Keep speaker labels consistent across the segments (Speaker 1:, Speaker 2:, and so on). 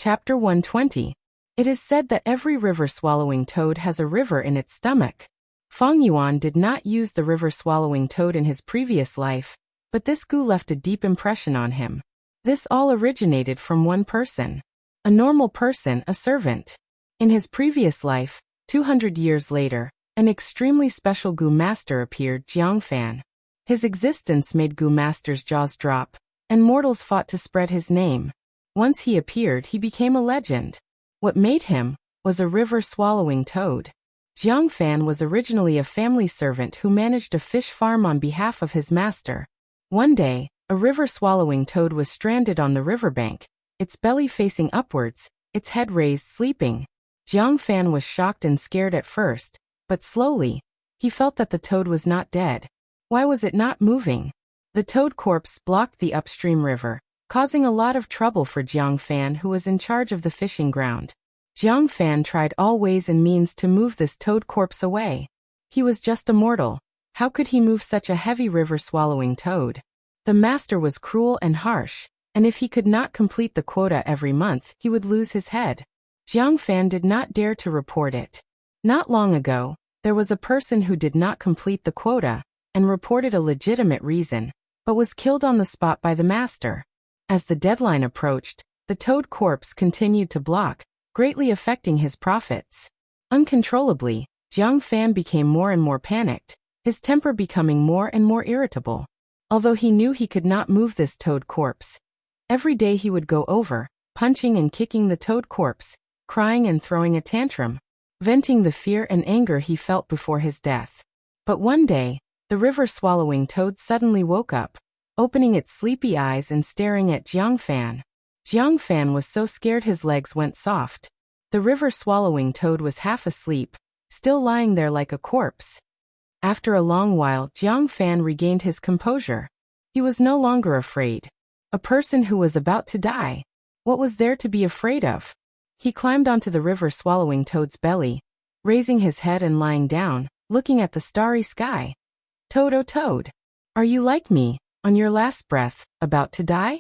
Speaker 1: Chapter 120. It is said that every river-swallowing toad has a river in its stomach. Feng Yuan did not use the river-swallowing toad in his previous life, but this goo left a deep impression on him. This all originated from one person. A normal person, a servant. In his previous life, 200 years later, an extremely special goo master appeared, Jiang Fan. His existence made goo master's jaws drop, and mortals fought to spread his name. Once he appeared, he became a legend. What made him was a river-swallowing toad. Jiang Fan was originally a family servant who managed a fish farm on behalf of his master. One day, a river-swallowing toad was stranded on the riverbank, its belly facing upwards, its head raised, sleeping. Jiang Fan was shocked and scared at first, but slowly, he felt that the toad was not dead. Why was it not moving? The toad corpse blocked the upstream river, causing a lot of trouble for Jiang Fan, who was in charge of the fishing ground. Jiang Fan tried all ways and means to move this toad corpse away. He was just a mortal. How could he move such a heavy river-swallowing toad? The master was cruel and harsh, and if he could not complete the quota every month, he would lose his head. Jiang Fan did not dare to report it. Not long ago, there was a person who did not complete the quota, and reported a legitimate reason, but was killed on the spot by the master. As the deadline approached, the toad corpse continued to block, greatly affecting his profits. Uncontrollably, Jiang Fan became more and more panicked, his temper becoming more and more irritable. Although he knew he could not move this toad corpse, every day he would go over, punching and kicking the toad corpse, crying and throwing a tantrum, venting the fear and anger he felt before his death. But one day, the river-swallowing toad suddenly woke up, opening its sleepy eyes and staring at Jiang Fan. Jiang Fan was so scared his legs went soft. The river-swallowing toad was half asleep, still lying there like a corpse. After a long while, Jiang Fan regained his composure. He was no longer afraid. A person who was about to die. What was there to be afraid of? He climbed onto the river-swallowing toad's belly, raising his head and lying down, looking at the starry sky. Toad, oh toad, are you like me, on your last breath, about to die?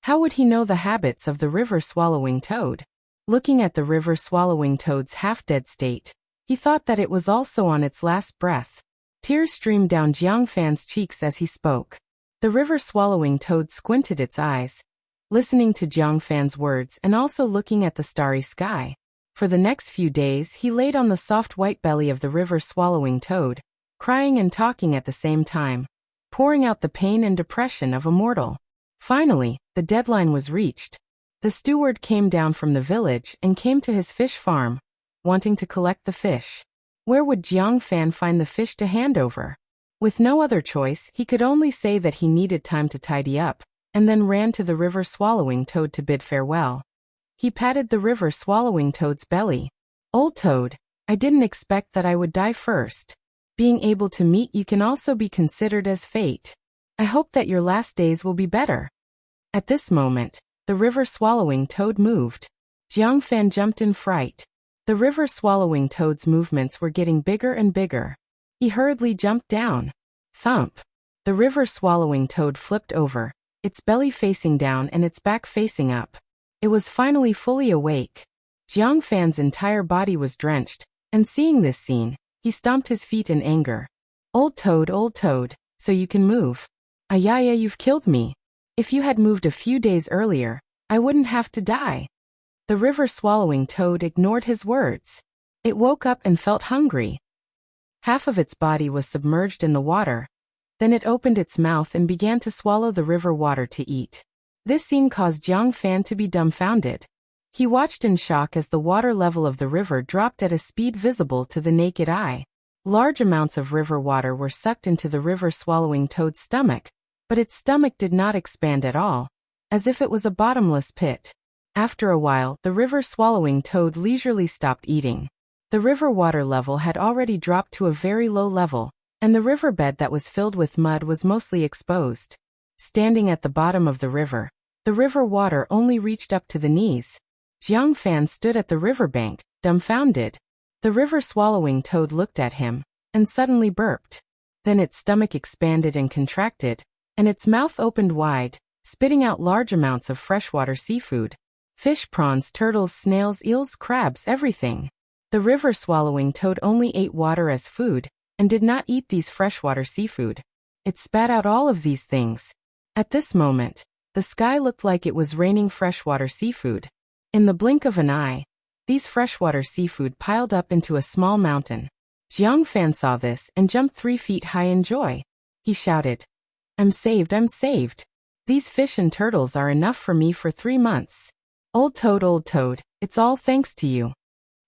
Speaker 1: How would he know the habits of the river-swallowing toad? Looking at the river-swallowing toad's half-dead state, he thought that it was also on its last breath. Tears streamed down Jiang Fan's cheeks as he spoke. The river-swallowing toad squinted its eyes, listening to Jiang Fan's words and also looking at the starry sky. For the next few days, he laid on the soft white belly of the river-swallowing toad, crying and talking at the same time, pouring out the pain and depression of a mortal. Finally, the deadline was reached. The steward came down from the village and came to his fish farm, wanting to collect the fish. Where would Jiang Fan find the fish to hand over? With no other choice, he could only say that he needed time to tidy up, and then ran to the river-swallowing toad to bid farewell. He patted the river-swallowing toad's belly. Old toad, I didn't expect that I would die first. Being able to meet you can also be considered as fate. I hope that your last days will be better. At this moment, the river-swallowing toad moved. Jiang Fan jumped in fright. The river-swallowing toad's movements were getting bigger and bigger. He hurriedly jumped down. Thump! The river-swallowing toad flipped over, its belly facing down and its back facing up. It was finally fully awake. Jiang Fan's entire body was drenched, and seeing this scene, he stomped his feet in anger. Old toad, so you can move. Ayaya, you've killed me. If you had moved a few days earlier, I wouldn't have to die. The river-swallowing toad ignored his words. It woke up and felt hungry. Half of its body was submerged in the water. Then it opened its mouth and began to swallow the river water to eat. This scene caused Jiang Fan to be dumbfounded. He watched in shock as the water level of the river dropped at a speed visible to the naked eye. Large amounts of river water were sucked into the river-swallowing toad's stomach, but its stomach did not expand at all, as if it was a bottomless pit. After a while, the river-swallowing toad leisurely stopped eating. The river water level had already dropped to a very low level, and the riverbed that was filled with mud was mostly exposed. Standing at the bottom of the river water only reached up to the knees. Jiang Fan stood at the riverbank, dumbfounded. The river-swallowing toad looked at him, and suddenly burped. Then its stomach expanded and contracted, and its mouth opened wide, spitting out large amounts of freshwater seafood. Fish, prawns, turtles, snails, eels, crabs, everything. The river-swallowing toad only ate water as food, and did not eat these freshwater seafood. It spat out all of these things. At this moment, the sky looked like it was raining freshwater seafood. In the blink of an eye, these freshwater seafood piled up into a small mountain. Jiang Fan saw this and jumped 3 feet high in joy. He shouted, I'm saved, I'm saved. These fish and turtles are enough for me for 3 months. Old toad, it's all thanks to you.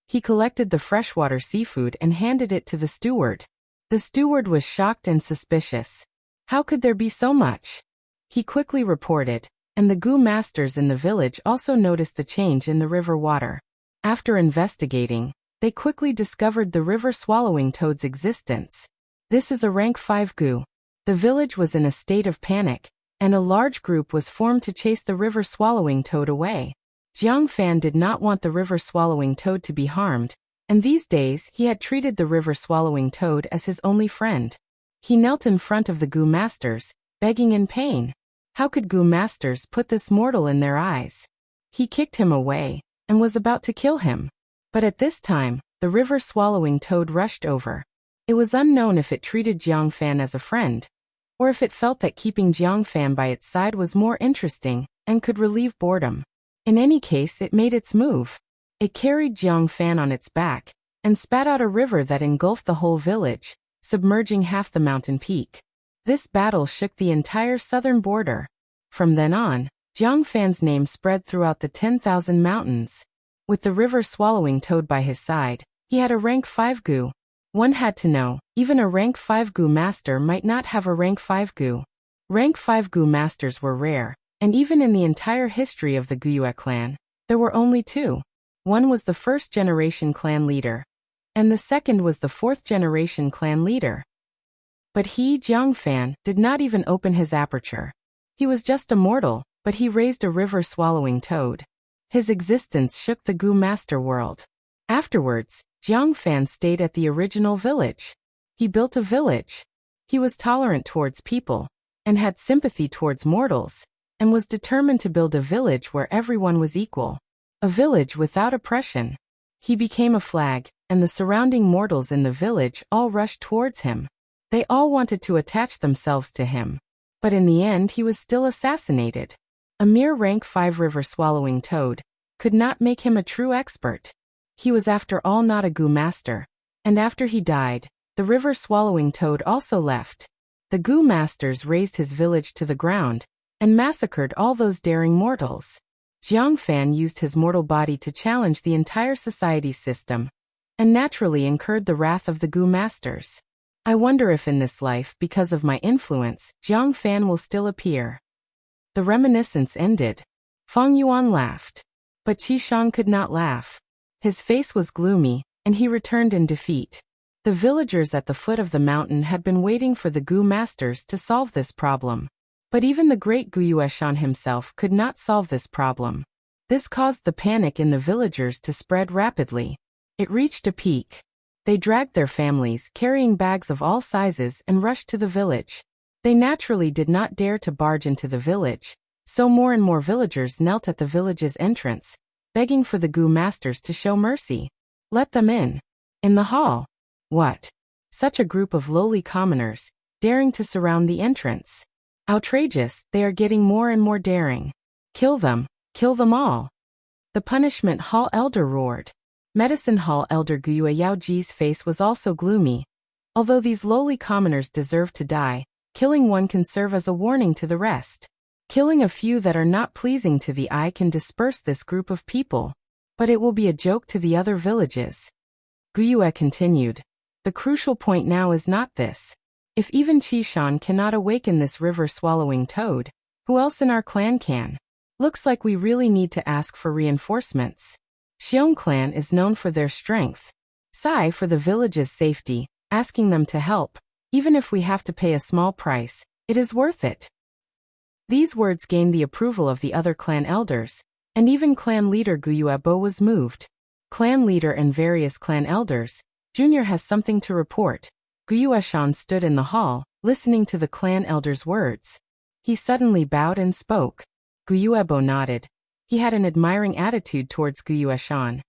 Speaker 1: He collected the freshwater seafood and handed it to the steward. The steward was shocked and suspicious. How could there be so much? He quickly reported, and the Gu masters in the village also noticed the change in the river water. After investigating, they quickly discovered the river-swallowing toad's existence. This is a rank 5 Gu. The village was in a state of panic, and a large group was formed to chase the river-swallowing toad away. Jiang Fan did not want the river-swallowing toad to be harmed, and these days he had treated the river-swallowing toad as his only friend. He knelt in front of the Gu masters, begging in pain. How could Gu masters put this mortal in their eyes? He kicked him away, and was about to kill him. But at this time, the river-swallowing toad rushed over. It was unknown if it treated Jiang Fan as a friend, or if it felt that keeping Jiang Fan by its side was more interesting, and could relieve boredom. In any case, it made its move. It carried Jiang Fan on its back, and spat out a river that engulfed the whole village, submerging half the mountain peak. This battle shook the entire southern border. From then on, Jiang Fan's name spread throughout the 10,000 mountains. With the river-swallowing toad by his side, he had a rank 5 Gu. One had to know, even a rank 5 Gu master might not have a rank 5 Gu. Rank 5 Gu masters were rare, and even in the entire history of the Guyue clan, there were only 2. One was the first-generation clan leader, and the second was the 4th-generation clan leader. But he, Jiang Fan, did not even open his aperture. He was just a mortal, but he raised a river-swallowing toad. His existence shook the Gu master world. Afterwards, Jiang Fan stayed at the original village. He built a village. He was tolerant towards people, and had sympathy towards mortals, and was determined to build a village where everyone was equal. A village without oppression. He became a flag, and the surrounding mortals in the village all rushed towards him. They all wanted to attach themselves to him. But in the end he was still assassinated. A mere rank 5 river-swallowing toad could not make him a true expert. He was after all not a Gu master. And after he died, the river-swallowing toad also left. The Gu masters razed his village to the ground, and massacred all those daring mortals. Jiang Fan used his mortal body to challenge the entire society's system, and naturally incurred the wrath of the Gu masters. I wonder if in this life, because of my influence, Jiang Fan will still appear. The reminiscence ended. Feng Yuan laughed. But Qishan could not laugh. His face was gloomy, and he returned in defeat. The villagers at the foot of the mountain had been waiting for the Gu masters to solve this problem. But even the great Guyueshan himself could not solve this problem. This caused the panic in the villagers to spread rapidly. It reached a peak. They dragged their families, carrying bags of all sizes, and rushed to the village. They naturally did not dare to barge into the village, so more and more villagers knelt at the village's entrance, begging for the Gu masters to show mercy. Let them in. In the hall. What? Such a group of lowly commoners, daring to surround the entrance. Outrageous, they are getting more and more daring. Kill them all. The punishment hall elder roared. Medicine hall elder Guyue Yaoji's face was also gloomy. Although these lowly commoners deserve to die, killing one can serve as a warning to the rest. Killing a few that are not pleasing to the eye can disperse this group of people. But it will be a joke to the other villages. Guyue continued. The crucial point now is not this. If even Qishan cannot awaken this river-swallowing toad, who else in our clan can? Looks like we really need to ask for reinforcements. Xiong clan is known for their strength. Sigh for the village's safety, asking them to help, even if we have to pay a small price, it is worth it. These words gained the approval of the other clan elders, and even clan leader Guyuebo was moved. Clan leader and various clan elders, Junior has something to report. Guyueshan stood in the hall, listening to the clan elder's words. He suddenly bowed and spoke. Guyuebo nodded. He had an admiring attitude towards Gu Yueshan.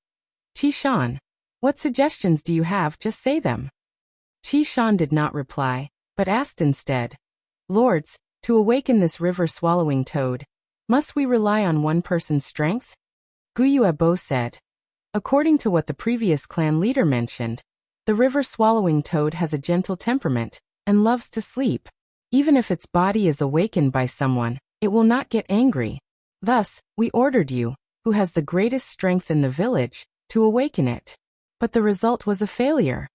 Speaker 1: Qi Shan, what suggestions do you have? Just say them. Qi Shan did not reply, but asked instead, Lords, to awaken this river-swallowing toad, must we rely on one person's strength? Gu Yuebo said. According to what the previous clan leader mentioned, the river-swallowing toad has a gentle temperament and loves to sleep. Even if its body is awakened by someone, it will not get angry. Thus, we ordered you, who has the greatest strength in the village, to awaken it. But the result was a failure.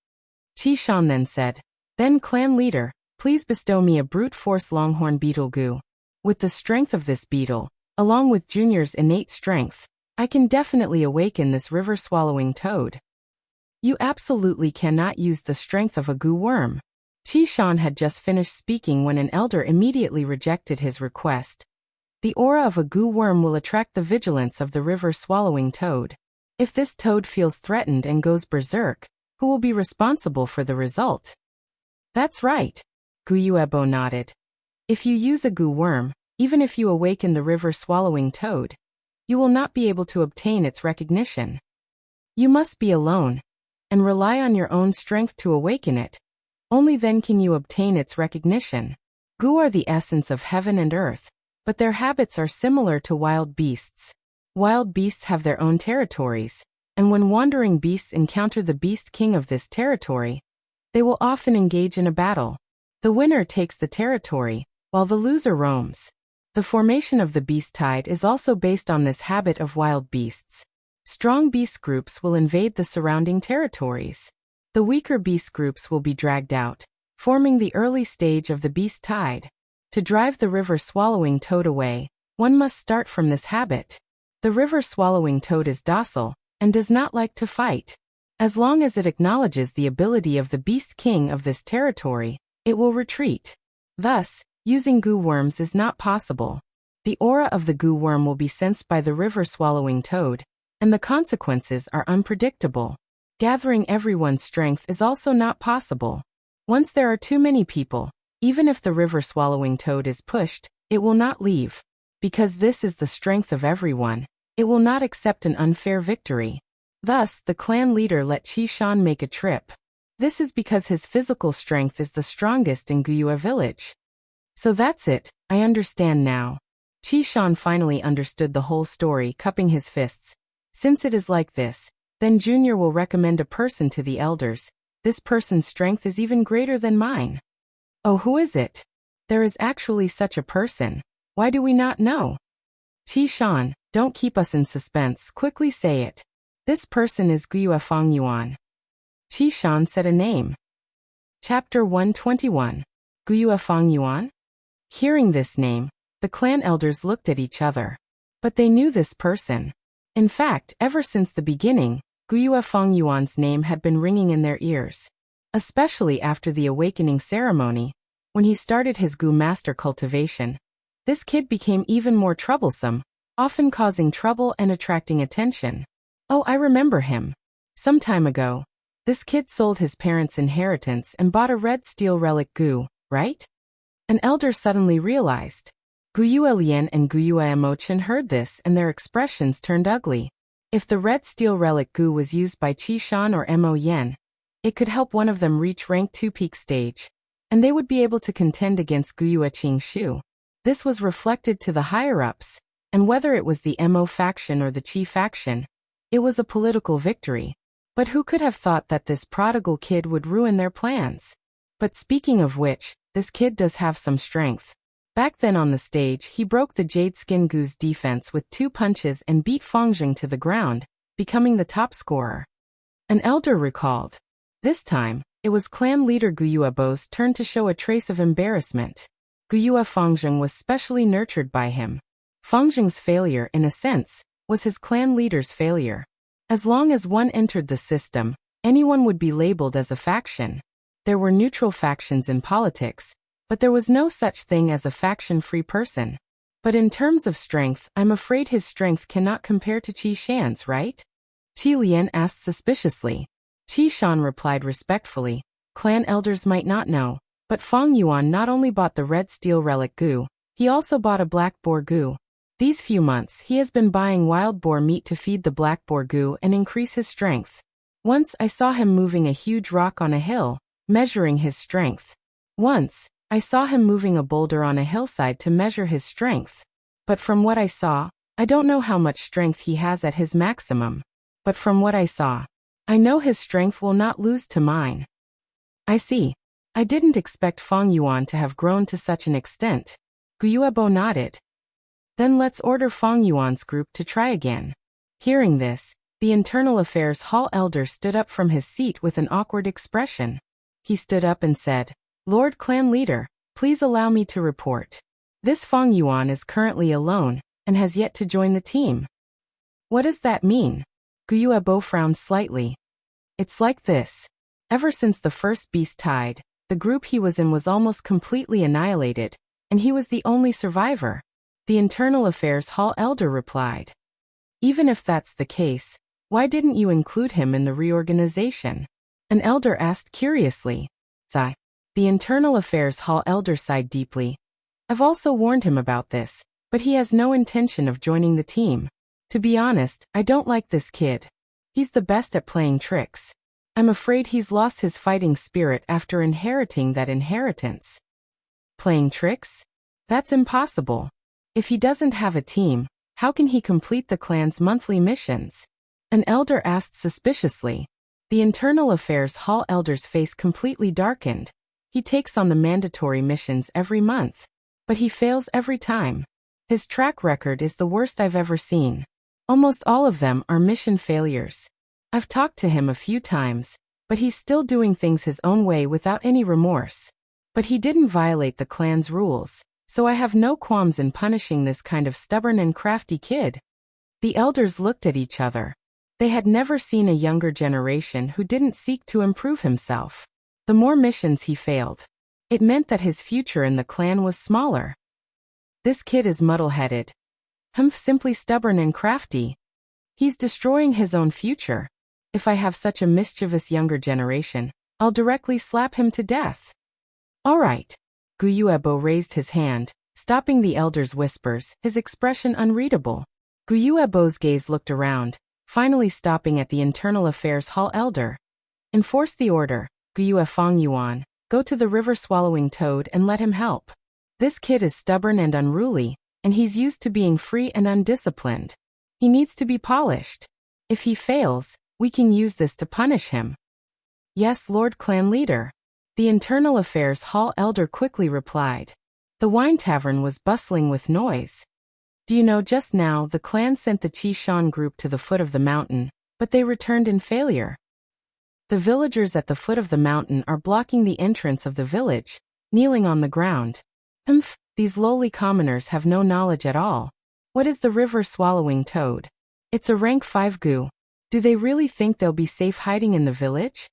Speaker 1: Qi Shan then said, Then clan leader, please bestow me a brute force longhorn beetle Gu. With the strength of this beetle, along with Junior's innate strength, I can definitely awaken this river-swallowing toad. You absolutely cannot use the strength of a Gu worm. Qi Shan had just finished speaking when an elder immediately rejected his request. The aura of a Gu worm will attract the vigilance of the river-swallowing toad. If this toad feels threatened and goes berserk, who will be responsible for the result? That's right. Gu Yuebo nodded. If you use a Gu worm, even if you awaken the river-swallowing toad, you will not be able to obtain its recognition. You must be alone, and rely on your own strength to awaken it. Only then can you obtain its recognition. Gu are the essence of heaven and earth, but their habits are similar to wild beasts. Wild beasts have their own territories, and when wandering beasts encounter the beast king of this territory, they will often engage in a battle. The winner takes the territory, while the loser roams. The formation of the beast tide is also based on this habit of wild beasts. Strong beast groups will invade the surrounding territories. The weaker beast groups will be dragged out, forming the early stage of the beast tide. To drive the river-swallowing toad away, one must start from this habit. The river-swallowing toad is docile and does not like to fight. As long as it acknowledges the ability of the beast king of this territory, it will retreat. Thus, using Gu worms is not possible. The aura of the Gu worm will be sensed by the river-swallowing toad, and the consequences are unpredictable. Gathering everyone's strength is also not possible. Once there are too many people, even if the river-swallowing toad is pushed, it will not leave. Because this is the strength of everyone, it will not accept an unfair victory. Thus, the clan leader let Qi Shan make a trip. This is because his physical strength is the strongest in Guyue village. So that's it, I understand now. Qi Shan finally understood the whole story, cupping his fists. Since it is like this, then Junior will recommend a person to the elders. This person's strength is even greater than mine. Oh, who is it? There is actually such a person. Why do we not know? Qi Shan, don't keep us in suspense, quickly say it. This person is Guyue Fongyuan. Qi Shan said a name. Chapter 121. Guyue Fongyuan? Hearing this name, the clan elders looked at each other. But they knew this person. In fact, ever since the beginning, Guyue Fongyuan's name had been ringing in their ears. Especially after the awakening ceremony, when he started his Gu master cultivation. This kid became even more troublesome, often causing trouble and attracting attention. Oh, I remember him. Some time ago, this kid sold his parents' inheritance and bought a red steel relic Gu, right? An elder suddenly realized. Guyue Lian and Guyue Emochen heard this and their expressions turned ugly. If the red steel relic Gu was used by Qi Shan or Mo Yen, it could help one of them reach rank 2 peak stage, and they would be able to contend against Guyue Qingshu. This was reflected to the higher-ups, and whether it was the Mo faction or the Qi faction, it was a political victory. But who could have thought that this prodigal kid would ruin their plans? But speaking of which, this kid does have some strength. Back then on the stage, he broke the Jade Skin Gu's defense with 2 punches and beat Fangzheng to the ground, becoming the top scorer. An elder recalled. This time, it was clan leader Guyuebo's turn to show a trace of embarrassment. Guyue Fangzheng was specially nurtured by him. Fangzheng's failure, in a sense, was his clan leader's failure. As long as one entered the system, anyone would be labeled as a faction. There were neutral factions in politics, but there was no such thing as a faction-free person. But in terms of strength, I'm afraid his strength cannot compare to Qi Shan's, right? Qi Lian asked suspiciously. Qi Shan replied respectfully, clan elders might not know, but Fongyuan not only bought the red steel relic Gu, he also bought a black boar Gu. These few months he has been buying wild boar meat to feed the black boar Gu and increase his strength. Once I saw him moving a huge rock on a hill, measuring his strength. Once, I saw him moving a boulder on a hillside to measure his strength. But from what I saw, I don't know how much strength he has at his maximum. But from what I saw, I know his strength will not lose to mine. I see. I didn't expect Fang Yuan to have grown to such an extent. Guyuebo nodded. Then let's order Fang Yuan's group to try again. Hearing this, the Internal Affairs Hall elder stood up from his seat with an awkward expression. He stood up and said, Lord Clan Leader, please allow me to report. This Fang Yuan is currently alone, and has yet to join the team. What does that mean? Guyuebo frowned slightly. It's like this. Ever since the first beast tied, the group he was in was almost completely annihilated, and he was the only survivor. The Internal Affairs Hall elder replied. Even if that's the case, why didn't you include him in the reorganization? An elder asked curiously. Sigh. The Internal Affairs Hall elder sighed deeply. I've also warned him about this, but he has no intention of joining the team. To be honest, I don't like this kid. He's the best at playing tricks. I'm afraid he's lost his fighting spirit after inheriting that inheritance. Playing tricks? That's impossible. If he doesn't have a team, how can he complete the clan's monthly missions? An elder asked suspiciously. The Internal Affairs Hall elder's face completely darkened. He takes on the mandatory missions every month. But he fails every time. His track record is the worst I've ever seen. Almost all of them are mission failures. I've talked to him a few times, but he's still doing things his own way without any remorse. But he didn't violate the clan's rules, so I have no qualms in punishing this kind of stubborn and crafty kid. The elders looked at each other. They had never seen a younger generation who didn't seek to improve himself. The more missions he failed, it meant that his future in the clan was smaller. This kid is muddle-headed. Simply stubborn and crafty. He's destroying his own future. If I have such a mischievous younger generation, I'll directly slap him to death. All right. Guyuebo raised his hand, stopping the elder's whispers, his expression unreadable. Guyuebo's gaze looked around, finally stopping at the Internal Affairs Hall elder. Enforce the order, Guyue Fang Yuan. Go to the river-swallowing toad and let him help. This kid is stubborn and unruly, and he's used to being free and undisciplined. He needs to be polished. If he fails, we can use this to punish him. Yes, Lord Clan Leader. The Internal Affairs Hall elder quickly replied. The wine tavern was bustling with noise. Do you know, just now the clan sent the Qishan group to the foot of the mountain, but they returned in failure. The villagers at the foot of the mountain are blocking the entrance of the village, kneeling on the ground. These lowly commoners have no knowledge at all. What is the river-swallowing toad? It's a rank 5 Gu. Do they really think they'll be safe hiding in the village?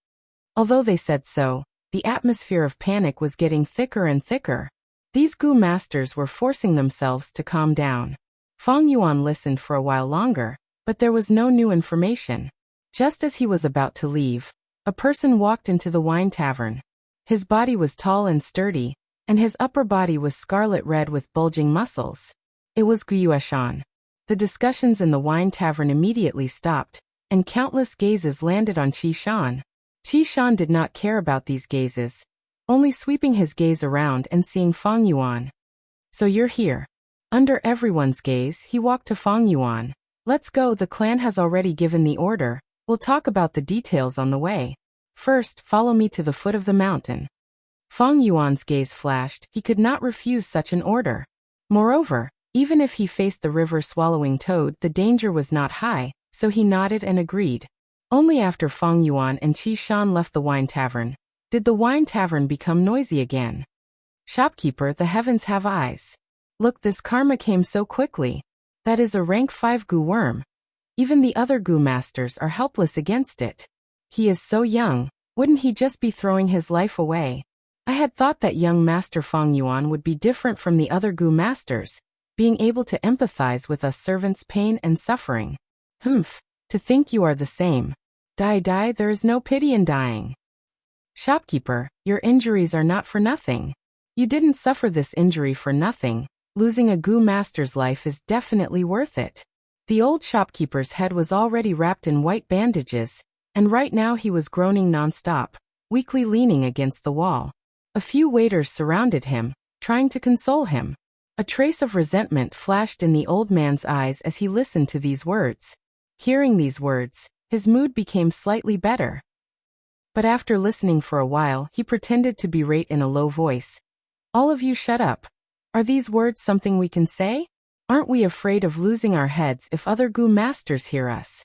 Speaker 1: Although they said so, the atmosphere of panic was getting thicker and thicker. These Gu masters were forcing themselves to calm down. Fang Yuan listened for a while longer, but there was no new information. Just as he was about to leave, a person walked into the wine tavern. His body was tall and sturdy, and his upper body was scarlet red with bulging muscles. It was Guyueshan. The discussions in the wine tavern immediately stopped, and countless gazes landed on Qishan. Qishan did not care about these gazes, only sweeping his gaze around and seeing Fang Yuan. So you're here. Under everyone's gaze, he walked to Fang Yuan. Let's go, the clan has already given the order. We'll talk about the details on the way. First, follow me to the foot of the mountain. Fang Yuan's gaze flashed. He could not refuse such an order. Moreover, even if he faced the river-swallowing toad, the danger was not high, so he nodded and agreed. Only after Fang Yuan and Qishan left the wine tavern did the wine tavern become noisy again. Shopkeeper, the heavens have eyes. Look, this karma came so quickly. That is a rank 5 Gu worm. Even the other Gu masters are helpless against it. He is so young, wouldn't he just be throwing his life away? I had thought that young Master Fang Yuan would be different from the other Gu masters, being able to empathize with us servants' pain and suffering. To think you are the same. Die, there is no pity in dying. Shopkeeper, your injuries are not for nothing. You didn't suffer this injury for nothing. Losing a Gu master's life is definitely worth it. The old shopkeeper's head was already wrapped in white bandages, and right now he was groaning nonstop, weakly leaning against the wall. A few waiters surrounded him, trying to console him. A trace of resentment flashed in the old man's eyes as he listened to these words. Hearing these words, his mood became slightly better. But after listening for a while, he pretended to berate in a low voice. "All of you shut up. Are these words something we can say? Aren't we afraid of losing our heads if other Gu masters hear us?"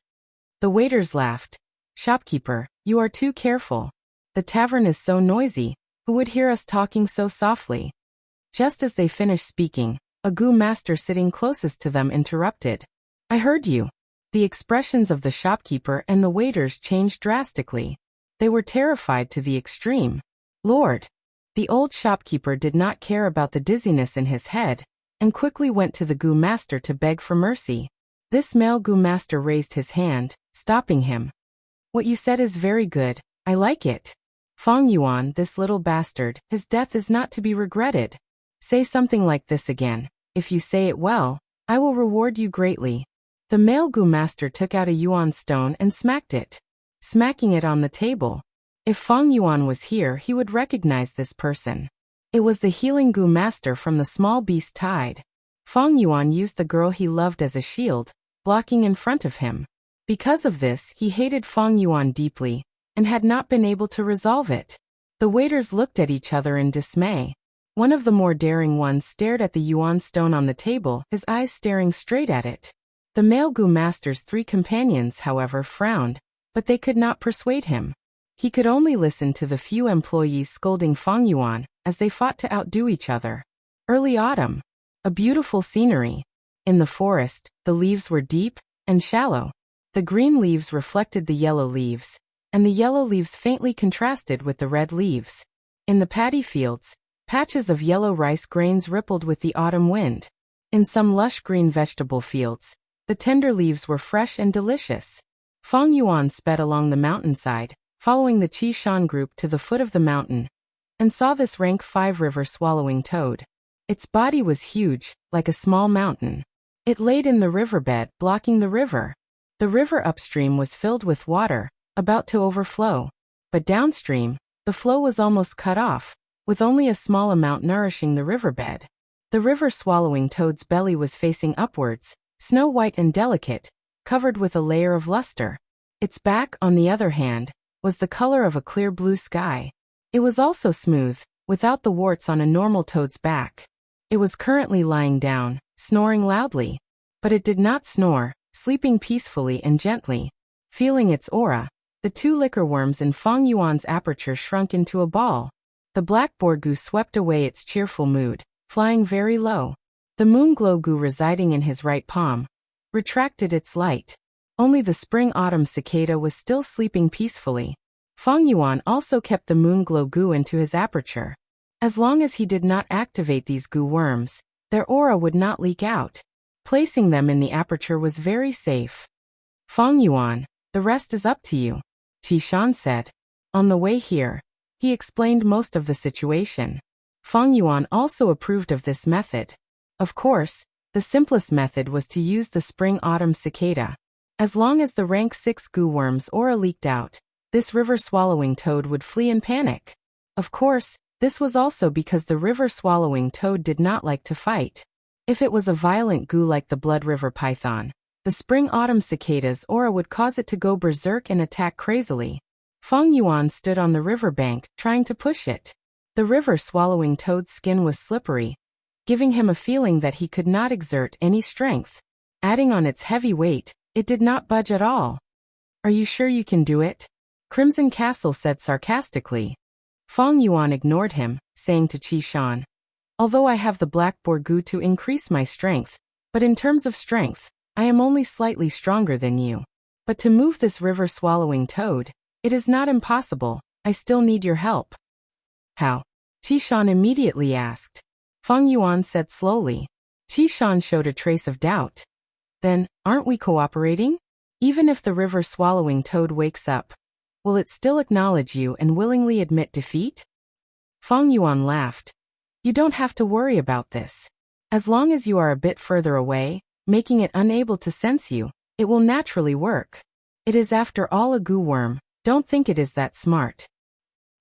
Speaker 1: The waiters laughed. "Shopkeeper, you are too careful. The tavern is so noisy, who would hear us talking so softly?" Just as they finished speaking, a Gu master sitting closest to them interrupted. "I heard you." The expressions of the shopkeeper and the waiters changed drastically. They were terrified to the extreme. "Lord!" The old shopkeeper did not care about the dizziness in his head, and quickly went to the Gu master to beg for mercy. This male Gu master raised his hand, stopping him. "What you said is very good, I like it. Feng Yuan, this little bastard, his death is not to be regretted. Say something like this again. If you say it well, I will reward you greatly." The male Gu master took out a yuan stone and smacked it, smacking it on the table. If Feng Yuan was here, he would recognize this person. It was the healing Gu master from the small beast tide. Feng Yuan used the girl he loved as a shield, blocking in front of him. Because of this, he hated Feng Yuan deeply, and had not been able to resolve it. The waiters looked at each other in dismay. One of the more daring ones stared at the yuan stone on the table, his eyes staring straight at it. The male Gu master's 3 companions, however, frowned, but they could not persuade him. He could only listen to the few employees scolding Feng Yuan as they fought to outdo each other. Early autumn. A beautiful scenery. In the forest, the leaves were deep and shallow. The green leaves reflected the yellow leaves, and the yellow leaves faintly contrasted with the red leaves. In the paddy fields, patches of yellow rice grains rippled with the autumn wind. In some lush green vegetable fields, the tender leaves were fresh and delicious. Feng Yuan sped along the mountainside, following the Qishan group to the foot of the mountain, and saw this rank 5 river-swallowing toad. Its body was huge, like a small mountain. It laid in the riverbed, blocking the river. The river upstream was filled with water, about to overflow. But downstream, the flow was almost cut off, with only a small amount nourishing the riverbed. The river-swallowing toad's belly was facing upwards, snow-white and delicate, covered with a layer of luster. Its back, on the other hand, was the color of a clear blue sky. It was also smooth, without the warts on a normal toad's back. It was currently lying down, snoring loudly. But it did not snore, sleeping peacefully and gently. Feeling its aura, the 2 liquor worms in Feng Yuan's aperture shrunk into a ball. The black boar gu swept away its cheerful mood, flying very low. The moon glow gu residing in his right palm retracted its light. Only the spring-autumn cicada was still sleeping peacefully. Feng Yuan also kept the moon glow gu into his aperture. As long as he did not activate these gu worms, their aura would not leak out. Placing them in the aperture was very safe. "Feng Yuan, the rest is up to you," Qishan said. On the way here, he explained most of the situation. Feng Yuan also approved of this method. Of course, the simplest method was to use the spring-autumn cicada. As long as the rank 6 gu worms aura leaked out, this river-swallowing toad would flee in panic. Of course, this was also because the river-swallowing toad did not like to fight. If it was a violent gu like the blood river python, the spring-autumn cicada's aura would cause it to go berserk and attack crazily. Feng Yuan stood on the riverbank, trying to push it. The river-swallowing toad's skin was slippery, giving him a feeling that he could not exert any strength. Adding on its heavy weight, it did not budge at all. "Are you sure you can do it?" Crimson Castle said sarcastically. Feng Yuan ignored him, saying to Qishan, "Although I have the black boar gu to increase my strength, but in terms of strength, I am only slightly stronger than you. But to move this river-swallowing toad, it is not impossible. I still need your help." "How?" Qishan immediately asked. Feng Yuan said slowly. Qishan showed a trace of doubt. "Then, aren't we cooperating? Even if the river-swallowing toad wakes up, will it still acknowledge you and willingly admit defeat?" Feng Yuan laughed. "You don't have to worry about this. As long as you are a bit further away, making it unable to sense you, it will naturally work. It is after all a goo worm, don't think it is that smart.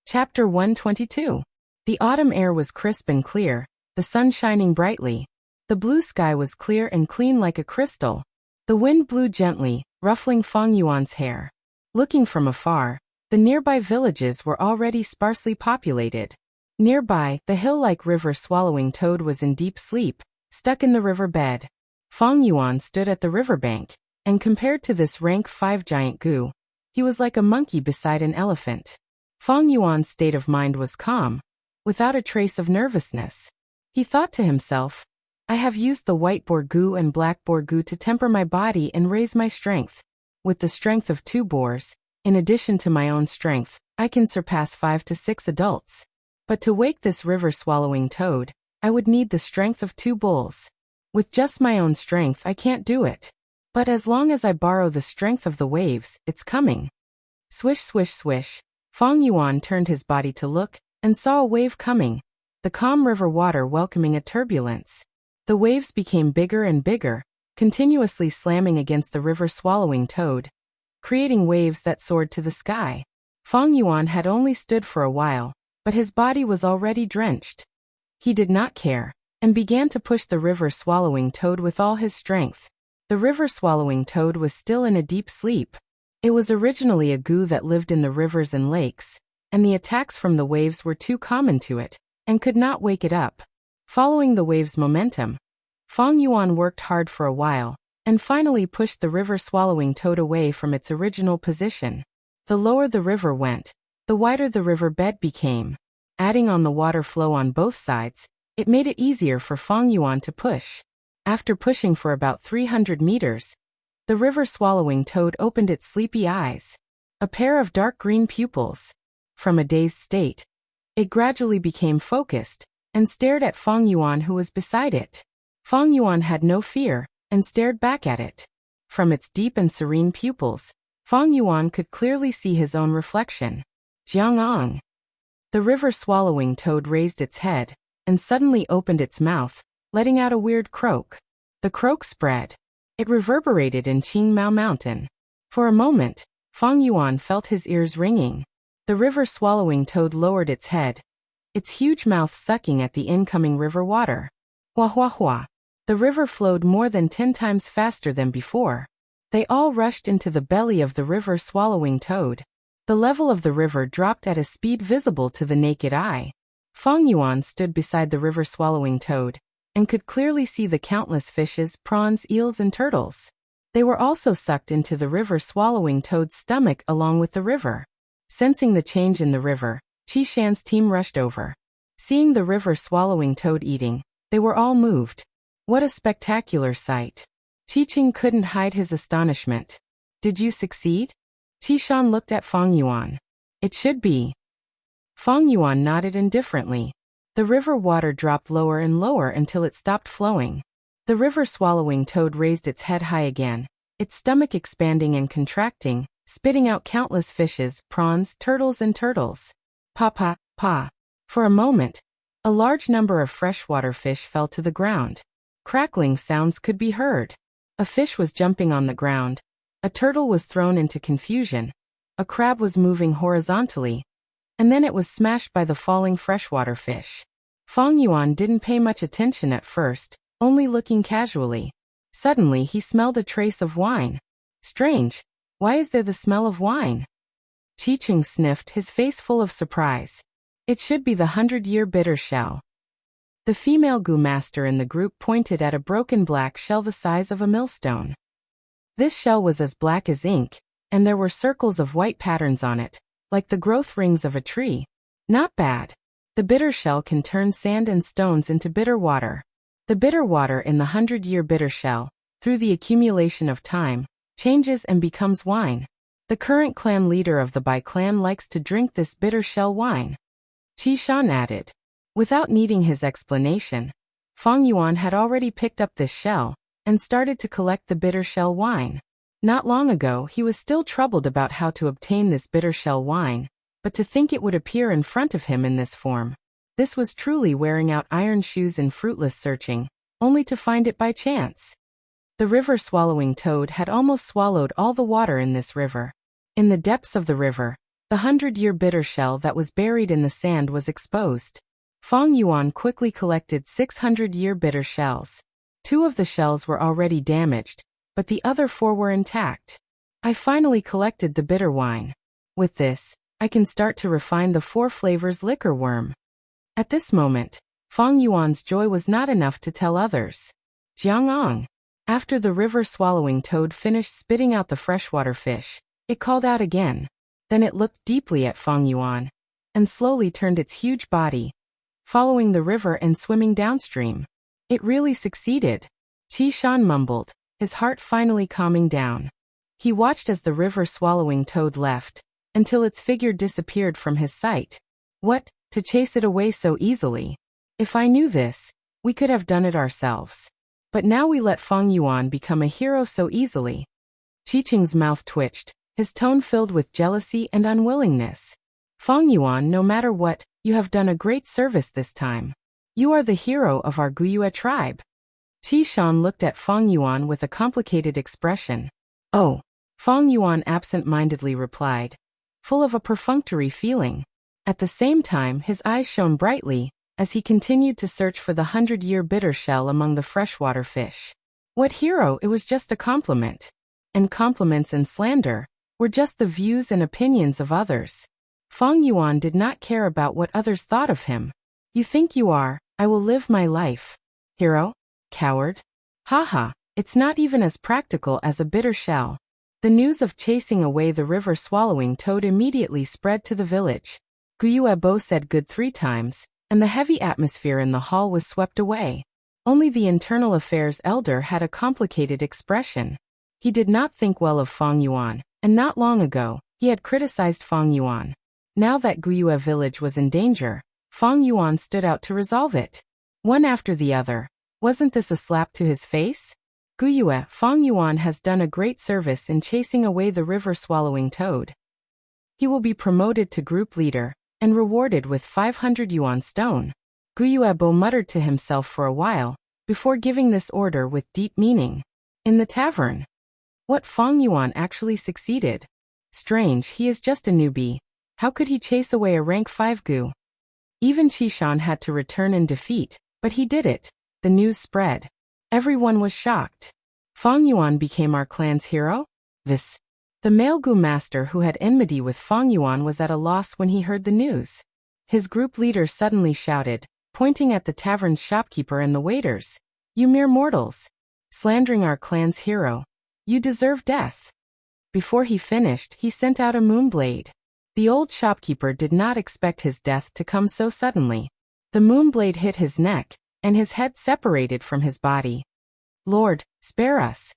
Speaker 1: Chapter 122. The autumn air was crisp and clear, the sun shining brightly. The blue sky was clear and clean like a crystal. The wind blew gently, ruffling Fang Yuan's hair. Looking from afar, the nearby villages were already sparsely populated. Nearby, the hill-like river swallowing toad was in deep sleep, stuck in the river bed. Fang Yuan stood at the riverbank, and compared to this rank 5 giant goo, he was like a monkey beside an elephant. Fang Yuan's state of mind was calm, without a trace of nervousness. He thought to himself, I have used the white boar goo and black boar goo to temper my body and raise my strength. With the strength of 2 boars, in addition to my own strength, I can surpass 5 to 6 adults. But to wake this river-swallowing toad, I would need the strength of 2 bulls. With just my own strength I can't do it. But as long as I borrow the strength of the waves, it's coming. Swish swish swish. Fang Yuan turned his body to look, and saw a wave coming. The calm river water welcoming a turbulence. The waves became bigger and bigger, continuously slamming against the river-swallowing toad, creating waves that soared to the sky. Fang Yuan had only stood for a while, but his body was already drenched. He did not care, and began to push the river-swallowing toad with all his strength. The river-swallowing toad was still in a deep sleep. It was originally a goo that lived in the rivers and lakes, and the attacks from the waves were too common to it, and could not wake it up. Following the wave's momentum, Fang Yuan worked hard for a while, and finally pushed the river-swallowing toad away from its original position. The lower the river went, the wider the river bed became. Adding on the water flow on both sides, it made it easier for Fang Yuan to push. After pushing for about 300 meters, the river-swallowing toad opened its sleepy eyes. A pair of dark green pupils. From a dazed state, it gradually became focused, and stared at Fang Yuan who was beside it. Fang Yuan had no fear, and stared back at it. From its deep and serene pupils, Fang Yuan could clearly see his own reflection. Jiangong. The river-swallowing toad raised its head, and suddenly opened its mouth, letting out a weird croak. The croak spread. It reverberated in Qingmao Mountain. For a moment, Fang Yuan felt his ears ringing. The river-swallowing toad lowered its head, its huge mouth sucking at the incoming river water. Hua hua hua. The river flowed more than 10 times faster than before. They all rushed into the belly of the river-swallowing toad. The level of the river dropped at a speed visible to the naked eye. Fang Yuan stood beside the river-swallowing toad, and could clearly see the countless fishes, prawns, eels, and turtles. They were also sucked into the river-swallowing toad's stomach along with the river. Sensing the change in the river, Qi Shan's team rushed over. Seeing the river-swallowing toad eating, they were all moved. What a spectacular sight. Qi Qing couldn't hide his astonishment. Did you succeed? Qi Shan looked at Fang Yuan. It should be. Fang Yuan nodded indifferently. The river water dropped lower and lower until it stopped flowing. The river-swallowing toad raised its head high again, its stomach expanding and contracting, spitting out countless fishes, prawns, turtles, and turtles. Pa pa, pa. For a moment, a large number of freshwater fish fell to the ground. Crackling sounds could be heard. A fish was jumping on the ground. A turtle was thrown into confusion. A crab was moving horizontally. And then it was smashed by the falling freshwater fish. Fang Yuan didn't pay much attention at first, only looking casually. Suddenly he smelled a trace of wine. Strange. Why is there the smell of wine? Qi Qing sniffed, his face full of surprise. It should be the 100-year bitter shell. The female goo master in the group pointed at a broken black shell the size of a millstone. This shell was as black as ink, and there were circles of white patterns on it, like the growth rings of a tree. Not bad. The bitter shell can turn sand and stones into bitter water. The bitter water in the 100-year bitter shell, through the accumulation of time, changes and becomes wine. The current clan leader of the Bai clan likes to drink this bitter shell wine. Qi Shan added. Without needing his explanation, Fang Yuan had already picked up this shell, and started to collect the bitter shell wine. Not long ago he was still troubled about how to obtain this bitter shell wine, but to think it would appear in front of him in this form. This was truly wearing out iron shoes in fruitless searching. only to find it by chance. The river-swallowing toad had almost swallowed all the water in this river. In the depths of the river, the 100-year bitter shell that was buried in the sand was exposed. Feng Yuan quickly collected 600-year bitter shells. 2 of the shells were already damaged, but the other 4 were intact. I finally collected the bitter wine. With this, I can start to refine the 4 flavors liquor worm. At this moment, Feng Yuan's joy was not enough to tell others. Jiangong. After the river-swallowing toad finished spitting out the freshwater fish, it called out again. Then it looked deeply at Feng Yuan, and slowly turned its huge body, following the river and swimming downstream. It really succeeded. Qi Shan mumbled, his heart finally calming down. He watched as the river-swallowing toad left, until its figure disappeared from his sight. What, to chase it away so easily? If I knew this, we could have done it ourselves. But now we let Feng Yuan become a hero so easily. Qiqing's mouth twitched, his tone filled with jealousy and unwillingness. Feng Yuan, no matter what, you have done a great service this time. You are the hero of our Guyue tribe. Qi Shan looked at Feng Yuan with a complicated expression. Oh, Feng Yuan absent-mindedly replied, full of a perfunctory feeling. At the same time, his eyes shone brightly, as he continued to search for the 100-year bitter shell among the freshwater fish. What hero? It was just a compliment. And compliments and slander were just the views and opinions of others. Feng Yuan did not care about what others thought of him. You think you are, I will live my life. Hero? Coward? Haha, it's not even as practical as a bitter shell. The news of chasing away the river-swallowing toad immediately spread to the village. Guyue Bo said good 3 times, and the heavy atmosphere in the hall was swept away. Only the internal affairs elder had a complicated expression. He did not think well of Feng Yuan, and not long ago, he had criticized Feng Yuan. Now that Guyue village was in danger, Feng Yuan stood out to resolve it. One after the other. Wasn't this a slap to his face? Guyue, Feng Yuan has done a great service in chasing away the river-swallowing toad. He will be promoted to group leader, and rewarded with 500 yuan stone. Guyue Bo muttered to himself for a while, before giving this order with deep meaning. In the tavern. What, Feng Yuan actually succeeded? Strange, he is just a newbie. How could he chase away a rank 5 gu? Even Qi Shan had to return in defeat, but he did it. The news spread. Everyone was shocked. Feng Yuan became our clan's hero? This. The male gu master who had enmity with Feng Yuan was at a loss when he heard the news. His group leader suddenly shouted, pointing at the tavern's shopkeeper and the waiters. You mere mortals. Slandering our clan's hero. You deserve death. Before he finished, he sent out a moonblade. The old shopkeeper did not expect his death to come so suddenly. The moonblade hit his neck, and his head separated from his body. Lord, spare us.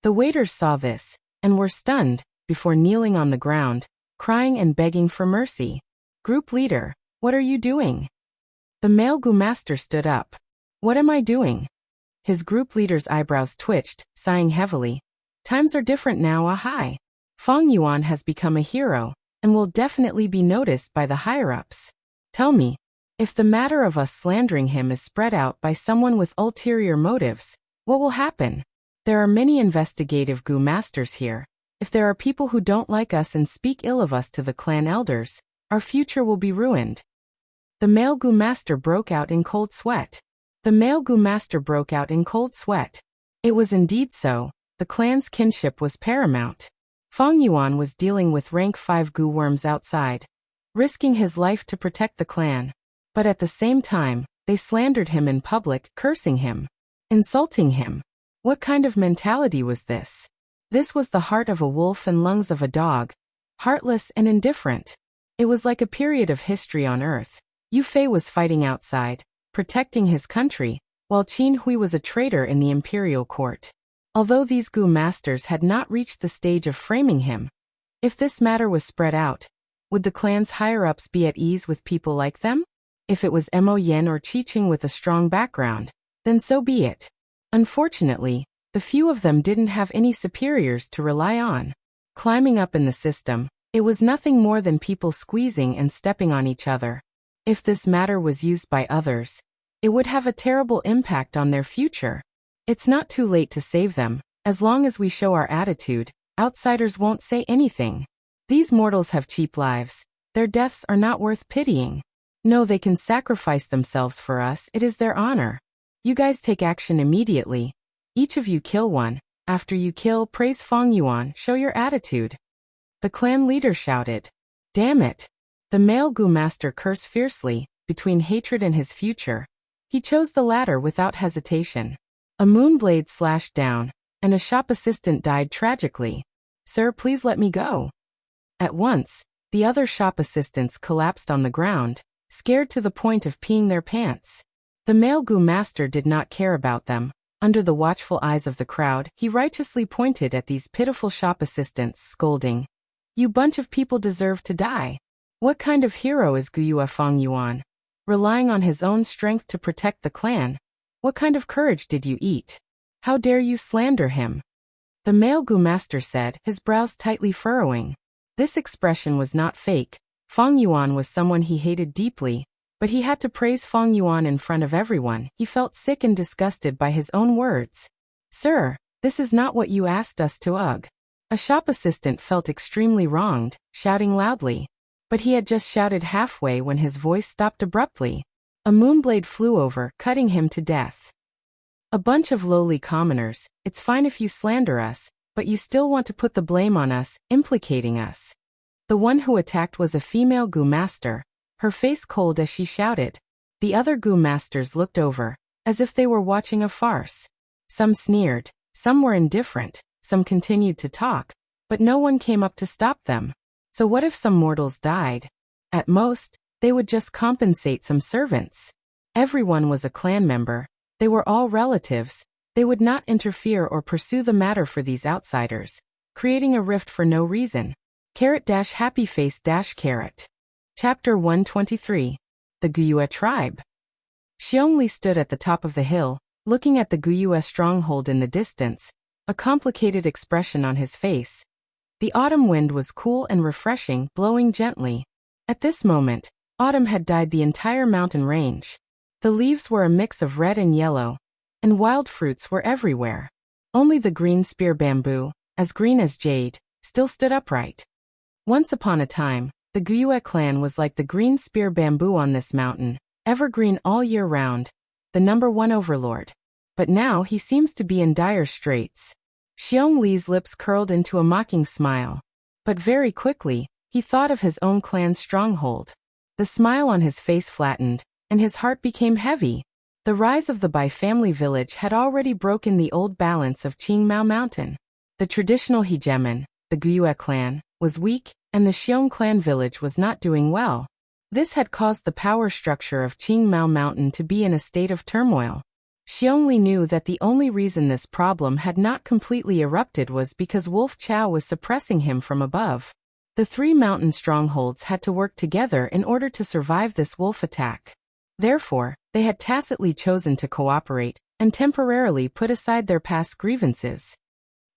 Speaker 1: The waiters saw this, and were stunned, before kneeling on the ground, crying and begging for mercy. Group leader, what are you doing? The male gu master stood up. What am I doing? His group leader's eyebrows twitched, sighing heavily. Times are different now, ahai. Feng Yuan has become a hero, and will definitely be noticed by the higher-ups. Tell me, if the matter of us slandering him is spread out by someone with ulterior motives, what will happen? There are many investigative gu masters here. If there are people who don't like us and speak ill of us to the clan elders, our future will be ruined. The male gu master broke out in cold sweat. The male gu master broke out in cold sweat. It was indeed so. The clan's kinship was paramount. Feng Yuan was dealing with rank 5 gu worms outside, risking his life to protect the clan. But at the same time, they slandered him in public, cursing him, insulting him. What kind of mentality was this? This was the heart of a wolf and lungs of a dog, heartless and indifferent. It was like a period of history on earth. Yu Fei was fighting outside, protecting his country, while Qin Hui was a traitor in the imperial court. Although these gu masters had not reached the stage of framing him, if this matter was spread out, would the clan's higher-ups be at ease with people like them? If it was Mo Yen or Qiqing with a strong background, then so be it. Unfortunately, the few of them didn't have any superiors to rely on. Climbing up in the system, it was nothing more than people squeezing and stepping on each other. If this matter was used by others, It would have a terrible impact on their future. It's not too late to save them. As long as we show our attitude, outsiders won't say anything. These mortals have cheap lives. Their deaths are not worth pitying. No, they can sacrifice themselves for us. It is their honor. You guys take action immediately. Each of you kill one. After you kill, praise Feng Yuan, show your attitude. The clan leader shouted. Damn it. The male Gu master cursed fiercely, between hatred and his future. He chose the latter without hesitation. A moonblade slashed down, and a shop assistant died tragically. Sir, please let me go. At once, the other shop assistants collapsed on the ground, scared to the point of peeing their pants. The male Gu master did not care about them. Under the watchful eyes of the crowd, he righteously pointed at these pitiful shop assistants, scolding. You bunch of people deserve to die. What kind of hero is Guyue Feng Yuan? Relying on his own strength to protect the clan. What kind of courage did you eat? How dare you slander him? The male Gu master said, his brows tightly furrowing. This expression was not fake. Feng Yuan was someone he hated deeply, but he had to praise Feng Yuan in front of everyone. He felt sick and disgusted by his own words. Sir, this is not what you asked us to ugh. A shop assistant felt extremely wronged, shouting loudly. But he had just shouted halfway when his voice stopped abruptly. A moonblade flew over, cutting him to death. A bunch of lowly commoners, it's fine if you slander us, but you still want to put the blame on us, implicating us. The one who attacked was a female Gu master, her face cold as she shouted. The other Gu masters looked over, as if they were watching a farce. Some sneered, some were indifferent, some continued to talk, but no one came up to stop them. So what if some mortals died? At most, they would just compensate some servants. Everyone was a clan member. They were all relatives. They would not interfere or pursue the matter for these outsiders, creating a rift for no reason. Happy face carrot. Chapter 123. The Guyue Tribe. Xiongli stood at the top of the hill, looking at the Guyue stronghold in the distance, a complicated expression on his face. The autumn wind was cool and refreshing, blowing gently. At this moment, autumn had dyed the entire mountain range. The leaves were a mix of red and yellow, and wild fruits were everywhere. Only the green spear bamboo, as green as jade, still stood upright. Once upon a time, the Guyue clan was like the green spear bamboo on this mountain, evergreen all year round, the #1 overlord. But now he seems to be in dire straits. Xiong lips curled into a mocking smile. But very quickly, he thought of his own clan's stronghold. The smile on his face flattened, and his heart became heavy. The rise of the Bai family village had already broken the old balance of Qingmao Mountain. The traditional hegemon, the Guyue clan, was weak, and the Xiong clan village was not doing well. This had caused the power structure of Qingmao Mountain to be in a state of turmoil. Xiongli knew that the only reason this problem had not completely erupted was because Wolf Chao was suppressing him from above. The three mountain strongholds had to work together in order to survive this wolf attack. Therefore, they had tacitly chosen to cooperate and temporarily put aside their past grievances.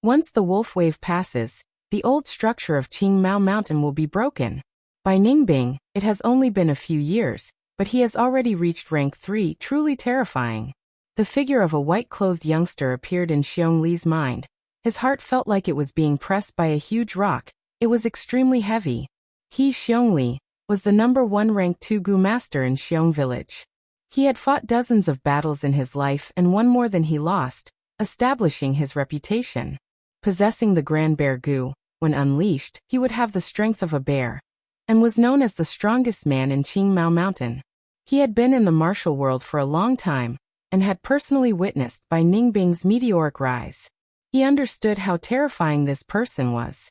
Speaker 1: Once the wolf wave passes, the old structure of Qingmao Mountain will be broken. By Ningbing, it has only been a few years, but he has already reached rank 3, truly terrifying. The figure of a white-clothed youngster appeared in Xiong mind. His heart felt like it was being pressed by a huge rock. It was extremely heavy. He, Xiong was the #1 rank 2 Gu master in Xiong village. He had fought dozens of battles in his life and won more than he lost, establishing his reputation. Possessing the Grand Bear Gu, when unleashed, he would have the strength of a bear, and was known as the strongest man in Qingmao Mountain. He had been in the martial world for a long time, and had personally witnessed Bai Ningbing's meteoric rise. He understood how terrifying this person was.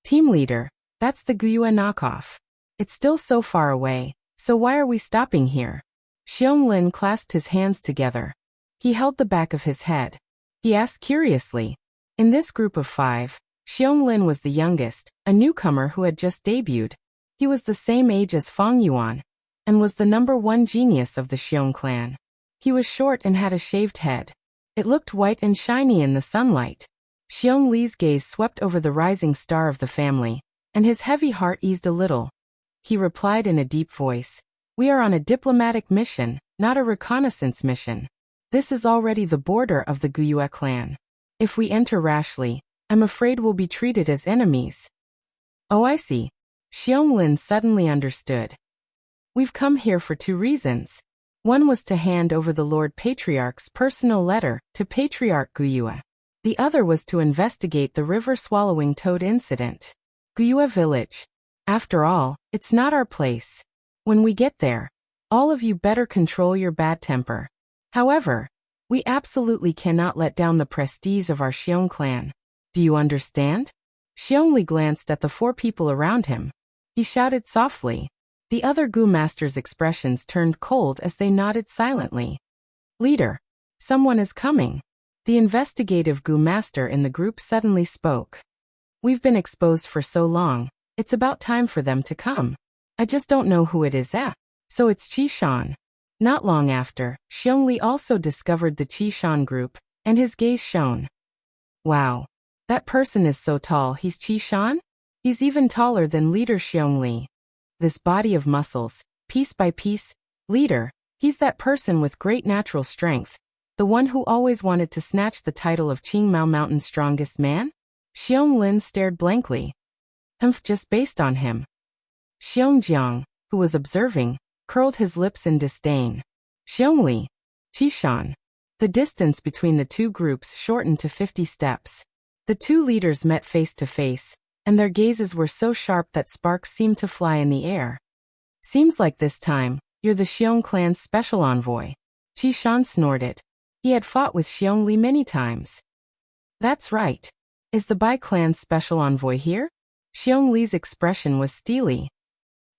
Speaker 1: Team leader, that's the Guyue knockoff. It's still so far away, so why are we stopping here? Xiong clasped his hands together. He held the back of his head. He asked curiously. In this group of 5, Xiong was the youngest, a newcomer who had just debuted. He was the same age as Feng Yuan, and was the #1 genius of the Xiong clan. He was short and had a shaved head. It looked white and shiny in the sunlight. Xiong gaze swept over the rising star of the family, and his heavy heart eased a little. He replied in a deep voice, We are on a diplomatic mission, not a reconnaissance mission. This is already the border of the Guyue clan. If we enter rashly, I'm afraid we'll be treated as enemies. Oh, I see. Xianglin suddenly understood. We've come here for 2 reasons. One was to hand over the Lord Patriarch's personal letter to Patriarch Guyue. The other was to investigate the river-swallowing toad incident. Guyue village. After all, it's not our place. When we get there, all of you better control your bad temper. However, we absolutely cannot let down the prestige of our Xiong clan. Do you understand? Xiongli glanced at the 4 people around him. He shouted softly. The other Gu masters' expressions turned cold as they nodded silently. Leader, someone is coming. The investigative Gu master in the group suddenly spoke. We've been exposed for so long, it's about time for them to come. I just don't know who it is at. So it's Qishan. Not long after, Xiongli also discovered the Qishan group, and his gaze shone. Wow. That person is so tall, he's Qishan? He's even taller than leader Xiongli. This body of muscles, piece by piece, leader, he's that person with great natural strength. The one who always wanted to snatch the title of Qingmao Mountain's strongest man? Xiong stared blankly. Just based on him. Xiongjiang, who was observing, curled his lips in disdain. Xiongli. Qishan. The distance between the 2 groups shortened to 50 steps. The 2 leaders met face to face, and their gazes were so sharp that sparks seemed to fly in the air. Seems like this time, you're the Xiong clan's special envoy. Qishan snorted. He had fought with Xiongli many times. That's right. Is the Bai clan's special envoy here? Xiongli's expression was steely.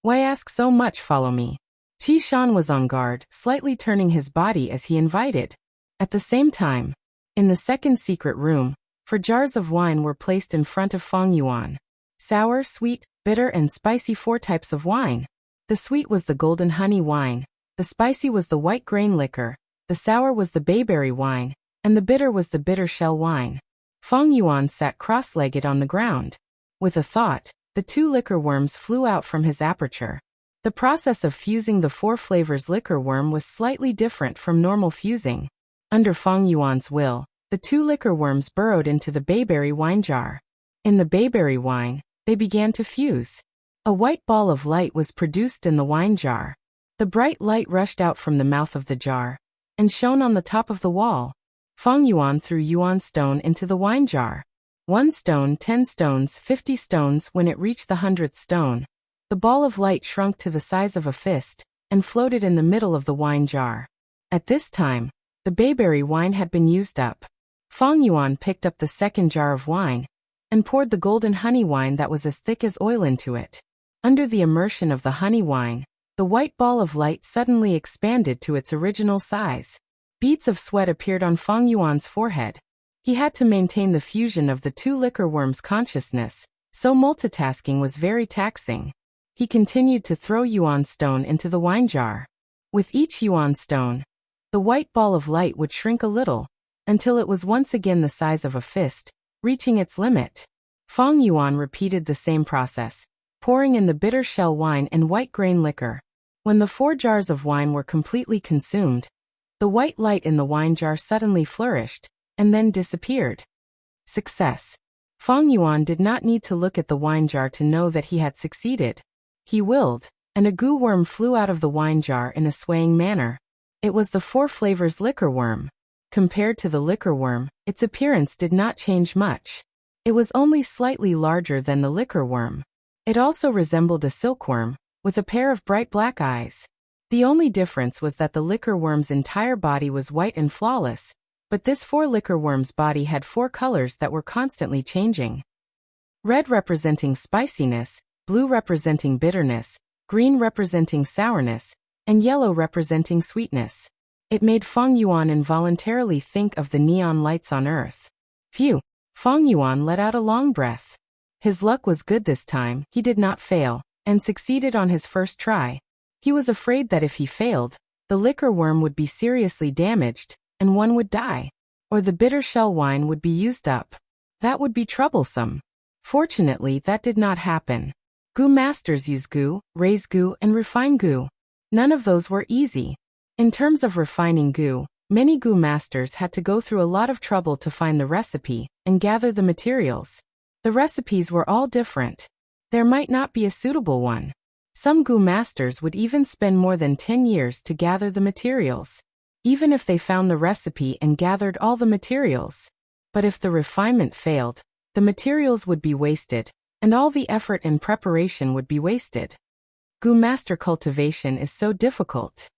Speaker 1: Why ask so much? Follow me. Qishan was on guard, slightly turning his body as he invited. At the same time, in the second secret room, 4 jars of wine were placed in front of Feng Yuan. Sour, sweet, bitter and spicy 4 types of wine. The sweet was the golden honey wine, the spicy was the white grain liquor, the sour was the bayberry wine, and the bitter was the bitter shell wine. Feng Yuan sat cross-legged on the ground. With a thought, the 2 liquor worms flew out from his aperture. The process of fusing the 4 flavors liquor worm was slightly different from normal fusing. Under Feng Yuan's will, the 2 liquor worms burrowed into the bayberry wine jar. In the bayberry wine, they began to fuse. A white ball of light was produced in the wine jar. The bright light rushed out from the mouth of the jar and shone on the top of the wall. Feng Yuan threw yuan stone into the wine jar. 1 stone, 10 stones, 50 stones. When it reached the 100th stone, the ball of light shrunk to the size of a fist and floated in the middle of the wine jar. At this time, the bayberry wine had been used up. Feng Yuan picked up the 2nd jar of wine and poured the golden honey wine that was as thick as oil into it. Under the immersion of the honey wine, the white ball of light suddenly expanded to its original size. Beads of sweat appeared on Feng Yuan's forehead. He had to maintain the fusion of the 2 liquor worms' consciousness, so multitasking was very taxing. He continued to throw yuan stone into the wine jar. With each yuan stone, the white ball of light would shrink a little, until it was once again the size of a fist, reaching its limit. Feng Yuan repeated the same process, pouring in the bitter shell wine and white grain liquor. When the 4 jars of wine were completely consumed, the white light in the wine jar suddenly flourished, and then disappeared. Success. Feng Yuan did not need to look at the wine jar to know that he had succeeded. He willed, and a goo worm flew out of the wine jar in a swaying manner. It was the 4 flavors liquor worm. Compared to the liquor worm, its appearance did not change much. It was only slightly larger than the liquor worm. It also resembled a silkworm, with a pair of bright black eyes. The only difference was that the liquor worm's entire body was white and flawless, but this 4 liquor worm's body had 4 colors that were constantly changing. Red representing spiciness, blue representing bitterness, green representing sourness, and yellow representing sweetness. It made Feng Yuan involuntarily think of the neon lights on Earth. Phew! Feng Yuan let out a long breath. His luck was good this time. He did not fail, and succeeded on his first try. He was afraid that if he failed, the liquor worm would be seriously damaged, and one would die. Or the bitter shell wine would be used up. That would be troublesome. Fortunately, that did not happen. Goo masters use goo, raise goo, and refine goo. None of those were easy. In terms of refining gu, many gu masters had to go through a lot of trouble to find the recipe and gather the materials. The recipes were all different. There might not be a suitable one. Some gu masters would even spend more than 10 years to gather the materials, even if they found the recipe and gathered all the materials. But if the refinement failed, the materials would be wasted, and all the effort and preparation would be wasted. Gu master cultivation is so difficult.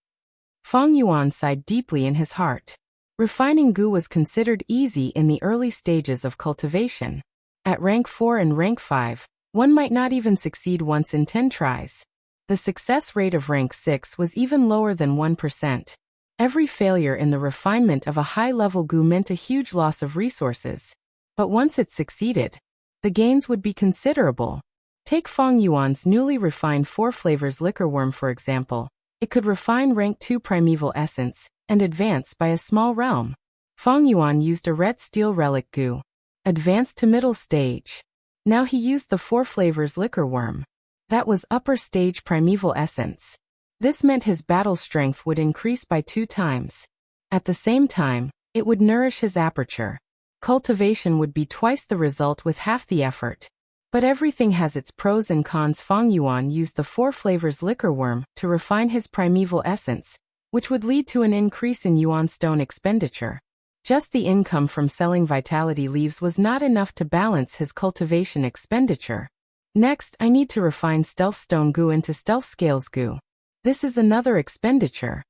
Speaker 1: Fang Yuan sighed deeply in his heart. Refining gu was considered easy in the early stages of cultivation. At rank 4 and rank 5, one might not even succeed once in 10 tries. The success rate of rank 6 was even lower than 1%. Every failure in the refinement of a high-level gu meant a huge loss of resources. But once it succeeded, the gains would be considerable. Take Fang Yuan's newly refined 4 flavors liquorworm for example. It could refine rank 2 primeval essence and advance by a small realm. Fang Yuan used a red steel relic gu, advanced to middle stage. Now he used the 4 flavors liquorworm. That was upper stage primeval essence. This meant his battle strength would increase by 2 times. At the same time, it would nourish his aperture. Cultivation would be twice the result with half the effort. But everything has its pros and cons. Fang Yuan used the 4 flavors liquorworm to refine his primeval essence, which would lead to an increase in yuan stone expenditure. Just the income from selling vitality leaves was not enough to balance his cultivation expenditure. Next, I need to refine stealth stone gu into stealth scales gu. This is another expenditure.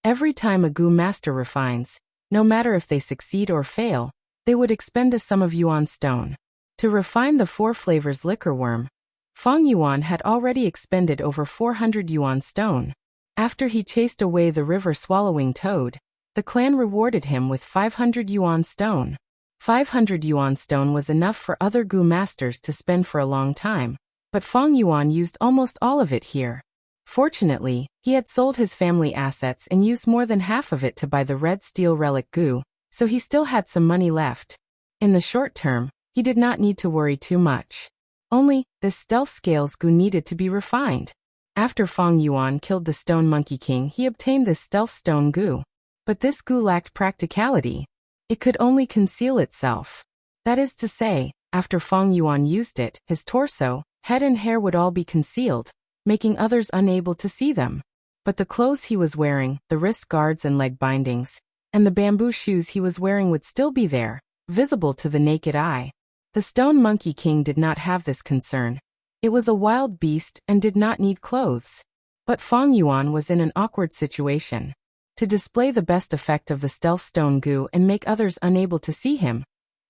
Speaker 1: Every time a gu master refines, no matter if they succeed or fail, they would expend a sum of yuan stone. To refine the 4 flavors liquorworm, Fang Yuan had already expended over 400 yuan stone. After he chased away the river-swallowing toad, the clan rewarded him with 500 yuan stone. 500 yuan stone was enough for other gu masters to spend for a long time, but Fang Yuan used almost all of it here. Fortunately, he had sold his family assets and used more than half of it to buy the red steel relic gu, so he still had some money left. In the short term, he did not need to worry too much. Only, this stealth scales gu needed to be refined. After Fang Yuan killed the Stone Monkey King, he obtained this stealth stone gu. But this gu lacked practicality. It could only conceal itself. That is to say, after Fang Yuan used it, his torso, head and hair would all be concealed, making others unable to see them. But the clothes he was wearing, the wrist guards and leg bindings, and the bamboo shoes he was wearing would still be there, visible to the naked eye. The Stone Monkey King did not have this concern. It was a wild beast and did not need clothes. But Fang Yuan was in an awkward situation. To display the best effect of the stealth stone gu and make others unable to see him,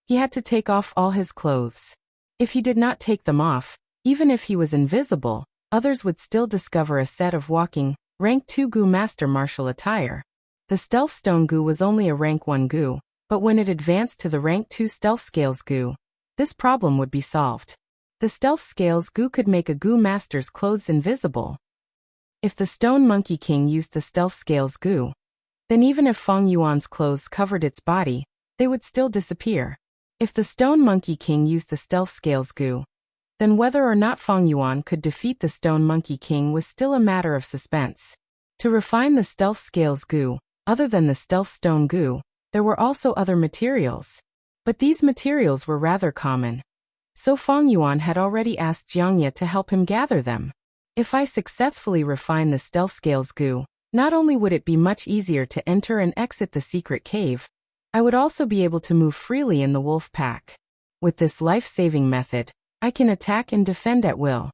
Speaker 1: he had to take off all his clothes. If he did not take them off, even if he was invisible, others would still discover a set of walking, rank 2 gu master martial attire. The stealth stone gu was only a rank 1 gu, but when it advanced to the rank 2 stealth scales gu, this problem would be solved. The stealth scales gu could make a gu master's clothes invisible. If the Stone Monkey King used the stealth scales gu, then even if Fang Yuan's clothes covered its body, they would still disappear. If the Stone Monkey King used the stealth scales gu, then whether or not Fang Yuan could defeat the Stone Monkey King was still a matter of suspense. To refine the stealth scales gu, other than the stealth stone gu, there were also other materials. But these materials were rather common. So Fang Yuan had already asked Jiangye to help him gather them. If I successfully refine the stealth scales gu, not only would it be much easier to enter and exit the secret cave, I would also be able to move freely in the wolf pack. With this life-saving method, I can attack and defend at will.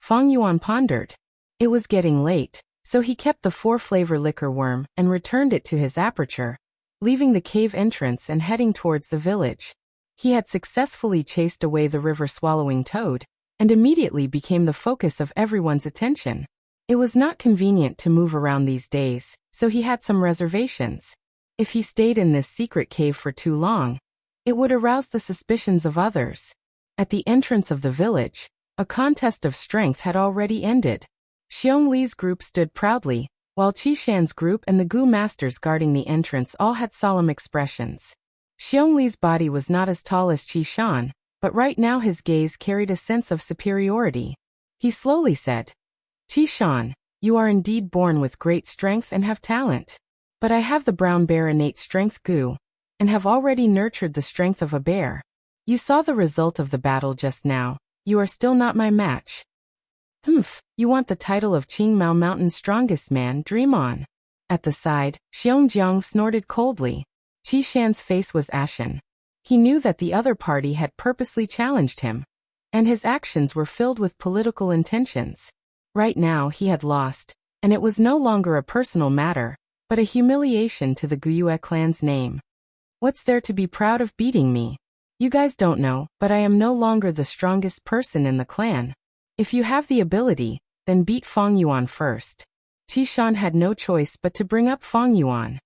Speaker 1: Fang Yuan pondered. It was getting late, so he kept the 4 flavor liquor worm and returned it to his aperture, leaving the cave entrance and heading towards the village. He had successfully chased away the river-swallowing toad, and immediately became the focus of everyone's attention. It was not convenient to move around these days, so he had some reservations. If he stayed in this secret cave for too long, it would arouse the suspicions of others. At the entrance of the village, a contest of strength had already ended. Xiong Li's group stood proudly, while Qi Shan's group and the gu masters guarding the entrance all had solemn expressions. Xiong Li's body was not as tall as Qi Shan, but right now his gaze carried a sense of superiority. He slowly said, "Qi Shan, You are indeed born with great strength and have talent. But I have the brown bear innate strength Gu, and have already nurtured the strength of a bear. You saw the result of the battle just now. You are still not my match. Humph, you want the title of Qingmao Mountain's strongest man, dream on. At the side, Xiongjiang snorted coldly. Qi Shan's face was ashen. He knew that the other party had purposely challenged him, and his actions were filled with political intentions. Right now he had lost, and it was no longer a personal matter, but a humiliation to the Guyue clan's name. What's there to be proud of beating me? You guys don't know, but I am no longer the strongest person in the clan. If you have the ability, then beat Fang Yuan first. Qi Shan had no choice but to bring up Fang Yuan.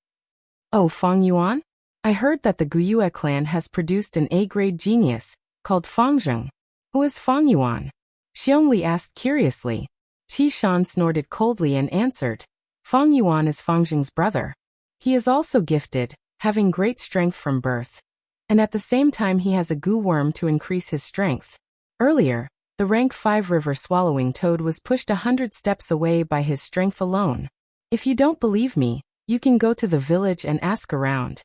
Speaker 1: Oh, Fang Yuan? I heard that the Guyue clan has produced an A-grade genius, called Fang Zheng. Who is Fang Yuan? Xiongli asked curiously. Qi Shan snorted coldly and answered, Fang Yuan is Fang Zheng's brother. He is also gifted, having great strength from birth. And at the same time he has a Gu worm to increase his strength. Earlier, the rank 5 river swallowing toad was pushed 100 steps away by his strength alone. If you don't believe me, you can go to the village and ask around.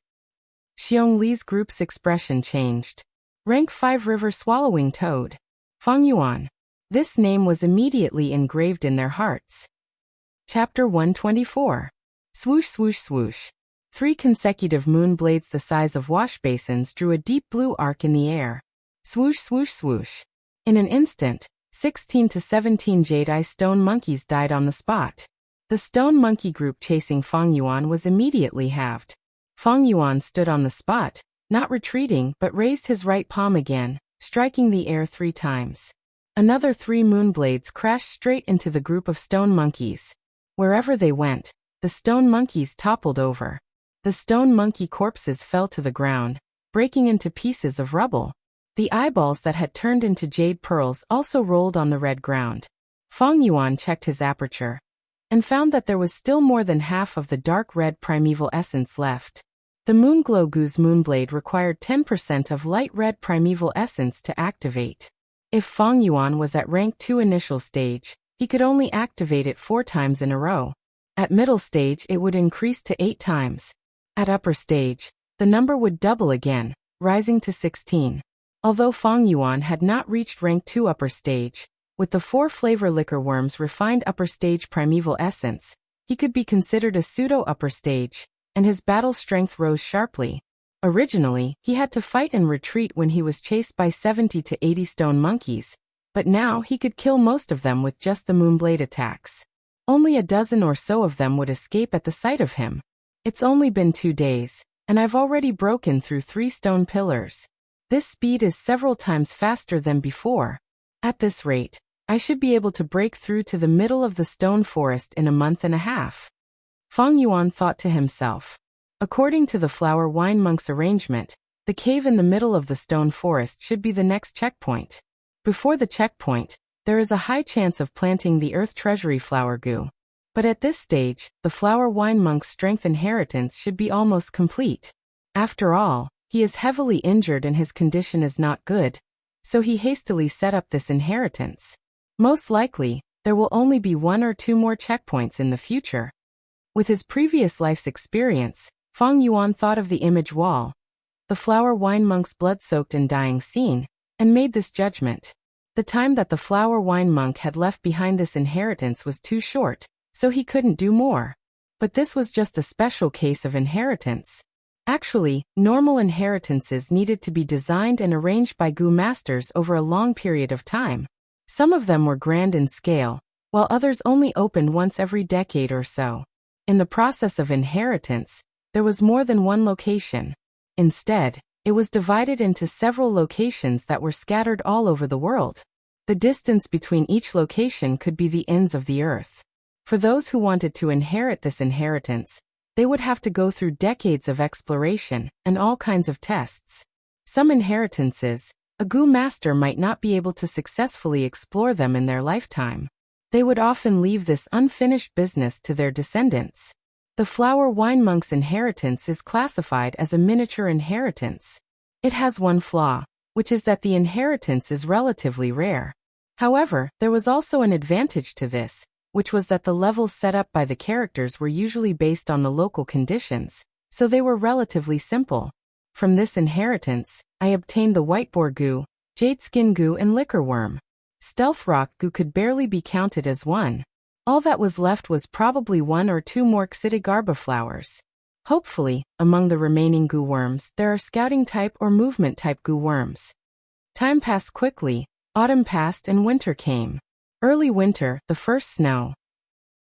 Speaker 1: Xiong Li's group's expression changed. Rank 5 river swallowing toad. Fang Yuan. This name was immediately engraved in their hearts. Chapter 124. Swoosh swoosh swoosh. 3 consecutive moon blades the size of wash basins drew a deep blue arc in the air. Swoosh swoosh swoosh. In an instant, 16 to 17 jade-eye stone monkeys died on the spot. The stone monkey group chasing Fang Yuan was immediately halved. Fang Yuan stood on the spot, not retreating but raised his right palm again, striking the air 3 times. Another 3 moonblades crashed straight into the group of stone monkeys. Wherever they went, the stone monkeys toppled over. The stone monkey corpses fell to the ground, breaking into pieces of rubble. The eyeballs that had turned into jade pearls also rolled on the red ground. Fang Yuan checked his aperture, and found that there was still more than half of the dark red primeval essence left. The Moonglow Gu's moonblade required 10% of light red primeval essence to activate. If Fang Yuan was at rank 2 initial stage, he could only activate it 4 times in a row. At middle stage it would increase to 8 times. At upper stage, the number would double again, rising to 16. Although Fang Yuan had not reached rank 2 upper stage, with the 4 flavor liquor worms refined upper stage primeval essence, he could be considered a pseudo upper stage, and his battle strength rose sharply. Originally, he had to fight and retreat when he was chased by 70 to 80 stone monkeys, but now he could kill most of them with just the moonblade attacks. Only a dozen or so of them would escape at the sight of him. It's only been 2 days, and I've already broken through 3 stone pillars. This speed is several times faster than before. At this rate, I should be able to break through to the middle of the stone forest in a month and a half. Fang Yuan thought to himself. According to the flower wine monk's arrangement, the cave in the middle of the stone forest should be the next checkpoint. Before the checkpoint, there is a high chance of planting the earth treasury flower Gu. But at this stage, the flower wine monk's strength inheritance should be almost complete. After all, he is heavily injured and his condition is not good, so he hastily set up this inheritance. Most likely, there will only be 1 or 2 more checkpoints in the future. With his previous life's experience, Fang Yuan thought of the image wall, the flower wine monk's blood-soaked and dying scene, and made this judgment. The time that the flower wine monk had left behind this inheritance was too short, so he couldn't do more. But this was just a special case of inheritance. Actually, normal inheritances needed to be designed and arranged by Gu masters over a long period of time. Some of them were grand in scale, while others only opened once every decade or so. In the process of inheritance, there was more than one location. Instead, it was divided into several locations that were scattered all over the world. The distance between each location could be the ends of the earth. For those who wanted to inherit this inheritance, they would have to go through decades of exploration and all kinds of tests. Some inheritances, a Gu master might not be able to successfully explore them in their lifetime. They would often leave this unfinished business to their descendants. The flower wine monk's inheritance is classified as a miniature inheritance. It has one flaw, which is that the inheritance is relatively rare. However, there was also an advantage to this. which was that the levels set up by the characters were usually based on the local conditions, so they were relatively simple. From this inheritance, I obtained the white boar goo, jade skin goo and liquor worm. Stealth rock goo could barely be counted as one. All that was left was probably 1 or 2 more Xidigarba flowers. Hopefully, among the remaining goo worms, there are scouting type or movement type goo worms. Time passed quickly, autumn passed and winter came. Early winter, the first snow.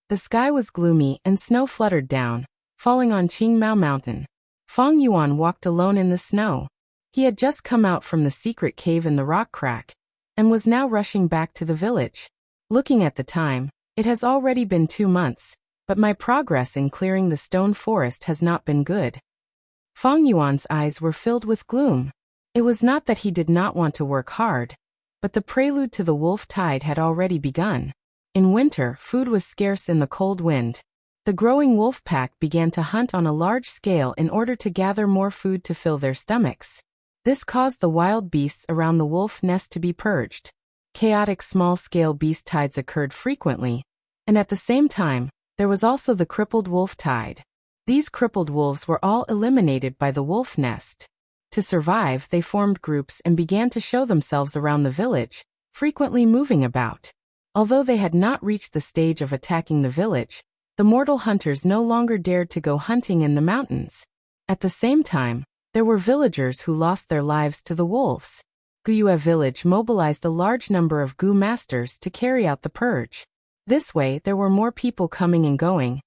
Speaker 1: The sky was gloomy and snow fluttered down, falling on Qingmao Mountain. Feng Yuan walked alone in the snow. He had just come out from the secret cave in the rock crack, and was now rushing back to the village. Looking at the time, it has already been 2 months, but my progress in clearing the stone forest has not been good. Feng Yuan's eyes were filled with gloom. It was not that he did not want to work hard, but the prelude to the wolf tide had already begun. In winter, food was scarce in the cold wind. The growing wolf pack began to hunt on a large scale in order to gather more food to fill their stomachs. This caused the wild beasts around the wolf nest to be purged. Chaotic small-scale beast tides occurred frequently, and at the same time, there was also the crippled wolf tide. These crippled wolves were all eliminated by the wolf nest. To survive, they formed groups and began to show themselves around the village, frequently moving about. Although they had not reached the stage of attacking the village, the mortal hunters no longer dared to go hunting in the mountains. At the same time, there were villagers who lost their lives to the wolves. Guyue village mobilized a large number of Gu masters to carry out the purge. This way there were more people coming and going,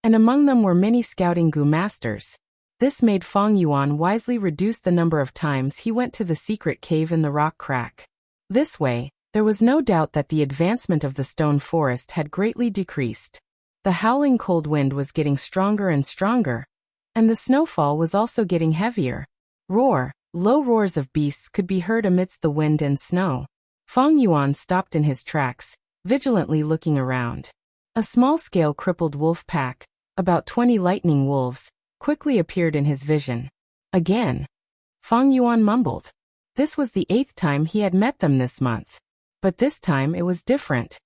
Speaker 1: and among them were many scouting Gu masters. This made Feng Yuan wisely reduce the number of times he went to the secret cave in the rock crack. This way, there was no doubt that the advancement of the stone forest had greatly decreased. The howling cold wind was getting stronger and stronger, and the snowfall was also getting heavier. Low roars of beasts could be heard amidst the wind and snow. Feng Yuan stopped in his tracks, vigilantly looking around. A small-scale crippled wolf pack, about 20 lightning wolves, quickly appeared in his vision. Again. Feng Yuan mumbled. This was the 8th time he had met them this month. But this time it was different.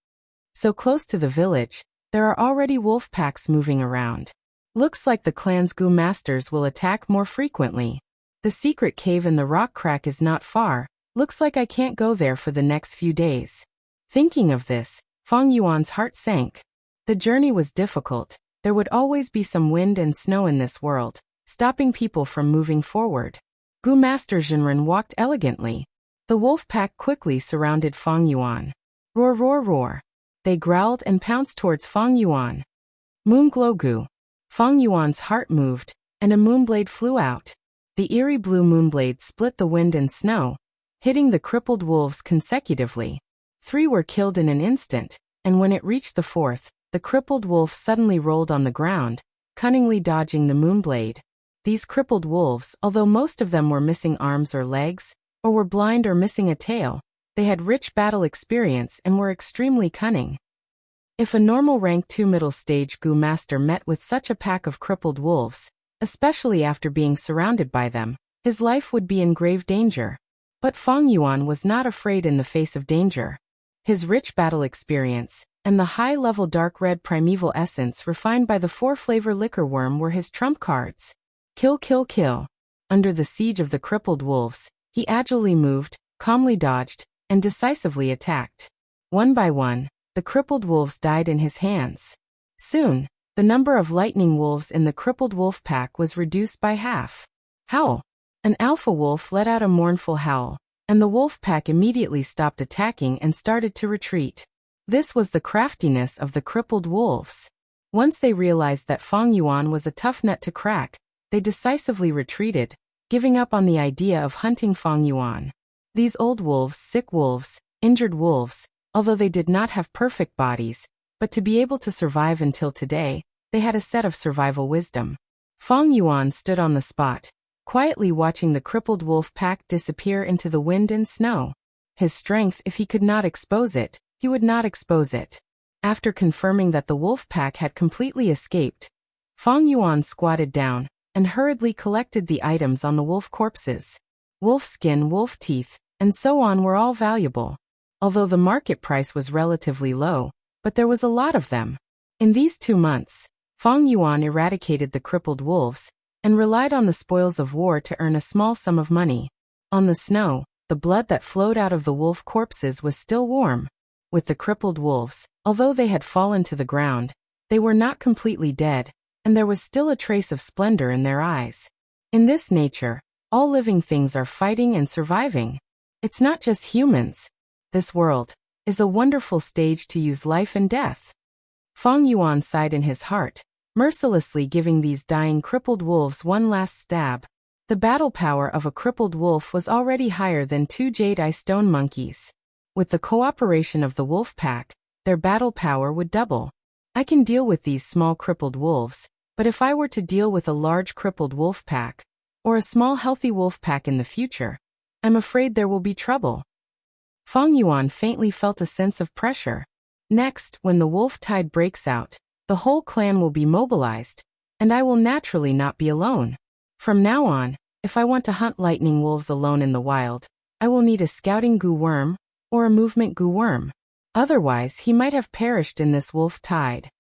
Speaker 1: So close to the village, there are already wolf packs moving around. Looks like the clan's Gu masters will attack more frequently. The secret cave in the rock crack is not far. Looks like I can't go there for the next few days. Thinking of this, Feng Yuan's heart sank. The journey was difficult. There would always be some wind and snow in this world, stopping people from moving forward. Gu Master Jinren walked elegantly. The wolf pack quickly surrounded Feng Yuan. Roar, roar, roar. They growled and pounced towards Feng Yuan. Moonglow Gu. Feng Yuan's heart moved, and a moonblade flew out. The eerie blue moonblade split the wind and snow, hitting the crippled wolves consecutively. 3 were killed in an instant, and when it reached the 4th, the crippled wolf suddenly rolled on the ground, cunningly dodging the moonblade. These crippled wolves, although most of them were missing arms or legs, or were blind or missing a tail, they had rich battle experience and were extremely cunning. If a normal rank 2 middle stage Gu master met with such a pack of crippled wolves, especially after being surrounded by them, his life would be in grave danger. But Feng Yuan was not afraid in the face of danger. His rich battle experience, and the high-level dark red primeval essence refined by the 4-flavor liquor worm were his trump cards. Kill, kill, kill. Under the siege of the crippled wolves, he agilely moved, calmly dodged, and decisively attacked. One by one, the crippled wolves died in his hands. Soon, the number of lightning wolves in the crippled wolf pack was reduced by half. Howl! An alpha wolf let out a mournful howl, and the wolf pack immediately stopped attacking and started to retreat. This was the craftiness of the crippled wolves. Once they realized that Feng Yuan was a tough nut to crack, they decisively retreated, giving up on the idea of hunting Feng Yuan. These old wolves, sick wolves, injured wolves, although they did not have perfect bodies, but to be able to survive until today, they had a set of survival wisdom. Feng Yuan stood on the spot, quietly watching the crippled wolf pack disappear into the wind and snow. His strength, if he could not expose it, he would not expose it. After confirming that the wolf pack had completely escaped, Feng Yuan squatted down and hurriedly collected the items on the wolf corpses. Wolf skin, wolf teeth, and so on were all valuable. Although the market price was relatively low, but there was a lot of them. In these 2 months, Feng Yuan eradicated the crippled wolves and relied on the spoils of war to earn a small sum of money. On the snow, the blood that flowed out of the wolf corpses was still warm. With the crippled wolves, although they had fallen to the ground, they were not completely dead, and there was still a trace of splendor in their eyes. In this nature, all living things are fighting and surviving. It's not just humans. This world is a wonderful stage to use life and death. Feng Yuan sighed in his heart, mercilessly giving these dying crippled wolves one last stab. The battle power of a crippled wolf was already higher than 2 jade eye stone monkeys. With the cooperation of the wolf pack, their battle power would double. I can deal with these small crippled wolves, but if I were to deal with a large crippled wolf pack, or a small healthy wolf pack in the future, I'm afraid there will be trouble. Feng Yuan faintly felt a sense of pressure. Next, when the wolf tide breaks out, the whole clan will be mobilized, and I will naturally not be alone. From now on, if I want to hunt lightning wolves alone in the wild, I will need a scouting goo worm, or a movement goo worm. Otherwise, he might have perished in this wolf tide.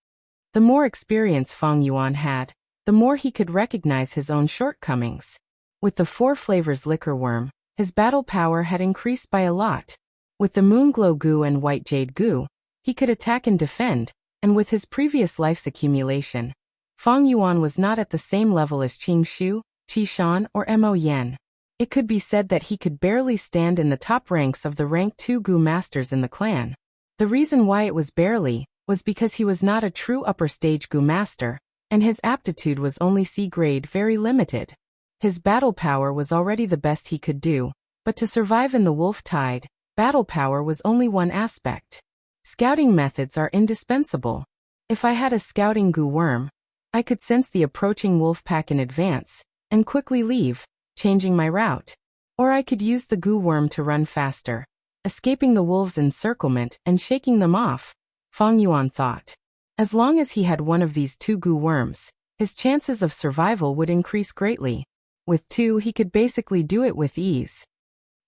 Speaker 1: The more experience Feng Yuan had, the more he could recognize his own shortcomings. With the 4 flavors liquor worm, his battle power had increased by a lot. With the moonglow goo and white jade goo, he could attack and defend, and with his previous life's accumulation, Feng Yuan was not at the same level as Qing Shu, Qi Shan, or Mo Yen. It could be said that he could barely stand in the top ranks of the rank 2 goo masters in the clan. The reason why it was barely was because he was not a true upper stage goo master, and his aptitude was only C grade, very limited. His battle power was already the best he could do, but to survive in the wolf tide, battle power was only one aspect. Scouting methods are indispensable. If I had a scouting goo worm, I could sense the approaching wolf pack in advance, and quickly leave, changing my route. Or I could use the goo worm to run faster, escaping the wolves' encirclement and shaking them off, Feng Yuan thought. As long as he had one of these 2 goo worms, his chances of survival would increase greatly. With 2, he could basically do it with ease.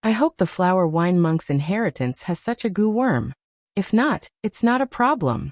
Speaker 1: I hope the Flower Wine Monk's inheritance has such a goo worm. If not, it's not a problem.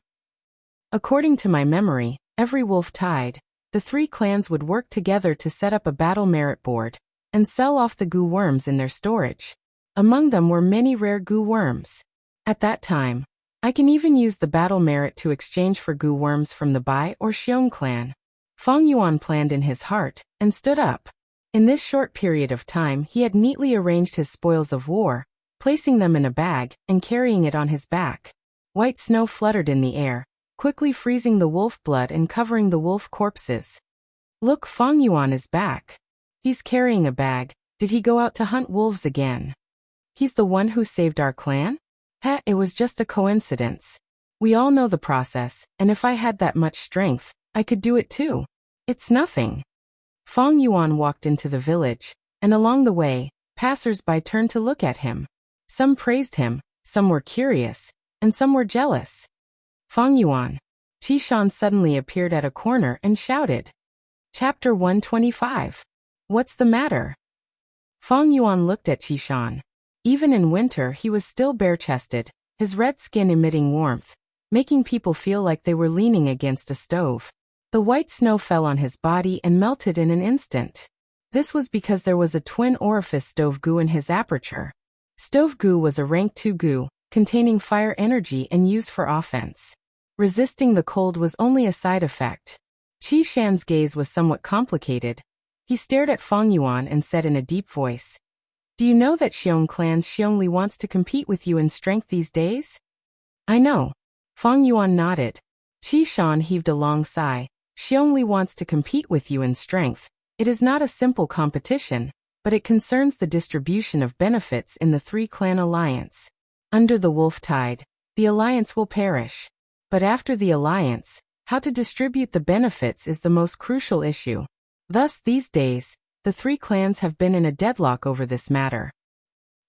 Speaker 1: According to my memory, every wolf tide, the 3 clans would work together to set up a battle merit board and sell off the goo worms in their storage. Among them were many rare goo worms. At that time, I can even use the battle merit to exchange for goo worms from the Bai or Xiong clan. Feng Yuan planned in his heart and stood up. In this short period of time, he had neatly arranged his spoils of war, placing them in a bag and carrying it on his back. White snow fluttered in the air, quickly freezing the wolf blood and covering the wolf corpses. Look, Feng Yuan is back. He's carrying a bag. Did he go out to hunt wolves again? He's the one who saved our clan? Heh, it was just a coincidence. We all know the process, and if I had that much strength, I could do it too. It's nothing. Feng Yuan walked into the village, and along the way, passers-by turned to look at him. Some praised him, some were curious, and some were jealous. Feng Yuan. Qi Shan suddenly appeared at a corner and shouted. Chapter 125. What's the matter? Feng Yuan looked at Qi Shan. Even in winter he was still bare-chested, his red skin emitting warmth, making people feel like they were leaning against a stove. The white snow fell on his body and melted in an instant. This was because there was a twin orifice stove goo in his aperture. Stove goo was a rank 2 goo, containing fire energy and used for offense. Resisting the cold was only a side effect. Qi Shan's gaze was somewhat complicated. He stared at Feng Yuan and said in a deep voice, "Do you know that Xiong clan's Xiongli wants to compete with you in strength these days?" "I know." Feng Yuan nodded. Qi Shan heaved a long sigh. "Xiongli wants to compete with you in strength. It is not a simple competition, but it concerns the distribution of benefits in the 3-clan alliance. Under the wolf tide, the alliance will perish. But after the alliance, how to distribute the benefits is the most crucial issue. Thus, these days, the 3 clans have been in a deadlock over this matter."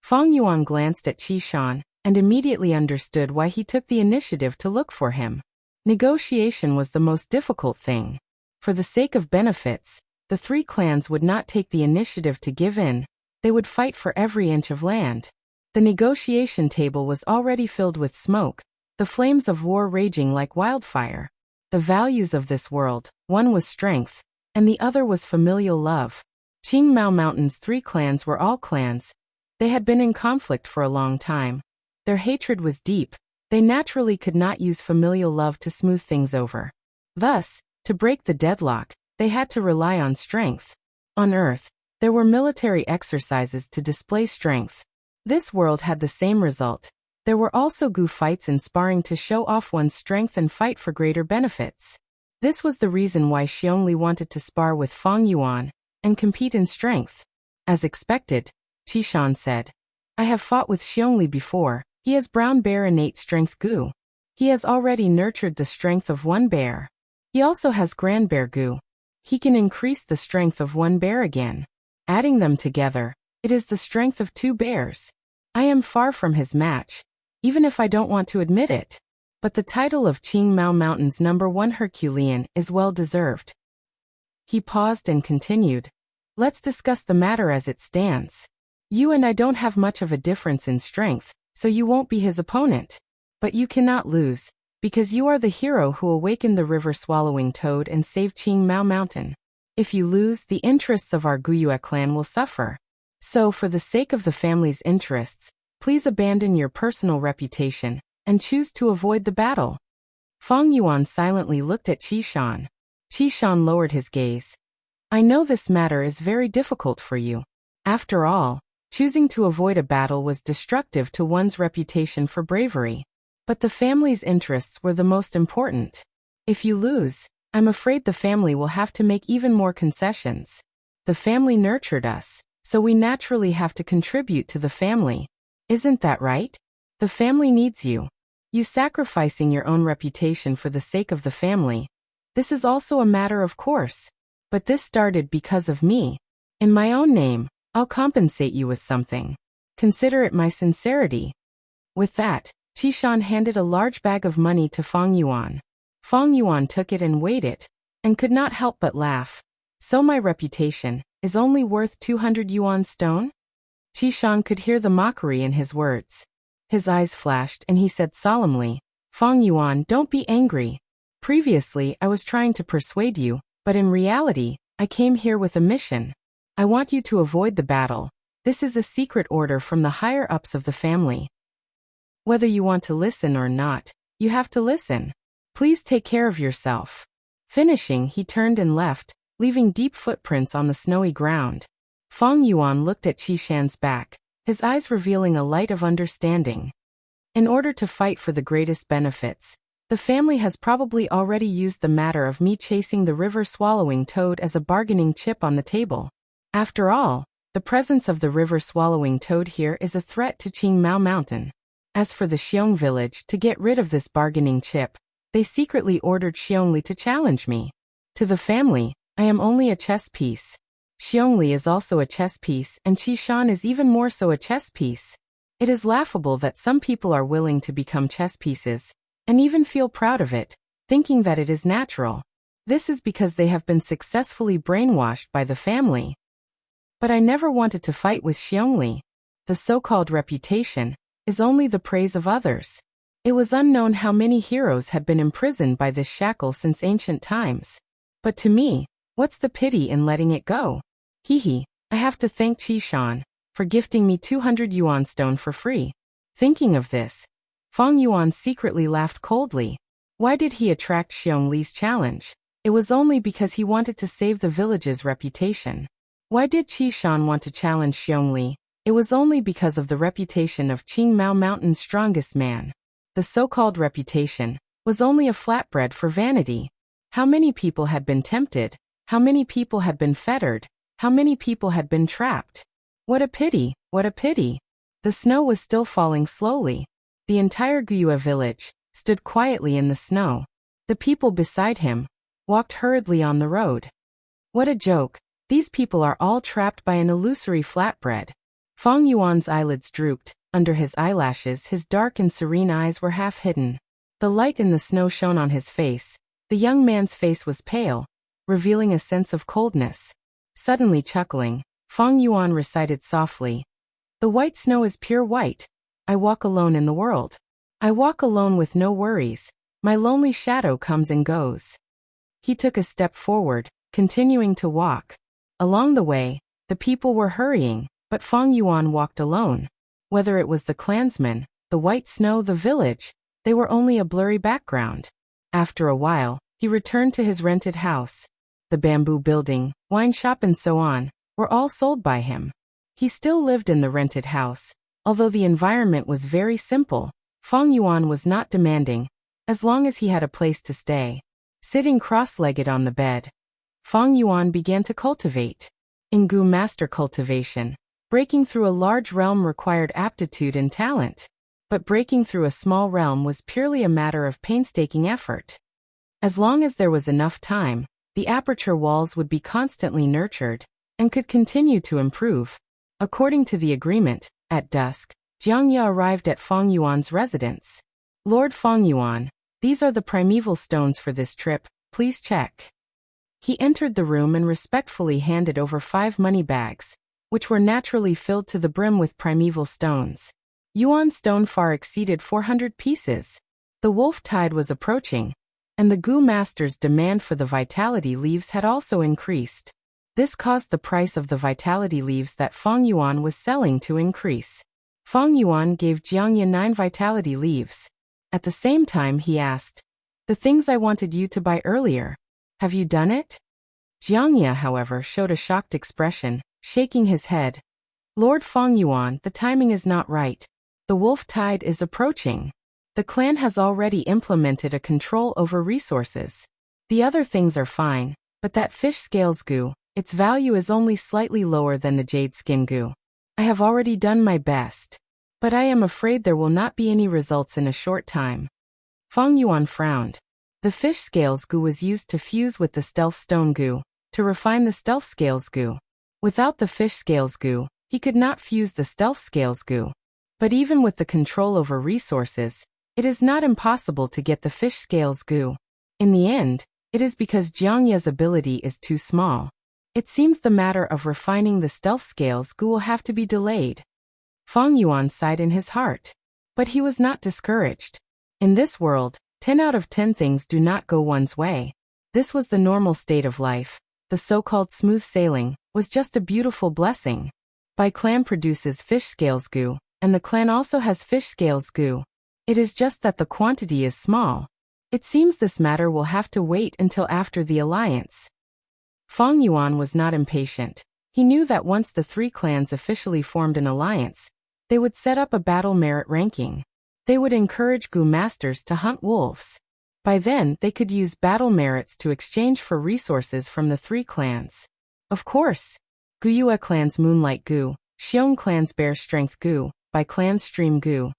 Speaker 1: Feng Yuan glanced at Qi Shan and immediately understood why he took the initiative to look for him. Negotiation was the most difficult thing. For the sake of benefits, the 3 clans would not take the initiative to give in. They would fight for every inch of land. The negotiation table was already filled with smoke, the flames of war raging like wildfire. The values of this world, one was strength, and the other was familial love. Qing Mao Mountain's 3 clans were all clans. They had been in conflict for a long time. Their hatred was deep. They naturally could not use familial love to smooth things over. Thus, to break the deadlock, they had to rely on strength. On Earth, there were military exercises to display strength. This world had the same result. There were also gu fights and sparring to show off one's strength and fight for greater benefits. This was the reason why Xiongli wanted to spar with Fang Yuan and compete in strength. As expected, Qishan said, I have fought with Xiongli before. He has brown bear innate strength gu. He has already nurtured the strength of 1 bear. He also has grand bear gu. He can increase the strength of 1 bear again. Adding them together, it is the strength of 2 bears. I am far from his match, even if I don't want to admit it. But the title of Qing Mao Mountain's #1 Herculean is well deserved. He paused and continued. Let's discuss the matter as it stands. You and I don't have much of a difference in strength, so you won't be his opponent. But you cannot lose, because you are the hero who awakened the river-swallowing toad and saved Qing Mao Mountain. If you lose, the interests of our Guyue clan will suffer. So, for the sake of the family's interests, please abandon your personal reputation and choose to avoid the battle. Fang Yuan silently looked at Qishan. Qishan lowered his gaze. I know this matter is very difficult for you. After all, choosing to avoid a battle was destructive to one's reputation for bravery. But the family's interests were the most important. If you lose, I'm afraid the family will have to make even more concessions. The family nurtured us, so we naturally have to contribute to the family. Isn't that right? The family needs you. You sacrificing your own reputation for the sake of the family. This is also a matter of course. But this started because of me. In my own name, I'll compensate you with something. Consider it my sincerity. With that, Qishan handed a large bag of money to Fang Yuan. Fang Yuan took it and weighed it, and could not help but laugh. So my reputation is only worth 200 yuan stone? Qishan could hear the mockery in his words. His eyes flashed and he said solemnly, Fang Yuan, don't be angry. Previously, I was trying to persuade you, but in reality, I came here with a mission. I want you to avoid the battle. This is a secret order from the higher-ups of the family. Whether you want to listen or not, you have to listen. Please take care of yourself. Finishing, he turned and left, leaving deep footprints on the snowy ground. Fang Yuan looked at Qishan's back, his eyes revealing a light of understanding. In order to fight for the greatest benefits, the family has probably already used the matter of me chasing the river-swallowing toad as a bargaining chip on the table. After all, the presence of the river-swallowing toad here is a threat to Qing Mao Mountain. As for the Xiong village, to get rid of this bargaining chip, they secretly ordered Xiongli to challenge me. To the family, I am only a chess piece. Xiongli is also a chess piece and Qishan is even more so a chess piece. It is laughable that some people are willing to become chess pieces, and even feel proud of it, thinking that it is natural. This is because they have been successfully brainwashed by the family. But I never wanted to fight with Xiongli. The so-called reputation is only the praise of others. It was unknown how many heroes had been imprisoned by this shackle since ancient times. But to me, what's the pity in letting it go? Hee, I have to thank Qishan for gifting me 200 yuan stone for free. Thinking of this, Fang Yuan secretly laughed coldly. Why did he attract Xiong challenge? It was only because he wanted to save the village's reputation. Why did Qishan want to challenge Xiong? It was only because of the reputation of Qing Mao Mountain's strongest man. The so-called reputation was only a flatbread for vanity. How many people had been tempted? How many people had been fettered? How many people had been trapped? What a pity, what a pity. The snow was still falling slowly. The entire Guyue village stood quietly in the snow. The people beside him walked hurriedly on the road. What a joke. These people are all trapped by an illusory flatbread. Fang Yuan's eyelids drooped. Under his eyelashes, his dark and serene eyes were half hidden. The light in the snow shone on his face. The young man's face was pale, revealing a sense of coldness. Suddenly chuckling, Fang Yuan recited softly, "The white snow is pure white. I walk alone in the world. I walk alone with no worries. My lonely shadow comes and goes. He took a step forward, continuing to walk. Along the way, the people were hurrying, but Feng Yuan walked alone. Whether it was the clansmen, the white snow, the village, they were only a blurry background. After a while, he returned to his rented house. The bamboo building, wine shop and so on, were all sold by him. He still lived in the rented house. Although the environment was very simple, Feng Yuan was not demanding, as long as he had a place to stay. Sitting cross-legged on the bed, Feng Yuan began to cultivate. In Gu master cultivation, breaking through a large realm required aptitude and talent. But breaking through a small realm was purely a matter of painstaking effort. As long as there was enough time, the aperture walls would be constantly nurtured, and could continue to improve. According to the agreement, at dusk, Jiang Ye arrived at Feng Yuan's residence. Lord Feng Yuan, these are the primeval stones for this trip, please check. He entered the room and respectfully handed over 5 money bags, which were naturally filled to the brim with primeval stones. Yuan stone far exceeded 400 pieces. The wolf tide was approaching, and the Gu master's demand for the vitality leaves had also increased. This caused the price of the vitality leaves that Feng Yuan was selling to increase. Feng Yuan gave Jiang Ye 9 vitality leaves. At the same time he asked, "The things I wanted you to buy earlier, have you done it?" Jiang Ye, however, showed a shocked expression, shaking his head. "Lord Feng Yuan, the timing is not right. The wolf tide is approaching. The clan has already implemented a control over resources. The other things are fine, but that fish scales gu, its value is only slightly lower than the jade skin gu. I have already done my best, but I am afraid there will not be any results in a short time." Feng Yuan frowned. The fish scales gu was used to fuse with the stealth stone gu, to refine the stealth scales gu. Without the fish scales gu, he could not fuse the stealth scales gu. But even with the control over resources, it is not impossible to get the fish scales gu. In the end, it is because Jiang Ye's ability is too small. It seems the matter of refining the stealth scales gu will have to be delayed. Feng Yuan sighed in his heart. But he was not discouraged. In this world, 10 out of 10 things do not go one's way. This was the normal state of life. The so-called smooth sailing was just a beautiful blessing. Bai clan produces fish scales gu, and the clan also has fish scales gu. It is just that the quantity is small. It seems this matter will have to wait until after the alliance. Feng Yuan was not impatient. He knew that once the 3 clans officially formed an alliance, they would set up a battle merit ranking. They would encourage Gu masters to hunt wolves. By then, they could use battle merits to exchange for resources from the 3 clans. Of course, Guyue clan's Moonlight Gu, Xiong clan's Bear Strength Gu, Bai clan's Stream Gu.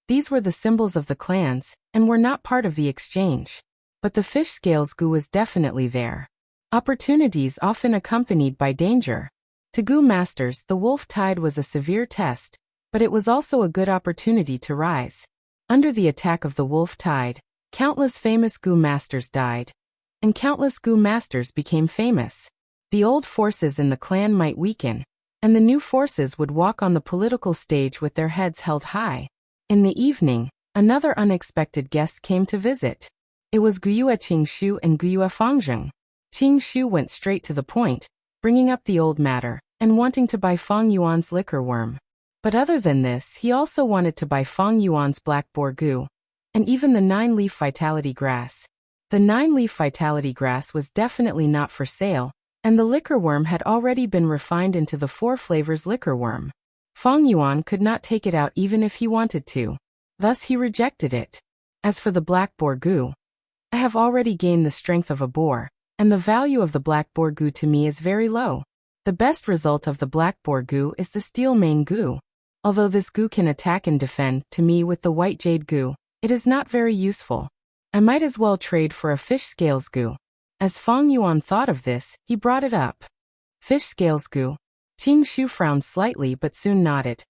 Speaker 1: These were the symbols of the clans, and were not part of the exchange. But the fish scales gu was definitely there. Opportunities often accompanied by danger. To Gu masters, the wolf tide was a severe test, but it was also a good opportunity to rise. Under the attack of the wolf tide, countless famous Gu masters died, and countless Gu masters became famous. The old forces in the clan might weaken, and the new forces would walk on the political stage with their heads held high. In the evening, another unexpected guest came to visit. It was Guyue Qingshu and Guyue Fangzheng. Qingshu went straight to the point, bringing up the old matter, and wanting to buy Feng Yuan's liquor worm. But other than this, he also wanted to buy Feng Yuan's black boar gu, and even the 9-leaf vitality grass. The 9-leaf vitality grass was definitely not for sale, and the liquor worm had already been refined into the 4 flavors liquor worm. Feng Yuan could not take it out even if he wanted to. Thus he rejected it. As for the black boar gu, I have already gained the strength of a boar, and the value of the black boar gu to me is very low. The best result of the black boar gu is the steel mane gu. Although this gu can attack and defend, to me with the white jade gu, it is not very useful. I might as well trade for a fish scales gu. As Feng Yuan thought of this, he brought it up. Fish scales gu. Qingshu frowned slightly but soon nodded.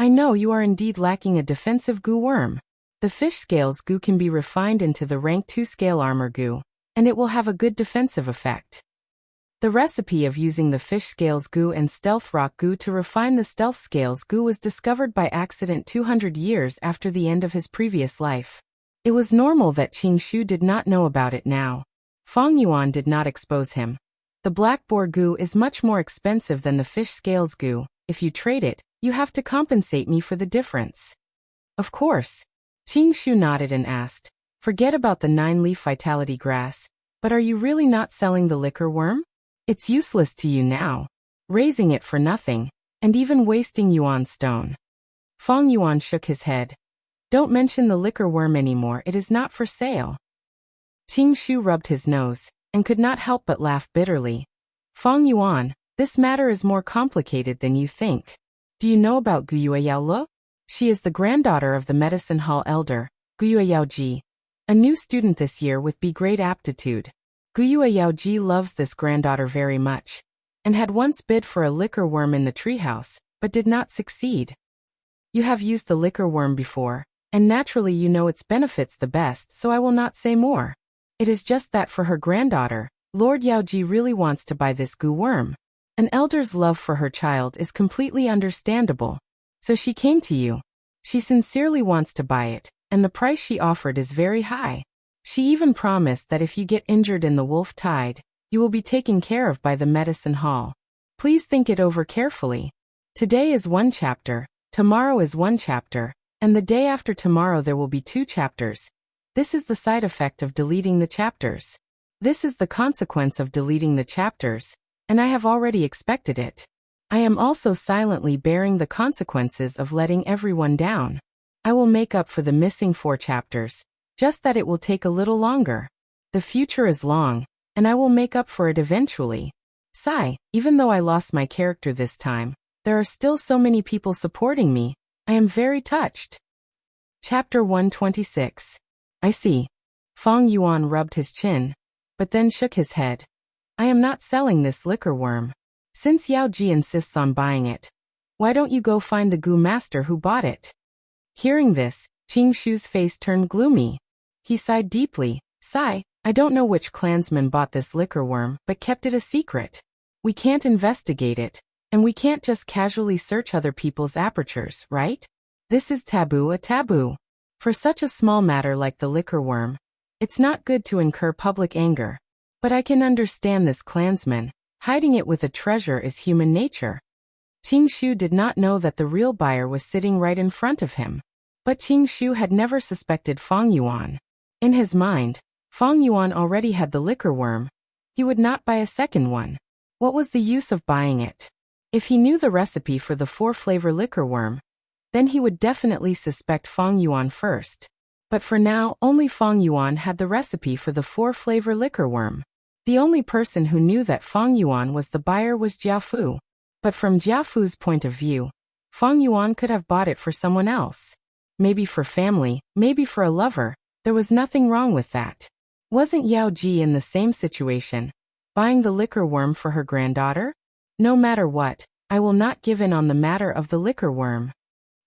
Speaker 1: I know you are indeed lacking a defensive gu worm. The fish scales gu can be refined into the rank 2 scale armor gu, and it will have a good defensive effect. The recipe of using the fish scales goo and stealth rock goo to refine the stealth scales goo was discovered by accident 200 years after the end of his previous life. It was normal that Qing Shu did not know about it now. Fang Yuan did not expose him. The black boar goo is much more expensive than the fish scales goo. If you trade it, you have to compensate me for the difference. Of course. Qing Shu nodded and asked, forget about the 9-leaf vitality grass, but are you really not selling the liquor worm? It's useless to you now. Raising it for nothing, and even wasting Yuan stone. Fang Yuan shook his head. Don't mention the liquor worm anymore, it is not for sale. Qing Shu rubbed his nose, and could not help but laugh bitterly. Fang Yuan, this matter is more complicated than you think. Do you know about Guyue Yaole? She is the granddaughter of the medicine hall elder, Guyue Yaoji, a new student this year with B-grade aptitude. Guyue Yaoji loves this granddaughter very much, and had once bid for a liquor worm in the treehouse, but did not succeed. You have used the liquor worm before, and naturally you know its benefits the best, so I will not say more. It is just that for her granddaughter, Lord Yaoji really wants to buy this goo worm. An elder's love for her child is completely understandable. So she came to you. She sincerely wants to buy it, and the price she offered is very high. She even promised that if you get injured in the wolf tide, you will be taken care of by the medicine hall. Please think it over carefully. Today is one chapter, tomorrow is one chapter, and the day after tomorrow there will be 2 chapters. This is the side effect of deleting the chapters. This is the consequence of deleting the chapters, and I have already expected it. I am also silently bearing the consequences of letting everyone down. I will make up for the missing 4 chapters, just that it will take a little longer. The future is long, and I will make up for it eventually. Sigh, even though I lost my character this time, there are still so many people supporting me. I am very touched. Chapter 126. I see. Fang Yuan rubbed his chin, but then shook his head. I am not selling this liquor worm. Since Yao Ji insists on buying it, why don't you go find the goo master who bought it? Hearing this, Qing Shu's face turned gloomy. He sighed deeply. Sigh, I don't know which clansman bought this liquor worm, but kept it a secret. We can't investigate it, and we can't just casually search other people's apertures, right? This is a taboo. For such a small matter like the liquor worm, it's not good to incur public anger. But I can understand this clansman. Hiding it with a treasure is human nature. Qing Shu did not know that the real buyer was sitting right in front of him. But Qing Shu had never suspected Fang Yuan. In his mind, Fang Yuan already had the liquor worm. He would not buy a second one. What was the use of buying it? If he knew the recipe for the 4-flavor liquor worm, then he would definitely suspect Fang Yuan first. But for now, only Fang Yuan had the recipe for the 4-flavor liquor worm. The only person who knew that Fang Yuan was the buyer was Jiafu. But from Jiafu's point of view, Fang Yuan could have bought it for someone else. Maybe for family, maybe for a lover. There was nothing wrong with that. Wasn't Yao Ji in the same situation, buying the liquor worm for her granddaughter? No matter what, I will not give in on the matter of the liquor worm.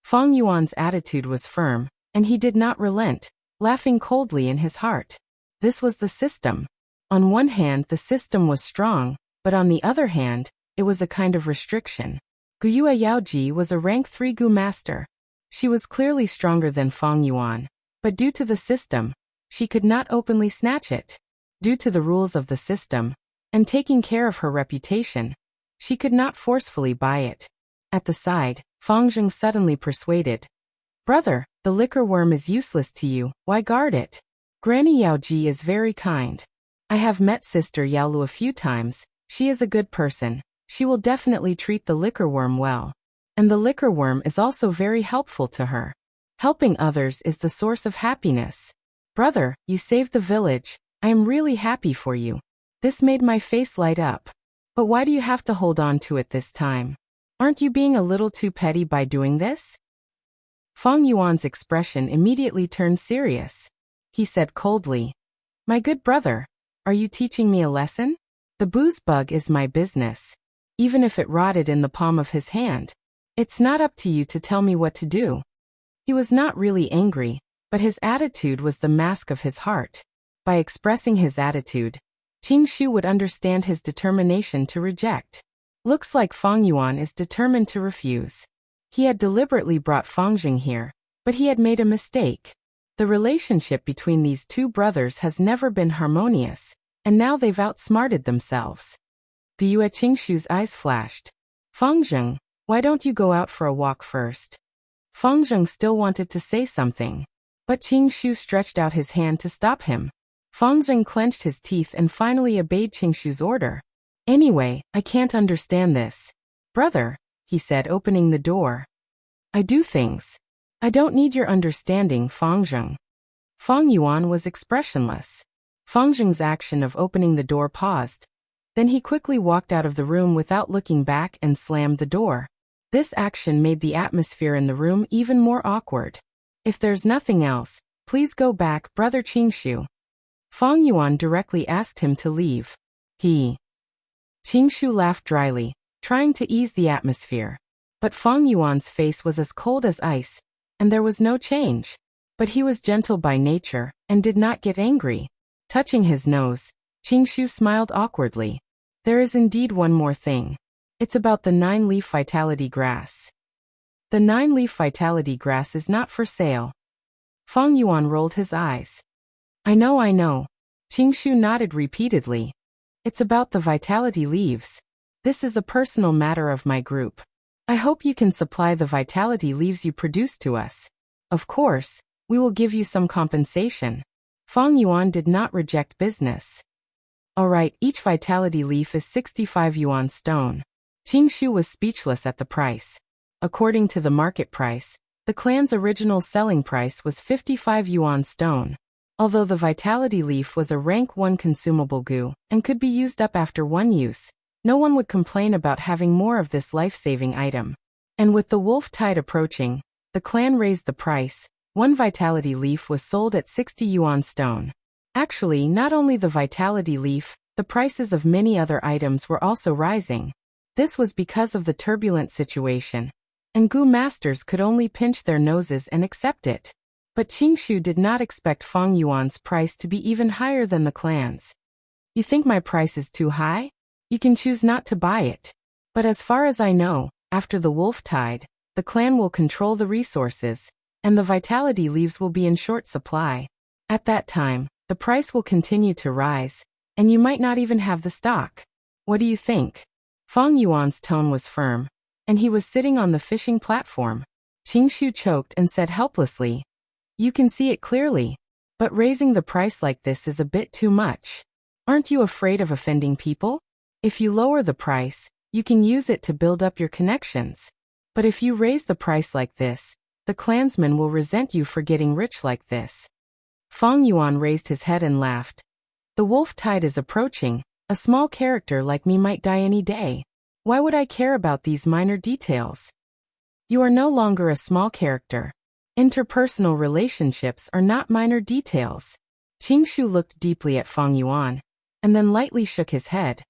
Speaker 1: Fang Yuan's attitude was firm, and he did not relent, laughing coldly in his heart. This was the system. On one hand, the system was strong, but on the other hand, it was a kind of restriction. Guyue Yaoji was a rank 3 Gu master. She was clearly stronger than Fang Yuan, but due to the system, she could not openly snatch it. Due to the rules of the system, and taking care of her reputation, she could not forcefully buy it. At the side, Fang Zheng suddenly persuaded. Brother, the liquor worm is useless to you, why guard it? Granny Yaoji is very kind. I have met Sister Yaolu a few times. She is a good person. She will definitely treat the liquor worm well. And the liquor worm is also very helpful to her. Helping others is the source of happiness. Brother, you saved the village. I am really happy for you. This made my face light up. But why do you have to hold on to it this time? Aren't you being a little too petty by doing this? Fang Yuan's expression immediately turned serious. He said coldly, My good brother, are you teaching me a lesson? The booze bug is my business. Even if it rotted in the palm of his hand, it's not up to you to tell me what to do. He was not really angry, but his attitude was the mask of his heart. By expressing his attitude, Qing Shu would understand his determination to reject. Looks like Fang Yuan is determined to refuse. He had deliberately brought Fang Jing here, but he had made a mistake. The relationship between these two brothers has never been harmonious, and now they've outsmarted themselves. Biyue Qing Shu's eyes flashed. Fang Jing, why don't you go out for a walk first? Fang Jing still wanted to say something, but Qing Shu stretched out his hand to stop him. Fang Jing clenched his teeth and finally obeyed Qing Shu's order. Anyway, I can't understand this. Brother, he said, opening the door. I do things. I don't need your understanding, Fang Jing. Fang Yuan was expressionless. Fang Jing's action of opening the door paused. Then he quickly walked out of the room without looking back and slammed the door. This action made the atmosphere in the room even more awkward. If there's nothing else, please go back, Brother Qing Shu. Fang Yuan directly asked him to leave. Qing Shu laughed dryly, trying to ease the atmosphere. But Fang Yuan's face was as cold as ice, and there was no change. But he was gentle by nature, and did not get angry. Touching his nose, Qing Shu smiled awkwardly. There is indeed one more thing. It's about the 9-leaf vitality grass. The 9-leaf vitality grass is not for sale. Fang Yuan rolled his eyes. I know. Qing Shu nodded repeatedly. It's about the vitality leaves. This is a personal matter of my group. I hope you can supply the vitality leaves you produce to us. Of course, we will give you some compensation. Fang Yuan did not reject business. Alright, each vitality leaf is 65 yuan stone. Qing Shu was speechless at the price. According to the market price, the clan's original selling price was 55 yuan stone. Although the vitality leaf was a rank 1 consumable goo, and could be used up after one use, no one would complain about having more of this life-saving item. And with the wolf tide approaching, the clan raised the price. One vitality leaf was sold at 60 yuan stone. Actually, not only the vitality leaf, the prices of many other items were also rising. This was because of the turbulent situation, and goo masters could only pinch their noses and accept it. But Qing Shu did not expect Fang Yuan's price to be even higher than the clan's. You think my price is too high? You can choose not to buy it. But as far as I know, after the wolf tide, the clan will control the resources, and the vitality leaves will be in short supply. At that time, the price will continue to rise, and you might not even have the stock. What do you think? Fang Yuan's tone was firm, and he was sitting on the fishing platform. Qing Shu choked and said helplessly, You can see it clearly. But raising the price like this is a bit too much. Aren't you afraid of offending people? If you lower the price, you can use it to build up your connections. But if you raise the price like this, the clansmen will resent you for getting rich like this. Fang Yuan raised his head and laughed. The wolf tide is approaching. A small character like me might die any day. Why would I care about these minor details? You are no longer a small character. Interpersonal relationships are not minor details. Qing Shu looked deeply at Fang Yuan, and then lightly shook his head.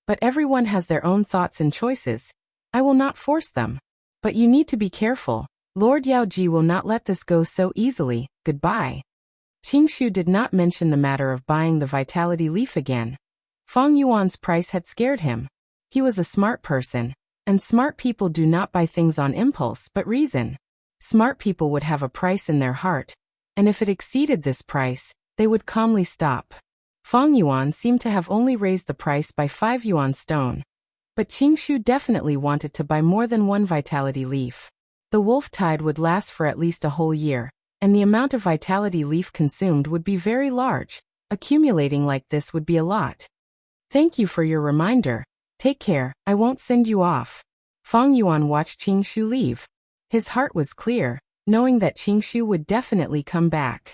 Speaker 1: But everyone has their own thoughts and choices. I will not force them. But you need to be careful. Lord Yaoji will not let this go so easily. Goodbye. Qing Shu did not mention the matter of buying the vitality leaf again. Fang Yuan's price had scared him. He was a smart person, and smart people do not buy things on impulse but reason. Smart people would have a price in their heart, and if it exceeded this price, they would calmly stop. Fang Yuan seemed to have only raised the price by 5 yuan stone. But Qing Shu definitely wanted to buy more than one vitality leaf. The wolf tide would last for at least a whole year, and the amount of vitality leaf consumed would be very large. Accumulating like this would be a lot. Thank you for your reminder. Take care, I won't send you off. Fang Yuan watched Qing Shu leave. His heart was clear, knowing that Qing Shu would definitely come back.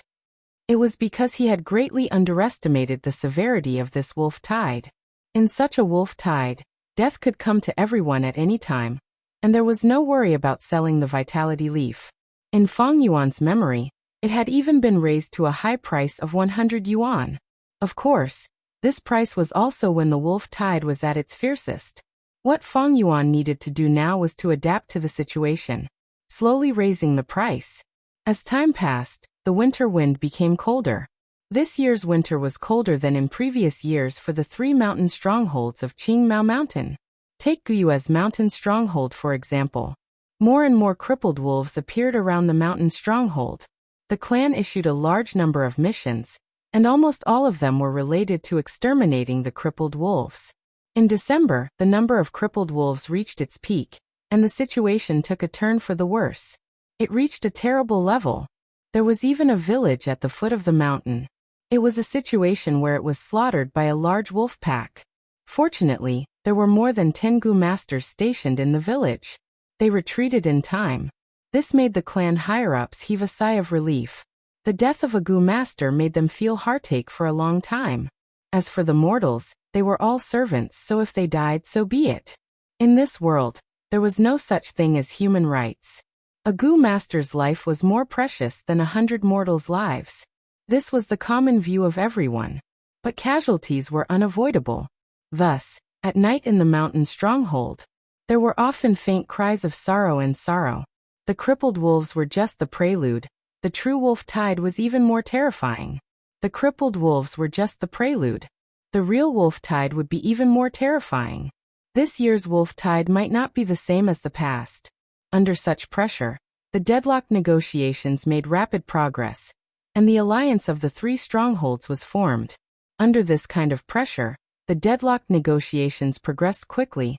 Speaker 1: It was because he had greatly underestimated the severity of this wolf tide. In such a wolf tide, death could come to everyone at any time, and there was no worry about selling the vitality leaf. In Fang Yuan's memory, it had even been raised to a high price of 100 yuan. Of course, this price was also when the wolf tide was at its fiercest. What Fang Yuan needed to do now was to adapt to the situation, slowly raising the price. As time passed, the winter wind became colder. This year's winter was colder than in previous years for the three mountain strongholds of Qingmao Mountain. Take Guyue's mountain stronghold for example. More and more crippled wolves appeared around the mountain stronghold. The clan issued a large number of missions, and almost all of them were related to exterminating the crippled wolves. In December, the number of crippled wolves reached its peak, and the situation took a turn for the worse. It reached a terrible level. There was even a village at the foot of the mountain. It was a situation where it was slaughtered by a large wolf pack. Fortunately, there were more than 10 Gu masters stationed in the village. They retreated in time. This made the clan higher-ups heave a sigh of relief. The death of a Gu master made them feel heartache for a long time. As for the mortals, they were all servants, so if they died, so be it. In this world, there was no such thing as human rights. A Gu master's life was more precious than 100 mortals' lives. This was the common view of everyone. But casualties were unavoidable. Thus, at night in the mountain stronghold, there were often faint cries of sorrow and sorrow. The crippled wolves were just the prelude. The true wolf tide was even more terrifying. The crippled wolves were just the prelude. The real wolf tide would be even more terrifying. This year's wolf tide might not be the same as the past. Under such pressure, the deadlock negotiations made rapid progress, and the alliance of the three strongholds was formed. Under this kind of pressure, the deadlock negotiations progressed quickly,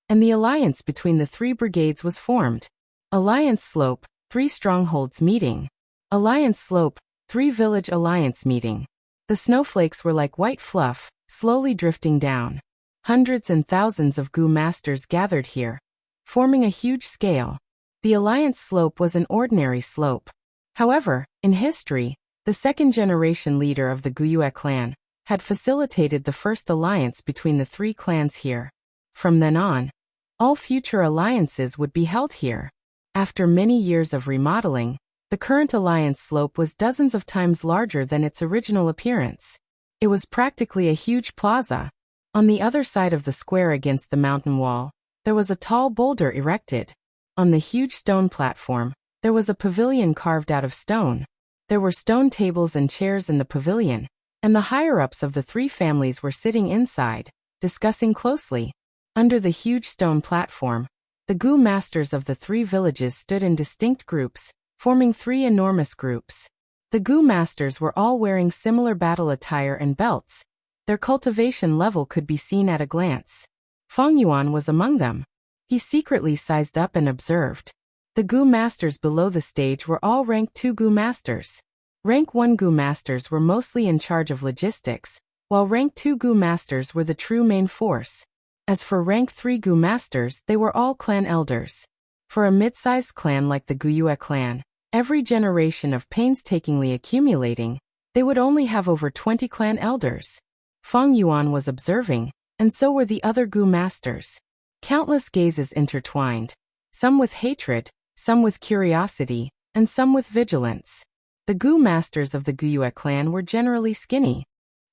Speaker 1: and the alliance between the three brigades was formed. Alliance Slope, 3 strongholds meeting. Alliance Slope, 3 village alliance meeting. The snowflakes were like white fluff, slowly drifting down. Hundreds and thousands of Gu masters gathered here, forming a huge scale. The alliance slope was an ordinary slope. However, in history, the second-generation leader of the Guyue clan had facilitated the first alliance between the 3 clans here. From then on, all future alliances would be held here. After many years of remodeling, the current alliance slope was dozens of times larger than its original appearance. It was practically a huge plaza. On the other side of the square against the mountain wall, there was a tall boulder erected. On the huge stone platform, there was a pavilion carved out of stone. There were stone tables and chairs in the pavilion, and the higher-ups of the 3 families were sitting inside, discussing closely. Under the huge stone platform, the Gu masters of the 3 villages stood in distinct groups, forming 3 enormous groups. The Gu masters were all wearing similar battle attire and belts. Their cultivation level could be seen at a glance. Feng Yuan was among them. He secretly sized up and observed. The Gu masters below the stage were all rank 2 Gu masters. Rank 1 Gu masters were mostly in charge of logistics, while rank 2 Gu masters were the true main force. As for rank 3 Gu masters, they were all clan elders. For a mid-sized clan like the Guyue clan, every generation of painstakingly accumulating, they would only have over 20 clan elders. Feng Yuan was observing, and so were the other Gu masters. Countless gazes intertwined, some with hatred, some with curiosity, and some with vigilance. The Gu masters of the Guyue clan were generally skinny.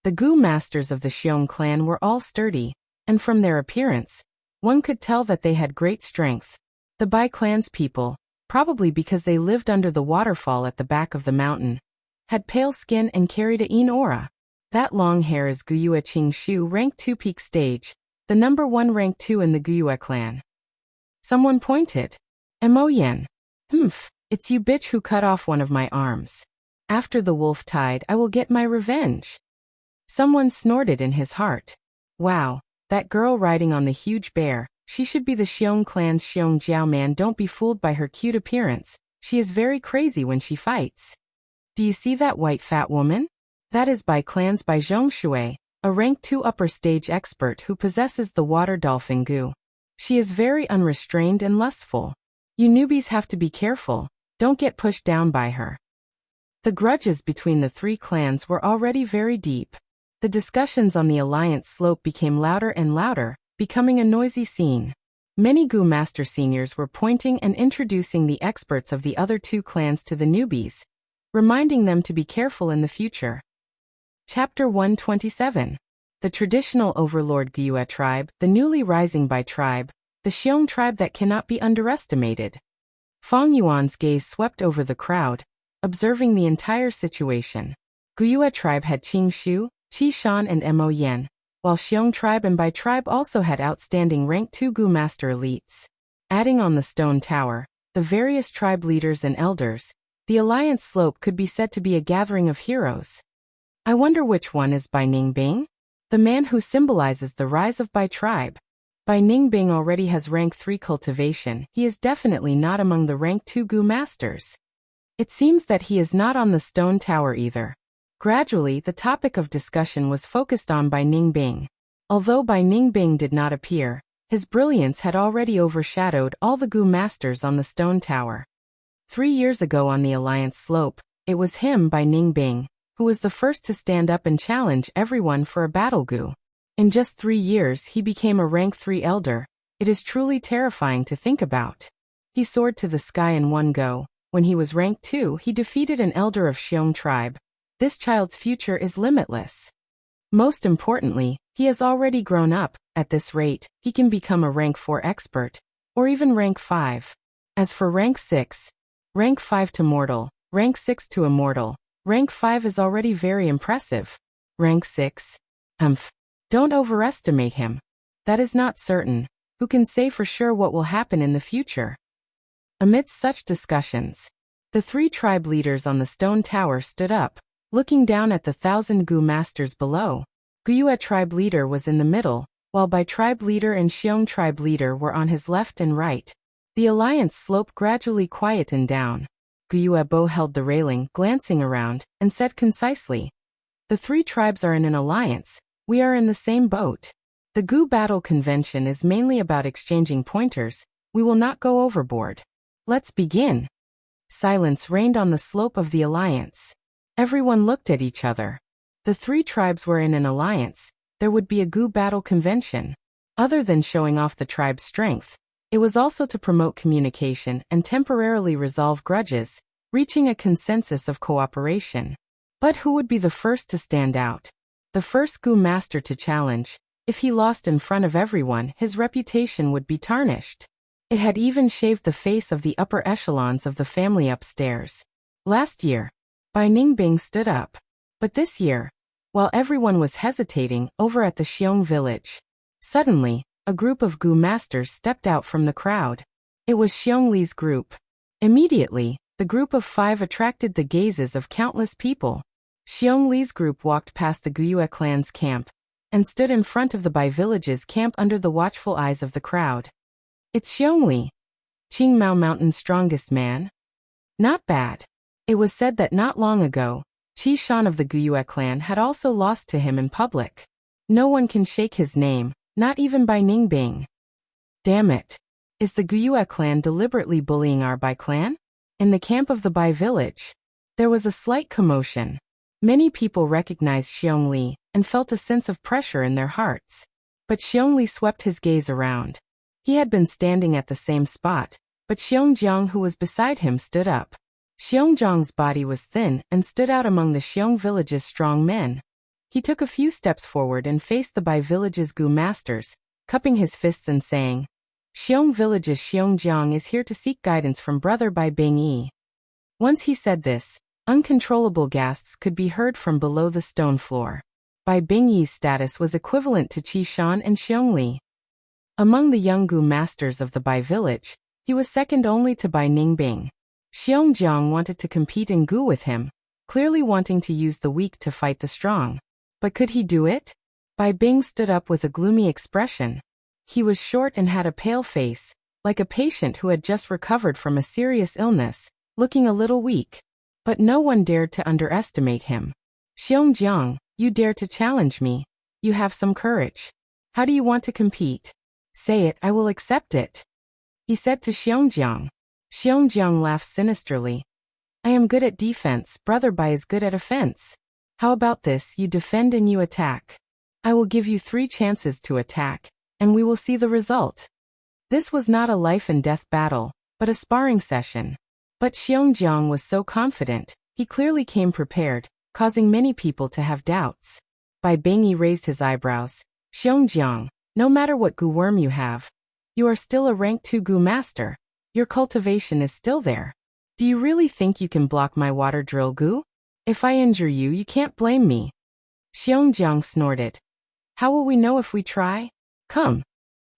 Speaker 1: The Gu masters of the Xiong clan were all sturdy, and from their appearance, one could tell that they had great strength. The Bai clan's people, probably because they lived under the waterfall at the back of the mountain, had pale skin and carried a yin aura. That long hair is Guyue Qingshu rank 2 peak stage, the number 1 rank 2 in the Guyue clan. Someone pointed. Mo Yen. It's you bitch who cut off one of my arms. After the wolf tide I will get my revenge. Someone snorted in his heart. Wow, that girl riding on the huge bear, she should be the Xiong clan's Xiong Jiao man. Don't be fooled by her cute appearance, she is very crazy when she fights. Do you see that white fat woman? That is Bai clan's Bai Zhongshui, a rank 2 upper stage expert who possesses the water dolphin Gu. She is very unrestrained and lustful. You newbies have to be careful, don't get pushed down by her. The grudges between the 3 clans were already very deep. The discussions on the alliance slope became louder and louder, becoming a noisy scene. Many Gu master seniors were pointing and introducing the experts of the other 2 clans to the newbies, reminding them to be careful in the future. Chapter 127. The traditional overlord Guyue tribe, the newly rising Bai tribe, the Xiong tribe that cannot be underestimated. Feng Yuan's gaze swept over the crowd, observing the entire situation. Guyue tribe had Qing Shu, Qi Shan and Mo Yan, while Xiong tribe and Bai tribe also had outstanding rank 2 Gu master elites. Adding on the stone tower, the various tribe leaders and elders, the alliance slope could be said to be a gathering of heroes. I wonder which one is Bai Ningbing? The man who symbolizes the rise of Bai tribe. Bai Ningbing already has rank 3 cultivation. He is definitely not among the rank 2 Gu masters. It seems that he is not on the stone tower either. Gradually, the topic of discussion was focused on Bai Ningbing. Although Bai Ningbing did not appear, his brilliance had already overshadowed all the Gu masters on the stone tower. 3 years ago on the alliance slope, it was him, Bai Ningbing, who was the first to stand up and challenge everyone for a battle Gu. In just 3 years he became a rank 3 elder. It is truly terrifying to think about. He soared to the sky in one go. When he was rank 2, he defeated an elder of Xiong tribe. This child's future is limitless. Most importantly, he has already grown up. At this rate, he can become a rank 4 expert, or even rank 5. As for rank 6, rank 5 to mortal, rank 6 to immortal, rank 5 is already very impressive. Rank 6? Don't overestimate him. That is not certain. Who can say for sure what will happen in the future? Amidst such discussions, the 3 tribe leaders on the stone tower stood up, looking down at the 1,000 Gu masters below. Guyue tribe leader was in the middle, while Bai tribe leader and Xiong tribe leader were on his left and right. The alliance slope gradually quietened down. Guyue Bo held the railing, glancing around, and said concisely, "The 3 tribes are in an alliance. We are in the same boat. The Gu battle convention is mainly about exchanging pointers. We will not go overboard. Let's begin." Silence reigned on the slope of the alliance. Everyone looked at each other. The 3 tribes were in an alliance. There would be a Gu battle convention. Other than showing off the tribe's strength, it was also to promote communication and temporarily resolve grudges, reaching a consensus of cooperation. But who would be the first to stand out? The first Gu master to challenge. If he lost in front of everyone, his reputation would be tarnished. It had even shaved the face of the upper echelons of the family upstairs. Last year, Bai Ningbing stood up. But this year, while everyone was hesitating over at the Xiong village, suddenly, a group of Gu masters stepped out from the crowd. It was Xiong Li's group. Immediately, the group of 5 attracted the gazes of countless people. Xiong Li's group walked past the Guyue clan's camp and stood in front of the Bai village's camp under the watchful eyes of the crowd. "It's Xiong Li, Qingmao Mountain's strongest man." Not bad. It was said that not long ago, Qi Shan of the Guyue clan had also lost to him in public. No one can shake his name, not even Bai Ningbing. Damn it. Is the Guyue clan deliberately bullying our Bai clan? In the camp of the Bai village, there was a slight commotion. Many people recognized Xiong Li and felt a sense of pressure in their hearts. But Xiong Li swept his gaze around. He had been standing at the same spot, but Xiongjiang, who was beside him, stood up. Xiongjiang's body was thin and stood out among the Xiong village's strong men. He took a few steps forward and faced the Bai village's Gu masters, cupping his fists and saying, "Xiong village's Xiongjiang is here to seek guidance from brother Bai Bingyi." Once he said this, uncontrollable gasps could be heard from below the stone floor. Bai Bingyi's status was equivalent to Qi Shan and Xiong Li. Among the young Gu masters of the Bai village, he was second only to Bai Ningbing. Xiongjiang wanted to compete in Gu with him, clearly wanting to use the weak to fight the strong. But could he do it? Bai Bing stood up with a gloomy expression. He was short and had a pale face, like a patient who had just recovered from a serious illness, looking a little weak. But no one dared to underestimate him. "Xiongjiang, you dare to challenge me. You have some courage. How do you want to compete? Say it, I will accept it," he said to Xiongjiang. Xiongjiang laughed sinisterly. "I am good at defense, brother Bai is good at offense. How about this, you defend and you attack? I will give you 3 chances to attack, and we will see the result." This was not a life and death battle, but a sparring session. But Xiongjiang was so confident, he clearly came prepared, causing many people to have doubts. Bai Bingyi raised his eyebrows. "Xiongjiang, no matter what Gu worm you have, you are still a rank 2 Gu master. Your cultivation is still there. Do you really think you can block my water drill Gu? If I injure you, you can't blame me. Xiongjiang snorted. How will we know if we try? Come.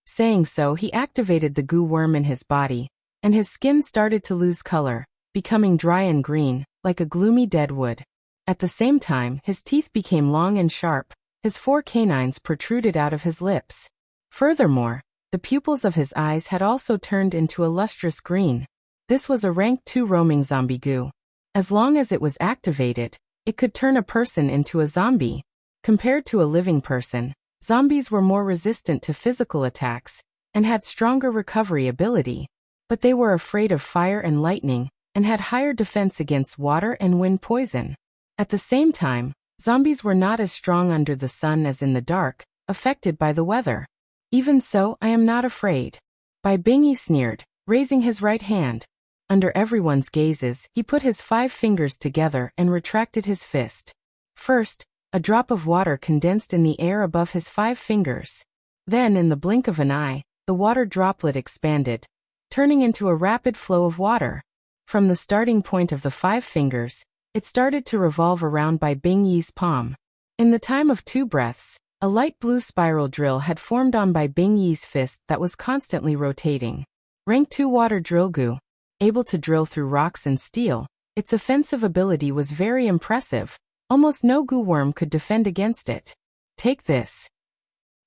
Speaker 1: Saying so, he activated the goo worm in his body, and his skin started to lose color, becoming dry and green, like a gloomy dead wood. At the same time, his teeth became long and sharp, his 4 canines protruded out of his lips. Furthermore, the pupils of his eyes had also turned into a lustrous green. This was a rank 2 roaming zombie goo. As long as it was activated, it could turn a person into a zombie. Compared to a living person, zombies were more resistant to physical attacks and had stronger recovery ability, but they were afraid of fire and lightning and had higher defense against water and wind poison. At the same time, zombies were not as strong under the sun as in the dark, affected by the weather. Even so, I am not afraid. Bai Bingyi sneered, raising his right hand. Under everyone's gazes, he put his 5 fingers together and retracted his fist. First, a drop of water condensed in the air above his 5 fingers. Then, in the blink of an eye, the water droplet expanded, turning into a rapid flow of water. From the starting point of the 5 fingers, it started to revolve around Bai Bingyi's palm. In the time of 2 breaths, a light blue spiral drill had formed on Bai Bingyi's fist that was constantly rotating. Rank 2 water drill goo. Able to drill through rocks and steel, its offensive ability was very impressive. Almost no goo worm could defend against it. Take this.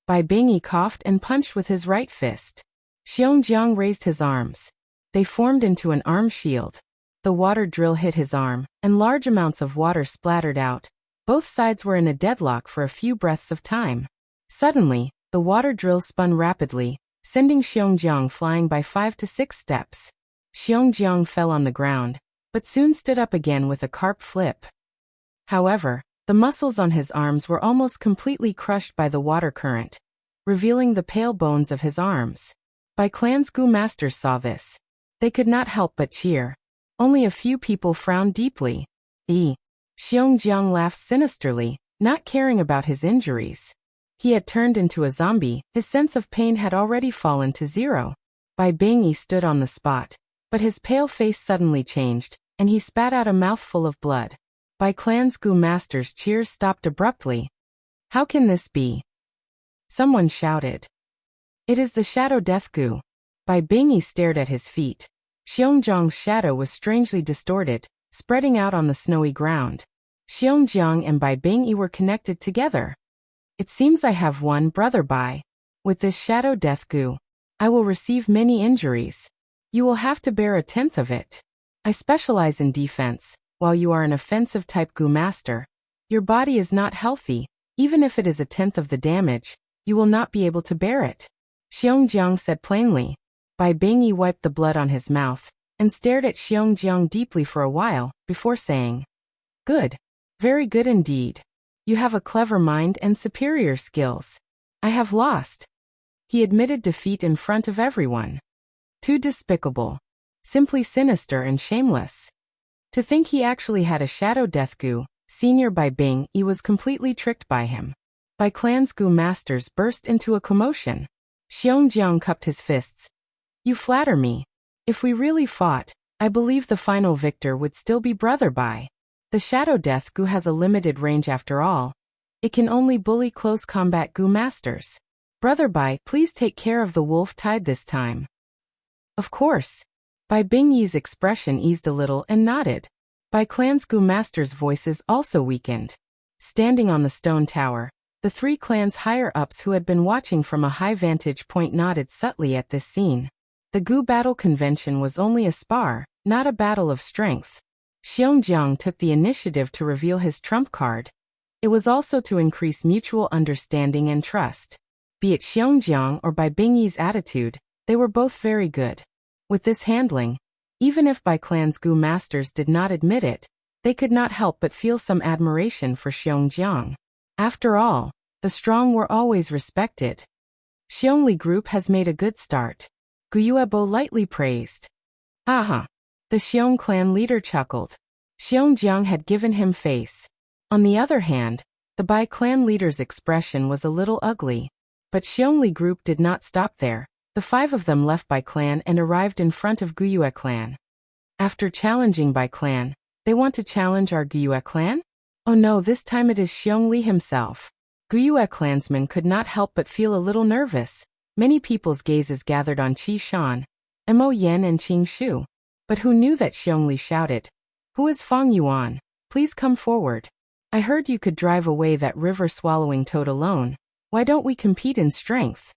Speaker 1: Bai Bingyi coughed and punched with his right fist. Xiongjiang raised his arms. They formed into an arm shield. The water drill hit his arm, and large amounts of water splattered out. Both sides were in a deadlock for a few breaths of time. Suddenly, the water drill spun rapidly, sending Xiongjiang flying by 5 to 6 steps. Xiongjiang fell on the ground, but soon stood up again with a carp flip. However, the muscles on his arms were almost completely crushed by the water current, revealing the pale bones of his arms. Bai Clan's goo masters saw this. They could not help but cheer. Only a few people frowned deeply. Xiongjiang laughed sinisterly, not caring about his injuries. He had turned into a zombie, his sense of pain had already fallen to 0. Bai Bingyi stood on the spot, but his pale face suddenly changed, and he spat out a mouthful of blood. Bai Clan's goo master's cheers stopped abruptly. How can this be? Someone shouted. It is the shadow death goo. Bai Bingyi stared at his feet. Xiongjiang's shadow was strangely distorted, spreading out on the snowy ground. Xiongjiang and Bai Bingyi were connected together. It seems I have one brother Bai. With this shadow death goo, I will receive many injuries. You will have to bear 1/10 of it. I specialize in defense, while you are an offensive type goo master. Your body is not healthy. Even if it is 1/10 of the damage, you will not be able to bear it. Xiongjiang said plainly. Bai Bingyi wiped the blood on his mouth, and stared at Xiongjiang deeply for a while, before saying, Good. Very good indeed. You have a clever mind and superior skills. I have lost. He admitted defeat in front of everyone. Too despicable. Simply sinister and shameless. To think he actually had a shadow death goo, Senior Bai Bingyi was completely tricked by him. Bai Clan's goo masters burst into a commotion. Xiongjiang cupped his fists. You flatter me. If we really fought, I believe the final victor would still be Brother Bai. The shadow death goo has a limited range after all. It can only bully close combat goo masters. Brother Bai, please take care of the wolf tide this time. Of course. Bai Bingyi's expression eased a little and nodded. Bai Clan's goo masters' voices also weakened. Standing on the stone tower, the 3 clans higher-ups who had been watching from a high vantage point nodded subtly at this scene. The goo battle convention was only a spar, not a battle of strength. Xiongjiang took the initiative to reveal his trump card. It was also to increase mutual understanding and trust. Be it Xiongjiang or Bai Bingyi's attitude, they were both very good. With this handling, even if Bai Clan's goo masters did not admit it, they could not help but feel some admiration for Xiongjiang. After all, the strong were always respected. Xiongli group has made a good start. Guyuebo lightly praised. Haha. The Xiong clan leader chuckled. Xiongjiang had given him face. On the other hand, the Bai clan leader's expression was a little ugly. But Xiongli group did not stop there. The 5 of them left Bai clan and arrived in front of Guyue clan. After challenging Bai clan, They want to challenge our Guyue clan? Oh no, this time it is Xiongli himself. Guyue clansmen could not help but feel a little nervous. Many people's gazes gathered on Qi Shan, Mo Yan and Qing Shu. But who knew that Xiongli shouted, "Who is Fang Yuan? Please come forward. I heard you could drive away that river-swallowing toad alone. Why don't we compete in strength?"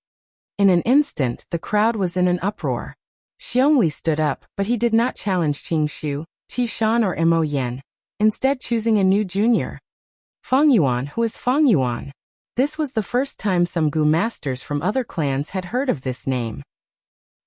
Speaker 1: In an instant, the crowd was in an uproar. Xiongli stood up, but he did not challenge Qing Shu, Qi Shan or Mo Yan, instead choosing a new junior. Fang Yuan, who is Fang Yuan? This was the first time some Gu masters from other clans had heard of this name.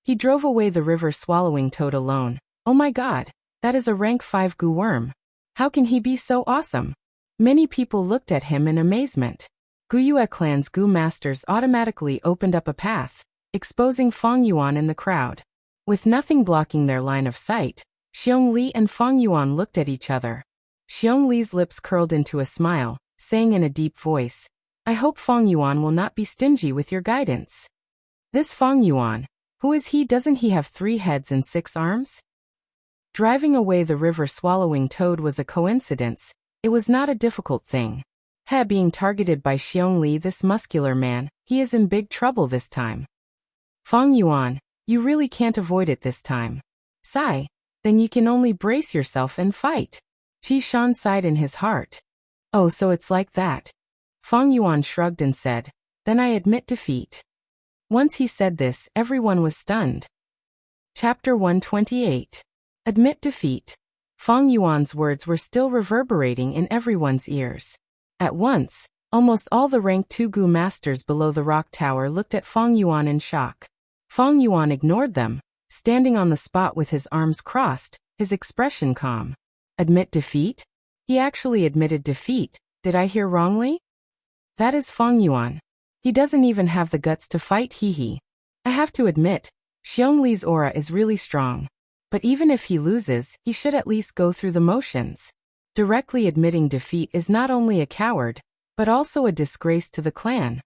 Speaker 1: He drove away the river-swallowing toad alone. Oh my god, that is a rank 5 Gu worm. How can he be so awesome? Many people looked at him in amazement. Guyue clan's Gu masters automatically opened up a path, exposing Fang Yuan in the crowd. With nothing blocking their line of sight, Xiongli and Fang Yuan looked at each other. Xiongli's lips curled into a smile, saying in a deep voice, "I hope Fang Yuan will not be stingy with your guidance." This Fang Yuan, who is he? Doesn't he have 3 heads and 6 arms? Driving away the river-swallowing toad was a coincidence. It was not a difficult thing. Being targeted by Xiongli, this muscular man, he is in big trouble this time. Fang Yuan, you really can't avoid it this time. Sigh. Then you can only brace yourself and fight. Qi Shan sighed in his heart. Oh, so it's like that. Fang Yuan shrugged and said, "Then I admit defeat." Once he said this, everyone was stunned. Chapter 128. Admit defeat. Fang Yuan's words were still reverberating in everyone's ears. At once, almost all the rank 2 Gu masters below the rock tower looked at Fang Yuan in shock. Fang Yuan ignored them, standing on the spot with his arms crossed, his expression calm. Admit defeat? He actually admitted defeat. Did I hear wrongly? That is Fang Yuan. He doesn't even have the guts to fight, hee. I have to admit, Xiong aura is really strong. But even if he loses, he should at least go through the motions. Directly admitting defeat is not only a coward, but also a disgrace to the clan.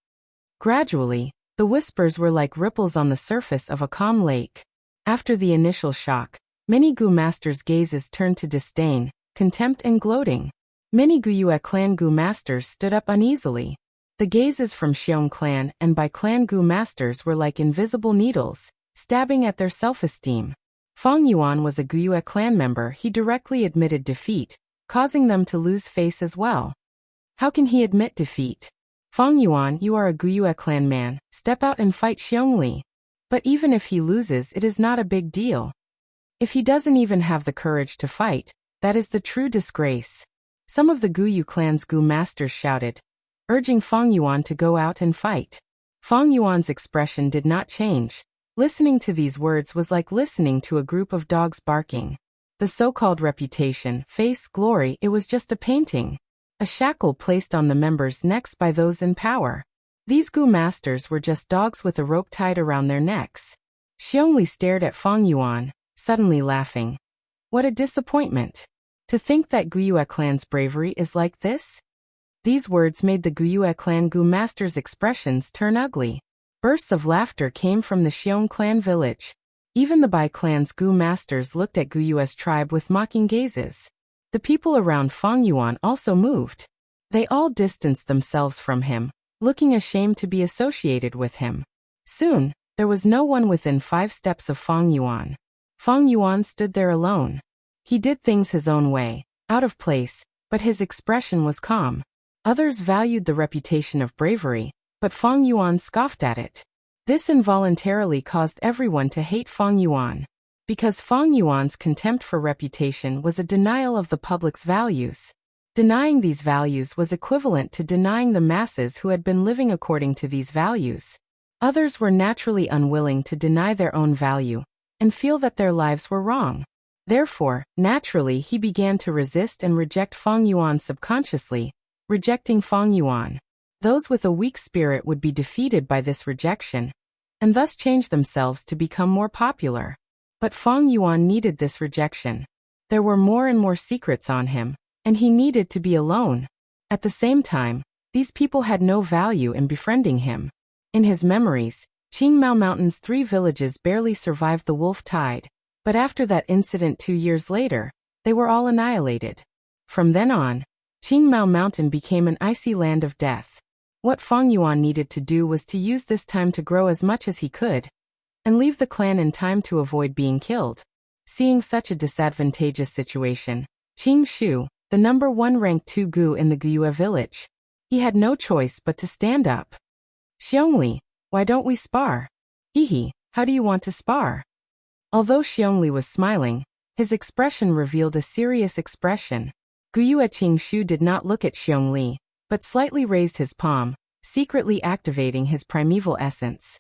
Speaker 1: Gradually, the whispers were like ripples on the surface of a calm lake. After the initial shock, many Gu masters' gazes turned to disdain, contempt and gloating. Many Guyue clan Gu masters stood up uneasily. The gazes from Xiong clan and by clan Gu masters were like invisible needles, stabbing at their self-esteem. Fang Yuan was a Guyue clan member. He directly admitted defeat, causing them to lose face as well. How can he admit defeat? Fang Yuan, you are a Guyue clan man, step out and fight Xiongli. But even if he loses, it is not a big deal. If he doesn't even have the courage to fight, that is the true disgrace. Some of the Guyue clan's Gu masters shouted, urging Fang Yuan to go out and fight. Fang Yuan's expression did not change. Listening to these words was like listening to a group of dogs barking. The so-called reputation, face, glory, it was just a painting. A shackle placed on the members' necks by those in power. These Gu masters were just dogs with a rope tied around their necks. Xiongli stared at Fang Yuan, suddenly laughing. What a disappointment. To think that Guyue clan's bravery is like this? These words made the Guyue clan Gu masters' expressions turn ugly. Bursts of laughter came from the Xiong clan village. Even the Bai clan's Gu masters looked at Guyue's tribe with mocking gazes. The people around Fang Yuan also moved. They all distanced themselves from him, looking ashamed to be associated with him. Soon, there was no one within 5 steps of Fang Yuan. Fang Yuan stood there alone. He did things his own way, out of place, but his expression was calm. Others valued the reputation of bravery, but Fang Yuan scoffed at it. This involuntarily caused everyone to hate Fang Yuan. Because Fang Yuan's contempt for reputation was a denial of the public's values. Denying these values was equivalent to denying the masses who had been living according to these values. Others were naturally unwilling to deny their own value, and feel that their lives were wrong. Therefore, naturally he began to resist and reject Fang Yuan subconsciously, rejecting Fang Yuan. Those with a weak spirit would be defeated by this rejection, and thus change themselves to become more popular. But Fang Yuan needed this rejection. There were more and more secrets on him, and he needed to be alone. At the same time, these people had no value in befriending him. In his memories, Qingmao Mountain's 3 villages barely survived the wolf tide, but after that incident 2 years later, they were all annihilated. From then on, Qingmao Mountain became an icy land of death. What Feng Yuan needed to do was to use this time to grow as much as he could, and leave the clan in time to avoid being killed. Seeing such a disadvantageous situation, Qing Shu, the number 1 ranked 2 gu in the Guyue village, he had no choice but to stand up. Xiongli, why don't we spar? Hehe, how do you want to spar? Although Xiongli was smiling, his expression revealed a serious expression. Guyue Qingshu did not look at Xiongli, but slightly raised his palm, secretly activating his primeval essence.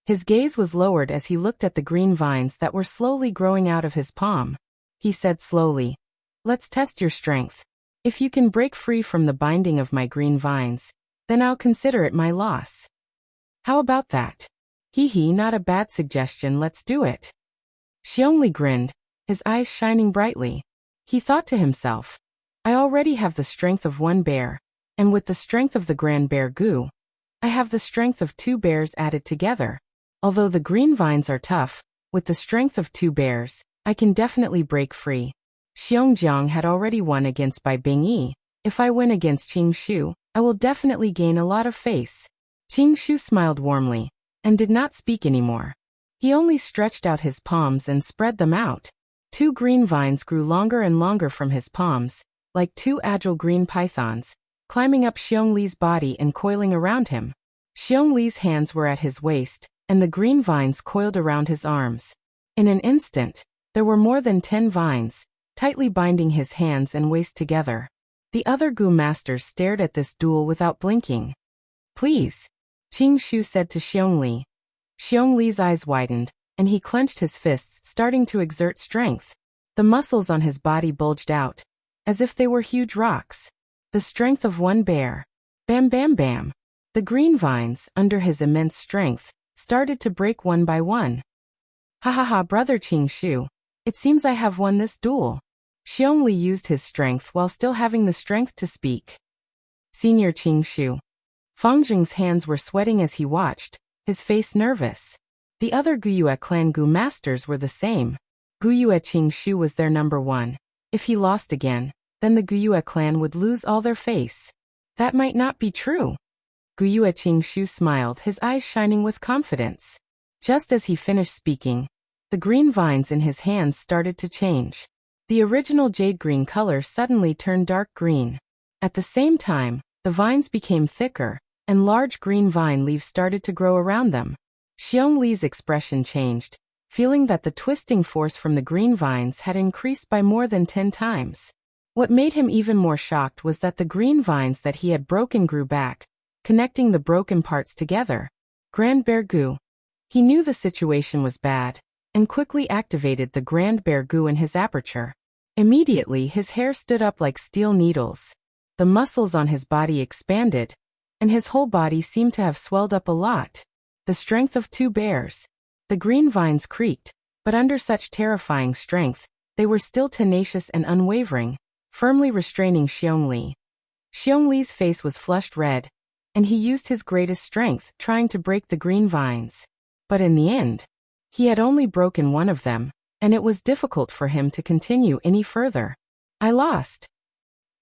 Speaker 1: His gaze was lowered as he looked at the green vines that were slowly growing out of his palm. He said slowly, "Let's test your strength. If you can break free from the binding of my green vines, then I'll consider it my loss. How about that? Hehe, not a bad suggestion, let's do it." Xiongli grinned, his eyes shining brightly. He thought to himself, I already have the strength of 1 bear, and with the strength of the Grand Bear Gu, I have the strength of 2 bears added together. Although the green vines are tough, with the strength of 2 bears, I can definitely break free. Xiongjiang had already won against Bai Bingyi. If I win against Qing Shu, I will definitely gain a lot of face. Qing Shu smiled warmly, and did not speak anymore. He only stretched out his palms and spread them out. 2 green vines grew longer and longer from his palms, like 2 agile green pythons, climbing up Xiongli's body and coiling around him. Xiongli's hands were at his waist, and the green vines coiled around his arms. In an instant, there were more than 10 vines, tightly binding his hands and waist together. The other Gu masters stared at this duel without blinking. Please, Qing Shu said to Xiongli. Xiongli's eyes widened, and he clenched his fists, starting to exert strength. The muscles on his body bulged out, as if they were huge rocks. The strength of 1 bear. Bam bam bam. The green vines, under his immense strength, started to break one by one. Ha ha ha, brother Qing Shu. It seems I have won this duel. Xiongli used his strength while still having the strength to speak. Senior Qing Shu. Fang Jing's hands were sweating as he watched, his face nervous. The other Guyue clan Gu masters were the same. Guyue Qing Shu was their number 1. If he lost again, then the Guyue clan would lose all their face. That might not be true. Guyue Qing Shu smiled, his eyes shining with confidence. Just as he finished speaking, the green vines in his hands started to change. The original jade green color suddenly turned dark green. At the same time, the vines became thicker, and large green vine leaves started to grow around them. Xiongli's expression changed, feeling that the twisting force from the green vines had increased by more than 10 times. What made him even more shocked was that the green vines that he had broken grew back, connecting the broken parts together. Grand Bear Gu. He knew the situation was bad, and quickly activated the Grand Bear Gu in his aperture. Immediately his hair stood up like steel needles. The muscles on his body expanded, and his whole body seemed to have swelled up a lot. The strength of 2 bears. The green vines creaked, but under such terrifying strength, they were still tenacious and unwavering, firmly restraining Xiongli. Xiongli's face was flushed red, and he used his greatest strength trying to break the green vines. But in the end, he had only broken one of them, and it was difficult for him to continue any further. I lost.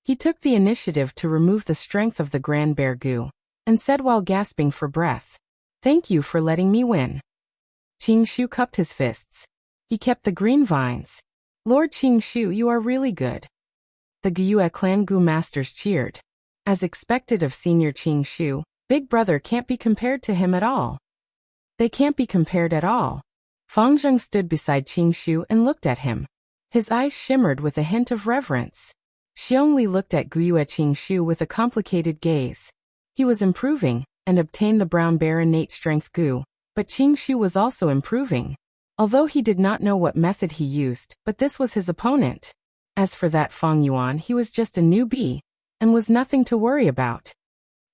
Speaker 1: He took the initiative to remove the strength of the Grand Bear Gu, and said while gasping for breath, "Thank you for letting me win." Qing Shu cupped his fists. He kept the green vines. "Lord Qing Shu, you are really good." The Guyue clan Gu masters cheered. As expected of senior Qing Shu, big brother can't be compared to him at all. They can't be compared at all. Fang Zheng stood beside Qing Shu and looked at him. His eyes shimmered with a hint of reverence. Xiongli looked at Guyue Qing Shu with a complicated gaze. He was improving, and obtained the brown bear innate strength Gu, but Qing Shu was also improving. Although he did not know what method he used, but this was his opponent. As for that Feng Yuan, he was just a newbie, and was nothing to worry about.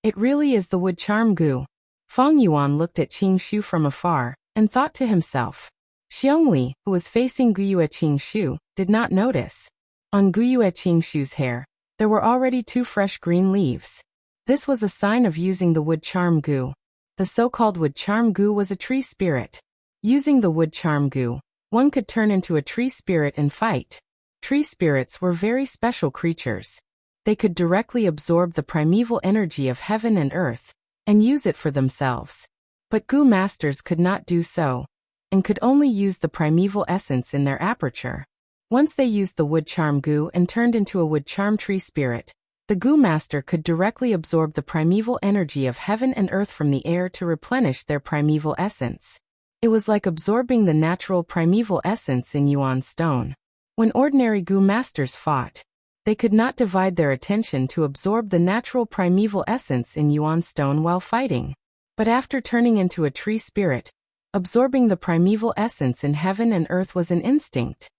Speaker 1: It really is the wood charm Gu. Feng Yuan looked at Qing Shu from afar, and thought to himself. Xiongli, who was facing Guyue Qing Shu, did not notice. On Guyue Qing Shu's hair, there were already 2 fresh green leaves. This was a sign of using the wood charm Gu. The so-called wood charm Gu was a tree spirit. Using the wood charm Gu, one could turn into a tree spirit and fight. Tree spirits were very special creatures. They could directly absorb the primeval energy of heaven and earth, and use it for themselves. But Gu masters could not do so, and could only use the primeval essence in their aperture. Once they used the wood charm Gu and turned into a wood charm tree spirit, the Gu master could directly absorb the primeval energy of heaven and earth from the air to replenish their primeval essence. It was like absorbing the natural primeval essence in Yuan stone. When ordinary Gu masters fought, they could not divide their attention to absorb the natural primeval essence in Yuan stone while fighting. But after turning into a tree spirit, absorbing the primeval essence in heaven and earth was an instinct,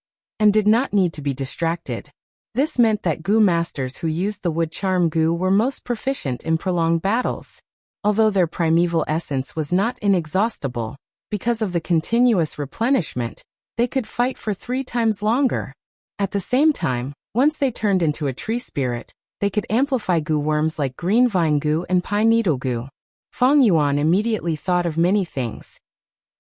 Speaker 1: and did not need to be distracted. This meant that Gu masters who used the wood charm Gu were most proficient in prolonged battles. Although their primeval essence was not inexhaustible, because of the continuous replenishment, they could fight for 3 times longer. At the same time, once they turned into a tree spirit, they could amplify Gu worms like green vine Gu and pine needle Gu. Feng Yuan immediately thought of many things.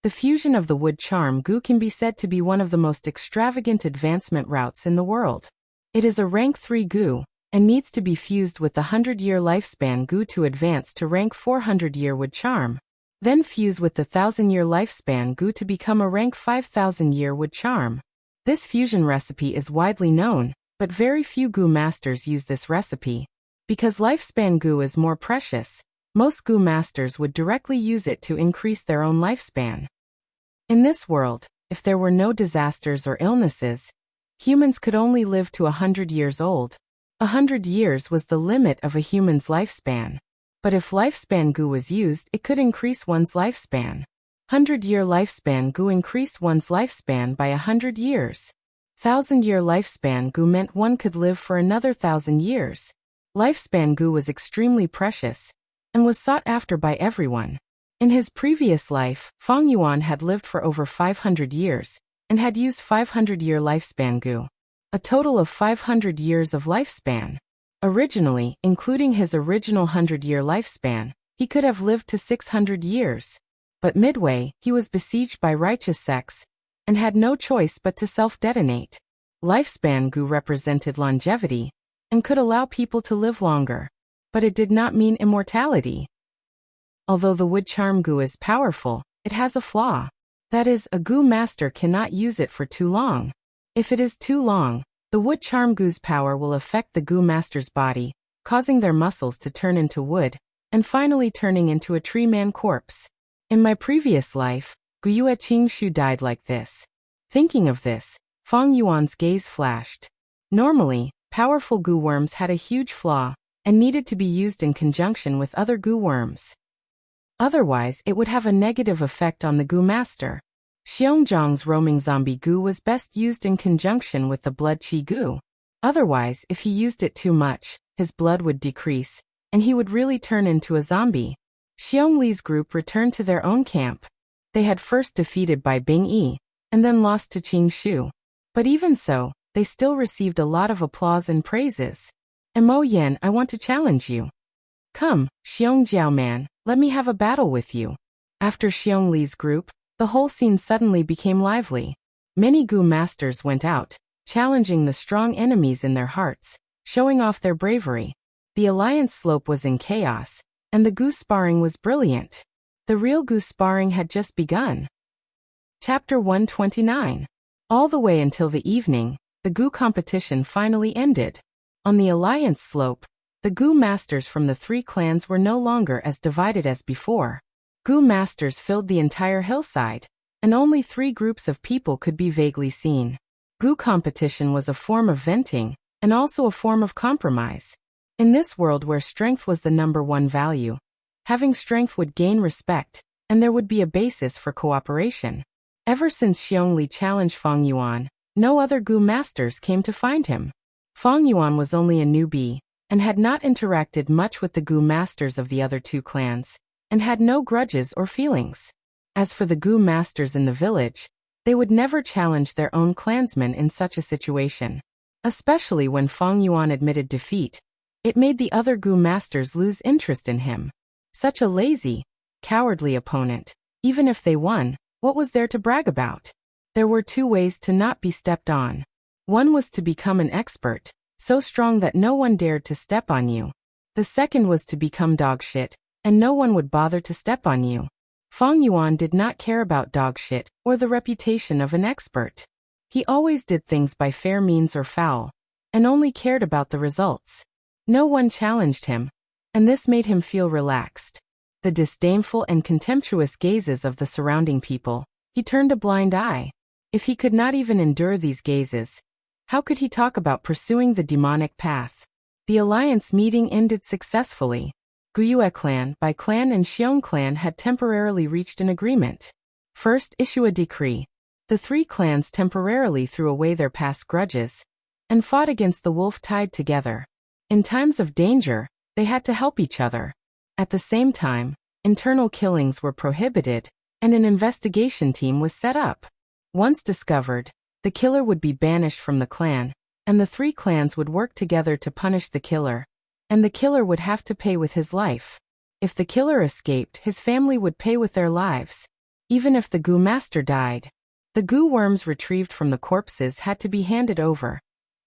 Speaker 1: The fusion of the wood charm Gu can be said to be one of the most extravagant advancement routes in the world. It is a rank 3 Gu, and needs to be fused with the 100-year lifespan Gu to advance to rank 400-year wood charm. Then fuse with the 1000-year lifespan Gu to become a rank 5000-year wood charm. This fusion recipe is widely known, but very few Gu masters use this recipe. Because lifespan Gu is more precious, most Gu masters would directly use it to increase their own lifespan. In this world, if there were no disasters or illnesses, humans could only live to 100 years old. 100 years was the limit of a human's lifespan. But if lifespan Gu was used, it could increase one's lifespan. 100-year lifespan Gu increased one's lifespan by 100 years. 1000-year lifespan Gu meant one could live for another 1000 years. Lifespan Gu was extremely precious, and was sought after by everyone. In his previous life, Feng Yuan had lived for over 500 years, and had used 500-year lifespan Gu. A total of 500 years of lifespan. Originally, including his original 100-year lifespan, he could have lived to 600 years. But midway, he was besieged by righteous sects, and had no choice but to self-detonate. Lifespan Gu represented longevity, and could allow people to live longer. But it did not mean immortality. Although the wood charm Gu is powerful, it has a flaw. That is, a Gu master cannot use it for too long. If it is too long, the wood charm Gu's power will affect the Gu master's body, causing their muscles to turn into wood, and finally turning into a tree man corpse. In my previous life, Guyue Qingshu died like this. Thinking of this, Feng Yuan's gaze flashed. Normally, powerful Gu worms had a huge flaw, and needed to be used in conjunction with other Gu worms. Otherwise, it would have a negative effect on the Gu master. Xiongzhang's roaming zombie Gu was best used in conjunction with the blood qi Gu. Otherwise, if he used it too much, his blood would decrease, and he would really turn into a zombie. Xiong Li's group returned to their own camp. They had first defeated Bai Bing Yi, and then lost to Qing Shu. But even so, they still received a lot of applause and praises. Mo Yan, I want to challenge you. Come, Xiong Jiao Man, let me have a battle with you. After Xiong Li's group, the whole scene suddenly became lively. Many Gu masters went out, challenging the strong enemies in their hearts, showing off their bravery. The alliance slope was in chaos, and the Gu sparring was brilliant. The real Gu sparring had just begun. Chapter 129. All the way until the evening, the Gu competition finally ended. On the alliance slope, the Gu masters from the 3 clans were no longer as divided as before. Gu masters filled the entire hillside, and only 3 groups of people could be vaguely seen. Gu competition was a form of venting, and also a form of compromise. In this world where strength was the #1 value, having strength would gain respect, and there would be a basis for cooperation. Ever since Xiong Li challenged Feng Yuan, no other Gu masters came to find him. Feng Yuan was only a newbie, and had not interacted much with the Gu masters of the other 2 clans, and had no grudges or feelings. As for the Gu masters in the village, they would never challenge their own clansmen in such a situation. Especially when Feng Yuan admitted defeat, it made the other Gu masters lose interest in him. Such a lazy, cowardly opponent. Even if they won, what was there to brag about? There were 2 ways to not be stepped on. One was to become an expert, so strong that no one dared to step on you. The second was to become dog shit, and no one would bother to step on you. Feng Yuan did not care about dog shit or the reputation of an expert. He always did things by fair means or foul, and only cared about the results. No one challenged him, and this made him feel relaxed. The disdainful and contemptuous gazes of the surrounding people, he turned a blind eye. If he could not even endure these gazes, how could he talk about pursuing the demonic path? The alliance meeting ended successfully. Guyue clan, Bai clan and Xiong clan had temporarily reached an agreement. First, issue a decree. The three clans temporarily threw away their past grudges and fought against the wolf tied together. In times of danger, they had to help each other. At the same time, internal killings were prohibited, and an investigation team was set up. Once discovered, the killer would be banished from the clan, and the three clans would work together to punish the killer, and the killer would have to pay with his life. If the killer escaped, his family would pay with their lives. Even if the goo master died, the goo worms retrieved from the corpses had to be handed over,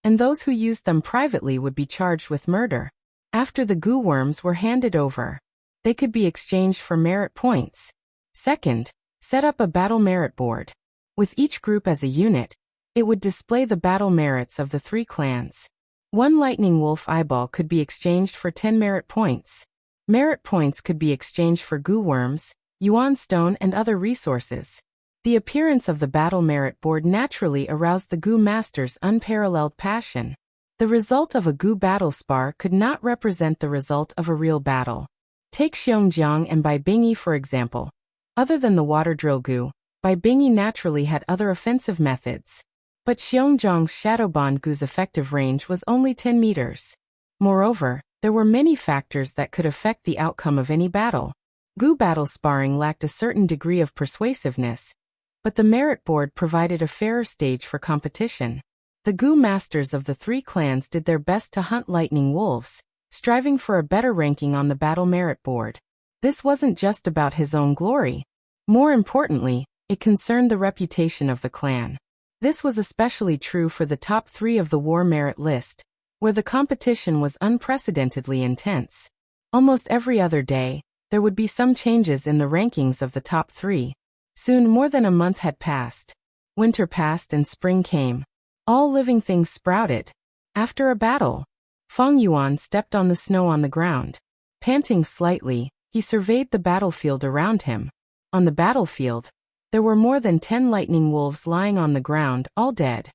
Speaker 1: and those who used them privately would be charged with murder. After the goo worms were handed over, they could be exchanged for merit points. Second, set up a battle merit board. With each group as a unit, it would display the battle merits of the three clans. One lightning wolf eyeball could be exchanged for 10 merit points. Merit points could be exchanged for goo worms, yuan stone and other resources. The appearance of the battle merit board naturally aroused the goo master's unparalleled passion. The result of a goo battle spar could not represent the result of a real battle. Take Xiongjiang and Bai Bingyi for example. Other than the water drill goo, Bai Bingyi naturally had other offensive methods. But Xiongjiang's Shadowbond goo's effective range was only 10 meters. Moreover, there were many factors that could affect the outcome of any battle. Goo battle sparring lacked a certain degree of persuasiveness, but the merit board provided a fairer stage for competition. The goo masters of the three clans did their best to hunt lightning wolves, striving for a better ranking on the battle merit board. This wasn't just about his own glory. More importantly, it concerned the reputation of the clan. This was especially true for the top three of the war merit list, where the competition was unprecedentedly intense. Almost every other day, there would be some changes in the rankings of the top three. Soon more than a month had passed. Winter passed and spring came. All living things sprouted. After a battle, Feng Yuan stepped on the snow on the ground. Panting slightly, he surveyed the battlefield around him. On the battlefield, there were more than 10 lightning wolves lying on the ground, all dead.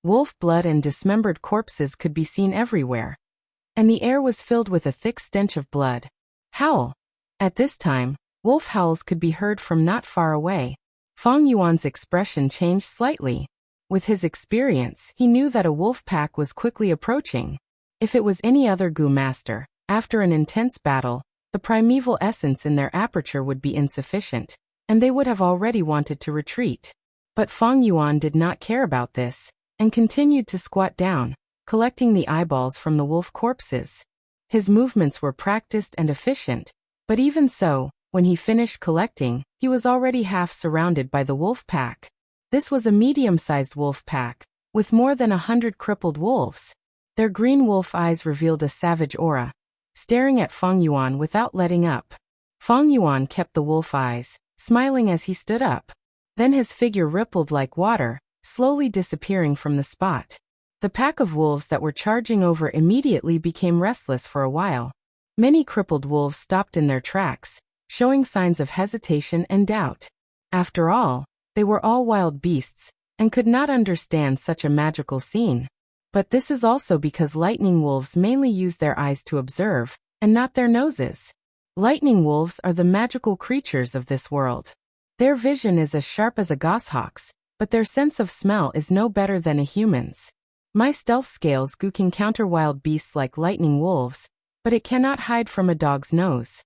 Speaker 1: Wolf blood and dismembered corpses could be seen everywhere, and the air was filled with a thick stench of blood. Howl! At this time, wolf howls could be heard from not far away. Feng Yuan's expression changed slightly. With his experience, he knew that a wolf pack was quickly approaching. If it was any other goo master, after an intense battle, the primeval essence in their aperture would be insufficient, and they would have already wanted to retreat. But Feng Yuan did not care about this, and continued to squat down, collecting the eyeballs from the wolf corpses. His movements were practiced and efficient, but even so, when he finished collecting, he was already half surrounded by the wolf pack. This was a medium-sized wolf pack, with more than 100 crippled wolves. Their green wolf eyes revealed a savage aura, staring at Feng Yuan without letting up. Feng Yuan kept the wolf eyes, smiling as he stood up. Then his figure rippled like water, slowly disappearing from the spot. The pack of wolves that were charging over immediately became restless for a while. Many crippled wolves stopped in their tracks, showing signs of hesitation and doubt. After all, they were all wild beasts, and could not understand such a magical scene. But this is also because lightning wolves mainly use their eyes to observe, and not their noses. Lightning wolves are the magical creatures of this world. Their vision is as sharp as a goshawk's, but their sense of smell is no better than a human's. My stealth scales goo can counter wild beasts like lightning wolves, but it cannot hide from a dog's nose.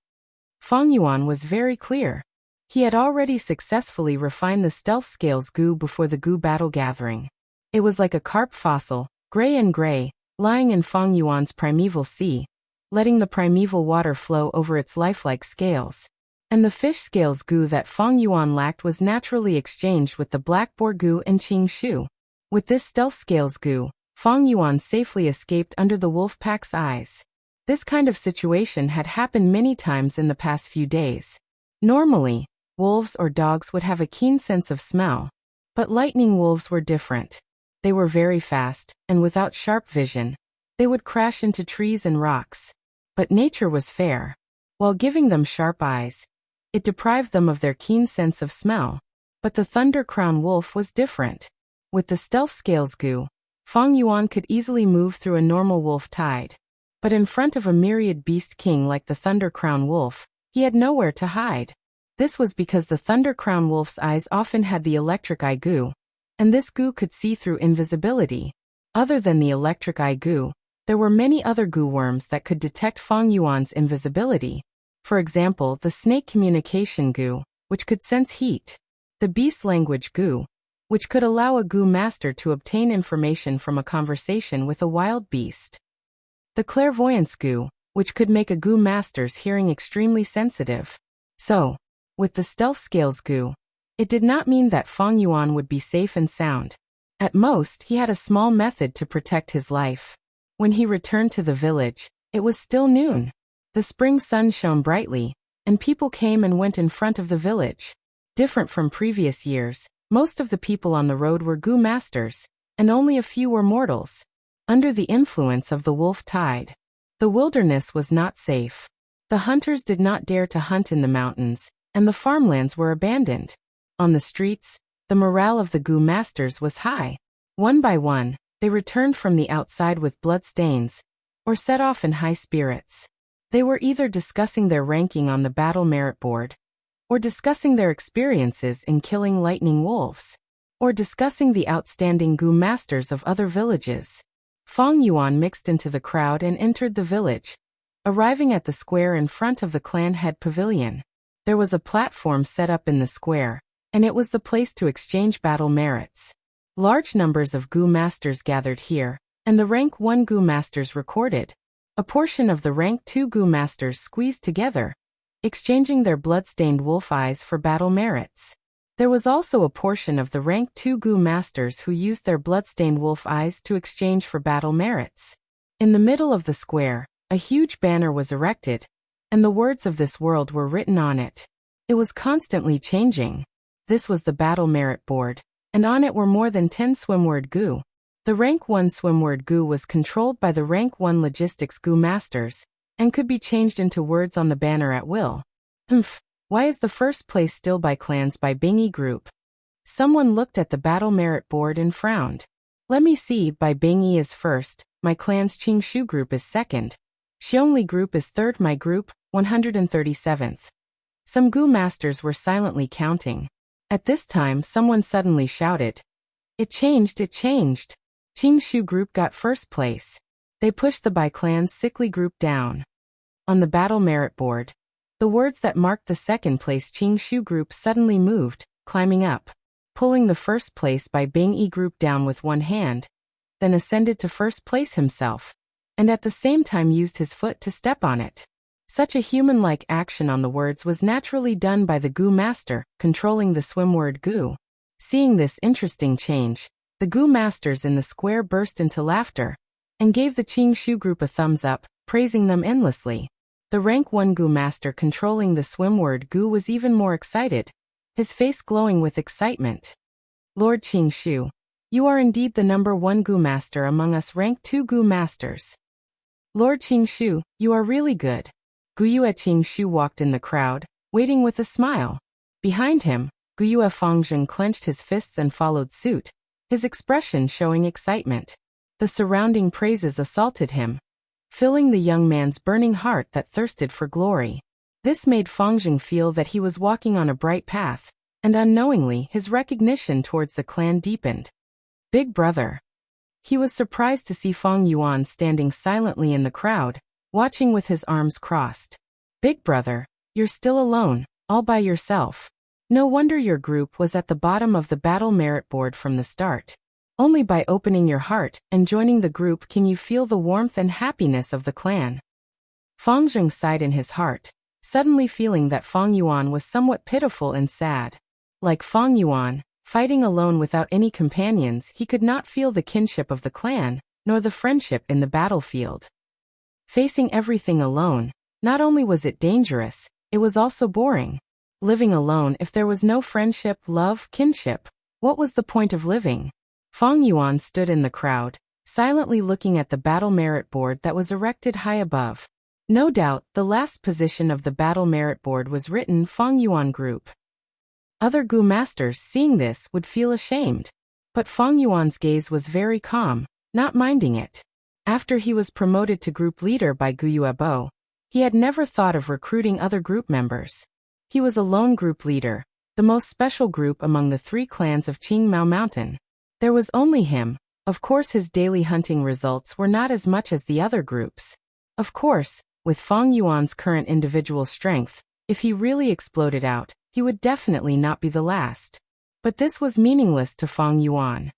Speaker 1: Feng Yuan was very clear. He had already successfully refined the stealth scales goo before the goo battle gathering. It was like a carp fossil, gray and gray, lying in Feng Yuan's primeval sea, letting the primeval water flow over its lifelike scales. And the fish scales goo that Feng Yuan lacked was naturally exchanged with the black boar goo and Qing Shu. With this stealth scales goo, Fong Yuan safely escaped under the wolf pack's eyes. This kind of situation had happened many times in the past few days. Normally, wolves or dogs would have a keen sense of smell. But lightning wolves were different. They were very fast, and without sharp vision, they would crash into trees and rocks. But nature was fair. While giving them sharp eyes, it deprived them of their keen sense of smell. But the Thunder Crown Wolf was different. With the stealth scales goo, Fong Yuan could easily move through a normal wolf tide. But in front of a myriad beast king like the Thunder Crown Wolf, he had nowhere to hide. This was because the Thunder Crown Wolf's eyes often had the electric eye goo, and this goo could see through invisibility. Other than the electric eye goo, there were many other goo worms that could detect Fong Yuan's invisibility. For example, the snake communication goo, which could sense heat. The beast language goo, which could allow a goo master to obtain information from a conversation with a wild beast. The clairvoyance goo, which could make a goo master's hearing extremely sensitive. So, with the stealth scales goo, it did not mean that Fong Yuan would be safe and sound. At most, he had a small method to protect his life. When he returned to the village, it was still noon. The spring sun shone brightly, and people came and went in front of the village. Different from previous years, most of the people on the road were goo masters, and only a few were mortals. Under the influence of the wolf tide, the wilderness was not safe. The hunters did not dare to hunt in the mountains, and the farmlands were abandoned. On the streets, the morale of the goo masters was high. One by one, they returned from the outside with blood stains, or set off in high spirits. They were either discussing their ranking on the battle merit board, or discussing their experiences in killing lightning wolves, or discussing the outstanding goo masters of other villages. Fong Yuan mixed into the crowd and entered the village. Arriving at the square in front of the clan head pavilion, there was a platform set up in the square, and it was the place to exchange battle merits. Large numbers of goo masters gathered here, and the rank 1 goo masters recorded. A portion of the rank 2 goo masters squeezed together, exchanging their blood-stained wolf eyes for battle merits. There was also a portion of the rank 2 goo masters who used their blood-stained wolf eyes to exchange for battle merits. In the middle of the square, a huge banner was erected, and the words of this world were written on it. It was constantly changing. This was the battle merit board, and on it were more than 10 swimword goo. The rank 1 swimword goo was controlled by the rank 1 logistics goo masters, and could be changed into words on the banner at will. Why is the first place still by clans by Bingi group? Someone looked at the battle merit board and frowned. Let me see, by Bingi is first, my clan's Qingshu group is second. Xiongli group is third, my group, 137th. Some goo masters were silently counting. At this time someone suddenly shouted. It changed. Qingshu group got first place. They pushed the Bai clan's sickly group down. On the battle merit board, the words that marked the second place Qingshu group suddenly moved, climbing up, pulling the first place Bai Bingyi group down with one hand, then ascended to first place himself, and at the same time used his foot to step on it. Such a human-like action on the words was naturally done by the goo master, controlling the swimword goo. Seeing this interesting change, the goo masters in the square burst into laughter, and gave the Qingshu group a thumbs up, praising them endlessly. The rank 1 goo master controlling the swimword goo was even more excited, his face glowing with excitement. Lord Qingshu, you are indeed the number 1 goo master among us rank 2 goo masters. Lord Qingshu, you are really good. Guyue Qingshu walked in the crowd, waiting with a smile. Behind him, Guyue Fangzheng clenched his fists and followed suit, his expression showing excitement. The surrounding praises assaulted him, filling the young man's burning heart that thirsted for glory. This made Fangzheng feel that he was walking on a bright path, and unknowingly his recognition towards the clan deepened. Big brother. He was surprised to see Fong Yuan standing silently in the crowd, watching with his arms crossed. Big brother, you're still alone, all by yourself. No wonder your group was at the bottom of the battle merit board from the start. Only by opening your heart and joining the group can you feel the warmth and happiness of the clan. Fangzheng sighed in his heart, suddenly feeling that Fong Yuan was somewhat pitiful and sad. Like Fong Yuan, Fighting alone without any companions, he could not feel the kinship of the clan, nor the friendship in the battlefield. Facing everything alone, not only was it dangerous, it was also boring. Living alone, if there was no friendship, love, kinship, what was the point of living? Feng Yuan stood in the crowd, silently looking at the battle merit board that was erected high above. No doubt, the last position of the battle merit board was written Feng Yuan Group. Other Gu masters, seeing this, would feel ashamed. But Feng Yuan's gaze was very calm, not minding it. After he was promoted to group leader by Gu Yuebo, he had never thought of recruiting other group members. He was a lone group leader, the most special group among the 3 clans of Qingmao Mountain. There was only him. Of course, his daily hunting results were not as much as the other groups. Of course, with Feng Yuan's current individual strength, if he really exploded out, he would definitely not be the last. But this was meaningless to Feng Yuan.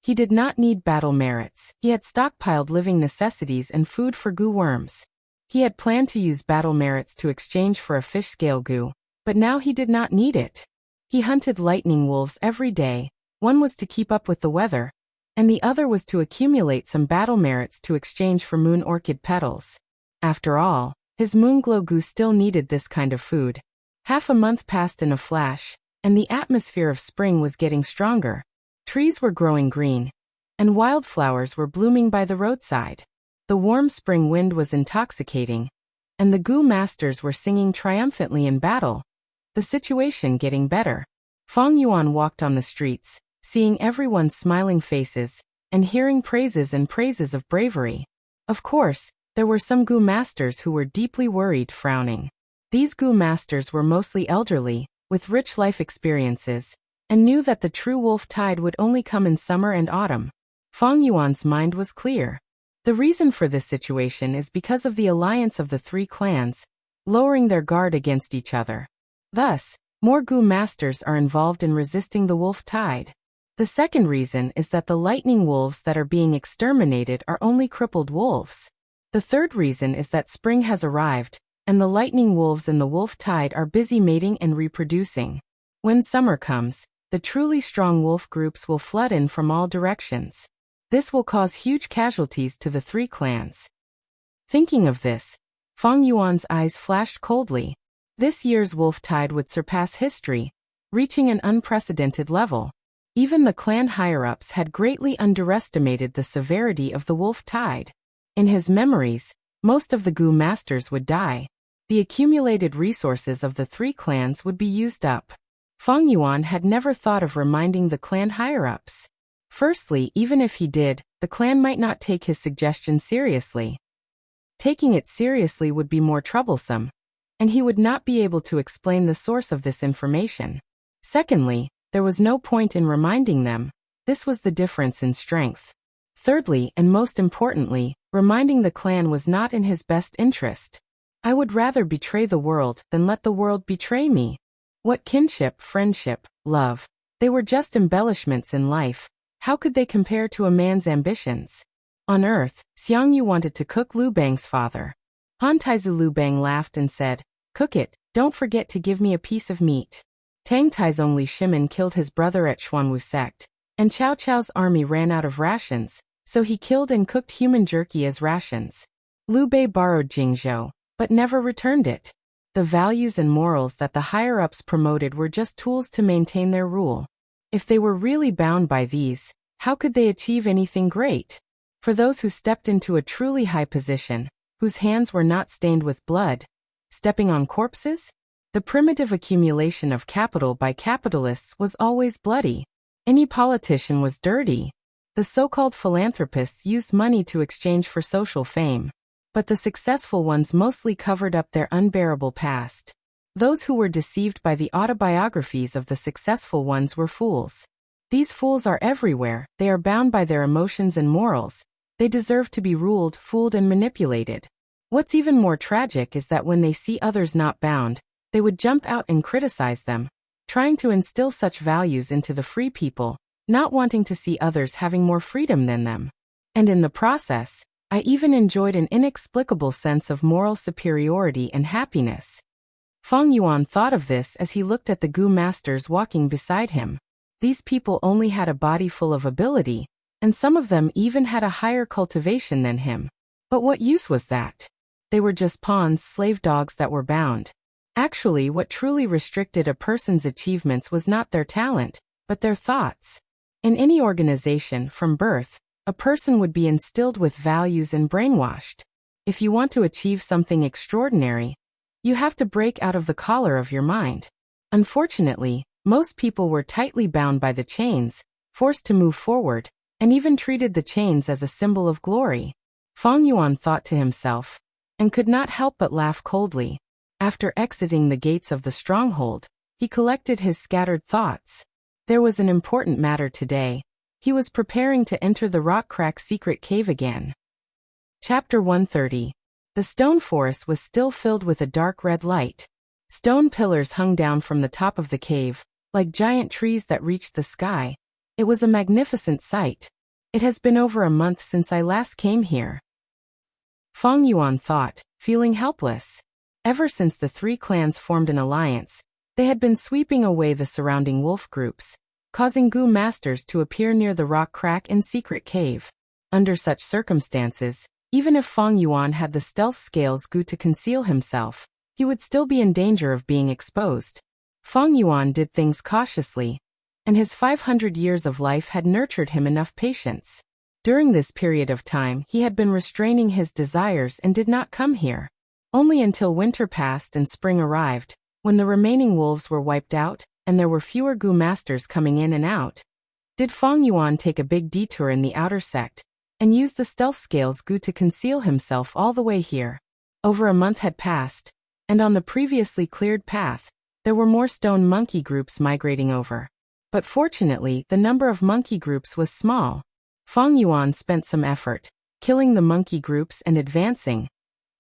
Speaker 1: He did not need battle merits. He had stockpiled living necessities and food for Gu worms. He had planned to use battle merits to exchange for a fish scale Gu, but now he did not need it. He hunted lightning wolves every day. One was to keep up with the weather, and the other was to accumulate some battle merits to exchange for moon orchid petals. After all, his moonglow Gu still needed this kind of food. Half a month passed in a flash, and the atmosphere of spring was getting stronger. Trees were growing green, and wildflowers were blooming by the roadside. The warm spring wind was intoxicating, and the Gu masters were singing triumphantly in battle, the situation getting better. Feng Yuan walked on the streets, seeing everyone's smiling faces, and hearing praises and praises of bravery. Of course, there were some Gu masters who were deeply worried, frowning. These Gu masters were mostly elderly, with rich life experiences, and knew that the true wolf tide would only come in summer and autumn. Feng Yuan's mind was clear. The reason for this situation is because of the alliance of the 3 clans, lowering their guard against each other. Thus, more Gu masters are involved in resisting the wolf tide. The second reason is that the lightning wolves that are being exterminated are only crippled wolves. The third reason is that spring has arrived, and the lightning wolves in the wolf tide are busy mating and reproducing. When summer comes, the truly strong wolf groups will flood in from all directions. This will cause huge casualties to the 3 clans. Thinking of this, Feng Yuan's eyes flashed coldly. This year's wolf tide would surpass history, reaching an unprecedented level. Even the clan higher-ups had greatly underestimated the severity of the wolf tide. In his memories, most of the Gu masters would die. The accumulated resources of the 3 clans would be used up. Feng Yuan had never thought of reminding the clan higher-ups. Firstly, even if he did, the clan might not take his suggestion seriously. Taking it seriously would be more troublesome, and he would not be able to explain the source of this information. Secondly, there was no point in reminding them. This was the difference in strength. Thirdly, and most importantly, reminding the clan was not in his best interest. I would rather betray the world than let the world betray me. What kinship, friendship, love? They were just embellishments in life. How could they compare to a man's ambitions? On Earth, Xiang Yu wanted to cook Lu Bang's father. Han Taizu Lu Bang laughed and said, "Cook it, don't forget to give me a piece of meat." Tang Taizong Li Shimin killed his brother at Xuanwu sect, and Cao Cao's army ran out of rations, so he killed and cooked human jerky as rations. Liu Bei borrowed Jingzhou, but never returned it. The values and morals that the higher-ups promoted were just tools to maintain their rule. If they were really bound by these, how could they achieve anything great? For those who stepped into a truly high position, whose hands were not stained with blood, stepping on corpses? The primitive accumulation of capital by capitalists was always bloody. Any politician was dirty. The so-called philanthropists used money to exchange for social fame. But the successful ones mostly covered up their unbearable past. Those who were deceived by the autobiographies of the successful ones were fools. These fools are everywhere. They are bound by their emotions and morals. They deserve to be ruled, fooled, and manipulated. What's even more tragic is that when they see others not bound, they would jump out and criticize them, trying to instill such values into the free people, not wanting to see others having more freedom than them. And in the process, I even enjoyed an inexplicable sense of moral superiority and happiness. Feng Yuan thought of this as he looked at the Gu masters walking beside him. These people only had a body full of ability, and some of them even had a higher cultivation than him. But what use was that? They were just pawns, slave dogs that were bound. Actually, what truly restricted a person's achievements was not their talent, but their thoughts. In any organization, from birth, a person would be instilled with values and brainwashed. If you want to achieve something extraordinary, you have to break out of the collar of your mind. Unfortunately, most people were tightly bound by the chains, forced to move forward, and even treated the chains as a symbol of glory. Fang Yuan thought to himself, and could not help but laugh coldly. After exiting the gates of the stronghold, he collected his scattered thoughts. There was an important matter today. He was preparing to enter the rock crack secret cave again. Chapter 130. The stone forest was still filled with a dark red light. Stone pillars hung down from the top of the cave, like giant trees that reached the sky. It was a magnificent sight. It has been over a month since I last came here. Fang Yuan thought, feeling helpless. Ever since the three clans formed an alliance, they had been sweeping away the surrounding wolf groups, causing Gu masters to appear near the rock crack and secret cave. Under such circumstances, even if Fang Yuan had the stealth scales Gu to conceal himself, he would still be in danger of being exposed. Fang Yuan did things cautiously, and his 500 years of life had nurtured him enough patience. During this period of time, he had been restraining his desires and did not come here. Only until winter passed and spring arrived, when the remaining wolves were wiped out, and there were fewer Gu masters coming in and out, did Fang Yuan take a big detour in the outer sect, and use the stealth scales Gu to conceal himself all the way here. Over a month had passed, and on the previously cleared path, there were more stone monkey groups migrating over. But fortunately, the number of monkey groups was small. Fang Yuan spent some effort, killing the monkey groups and advancing,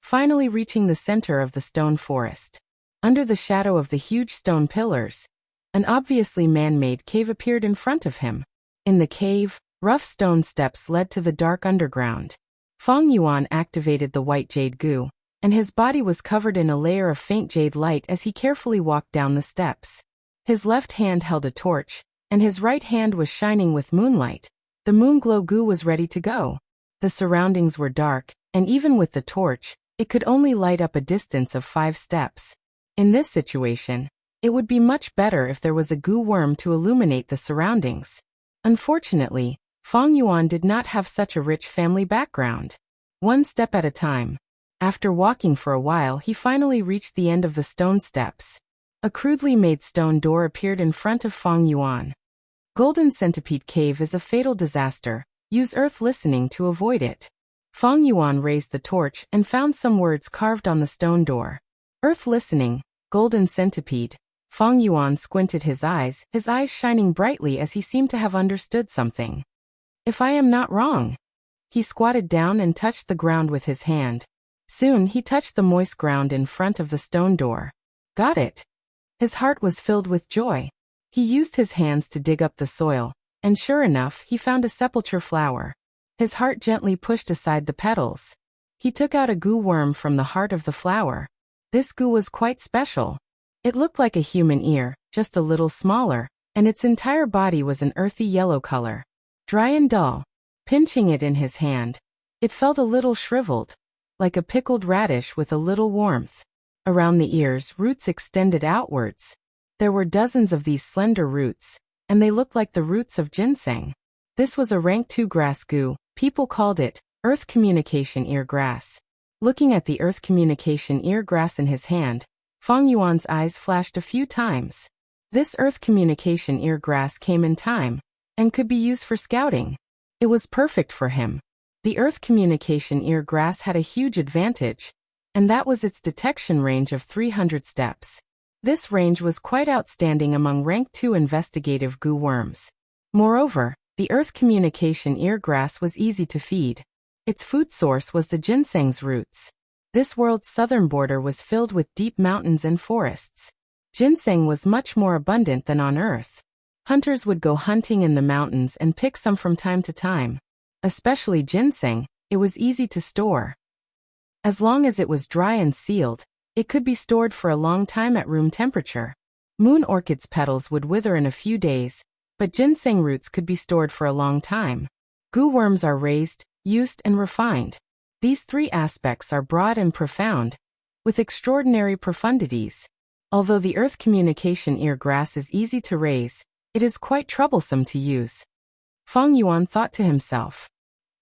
Speaker 1: finally reaching the center of the stone forest. Under the shadow of the huge stone pillars, an obviously man-made cave appeared in front of him. In the cave, rough stone steps led to the dark underground. Fang Yuan activated the white jade Gu, and his body was covered in a layer of faint jade light as he carefully walked down the steps. His left hand held a torch, and his right hand was shining with moonlight. The moonglow Gu was ready to go. The surroundings were dark, and even with the torch, it could only light up a distance of 5 steps. In this situation, it would be much better if there was a Gu worm to illuminate the surroundings. Unfortunately, Fang Yuan did not have such a rich family background. One step at a time. After walking for a while, he finally reached the end of the stone steps. A crudely made stone door appeared in front of Fang Yuan. Golden Centipede Cave is a fatal disaster. Use earth listening to avoid it. Fang Yuan raised the torch and found some words carved on the stone door. Earth listening, Golden Centipede. Fang Yuan squinted his eyes shining brightly as he seemed to have understood something. If I am not wrong. He squatted down and touched the ground with his hand. Soon he touched the moist ground in front of the stone door. Got it. His heart was filled with joy. He used his hands to dig up the soil, and sure enough, he found a sepulchre flower. His heart gently pushed aside the petals. He took out a Gu worm from the heart of the flower. This Gu was quite special. It looked like a human ear, just a little smaller, and its entire body was an earthy yellow color. Dry and dull. Pinching it in his hand, it felt a little shriveled, like a pickled radish with a little warmth. Around the ears, roots extended outwards. There were dozens of these slender roots, and they looked like the roots of ginseng. This was a rank 2 grass Gu. People called it earth communication ear grass. Looking at the earth communication ear grass in his hand, Fang Yuan's eyes flashed a few times. This earth communication ear grass came in time, and could be used for scouting. It was perfect for him. The earth communication ear grass had a huge advantage, and that was its detection range of 300 steps. This range was quite outstanding among rank 2 investigative Gu worms. Moreover, the earth communication ear grass was easy to feed. Its food source was the ginseng's roots. This world's southern border was filled with deep mountains and forests. Ginseng was much more abundant than on Earth. Hunters would go hunting in the mountains and pick some from time to time. Especially ginseng, it was easy to store. As long as it was dry and sealed, it could be stored for a long time at room temperature. Moon orchid's petals would wither in a few days, but ginseng roots could be stored for a long time. Goo worms are raised, used, and refined. These three aspects are broad and profound, with extraordinary profundities. Although the earth communication ear grass is easy to raise, it is quite troublesome to use. Feng Yuan thought to himself.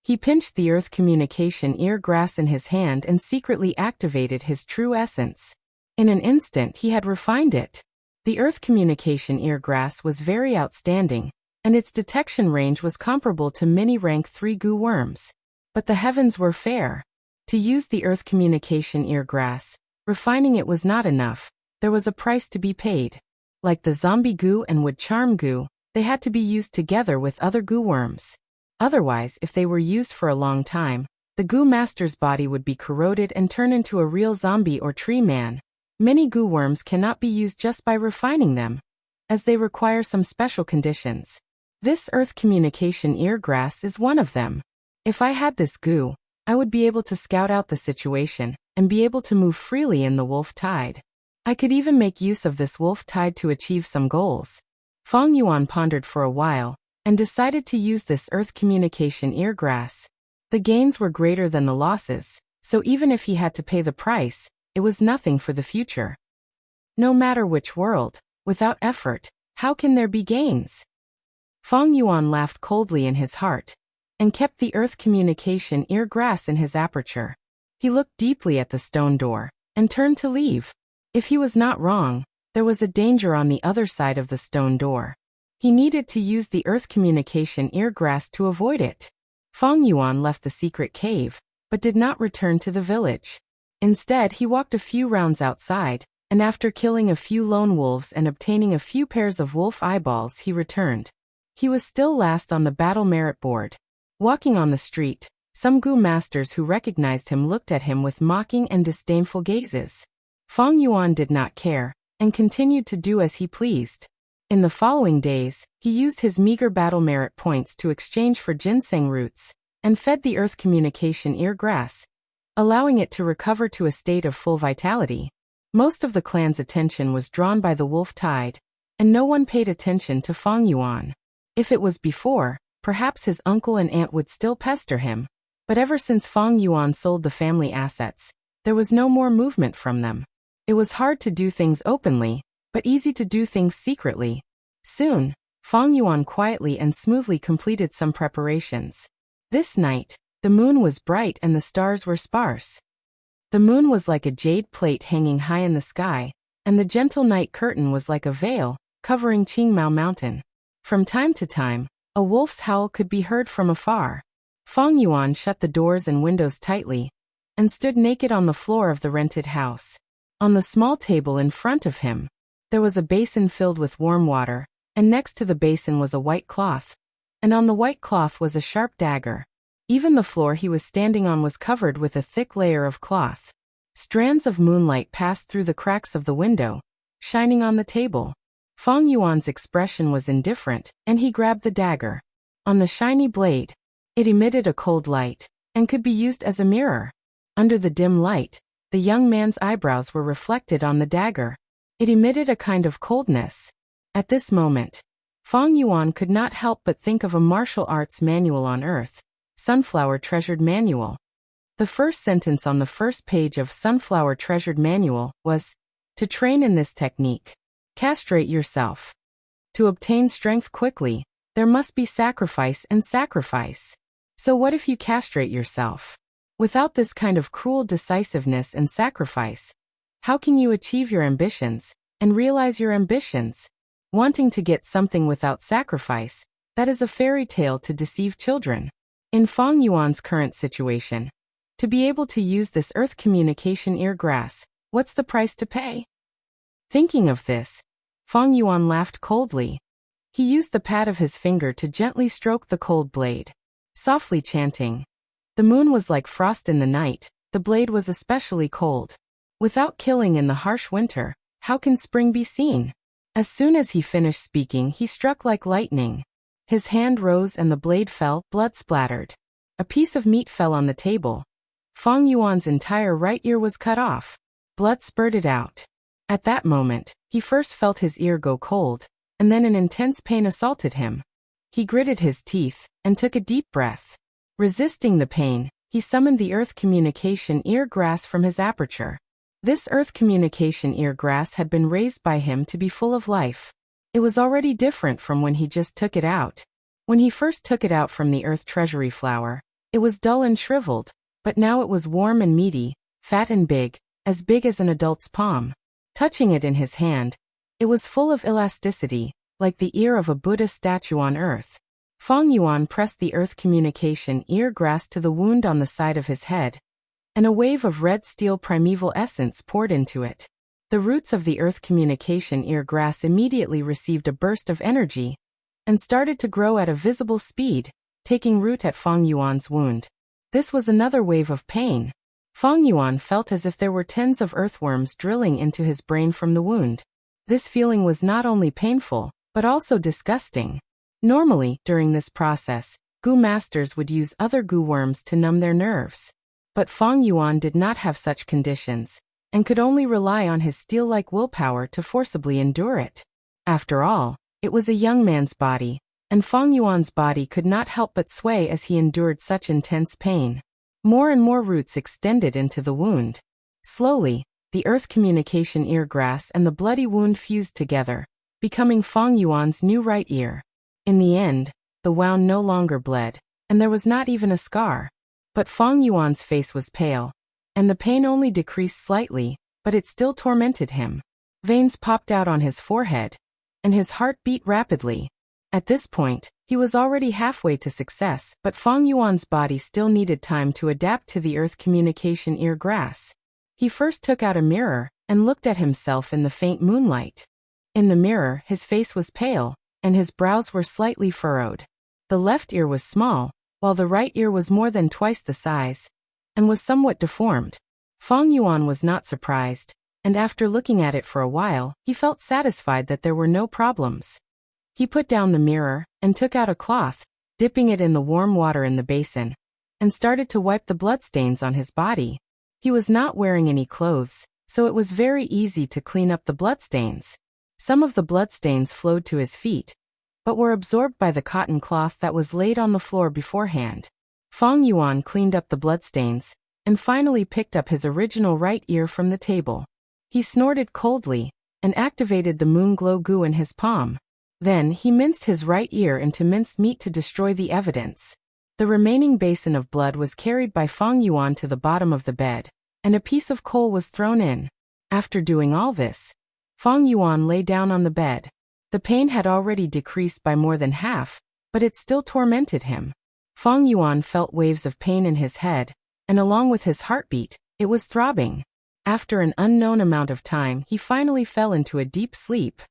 Speaker 1: He pinched the earth communication ear grass in his hand and secretly activated his true essence. In an instant he had refined it. The earth communication ear grass was very outstanding, and its detection range was comparable to many rank 3 goo worms. But the heavens were fair. To use the earth communication ear grass, refining it was not enough. There was a price to be paid. Like the zombie goo and wood charm goo, they had to be used together with other goo worms. Otherwise, if they were used for a long time, the goo master's body would be corroded and turn into a real zombie or tree man. Many goo worms cannot be used just by refining them, as they require some special conditions. This earth communication ear grass is one of them. If I had this goo, I would be able to scout out the situation and be able to move freely in the wolf tide. I could even make use of this wolf tide to achieve some goals. Feng Yuan pondered for a while and decided to use this earth communication ear grass. The gains were greater than the losses, so even if he had to pay the price, it was nothing for the future. No matter which world, without effort, how can there be gains? Feng Yuan laughed coldly in his heart and kept the earth communication ear grass in his aperture. He looked deeply at the stone door and turned to leave. If he was not wrong, there was a danger on the other side of the stone door. He needed to use the earth communication ear grass to avoid it. Feng Yuan left the secret cave, but did not return to the village. Instead, he walked a few rounds outside, and after killing a few lone wolves and obtaining a few pairs of wolf eyeballs, he returned. He was still last on the battle merit board. Walking on the street, some goo masters who recognized him looked at him with mocking and disdainful gazes. Feng Yuan did not care, and continued to do as he pleased. In the following days, he used his meager battle merit points to exchange for ginseng roots, and fed the earth communication ear grass, allowing it to recover to a state of full vitality. Most of the clan's attention was drawn by the wolf tide, and no one paid attention to Feng Yuan. If it was before, perhaps his uncle and aunt would still pester him, but ever since Feng Yuan sold the family assets, there was no more movement from them. It was hard to do things openly, but easy to do things secretly. Soon, Feng Yuan quietly and smoothly completed some preparations. This night, the moon was bright and the stars were sparse. The moon was like a jade plate hanging high in the sky, and the gentle night curtain was like a veil, covering Qingmao Mountain. From time to time, a wolf's howl could be heard from afar. Feng Yuan shut the doors and windows tightly, and stood naked on the floor of the rented house. On the small table in front of him, there was a basin filled with warm water, and next to the basin was a white cloth, and on the white cloth was a sharp dagger. Even the floor he was standing on was covered with a thick layer of cloth. Strands of moonlight passed through the cracks of the window, shining on the table. Feng Yuan's expression was indifferent, and he grabbed the dagger. On the shiny blade, it emitted a cold light, and could be used as a mirror. Under the dim light, the young man's eyebrows were reflected on the dagger. It emitted a kind of coldness. At this moment, Feng Yuan could not help but think of a martial arts manual on Earth, Sunflower Treasured Manual. The first sentence on the first page of Sunflower Treasured Manual was, "To train in this technique, castrate yourself. To obtain strength quickly, there must be sacrifice and sacrifice. So what if you castrate yourself? Without this kind of cruel decisiveness and sacrifice, how can you achieve your ambitions and realize your ambitions? Wanting to get something without sacrifice, that is a fairy tale to deceive children." In Feng Yuan's current situation, to be able to use this earth communication ear grass, what's the price to pay? Thinking of this, Feng Yuan laughed coldly. He used the pad of his finger to gently stroke the cold blade, softly chanting. The moon was like frost in the night, the blade was especially cold. Without killing in the harsh winter, how can spring be seen? As soon as he finished speaking, he struck like lightning. His hand rose and the blade fell, blood splattered. A piece of meat fell on the table. Feng Yuan's entire right ear was cut off. Blood spurted out. At that moment, he first felt his ear go cold, and then an intense pain assaulted him. He gritted his teeth and took a deep breath. Resisting the pain, he summoned the earth communication ear grass from his aperture. This earth communication ear grass had been raised by him to be full of life. It was already different from when he just took it out. When he first took it out from the earth treasury flower, it was dull and shriveled, but now it was warm and meaty, fat and big as an adult's palm. Touching it in his hand, it was full of elasticity, like the ear of a Buddha statue on earth. Feng Yuan pressed the earth communication ear grass to the wound on the side of his head, and a wave of red steel primeval essence poured into it. The roots of the earth communication ear grass immediately received a burst of energy and started to grow at a visible speed, taking root at Feng Yuan's wound. This was another wave of pain. Feng Yuan felt as if there were tens of earthworms drilling into his brain from the wound. This feeling was not only painful, but also disgusting. Normally, during this process, Gu masters would use other Gu worms to numb their nerves. But Feng Yuan did not have such conditions, and could only rely on his steel-like willpower to forcibly endure it. After all, it was a young man's body, and Feng Yuan's body could not help but sway as he endured such intense pain. More and more roots extended into the wound. Slowly, the earth communication ear grass and the bloody wound fused together, becoming Feng Yuan's new right ear. In the end, the wound no longer bled, and there was not even a scar. But Feng Yuan's face was pale, and the pain only decreased slightly, but it still tormented him. Veins popped out on his forehead, and his heart beat rapidly. At this point, he was already halfway to success, but Feng Yuan's body still needed time to adapt to the earth communication ear grass. He first took out a mirror and looked at himself in the faint moonlight. In the mirror, his face was pale, and his brows were slightly furrowed. The left ear was small, while the right ear was more than twice the size, and was somewhat deformed. Feng Yuan was not surprised, and after looking at it for a while, he felt satisfied that there were no problems. He put down the mirror and took out a cloth, dipping it in the warm water in the basin, and started to wipe the bloodstains on his body. He was not wearing any clothes, so it was very easy to clean up the bloodstains. Some of the bloodstains flowed to his feet, but were absorbed by the cotton cloth that was laid on the floor beforehand. Feng Yuan cleaned up the bloodstains, and finally picked up his original right ear from the table. He snorted coldly, and activated the moon glow goo in his palm. Then he minced his right ear into minced meat to destroy the evidence. The remaining basin of blood was carried by Feng Yuan to the bottom of the bed, and a piece of coal was thrown in. After doing all this, Feng Yuan lay down on the bed. The pain had already decreased by more than half, but it still tormented him. Feng Yuan felt waves of pain in his head, and along with his heartbeat, it was throbbing. After an unknown amount of time, he finally fell into a deep sleep.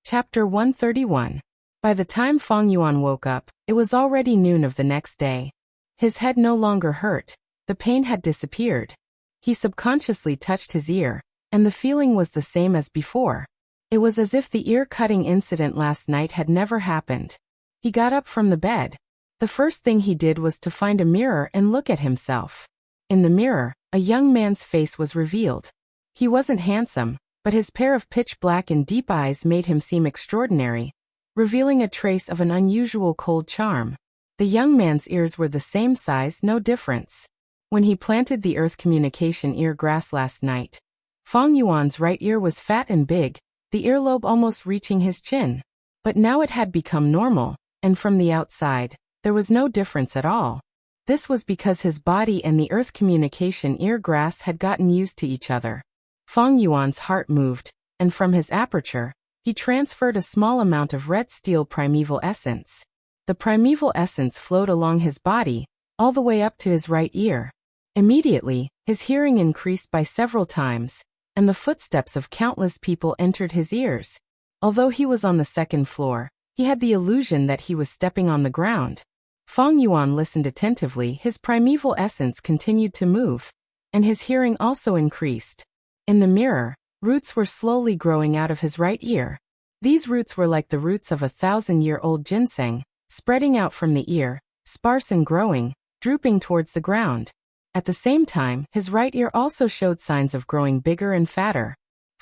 Speaker 1: Chapter 131. By the time Feng Yuan woke up, it was already noon of the next day. His head no longer hurt, the pain had disappeared. He subconsciously touched his ear, and the feeling was the same as before. It was as if the ear-cutting incident last night had never happened. He got up from the bed. The first thing he did was to find a mirror and look at himself. In the mirror, a young man's face was revealed. He wasn't handsome, but his pair of pitch-black and deep eyes made him seem extraordinary, revealing a trace of an unusual cold charm. The young man's ears were the same size, no difference. When he planted the earth communication ear grass last night, Feng Yuan's right ear was fat and big, the earlobe almost reaching his chin. But now it had become normal, and from the outside, there was no difference at all. This was because his body and the earth communication ear grass had gotten used to each other. Feng Yuan's heart moved, and from his aperture, he transferred a small amount of red steel primeval essence. The primeval essence flowed along his body, all the way up to his right ear. Immediately, his hearing increased by several times, and the footsteps of countless people entered his ears. Although he was on the second floor, he had the illusion that he was stepping on the ground. Feng Yuan listened attentively. His primeval essence continued to move, and his hearing also increased. In the mirror, roots were slowly growing out of his right ear. These roots were like the roots of a 1,000-year-old ginseng, spreading out from the ear, sparse and growing, drooping towards the ground. At the same time, his right ear also showed signs of growing bigger and fatter.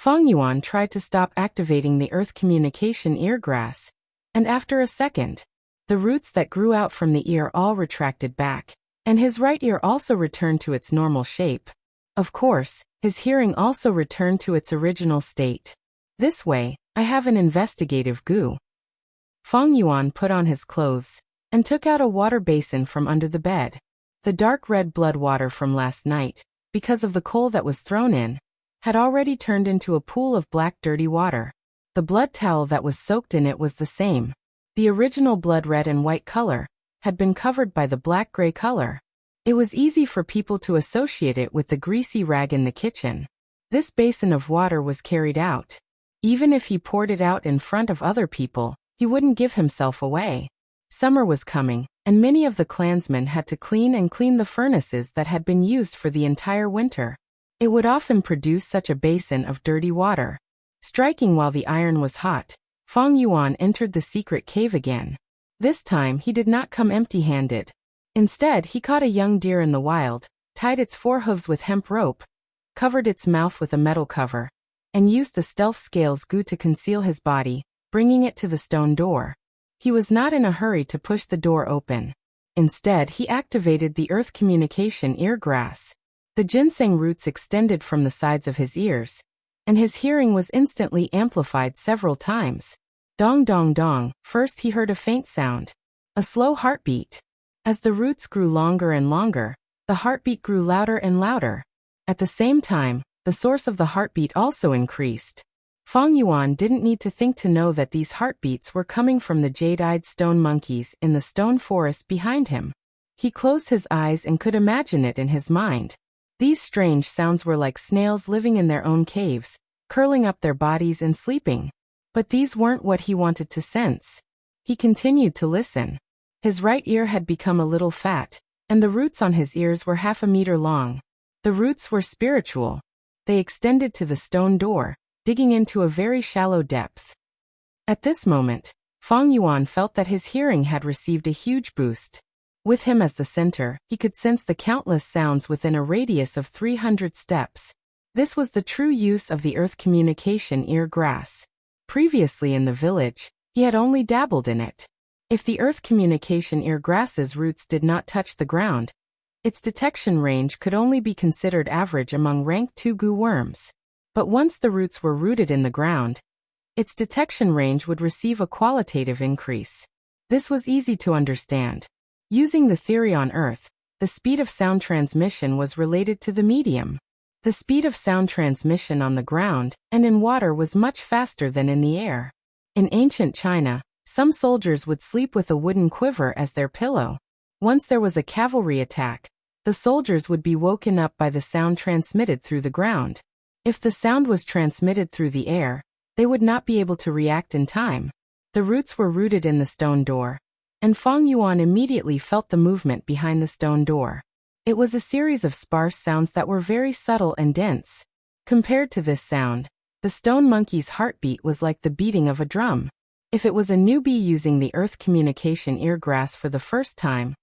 Speaker 1: Feng Yuan tried to stop activating the earth communication eargrass, and after a second, the roots that grew out from the ear all retracted back, and his right ear also returned to its normal shape. Of course, his hearing also returned to its original state. This way, I have an investigative goo. Feng Yuan put on his clothes and took out a water basin from under the bed. The dark red blood water from last night, because of the coal that was thrown in, had already turned into a pool of black dirty water. The blood towel that was soaked in it was the same. The original blood red and white color had been covered by the black-gray color. It was easy for people to associate it with the greasy rag in the kitchen. This basin of water was carried out. Even if he poured it out in front of other people, he wouldn't give himself away. Summer was coming, and many of the clansmen had to clean the furnaces that had been used for the entire winter. It would often produce such a basin of dirty water. Striking while the iron was hot, Feng Yuan entered the secret cave again. This time he did not come empty-handed. Instead, he caught a young deer in the wild, tied its forehooves with hemp rope, covered its mouth with a metal cover, and used the stealth scales goo to conceal his body, bringing it to the stone door. He was not in a hurry to push the door open. Instead, he activated the earth communication eargrass. The ginseng roots extended from the sides of his ears, and his hearing was instantly amplified several times. Dong dong dong. First he heard a faint sound, a slow heartbeat. As the roots grew longer and longer, the heartbeat grew louder and louder. At the same time, the source of the heartbeat also increased. Feng Yuan didn't need to think to know that these heartbeats were coming from the jade-eyed stone monkeys in the stone forest behind him. He closed his eyes and could imagine it in his mind. These strange sounds were like snails living in their own caves, curling up their bodies and sleeping. But these weren't what he wanted to sense. He continued to listen. His right ear had become a little fat, and the roots on his ears were 1/2 meter long. The roots were spiritual. They extended to the stone door, digging into a very shallow depth. At this moment, Feng Yuan felt that his hearing had received a huge boost. With him as the center, he could sense the countless sounds within a radius of 300 steps. This was the true use of the earth communication eargrass. Previously in the village, he had only dabbled in it. If the earth communication eargrass's roots did not touch the ground, its detection range could only be considered average among rank 2 goo worms. But once the roots were rooted in the ground, its detection range would receive a qualitative increase. This was easy to understand. Using the theory on Earth, the speed of sound transmission was related to the medium. The speed of sound transmission on the ground and in water was much faster than in the air. In ancient China, some soldiers would sleep with a wooden quiver as their pillow. Once there was a cavalry attack, the soldiers would be woken up by the sound transmitted through the ground. If the sound was transmitted through the air, they would not be able to react in time. The roots were rooted in the stone door, and Feng Yuan immediately felt the movement behind the stone door. It was a series of sparse sounds that were very subtle and dense. Compared to this sound, the stone monkey's heartbeat was like the beating of a drum. If it was a newbie using the earth communication eargrass for the first time,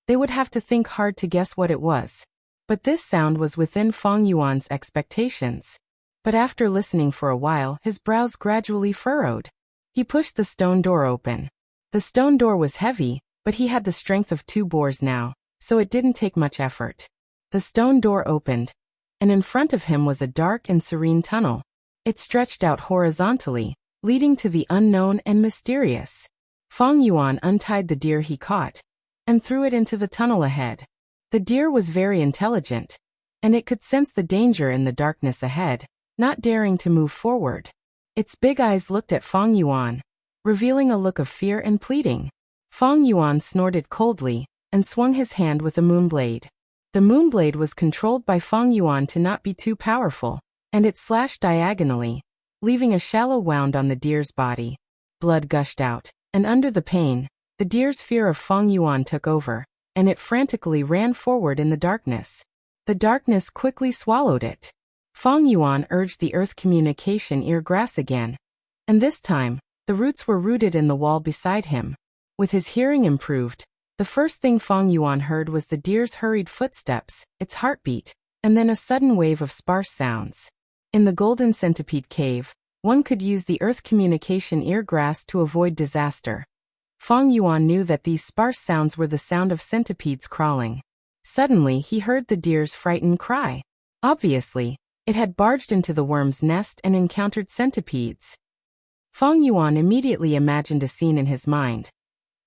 Speaker 1: they would have to think hard to guess what it was. But this sound was within Feng Yuan's expectations. But after listening for a while, his brows gradually furrowed. He pushed the stone door open. The stone door was heavy, but he had the strength of 2 boars now, so it didn't take much effort. The stone door opened, and in front of him was a dark and serene tunnel. It stretched out horizontally, leading to the unknown and mysterious. Feng Yuan untied the deer he caught and threw it into the tunnel ahead. The deer was very intelligent, and it could sense the danger in the darkness ahead, not daring to move forward. Its big eyes looked at Feng Yuan, revealing a look of fear and pleading. Feng Yuan snorted coldly and swung his hand with a moonblade. The moonblade was controlled by Feng Yuan to not be too powerful, and it slashed diagonally, leaving a shallow wound on the deer's body. Blood gushed out, and under the pain, the deer's fear of Feng Yuan took over, and it frantically ran forward in the darkness. The darkness quickly swallowed it. Feng Yuan urged the earth communication eargrass again, and this time, the roots were rooted in the wall beside him. With his hearing improved, the first thing Feng Yuan heard was the deer's hurried footsteps, its heartbeat, and then a sudden wave of sparse sounds. In the Golden Centipede Cave, one could use the earth communication eargrass to avoid disaster. Feng Yuan knew that these sparse sounds were the sound of centipedes crawling. Suddenly he heard the deer's frightened cry. Obviously, it had barged into the worm's nest and encountered centipedes. Feng Yuan immediately imagined a scene in his mind.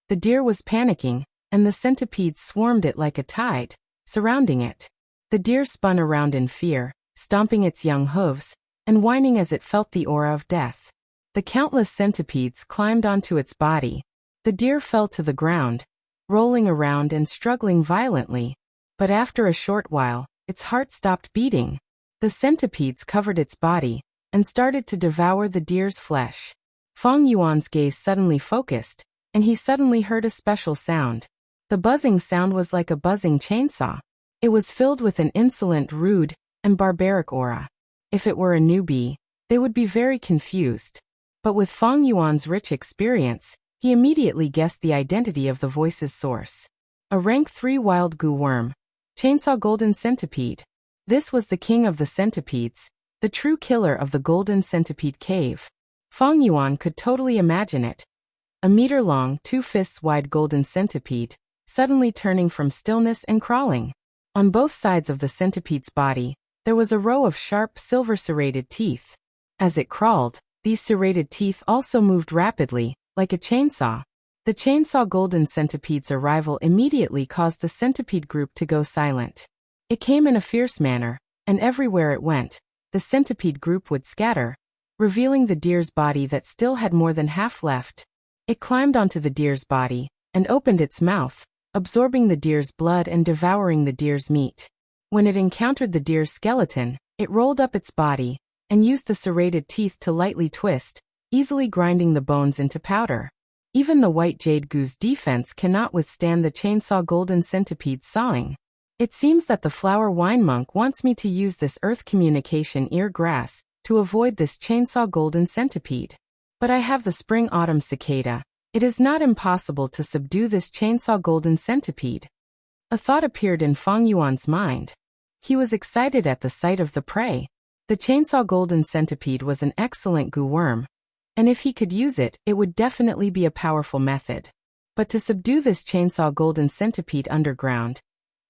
Speaker 1: The deer was panicking, and the centipedes swarmed it like a tide, surrounding it. The deer spun around in fear, stomping its young hooves, and whining as it felt the aura of death. The countless centipedes climbed onto its body. The deer fell to the ground, rolling around and struggling violently. But after a short while, its heart stopped beating. The centipedes covered its body and started to devour the deer's flesh. Feng Yuan's gaze suddenly focused, and he suddenly heard a special sound. The buzzing sound was like a buzzing chainsaw. It was filled with an insolent, rude, and barbaric aura. If it were a newbie, they would be very confused. But with Feng Yuan's rich experience, he immediately guessed the identity of the voice's source. A rank 3 wild goo worm. Chainsaw Golden Centipede. This was the king of the centipedes, the true killer of the Golden Centipede Cave. Feng Yuan could totally imagine it. A meter-long, 2 fists wide golden centipede, suddenly turning from stillness and crawling. On both sides of the centipede's body, there was a row of sharp, silver serrated teeth. As it crawled, these serrated teeth also moved rapidly, like a chainsaw. The chainsaw golden centipede's arrival immediately caused the centipede group to go silent. It came in a fierce manner, and everywhere it went, the centipede group would scatter, revealing the deer's body that still had more than half left. It climbed onto the deer's body, and opened its mouth, absorbing the deer's blood and devouring the deer's meat. When it encountered the deer's skeleton, it rolled up its body, and used the serrated teeth to lightly twist, easily grinding the bones into powder. Even the white jade goo's defense cannot withstand the chainsaw golden centipede's sawing. It seems that the flower wine monk wants me to use this earth communication ear grass to avoid this chainsaw golden centipede. But I have the spring autumn cicada. It is not impossible to subdue this chainsaw golden centipede. A thought appeared in Feng Yuan's mind. He was excited at the sight of the prey. The chainsaw golden centipede was an excellent goo worm, and if he could use it, it would definitely be a powerful method. But to subdue this chainsaw golden centipede underground,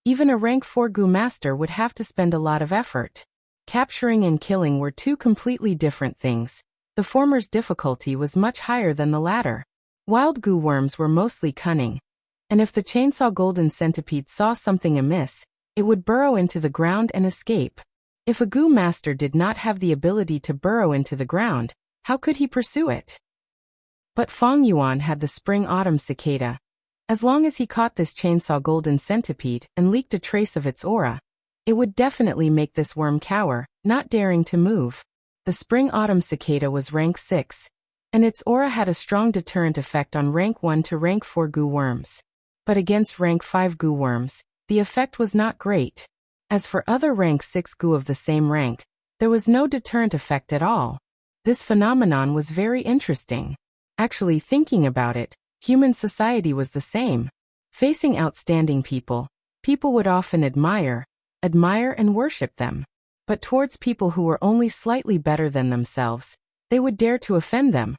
Speaker 1: even a rank 4 goo master would have to spend a lot of effort. Capturing and killing were two completely different things. The former's difficulty was much higher than the latter. Wild goo worms were mostly cunning, and if the chainsaw golden centipede saw something amiss, it would burrow into the ground and escape. If a goo master did not have the ability to burrow into the ground, how could he pursue it? But Feng Yuan had the spring-autumn cicada. As long as he caught this chainsaw golden centipede and leaked a trace of its aura, it would definitely make this worm cower, not daring to move. The spring-autumn cicada was rank 6, and its aura had a strong deterrent effect on rank 1 to rank 4 goo worms. But against rank 5 goo worms, the effect was not great. As for other rank 6 goo of the same rank, there was no deterrent effect at all. This phenomenon was very interesting. Actually, thinking about it, human society was the same. Facing outstanding people, people would often admire and worship them. But towards people who were only slightly better than themselves, they would dare to offend them.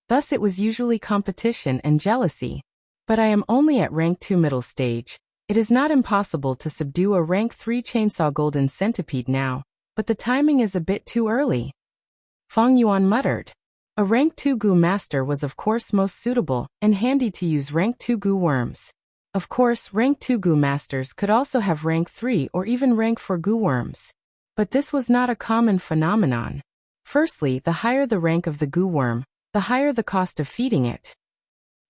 Speaker 1: Thus it was usually competition and jealousy. But I am only at rank 2 middle stage. It is not impossible to subdue a rank 3 chainsaw golden centipede now, but the timing is a bit too early. Feng Yuan muttered. A rank 2 goo master was of course most suitable and handy to use rank 2 goo worms. Of course, rank 2 goo masters could also have rank 3 or even rank 4 goo worms. But this was not a common phenomenon. Firstly, the higher the rank of the goo worm, the higher the cost of feeding it.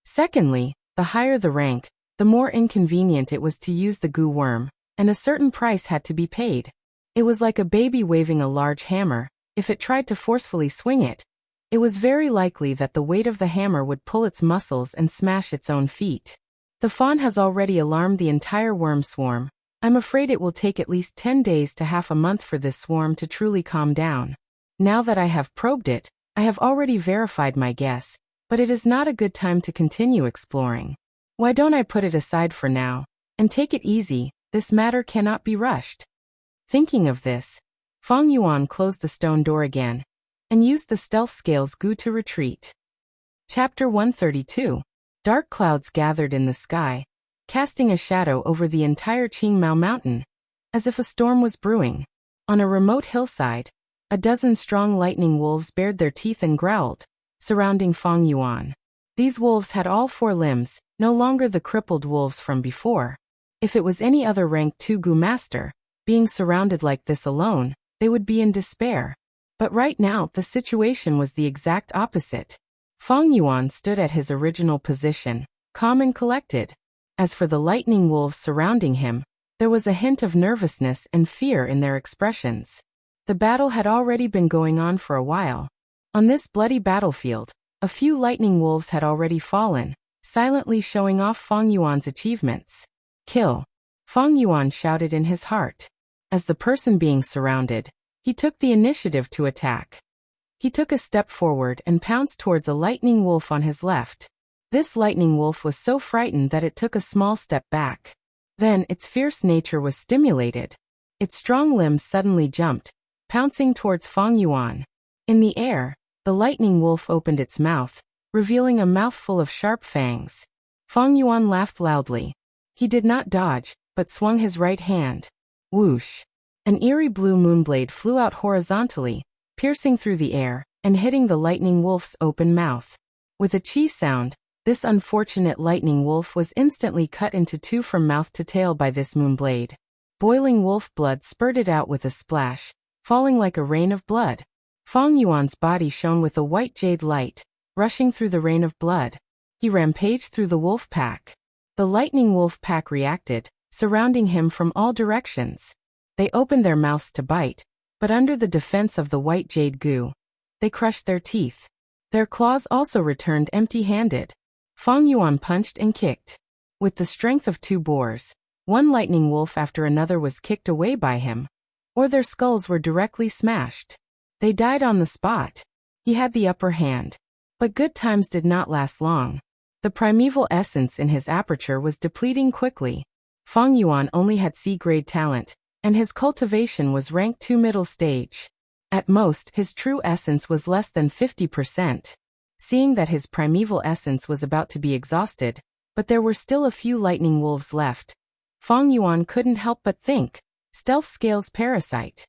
Speaker 1: Secondly, the higher the rank, the more inconvenient it was to use the goo worm, and a certain price had to be paid. It was like a baby waving a large hammer. If it tried to forcefully swing it, it was very likely that the weight of the hammer would pull its muscles and smash its own feet. The fawn has already alarmed the entire worm swarm. I'm afraid it will take at least 10 days to half a month for this swarm to truly calm down. Now that I have probed it, I have already verified my guess, but it is not a good time to continue exploring. Why don't I put it aside for now, and take it easy? This matter cannot be rushed. Thinking of this, Fang Yuan closed the stone door again and used the stealth scales goo to retreat. Chapter 132. Dark clouds gathered in the sky, casting a shadow over the entire Qingmao mountain, as if a storm was brewing. On a remote hillside, a dozen strong lightning wolves bared their teeth and growled, surrounding Fang Yuan. These wolves had all 4 limbs, no longer the crippled wolves from before. If it was any other rank 2 Gu master, being surrounded like this alone, they would be in despair. But right now, the situation was the exact opposite. Fang Yuan stood at his original position, calm and collected. As for the lightning wolves surrounding him, there was a hint of nervousness and fear in their expressions. The battle had already been going on for a while. On this bloody battlefield, a few lightning wolves had already fallen, silently showing off Fang Yuan's achievements. Kill! Fang Yuan shouted in his heart. As the person being surrounded, he took the initiative to attack. He took a step forward and pounced towards a lightning wolf on his left. This lightning wolf was so frightened that it took a small step back. Then its fierce nature was stimulated. Its strong limbs suddenly jumped, pouncing towards Fang Yuan. In the air, the lightning wolf opened its mouth, revealing a mouthful of sharp fangs. Fang Yuan laughed loudly. He did not dodge, but swung his right hand. Whoosh! An eerie blue moonblade flew out horizontally, piercing through the air and hitting the lightning wolf's open mouth. With a chi sound, this unfortunate lightning wolf was instantly cut into 2 from mouth to tail by this moonblade. Boiling wolf blood spurted out with a splash, falling like a rain of blood. Fang Yuan's body shone with a white jade light, rushing through the rain of blood. He rampaged through the wolf pack. The lightning wolf pack reacted, surrounding him from all directions. They opened their mouths to bite, but under the defense of the white jade goo, they crushed their teeth. Their claws also returned empty-handed. Fang Yuan punched and kicked. With the strength of 2 boars, one lightning wolf after another was kicked away by him, or their skulls were directly smashed. They died on the spot. He had the upper hand. But good times did not last long. The primeval essence in his aperture was depleting quickly. Fang Yuan only had C-grade talent, and his cultivation was rank 2 middle stage. At most, his true essence was less than 50%. Seeing that his primeval essence was about to be exhausted, but there were still a few lightning wolves left, Fang Yuan couldn't help but think, stealth scales parasite.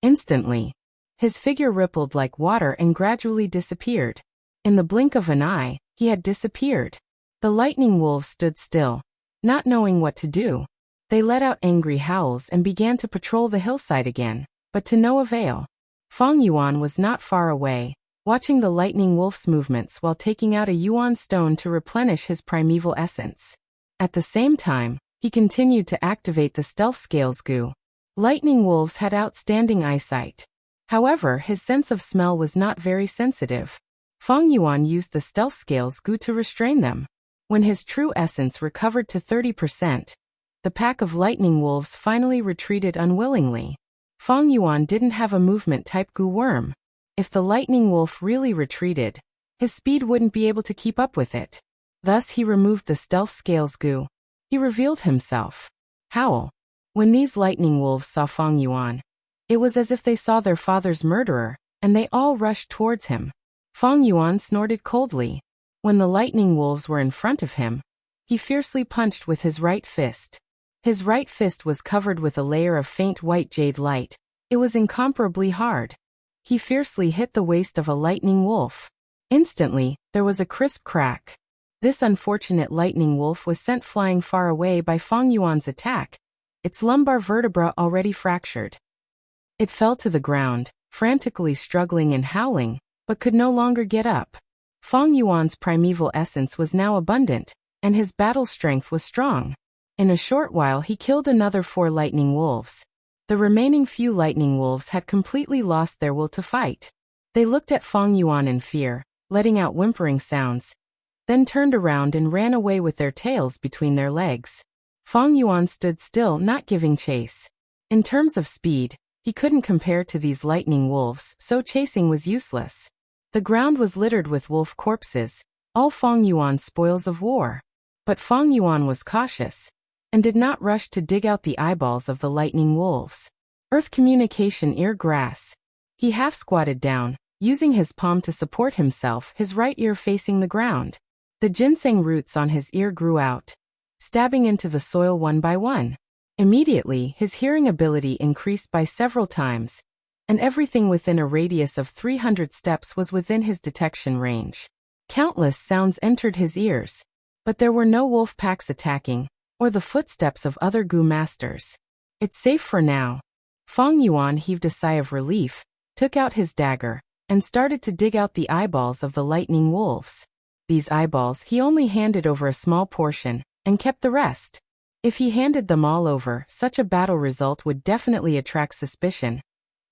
Speaker 1: Instantly, his figure rippled like water and gradually disappeared. In the blink of an eye, he had disappeared. The lightning wolves stood still, not knowing what to do. They let out angry howls and began to patrol the hillside again, but to no avail. Fang Yuan was not far away, watching the lightning wolf's movements while taking out a yuan stone to replenish his primeval essence. At the same time, he continued to activate the stealth scales goo. Lightning wolves had outstanding eyesight. However, his sense of smell was not very sensitive. Fang Yuan used the stealth scales goo to restrain them. When his true essence recovered to 30%, the pack of lightning wolves finally retreated unwillingly. Fang Yuan didn't have a movement-type goo worm. If the lightning wolf really retreated, his speed wouldn't be able to keep up with it. Thus he removed the stealth scales goo. He revealed himself. Howl. When these lightning wolves saw Fang Yuan, it was as if they saw their father's murderer, and they all rushed towards him. Fang Yuan snorted coldly. When the lightning wolves were in front of him, he fiercely punched with his right fist. His right fist was covered with a layer of faint white jade light. It was incomparably hard. He fiercely hit the waist of a lightning wolf. Instantly, there was a crisp crack. This unfortunate lightning wolf was sent flying far away by Fang Yuan's attack, its lumbar vertebra already fractured. It fell to the ground, frantically struggling and howling, but could no longer get up. Fang Yuan's primeval essence was now abundant, and his battle strength was strong. In a short while he killed another 4 lightning wolves. The remaining few lightning wolves had completely lost their will to fight. They looked at Fang Yuan in fear, letting out whimpering sounds, then turned around and ran away with their tails between their legs. Fang Yuan stood still, not giving chase. In terms of speed, he couldn't compare to these lightning wolves, so chasing was useless. The ground was littered with wolf corpses, all Fang Yuan's spoils of war. But Fang Yuan was cautious, and did not rush to dig out the eyeballs of the lightning wolves. Earth communication ear grass. He half squatted down, using his palm to support himself, his right ear facing the ground. The ginseng roots on his ear grew out, stabbing into the soil one by one. Immediately, his hearing ability increased by several times, and everything within a radius of 300 steps was within his detection range. Countless sounds entered his ears, but there were no wolf packs attacking, or the footsteps of other Gu masters. It's safe for now. Feng Yuan heaved a sigh of relief, took out his dagger, and started to dig out the eyeballs of the lightning wolves. These eyeballs he only handed over a small portion, and kept the rest. If he handed them all over, such a battle result would definitely attract suspicion,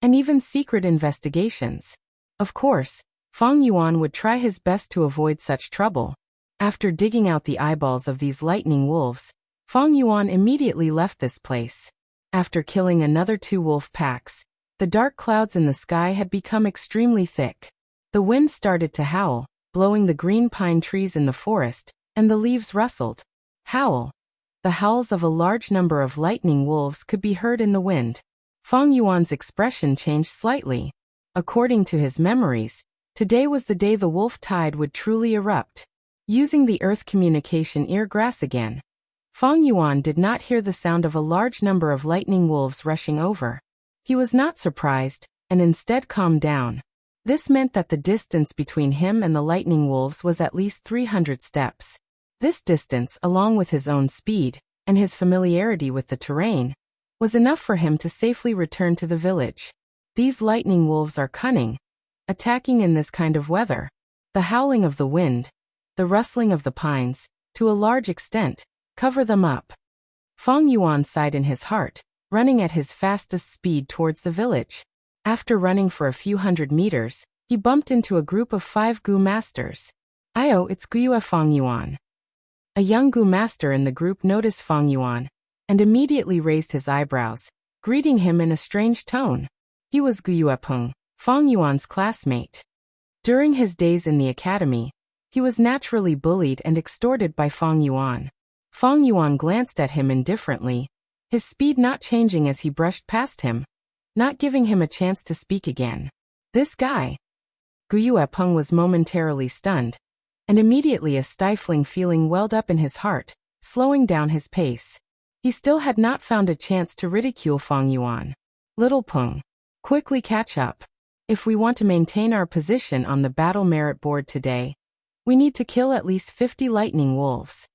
Speaker 1: and even secret investigations. Of course, Feng Yuan would try his best to avoid such trouble. After digging out the eyeballs of these lightning wolves, Feng Yuan immediately left this place. After killing another 2 wolf packs, the dark clouds in the sky had become extremely thick. The wind started to howl, blowing the green pine trees in the forest, and the leaves rustled. Howl. The howls of a large number of lightning wolves could be heard in the wind. Feng Yuan's expression changed slightly. According to his memories, today was the day the wolf tide would truly erupt. Using the earth communication ear grass again, Feng Yuan did not hear the sound of a large number of lightning wolves rushing over. He was not surprised, and instead calmed down. This meant that the distance between him and the lightning wolves was at least 300 steps. This distance, along with his own speed, and his familiarity with the terrain, was enough for him to safely return to the village. These lightning wolves are cunning, attacking in this kind of weather. The howling of the wind, the rustling of the pines, to a large extent, cover them up. Feng Yuan sighed in his heart, running at his fastest speed towards the village. After running for a few hundred meters, he bumped into a group of 5 Gu masters. "Ayo, it's Guyue Feng Yuan." A young Gu master in the group noticed Feng Yuan, and immediately raised his eyebrows, greeting him in a strange tone. He was Guyue Peng, Feng Yuan's classmate. During his days in the academy, he was naturally bullied and extorted by Feng Yuan. Feng Yuan glanced at him indifferently, his speed not changing as he brushed past him, not giving him a chance to speak again. This guy. Guyue Peng was momentarily stunned, and immediately a stifling feeling welled up in his heart, slowing down his pace. He still had not found a chance to ridicule Feng Yuan. "Little Peng, quickly catch up. If we want to maintain our position on the battle merit board today, we need to kill at least 50 lightning wolves."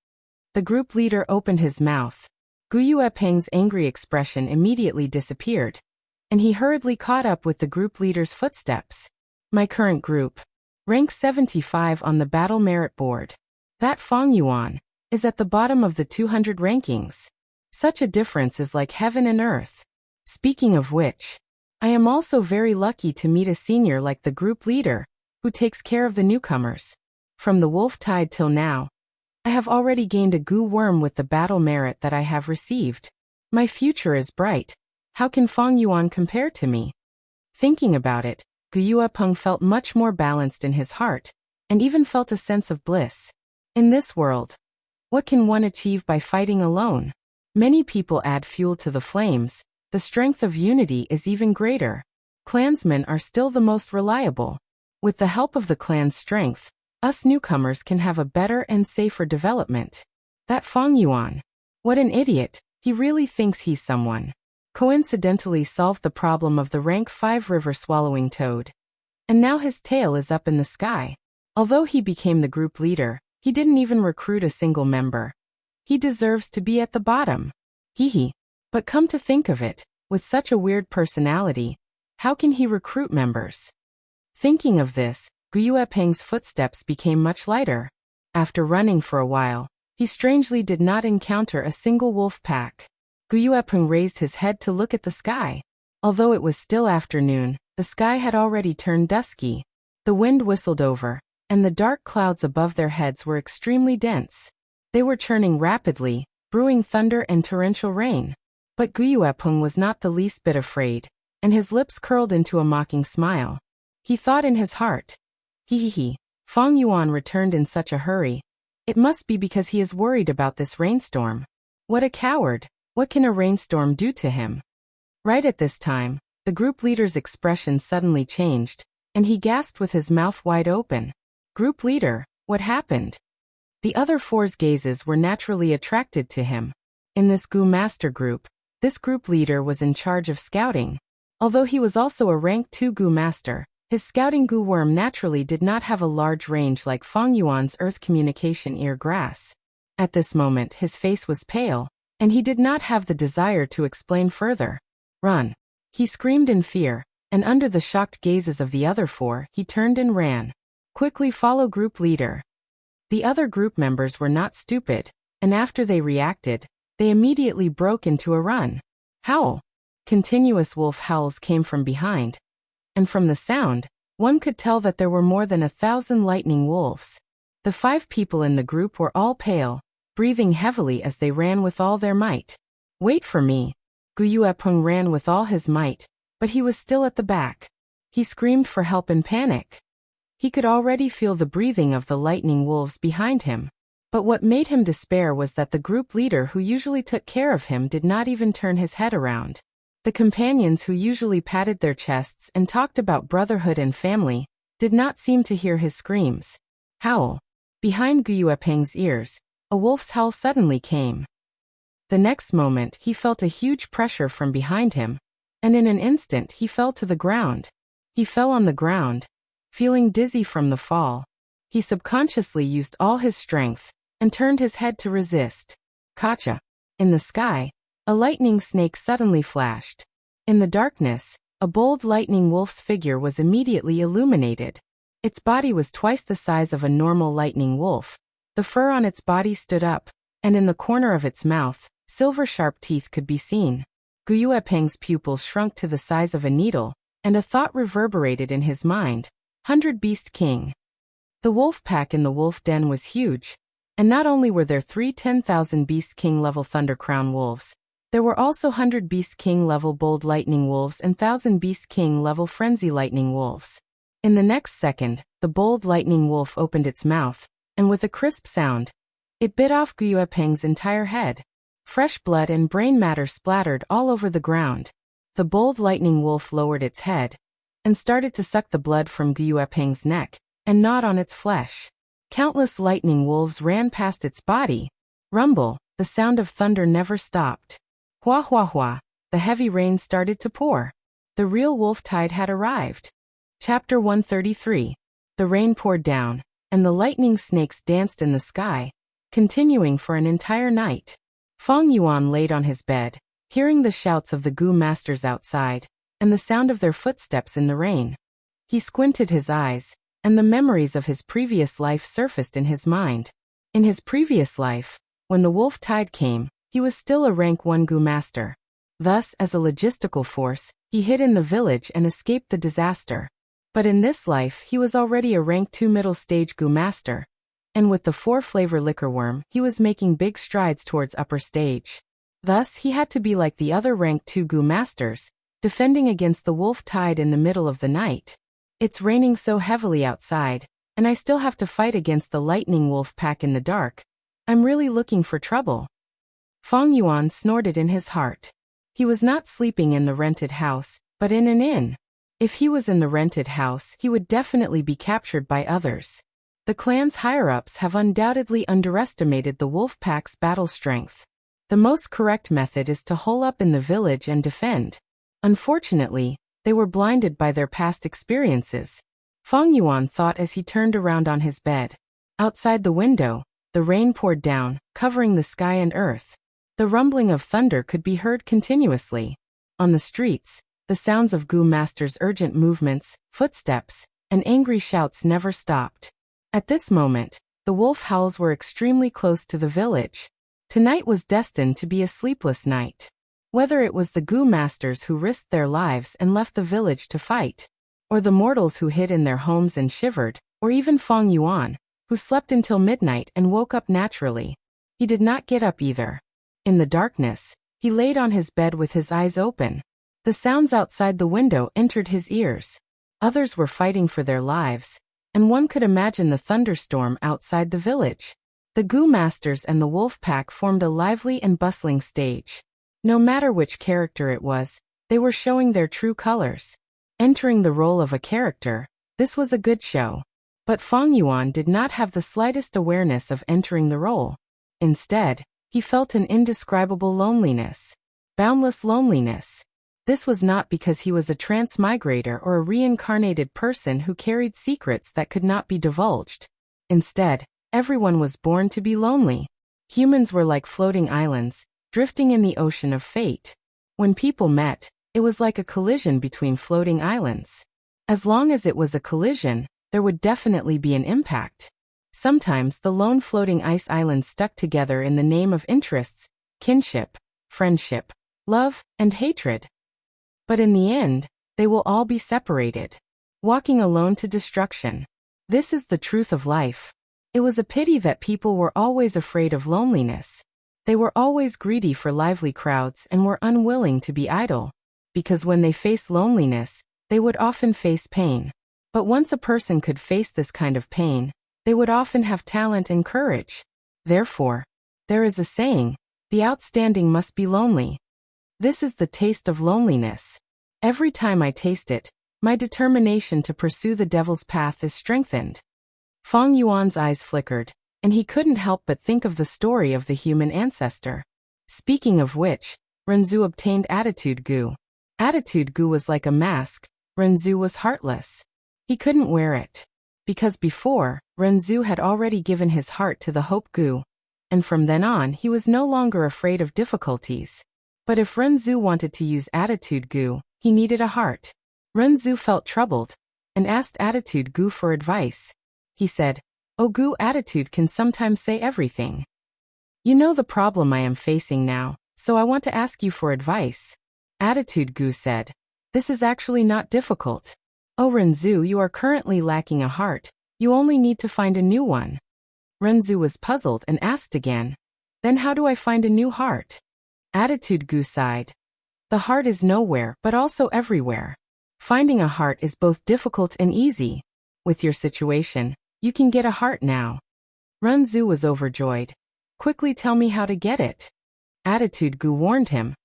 Speaker 1: The group leader opened his mouth. Guyue Peng's angry expression immediately disappeared, and he hurriedly caught up with the group leader's footsteps. "My current group, rank 75 on the battle merit board. That Feng Yuan is at the bottom of the 200 rankings. Such a difference is like heaven and earth. Speaking of which, I am also very lucky to meet a senior like the group leader, who takes care of the newcomers. From the wolf tide till now, I have already gained a Gu worm with the battle merit that I have received. My future is bright. How can Feng Yuan compare to me?" Thinking about it, Guyue Peng felt much more balanced in his heart, and even felt a sense of bliss. In this world, what can one achieve by fighting alone? Many people add fuel to the flames. The strength of unity is even greater. Clansmen are still the most reliable. With the help of the clan's strength, us newcomers can have a better and safer development. That Feng Yuan. What an idiot, he really thinks he's someone. Coincidentally solved the problem of the rank 5 river swallowing toad. And now his tail is up in the sky. Although he became the group leader, he didn't even recruit a single member. He deserves to be at the bottom. Hee. But come to think of it, with such a weird personality, how can he recruit members? Thinking of this, Guyue Peng's footsteps became much lighter. After running for a while, he strangely did not encounter a single wolf pack. Guyue Peng raised his head to look at the sky. Although it was still afternoon, the sky had already turned dusky. The wind whistled over, and the dark clouds above their heads were extremely dense. They were churning rapidly, brewing thunder and torrential rain. But Guyue Peng was not the least bit afraid, and his lips curled into a mocking smile. He thought in his heart, "Hee. Feng Yuan returned in such a hurry. It must be because he is worried about this rainstorm. What a coward! What can a rainstorm do to him?" Right at this time, the group leader's expression suddenly changed, and he gasped with his mouth wide open. Group leader, what happened? The other four's gazes were naturally attracted to him. In this Gu Master group, this group leader was in charge of scouting. Although he was also a rank 2 Gu Master, his scouting Gu worm naturally did not have a large range like Feng Yuan's earth communication ear grass. At this moment his face was pale, and he did not have the desire to explain further. Run! He screamed in fear, and under the shocked gazes of the other four, he turned and ran. Quickly follow group leader. The other group members were not stupid, and after they reacted, they immediately broke into a run. Howl! Continuous wolf howls came from behind, and from the sound, one could tell that there were more than 1,000 lightning wolves. The 5 people in the group were all pale, breathing heavily as they ran with all their might. Wait for me! Gu Yuepeng ran with all his might, but he was still at the back. He screamed for help in panic. He could already feel the breathing of the lightning wolves behind him. But what made him despair was that the group leader who usually took care of him did not even turn his head around. The companions who usually patted their chests and talked about brotherhood and family did not seem to hear his screams. Howl! Behind Gu Yuepeng's ears, a wolf's howl suddenly came. The next moment he felt a huge pressure from behind him, and in an instant he fell to the ground. He fell on the ground, feeling dizzy from the fall. He subconsciously used all his strength and turned his head to resist. Kacha! In the sky, a lightning snake suddenly flashed. In the darkness, a bold lightning wolf's figure was immediately illuminated. Its body was twice the size of a normal lightning wolf. The fur on its body stood up, and in the corner of its mouth, silver-sharp teeth could be seen. Gu Yuepeng's pupils shrunk to the size of a needle, and a thought reverberated in his mind. 100 Beast King. The wolf pack in the wolf den was huge, and not only were there 3 10,000 Beast King level Thunder Crown wolves, there were also 100 Beast King level Bold Lightning wolves and 1,000 Beast King level Frenzy Lightning wolves. In the next second, the Bold Lightning wolf opened its mouth, and with a crisp sound, it bit off Gu Yuepeng's entire head. Fresh blood and brain matter splattered all over the ground. The Bold Lightning wolf lowered its head and started to suck the blood from Gu Yuepeng's neck and gnawed on its flesh. Countless lightning wolves ran past its body. Rumble, the sound of thunder never stopped. Hua hua hua, the heavy rain started to pour. The real wolf tide had arrived. Chapter 133. The rain poured down, and the lightning snakes danced in the sky, continuing for an entire night. Feng Yuan laid on his bed, hearing the shouts of the Gu masters outside, and the sound of their footsteps in the rain. He squinted his eyes, and the memories of his previous life surfaced in his mind. In his previous life, when the wolf tide came, he was still a rank 1 Gu master. Thus, as a logistical force, he hid in the village and escaped the disaster. But in this life he was already a rank 2 middle stage Gu master, and with the 4-flavor liquor worm he was making big strides towards upper stage. Thus he had to be like the other rank 2 Gu masters, defending against the wolf tide in the middle of the night. It's raining so heavily outside, and I still have to fight against the lightning wolf pack in the dark. I'm really looking for trouble. Feng Yuan snorted in his heart. He was not sleeping in the rented house, but in an inn. If he was in the rented house, he would definitely be captured by others. The clan's higher-ups have undoubtedly underestimated the wolf pack's battle strength. The most correct method is to hole up in the village and defend. Unfortunately, they were blinded by their past experiences. Feng Yuan thought as he turned around on his bed. Outside the window, the rain poured down, covering the sky and earth. The rumbling of thunder could be heard continuously. On the streets, the sounds of Gu Master's urgent movements, footsteps, and angry shouts never stopped. At this moment, the wolf howls were extremely close to the village. Tonight was destined to be a sleepless night. Whether it was the Gu Masters who risked their lives and left the village to fight, or the mortals who hid in their homes and shivered, or even Feng Yuan, who slept until midnight and woke up naturally. He did not get up either. In the darkness, he laid on his bed with his eyes open. The sounds outside the window entered his ears. Others were fighting for their lives, and one could imagine the thunderstorm outside the village. The Gu Masters and the wolf pack formed a lively and bustling stage. No matter which character it was, They were showing their true colors. Entering the role of a character, this was a good show. But Fang Yuan did not have the slightest awareness of entering the role. Instead, he felt an indescribable loneliness. Boundless loneliness. This was not because he was a transmigrator or a reincarnated person who carried secrets that could not be divulged. Instead, everyone was born to be lonely. Humans were like floating islands, drifting in the ocean of fate. When people met, it was like a collision between floating islands. As long as it was a collision, there would definitely be an impact. Sometimes the lone floating ice islands stuck together in the name of interests, kinship, friendship, love, and hatred. But in the end, they will all be separated, walking alone to destruction. This is the truth of life. It was a pity that people were always afraid of loneliness. They were always greedy for lively crowds and were unwilling to be idle. Because when they faced loneliness, they would often face pain. But once a person could face this kind of pain, they would often have talent and courage. Therefore, there is a saying, the outstanding must be lonely. This is the taste of loneliness. Every time I taste it, my determination to pursue the devil's path is strengthened. Fang Yuan's eyes flickered, and he couldn't help but think of the story of the human ancestor. Speaking of which, Renzu obtained Attitude Gu. Attitude Gu was like a mask, Renzu was heartless. He couldn't wear it. Because before, Renzu had already given his heart to the Hope Gu, and from then on he was no longer afraid of difficulties. But if Renzu wanted to use Attitude Gu, he needed a heart. Renzu felt troubled, and asked Attitude Gu for advice. He said, "Oh Gu, Attitude can sometimes say everything. You know the problem I am facing now, so I want to ask you for advice." Attitude Gu said, "This is actually not difficult. Oh Renzu, you are currently lacking a heart, you only need to find a new one." Renzu was puzzled and asked again, "Then how do I find a new heart?" Attitude Gu sighed. "The heart is nowhere but also everywhere. Finding a heart is both difficult and easy. With your situation, you can get a heart now." Renzu was overjoyed. "Quickly tell me how to get it." Attitude Gu warned him.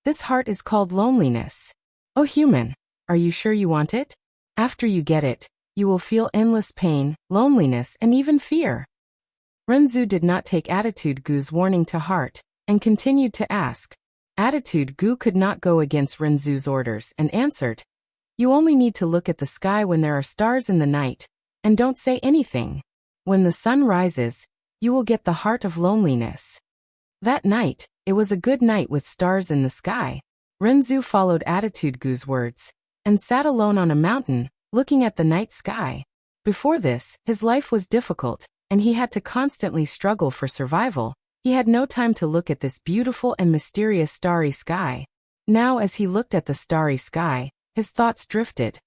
Speaker 1: "This heart is called loneliness. Oh human, are you sure you want it? After you get it, you will feel endless pain, loneliness, and even fear." Renzu did not take Attitude Gu's warning to heart, and continued to ask. Attitude Gu could not go against Renzu's orders and answered, "You only need to look at the sky when there are stars in the night, and don't say anything. When the sun rises, you will get the heart of loneliness." That night, it was a good night with stars in the sky. Renzu followed Attitude Gu's words, and sat alone on a mountain, looking at the night sky. Before this, his life was difficult, and he had to constantly struggle for survival. He had no time to look at this beautiful and mysterious starry sky. Now as he looked at the starry sky, his thoughts drifted.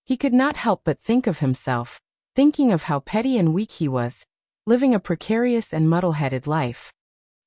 Speaker 1: He could not help but think of himself, thinking of how petty and weak he was, living a precarious and muddle-headed life.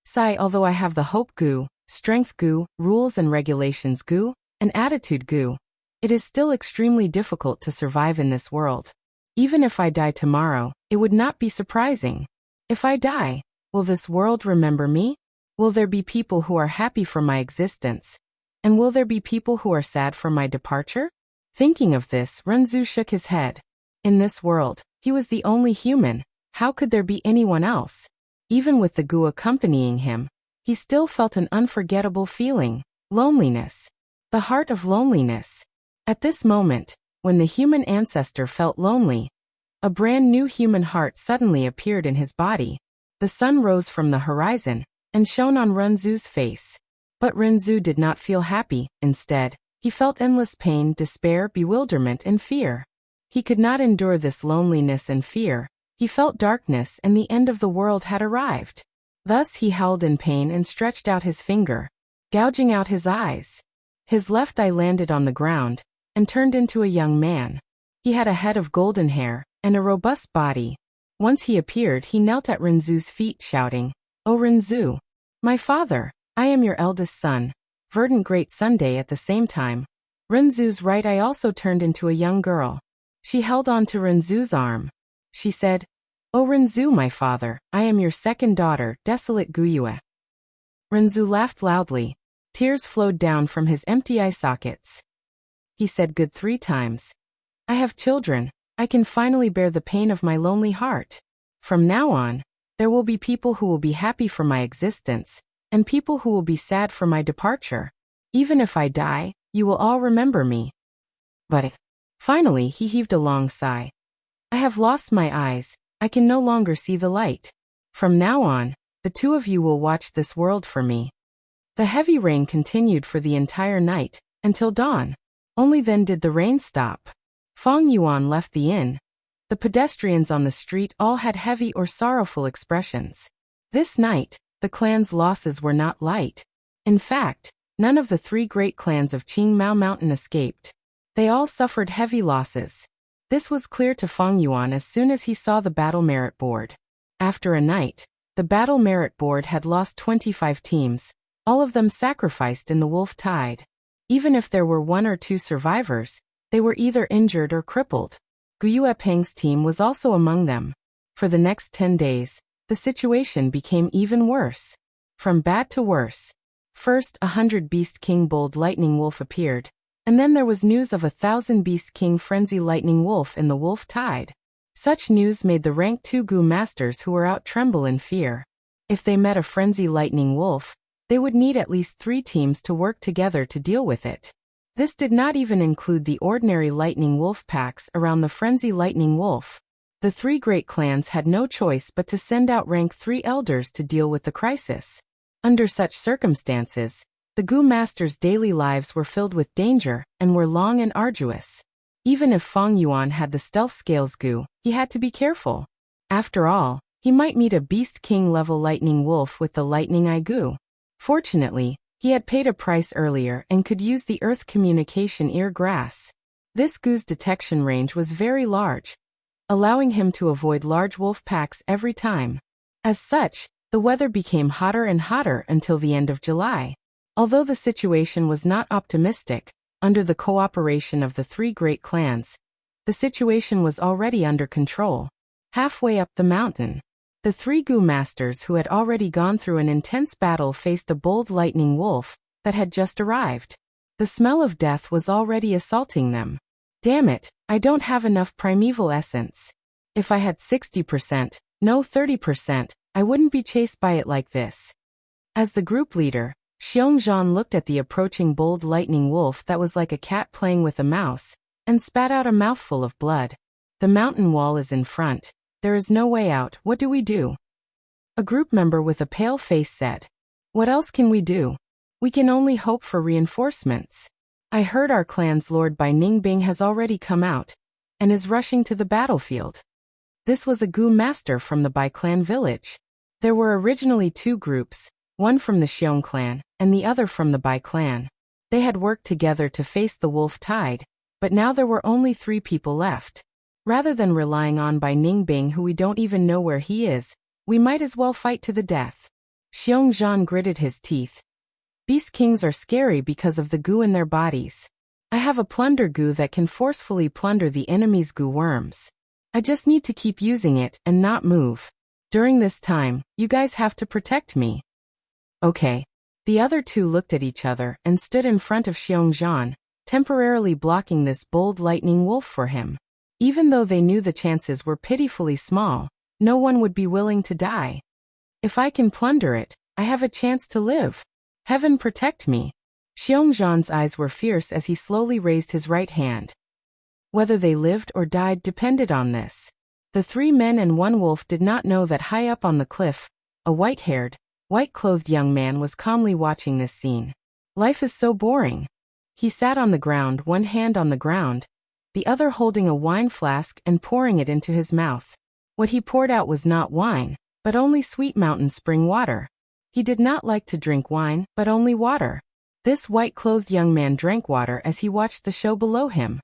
Speaker 1: Sigh, although I have the Hope Gu, Strength Gu, Rules and Regulations Gu, and Attitude Gu, it is still extremely difficult to survive in this world. Even if I die tomorrow, it would not be surprising. If I die, will this world remember me? Will there be people who are happy for my existence? And will there be people who are sad for my departure? Thinking of this, Renzu shook his head. In this world, he was the only human. How could there be anyone else? Even with the Gu accompanying him, he still felt an unforgettable feeling, loneliness. The heart of loneliness. At this moment, when the human ancestor felt lonely, a brand new human heart suddenly appeared in his body. The sun rose from the horizon and shone on Renzu's face. But Renzu did not feel happy. Instead, he felt endless pain, despair, bewilderment, and fear. He could not endure this loneliness and fear. He felt darkness and the end of the world had arrived. Thus he howled in pain and stretched out his finger, gouging out his eyes. His left eye landed on the ground and turned into a young man. He had a head of golden hair and a robust body. Once he appeared, he knelt at Renzu's feet, shouting, "O Renzu, my father, I am your eldest son." Verdant Great Sunday. At the same time, Renzu's right eye also turned into a young girl. She held on to Renzu's arm. She said, "O Renzu, my father, I am your second daughter, Desolate Guyue." Renzu laughed loudly. Tears flowed down from his empty eye sockets. He said good 3 times. I have children. I can finally bear the pain of my lonely heart. From now on, there will be people who will be happy for my existence, and people who will be sad for my departure. Even if I die, you will all remember me. But finally he heaved a long sigh. I have lost my eyes. I can no longer see the light. From now on, the 2 of you will watch this world for me. The heavy rain continued for the entire night, until dawn. Only then did the rain stop. Feng Yuan left the inn. The pedestrians on the street all had heavy or sorrowful expressions. This night, the clan's losses were not light. In fact, none of the 3 great clans of Qingmao Mountain escaped. They all suffered heavy losses. This was clear to Feng Yuan as soon as he saw the battle merit board. After a night, the battle merit board had lost 25 teams, all of them sacrificed in the wolf tide. Even if there were 1 or 2 survivors, they were either injured or crippled. Guyue Peng's team was also among them. For the next 10 days, the situation became even worse. From bad to worse. First, 100 Beast King Bold Lightning Wolf appeared, and then there was news of 1,000 Beast King Frenzy Lightning Wolf in the wolf tide. Such news made the rank 2 Gu masters who were out tremble in fear. If they met a Frenzy Lightning Wolf, they would need at least 3 teams to work together to deal with it. This did not even include the ordinary Lightning Wolf packs around the Frenzy Lightning Wolf. The 3 great clans had no choice but to send out rank 3 elders to deal with the crisis. Under such circumstances, the Gu masters' daily lives were filled with danger and were long and arduous. Even if Feng Yuan had the stealth scales Gu, he had to be careful. After all, he might meet a Beast King level Lightning Wolf with the Lightning Eye Gu. Fortunately, he had paid a price earlier and could use the Earth Communication Ear Grass. This Gu's detection range was very large, allowing him to avoid large wolf packs every time. As such, the weather became hotter and hotter until the end of July. Although the situation was not optimistic, under the cooperation of the 3 great clans, the situation was already under control. Halfway up the mountain, the 3 Gu masters who had already gone through an intense battle faced a bold lightning wolf that had just arrived. The smell of death was already assaulting them. Damn it, I don't have enough primeval essence. If I had 60%, no 30%, I wouldn't be chased by it like this. As the group leader, Xiongzhan looked at the approaching bold lightning wolf that was like a cat playing with a mouse, and spat out a mouthful of blood. The mountain wall is in front. There is no way out. What do we do? A group member with a pale face said. What else can we do? We can only hope for reinforcements. I heard our clan's lord by Ningbing has already come out, and is rushing to the battlefield. This was a Gu master from the Bai clan village. There were originally 2 groups, one from the Xiong clan, and the other from the Bai clan. They had worked together to face the wolf tide, but now there were only 3 people left. Rather than relying on Bai Ningbing who we don't even know where he is, we might as well fight to the death. Xiongzhan gritted his teeth. Beast Kings are scary because of the Gu in their bodies. I have a plunder Gu that can forcefully plunder the enemy's Gu worms. I just need to keep using it and not move. During this time, you guys have to protect me. Okay. The other 2 looked at each other and stood in front of Xiongzhan, temporarily blocking this bold lightning wolf for him. Even though they knew the chances were pitifully small, no one would be willing to die. If I can plunder it, I have a chance to live. Heaven protect me. Xiongzhan's eyes were fierce as he slowly raised his right hand. Whether they lived or died depended on this. The 3 men and 1 wolf did not know that high up on the cliff, a white-haired, white-clothed young man was calmly watching this scene. Life is so boring. He sat on the ground, one hand on the ground, the other holding a wine flask and pouring it into his mouth. What he poured out was not wine, but only sweet mountain spring water. He did not like to drink wine, but only water. This white-clothed young man drank water as he watched the show below him.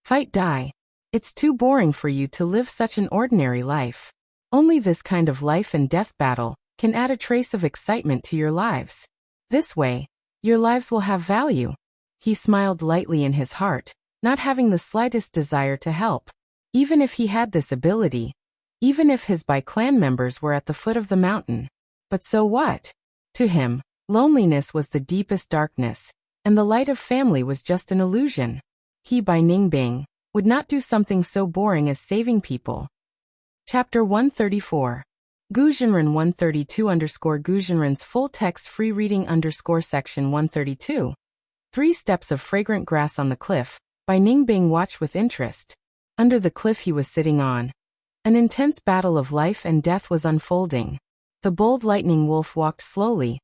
Speaker 1: Fight die. It's too boring for you to live such an ordinary life. Only this kind of life and death battle can add a trace of excitement to your lives. This way, your lives will have value. He smiled lightly in his heart, not having the slightest desire to help. Even if he had this ability, even if his Bai clan members were at the foot of the mountain. But so what? To him, Loneliness was the deepest darkness, and the light of family was just an illusion. He, Bai Ningbing, would not do something so boring as saving people. Chapter 134. Guzhenren 132_Guzhenren's full text free reading section 132. 3 steps of fragrant grass on the cliff. Bai Ningbing watched with interest. Under the cliff he was sitting on, an intense battle of life and death was unfolding. The bold lightning wolf walked slowly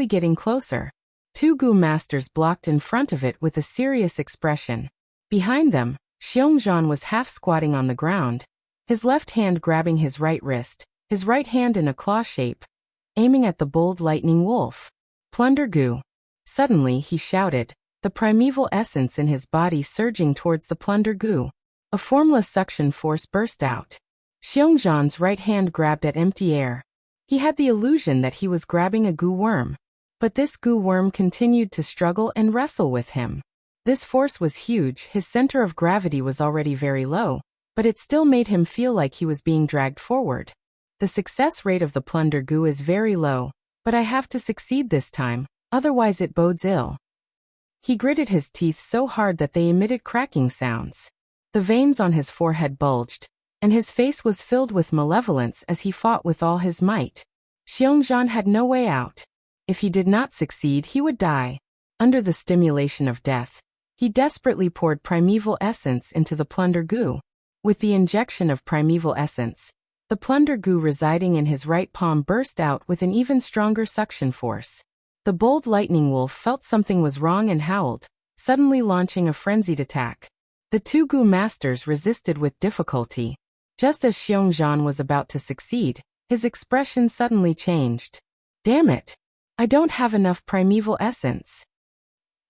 Speaker 1: getting closer. 2 Gu masters blocked in front of it with a serious expression. Behind them, Xiongzhan was half squatting on the ground, his left hand grabbing his right wrist, his right hand in a claw shape, aiming at the bold lightning wolf. Plunder Gu. Suddenly he shouted, the primeval essence in his body surging towards the Plunder Gu. A formless suction force burst out. Xiongzhan's right hand grabbed at empty air. He had the illusion that he was grabbing a Gu worm. But this Gu worm continued to struggle and wrestle with him. This force was huge, his center of gravity was already very low, but it still made him feel like he was being dragged forward. The success rate of the Plunder Gu is very low, but I have to succeed this time, otherwise it bodes ill. He gritted his teeth so hard that they emitted cracking sounds. The veins on his forehead bulged, and his face was filled with malevolence as he fought with all his might. Xiongzhan had no way out. If he did not succeed, he would die. Under the stimulation of death, he desperately poured primeval essence into the Plunder Gu. With the injection of primeval essence, the Plunder Gu residing in his right palm burst out with an even stronger suction force. The bold lightning wolf felt something was wrong and howled, suddenly launching a frenzied attack. The 2 Gu masters resisted with difficulty. Just as Xiongzhan was about to succeed, his expression suddenly changed. Damn it! I don't have enough primeval essence.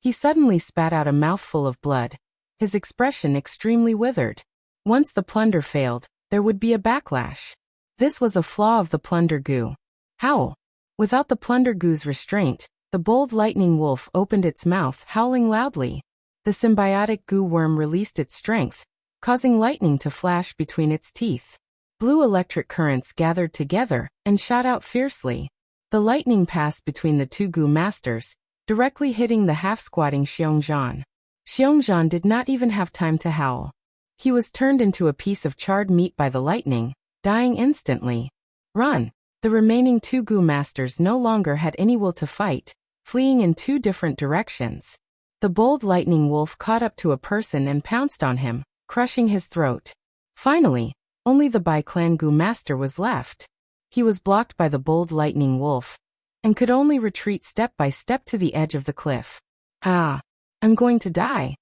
Speaker 1: He suddenly spat out a mouthful of blood, his expression extremely withered. Once the plunder failed, there would be a backlash. This was a flaw of the Plunder Gu. Howl. Without the Plunder Gu's restraint, the bold lightning wolf opened its mouth, howling loudly. The symbiotic Gu worm released its strength, causing lightning to flash between its teeth. Blue electric currents gathered together and shot out fiercely. The lightning passed between the 2 Gu masters, directly hitting the half-squatting Xiongzhan. Xiongzhan did not even have time to howl. He was turned into a piece of charred meat by the lightning, dying instantly. Run! The remaining 2 Gu masters no longer had any will to fight, fleeing in 2 different directions. The bold lightning wolf caught up to a person and pounced on him, crushing his throat. Finally, only the Bai clan Gu master was left. He was blocked by the bold lightning wolf, and could only retreat step by step to the edge of the cliff. Ah! I'm going to die.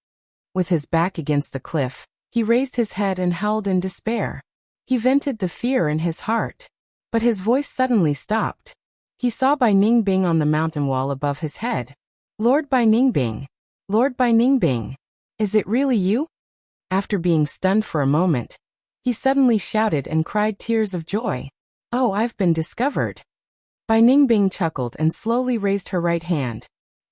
Speaker 1: With his back against the cliff, he raised his head and howled in despair. He vented the fear in his heart. But his voice suddenly stopped. He saw Bai Ningbing on the mountain wall above his head. Lord Bai Ningbing! Lord Bai Ningbing! Is it really you? After being stunned for a moment, he suddenly shouted and cried tears of joy. Oh, I've been discovered. Bai Ningbing chuckled and slowly raised her right hand.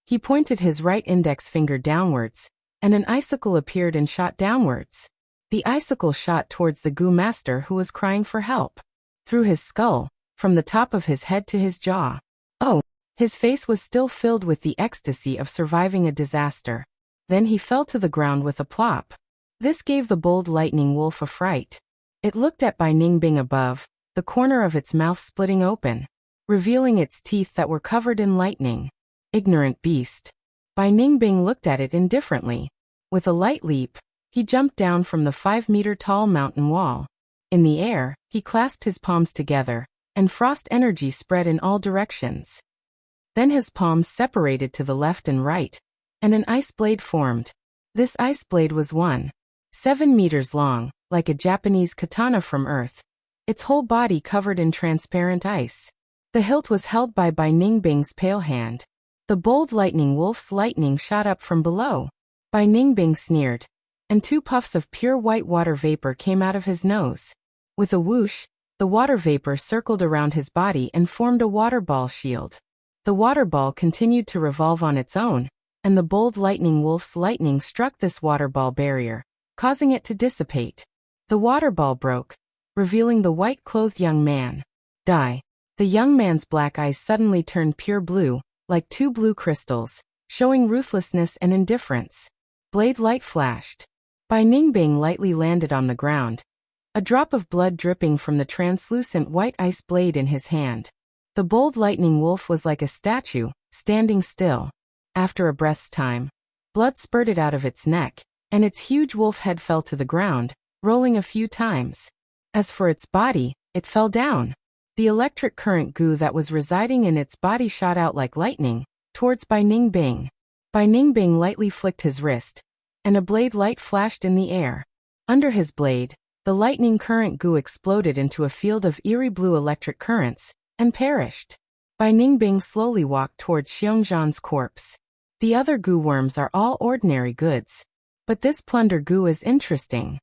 Speaker 1: He pointed his right index finger downwards, and an icicle appeared and shot downwards. The icicle shot towards the Gu master who was crying for help. Through his skull, from the top of his head to his jaw. Oh, his face was still filled with the ecstasy of surviving a disaster. Then he fell to the ground with a plop. This gave the bold lightning wolf a fright. It looked at Bai Ningbing above, the corner of its mouth splitting open, revealing its teeth that were covered in lightning. Ignorant beast. Bai Ningbing looked at it indifferently. With a light leap, he jumped down from the 5-meter-tall mountain wall. In the air, he clasped his palms together, and frost energy spread in all directions. Then his palms separated to the left and right, and an ice blade formed. This ice blade was 7 meters long, like a Japanese katana from Earth. Its whole body covered in transparent ice. The hilt was held by Bai Ningbing's pale hand. The bold lightning wolf's lightning shot up from below. Bai Ningbing sneered, and 2 puffs of pure white water vapor came out of his nose. With a whoosh, the water vapor circled around his body and formed a water ball shield. The water ball continued to revolve on its own, and the bold lightning wolf's lightning struck this water ball barrier, causing it to dissipate. The water ball broke, revealing the white-clothed young man. Die. The young man's black eyes suddenly turned pure blue, like two blue crystals, showing ruthlessness and indifference. Blade light flashed. Bai Ningbing lightly landed on the ground, a drop of blood dripping from the translucent white ice blade in his hand. The bold lightning wolf was like a statue, standing still. After a breath's time, blood spurted out of its neck, and its huge wolf head fell to the ground, rolling a few times. As for its body, it fell down. The electric current goo that was residing in its body shot out like lightning, towards Bai Ningbing. Bai Ningbing lightly flicked his wrist, and a blade light flashed in the air. Under his blade, the lightning current goo exploded into a field of eerie blue electric currents, and perished. Bai Ningbing slowly walked toward Xiongzhan's corpse. The other goo worms are all ordinary goods. But this plunder goo is interesting.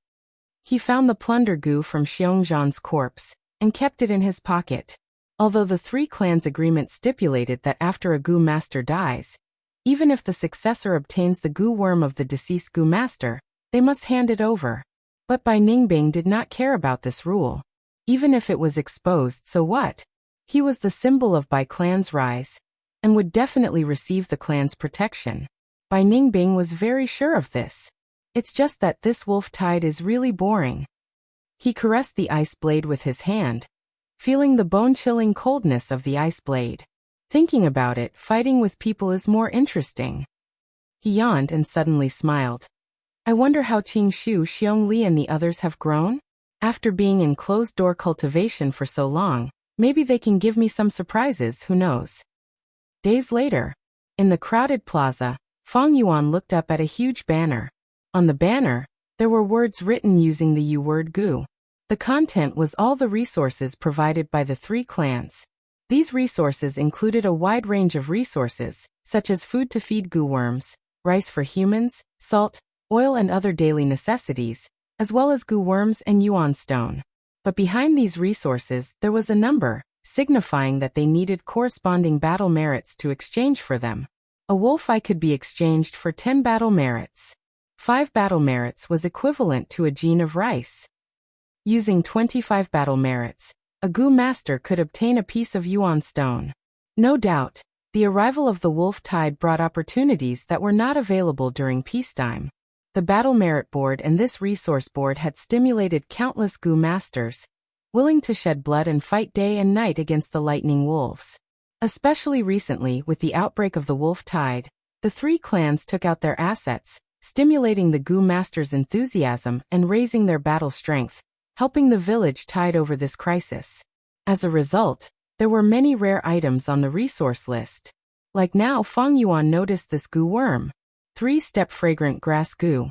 Speaker 1: He found the plunder goo from Xiongzhan's corpse, and kept it in his pocket. Although the three clans' agreement stipulated that after a goo master dies, even if the successor obtains the goo worm of the deceased goo master, they must hand it over. But Bai Ningbing did not care about this rule. Even if it was exposed, so what? He was the symbol of Bai clan's rise, and would definitely receive the clan's protection. Bai Ningbing was very sure of this. It's just that this wolf tide is really boring. He caressed the ice blade with his hand, feeling the bone-chilling coldness of the ice blade. Thinking about it, fighting with people is more interesting. He yawned and suddenly smiled. I wonder how Qingshu, Xiongli and the others have grown? After being in closed-door cultivation for so long, maybe they can give me some surprises, who knows? Days later, in the crowded plaza, Fang Yuan looked up at a huge banner. On the banner, there were words written using the U-word goo. The content was all the resources provided by the three clans. These resources included a wide range of resources, such as food to feed goo worms, rice for humans, salt, oil and other daily necessities, as well as goo worms and yuan stone. But behind these resources there was a number, signifying that they needed corresponding battle merits to exchange for them. A wolf eye could be exchanged for 10 battle merits. 5 battle merits was equivalent to a gene of rice. Using 25 battle merits, a goo master could obtain a piece of yuan stone. No doubt, the arrival of the wolf tide brought opportunities that were not available during peacetime. The battle merit board and this resource board had stimulated countless goo masters, willing to shed blood and fight day and night against the lightning wolves. Especially recently, with the outbreak of the wolf tide, the three clans took out their assets, stimulating the goo masters' enthusiasm and raising their battle strength, helping the village tide over this crisis. As a result, there were many rare items on the resource list. Like now, Fang Yuan noticed this goo worm. 3-step fragrant grass goo.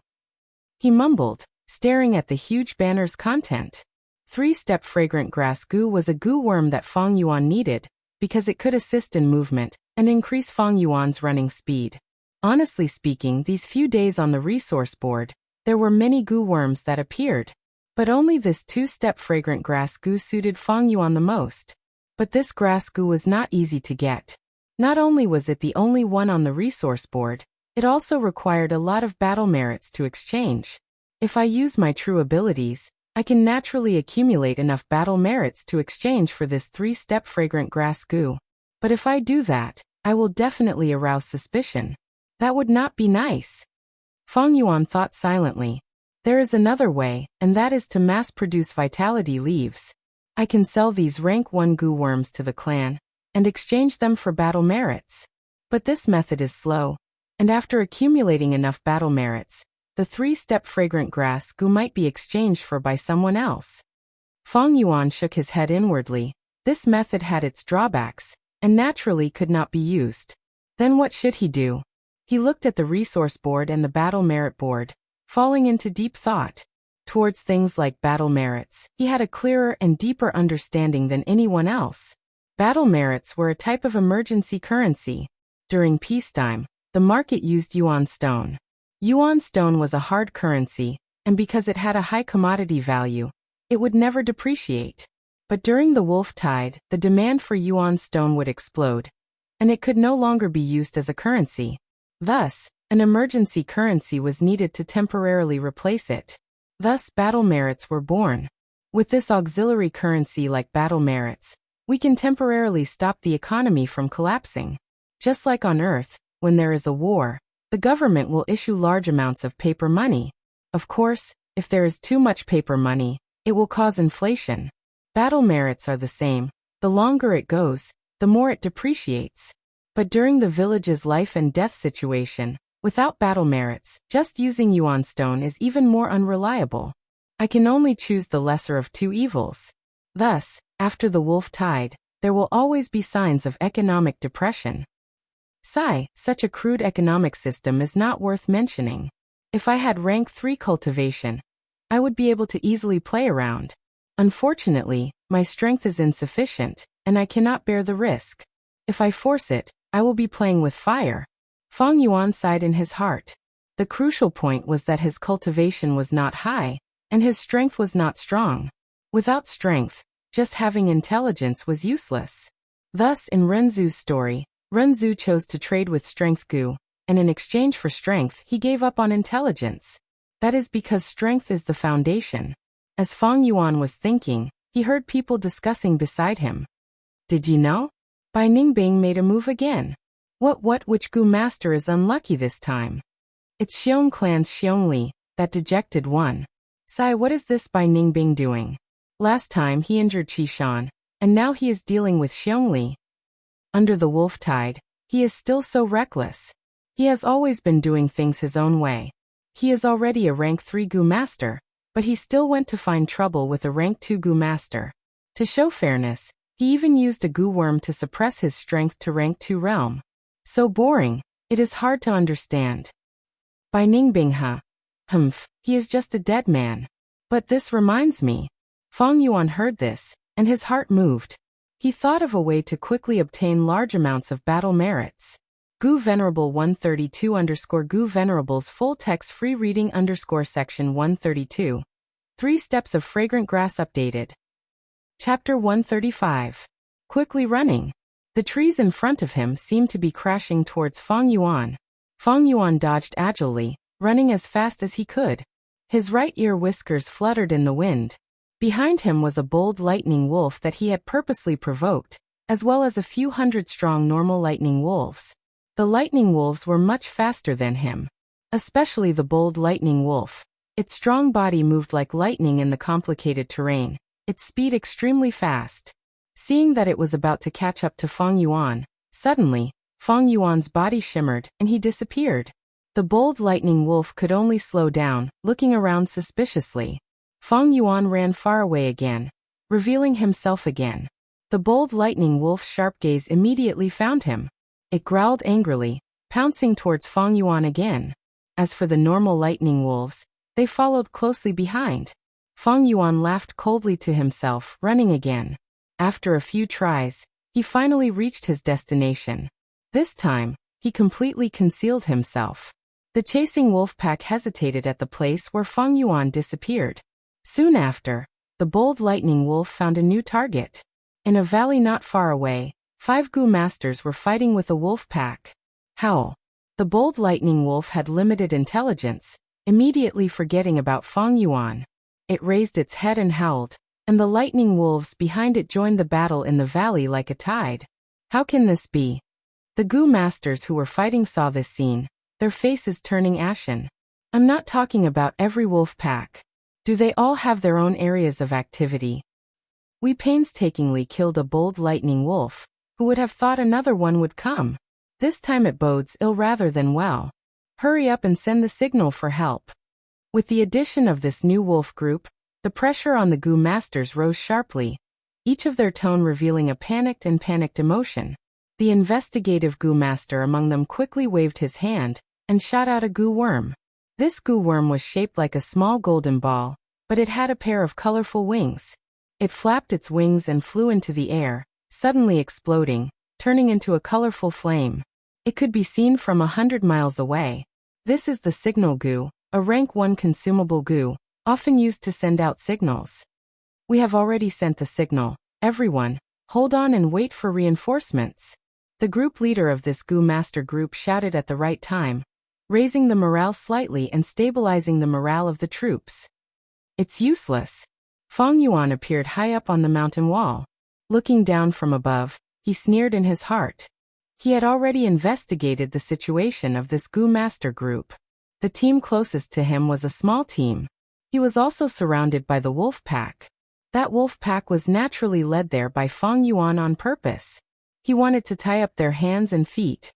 Speaker 1: He mumbled, staring at the huge banner's content. 3-step fragrant grass goo was a goo worm that Fang Yuan needed, because it could assist in movement and increase Fang Yuan's running speed. Honestly speaking, these few days on the resource board, there were many goo worms that appeared. But only this 2-step fragrant grass goo suited Fang Yuan the most. But this grass goo was not easy to get. Not only was it the only one on the resource board, it also required a lot of battle merits to exchange. If I use my true abilities, I can naturally accumulate enough battle merits to exchange for this 3-step fragrant grass goo. But if I do that, I will definitely arouse suspicion. That would not be nice. Fang Yuan thought silently. There is another way, and that is to mass-produce vitality leaves. I can sell these rank 1 goo worms to the clan, and exchange them for battle merits. But this method is slow, and after accumulating enough battle merits, the 3-step fragrant grass goo might be exchanged for by someone else. Fang Yuan shook his head inwardly. This method had its drawbacks, and naturally could not be used. Then what should he do? He looked at the resource board and the battle merit board, falling into deep thought. Towards things like battle merits, he had a clearer and deeper understanding than anyone else. Battle merits were a type of emergency currency. During peacetime, the market used yuan stone. Yuan stone was a hard currency, and because it had a high commodity value, it would never depreciate. But during the wolf tide, the demand for yuan stone would explode, and it could no longer be used as a currency. Thus, an emergency currency was needed to temporarily replace it. Thus, battle merits were born. With this auxiliary currency like battle merits, we can temporarily stop the economy from collapsing. Just like on Earth, when there is a war, the government will issue large amounts of paper money. Of course, if there is too much paper money, it will cause inflation. Battle merits are the same. The longer it goes, the more it depreciates. But during the village's life and death situation, without battle merits, just using yuan stone is even more unreliable. I can only choose the lesser of two evils. Thus, after the wolf tide, there will always be signs of economic depression. Sigh, such a crude economic system is not worth mentioning. If I had rank 3 cultivation, I would be able to easily play around. Unfortunately, my strength is insufficient, and I cannot bear the risk. If I force it, I will be playing with fire. Feng Yuan sighed in his heart. The crucial point was that his cultivation was not high, and his strength was not strong. Without strength, just having intelligence was useless. Thus, in Renzu's story, Renzu chose to trade with Strength Gu, and in exchange for strength he gave up on intelligence. That is because strength is the foundation. As Feng Yuan was thinking, he heard people discussing beside him. Did you know? Bai Ningbing made a move again. Which Gu master is unlucky this time? It's Xiong clan's Xiong Li, that dejected one. Sai, what is this Bai Ningbing doing? Last time he injured Qi Shan, and now he is dealing with Xiong Li. Under the wolf tide, he is still so reckless. He has always been doing things his own way. He is already a rank 3 Gu master, but he still went to find trouble with a rank 2 Gu master. To show fairness, he even used a Gu worm to suppress his strength to rank 2 realm. So boring, it is hard to understand. Bai Ningbing, huh? He is just a dead man. But this reminds me. Feng Yuan heard this, and his heart moved. He thought of a way to quickly obtain large amounts of battle merits. Gu Venerable 132 _ Gu Venerable's full text free reading _ section 132. 3 steps of fragrant grass updated. Chapter 135. Quickly running. The trees in front of him seemed to be crashing towards Feng Yuan. Feng Yuan dodged agilely, running as fast as he could. His right ear whiskers fluttered in the wind. Behind him was a bold lightning wolf that he had purposely provoked, as well as a few hundred-strong normal lightning wolves. The lightning wolves were much faster than him. Especially the bold lightning wolf. Its strong body moved like lightning in the complicated terrain, its speed extremely fast. Seeing that it was about to catch up to Feng Yuan, suddenly, Feng Yuan's body shimmered and he disappeared. The bold lightning wolf could only slow down, looking around suspiciously. Feng Yuan ran far away again, revealing himself again. The bold lightning wolf's sharp gaze immediately found him. It growled angrily, pouncing towards Feng Yuan again. As for the normal lightning wolves, they followed closely behind. Feng Yuan laughed coldly to himself, running again. After a few tries, he finally reached his destination. This time, he completely concealed himself. The chasing wolf pack hesitated at the place where Feng Yuan disappeared. Soon after, the bold lightning wolf found a new target. In a valley not far away, 5 Gu masters were fighting with a wolf pack. Howl. The bold lightning wolf had limited intelligence, immediately forgetting about Feng Yuan. It raised its head and howled, and the lightning wolves behind it joined the battle in the valley like a tide. How can this be? The Gu masters who were fighting saw this scene, their faces turning ashen. I'm not talking about every wolf pack. Do they all have their own areas of activity? We painstakingly killed a bold lightning wolf. Who would have thought another one would come? This time it bodes ill rather than well. Hurry up and send the signal for help. With the addition of this new wolf group, the pressure on the Gu masters rose sharply, each of their tone revealing a panicked emotion. The investigative Gu master among them quickly waved his hand and shot out a Gu worm. This Gu worm was shaped like a small golden ball, but it had a pair of colorful wings. It flapped its wings and flew into the air, suddenly exploding, turning into a colorful flame. It could be seen from 100 miles away. This is the signal Gu, a rank 1 consumable Gu, often used to send out signals. We have already sent the signal. Everyone, hold on and wait for reinforcements. The group leader of this Gu master group shouted at the right time, raising the morale slightly and stabilizing the morale of the troops. It's useless. Feng Yuan appeared high up on the mountain wall. Looking down from above, he sneered in his heart. He had already investigated the situation of this Gu Master group. The team closest to him was a small team. He was also surrounded by the wolf pack. That wolf pack was naturally led there by Feng Yuan on purpose. He wanted to tie up their hands and feet.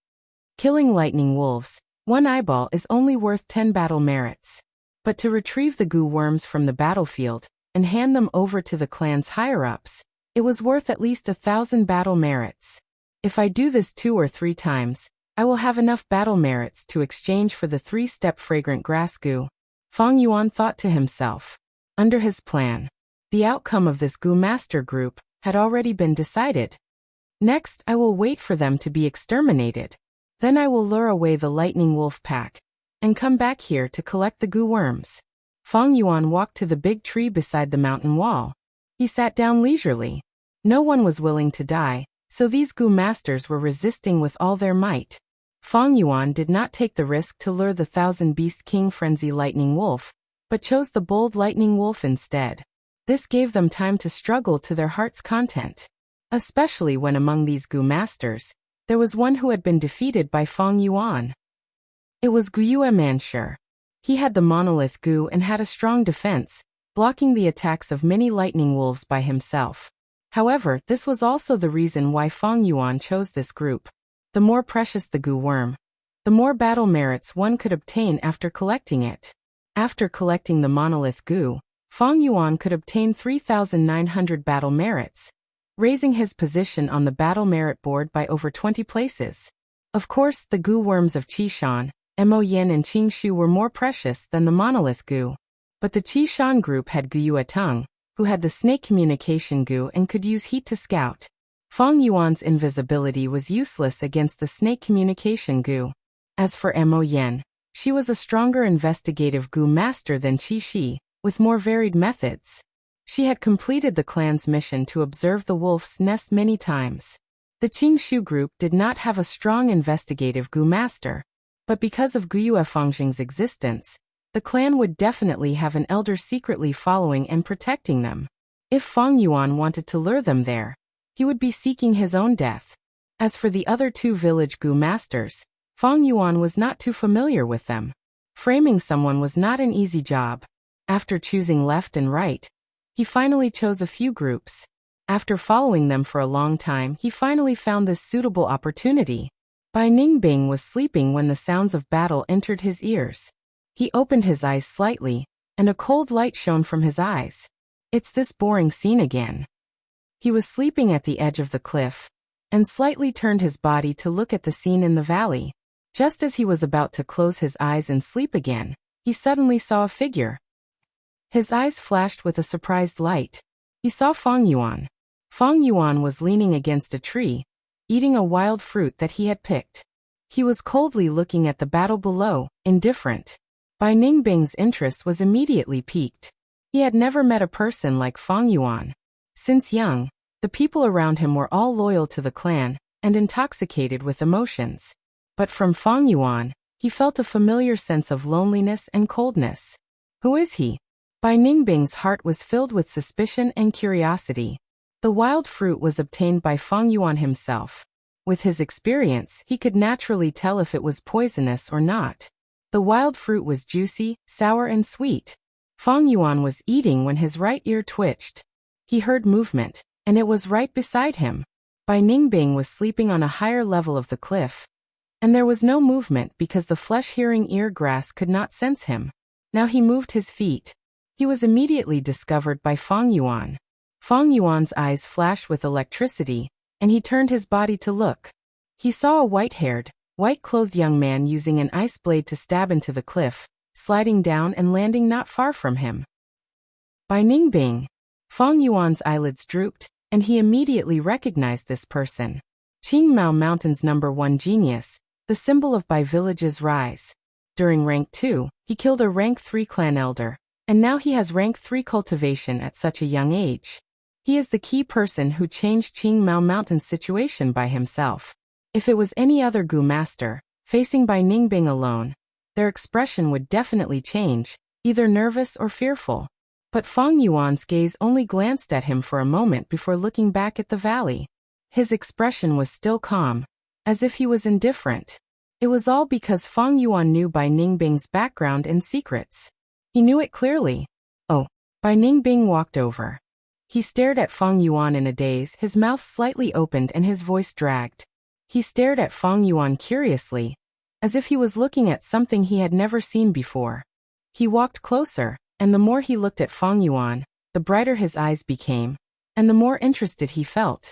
Speaker 1: Killing lightning wolves, one eyeball is only worth 10 battle merits. But to retrieve the Gu worms from the battlefield and hand them over to the clan's higher-ups, it was worth at least 1,000 battle merits. If I do this 2 or 3 times, I will have enough battle merits to exchange for the 3-step fragrant grass Gu. Feng Yuan thought to himself. Under his plan, the outcome of this Gu Master group had already been decided. Next, I will wait for them to be exterminated. Then I will lure away the lightning wolf pack and come back here to collect the Gu worms. Feng Yuan walked to the big tree beside the mountain wall. He sat down leisurely. No one was willing to die, so these Gu Masters were resisting with all their might. Feng Yuan did not take the risk to lure the 1,000-beast King Frenzy Lightning Wolf, but chose the bold Lightning Wolf instead. This gave them time to struggle to their heart's content. Especially when among these Gu Masters, there was one who had been defeated by Feng Yuan. It was Guyue Manshur. He had the monolith Gu and had a strong defense, blocking the attacks of many lightning wolves by himself. However, this was also the reason why Feng Yuan chose this group. The more precious the Gu worm, the more battle merits one could obtain after collecting it. After collecting the monolith Gu, Feng Yuan could obtain 3,900 battle merits, raising his position on the battle merit board by over 20 places. Of course, the Gu worms of Qishan, Mo Yin and Qingshu were more precious than the monolith Gu. But the Qishan group had Guyue Tung, who had the snake communication Gu and could use heat to scout. Feng Yuan's invisibility was useless against the snake communication Gu. As for Mo Yin, she was a stronger investigative Gu master than Qi Shi, with more varied methods. She had completed the clan's mission to observe the wolf's nest many times. The Qingshu group did not have a strong investigative Gu master, but because of Guyue Fengxing's existence, the clan would definitely have an elder secretly following and protecting them. If Feng Yuan wanted to lure them there, he would be seeking his own death. As for the other 2 village Gu masters, Feng Yuan was not too familiar with them. Framing someone was not an easy job. After choosing left and right, he finally chose a few groups. After following them for a long time, he finally found this suitable opportunity. Bai Ningbing was sleeping when the sounds of battle entered his ears. He opened his eyes slightly, and a cold light shone from his eyes. It's this boring scene again. He was sleeping at the edge of the cliff, and slightly turned his body to look at the scene in the valley. Just as he was about to close his eyes and sleep again, he suddenly saw a figure. His eyes flashed with a surprised light. He saw Feng Yuan. Feng Yuan was leaning against a tree, eating a wild fruit that he had picked. He was coldly looking at the battle below, indifferent. Bai Ningbing's interest was immediately piqued. He had never met a person like Feng Yuan. Since young, the people around him were all loyal to the clan and intoxicated with emotions. But from Feng Yuan, he felt a familiar sense of loneliness and coldness. Who is he? Bai Ningbing's heart was filled with suspicion and curiosity. The wild fruit was obtained by Feng Yuan himself. With his experience, he could naturally tell if it was poisonous or not. The wild fruit was juicy, sour and sweet. Feng Yuan was eating when his right ear twitched. He heard movement, and it was right beside him. Bai Ningbing was sleeping on a higher level of the cliff, and there was no movement because the flesh-hearing ear grass could not sense him. Now he moved his feet. He was immediately discovered by Feng Yuan. Feng Yuan's eyes flashed with electricity, and he turned his body to look. He saw a white-haired, white-clothed young man using an ice blade to stab into the cliff, sliding down and landing not far from him. Bai Ningbing. Feng Yuan's eyelids drooped, and he immediately recognized this person. Qingmao Mountain's #1 genius, the symbol of Bai Village's rise. During rank 2, he killed a rank 3 clan elder, and now he has rank 3 cultivation at such a young age. He is the key person who changed Qingmao Mountain's situation by himself. If it was any other Gu master, facing Bai Ningbing alone, their expression would definitely change, either nervous or fearful. But Feng Yuan's gaze only glanced at him for a moment before looking back at the valley. His expression was still calm. as if he was indifferent. It was all because Fang Yuan knew Bai Ningbing's background and secrets. He knew it clearly. Oh, Bai Ningbing walked over. He stared at Fang Yuan in a daze, his mouth slightly opened and his voice dragged. He stared at Fang Yuan curiously, as if he was looking at something he had never seen before. He walked closer, and the more he looked at Fang Yuan, the brighter his eyes became, and the more interested he felt.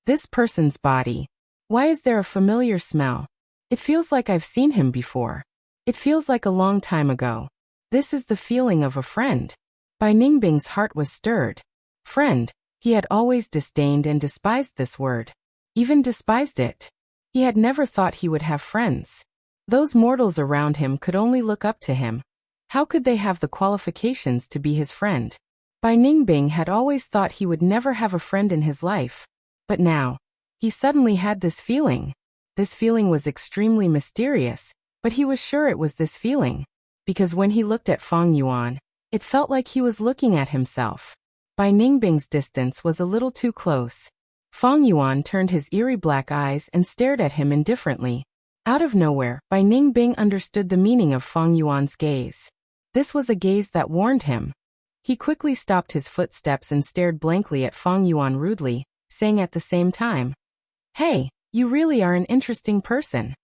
Speaker 1: This person's body. Why is there a familiar smell? It feels like I've seen him before. It feels like a long time ago. This is the feeling of a friend. Bai Ningbing's heart was stirred. Friend. He had always disdained and despised this word. Even despised it. He had never thought he would have friends. Those mortals around him could only look up to him. How could they have the qualifications to be his friend? Bai Ningbing had always thought he would never have a friend in his life. But now, he suddenly had this feeling. This feeling was extremely mysterious, but he was sure it was this feeling. Because when he looked at Fang Yuan, it felt like he was looking at himself. Bai Ningbing's distance was a little too close. Fang Yuan turned his eerie black eyes and stared at him indifferently. Out of nowhere, Bai Ningbing understood the meaning of Fang Yuan's gaze. This was a gaze that warned him. He quickly stopped his footsteps and stared blankly at Fang Yuan rudely, saying at the same time, "Hey, you really are an interesting person."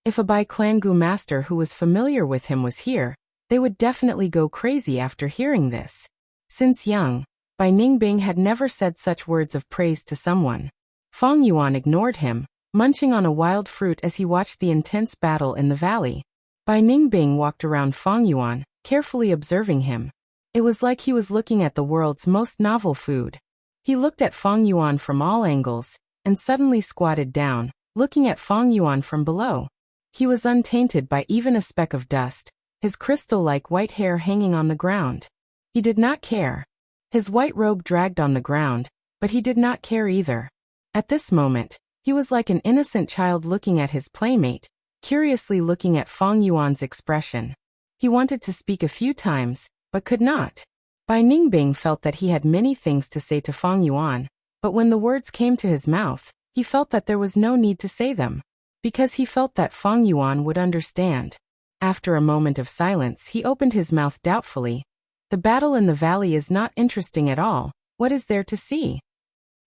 Speaker 1: If a Bai clan Gu master who was familiar with him was here, they would definitely go crazy after hearing this. Since young, Bai Ningbing had never said such words of praise to someone. Fang Yuan ignored him, munching on a wild fruit as he watched the intense battle in the valley. Bai Ningbing walked around Fang Yuan, carefully observing him. It was like he was looking at the world's most novel food. He looked at Fang Yuan from all angles, and suddenly squatted down, looking at Fang Yuan from below. He was untainted by even a speck of dust, his crystal-like white hair hanging on the ground. He did not care. His white robe dragged on the ground, but he did not care either. At this moment, he was like an innocent child looking at his playmate, curiously looking at Fang Yuan's expression. He wanted to speak a few times, but could not. Bai Ningbing felt that he had many things to say to Fang Yuan, but when the words came to his mouth, he felt that there was no need to say them, because he felt that Fang Yuan would understand. After a moment of silence, he opened his mouth doubtfully. The battle in the valley is not interesting at all. What is there to see?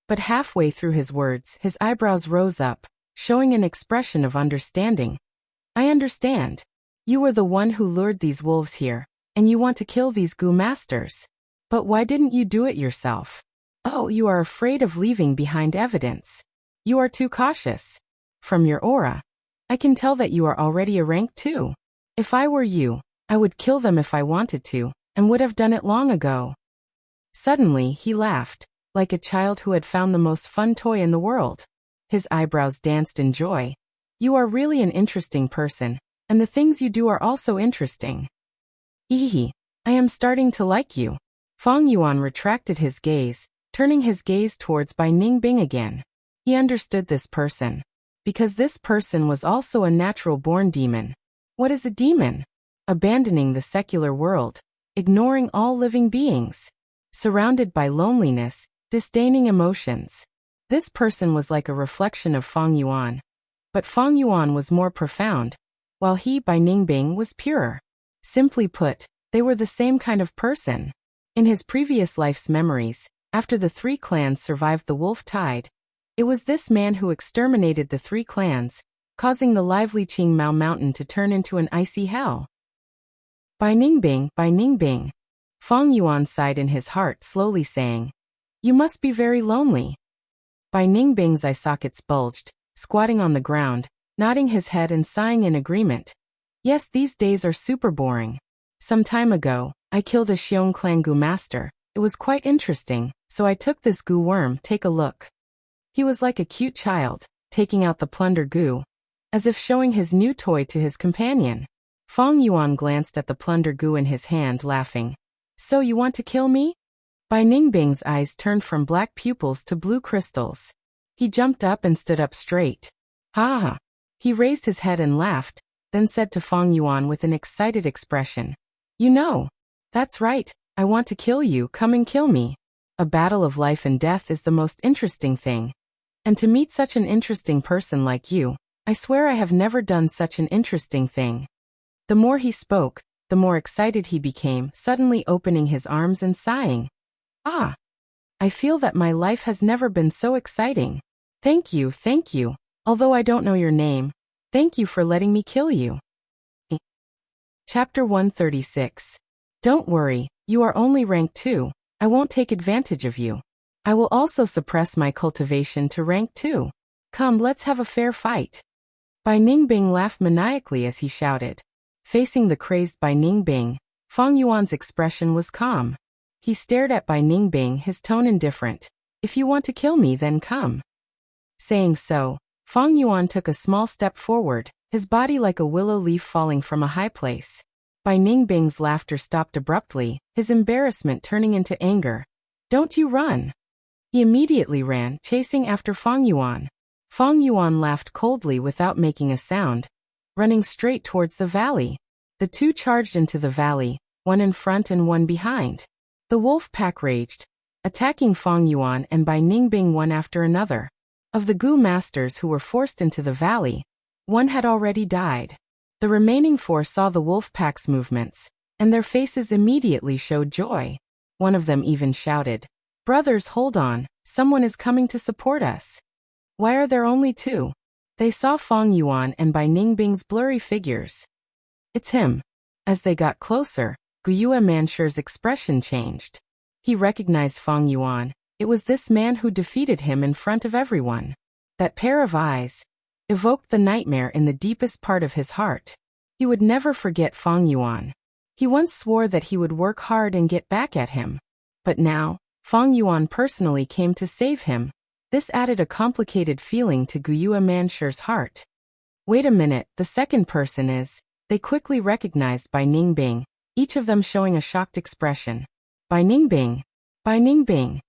Speaker 1: But halfway through his words, his eyebrows rose up, showing an expression of understanding. I understand. You were the one who lured these wolves here, and you want to kill these Gu masters. But why didn't you do it yourself? Oh, you are afraid of leaving behind evidence. You are too cautious. From your aura, I can tell that you are already a rank 2. If I were you, I would kill them if I wanted to, and would have done it long ago. Suddenly, he laughed, like a child who had found the most fun toy in the world. His eyebrows danced in joy. You are really an interesting person, and the things you do are also interesting. Hehe, I am starting to like you. Fang Yuan retracted his gaze, turning his gaze towards Bai Ningbing again. He understood this person. Because this person was also a natural-born demon. What is a demon? Abandoning the secular world, ignoring all living beings, surrounded by loneliness, disdaining emotions. This person was like a reflection of Fang Yuan. But Fang Yuan was more profound, while he, Bai Ningbing, was purer. Simply put, they were the same kind of person. In his previous life's memories, after the 3 clans survived the wolf tide, it was this man who exterminated the 3 clans, causing the lively Qingmao Mountain to turn into an icy hell. Bai Ningbing, Bai Ningbing. Fang Yuan sighed in his heart, slowly saying, You must be very lonely. Bai Ningbing's eye sockets bulged, squatting on the ground, nodding his head and sighing in agreement. Yes, these days are super boring. Some time ago, I killed a Xiong clan Gu master. It was quite interesting, so I took this Gu worm. Take a look. He was like a cute child, taking out the plunder Gu, as if showing his new toy to his companion. Fang Yuan glanced at the plunder Gu in his hand, laughing. So you want to kill me? Bai Ningbing's eyes turned from black pupils to blue crystals. He jumped up and stood up straight. Ha ha. He raised his head and laughed, then said to Fang Yuan with an excited expression. You know. That's right, I want to kill you, come and kill me. A battle of life and death is the most interesting thing. And to meet such an interesting person like you, I swear I have never done such an interesting thing. The more he spoke, the more excited he became, suddenly opening his arms and sighing. Ah! I feel that my life has never been so exciting. Thank you, although I don't know your name. Thank you for letting me kill you. Chapter 136. Don't worry, you are only rank 2. I won't take advantage of you. I will also suppress my cultivation to rank 2. Come, let's have a fair fight. Bai Ningbing laughed maniacally as he shouted. Facing the crazed Bai Ningbing, Fang Yuan's expression was calm. He stared at Bai Ningbing, his tone indifferent. If you want to kill me, then come. Saying so, Fang Yuan took a small step forward, his body like a willow leaf falling from a high place. Bai Ningbing's laughter stopped abruptly, his embarrassment turning into anger. Don't you run! He immediately ran, chasing after Fang Yuan. Fang Yuan laughed coldly without making a sound, running straight towards the valley. The two charged into the valley, one in front and one behind. The wolf pack raged, attacking Fang Yuan and Bai Ningbing one after another. Of the Gu masters who were forced into the valley, one had already died. The remaining 4 saw the wolf pack's movements, and their faces immediately showed joy. One of them even shouted, "Brothers, hold on, someone is coming to support us." Why are there only 2? They saw Fang Yuan and Bai Ningbing's blurry figures. It's him. As they got closer, Guyue Mansher's expression changed. He recognized Fang Yuan. It was this man who defeated him in front of everyone. That pair of eyes evoked the nightmare in the deepest part of his heart. He would never forget Fang Yuan. He once swore that he would work hard and get back at him. But now, Fang Yuan personally came to save him. This added a complicated feeling to Guyue Mansher's heart. Wait a minute, the second person is... They quickly recognized Bai Ningbing, each of them showing a shocked expression. Bai Ningbing! Bai Ningbing!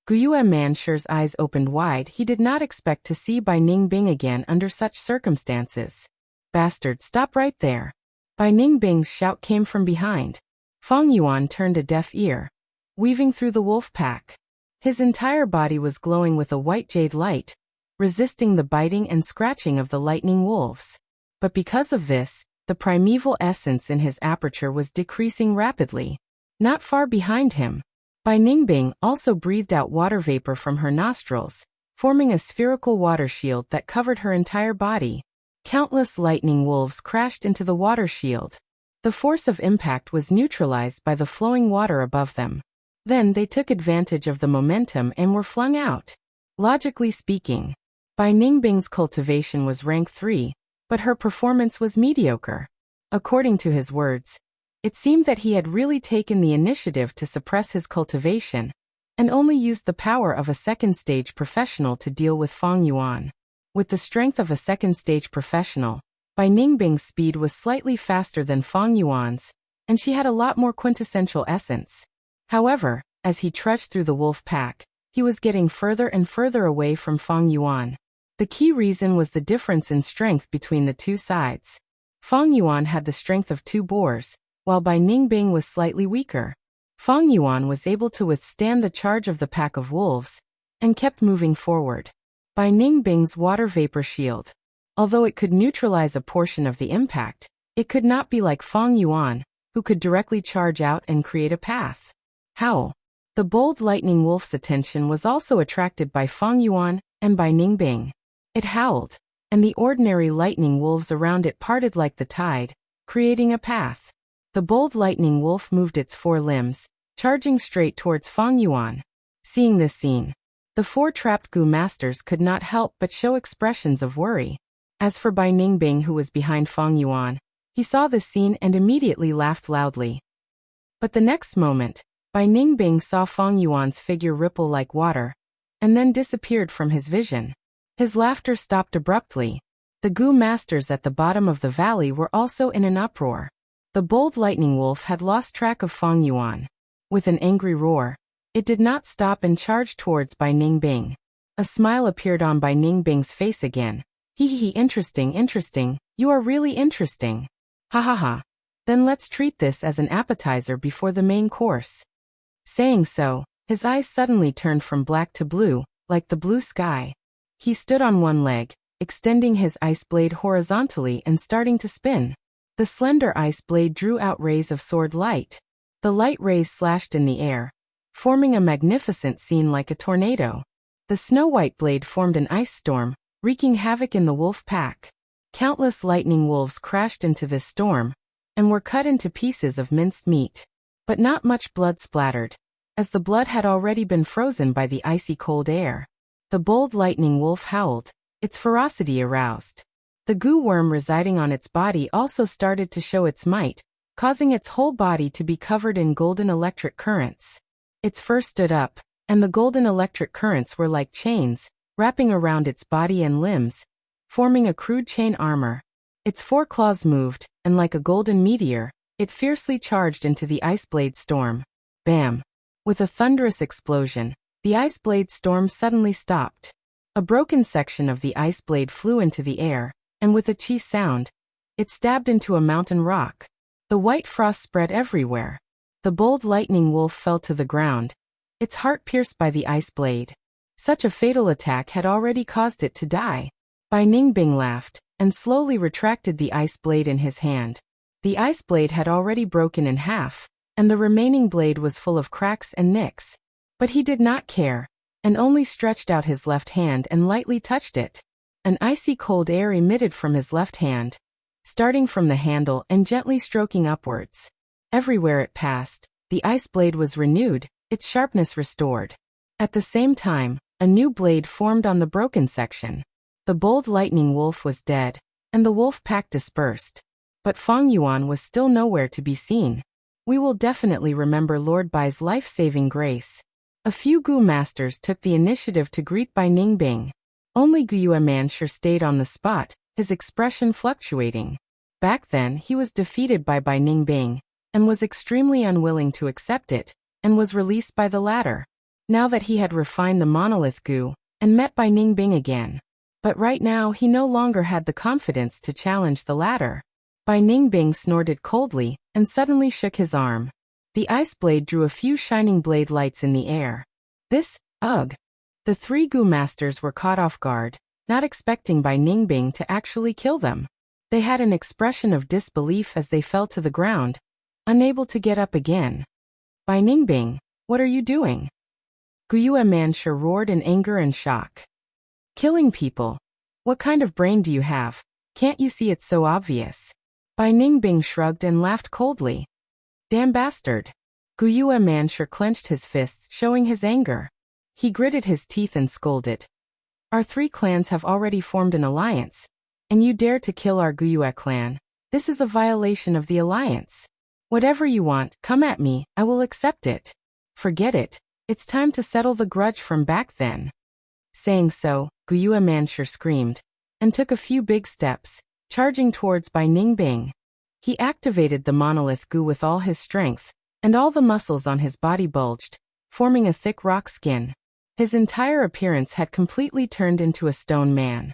Speaker 1: Guyue Mansher's eyes opened wide. He did not expect to see Bai Ningbing again under such circumstances. Bastard, stop right there. Bai Ningbing's shout came from behind. Fang Yuan turned a deaf ear, weaving through the wolf pack. His entire body was glowing with a white jade light, resisting the biting and scratching of the lightning wolves. But because of this, the primeval essence in his aperture was decreasing rapidly. Not far behind him, Bai Ningbing also breathed out water vapor from her nostrils, forming a spherical water shield that covered her entire body. Countless lightning wolves crashed into the water shield. The force of impact was neutralized by the flowing water above them. Then they took advantage of the momentum and were flung out. Logically speaking, Bai Ningbing's cultivation was rank 3, but her performance was mediocre. According to his words, it seemed that he had really taken the initiative to suppress his cultivation, and only used the power of a second-stage professional to deal with Fang Yuan. With the strength of a second-stage professional, Bai Ningbing's speed was slightly faster than Fang Yuan's, and she had a lot more quintessential essence. However, as he trudged through the wolf pack, he was getting further and further away from Fang Yuan. The key reason was the difference in strength between the two sides. Fang Yuan had the strength of 2 boars, while Bai Ningbing was slightly weaker. Fang Yuan was able to withstand the charge of the pack of wolves, and kept moving forward. Bai Ningbing's water vapor shield, although it could neutralize a portion of the impact, it could not be like Fang Yuan, who could directly charge out and create a path. Howl! The bold lightning wolf's attention was also attracted by Fang Yuan and Bai Ningbing. It howled, and the ordinary lightning wolves around it parted like the tide, creating a path. The bold lightning wolf moved its 4 limbs, charging straight towards Fang Yuan. Seeing this scene, the 4 trapped Gu masters could not help but show expressions of worry. As for Bai Ningbing, who was behind Fang Yuan, he saw the scene and immediately laughed loudly. But the next moment, Bai Ningbing saw Fang Yuan's figure ripple like water, and then disappeared from his vision. His laughter stopped abruptly. The Gu masters at the bottom of the valley were also in an uproar. The bold lightning wolf had lost track of Fang Yuan. With an angry roar, it did not stop and charged towards Bai Ningbing. A smile appeared on Bai Ningbing's face again. Hee, interesting, you are really interesting. Ha ha ha. Then let's treat this as an appetizer before the main course. Saying so, his eyes suddenly turned from black to blue, like the blue sky. He stood on one leg, extending his ice blade horizontally and starting to spin. The slender ice blade drew out rays of sword light. The light rays slashed in the air, forming a magnificent scene like a tornado. The snow-white blade formed an ice storm, wreaking havoc in the wolf pack. Countless lightning wolves crashed into this storm, and were cut into pieces of minced meat. But not much blood splattered, as the blood had already been frozen by the icy cold air. The bold lightning wolf howled, its ferocity aroused. The goo worm residing on its body also started to show its might, causing its whole body to be covered in golden electric currents. Its fur stood up, and the golden electric currents were like chains, wrapping around its body and limbs, forming a crude chain armor. Its foreclaws moved, and like a golden meteor, it fiercely charged into the ice blade storm. Bam! With a thunderous explosion, the ice blade storm suddenly stopped. A broken section of the ice blade flew into the air, and with a cheese sound, it stabbed into a mountain rock. The white frost spread everywhere. The bold lightning wolf fell to the ground, its heart pierced by the ice blade. Such a fatal attack had already caused it to die. Bai Ningbing laughed, and slowly retracted the ice blade in his hand. The ice blade had already broken in half, and the remaining blade was full of cracks and nicks. But he did not care, and only stretched out his left hand and lightly touched it. An icy cold air emitted from his left hand, starting from the handle and gently stroking upwards. Everywhere it passed, the ice blade was renewed, its sharpness restored. At the same time, a new blade formed on the broken section. The bold lightning wolf was dead, and the wolf pack dispersed. But Fang Yuan was still nowhere to be seen. We will definitely remember Lord Bai's life-saving grace. A few Gu masters took the initiative to greet Bai Ningbing. Only Guyue Manshur stayed on the spot, his expression fluctuating. Back then he was defeated by Bai Ningbing, and was extremely unwilling to accept it, and was released by the latter. Now that he had refined the monolith Gu, and met Bai Ningbing again. But right now he no longer had the confidence to challenge the latter. Bai Ningbing snorted coldly, and suddenly shook his arm. The ice blade drew a few shining blade lights in the air. Ugh! The three Gu masters were caught off guard, not expecting Bai Ningbing to actually kill them. They had an expression of disbelief as they fell to the ground, unable to get up again. Bai Ningbing, what are you doing? Guyue Manshur roared in anger and shock. Killing people? What kind of brain do you have? Can't you see it's so obvious? Bai Ningbing shrugged and laughed coldly. Damn bastard. Guyue Manshur clenched his fists, showing his anger. He gritted his teeth and scolded. Our three clans have already formed an alliance, and you dare to kill our Guyue clan. This is a violation of the alliance. Whatever you want, come at me, I will accept it. Forget it, it's time to settle the grudge from back then. Saying so, Guyue Manshur screamed, and took a few big steps, charging towards Bai Ningbing. He activated the monolith Gu with all his strength, and all the muscles on his body bulged, forming a thick rock skin. His entire appearance had completely turned into a stone man.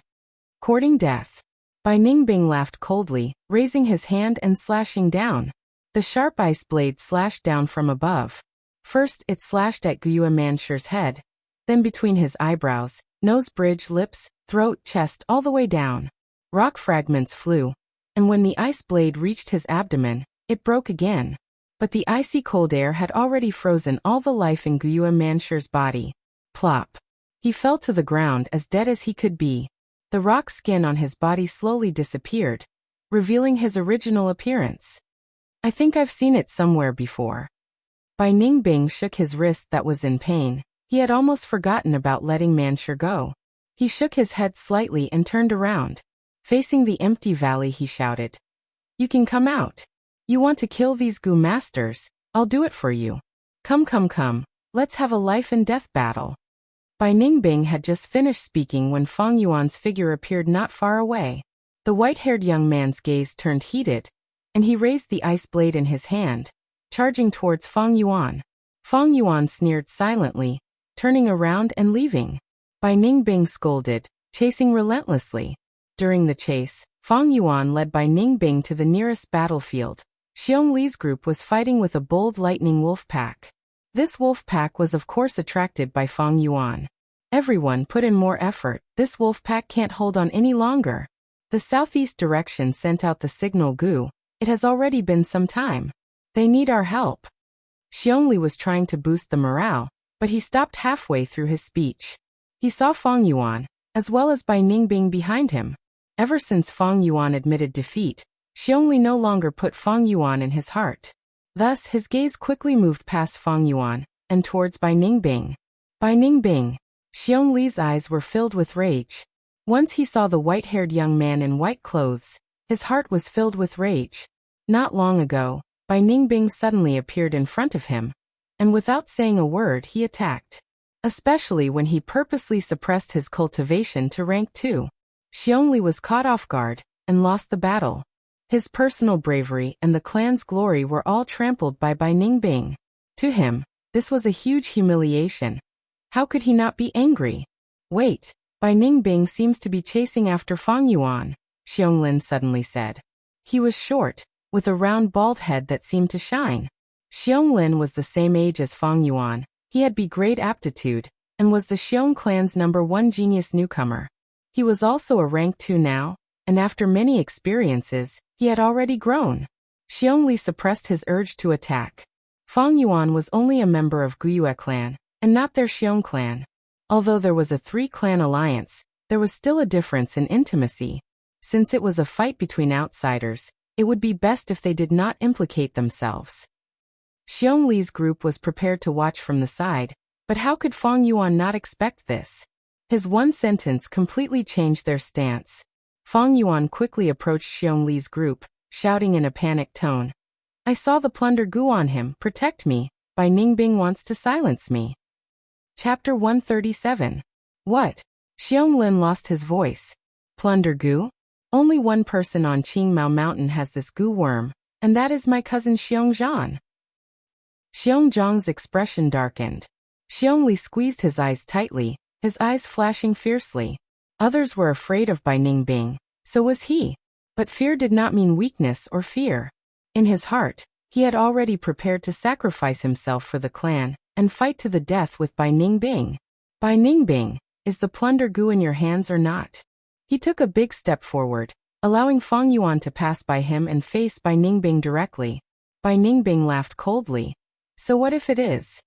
Speaker 1: Courting death. Bai Ningbing laughed coldly, raising his hand and slashing down. The sharp ice blade slashed down from above. First it slashed at Guyue Manshur's head, then between his eyebrows, nose bridge, lips, throat, chest, all the way down. Rock fragments flew, and when the ice blade reached his abdomen, it broke again. But the icy cold air had already frozen all the life in Guyue Manshur's body. Plop. He fell to the ground as dead as he could be. The rock skin on his body slowly disappeared, revealing his original appearance. I think I've seen it somewhere before. Bai Ningbing shook his wrist that was in pain. He had almost forgotten about letting Manshur go. He shook his head slightly and turned around. Facing the empty valley, he shouted. You can come out. You want to kill these Gu masters? I'll do it for you. Come. Let's have a life and death battle. Bai Ningbing had just finished speaking when Fang Yuan's figure appeared not far away. The white-haired young man's gaze turned heated, and he raised the ice blade in his hand, charging towards Fang Yuan. Fang Yuan sneered silently, turning around and leaving. Bai Ningbing scolded, chasing relentlessly. During the chase, Fang Yuan led Bai Ningbing to the nearest battlefield. Xiong Li's group was fighting with a bold lightning wolf pack. This wolf pack was of course attracted by Fang Yuan. Everyone put in more effort. This wolf pack can't hold on any longer. The southeast direction sent out the signal Gu. It has already been some time. They need our help. Xiongli was trying to boost the morale, but he stopped halfway through his speech. He saw Fang Yuan, as well as Bai Ningbing behind him. Ever since Fang Yuan admitted defeat, Xiongli no longer put Fang Yuan in his heart. Thus, his gaze quickly moved past Fang Yuan and towards Bai Ningbing. Bai Ningbing. Xiong Li's eyes were filled with rage. Once he saw the white-haired young man in white clothes, his heart was filled with rage. Not long ago, Bai Ningbing suddenly appeared in front of him, and without saying a word he attacked. Especially when he purposely suppressed his cultivation to rank 2. Xiongli was caught off guard and lost the battle. His personal bravery and the clan's glory were all trampled by Bai Ningbing. To him, this was a huge humiliation. How could he not be angry? Wait, Bai Ningbing seems to be chasing after Fang Yuan, Xionglin suddenly said. He was short, with a round bald head that seemed to shine. Xionglin was the same age as Fang Yuan. He had great aptitude, and was the Xiong clan's #1 genius newcomer. He was also a rank 2 now, and after many experiences, he had already grown. Xiongli suppressed his urge to attack. Fang Yuan was only a member of Guyue clan, and not their Xiong clan. Although there was a 3-clan alliance, there was still a difference in intimacy. Since it was a fight between outsiders, it would be best if they did not implicate themselves. Xiong Li's group was prepared to watch from the side, but how could Fang Yuan not expect this? His one sentence completely changed their stance. Fang Yuan quickly approached Xiong Li's group, shouting in a panicked tone. I saw the plunder Gu on him, protect me, Bai Ningbing wants to silence me. Chapter 137. What? Xionglin lost his voice. Plunder Gu? Only one person on Qingmao Mountain has this Gu worm, and that is my cousin Xiongzhan. Xiongzhang's expression darkened. Xiongli squeezed his eyes tightly, his eyes flashing fiercely. Others were afraid of Bai Ningbing, so was he. But fear did not mean weakness or fear. In his heart, he had already prepared to sacrifice himself for the clan, and fight to the death with Bai Ningbing. Bai Ningbing, is the plunder Gu in your hands or not? He took a big step forward, allowing Fang Yuan to pass by him and face Bai Ningbing directly. Bai Ningbing laughed coldly. So what if it is?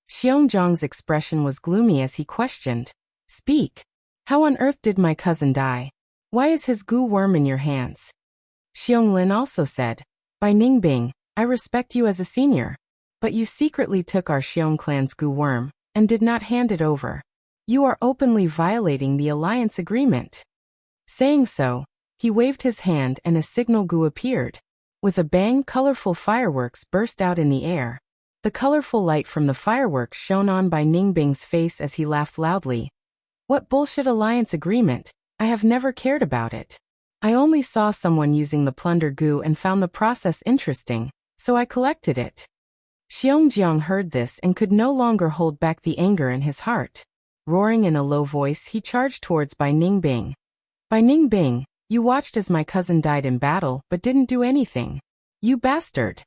Speaker 1: Xiongzhang's expression was gloomy as he questioned. Speak. How on earth did my cousin die? Why is his Gu worm in your hands? Xionglin also said, Bai Ningbing, I respect you as a senior. But you secretly took our Xiong clan's Gu worm, and did not hand it over. You are openly violating the alliance agreement. Saying so, he waved his hand and a signal Gu appeared. With a bang, colorful fireworks burst out in the air. The colorful light from the fireworks shone on Bai Ningbing's face as he laughed loudly. What bullshit alliance agreement? I have never cared about it. I only saw someone using the plunder Gu and found the process interesting, so I collected it. Xiongjiang heard this and could no longer hold back the anger in his heart. Roaring in a low voice, he charged towards Bai Ningbing. Bai Ningbing, you watched as my cousin died in battle but didn't do anything. You bastard.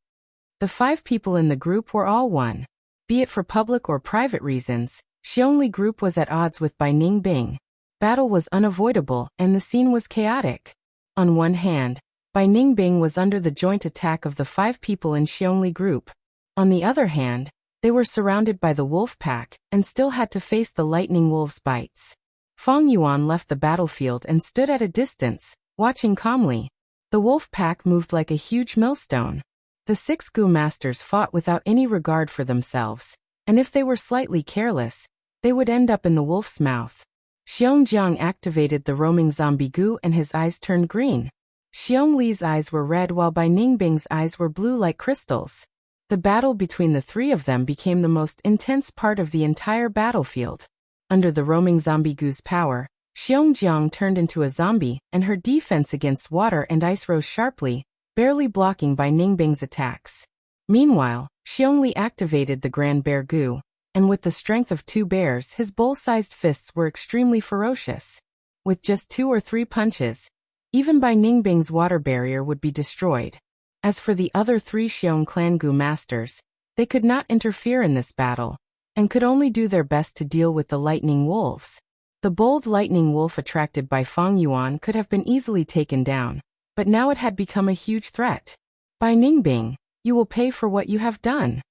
Speaker 1: The 5 people in the group were all one. Be it for public or private reasons, Xiongli group was at odds with Bai Ningbing. Battle was unavoidable and the scene was chaotic. On one hand, Bai Ningbing was under the joint attack of the 5 people in Xiongli group. On the other hand, they were surrounded by the wolf pack and still had to face the lightning wolf's bites. Fang Yuan left the battlefield and stood at a distance, watching calmly. The wolf pack moved like a huge millstone. The 6 Gu masters fought without any regard for themselves, and if they were slightly careless, they would end up in the wolf's mouth. Xiongjiang activated the roaming zombie Gu and his eyes turned green. Xiong Li's eyes were red while Bai Ningbing's eyes were blue like crystals. The battle between the 3 of them became the most intense part of the entire battlefield. Under the roaming zombie Gu's power, Xiongjiang turned into a zombie and her defense against water and ice rose sharply, barely blocking Bai Ningbing's attacks. Meanwhile, Xiongli activated the Grand Bear Gu, and with the strength of 2 bears his bowl-sized fists were extremely ferocious. With just 2 or 3 punches, even Bai Ningbing's water barrier would be destroyed. As for the other 3 Xiong clan Gu masters, they could not interfere in this battle, and could only do their best to deal with the lightning wolves. The bold lightning wolf attracted by Fang Yuan could have been easily taken down, but now it had become a huge threat. Bai Ningbing, you will pay for what you have done.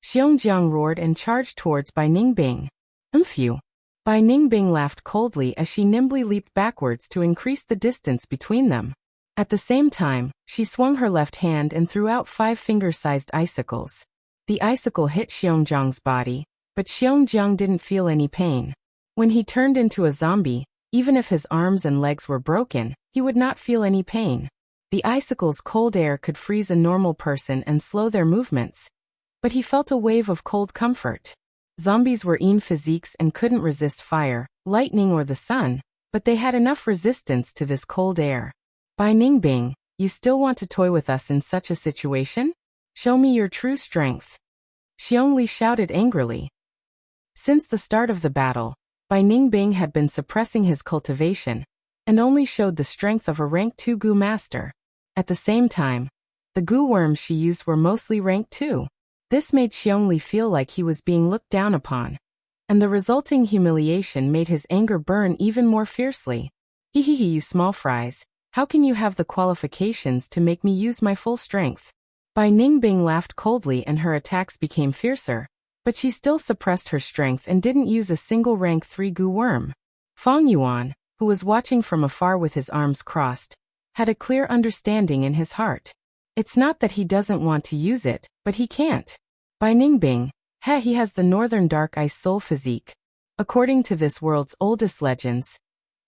Speaker 1: Xiongjiang roared and charged towards Bai Ningbing. Phew. Bai Ningbing laughed coldly as she nimbly leaped backwards to increase the distance between them. At the same time, she swung her left hand and threw out 5 finger-sized icicles. The icicle hit Xiongjiang's body, but Xiongjiang didn't feel any pain. When he turned into a zombie, even if his arms and legs were broken, he would not feel any pain. The icicle's cold air could freeze a normal person and slow their movements, but he felt a wave of cold comfort. Zombies were in physiques and couldn't resist fire, lightning or the sun, but they had enough resistance to this cold air. Bai Ningbing, you still want to toy with us in such a situation? Show me your true strength. Xiongli shouted angrily. Since the start of the battle, Bai Ningbing had been suppressing his cultivation, and only showed the strength of a rank 2 Gu master. At the same time, the Gu worms she used were mostly rank 2. This made Xiongli feel like he was being looked down upon, and the resulting humiliation made his anger burn even more fiercely. Hehehe, you small fries, how can you have the qualifications to make me use my full strength? Bai Ningbing laughed coldly and her attacks became fiercer, but she still suppressed her strength and didn't use a single rank 3 Gu worm. Fang Yuan, who was watching from afar with his arms crossed, had a clear understanding in his heart. It's not that he doesn't want to use it, but he can't. Bai Ningbing, he has the Northern Dark Ice Soul physique. According to this world's oldest legends,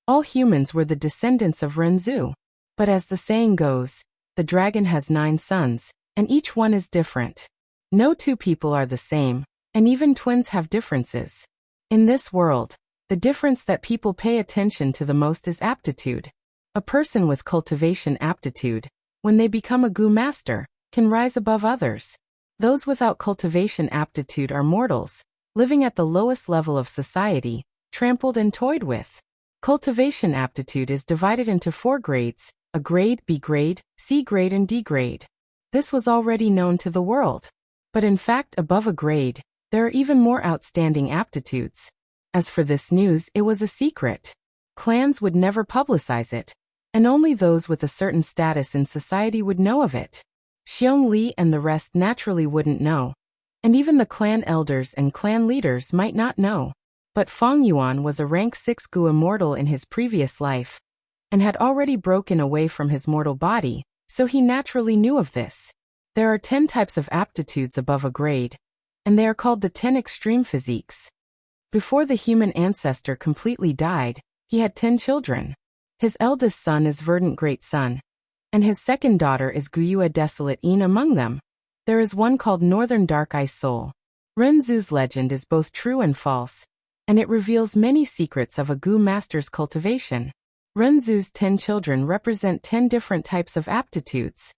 Speaker 1: all humans were the descendants of Renzu. But as the saying goes, the dragon has 9 sons, and each one is different. No 2 people are the same, and even twins have differences. In this world, the difference that people pay attention to the most is aptitude. A person with cultivation aptitude, when they become a Gu master, can rise above others. Those without cultivation aptitude are mortals, living at the lowest level of society, trampled and toyed with. Cultivation aptitude is divided into 4 grades, A grade, B grade, C grade and D grade. This was already known to the world. But in fact, above a grade, there are even more outstanding aptitudes. As for this news, it was a secret. Clans would never publicize it, and only those with a certain status in society would know of it. Xiong Li and the rest naturally wouldn't know, and even the clan elders and clan leaders might not know. But Fang Yuan was a rank 6 Gu immortal in his previous life, and had already broken away from his mortal body, so he naturally knew of this. There are 10 types of aptitudes above a grade, and they are called the 10 extreme physiques. Before the human ancestor completely died, he had 10 children. His eldest son is Verdant Great Sun, and his second daughter is Guyua Desolate Een. Among them, there is one called Northern Dark Ice Soul. Renzu's legend is both true and false, and it reveals many secrets of a Gu master's cultivation. Renzu's 10 children represent 10 different types of aptitudes.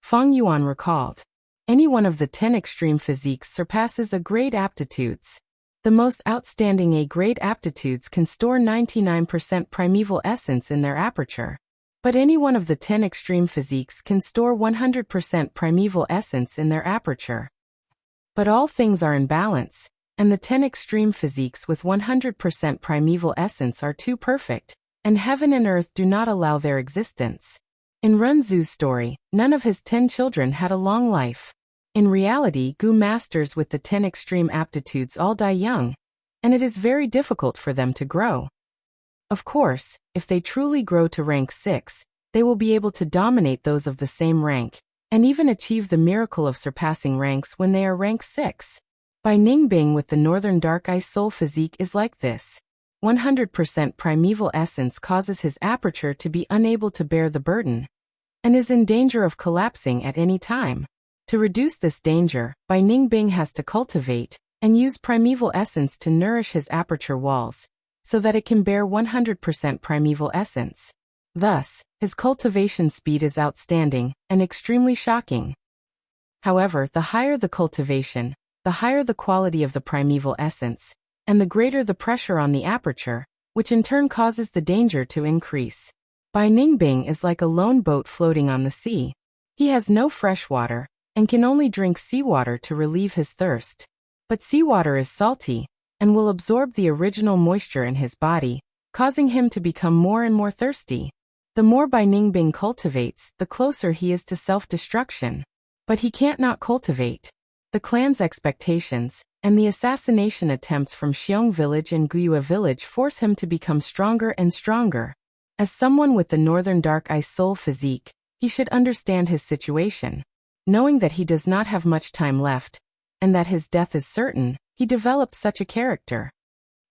Speaker 1: Fang Yuan recalled. Any one of the 10 extreme physiques surpasses A grade aptitudes. The most outstanding A grade aptitudes can store 99% primeval essence in their aperture. But any one of the 10 extreme physiques can store 100% primeval essence in their aperture. But all things are in balance, and the 10 extreme physiques with 100% primeval essence are too perfect, and heaven and earth do not allow their existence. In Renzu's story, none of his 10 children had a long life. In reality, Gu masters with the 10 extreme aptitudes all die young, and it is very difficult for them to grow. Of course, if they truly grow to rank 6, they will be able to dominate those of the same rank, and even achieve the miracle of surpassing ranks when they are rank 6. Bai Ningbing with the Northern Dark Ice Soul physique is like this. 100% primeval essence causes his aperture to be unable to bear the burden, and is in danger of collapsing at any time. To reduce this danger, Bai Ningbing has to cultivate and use primeval essence to nourish his aperture walls, so that it can bear 100% primeval essence. Thus, his cultivation speed is outstanding and extremely shocking. However, the higher the cultivation, the higher the quality of the primeval essence, and the greater the pressure on the aperture, which in turn causes the danger to increase. Bai Ningbing is like a lone boat floating on the sea. He has no fresh water, and can only drink seawater to relieve his thirst. But seawater is salty and will absorb the original moisture in his body, causing him to become more and more thirsty. The more Bai Ningbing cultivates, the closer he is to self-destruction. But he can't not cultivate. The clan's expectations and the assassination attempts from Xiong village and Guyue village force him to become stronger and stronger. As someone with the Northern Dark Ice Soul physique, he should understand his situation. Knowing that he does not have much time left, and that his death is certain, he develops such a character.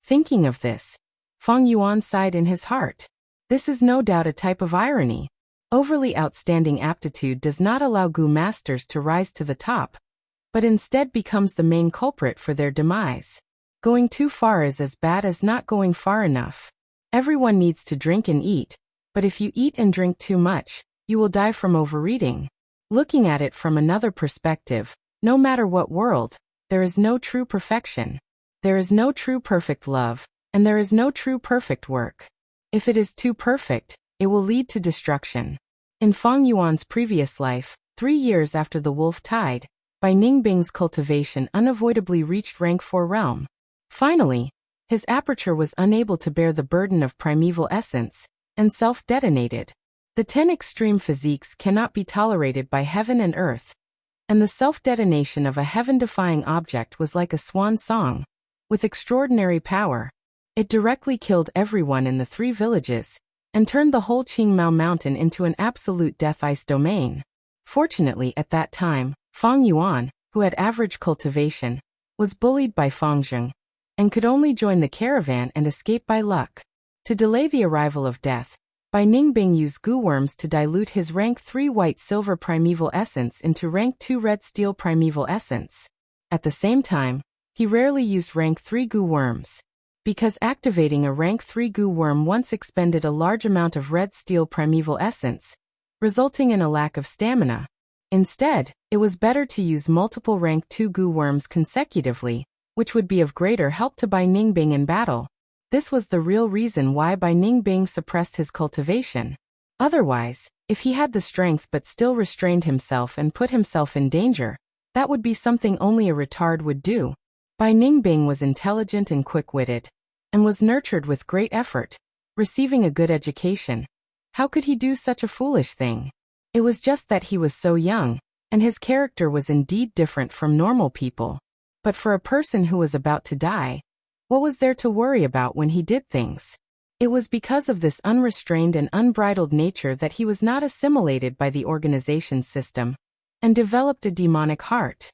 Speaker 1: Thinking of this, Feng Yuan sighed in his heart. This is no doubt a type of irony. Overly outstanding aptitude does not allow Gu masters to rise to the top, but instead becomes the main culprit for their demise. Going too far is as bad as not going far enough. Everyone needs to drink and eat, but if you eat and drink too much, you will die from overeating. Looking at it from another perspective, no matter what world, there is no true perfection. There is no true perfect love, and there is no true perfect work. If it is too perfect, it will lead to destruction. In Feng Yuan's previous life, 3 years after the wolf tide, Bai Ningbing's cultivation unavoidably reached rank 4 realm. Finally, his aperture was unable to bear the burden of primeval essence, and self-detonated. The 10 extreme physiques cannot be tolerated by heaven and earth, and the self-detonation of a heaven-defying object was like a swan song, with extraordinary power. It directly killed everyone in the 3 villages, and turned the whole Qingmao mountain into an absolute death ice domain. Fortunately at that time, Feng Yuan, who had average cultivation, was bullied by Feng Zheng, and could only join the caravan and escape by luck. To delay the arrival of death, Bai Ningbing used gu worms to dilute his rank 3 white-silver primeval essence into rank 2 red-steel primeval essence. At the same time, he rarely used rank 3 gu worms, because activating a rank 3 gu worm once expended a large amount of red-steel primeval essence, resulting in a lack of stamina. Instead, it was better to use multiple rank 2 gu worms consecutively, which would be of greater help to Bai Ningbing in battle. This was the real reason why Bai Ningbing suppressed his cultivation. Otherwise, if he had the strength but still restrained himself and put himself in danger, that would be something only a retard would do. Bai Ningbing was intelligent and quick-witted, and was nurtured with great effort, receiving a good education. How could he do such a foolish thing? It was just that he was so young, and his character was indeed different from normal people. But for a person who was about to die, what was there to worry about when he did things? It was because of this unrestrained and unbridled nature that he was not assimilated by the organization system, and developed a demonic heart.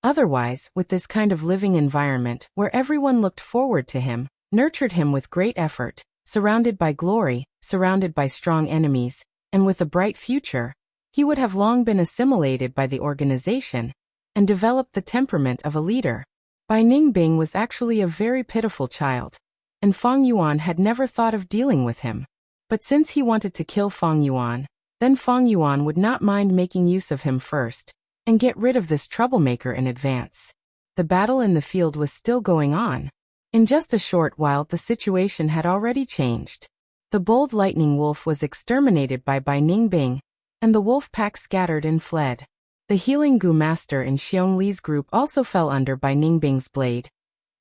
Speaker 1: Otherwise, with this kind of living environment where everyone looked forward to him, nurtured him with great effort, surrounded by glory, surrounded by strong enemies, and with a bright future, he would have long been assimilated by the organization, and developed the temperament of a leader. Bai Ningbing was actually a very pitiful child, and Feng Yuan had never thought of dealing with him. But since he wanted to kill Feng Yuan, then Feng Yuan would not mind making use of him first, and get rid of this troublemaker in advance. The battle in the field was still going on. In just a short while the situation had already changed. The bold lightning wolf was exterminated by Bai Ningbing, and the wolf pack scattered and fled. The healing Gu master in Xiong Li's group also fell under Bai Ningbing's blade,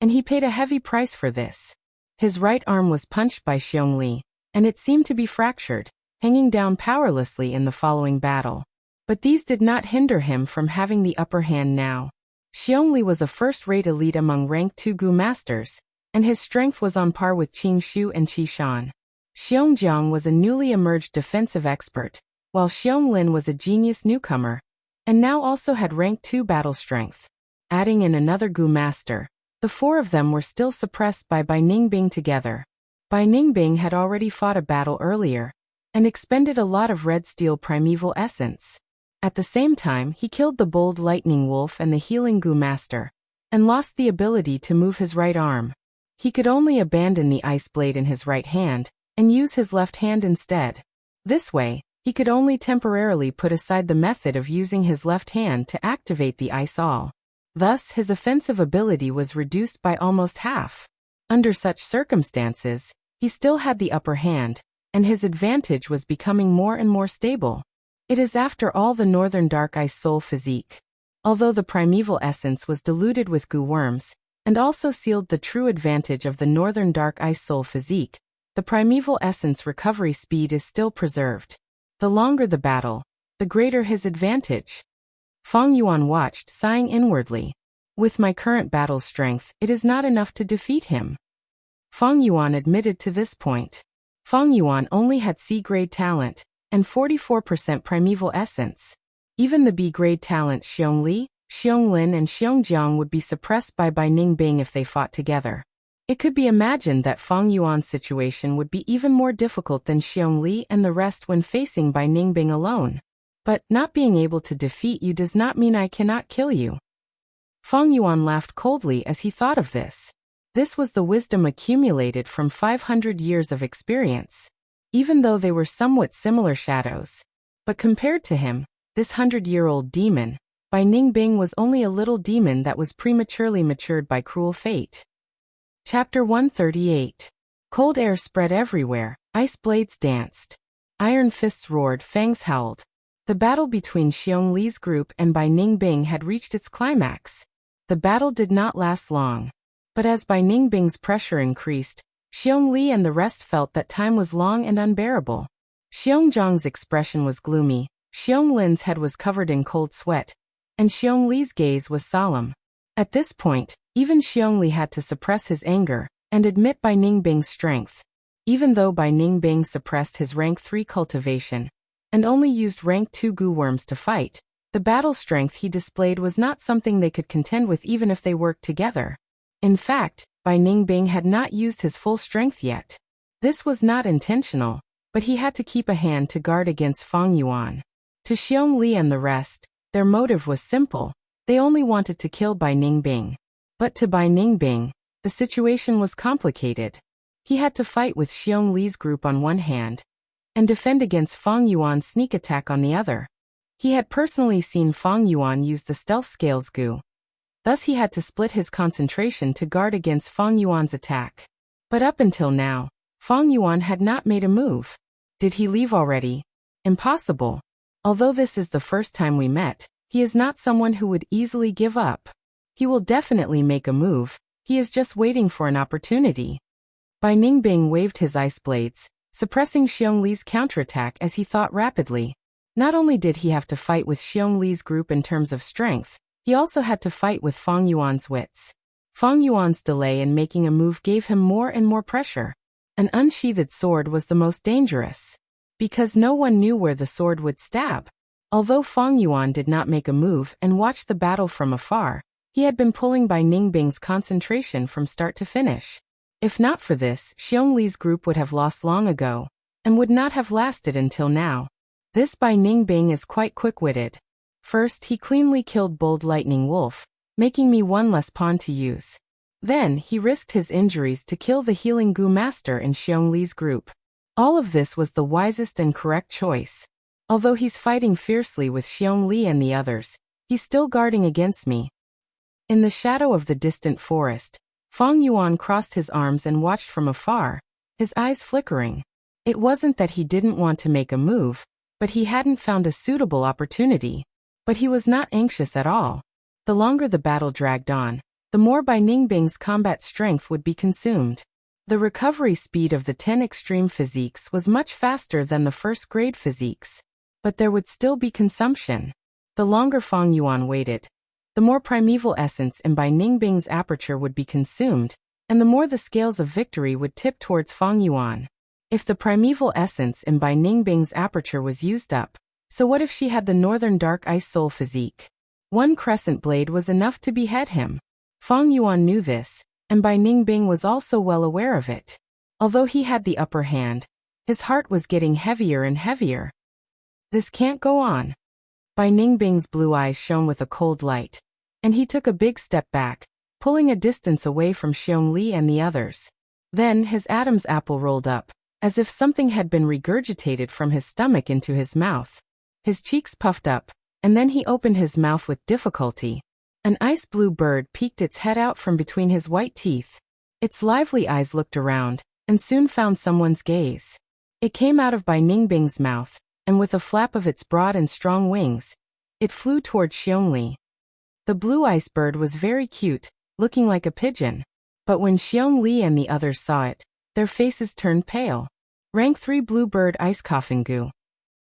Speaker 1: and he paid a heavy price for this. His right arm was punched by Xiong Li, and it seemed to be fractured, hanging down powerlessly in the following battle. But these did not hinder him from having the upper hand now. Xiong Li was a first-rate elite among rank 2 Gu masters, and his strength was on par with Qing Shu and Qi Shan. Xiong Jiang was a newly emerged defensive expert, while Xiong Lin was a genius newcomer, and now also had rank 2 battle strength. Adding in another Gu master, the 4 of them were still suppressed by Bai Ningbing together. Bai Ningbing had already fought a battle earlier, and expended a lot of red steel primeval essence. At the same time he killed the bold lightning wolf and the healing Gu master, and lost the ability to move his right arm. He could only abandon the ice blade in his right hand, and use his left hand instead. This way, he could only temporarily put aside the method of using his left hand to activate the ice all. Thus his offensive ability was reduced by almost half. Under such circumstances, he still had the upper hand, and his advantage was becoming more and more stable. It is after all the Northern Dark Ice Soul physique. Although the primeval essence was diluted with goo worms, and also sealed the true advantage of the northern dark ice soul physique, the primeval essence recovery speed is still preserved. The longer the battle, the greater his advantage. Feng Yuan watched, sighing inwardly. With my current battle strength, it is not enough to defeat him. Feng Yuan admitted to this point. Feng Yuan only had C-grade talent, and 44% primeval essence. Even the B-grade talents Xiong Li, Xiong Lin and Xiong Jiang would be suppressed by Bai Ningbing if they fought together. It could be imagined that Feng Yuan's situation would be even more difficult than Xiong Li and the rest when facing Bai Ningbing alone. But not being able to defeat you does not mean I cannot kill you. Feng Yuan laughed coldly as he thought of this. This was the wisdom accumulated from 500 years of experience. Even though they were somewhat similar shadows. But compared to him, this 100-year-old demon, Bai Ningbing was only a little demon that was prematurely matured by cruel fate. Chapter 138. Cold air spread everywhere, ice blades danced. Iron fists roared, fangs howled. The battle between Xiong Li's group and Bai Ningbing had reached its climax. The battle did not last long. But as Bai Ningbing's pressure increased, Xiong Li and the rest felt that time was long and unbearable. Xiong Jiang's expression was gloomy, Xiong Lin's head was covered in cold sweat, and Xiong Li's gaze was solemn. At this point, even Xiong Li had to suppress his anger and admit Bai Ningbing's strength. Even though Bai Ningbing suppressed his rank 3 cultivation and only used rank 2 goo worms to fight, the battle strength he displayed was not something they could contend with even if they worked together. In fact, Bai Ningbing had not used his full strength yet. This was not intentional, but he had to keep a hand to guard against Feng Yuan. To Xiong Li and the rest, their motive was simple. They only wanted to kill Bai Ningbing. But to Bai Ningbing, the situation was complicated. He had to fight with Xiong Li's group on one hand, and defend against Feng Yuan's sneak attack on the other. He had personally seen Feng Yuan use the stealth scales goo. Thus he had to split his concentration to guard against Feng Yuan's attack. But up until now, Feng Yuan had not made a move. Did he leave already? Impossible. Although this is the first time we met, he is not someone who would easily give up. He will definitely make a move. He is just waiting for an opportunity. Bai Ningbing waved his ice blades, suppressing Xiong Li's counterattack as he thought rapidly. Not only did he have to fight with Xiong Li's group in terms of strength, he also had to fight with Feng Yuan's wits. Feng Yuan's delay in making a move gave him more and more pressure. An unsheathed sword was the most dangerous, because no one knew where the sword would stab. Although Feng Yuan did not make a move and watched the battle from afar, he had been pulling Bai Ningbing's concentration from start to finish. If not for this, Xiong Li's group would have lost long ago, and would not have lasted until now. This Bai Ningbing is quite quick-witted. First, he cleanly killed Bold Lightning Wolf, making me one less pawn to use. Then, he risked his injuries to kill the healing goo master in Xiong Li's group. All of this was the wisest and correct choice. Although he's fighting fiercely with Xiong Li and the others, he's still guarding against me. In the shadow of the distant forest, Feng Yuan crossed his arms and watched from afar, his eyes flickering. It wasn't that he didn't want to make a move, but he hadn't found a suitable opportunity. But he was not anxious at all. The longer the battle dragged on, the more Bai Ningbing's combat strength would be consumed. The recovery speed of the 10 extreme physiques was much faster than the first grade physiques. But there would still be consumption. The longer Feng Yuan waited, the more primeval essence in Bai Ningbing's aperture would be consumed, and the more the scales of victory would tip towards Feng Yuan. If the primeval essence in Bai Ningbing's aperture was used up, so what if she had the northern dark ice soul physique? One crescent blade was enough to behead him. Feng Yuan knew this, and Bai Ningbing was also well aware of it. Although he had the upper hand, his heart was getting heavier and heavier. This can't go on. Bai Ningbing's blue eyes shone with a cold light, and he took a big step back, pulling a distance away from Xiong Li and the others. Then his Adam's apple rolled up, as if something had been regurgitated from his stomach into his mouth. His cheeks puffed up, and then he opened his mouth with difficulty. An ice-blue bird peeked its head out from between his white teeth. Its lively eyes looked around, and soon found someone's gaze. It came out of Bai Ningbing's mouth, and with a flap of its broad and strong wings, it flew toward Xiong Li. The blue ice bird was very cute, looking like a pigeon. But when Xiong Li and the others saw it, their faces turned pale. Rank 3 blue bird ice coffin goo.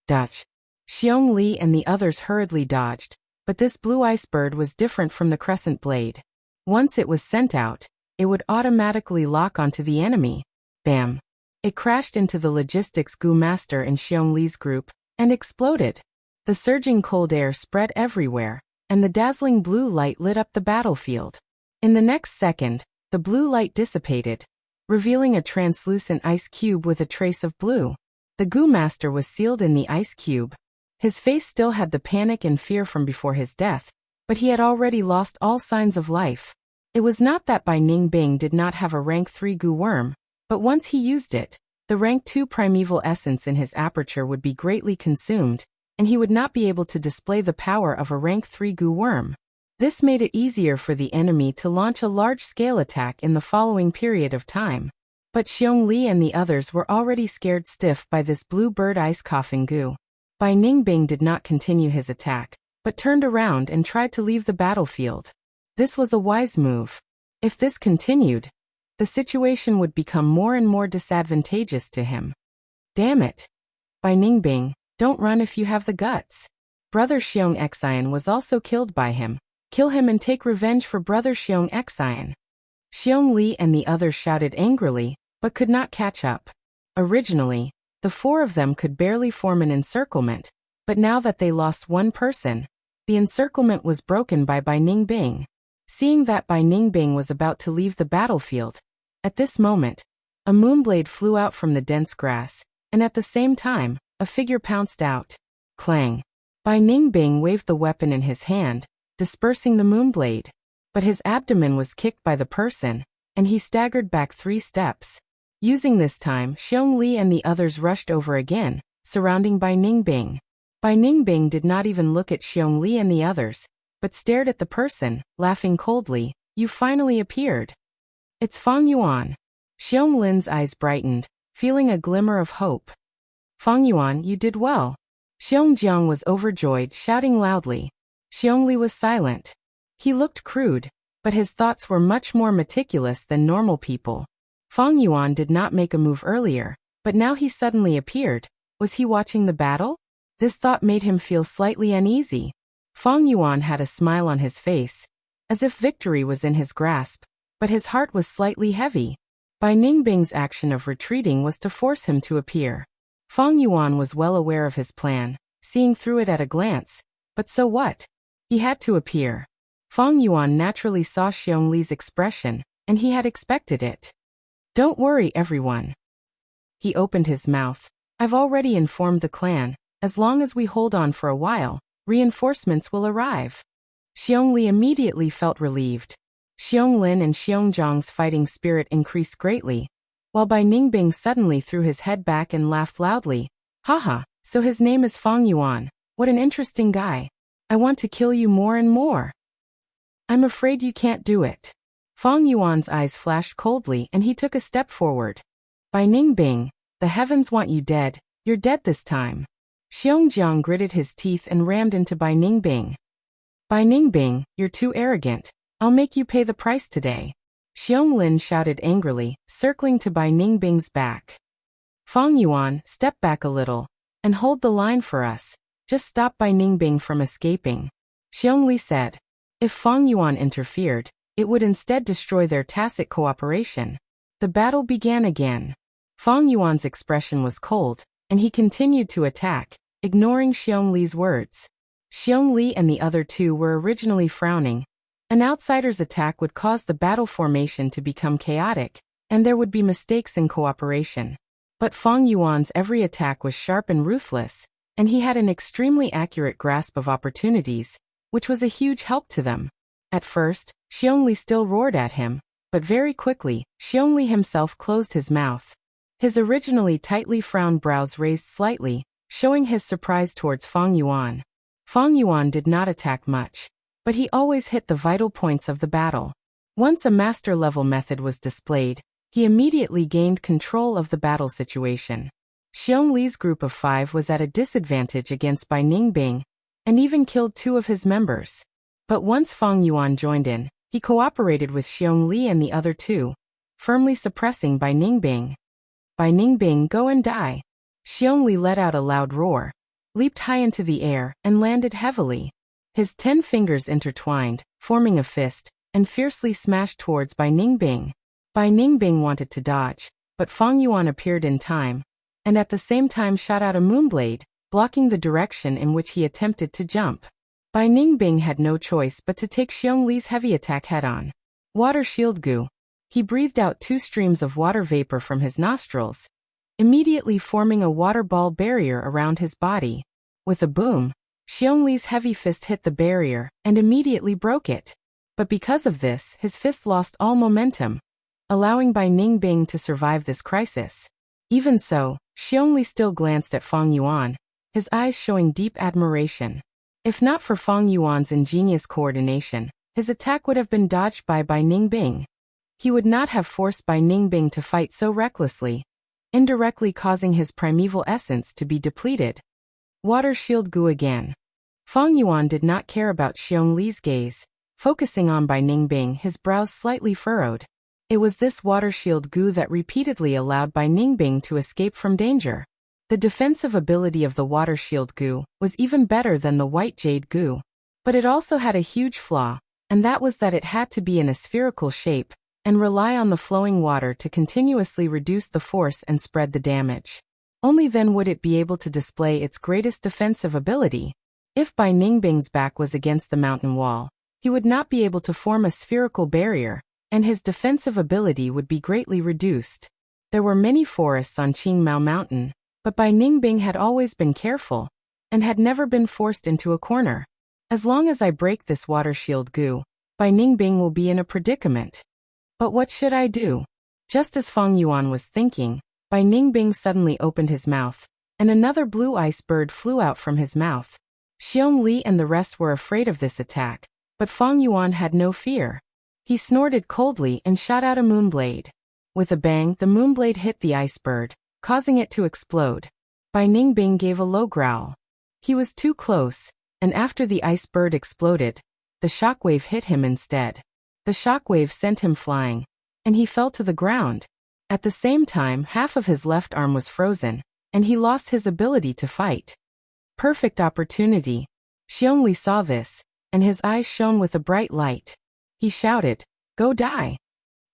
Speaker 1: Dutch. Xiong Li and the others hurriedly dodged, but this blue ice bird was different from the crescent blade. Once it was sent out, it would automatically lock onto the enemy. Bam! It crashed into the logistics goo master in Xiong Li's group, and exploded. The surging cold air spread everywhere, and the dazzling blue light lit up the battlefield. In the next second, the blue light dissipated, revealing a translucent ice cube with a trace of blue. The goo master was sealed in the ice cube. His face still had the panic and fear from before his death, but he had already lost all signs of life. It was not that Bai Ningbing did not have a rank 3 goo worm, but once he used it, the rank 2 primeval essence in his aperture would be greatly consumed, and he would not be able to display the power of a rank 3 goo worm. This made it easier for the enemy to launch a large-scale attack in the following period of time. But Xiong Li and the others were already scared stiff by this blue bird ice coffin goo. Bai Ningbing did not continue his attack, but turned around and tried to leave the battlefield. This was a wise move. If this continued, the situation would become more and more disadvantageous to him. Damn it! Bai Ningbing, don't run if you have the guts. Brother Xiong Xian was also killed by him. Kill him and take revenge for Brother Xiong Xian. Xiong Li and the others shouted angrily, but could not catch up. Originally, the four of them could barely form an encirclement, but now that they lost one person, the encirclement was broken by Bai Ningbing. Seeing that Bai Ningbing was about to leave the battlefield, at this moment, a moonblade flew out from the dense grass, and at the same time, a figure pounced out. Clang! Bai Ningbing waved the weapon in his hand, dispersing the moonblade. But his abdomen was kicked by the person, and he staggered back 3 steps. Using this time, Xiong Li and the others rushed over again, surrounding Bai Ningbing. Bai Ningbing did not even look at Xiong Li and the others, but stared at the person, laughing coldly. You finally appeared. It's Fang Yuan. Xiong Lin's eyes brightened, feeling a glimmer of hope. Fang Yuan, you did well. Xiong Jiang was overjoyed, shouting loudly. Xiong Li was silent. He looked crude, but his thoughts were much more meticulous than normal people. Fang Yuan did not make a move earlier, but now he suddenly appeared. Was he watching the battle? This thought made him feel slightly uneasy. Fang Yuan had a smile on his face, as if victory was in his grasp, but his heart was slightly heavy. Bai Ningbing's action of retreating was to force him to appear. Fang Yuan was well aware of his plan, seeing through it at a glance. But so what? He had to appear. Fang Yuan naturally saw Xiong Li's expression, and he had expected it. Don't worry, everyone. He opened his mouth. I've already informed the clan. As long as we hold on for a while, reinforcements will arrive. Xiong Li immediately felt relieved. Xiong Lin and Xiong Zhang's fighting spirit increased greatly, while Bai Ningbing suddenly threw his head back and laughed loudly. Haha, so his name is Fang Yuan. What an interesting guy. I want to kill you more and more. I'm afraid you can't do it. Fang Yuan's eyes flashed coldly and he took a step forward. Bai Ningbing, the heavens want you dead. You're dead this time. Xiong Jiang gritted his teeth and rammed into Bai Ningbing. Bai Ningbing, you're too arrogant. I'll make you pay the price today. Xiong Lin shouted angrily, circling to Bai Ningbing's back. Fang Yuan, step back a little, and hold the line for us. Just stop Bai Ningbing from escaping. Xiong Li said. If Fang Yuan interfered, it would instead destroy their tacit cooperation. The battle began again. Fang Yuan's expression was cold, and he continued to attack, ignoring Xiong Li's words. Xiong Li and the other two were originally frowning. An outsider's attack would cause the battle formation to become chaotic, and there would be mistakes in cooperation. But Fang Yuan's every attack was sharp and ruthless, and he had an extremely accurate grasp of opportunities, which was a huge help to them. At first, Xiong Li still roared at him, but very quickly, Xiong Li himself closed his mouth. His originally tightly frowned brows raised slightly, showing his surprise towards Fang Yuan. Fang Yuan did not attack much, but he always hit the vital points of the battle. Once a master-level method was displayed, he immediately gained control of the battle situation. Xiong Li's group of 5 was at a disadvantage against Bai Ningbing, and even killed 2 of his members. But once Fang Yuan joined in, he cooperated with Xiong Li and the other two, firmly suppressing Bai Ningbing. Bai Ningbing, go and die. Xiong Li let out a loud roar, leaped high into the air, and landed heavily. His 10 fingers intertwined, forming a fist, and fiercely smashed towards Bai Ningbing. Bai Ningbing wanted to dodge, but Fang Yuan appeared in time, and at the same time shot out a moonblade, blocking the direction in which he attempted to jump. Bai Ningbing had no choice but to take Xiong Li's heavy attack head-on. Water shield gu. He breathed out 2 streams of water vapor from his nostrils, immediately forming a water ball barrier around his body. With a boom, Xiong Li's heavy fist hit the barrier and immediately broke it. But because of this, his fist lost all momentum, allowing Bai Ningbing to survive this crisis. Even so, Xiong Li still glanced at Fang Yuan, his eyes showing deep admiration. If not for Fang Yuan's ingenious coordination, his attack would have been dodged by Bai Ningbing. He would not have forced Bai Ningbing to fight so recklessly, indirectly causing his primeval essence to be depleted. Water shield gu again. Fang Yuan did not care about Xiong Li's gaze, focusing on Bai Ningbing, his brows slightly furrowed. It was this water shield gu that repeatedly allowed Bai Ningbing to escape from danger. The defensive ability of the water shield gu was even better than the white jade gu. But it also had a huge flaw, and that was that it had to be in a spherical shape and rely on the flowing water to continuously reduce the force and spread the damage. Only then would it be able to display its greatest defensive ability. If Bai Ningbing's back was against the mountain wall, he would not be able to form a spherical barrier, and his defensive ability would be greatly reduced. There were many forests on Qingmao Mountain, but Bai Ningbing had always been careful, and had never been forced into a corner. As long as I break this water shield gu, Bai Ningbing will be in a predicament. But what should I do? Just as Fang Yuan was thinking, Bai Ningbing suddenly opened his mouth, and another blue ice bird flew out from his mouth. Xiong Li and the rest were afraid of this attack, but Fang Yuan had no fear. He snorted coldly and shot out a moonblade. With a bang, the moonblade hit the ice bird, causing it to explode. Bai Ningbing gave a low growl. He was too close, and after the ice bird exploded, the shockwave hit him instead. The shockwave sent him flying, and he fell to the ground. At the same time, half of his left arm was frozen, and he lost his ability to fight. Perfect opportunity. Xiong Li saw this, and his eyes shone with a bright light. He shouted, "Go die!"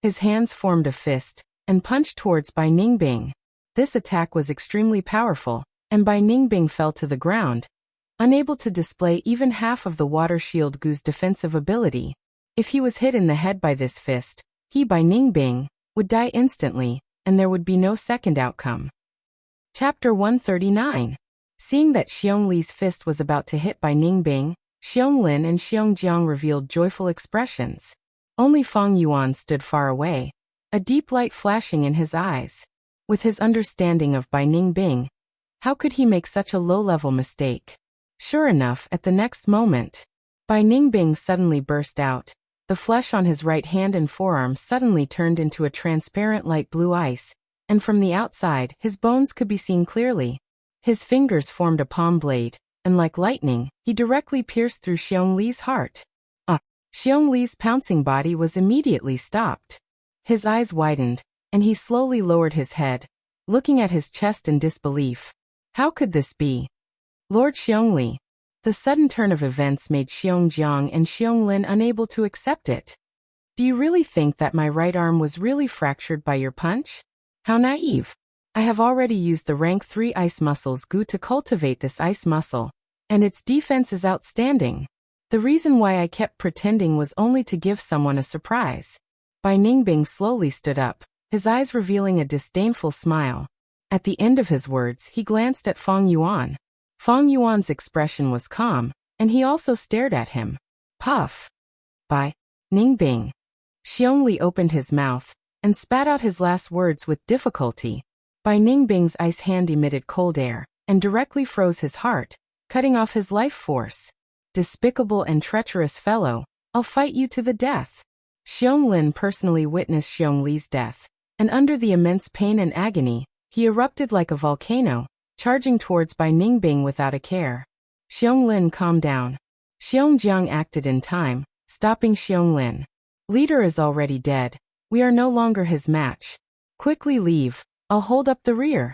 Speaker 1: His hands formed a fist, and punched towards Bai Ningbing. This attack was extremely powerful, and Bai Ningbing fell to the ground, unable to display even half of the water shield gu's defensive ability. If he was hit in the head by this fist, he, Bai Ningbing, would die instantly, and there would be no second outcome. Chapter 139. Seeing that Xiong Li's fist was about to hit Bai Ningbing, Xiong Lin and Xiong Jiang revealed joyful expressions. Only Fang Yuan stood far away, a deep light flashing in his eyes. With his understanding of Bai Ningbing, how could he make such a low-level mistake? Sure enough, at the next moment, Bai Ningbing suddenly burst out. The flesh on his right hand and forearm suddenly turned into a transparent light blue ice, and from the outside, his bones could be seen clearly. His fingers formed a palm blade, and like lightning, he directly pierced through Xiong Li's heart. Xiong Li's pouncing body was immediately stopped. His eyes widened, and he slowly lowered his head, looking at his chest in disbelief. How could this be? Lord Xiong Li. The sudden turn of events made Xiong Jiang and Xiong Lin unable to accept it. Do you really think that my right arm was really fractured by your punch? How naive. I have already used the rank 3 ice muscles gu to cultivate this ice muscle, and its defense is outstanding. The reason why I kept pretending was only to give someone a surprise. Bai Ningbing slowly stood up, his eyes revealing a disdainful smile. At the end of his words, he glanced at Fang Yuan. Fang Yuan's expression was calm, and he also stared at him. Puff. Bai Ningbing. Xiong Li opened his mouth, and spat out his last words with difficulty. Bai Ningbing's ice hand emitted cold air, and directly froze his heart, cutting off his life force. Despicable and treacherous fellow, I'll fight you to the death. Xiong Lin personally witnessed Xiong Li's death, and under the immense pain and agony, he erupted like a volcano, charging towards Bai Ningbing without a care. Xiong Lin, calm down. Xiongjiang acted in time, stopping Xionglin. Leader is already dead. We are no longer his match. Quickly leave. I'll hold up the rear.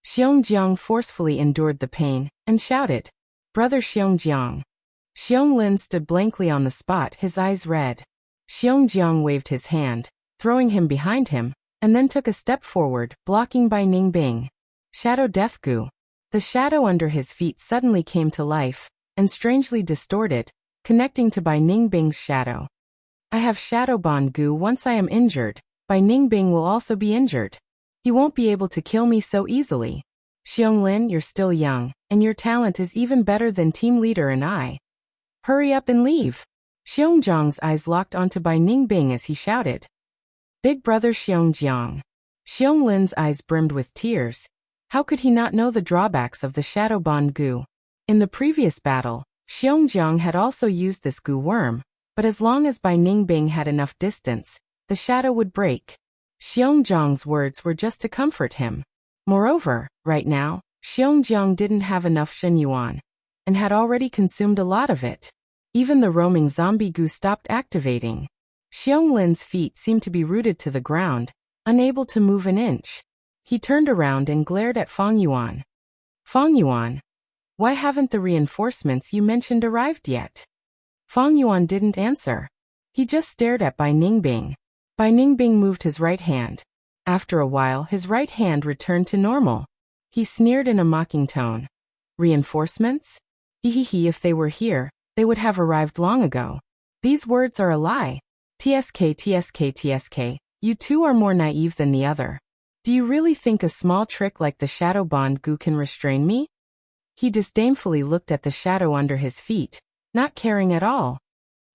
Speaker 1: Xiongjiang forcefully endured the pain and shouted, Brother Xiongjiang. Xionglin stood blankly on the spot, his eyes red. Xiongjiang waved his hand, throwing him behind him, and then took a step forward, blocking Bai Ningbing. Shadow Death Gu. The shadow under his feet suddenly came to life, and strangely distorted, connecting to Bai Ningbing's shadow. I have Shadow Bond Gu. Once I am injured, Bai Ningbing will also be injured. He won't be able to kill me so easily. Xionglin, you're still young, and your talent is even better than team leader and I. Hurry up and leave. Xiongjiang's eyes locked onto Bai Ningbing as he shouted. Big brother Xiongjiang. Xionglin's eyes brimmed with tears. How could he not know the drawbacks of the Shadow Bond Gu? In the previous battle, Xiongjiang had also used this Gu worm, but as long as Bai Ningbing had enough distance, the shadow would break. Xiongjiang's words were just to comfort him. Moreover, right now, Xiongjiang didn't have enough Shenyuan, and had already consumed a lot of it. Even the roaming zombie Gu stopped activating. Xionglin's feet seemed to be rooted to the ground, unable to move an inch. He turned around and glared at Fangyuan. Fangyuan, why haven't the reinforcements you mentioned arrived yet? Fangyuan didn't answer. He just stared at Bai Ningbing. Bai Ningbing moved his right hand. After a while, his right hand returned to normal. He sneered in a mocking tone. Reinforcements? Hehehe, if they were here, they would have arrived long ago. These words are a lie. TSK, you two are more naive than the other. Do you really think a small trick like the Shadow Bond Gu can restrain me? He disdainfully looked at the shadow under his feet, not caring at all.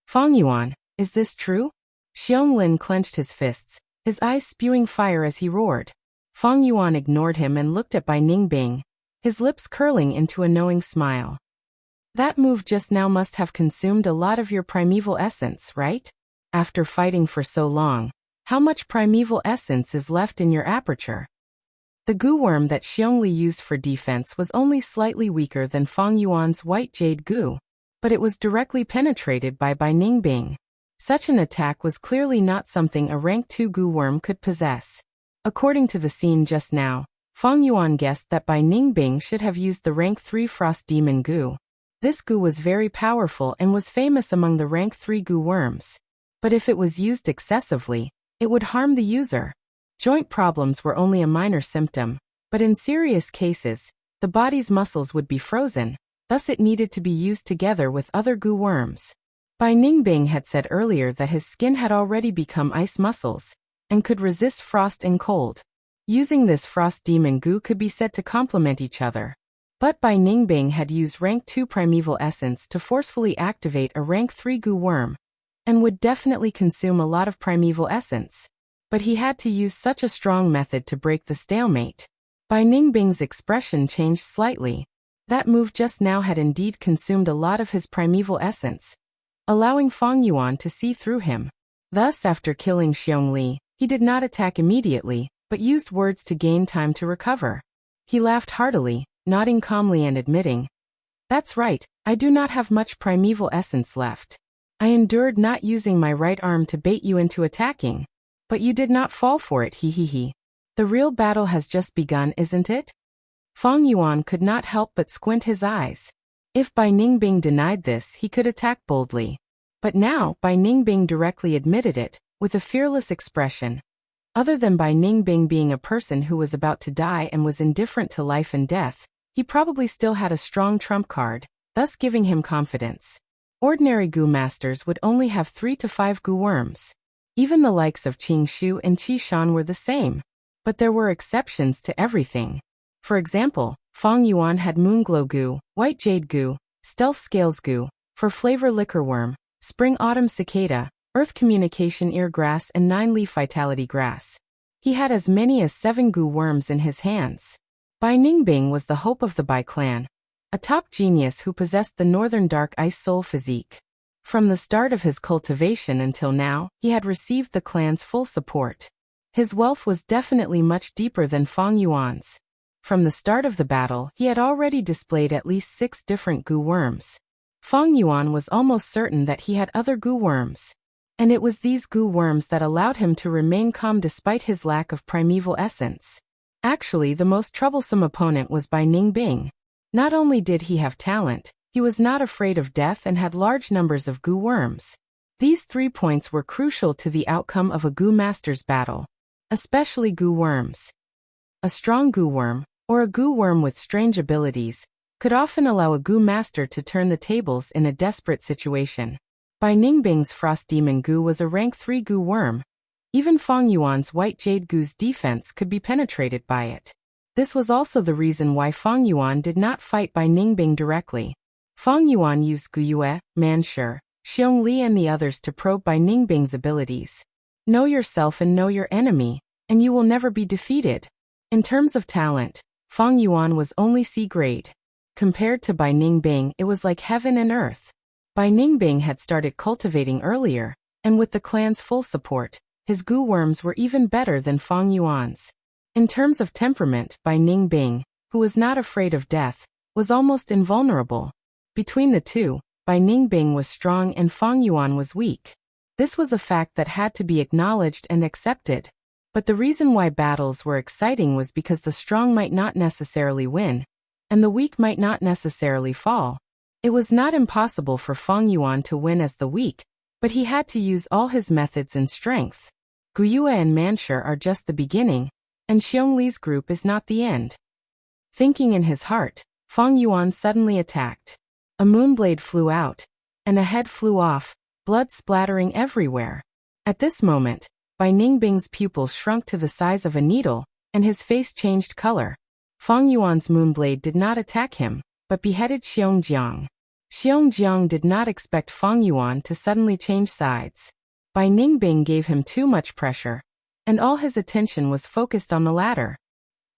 Speaker 1: Fangyuan, is this true? Xionglin clenched his fists, his eyes spewing fire as he roared. Fangyuan ignored him and looked at Bai Ningbing, his lips curling into a knowing smile. That move just now must have consumed a lot of your primeval essence, right? After fighting for so long, how much primeval essence is left in your aperture? The Gu worm that Xiongli used for defense was only slightly weaker than Fangyuan's white jade Gu, but it was directly penetrated by Bai Ningbing. Such an attack was clearly not something a rank 2 Gu worm could possess. According to the scene just now, Fangyuan guessed that Bai Ningbing should have used the rank 3 Frost Demon Gu. This Gu was very powerful and was famous among the rank 3 Gu worms. But if it was used excessively, it would harm the user. Joint problems were only a minor symptom, but in serious cases, the body's muscles would be frozen, thus it needed to be used together with other Gu worms. Bai Ningbing had said earlier that his skin had already become ice muscles, and could resist frost and cold. Using this Frost Demon Gu could be said to complement each other. But Bai Ningbing had used rank 2 Primeval Essence to forcefully activate a rank 3 Gu worm, and would definitely consume a lot of Primeval Essence. But he had to use such a strong method to break the stalemate. Bai Ningbing's expression changed slightly. That move just now had indeed consumed a lot of his Primeval Essence, allowing Fangyuan to see through him. Thus, after killing Xiongli, he did not attack immediately, but used words to gain time to recover. He laughed heartily, nodding calmly and admitting, "That's right, I do not have much Primeval Essence left. I endured not using my right arm to bait you into attacking. But you did not fall for it, hehehe. The real battle has just begun, isn't it?" Fangyuan could not help but squint his eyes. If Bai Ningbing denied this, he could attack boldly. But now, Bai Ningbing directly admitted it, with a fearless expression. Other than Bai Ningbing being a person who was about to die and was indifferent to life and death, he probably still had a strong trump card, thus giving him confidence. Ordinary Gu masters would only have 3 to 5 Gu worms. Even the likes of Qing Shu and Qi Shan were the same. But there were exceptions to everything. For example, Fangyuan had Moonglow Gu, White Jade Gu, Stealth Scales Gu, for Flavor Liquor Worm, Spring Autumn Cicada, Earth Communication Ear Grass and 9-leaf Vitality Grass. He had as many as 7 Gu worms in his hands. Bai Ningbing was the hope of the Bai clan, a top genius who possessed the Northern Dark Ice Soul physique. From the start of his cultivation until now, he had received the clan's full support. His wealth was definitely much deeper than Fangyuan's. From the start of the battle, he had already displayed at least 6 different Gu worms. Fang Yuan was almost certain that he had other goo worms. And it was these goo worms that allowed him to remain calm despite his lack of primeval essence. Actually, the most troublesome opponent was Bai Ningbing. Not only did he have talent, he was not afraid of death and had large numbers of goo worms. These 3 points were crucial to the outcome of a goo master's battle. Especially goo worms. A strong goo worm, or a goo worm with strange abilities, could often allow a goo master to turn the tables in a desperate situation. Bai Ningbing's frost demon goo was a rank 3 goo worm. Even Fang Yuan's white jade goo's defense could be penetrated by it. This was also the reason why Fang Yuan did not fight Bai Ningbing directly. Fang Yuan used Gu Yue, Manshi, Xiong Li and the others to probe Bai Ningbing's abilities. Know yourself and know your enemy, and you will never be defeated. In terms of talent, Fang Yuan was only C grade. Compared to Bai Ningbing, it was like heaven and earth. Bai Ningbing had started cultivating earlier, and with the clan's full support, his goo worms were even better than Fang Yuan's. In terms of temperament, Bai Ningbing, who was not afraid of death, was almost invulnerable. Between the two, Bai Ningbing was strong and Fang Yuan was weak. This was a fact that had to be acknowledged and accepted. But the reason why battles were exciting was because the strong might not necessarily win, and the weak might not necessarily fall. It was not impossible for Fang Yuan to win as the weak, but he had to use all his methods and strength. Gu Yue and Manshi are just the beginning, and Xiong Li's group is not the end. Thinking in his heart, Fang Yuan suddenly attacked. A moonblade flew out, and a head flew off, blood splattering everywhere. At this moment, Bai Ningbing's pupils shrunk to the size of a needle, and his face changed color. Fang Yuan's moonblade did not attack him, but beheaded Xiong Jiang. Xiong Jiang did not expect Fang Yuan to suddenly change sides. Bai Ningbing gave him too much pressure, and all his attention was focused on the latter.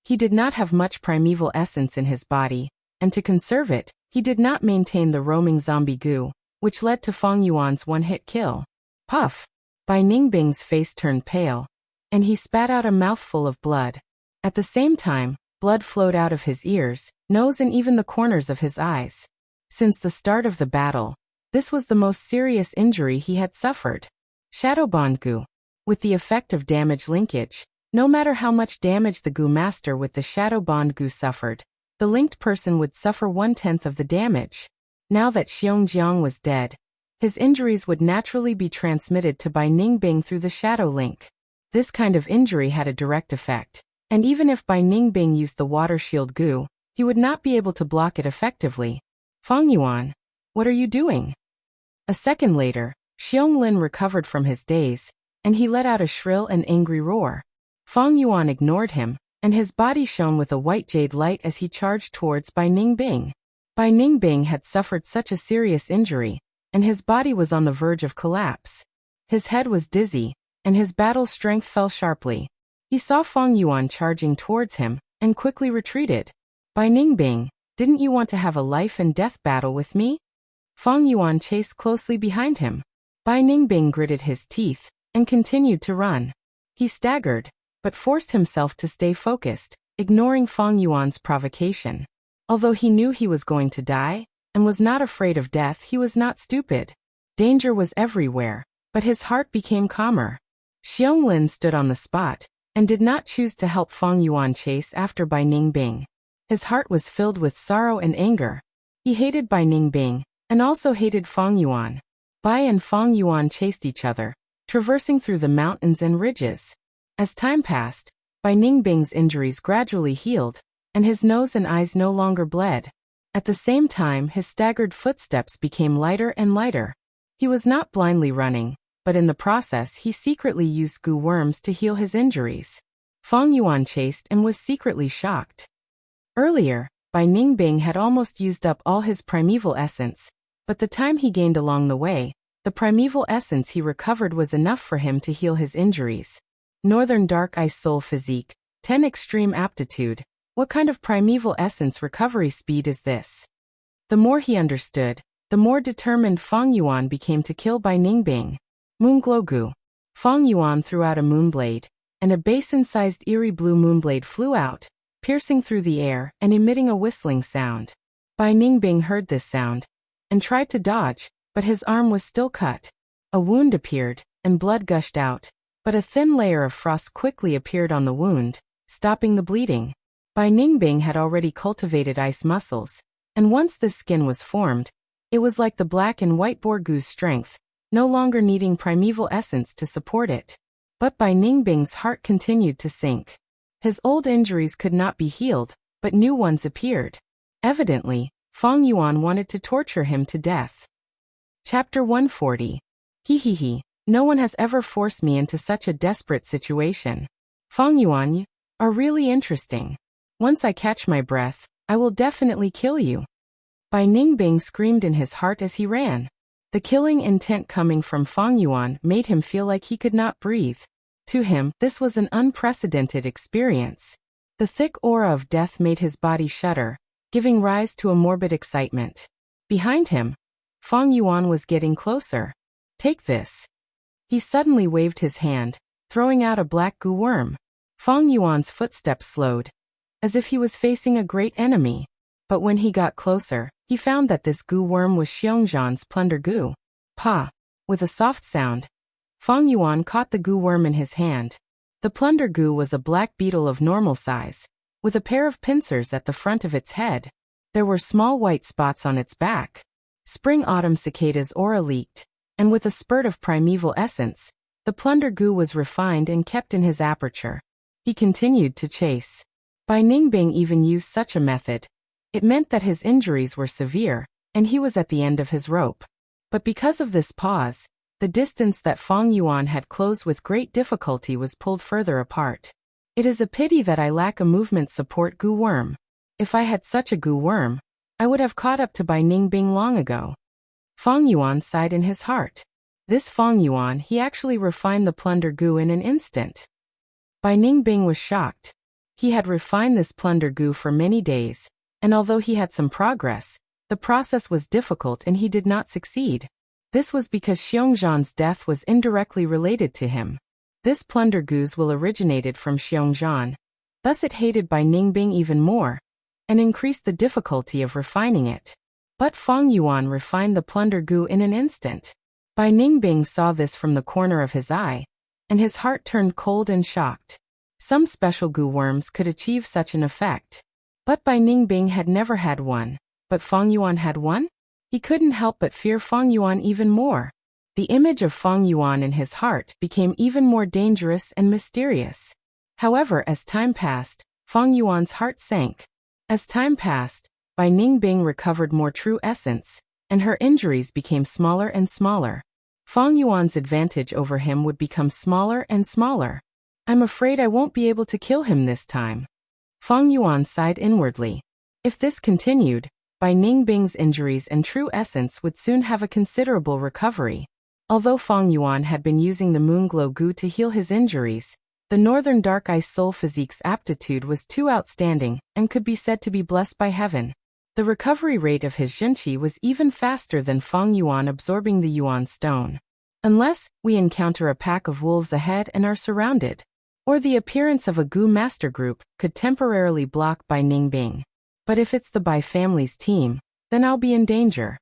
Speaker 1: He did not have much primeval essence in his body, and to conserve it, he did not maintain the roaming zombie goo, which led to Fang Yuan's one-hit kill. Puff! Bai Ningbing's face turned pale, and he spat out a mouthful of blood. At the same time, blood flowed out of his ears, nose and even the corners of his eyes. Since the start of the battle, this was the most serious injury he had suffered. Shadow Bond Goo. With the effect of damage linkage, no matter how much damage the Goo Master with the Shadow Bond Goo suffered, the linked person would suffer 1/10 of the damage. Now that Xiong Jiang was dead, his injuries would naturally be transmitted to Bai Ningbing through the Shadow Link. This kind of injury had a direct effect, and even if Bai Ningbing used the Water Shield Goo, he would not be able to block it effectively. Fang Yuan, what are you doing? A second later, Xiong Lin recovered from his daze, and he let out a shrill and angry roar. Fang Yuan ignored him, and his body shone with a white jade light as he charged towards Bai Ningbing. Bai Ningbing had suffered such a serious injury, and his body was on the verge of collapse. His head was dizzy, and his battle strength fell sharply. He saw Fang Yuan charging towards him, and quickly retreated. Bai Ningbing, didn't you want to have a life and death battle with me? Fang Yuan chased closely behind him. Bai Ningbing gritted his teeth, and continued to run. He staggered, but forced himself to stay focused, ignoring Fang Yuan's provocation. Although he knew he was going to die, and was not afraid of death, he was not stupid. Danger was everywhere, but his heart became calmer. Xiong Lin stood on the spot, and did not choose to help Fang Yuan chase after Bai Ningbing. His heart was filled with sorrow and anger. He hated Bai Ningbing, and also hated Fang Yuan. Bai and Fang Yuan chased each other, traversing through the mountains and ridges. As time passed, Bai Ningbing's injuries gradually healed, and his nose and eyes no longer bled. At the same time, his staggered footsteps became lighter and lighter. He was not blindly running, but in the process he secretly used goo worms to heal his injuries. Fang Yuan chased and was secretly shocked. Earlier, Bai Ningbing had almost used up all his primeval essence, but the time he gained along the way, the primeval essence he recovered was enough for him to heal his injuries. Northern Dark Ice Soul Physique, 10 Extreme Aptitude. What kind of primeval essence recovery speed is this? The more he understood, the more determined Fang Yuan became to kill Bai Ningbing. Moonglow Goo. Fang Yuan threw out a moonblade, and a basin-sized eerie blue moonblade flew out, piercing through the air and emitting a whistling sound. Bai Ningbing heard this sound, and tried to dodge, but his arm was still cut. A wound appeared, and blood gushed out, but a thin layer of frost quickly appeared on the wound, stopping the bleeding. Bai Ningbing had already cultivated ice muscles, and once this skin was formed, it was like the black and white Borgu's strength, no longer needing primeval essence to support it. But Bai Ningbing's heart continued to sink. His old injuries could not be healed, but new ones appeared. Evidently, Fang Yuan wanted to torture him to death. Chapter 140. He. No one has ever forced me into such a desperate situation. Fang Yuan, you are really interesting. Once I catch my breath, I will definitely kill you. Bai Ningbing screamed in his heart as he ran. The killing intent coming from Fang Yuan made him feel like he could not breathe. To him, this was an unprecedented experience. The thick aura of death made his body shudder, giving rise to a morbid excitement. Behind him, Fang Yuan was getting closer. Take this. He suddenly waved his hand, throwing out a black goo worm. Fang Yuan's footsteps slowed, as if he was facing a great enemy. But when he got closer, he found that this goo worm was Xiongzhan's plunder goo. Pa! With a soft sound, Fang Yuan caught the goo worm in his hand. The plunder goo was a black beetle of normal size, with a pair of pincers at the front of its head. There were small white spots on its back. Spring-autumn cicada's aura leaked, and with a spurt of primeval essence, the plunder goo was refined and kept in his aperture. He continued to chase. Bai Ningbing even used such a method. It meant that his injuries were severe, and he was at the end of his rope. But because of this pause, the distance that Fang Yuan had closed with great difficulty was pulled further apart. It is a pity that I lack a movement support goo worm. If I had such a goo worm, I would have caught up to Bai Ningbing long ago. Fang Yuan sighed in his heart. This Fang Yuan, he actually refined the plunder goo in an instant. Bai Ningbing was shocked. He had refined this plunder goo for many days, and although he had some progress, the process was difficult and he did not succeed. This was because Xiongzhan's death was indirectly related to him. This plunder goo will originated from Xiongzhan. Thus it hated Bai Ningbing even more, and increased the difficulty of refining it. But Fang Yuan refined the plunder goo in an instant. Bai Ningbing saw this from the corner of his eye, and his heart turned cold and shocked. Some special goo worms could achieve such an effect. But Bai Ningbing had never had one. But Fang Yuan had one? He couldn't help but fear Fang Yuan even more. The image of Fang Yuan in his heart became even more dangerous and mysterious. However, as time passed, Fang Yuan's heart sank. As time passed, Bai Ningbing recovered more true essence, and her injuries became smaller and smaller. Fang Yuan's advantage over him would become smaller and smaller. I'm afraid I won't be able to kill him this time. Fang Yuan sighed inwardly. If this continued, Bai Ningbing's injuries and true essence would soon have a considerable recovery. Although Fang Yuan had been using the Moonglow goo to heal his injuries, the Northern Dark Ice Soul Physique's aptitude was too outstanding and could be said to be blessed by heaven. The recovery rate of his Jinqi was even faster than Fang Yuan absorbing the Yuan Stone. Unless we encounter a pack of wolves ahead and are surrounded, or the appearance of a goo master group could temporarily block Bai Ningbing. But if it's the Bai family's team, then I'll be in danger.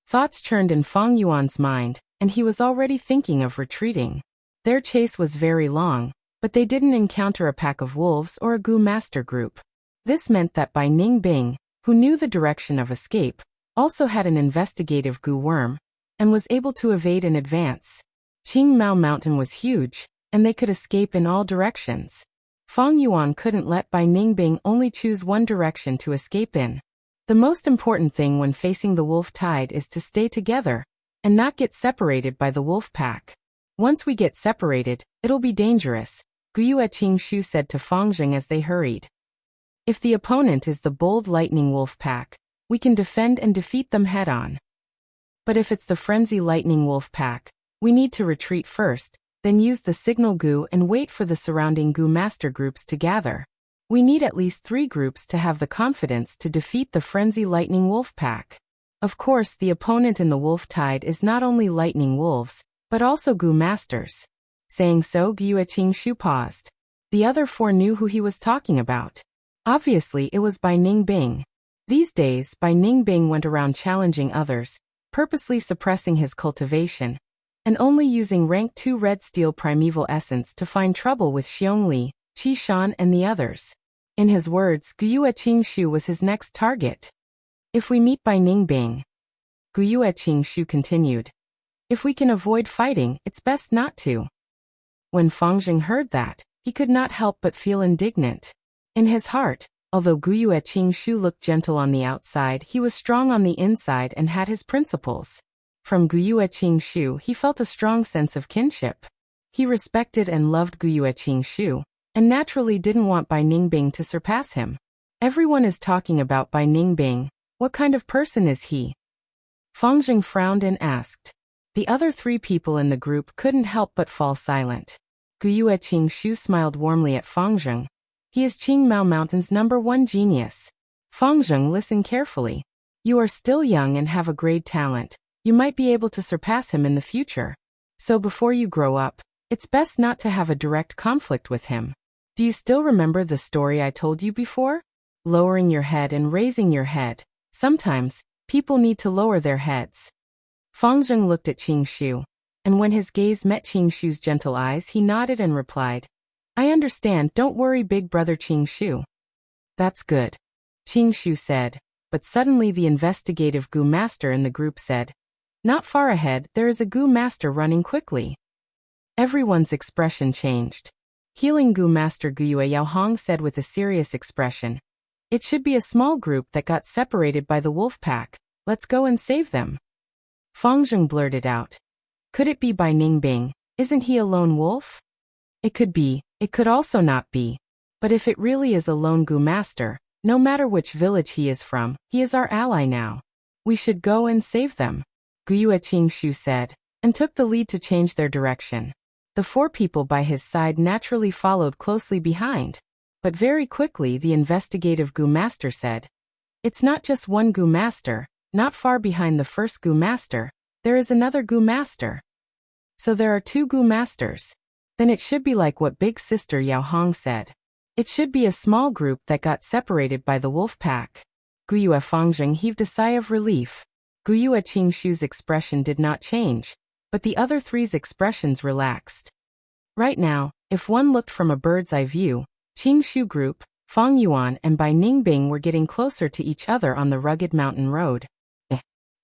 Speaker 1: Thoughts churned in Fang Yuan's mind, and he was already thinking of retreating. Their chase was very long, but they didn't encounter a pack of wolves or a goo master group. This meant that Bai Ningbing, who knew the direction of escape, also had an investigative goo worm, and was able to evade in advance. Qingmao Mountain was huge, and they could escape in all directions. Fang Yuan couldn't let Bai Ningbing only choose one direction to escape in. The most important thing when facing the wolf tide is to stay together, and not get separated by the wolf pack. Once we get separated, it'll be dangerous, Guyue Qingshu said to Fang Jing as they hurried. If the opponent is the bold lightning wolf pack, we can defend and defeat them head-on. But if it's the frenzy lightning wolf pack, we need to retreat first, then use the signal goo and wait for the surrounding goo master groups to gather. We need at least 3 groups to have the confidence to defeat the frenzy lightning wolf pack. Of course, the opponent in the wolf tide is not only lightning wolves, but also goo masters. Saying so, Guyue Qingshu paused. The other 4 knew who he was talking about. Obviously, it was Bai Ningbing. These days, Bai Ningbing went around challenging others, purposely suppressing his cultivation, and only using rank 2 red steel primeval essence to find trouble with Xiongli, Qi Shan and the others. In his words, Guyue Qingshu was his next target. If we meet Bai Ningbing, Guyue Qingshu continued, if we can avoid fighting, it's best not to. When Fangjing heard that, he could not help but feel indignant. In his heart, although Guyue Qingshu looked gentle on the outside, he was strong on the inside and had his principles. From Guyue Qingshu, he felt a strong sense of kinship. He respected and loved Guyue Qingshu, and naturally didn't want Bai Ningbing to surpass him. Everyone is talking about Bai Ningbing. What kind of person is he? Fangjing frowned and asked. The other 3 people in the group couldn't help but fall silent. Guyue Qingshu smiled warmly at Fangjing. He is Qingmao Mountain's #1 genius. Fangjing, listen carefully. You are still young and have a great talent. You might be able to surpass him in the future. So before you grow up, it's best not to have a direct conflict with him. Do you still remember the story I told you before? Lowering your head and raising your head. Sometimes, people need to lower their heads. Fangjing looked at Qingshu, and when his gaze met Qingshu's gentle eyes, he nodded and replied, I understand, don't worry big brother Qingshu. That's good, Qingshu said, but suddenly the investigative Gu master in the group said, not far ahead, there is a Gu master running quickly. Everyone's expression changed. Healing Gu master Guyue Yaohong said with a serious expression, it should be a small group that got separated by the wolf pack. Let's go and save them. Fangjing blurted out. Could it be Bai Ningbing? Isn't he a lone wolf? It could be, it could also not be. But if it really is a lone Gu master, no matter which village he is from, he is our ally now. We should go and save them, Guyue Qingshu said, and took the lead to change their direction. The 4 people by his side naturally followed closely behind. But very quickly the investigative Gu master said, it's not just one Gu master. Not far behind the first Gu master, there is another Gu master. So there are 2 Gu masters. Then it should be like what big sister Yao Hong said. It should be a small group that got separated by the wolf pack. Guyue Fangjing heaved a sigh of relief. Guyue Qingshu's expression did not change, but the other 3's expressions relaxed. Right now, if one looked from a bird's eye view, Qingshu group, Fang Yuan and Bai Ningbing were getting closer to each other on the rugged mountain road.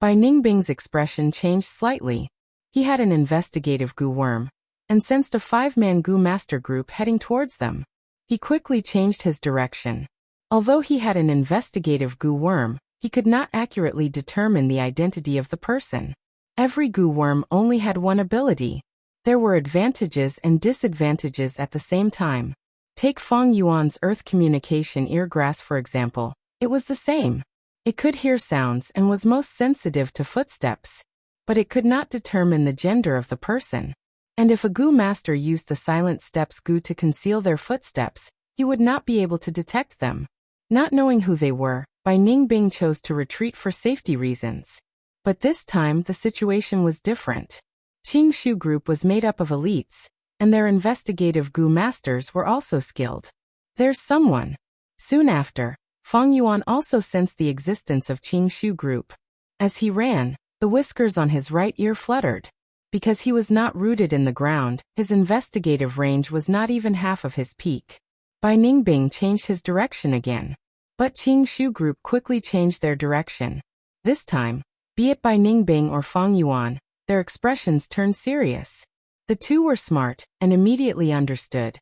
Speaker 1: Bai Ningbing's expression changed slightly. He had an investigative Gu worm, and sensed a 5-man Gu master group heading towards them. He quickly changed his direction. Although he had an investigative Gu worm, he could not accurately determine the identity of the person. Every Gu worm only had one ability. There were advantages and disadvantages at the same time. Take Fang Yuan's earth communication eargrass for example. It was the same. It could hear sounds and was most sensitive to footsteps. But it could not determine the gender of the person. And if a Gu master used the silent steps Gu to conceal their footsteps, he would not be able to detect them. Not knowing who they were, Bai Ningbing chose to retreat for safety reasons. But this time the situation was different. Qingshu group was made up of elites, and their investigative Gu masters were also skilled. There's someone. Soon after, Fang Yuan also sensed the existence of Qingshu group. As he ran, the whiskers on his right ear fluttered. Because he was not rooted in the ground, his investigative range was not even half of his peak. Bai Ningbing changed his direction again. But Qingshu group quickly changed their direction. This time, be it Bai Ningbing or Fang Yuan, their expressions turned serious. The 2 were smart and immediately understood.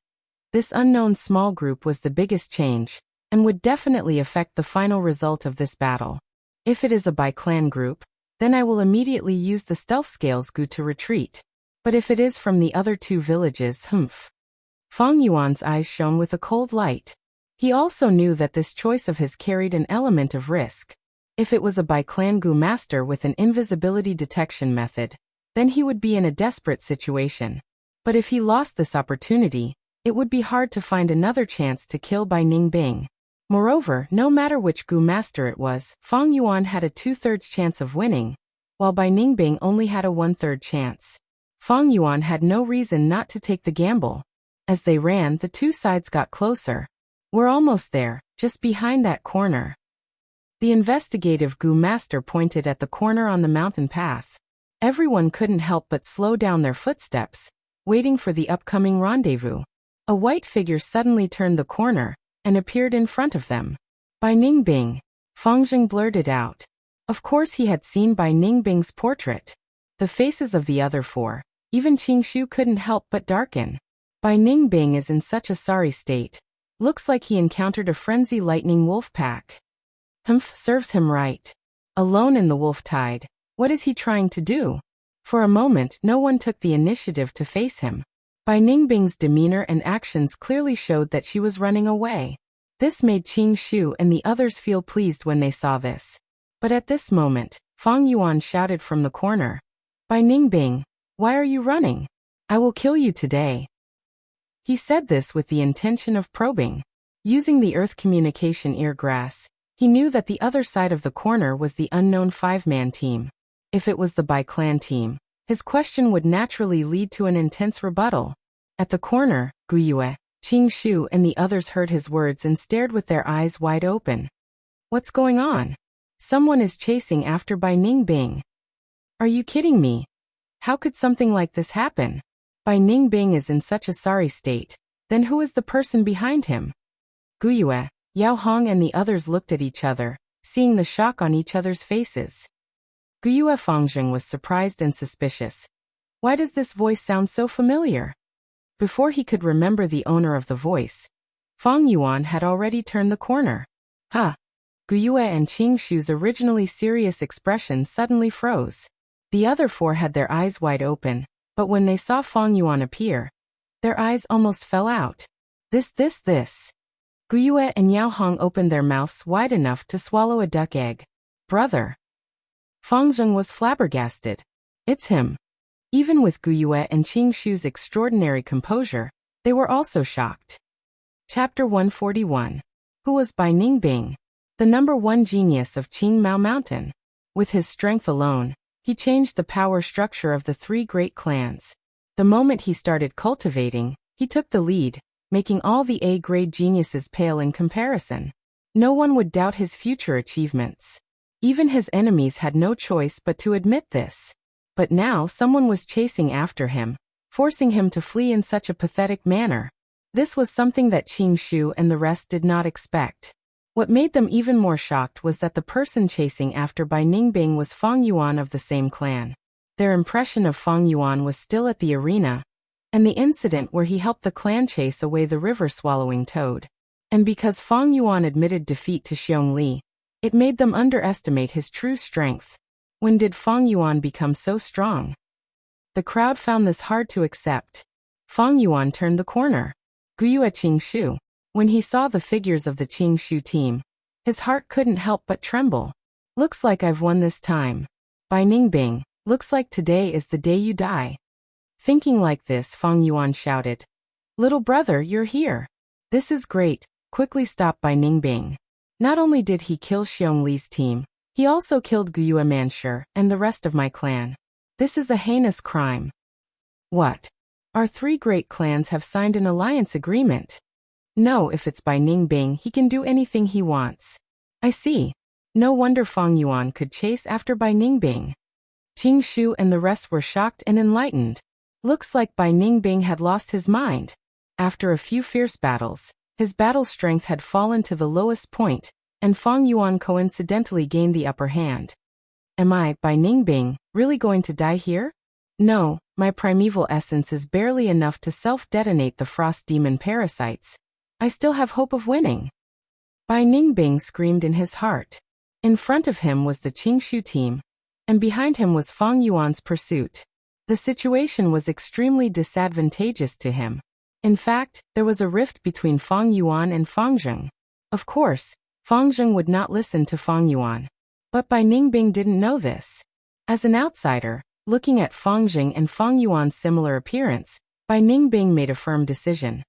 Speaker 1: This unknown small group was the biggest change, and would definitely affect the final result of this battle. If it is a Bai clan group, then I will immediately use the stealth scales Gu to retreat. But if it is from the other 2 villages, Fang Yuan's eyes shone with a cold light. He also knew that this choice of his carried an element of risk. If it was a Bai clan Gu master with an invisibility detection method, then he would be in a desperate situation. But if he lost this opportunity, it would be hard to find another chance to kill Bai Ningbing. Moreover, no matter which Gu master it was, Fang Yuan had a 2/3 chance of winning, while Bai Ningbing only had a 1/3 chance. Fang Yuan had no reason not to take the gamble. As they ran, the 2 sides got closer. We're almost there, just behind that corner. The investigative Gu master pointed at the corner on the mountain path. Everyone couldn't help but slow down their footsteps, waiting for the upcoming rendezvous. A white figure suddenly turned the corner and appeared in front of them. Bai Ningbing, Fang Zheng blurted out. Of course he had seen Bai Ningbing's portrait. The faces of the other four, even Qing Shu, couldn't help but darken. Bai Ningbing is in such a sorry state. Looks like he encountered a frenzy lightning wolf pack. Humph, serves him right. Alone in the wolf tide, what is he trying to do? For a moment no one took the initiative to face him. Bai Ningbing's demeanor and actions clearly showed that she was running away. This made Qing Shu and the others feel pleased when they saw this. But at this moment, Fang Yuan shouted from the corner. Bai Ningbing, why are you running? I will kill you today. He said this with the intention of probing. Using the earth communication eargrass, he knew that the other side of the corner was the unknown 5-man team. If it was the Bai clan team, his question would naturally lead to an intense rebuttal. At the corner, Gu Yue, Qing Shu and the others heard his words and stared with their eyes wide open. What's going on? Someone is chasing after Bai Ningbing. Are you kidding me? How could something like this happen? Bai Ningbing is in such a sorry state. Then who is the person behind him? Gu Yue, Yao Hong and the others looked at each other, seeing the shock on each other's faces. Gu Yue Fangzheng was surprised and suspicious. Why does this voice sound so familiar? Before he could remember the owner of the voice, Fang Yuan had already turned the corner. Huh! Gu Yue and Qing Shu's originally serious expression suddenly froze. The other four had their eyes wide open, but when they saw Fang Yuan appear, their eyes almost fell out. This. Gu Yue and Yao Hong opened their mouths wide enough to swallow a duck egg. Brother! Fang Zheng was flabbergasted. It's him. Even with Gu Yue and Qing Shu's extraordinary composure, they were also shocked. Chapter 141. Who was Bai Ningbing? The number 1 genius of Qing Mao Mountain. With his strength alone, he changed the power structure of the 3 great clans. The moment he started cultivating, he took the lead, making all the A-grade geniuses pale in comparison. No one would doubt his future achievements. Even his enemies had no choice but to admit this. But now someone was chasing after him, forcing him to flee in such a pathetic manner. This was something that Qing Shu and the rest did not expect. What made them even more shocked was that the person chasing after Bai Ningbing was Fang Yuan of the same clan. Their impression of Fang Yuan was still at the arena, and the incident where he helped the clan chase away the river-swallowing toad. And because Fang Yuan admitted defeat to Xiong Li, it made them underestimate his true strength. When did Fang Yuan become so strong? The crowd found this hard to accept. Fang Yuan turned the corner. Gu Yue Qing Shu. When he saw the figures of the Qing Shu team, his heart couldn't help but tremble. Looks like I've won this time. Bai Ningbing, looks like today is the day you die. Thinking like this, Fang Yuan shouted. Little brother, you're here. This is great. Quickly stop Bai Ningbing. Not only did he kill Xiong Li's team, he also killed Gu Yue Manshur and the rest of my clan. This is a heinous crime. What? Our 3 great clans have signed an alliance agreement. No, if it's Bai Ningbing, he can do anything he wants. I see. No wonder Fang Yuan could chase after Bai Ningbing. Qing Shu and the rest were shocked and enlightened. Looks like Bai Ningbing had lost his mind. After a few fierce battles, his battle strength had fallen to the lowest point, and Fang Yuan coincidentally gained the upper hand. Am I, Bai Ningbing, really going to die here? No, my primeval essence is barely enough to self-detonate the frost demon parasites. I still have hope of winning. Bai Ningbing screamed in his heart. In front of him was the Qing Shu team, and behind him was Fang Yuan's pursuit. The situation was extremely disadvantageous to him. In fact, there was a rift between Fang Yuan and Fang Zheng. Of course, Fang Zheng would not listen to Fang Yuan. But Bai Ningbing didn't know this. As an outsider, looking at Fang Zheng and Fang Yuan's similar appearance, Bai Ningbing made a firm decision.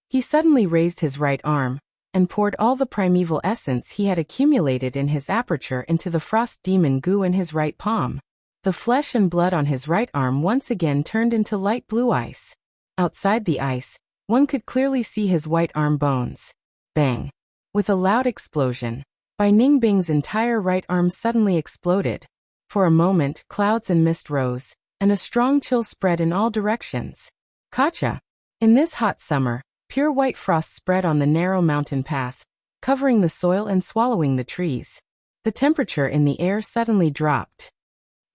Speaker 1: He suddenly raised his right arm, and poured all the primeval essence he had accumulated in his aperture into the frost demon goo in his right palm. The flesh and blood on his right arm once again turned into light blue ice. Outside the ice, one could clearly see his white arm bones. Bang! With a loud explosion, Bai Ningbing's entire right arm suddenly exploded. For a moment, clouds and mist rose, and a strong chill spread in all directions. Gotcha! In this hot summer, pure white frost spread on the narrow mountain path, covering the soil and swallowing the trees. The temperature in the air suddenly dropped.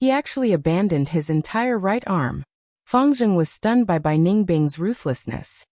Speaker 1: He actually abandoned his entire right arm. Fang Zheng was stunned by Bai Ningbing's ruthlessness.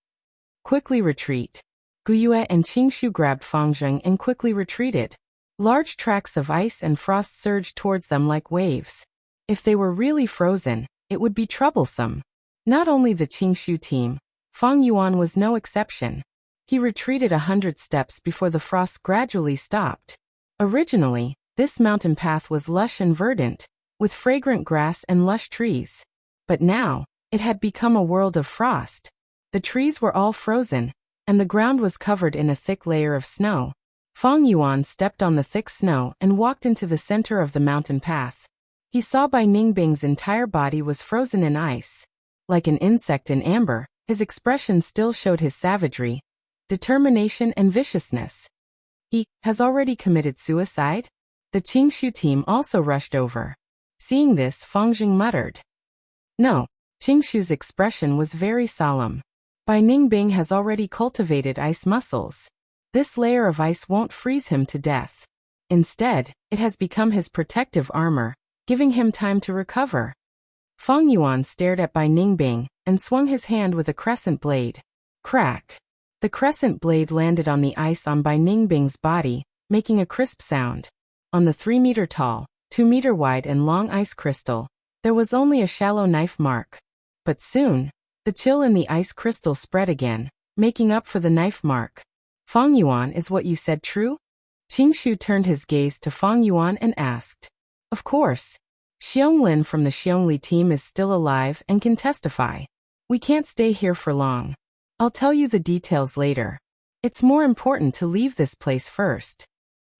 Speaker 1: Quickly retreat. Guyue and Qingshu grabbed Fang Zheng and quickly retreated. Large tracts of ice and frost surged towards them like waves. If they were really frozen, it would be troublesome. Not only the Qingshu team, Fang Yuan was no exception. He retreated 100 steps before the frost gradually stopped. Originally, this mountain path was lush and verdant, with fragrant grass and lush trees. But now, it had become a world of frost. The trees were all frozen, and the ground was covered in a thick layer of snow. Fang Yuan stepped on the thick snow and walked into the center of the mountain path. He saw Bai Ningbing's entire body was frozen in ice. Like an insect in amber, his expression still showed his savagery, determination and viciousness. He has already committed suicide? The Qingshu team also rushed over. Seeing this, Fang Zheng muttered. No. Qingshu's expression was very solemn. Bai Ningbing has already cultivated ice muscles. This layer of ice won't freeze him to death. Instead, it has become his protective armor, giving him time to recover. Fang Yuan stared at Bai Ningbing and swung his hand with a crescent blade. Crack! The crescent blade landed on the ice on Bai Ningbing's body, making a crisp sound. On the 3-meter-tall, 2-meter-wide and long ice crystal, there was only a shallow knife mark. But soon, the chill in the ice crystal spread again, making up for the knife mark. Fang Yuan, is what you said true? Qingshu turned his gaze to Fang Yuan and asked. Of course. Xionglin from the Xiongli team is still alive and can testify. We can't stay here for long. I'll tell you the details later. It's more important to leave this place first.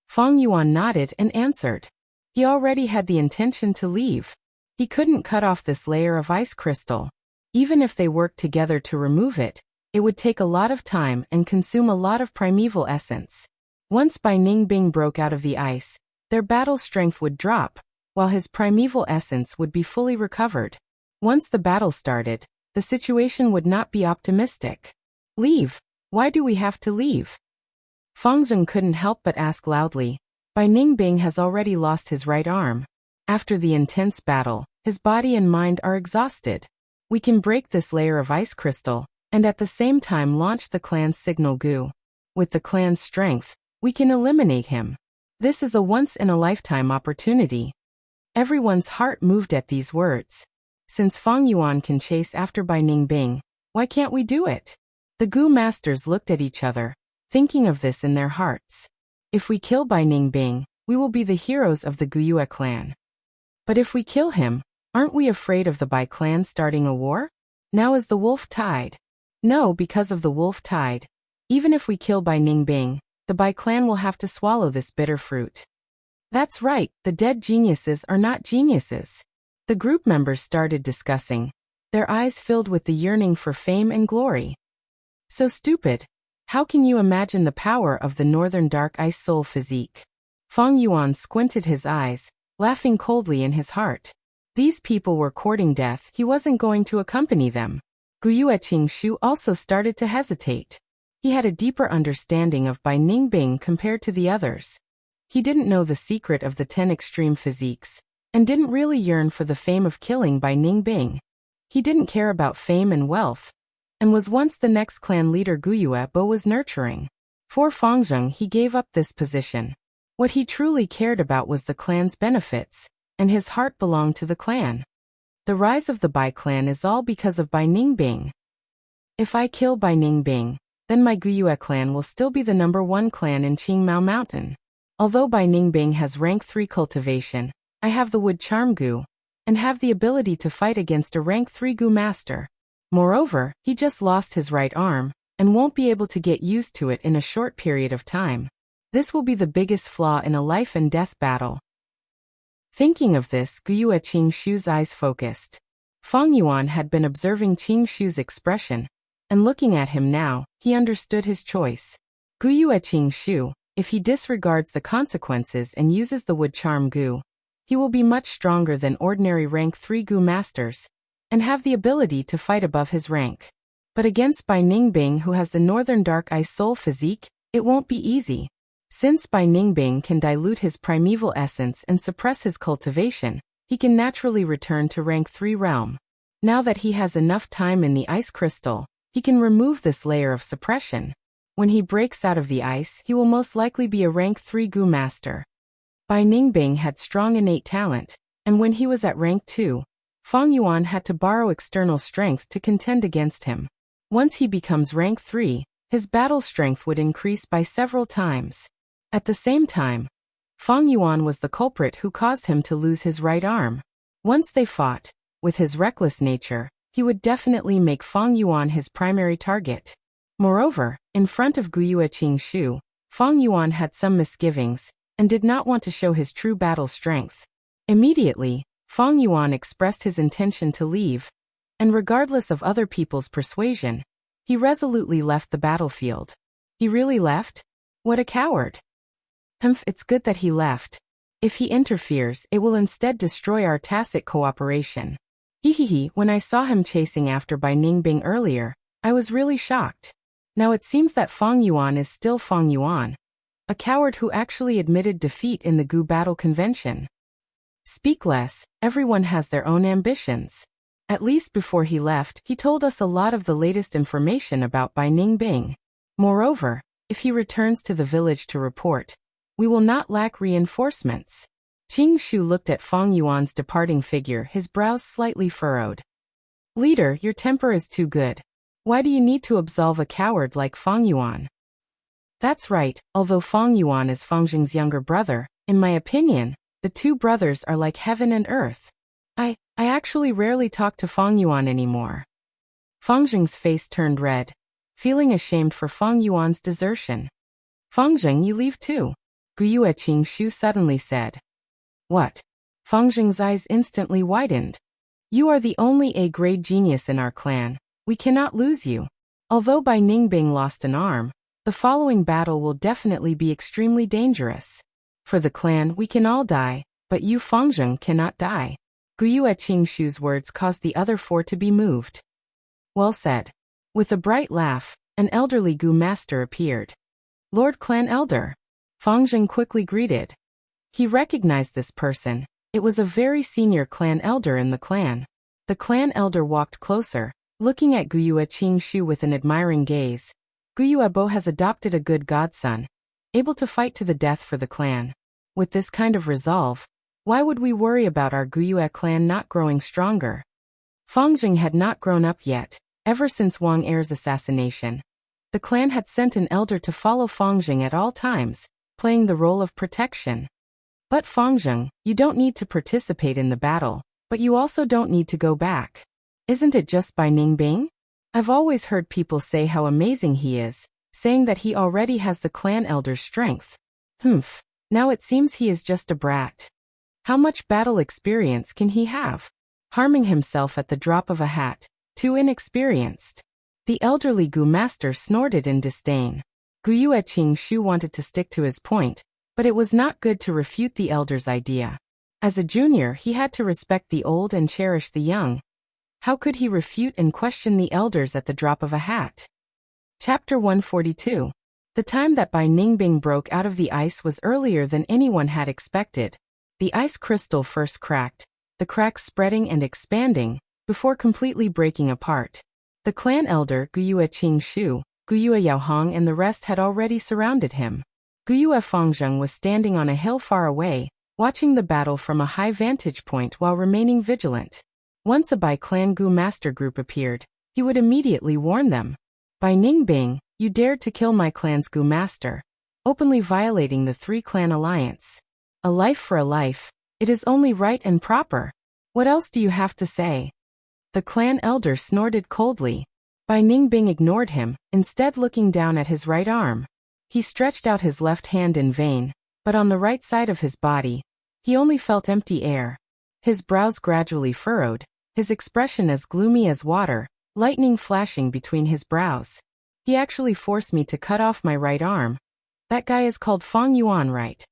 Speaker 1: Fang Yuan nodded and answered. He already had the intention to leave. He couldn't cut off this layer of ice crystal. Even if they worked together to remove it, it would take a lot of time and consume a lot of primeval essence. Once Bai Ningbing broke out of the ice, their battle strength would drop, while his primeval essence would be fully recovered. Once the battle started, the situation would not be optimistic. Leave? Why do we have to leave? Fang Zheng couldn't help but ask loudly. Bai Ningbing has already lost his right arm. After the intense battle, his body and mind are exhausted. We can break this layer of ice crystal, and at the same time launch the clan's signal Gu. With the clan's strength, we can eliminate him. This is a once-in-a-lifetime opportunity. Everyone's heart moved at these words. Since Fang Yuan can chase after Bai Ningbing, why can't we do it? The Gu masters looked at each other, thinking of this in their hearts. If we kill Bai Ningbing, we will be the heroes of the Guyue clan. But if we kill him, aren't we afraid of the Bai clan starting a war? Now is the wolf tide. No, because of the wolf tide. Even if we kill Bai Ningbing, the Bai clan will have to swallow this bitter fruit. That's right, the dead geniuses are not geniuses. The group members started discussing, their eyes filled with the yearning for fame and glory. So stupid. How can you imagine the power of the northern dark ice soul physique? Fang Yuan squinted his eyes, laughing coldly in his heart. These people were courting death. He wasn't going to accompany them. Guyue Qingshu also started to hesitate. He had a deeper understanding of Bai Ningbing compared to the others. He didn't know the secret of the 10 extreme physiques, and didn't really yearn for the fame of killing Bai Ningbing. He didn't care about fame and wealth, and was once the next clan leader Guyue Bo was nurturing. For Fang Zheng, he gave up this position. What he truly cared about was the clan's benefits, and his heart belonged to the clan. The rise of the Bai clan is all because of Bai Ningbing. If I kill Bai Ningbing, then my Guyue clan will still be the #1 clan in Qingmao Mountain. Although Bai Ningbing has rank 3 cultivation, I have the wood charm Gu, and have the ability to fight against a rank 3 Gu master. Moreover, he just lost his right arm, and won't be able to get used to it in a short period of time. This will be the biggest flaw in a life and death battle. Thinking of this, Guyue Qingshu's eyes focused. Fang Yuan had been observing Qingshu's expression, and looking at him now, he understood his choice. Guyue Qingshu, If he disregards the consequences and uses the wood charm Gu, he will be much stronger than ordinary rank 3 Gu masters, and have the ability to fight above his rank. But against Bai Ningbing, who has the Northern Dark Ice Soul physique, it won't be easy. Since Bai Ningbing can dilute his primeval essence and suppress his cultivation, he can naturally return to rank 3 realm. Now that he has enough time in the ice crystal, he can remove this layer of suppression. When he breaks out of the ice, he will most likely be a rank 3 Gu master. Bai Ningbing had strong innate talent, and when he was at rank 2, Fang Yuan had to borrow external strength to contend against him. Once he becomes rank 3, his battle strength would increase by several times. At the same time, Fang Yuan was the culprit who caused him to lose his right arm. Once they fought, with his reckless nature, he would definitely make Fang Yuan his primary target. Moreover, in front of Guyue Qingshu, Fang Yuan had some misgivings, and did not want to show his true battle strength. Immediately, Fang Yuan expressed his intention to leave, and regardless of other people's persuasion, he resolutely left the battlefield. He really left? What a coward! It's good that he left. If he interferes, it will instead destroy our tacit cooperation. Hehehe, when I saw him chasing after Bai Ningbing earlier, I was really shocked. Now it seems that Fang Yuan is still Fang Yuan, a coward who actually admitted defeat in the Gu battle convention. Speak less, everyone has their own ambitions. At least before he left, he told us a lot of the latest information about Bai Ningbing. Moreover, if he returns to the village to report, we will not lack reinforcements. Qing Shu looked at Fang Yuan's departing figure, his brows slightly furrowed. Leader, your temper is too good. Why do you need to absolve a coward like Fang Yuan? That's right, although Fang Yuan is Fang Jing's younger brother, in my opinion, the two brothers are like heaven and earth. I actually rarely talk to Fang Yuan anymore. Fang Jing's face turned red, feeling ashamed for Fang Yuan's desertion. Fang Jing, you leave too, Guyue Qingshu suddenly said. What? Fang Jing's eyes instantly widened. You are the only A-grade genius in our clan. We cannot lose you. Although Bai Ningbing lost an arm, the following battle will definitely be extremely dangerous. For the clan, we can all die, but you Fang Jing cannot die. Guyue Qingshu's words caused the other four to be moved. Well said. With a bright laugh, an elderly Gu master appeared. Lord Clan Elder. Fang Jing quickly greeted. He recognized this person. It was a very senior clan elder in the clan. The clan elder walked closer, looking at Guyue Qingshu with an admiring gaze. Guyue Bo has adopted a good godson, able to fight to the death for the clan. With this kind of resolve, why would we worry about our Guyue clan not growing stronger? Fang Jing had not grown up yet. Ever since Wang Er's assassination, the clan had sent an elder to follow Fang Jing at all times, playing the role of protection. But Fang Jing, you don't need to participate in the battle, but you also don't need to go back. Isn't it just Bai Ningbing? I've always heard people say how amazing he is, saying that he already has the clan elder's strength. Now it seems he is just a brat. How much battle experience can he have? Harming himself at the drop of a hat. Too inexperienced. The elderly Gu master snorted in disdain. Guyue Qingshu wanted to stick to his point, but it was not good to refute the elder's idea. As a junior, he had to respect the old and cherish the young. How could he refute and question the elders at the drop of a hat? Chapter 142. The time that Bai Ningbing broke out of the ice was earlier than anyone had expected. The ice crystal first cracked, the cracks spreading and expanding, before completely breaking apart. The clan elder, Guyue Qingshu, Guyue Yaohong and the rest had already surrounded him. Guyue Fangjing was standing on a hill far away, watching the battle from a high vantage point while remaining vigilant. Once a Bai clan Gu master group appeared, he would immediately warn them. Bai Ningbing, you dared to kill my clan's Gu master, openly violating the three-clan alliance. A life for a life, it is only right and proper. What else do you have to say? The clan elder snorted coldly. Bai Ningbing ignored him, instead looking down at his right arm. He stretched out his left hand in vain, but on the right side of his body, he only felt empty air. His brows gradually furrowed, his expression as gloomy as water, lightning flashing between his brows. He actually forced me to cut off my right arm. That guy is called Fang Yuan, right?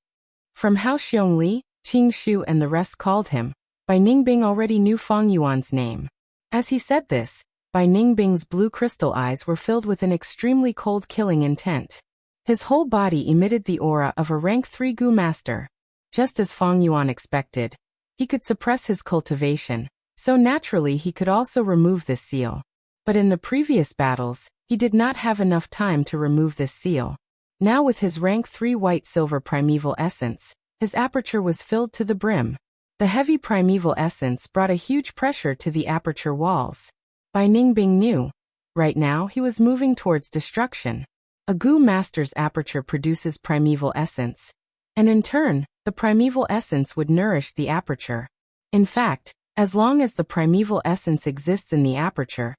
Speaker 1: From Hao Xiongli, Qing Shu and the rest called him. Bai Ningbing already knew Fang Yuan's name. As he said this, Bai Ningbing's blue crystal eyes were filled with an extremely cold killing intent. His whole body emitted the aura of a rank 3 Gu master. Just as Fang Yuan expected, he could suppress his cultivation, so naturally he could also remove this seal. But in the previous battles, he did not have enough time to remove this seal. Now with his rank 3 white-silver primeval essence, his aperture was filled to the brim. The heavy primeval essence brought a huge pressure to the aperture walls. Bai Ningbing knew. Right now he was moving towards destruction. A Gu master's aperture produces primeval essence. And in turn, the primeval essence would nourish the aperture. In fact, as long as the primeval essence exists in the aperture,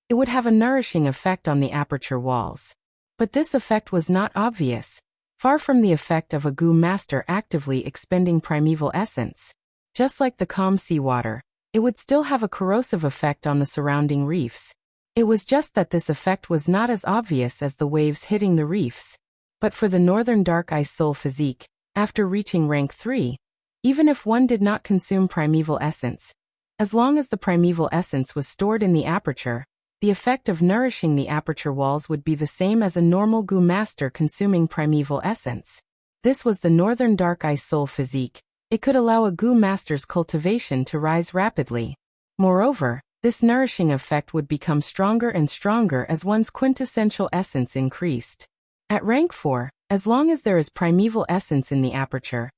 Speaker 1: it would have a nourishing effect on the aperture walls. But this effect was not obvious, far from the effect of a Gu master actively expending primeval essence. Just like the calm seawater, it would still have a corrosive effect on the surrounding reefs. It was just that this effect was not as obvious as the waves hitting the reefs. But for the Northern Dark Ice Soul physique, after reaching rank 3, even if one did not consume primeval essence, as long as the primeval essence was stored in the aperture, the effect of nourishing the aperture walls would be the same as a normal Gu master consuming primeval essence. This was the Northern Dark Ice Soul physique. It could allow a Gu master's cultivation to rise rapidly. Moreover, this nourishing effect would become stronger and stronger as one's quintessential essence increased. At rank 4, as long as there is primeval essence in the aperture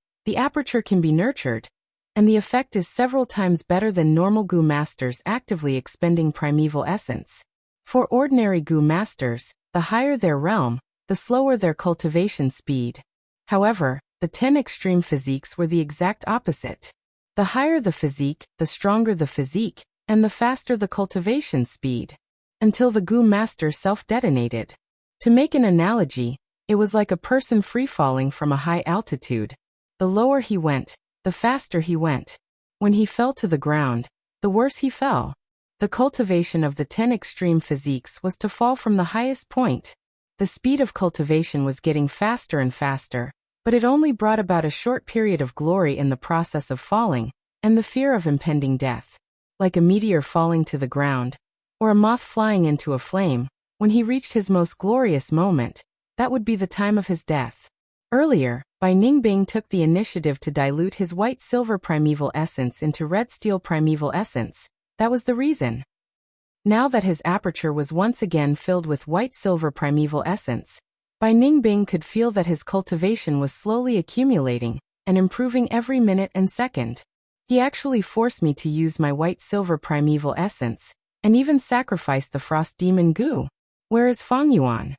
Speaker 1: can be nurtured, and the effect is several times better than normal Gu masters actively expending primeval essence. For ordinary Gu masters, the higher their realm, the slower their cultivation speed. However, the 10 extreme physiques were the exact opposite. The higher the physique, the stronger the physique, and the faster the cultivation speed. Until the Gu master self-detonated. To make an analogy, it was like a person free-falling from a high altitude. The lower he went, the faster he went. When he fell to the ground, the worse he fell. The cultivation of the 10 extreme physiques was to fall from the highest point. The speed of cultivation was getting faster and faster, but it only brought about a short period of glory in the process of falling, and the fear of impending death. Like a meteor falling to the ground, or a moth flying into a flame, when he reached his most glorious moment, that would be the time of his death. Earlier, Bai Ningbing took the initiative to dilute his white-silver primeval essence into red-steel primeval essence. That was the reason. Now that his aperture was once again filled with white-silver primeval essence, Bai Ningbing could feel that his cultivation was slowly accumulating and improving every minute and second. He actually forced me to use my white-silver primeval essence, and even sacrificed the frost demon Gu. Where is Fang Yuan?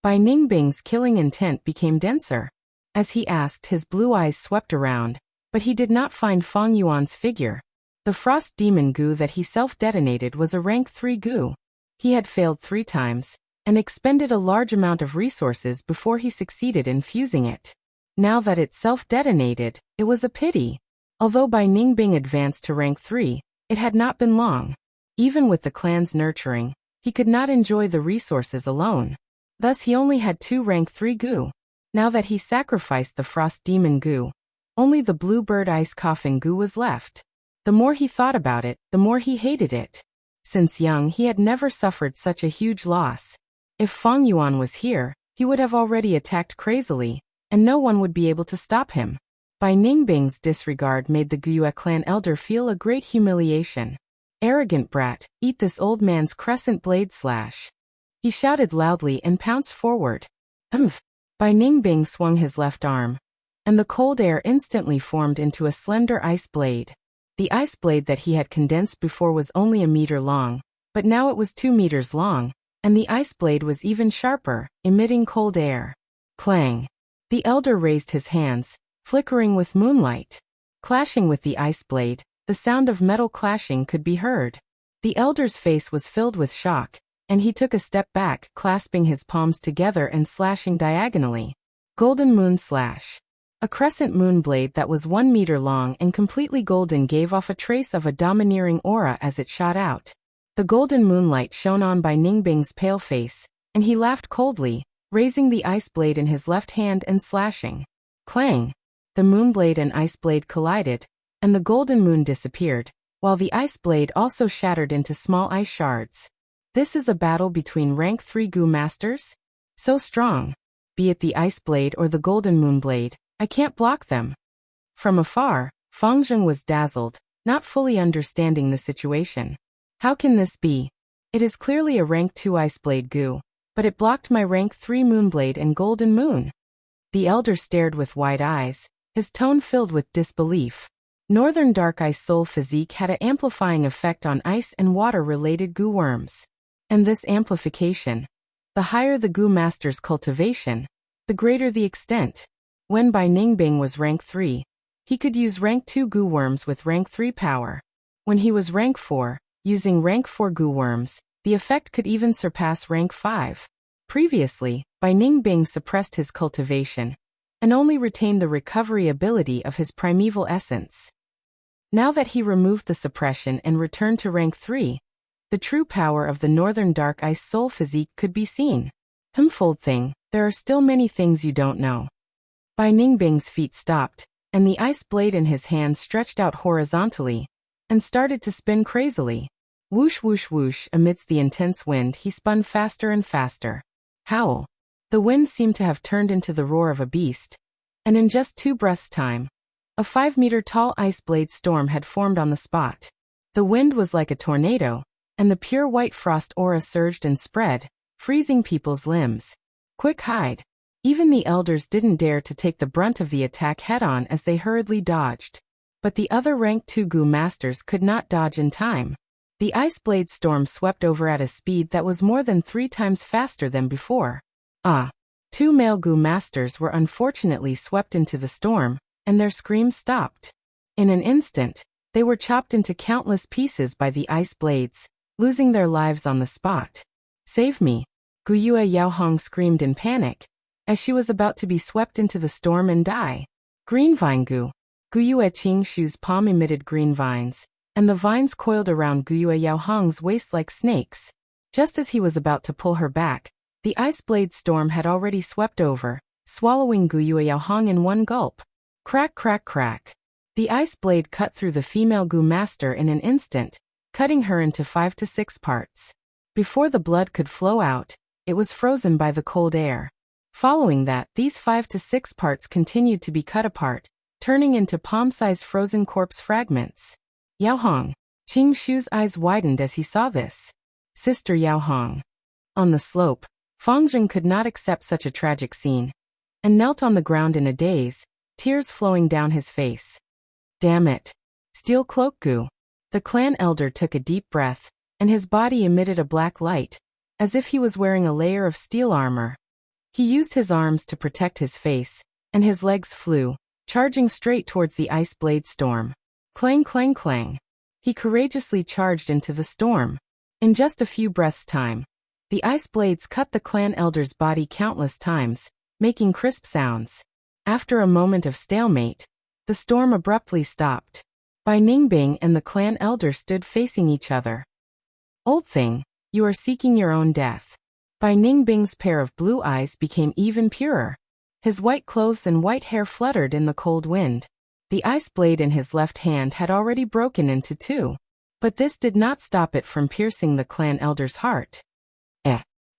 Speaker 1: Bai Ningbing's killing intent became denser. As he asked, his blue eyes swept around, but he did not find Fang Yuan's figure. The frost demon Gu that he self-detonated was a rank 3 Gu. He had failed 3 times, and expended a large amount of resources before he succeeded in fusing it. Now that it self-detonated, it was a pity. Although Bai Ningbing advanced to rank 3, it had not been long. Even with the clan's nurturing, he could not enjoy the resources alone. Thus he only had 2 rank 3 Gu. Now that he sacrificed the frost demon Gu, only the bluebird ice coffin Gu was left. The more he thought about it, the more he hated it. Since young he had never suffered such a huge loss. If Fang Yuan was here, he would have already attacked crazily, and no one would be able to stop him. Bai Ningbing's disregard made the Guyue clan elder feel a great humiliation. Arrogant brat, eat this old man's crescent blade slash. He shouted loudly and pounced forward. Bai Ningbing swung his left arm, and the cold air instantly formed into a slender ice blade. The ice blade that he had condensed before was only a meter long, but now it was 2 meters long, and the ice blade was even sharper, emitting cold air. Clang! The elder raised his hands, flickering with moonlight. Clashing with the ice blade, the sound of metal clashing could be heard. The elder's face was filled with shock, and he took a step back, clasping his palms together and slashing diagonally. Golden moon slash. A crescent moon blade that was 1 meter long and completely golden gave off a trace of a domineering aura as it shot out. The golden moonlight shone on Bai Ningbing's pale face, and he laughed coldly, raising the ice blade in his left hand and slashing. Clang! The moon blade and ice blade collided, and the golden moon disappeared, while the ice blade also shattered into small ice shards. This is a battle between rank 3 Gu masters? So strong. Be it the ice blade or the golden moon blade, I can't block them. From afar, Fang Zheng was dazzled, not fully understanding the situation. How can this be? It is clearly a rank 2 ice blade Gu, but it blocked my rank 3 moon blade and golden moon. The elder stared with wide eyes, his tone filled with disbelief. Northern Dark Ice Soul Physique had an amplifying effect on ice and water-related Gu worms. And this amplification, the higher the Gu master's cultivation, the greater the extent. When Bai Ningbing was rank 3, he could use rank 2 Gu worms with rank 3 power. When he was rank 4, using rank 4 Gu worms, the effect could even surpass rank 5. Previously, Bai Ningbing suppressed his cultivation and only retained the recovery ability of his primeval essence. Now that he removed the suppression and returned to rank 3, the true power of the Northern Dark Ice Soul Physique could be seen. Fold thing, there are still many things you don't know. Bai Ningbing's feet stopped, and the ice blade in his hand stretched out horizontally and started to spin crazily. Whoosh whoosh whoosh, amidst the intense wind he spun faster and faster. Howl. The wind seemed to have turned into the roar of a beast, and in just 2 breaths' time, a 5-meter-tall ice blade storm had formed on the spot. The wind was like a tornado, and the pure white frost aura surged and spread, freezing people's limbs. Quick hide. Even the elders didn't dare to take the brunt of the attack head-on as they hurriedly dodged. But the other rank 2 Gu masters could not dodge in time. The ice blade storm swept over at a speed that was more than 3 times faster than before. 2 male Gu masters were unfortunately swept into the storm, and their screams stopped. In an instant, they were chopped into countless pieces by the ice blades, losing their lives on the spot. Save me! Guyue Yaohong screamed in panic, as she was about to be swept into the storm and die. Green vine Gu. Guyue Qingshu's palm emitted green vines, and the vines coiled around Guyue Yaohong's waist like snakes. Just as he was about to pull her back, the ice blade storm had already swept over, swallowing Guyue Yaohong in one gulp. Crack crack crack. The ice blade cut through the female Gu master in an instant, cutting her into 5 to 6 parts. Before the blood could flow out, it was frozen by the cold air. Following that, these 5 to 6 parts continued to be cut apart, turning into palm-sized frozen corpse fragments. Yaohong. Qingshu's eyes widened as he saw this. Sister Yaohong. On the slope, Fang Zheng could not accept such a tragic scene, and knelt on the ground in a daze, tears flowing down his face. Damn it. Steel Cloak Gu. The clan elder took a deep breath, and his body emitted a black light, as if he was wearing a layer of steel armor. He used his arms to protect his face, and his legs flew, charging straight towards the ice blade storm. Clang clang clang. He courageously charged into the storm. In just a few breaths' time, the ice blades cut the clan elder's body countless times, making crisp sounds. After a moment of stalemate, the storm abruptly stopped. Bai Ningbing and the clan elder stood facing each other. Old thing, you are seeking your own death. Bai Ningbing's pair of blue eyes became even purer. His white clothes and white hair fluttered in the cold wind. The ice blade in his left hand had already broken into 2. But this did not stop it from piercing the clan elder's heart.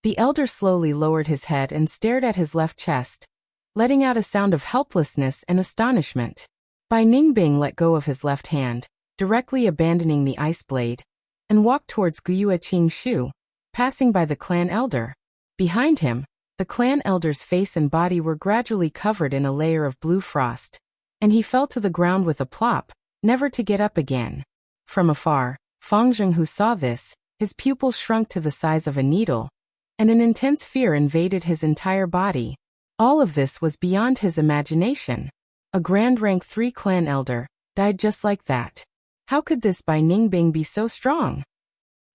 Speaker 1: The elder slowly lowered his head and stared at his left chest, letting out a sound of helplessness and astonishment. Bai Ningbing let go of his left hand, directly abandoning the ice blade, and walked towards Guyue Qingshu, passing by the clan elder. Behind him, the clan elder's face and body were gradually covered in a layer of blue frost, and he fell to the ground with a plop, never to get up again. From afar, Fang Zheng, who saw this, his pupils shrunk to the size of a needle, and an intense fear invaded his entire body. All of this was beyond his imagination. A grand rank 3 clan elder died just like that. How could this Bai Ningbing be so strong?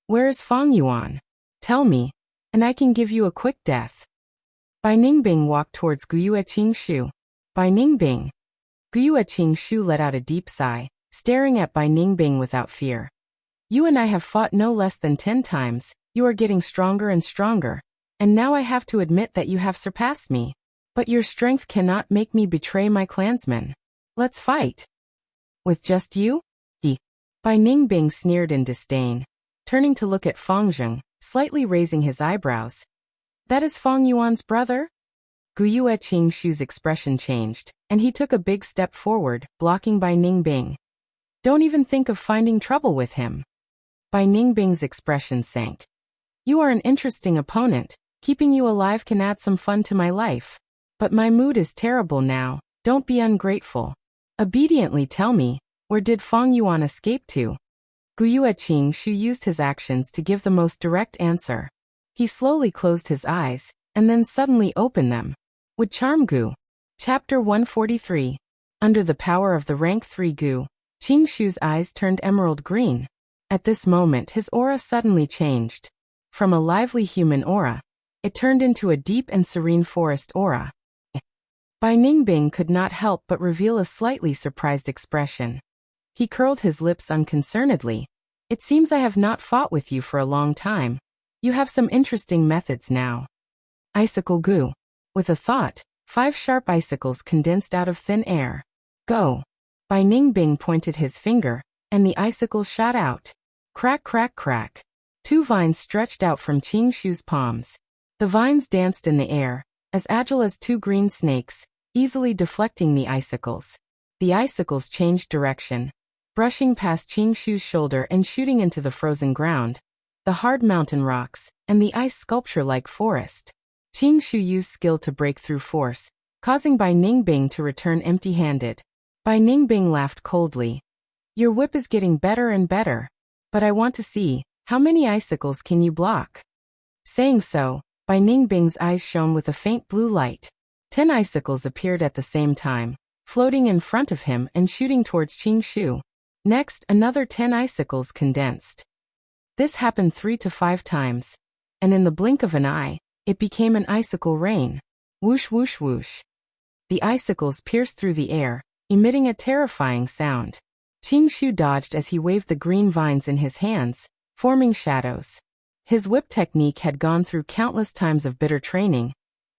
Speaker 1: Where is Fang Yuan? Tell me, and I can give you a quick death. Bai Ningbing walked towards Guyue Qingshu. Bai Ningbing. Guyue Qingshu let out a deep sigh, staring at Bai Ningbing without fear. You and I have fought no less than 10 times, you are getting stronger and stronger. and now I have to admit that you have surpassed me. But your strength cannot make me betray my clansmen. Let's fight. With just you? Bai Ningbing sneered in disdain, turning to look at Fang Zheng, slightly raising his eyebrows. That is Fang Yuan's brother? Guyue Qingshu's expression changed, and he took a big step forward, blocking Bai Ningbing. Don't even think of finding trouble with him. Bai Ningbing's expression sank. You are an interesting opponent. Keeping you alive can add some fun to my life. But my mood is terrible now. Don't be ungrateful. Obediently tell me, where did Fang Yuan escape to? Guyue Qingshu used his actions to give the most direct answer. He slowly closed his eyes, and then suddenly opened them. Would charm Gu. Chapter 143. Under the power of the rank 3 Gu, Qingshu's eyes turned emerald green. At this moment his aura suddenly changed. From a lively human aura, it turned into a deep and serene forest aura. Bai Ningbing could not help but reveal a slightly surprised expression. He curled his lips unconcernedly. It seems I have not fought with you for a long time. You have some interesting methods now. Icicle Gu. With a thought, 5 sharp icicles condensed out of thin air. Go. Bai Ningbing pointed his finger, and the icicles shot out. Crack, crack, crack. 2 vines stretched out from Qingshu's palms. The vines danced in the air, as agile as 2 green snakes, easily deflecting the icicles. The icicles changed direction, brushing past Qingshu's shoulder and shooting into the frozen ground, the hard mountain rocks, and the ice sculpture-like forest. Qingshu used skill to break through force, causing Bai Ningbing to return empty-handed. Bai Ningbing laughed coldly. Your whip is getting better and better. But I want to see, how many icicles can you block? Saying so, Bai Ningbing's eyes shone with a faint blue light. 10 icicles appeared at the same time, floating in front of him and shooting towards Qingshu. Next, another 10 icicles condensed. This happened 3 to 5 times, and in the blink of an eye, it became an icicle rain. Whoosh whoosh whoosh. The icicles pierced through the air, emitting a terrifying sound. Qingshu dodged as he waved the green vines in his hands, forming shadows. His whip technique had gone through countless times of bitter training,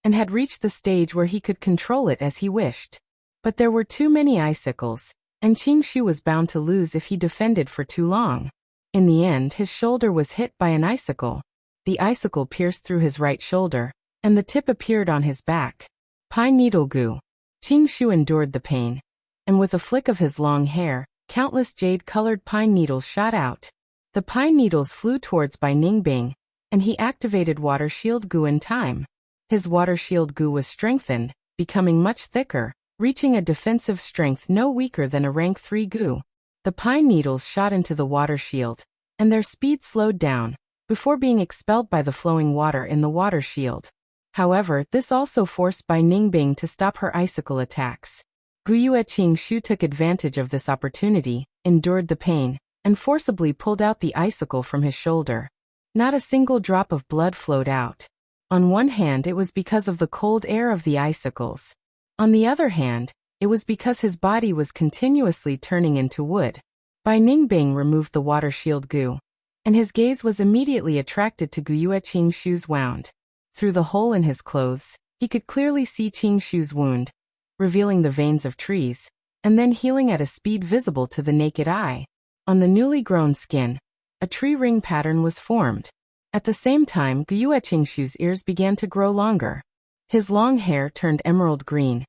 Speaker 1: and had reached the stage where he could control it as he wished. But there were too many icicles, and Qingshu was bound to lose if he defended for too long. In the end, his shoulder was hit by an icicle. The icicle pierced through his right shoulder, and the tip appeared on his back. Pine needle Gu. Qingshu endured the pain, and with a flick of his long hair, countless jade-colored pine needles shot out. The pine needles flew towards Bai Ningbing, and he activated Water Shield Gu in time. His Water Shield Gu was strengthened, becoming much thicker, reaching a defensive strength no weaker than a rank 3 Gu. The pine needles shot into the water shield, and their speed slowed down, before being expelled by the flowing water in the water shield. However, this also forced Bai Ningbing to stop her icicle attacks. Guyue Qingshu took advantage of this opportunity, endured the pain, and forcibly pulled out the icicle from his shoulder. Not a single drop of blood flowed out. On one hand, it was because of the cold air of the icicles. On the other hand, it was because his body was continuously turning into wood. Bai Ningbing removed the water shield Gu, and his gaze was immediately attracted to Guyue Qingshu's wound. Through the hole in his clothes, he could clearly see Qingshu's wound, revealing the veins of trees, and then healing at a speed visible to the naked eye. On the newly grown skin, a tree ring pattern was formed. At the same time, Guyue Qingshu's ears began to grow longer. His long hair turned emerald green,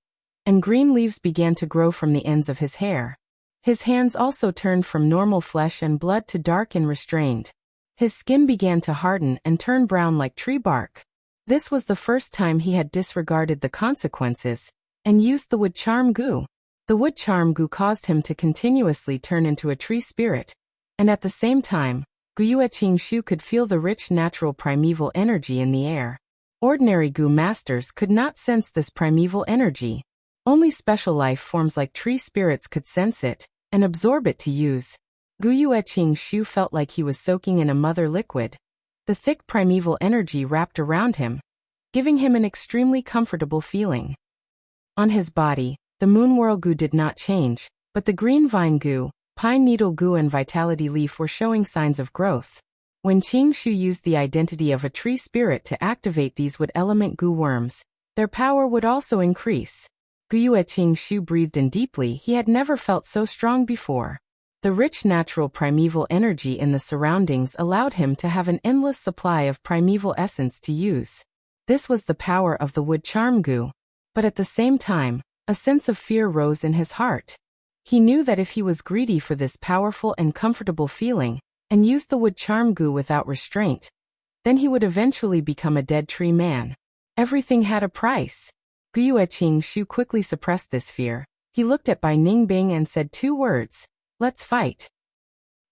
Speaker 1: and green leaves began to grow from the ends of his hair. His hands also turned from normal flesh and blood to dark and restrained. His skin began to harden and turn brown like tree bark. This was the first time he had disregarded the consequences, and used the wood charm Gu. The wood charm Gu caused him to continuously turn into a tree spirit, and at the same time, Guyue Qingshu could feel the rich natural primeval energy in the air. Ordinary Gu masters could not sense this primeval energy. Only special life forms like tree spirits could sense it, and absorb it to use. Guyue Qingshu felt like he was soaking in a mother liquid. The thick primeval energy wrapped around him, giving him an extremely comfortable feeling. On his body, the Moonwhirl Gu did not change, but the Green Vine Gu, Pine Needle Gu and Vitality Leaf were showing signs of growth. When Qing Shu used the identity of a tree spirit to activate these wood element gu worms, their power would also increase. Guyue Qing Shu breathed in deeply. He had never felt so strong before. The rich natural primeval energy in the surroundings allowed him to have an endless supply of primeval essence to use. This was the power of the wood charm gu. But at the same time, a sense of fear rose in his heart. He knew that if he was greedy for this powerful and comfortable feeling, and used the wood charm gu without restraint, then he would eventually become a dead tree man. Everything had a price. Guyue Qing Shu quickly suppressed this fear. He looked at Bai Ningbing and said 2 words, "Let's fight."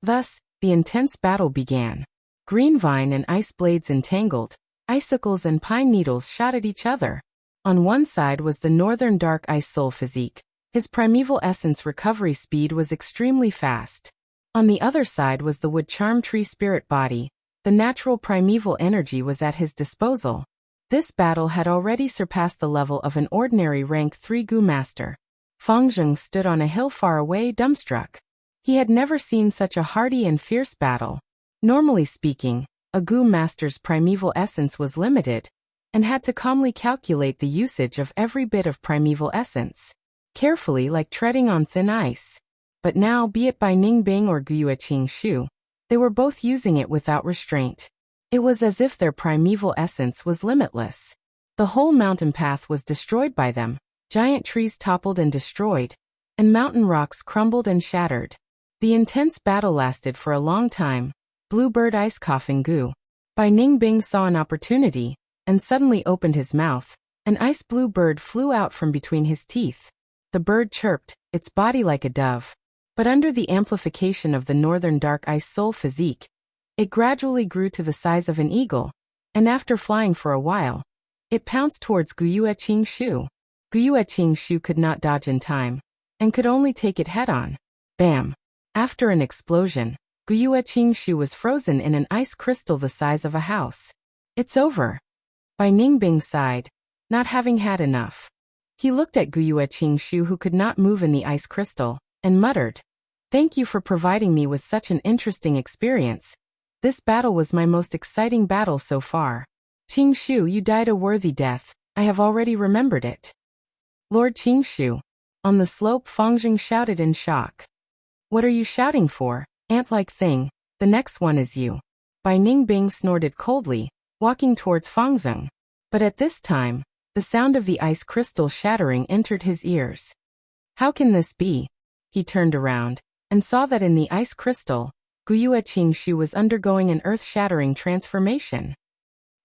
Speaker 1: Thus, the intense battle began. Green vine and ice blades entangled, icicles and pine needles shot at each other. On one side was the northern dark ice soul physique. His primeval essence recovery speed was extremely fast. On the other side was the wood charm tree spirit body. The natural primeval energy was at his disposal. This battle had already surpassed the level of an ordinary rank 3 gu master. Fang Zheng stood on a hill far away, dumbstruck. He had never seen such a hardy and fierce battle. Normally speaking, a gu master's primeval essence was limited, and had to calmly calculate the usage of every bit of primeval essence, carefully like treading on thin ice. But now, be it Bai Ningbing or Guyue Qing Shu, they were both using it without restraint. It was as if their primeval essence was limitless. The whole mountain path was destroyed by them. Giant trees toppled and destroyed, and mountain rocks crumbled and shattered. The intense battle lasted for a long time. Bluebird ice coughing gu. Bai Ningbing saw an opportunity, and suddenly opened his mouth. An ice blue bird flew out from between his teeth. The bird chirped, its body like a dove. But under the amplification of the northern dark ice soul physique, it gradually grew to the size of an eagle, and after flying for a while, it pounced towards Guyue Qing Shu. Guyue Qing Shu could not dodge in time, and could only take it head-on. Bam! After an explosion, Guyue Qing Shu was frozen in an ice crystal the size of a house. "It's over." Bai Ningbing sighed, not having had enough. He looked at Guyue Qing Shu, who could not move in the ice crystal, and muttered, "Thank you for providing me with such an interesting experience. This battle was my most exciting battle so far. Qing Shu, you died a worthy death. I have already remembered it." "Lord Qing Shu." On the slope, Fang Zheng shouted in shock. "What are you shouting for, ant-like thing? The next one is you." Bai Ningbing snorted coldly, walking towards Fang Zheng. But at this time, the sound of the ice crystal shattering entered his ears. How can this be? He turned around, and saw that in the ice crystal, Guyue Qing Shu was undergoing an earth-shattering transformation.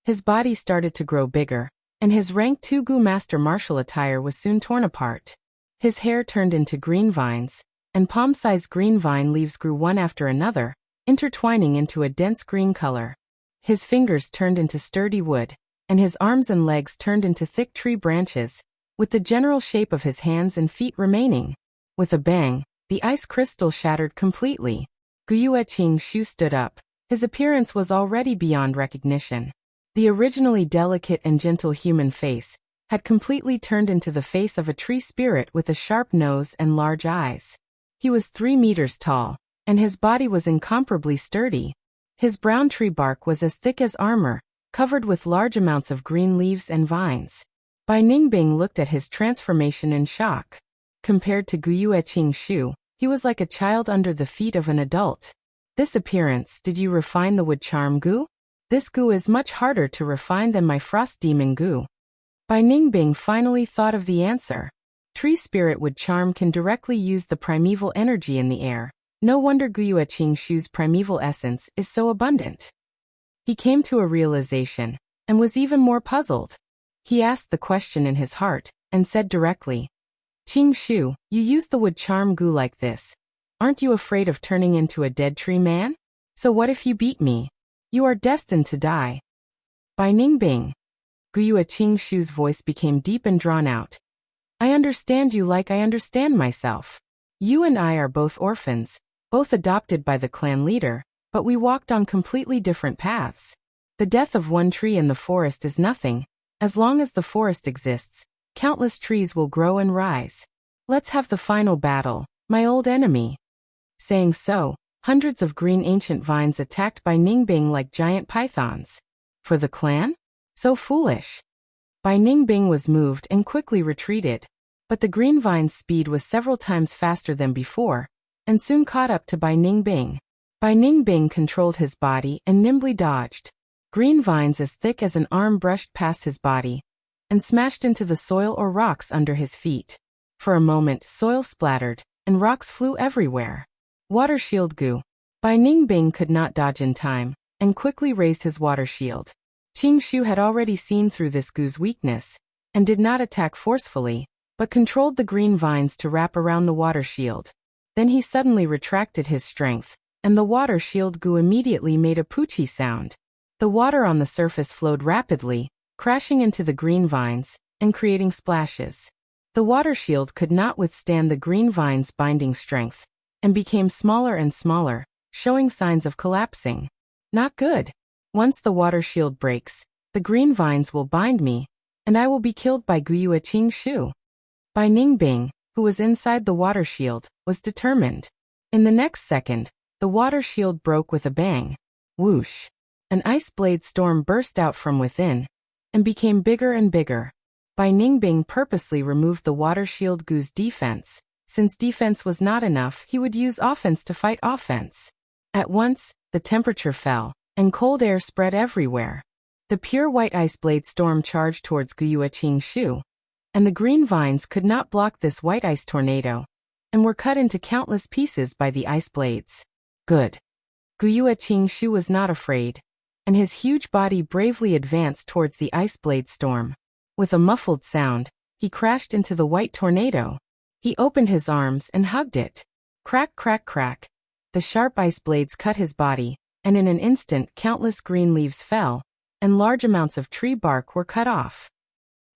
Speaker 1: His body started to grow bigger, and his rank 2 gu master martial attire was soon torn apart. His hair turned into green vines, and palm-sized green vine leaves grew one after another, intertwining into a dense green color. His fingers turned into sturdy wood, and his arms and legs turned into thick tree branches, with the general shape of his hands and feet remaining. With a bang, the ice crystal shattered completely. Guyue Qing Shu stood up. His appearance was already beyond recognition. The originally delicate and gentle human face had completely turned into the face of a tree spirit with a sharp nose and large eyes. He was 3 meters tall, and his body was incomparably sturdy. His brown tree bark was as thick as armor, covered with large amounts of green leaves and vines. Bai Ningbing looked at his transformation in shock. Compared to Guyue Qing Shu, he was like a child under the feet of an adult. "This appearance, did you refine the wood charm gu? This gu is much harder to refine than my frost demon gu." Bai Ningbing finally thought of the answer. Tree spirit wood charm can directly use the primeval energy in the air. No wonder Guyue Qing Shu's primeval essence is so abundant. He came to a realization, and was even more puzzled. He asked the question in his heart, and said directly, "Qing Shu, you use the wood charm gu like this. Aren't you afraid of turning into a dead tree man? So what if you beat me? You are destined to die." Bai Ningbing. Guyue Qing Shu's voice became deep and drawn out. "I understand you like I understand myself. You and I are both orphans, both adopted by the clan leader, but we walked on completely different paths. The death of one tree in the forest is nothing. As long as the forest exists, countless trees will grow and rise. Let's have the final battle, my old enemy." Saying so, Hundreds of green ancient vines attacked Bai Ningbing like giant pythons. For the clan? So foolish. Bai Ningbing was moved and quickly retreated. But the green vine's speed was several times faster than before, and soon caught up to Bai Ningbing. Bai Ningbing controlled his body and nimbly dodged. Green vines as thick as an arm brushed past his body and smashed into the soil or rocks under his feet. For a moment, soil splattered, and rocks flew everywhere. Water shield goo. Bai Ningbing could not dodge in time, and quickly raised his water shield. Qing Shu had already seen through this goo's weakness, and did not attack forcefully, but controlled the green vines to wrap around the water shield. Then he suddenly retracted his strength, and the water shield goo immediately made a poochie sound. The water on the surface flowed rapidly, crashing into the green vines, and creating splashes. The water shield could not withstand the green vine's binding strength, and became smaller and smaller, showing signs of collapsing. Not good. Once the water shield breaks, the green vines will bind me, and I will be killed by Guyue Qing Shu. Bai Ningbing, who was inside the water shield, was determined. In the next second, the water shield broke with a bang. Whoosh! An ice blade storm burst out from within, and became bigger and bigger. Bai Ningbing purposely removed the water shield goo's defense. Since defense was not enough, he would use offense to fight offense. At once, the temperature fell, and cold air spread everywhere. The pure white ice blade storm charged towards Guyue Qing Shu, and the green vines could not block this white ice tornado, and were cut into countless pieces by the ice blades. Good. Guyue Qing Shu was not afraid, and his huge body bravely advanced towards the ice blade storm. With a muffled sound, he crashed into the white tornado. He opened his arms and hugged it. Crack, crack, crack. The sharp ice blades cut his body, and in an instant countless green leaves fell, and large amounts of tree bark were cut off.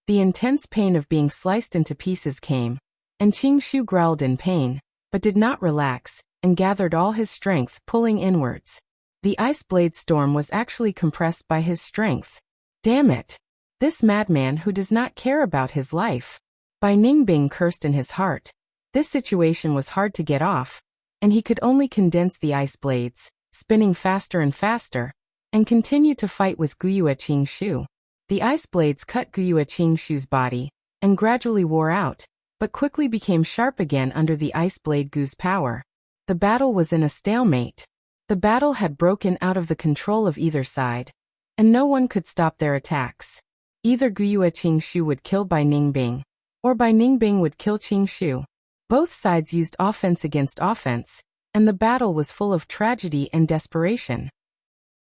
Speaker 1: The intense pain of being sliced into pieces came, and Qing Shu growled in pain, but did not relax, and gathered all his strength, pulling inwards. The ice blade storm was actually compressed by his strength. Damn it! This madman who does not care about his life. Bai Ningbing cursed in his heart. This situation was hard to get off, and he could only condense the ice blades, spinning faster and faster, and continue to fight with Guyue Qing Shu. The ice blades cut Guyue Qing Shu's body, and gradually wore out, but quickly became sharp again under the ice blade goo's power. The battle was in a stalemate. The battle had broken out of the control of either side, and no one could stop their attacks. Either Guyue Qing Shu would kill Bai Ningbing, or Bai Ningbing would kill Qing Shu. Both sides used offense against offense, and the battle was full of tragedy and desperation.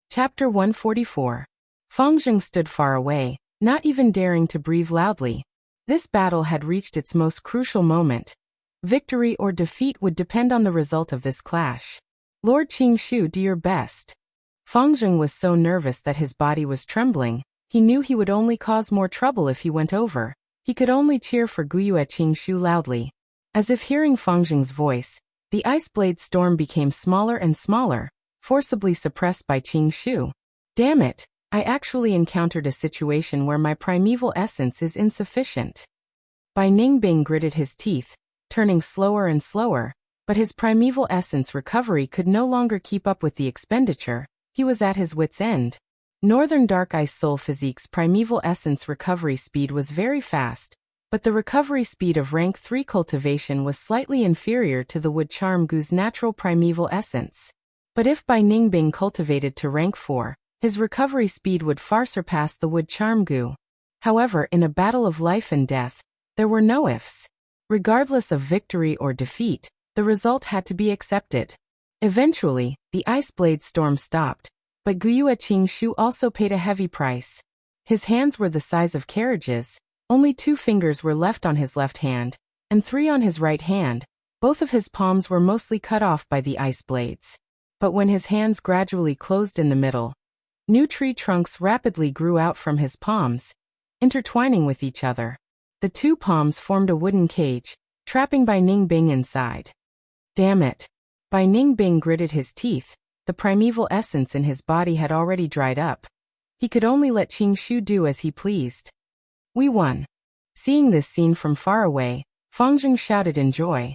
Speaker 1: Chapter 144. Fang Zheng stood far away, not even daring to breathe loudly. This battle had reached its most crucial moment. Victory or defeat would depend on the result of this clash. Lord Qing Shu, do your best. Fang Zheng was so nervous that his body was trembling. He knew he would only cause more trouble if he went over. He could only cheer for Guyue Qing Shu loudly. As if hearing Fang Zheng's voice, the ice blade storm became smaller and smaller, forcibly suppressed by Qing Shu. Damn it, I actually encountered a situation where my primeval essence is insufficient. Bai Ningbing gritted his teeth, turning slower and slower, but his primeval essence recovery could no longer keep up with the expenditure. He was at his wit's end. Northern Dark Ice Soul Physique's primeval essence recovery speed was very fast, but the recovery speed of rank 3 cultivation was slightly inferior to the Wood Charm Goo's natural primeval essence. But if Bai Ningbing cultivated to rank 4, his recovery speed would far surpass the Wood Charm Goo. However, in a battle of life and death, there were no ifs. Regardless of victory or defeat, the result had to be accepted. Eventually, the ice blade storm stopped, but Guyue Qing Shu also paid a heavy price. His hands were the size of carriages, only 2 fingers were left on his left hand, and 3 on his right hand. Both of his palms were mostly cut off by the ice blades. But when his hands gradually closed in the middle, new tree trunks rapidly grew out from his palms, intertwining with each other. The 2 palms formed a wooden cage, trapping Bai Ningbing inside. Damn it! Bai Ningbing gritted his teeth. The primeval essence in his body had already dried up. He could only let Qing Shu do as he pleased. We won. Seeing this scene from far away, Fang Zheng shouted in joy.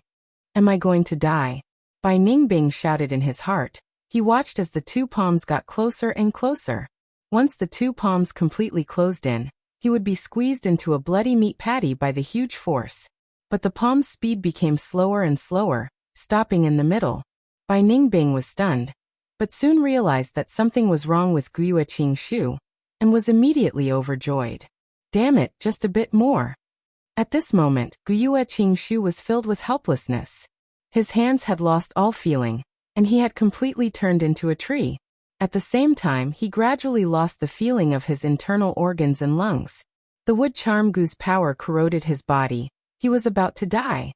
Speaker 1: Am I going to die? Bai Ningbing shouted in his heart. He watched as the two palms got closer and closer. Once the two palms completely closed in, he would be squeezed into a bloody meat patty by the huge force. But the palm's speed became slower and slower, stopping in the middle. Bai Ningbing was stunned, but soon realized that something was wrong with Guyue Qingshu, and was immediately overjoyed. Damn it, just a bit more. At this moment, Guyue Qingshu was filled with helplessness. His hands had lost all feeling, and he had completely turned into a tree. At the same time, he gradually lost the feeling of his internal organs and lungs. The wood charm gu's power corroded his body. He was about to die.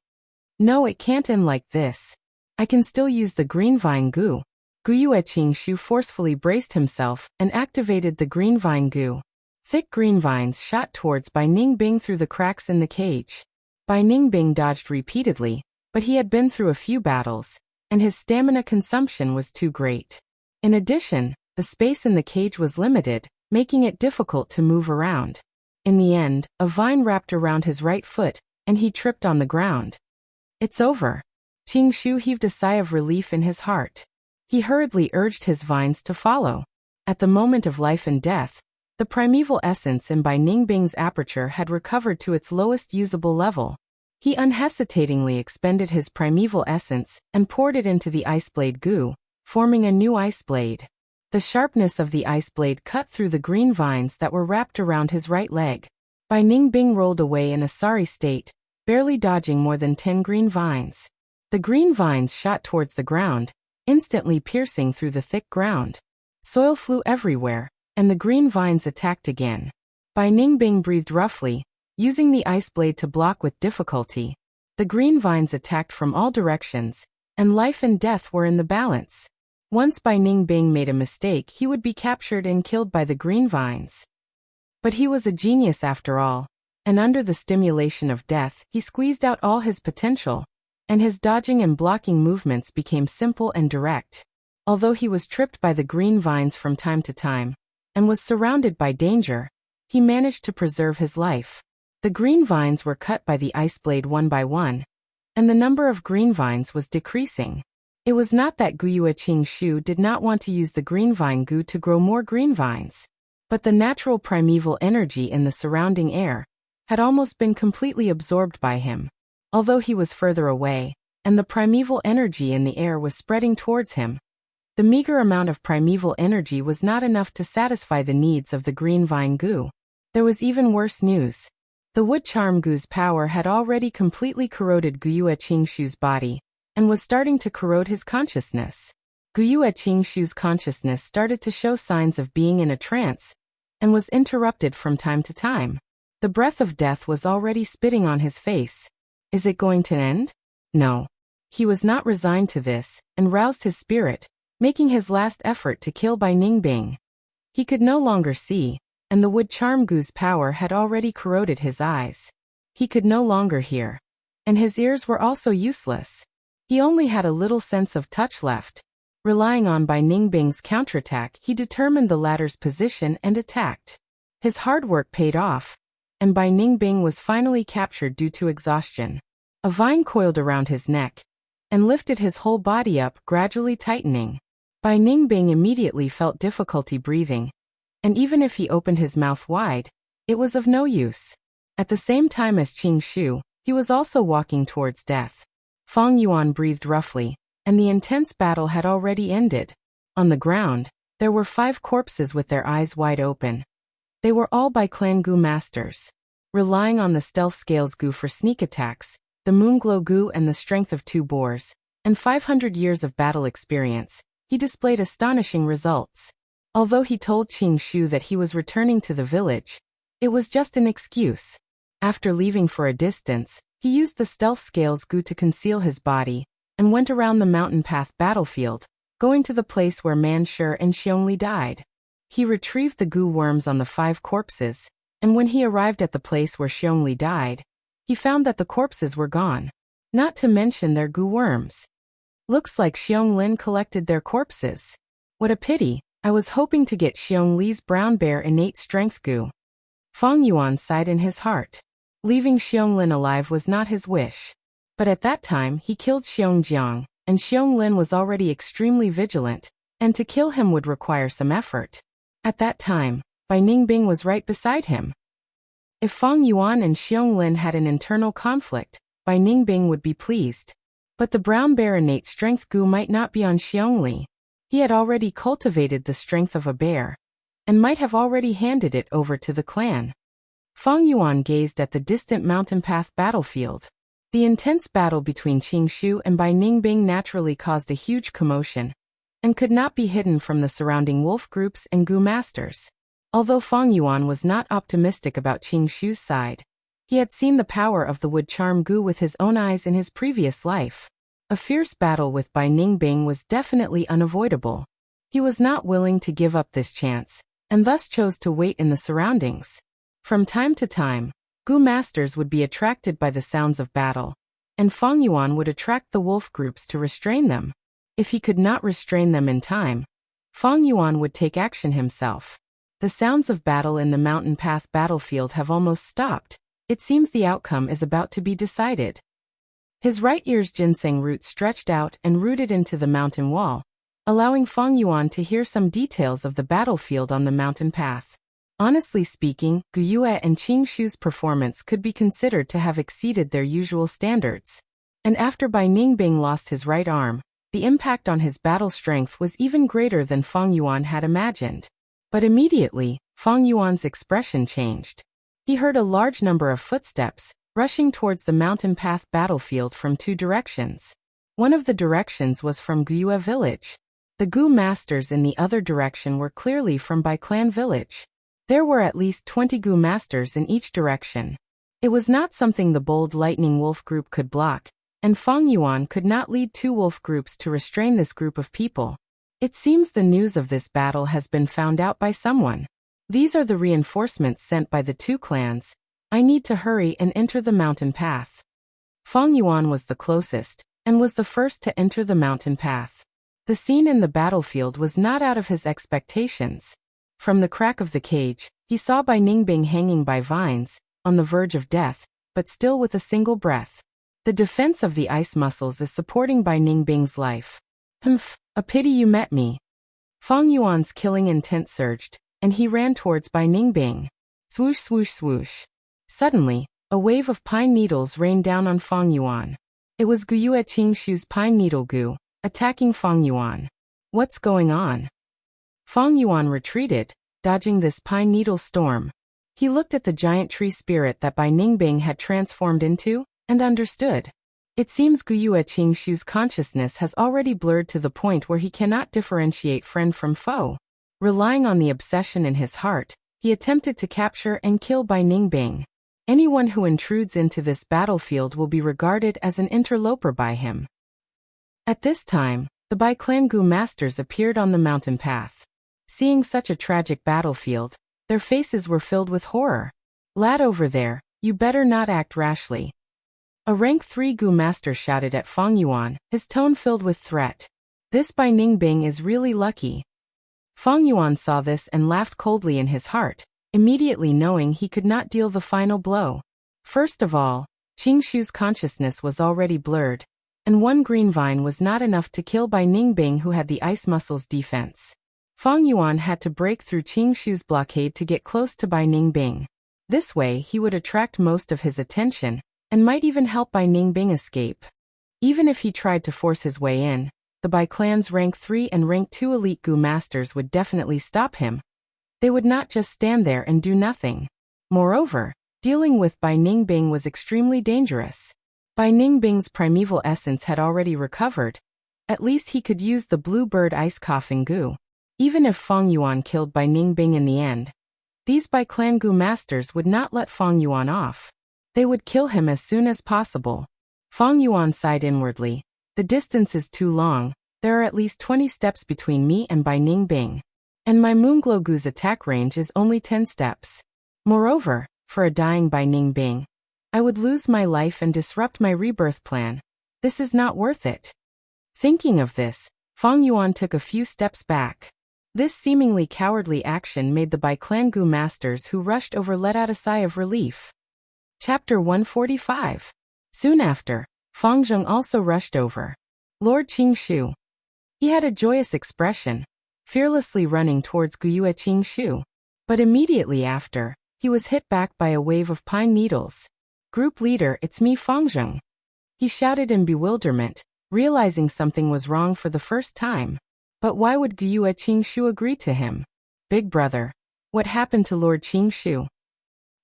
Speaker 1: No, it can't end like this. I can still use the green vine gu. Guyue Qingshu forcefully braced himself and activated the green vine gu. Thick green vines shot towards Bai Ningbing through the cracks in the cage. Bai Ningbing dodged repeatedly, but he had been through a few battles, and his stamina consumption was too great. In addition, the space in the cage was limited, making it difficult to move around. In the end, a vine wrapped around his right foot, and he tripped on the ground. It's over. Qingshu heaved a sigh of relief in his heart. He hurriedly urged his vines to follow. At the moment of life and death, the primeval essence in Bai Ningbing's aperture had recovered to its lowest usable level. He unhesitatingly expended his primeval essence and poured it into the ice blade gu, forming a new ice blade. The sharpness of the ice blade cut through the green vines that were wrapped around his right leg. Bai Ningbing rolled away in a sorry state, barely dodging more than 10 green vines. The green vines shot towards the ground, instantly piercing through the thick ground. Soil flew everywhere, and the green vines attacked again. Bai Ningbing breathed roughly, using the ice blade to block with difficulty. The green vines attacked from all directions, and life and death were in the balance. Once Bai Ningbing made a mistake, he would be captured and killed by the green vines. But he was a genius after all, and under the stimulation of death, he squeezed out all his potential, and his dodging and blocking movements became simple and direct. Although he was tripped by the green vines from time to time, and was surrounded by danger, he managed to preserve his life. The green vines were cut by the ice blade one by one, and the number of green vines was decreasing. It was not that Guyue Qingshu did not want to use the green vine gu to grow more green vines, but the natural primeval energy in the surrounding air had almost been completely absorbed by him. Although he was further away, and the primeval energy in the air was spreading towards him, the meager amount of primeval energy was not enough to satisfy the needs of the green vine gu. There was even worse news. The wood charm gu's power had already completely corroded Guyue Qingshu's body, and was starting to corrode his consciousness. Guyue Qingshu's consciousness started to show signs of being in a trance, and was interrupted from time to time. The breath of death was already spitting on his face. Is it going to end? No. He was not resigned to this, and roused his spirit, making his last effort to kill Bai Ningbing. He could no longer see, and the wood charm gu's power had already corroded his eyes. He could no longer hear, and his ears were also useless. He only had a little sense of touch left. Relying on Bai Ningbing's counterattack, he determined the latter's position and attacked. His hard work paid off, and Bai Ningbing was finally captured due to exhaustion. A vine coiled around his neck, and lifted his whole body up, gradually tightening. Bai Ningbing immediately felt difficulty breathing, and even if he opened his mouth wide, it was of no use. At the same time as Qingshu, he was also walking towards death. Feng Yuan breathed roughly, and the intense battle had already ended. On the ground, there were 5 corpses with their eyes wide open. They were all by Clan Gu masters. Relying on the stealth scales Gu for sneak attacks, the moonglow Gu and the strength of 2 boars, and 500 years of battle experience, he displayed astonishing results. Although he told Qingshu that he was returning to the village, it was just an excuse. After leaving for a distance, he used the stealth scales Gu to conceal his body, and went around the mountain path battlefield, going to the place where Manshur and Xiongli died. He retrieved the Gu worms on the 5 corpses, and when he arrived at the place where Xiongli died, he found that the corpses were gone, not to mention their Gu worms. Looks like Xiongling collected their corpses. What a pity, I was hoping to get Xiongli's brown bear innate strength Gu. Feng Yuan sighed in his heart. Leaving Xiongling alive was not his wish. But at that time he killed Xiongjiang, and Xiong Lin was already extremely vigilant, and to kill him would require some effort. At that time, Bai Ningbing was right beside him. If Fang Yuan and Xiong Lin had an internal conflict, Bai Ningbing would be pleased. But the brown bear innate strength Gu might not be on Xiong Li. He had already cultivated the strength of a bear, and might have already handed it over to the clan. Fang Yuan gazed at the distant mountain path battlefield. The intense battle between Qing Shu and Bai Ningbing naturally caused a huge commotion, and could not be hidden from the surrounding wolf groups and Gu masters. Although Fang Yuan was not optimistic about Qing Shu's side, he had seen the power of the wood charm Gu with his own eyes in his previous life. A fierce battle with Bai Ningbing was definitely unavoidable. He was not willing to give up this chance, and thus chose to wait in the surroundings. From time to time, Gu masters would be attracted by the sounds of battle, and Fang Yuan would attract the wolf groups to restrain them. If he could not restrain them in time, Fang Yuan would take action himself. The sounds of battle in the mountain path battlefield have almost stopped. It seems the outcome is about to be decided. His right ear's ginseng root stretched out and rooted into the mountain wall, allowing Fang Yuan to hear some details of the battlefield on the mountain path. Honestly speaking, Gu Yue and Qing Shu's performance could be considered to have exceeded their usual standards. And after Bai Ningbing lost his right arm, the impact on his battle strength was even greater than Fang Yuan had imagined. But immediately, Fang Yuan's expression changed. He heard a large number of footsteps, rushing towards the mountain path battlefield from two directions. One of the directions was from Gu Yue village. The Gu masters in the other direction were clearly from Bai Clan village. There were at least 20 Gu masters in each direction. It was not something the bold lightning wolf group could block, and Fang Yuan could not lead two wolf groups to restrain this group of people. It seems the news of this battle has been found out by someone. These are the reinforcements sent by the two clans. I need to hurry and enter the mountain path. Fang Yuan was the closest, and was the first to enter the mountain path. The scene in the battlefield was not out of his expectations. From the crack of the cage, he saw Bai Ningbing hanging by vines, on the verge of death, but still with a single breath. The defense of the ice muscles is supporting Bai Ningbing's life. Humph, a pity you met me. Fang Yuan's killing intent surged, and he ran towards Bai Ningbing. Swoosh swoosh swoosh. Suddenly, a wave of pine needles rained down on Fang Yuan. It was Gu Yue Qing Shu's pine needle Gu, attacking Fang Yuan. What's going on? Fang Yuan retreated, dodging this pine needle storm. He looked at the giant tree spirit that Bai Ningbing had transformed into, and understood. It seems Gu Yue Qing Shu's consciousness has already blurred to the point where he cannot differentiate friend from foe. Relying on the obsession in his heart, he attempted to capture and kill Bai Ningbing. Anyone who intrudes into this battlefield will be regarded as an interloper by him. At this time, the Bai Clan Gu masters appeared on the mountain path. Seeing such a tragic battlefield, their faces were filled with horror. Lad over there, you better not act rashly. A rank 3 Gu master shouted at Fang Yuan, his tone filled with threat. This Bai Ningbing is really lucky. Fang Yuan saw this and laughed coldly in his heart, immediately knowing he could not deal the final blow. First of all, Qing Shu's consciousness was already blurred, and one green vine was not enough to kill Bai Ningbing who had the ice muscles defense. Fang Yuan had to break through Qing Shu's blockade to get close to Bai Ningbing. This way he would attract most of his attention, and might even help Bai Ningbing escape. Even if he tried to force his way in, the Bai Clan's rank 3 and rank 2 elite Gu masters would definitely stop him. They would not just stand there and do nothing. Moreover, dealing with Bai Ningbing was extremely dangerous. Bai Ningbing's primeval essence had already recovered. At least he could use the blue bird ice coughing Gu. Even if Fang Yuan killed Bai Ningbing in the end, these Bai Clan Gu masters would not let Fang Yuan off. They would kill him as soon as possible. Fang Yuan sighed inwardly. The distance is too long. There are at least 20 steps between me and Bai Ningbing. And my Moonglow Gu's attack range is only 10 steps. Moreover, for a dying Bai Ningbing, I would lose my life and disrupt my rebirth plan. This is not worth it. Thinking of this, Fang Yuan took a few steps back. This seemingly cowardly action made the Bai Clan Gu masters who rushed over let out a sigh of relief. Chapter 145. Soon after, Fang Zheng also rushed over. Lord Qingshu. He had a joyous expression, fearlessly running towards Guyue Qingshu. But immediately after, he was hit back by a wave of pine needles. Group leader, it's me Fangzheng. He shouted in bewilderment, realizing something was wrong for the first time. But why would Guyue Qingshu agree to him? Big brother. What happened to Lord Qingshu?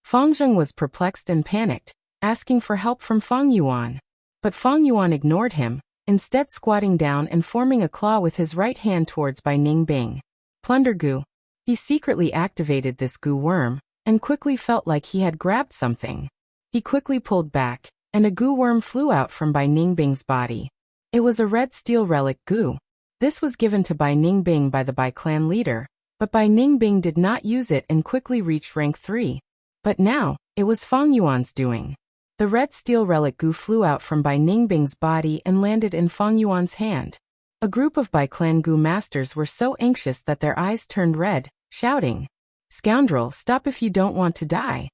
Speaker 1: Fangzheng was perplexed and panicked, asking for help from Fang Yuan. But Fang Yuan ignored him, instead squatting down and forming a claw with his right hand towards Bai Ningbing. Plunder Gu. He secretly activated this Gu worm, and quickly felt like he had grabbed something. He quickly pulled back, and a Gu worm flew out from Bai Ningbing's body. It was a red steel relic Gu. This was given to Bai Ningbing by the Bai clan leader, but Bai Ningbing did not use it and quickly reached rank 3. But now, it was Fang Yuan's doing. The red steel relic Gu flew out from Bai Ningbing's body and landed in Fang Yuan's hand. A group of Bai clan Gu masters were so anxious that their eyes turned red, shouting, "Scoundrel, stop if you don't want to die.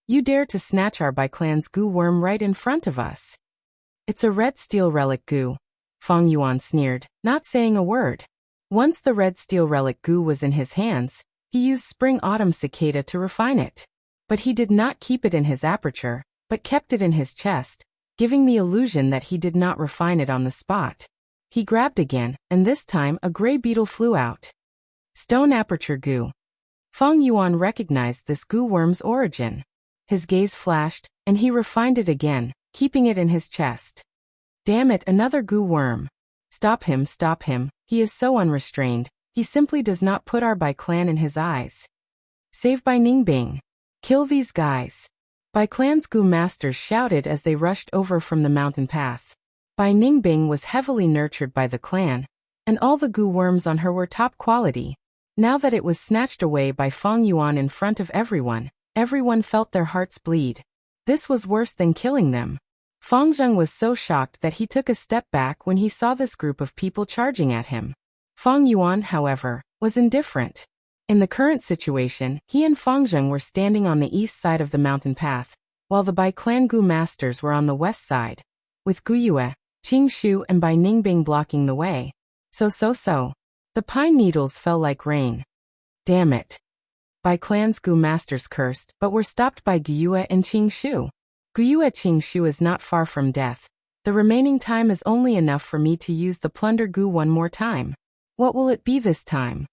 Speaker 1: You dare to snatch our Bai clan's Gu worm right in front of us." "It's a red steel relic Gu," Fang Yuan sneered, not saying a word. Once the red steel relic Gu was in his hands, he used spring-autumn cicada to refine it. But he did not keep it in his aperture, but kept it in his chest, giving the illusion that he did not refine it on the spot. He grabbed again, and this time a gray beetle flew out. Stone aperture Gu. Fang Yuan recognized this Gu worm's origin. His gaze flashed, and he refined it again, keeping it in his chest. Damn it, another Gu worm. Stop him, he is so unrestrained, he simply does not put our Bai clan in his eyes. Save Bai Ningbing. Kill these guys. Bai clan's Gu masters shouted as they rushed over from the mountain path. Bai Ningbing was heavily nurtured by the clan, and all the Gu worms on her were top quality. Now that it was snatched away by Fang Yuan in front of everyone, everyone felt their hearts bleed. This was worse than killing them. Fangzheng was so shocked that he took a step back when he saw this group of people charging at him. Fang Yuan, however, was indifferent. In the current situation, he and Fangzheng were standing on the east side of the mountain path, while the Bai clan Gu masters were on the west side, with Guyue, Qingshu and Bai Ningbing blocking the way. So. The pine needles fell like rain. Damn it. Bai clan's Gu masters cursed, but were stopped by Guyue and Qingshu. Guyue Qingshu is not far from death. The remaining time is only enough for me to use the plunder Gu one more time. What will it be this time?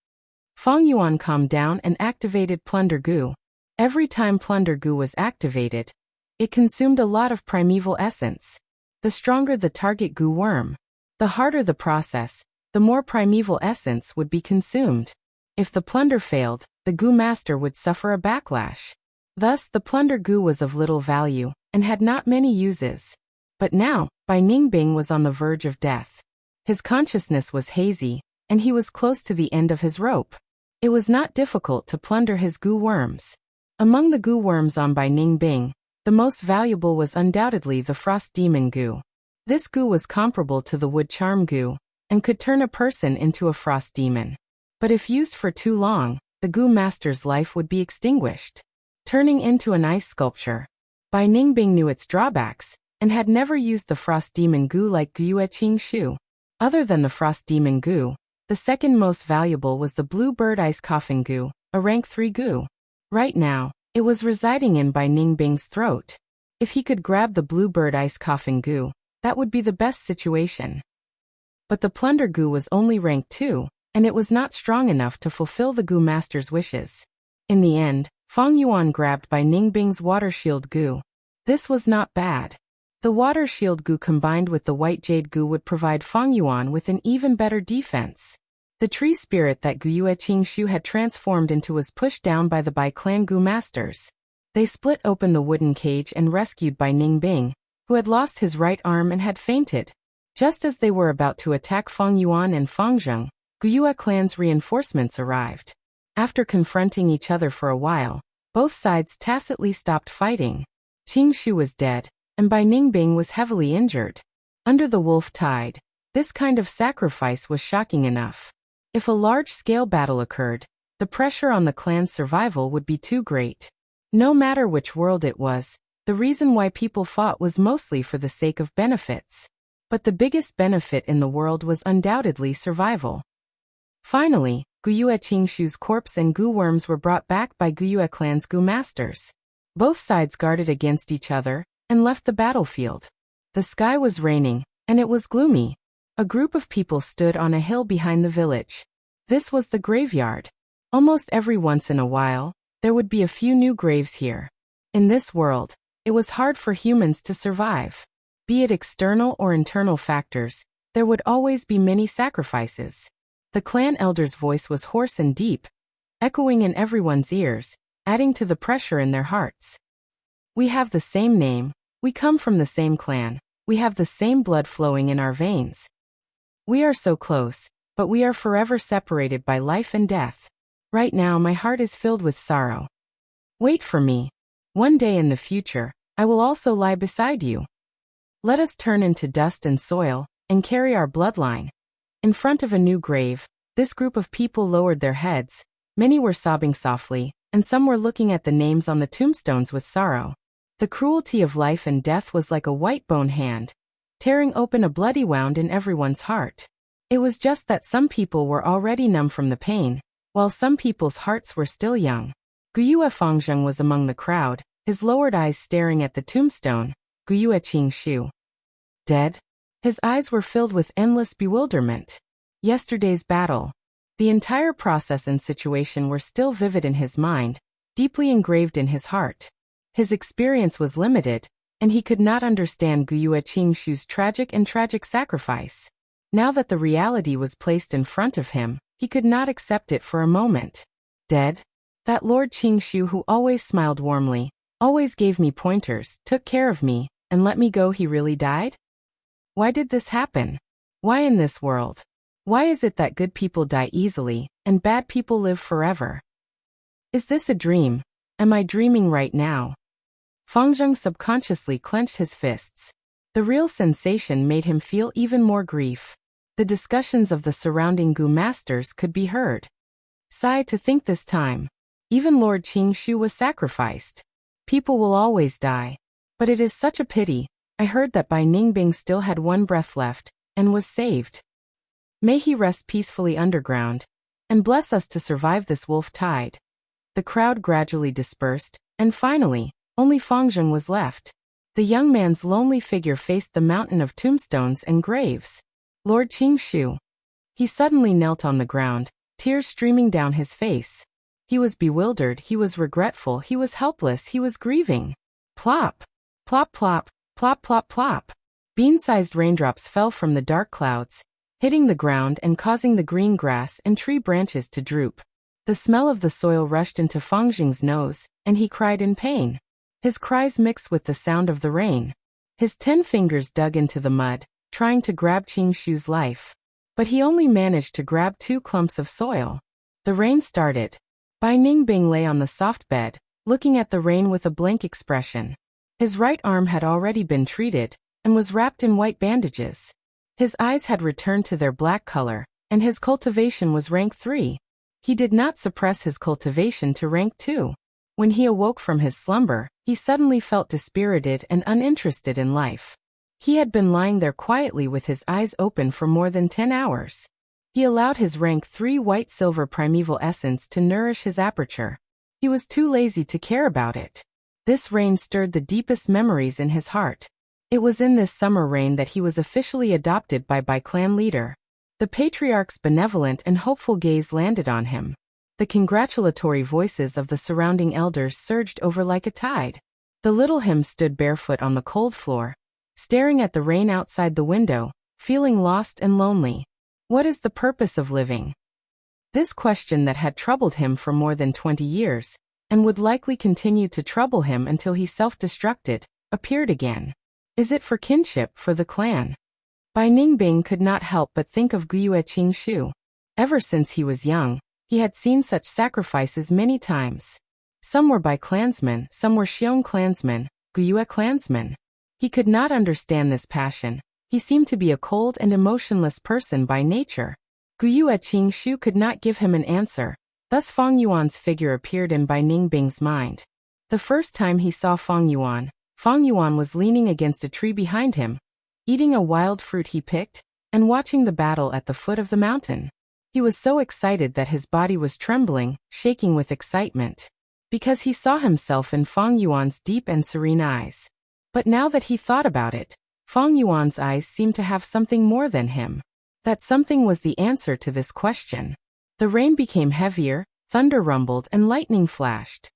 Speaker 1: Fang Yuan calmed down and activated Plunder Gu. Every time Plunder Gu was activated, it consumed a lot of primeval essence. The stronger the target Gu worm, the harder the process, the more primeval essence would be consumed. If the plunder failed, the Gu master would suffer a backlash. Thus, the Plunder Gu was of little value, and had not many uses. But now, Bai Ningbing was on the verge of death. His consciousness was hazy, and he was close to the end of his rope. It was not difficult to plunder his Gu worms. Among the Gu worms on Bai Ningbing, the most valuable was undoubtedly the Frost Demon Gu. This Gu was comparable to the Wood Charm Gu, and could turn a person into a Frost Demon. But if used for too long, the Gu master's life would be extinguished, turning into an ice sculpture. Bai Ningbing knew its drawbacks, and had never used the Frost Demon Gu like Guyue Qingshu. Other than the Frost Demon Gu, the second most valuable was the Blue Bird Ice Coffin Gu, a rank 3 Gu. Right now, it was residing in Bai Ningbing's throat. If he could grab the Blue Bird Ice Coffin Gu, that would be the best situation. But the Plunder Gu was only rank 2, and it was not strong enough to fulfill the Gu master's wishes. In the end, Fang Yuan grabbed Bai Ningbing's Water Shield Gu. This was not bad. The Water Shield Gu combined with the White Jade Gu would provide Fang Yuan with an even better defense. The tree spirit that Guyue Qingshu had transformed into was pushed down by the Bai clan Gu masters. They split open the wooden cage and rescued Bai Ningbing, who had lost his right arm and had fainted. Just as they were about to attack Fang Yuan and Fangzheng, Guyue clan's reinforcements arrived. After confronting each other for a while, both sides tacitly stopped fighting. Qingshu was dead, and Bai Ningbing was heavily injured. Under the wolf tide, this kind of sacrifice was shocking enough. If a large-scale battle occurred, the pressure on the clan's survival would be too great. No matter which world it was, the reason why people fought was mostly for the sake of benefits. But the biggest benefit in the world was undoubtedly survival. Finally, Guyue Qingshu's corpse and goo worms were brought back by Guyue clan's goo masters. Both sides guarded against each other and left the battlefield. The sky was raining, and it was gloomy. A group of people stood on a hill behind the village. This was the graveyard. Almost every once in a while, there would be a few new graves here. In this world, it was hard for humans to survive. Be it external or internal factors, there would always be many sacrifices. The clan elder's voice was hoarse and deep, echoing in everyone's ears, adding to the pressure in their hearts. We have the same name, we come from the same clan, we have the same blood flowing in our veins. We are so close, but we are forever separated by life and death. Right now my heart is filled with sorrow. Wait for me. One day in the future, I will also lie beside you. Let us turn into dust and soil, and carry our bloodline. In front of a new grave, this group of people lowered their heads, many were sobbing softly, and some were looking at the names on the tombstones with sorrow. The cruelty of life and death was like a white bone hand, tearing open a bloody wound in everyone's heart. It was just that some people were already numb from the pain, while some people's hearts were still young. Guyue Fangzheng was among the crowd, his lowered eyes staring at the tombstone, Guyue Qingshu. Dead? His eyes were filled with endless bewilderment. Yesterday's battle. The entire process and situation were still vivid in his mind, deeply engraved in his heart. His experience was limited, and he could not understand Guyue Qingshu's tragic sacrifice. Now that the reality was placed in front of him, he could not accept it for a moment. Dead? That Lord Qingshu who always smiled warmly, always gave me pointers, took care of me, and let me go, he really died? Why did this happen? Why in this world? Why is it that good people die easily, and bad people live forever? Is this a dream? Am I dreaming right now? Fangzheng subconsciously clenched his fists. The real sensation made him feel even more grief. The discussions of the surrounding goo masters could be heard. Sigh to think this time. Even Lord Qingshu was sacrificed. People will always die. But it is such a pity. I heard that Bai Ningbing still had one breath left, and was saved. May he rest peacefully underground, and bless us to survive this wolf tide. The crowd gradually dispersed, and finally, only Fangzheng was left. The young man's lonely figure faced the mountain of tombstones and graves. Lord Qingshu. He suddenly knelt on the ground, tears streaming down his face. He was bewildered, he was regretful, he was helpless, he was grieving. Plop! Plop plop! Plop plop plop. Bean-sized raindrops fell from the dark clouds, hitting the ground and causing the green grass and tree branches to droop. The smell of the soil rushed into Fangzheng's nose, and he cried in pain. His cries mixed with the sound of the rain. His 10 fingers dug into the mud, trying to grab Qingshu's life. But he only managed to grab 2 clumps of soil. The rain started. Bai Ningbing lay on the soft bed, looking at the rain with a blank expression. His right arm had already been treated, and was wrapped in white bandages. His eyes had returned to their black color, and his cultivation was rank 3. He did not suppress his cultivation to rank 2. When he awoke from his slumber, he suddenly felt dispirited and uninterested in life. He had been lying there quietly with his eyes open for more than 10 hours. He allowed his rank 3 white-silver primeval essence to nourish his aperture. He was too lazy to care about it. This rain stirred the deepest memories in his heart. It was in this summer rain that he was officially adopted by clan leader. The patriarch's benevolent and hopeful gaze landed on him. The congratulatory voices of the surrounding elders surged over like a tide. The little him stood barefoot on the cold floor, staring at the rain outside the window, feeling lost and lonely. What is the purpose of living? This question that had troubled him for more than 20 years, and would likely continue to trouble him until he self-destructed, appeared again. Is it for kinship, for the clan? Bai Ningbing could not help but think of Guyue Qingshu. Ever since he was young, he had seen such sacrifices many times. Some were by clansmen, some were Xiong clansmen, Guyue clansmen. He could not understand this passion. He seemed to be a cold and emotionless person by nature. Guyue Qingshu could not give him an answer. Thus Fang Yuan's figure appeared in Bai Ningbing's mind. The first time he saw Fang Yuan was leaning against a tree behind him. eating a wild fruit he picked, and watching the battle at the foot of the mountain. He was so excited that his body was trembling, shaking with excitement, because he saw himself in Feng Yuan's deep and serene eyes. But now that he thought about it, Feng Yuan's eyes seemed to have something more than him. That something was the answer to this question. The rain became heavier, thunder rumbled, and lightning flashed.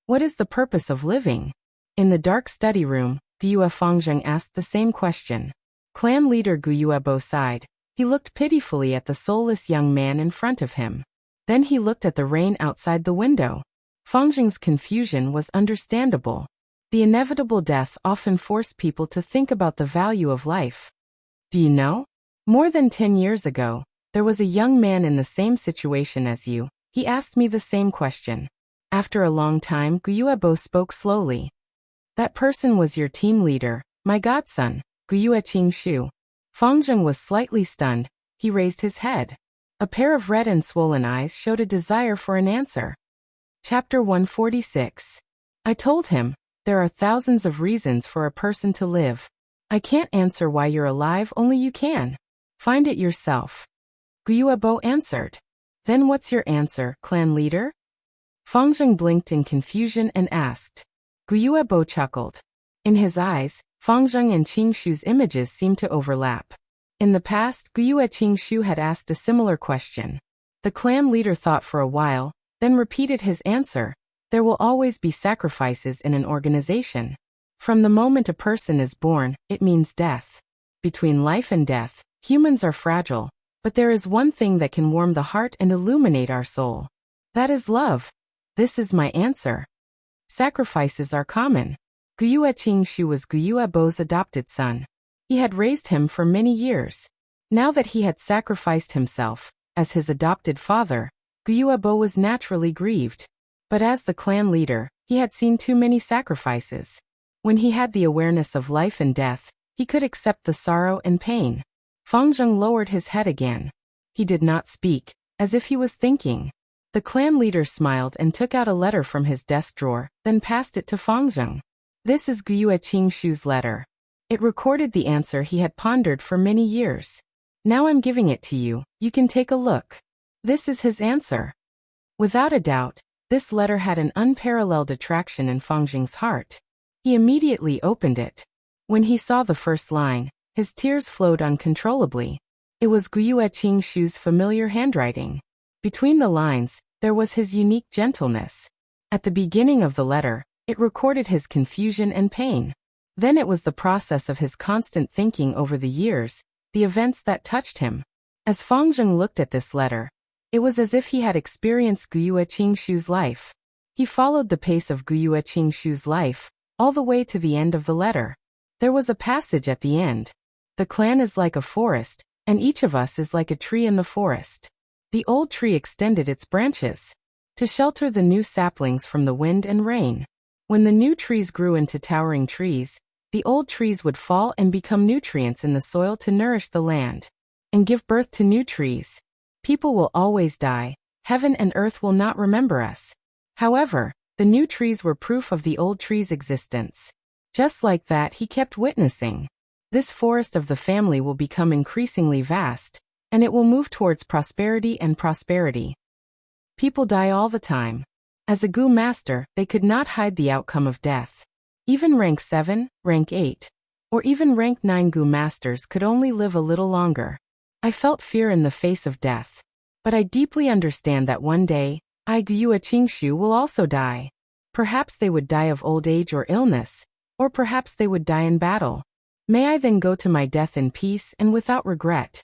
Speaker 1: What is the purpose of living? In the dark study room, Guyue Fengzheng asked the same question. Clan leader Guyuebo sighed. He looked pitifully at the soulless young man in front of him. Then he looked at the rain outside the window. Fengzheng's confusion was understandable. The inevitable death often forced people to think about the value of life. Do you know? More than 10 years ago, there was a young man in the same situation as you. He asked me the same question. After a long time, Guyuebo spoke slowly. That person was your team leader, my godson, Guyue Qingshu. Fengzheng was slightly stunned. He raised his head. A pair of red and swollen eyes showed a desire for an answer. Chapter 146. I told him, there are thousands of reasons for a person to live. I can't answer why you're alive, only you can. Find it yourself. Guyuebo answered. Then what's your answer, clan leader? Fengzheng blinked in confusion and asked. Guyuebo chuckled. In his eyes, Fengzheng and Qingshu's images seemed to overlap. In the past, Guyue Qingshu had asked a similar question. The clan leader thought for a while, then repeated his answer. There will always be sacrifices in an organization. From the moment a person is born, it means death. Between life and death, humans are fragile, but there is one thing that can warm the heart and illuminate our soul. That is love. This is my answer. Sacrifices are common. Guyue Qingshu was Guyuebo's adopted son. He had raised him for many years. Now that he had sacrificed himself, as his adopted father, Guyuebo was naturally grieved. But as the clan leader, he had seen too many sacrifices. When he had the awareness of life and death, he could accept the sorrow and pain. Fengzheng lowered his head again. He did not speak, as if he was thinking. The clan leader smiled and took out a letter from his desk drawer, then passed it to Fengzheng. This is Guyue Qingshu's letter. It recorded the answer he had pondered for many years. Now I'm giving it to you, you can take a look. This is his answer. Without a doubt, this letter had an unparalleled attraction in Fengzheng's heart. He immediately opened it. When he saw the first line, his tears flowed uncontrollably. It was Guyue Qingshu's familiar handwriting. Between the lines, there was his unique gentleness. At the beginning of the letter, it recorded his confusion and pain. Then it was the process of his constant thinking over the years, the events that touched him. As Fengzheng looked at this letter, it was as if he had experienced Guyue Qingshu's life. He followed the pace of Guyue Qingshu's life, all the way to the end of the letter. There was a passage at the end. The clan is like a forest, and each of us is like a tree in the forest. The old tree extended its branches to shelter the new saplings from the wind and rain. When the new trees grew into towering trees, the old trees would fall and become nutrients in the soil to nourish the land and give birth to new trees. People will always die. Heaven and earth will not remember us. However, the new trees were proof of the old trees' existence. Just like that, he kept witnessing. This forest of the family will become increasingly vast, and it will move towards prosperity and prosperity. People die all the time. As a Gu master, they could not hide the outcome of death. Even rank 7, rank 8, or even rank 9 Gu masters could only live a little longer. I felt fear in the face of death. But I deeply understand that one day, I Guyue Qingshu will also die. Perhaps they would die of old age or illness, or perhaps they would die in battle. May I then go to my death in peace and without regret.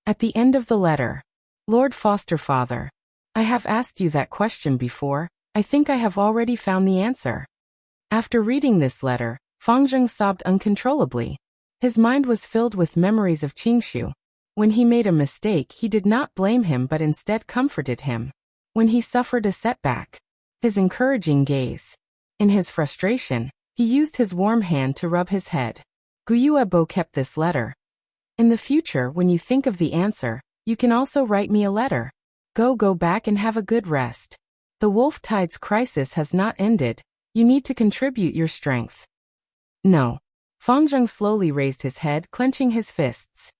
Speaker 1: At the end of the letter, Lord Foster Father, I have asked you that question before. I think I have already found the answer. After reading this letter, Fengzheng sobbed uncontrollably. His mind was filled with memories of Qingshu. When he made a mistake, he did not blame him but instead comforted him. When he suffered a setback, his encouraging gaze. In his frustration, he used his warm hand to rub his head. Guyuebo kept this letter. In the future, when you think of the answer, you can also write me a letter. Go back and have a good rest. The Wolf Tide's crisis has not ended. You need to contribute your strength. No. Fang Zheng slowly raised his head, clenching his fists.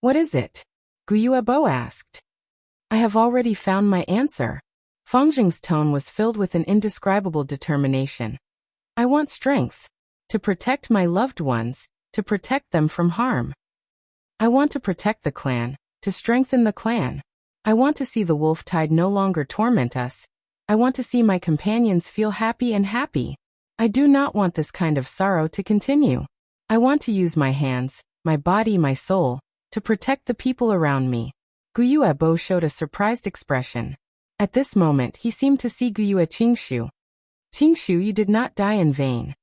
Speaker 1: What is it? Gu Yuebo asked. I have already found my answer. Fang Zheng's tone was filled with an indescribable determination. I want strength. To protect my loved ones, to protect them from harm. I want to protect the clan, to strengthen the clan. I want to see the wolf tide no longer torment us. I want to see my companions feel happy and happy. I do not want this kind of sorrow to continue. I want to use my hands, my body, my soul, to protect the people around me. Gu Yuebo showed a surprised expression. At this moment he seemed to see Gu Yue Qingshu. Qingshu, you did not die in vain.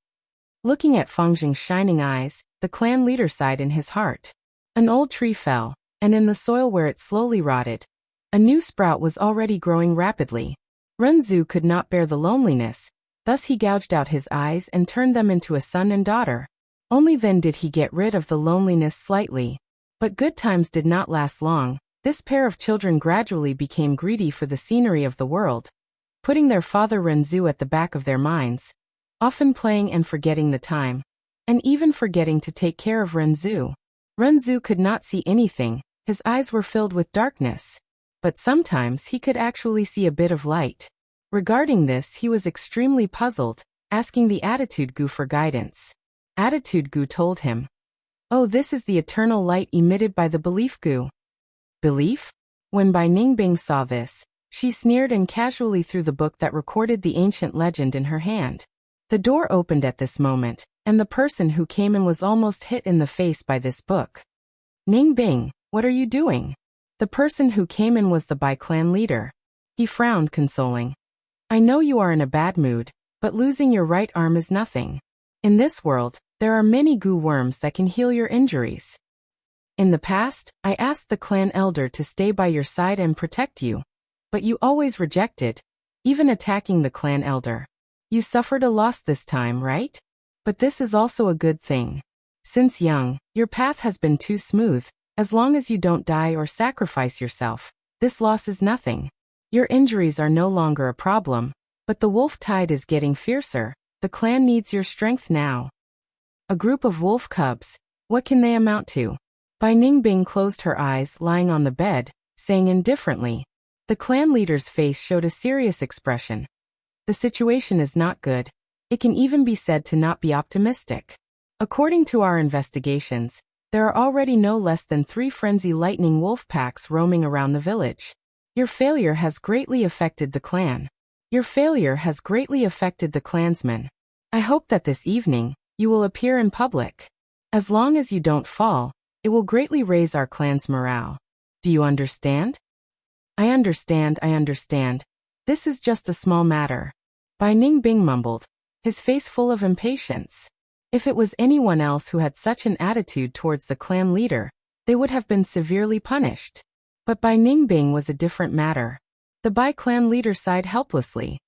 Speaker 1: Looking at Fang Zheng's shining eyes, the clan leader sighed in his heart. An old tree fell, and in the soil where it slowly rotted, a new sprout was already growing rapidly. Renzu could not bear the loneliness, thus he gouged out his eyes and turned them into a son and daughter. Only then did he get rid of the loneliness slightly. But good times did not last long. This pair of children gradually became greedy for the scenery of the world, putting their father Renzu at the back of their minds, often playing and forgetting the time, and even forgetting to take care of Renzu. Renzu could not see anything, his eyes were filled with darkness. But sometimes he could actually see a bit of light. Regarding this he was extremely puzzled, asking the Attitude Gu for guidance. Attitude Gu told him, "Oh, this is the eternal light emitted by the Belief Gu." Belief? When Bai Ningbing saw this, she sneered and casually threw the book that recorded the ancient legend in her hand. The door opened at this moment, and the person who came in was almost hit in the face by this book. Ningbing, what are you doing? The person who came in was the Bai clan leader. He frowned, consoling. I know you are in a bad mood, but losing your right arm is nothing. In this world, there are many Gu worms that can heal your injuries. In the past, I asked the clan elder to stay by your side and protect you, but you always rejected, even attacking the clan elder. You suffered a loss this time, right? But this is also a good thing. Since young, your path has been too smooth. As long as you don't die or sacrifice yourself, this loss is nothing. Your injuries are no longer a problem, but the wolf tide is getting fiercer. The clan needs your strength now. A group of wolf cubs, what can they amount to? Bai Ningbing closed her eyes, lying on the bed, saying indifferently. The clan leader's face showed a serious expression. The situation is not good. It can even be said to not be optimistic. According to our investigations, there are already no less than 3 frenzy lightning wolf packs roaming around the village. Your failure has greatly affected the clan. Your failure has greatly affected the clansmen. I hope that this evening, you will appear in public. As long as you don't fall, it will greatly raise our clan's morale. Do you understand? I understand. This is just a small matter. Bai Ningbing mumbled, his face full of impatience. If it was anyone else who had such an attitude towards the clan leader, they would have been severely punished. But Bai Ningbing was a different matter. The Bai clan leader sighed helplessly.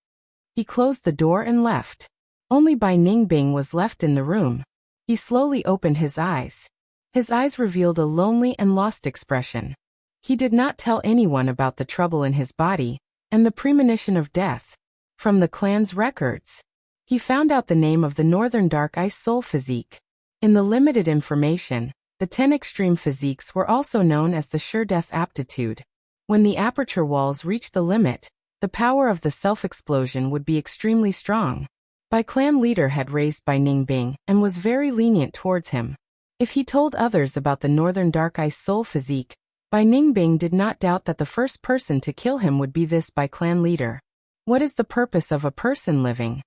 Speaker 1: He closed the door and left. Only Bai Ningbing was left in the room. He slowly opened his eyes. His eyes revealed a lonely and lost expression. He did not tell anyone about the trouble in his body and the premonition of death. From the clan's records, he found out the name of the Northern Dark Ice Soul Physique. In the limited information, the 10 extreme physiques were also known as the Sure Death Aptitude. When the aperture walls reached the limit, the power of the self-explosion would be extremely strong. Bai clan leader had raised Bai Ningbing and was very lenient towards him. If he told others about the Northern Dark Ice Soul Physique, Bai Ningbing did not doubt that the first person to kill him would be this Bai clan leader. What is the purpose of a person living?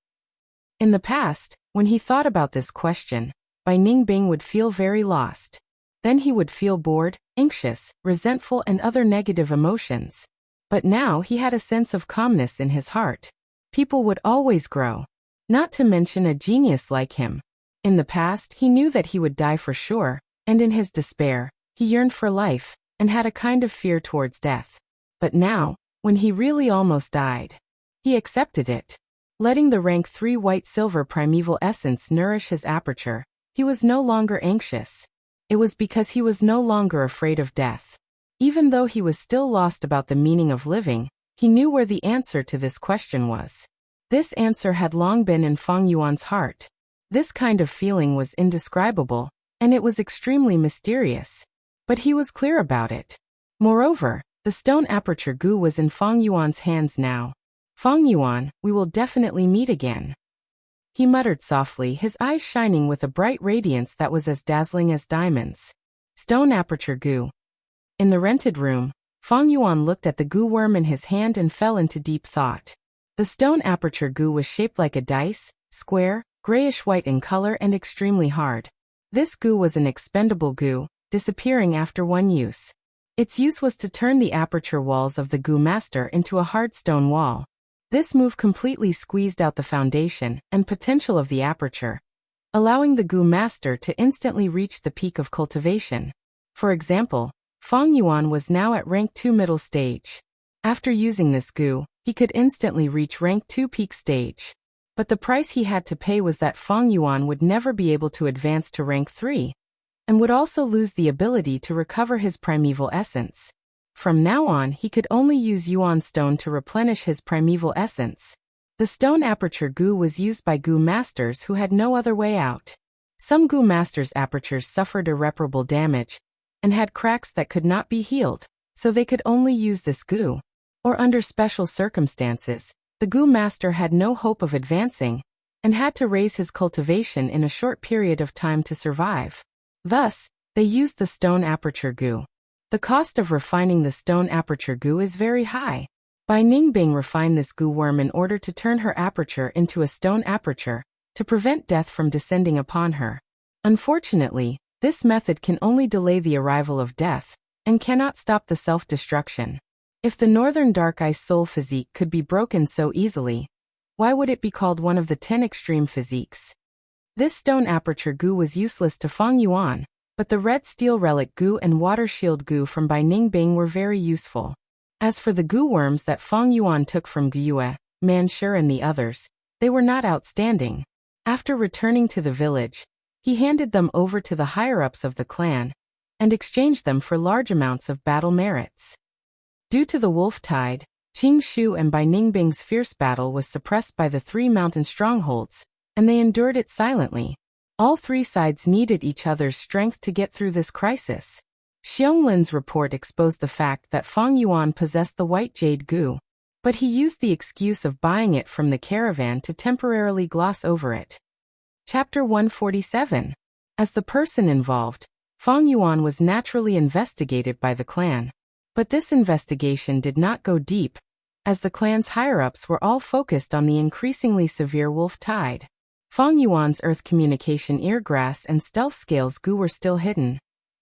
Speaker 1: In the past, when he thought about this question, Bai Ningbing would feel very lost. Then he would feel bored, anxious, resentful and other negative emotions. But now he had a sense of calmness in his heart. People would always grow. Not to mention a genius like him. In the past he knew that he would die for sure, and in his despair, he yearned for life, and had a kind of fear towards death. But now, when he really almost died, he accepted it. Letting the rank 3 white-silver primeval essence nourish his aperture, he was no longer anxious. It was because he was no longer afraid of death. Even though he was still lost about the meaning of living, he knew where the answer to this question was. This answer had long been in Fang Yuan's heart. This kind of feeling was indescribable, and it was extremely mysterious. But he was clear about it. Moreover, the stone aperture goo was in Fang Yuan's hands now. Fang Yuan, we will definitely meet again. He muttered softly, his eyes shining with a bright radiance that was as dazzling as diamonds. Stone aperture goo. In the rented room, Fang Yuan looked at the goo worm in his hand and fell into deep thought. The stone aperture goo was shaped like a dice, square, grayish-white in color and extremely hard. This goo was an expendable goo, disappearing after one use. Its use was to turn the aperture walls of the goo master into a hard stone wall. This move completely squeezed out the foundation and potential of the aperture, allowing the goo master to instantly reach the peak of cultivation. For example, Fang Yuan was now at rank 2 middle stage. After using this goo, he could instantly reach rank 2 peak stage. But the price he had to pay was that Fang Yuan would never be able to advance to rank 3, and would also lose the ability to recover his primeval essence. From now on, he could only use Yuan stone to replenish his primeval essence. The stone aperture goo was used by goo masters who had no other way out. Some goo masters' apertures suffered irreparable damage and had cracks that could not be healed, so they could only use this goo. Or under special circumstances, the goo master had no hope of advancing and had to raise his cultivation in a short period of time to survive. Thus, they used the stone aperture goo. The cost of refining the stone aperture goo is very high. Bai Ningbing refined this goo worm in order to turn her aperture into a stone aperture, to prevent death from descending upon her. Unfortunately, this method can only delay the arrival of death, and cannot stop the self-destruction. If the northern dark ice soul physique could be broken so easily, why would it be called one of the 10 extreme physiques? This stone aperture goo was useless to Fang Yuan, but the red steel relic goo and water shield goo from Bai Ningbing were very useful. As for the goo worms that Fang Yuan took from Gyue, Manshur and the others, they were not outstanding. After returning to the village, he handed them over to the higher-ups of the clan, and exchanged them for large amounts of battle merits. Due to the wolf tide, Qing Shu and Bai Ningbing's fierce battle was suppressed by the 3 mountain strongholds, and they endured it silently. All 3 sides needed each other's strength to get through this crisis. Xionglin's report exposed the fact that Fang Yuan possessed the white jade goo, but he used the excuse of buying it from the caravan to temporarily gloss over it. Chapter 147. As the person involved, Fang Yuan was naturally investigated by the clan. But this investigation did not go deep, as the clan's higher-ups were all focused on the increasingly severe wolf tide. Fang Yuan's earth communication eargrass and stealth scales goo were still hidden.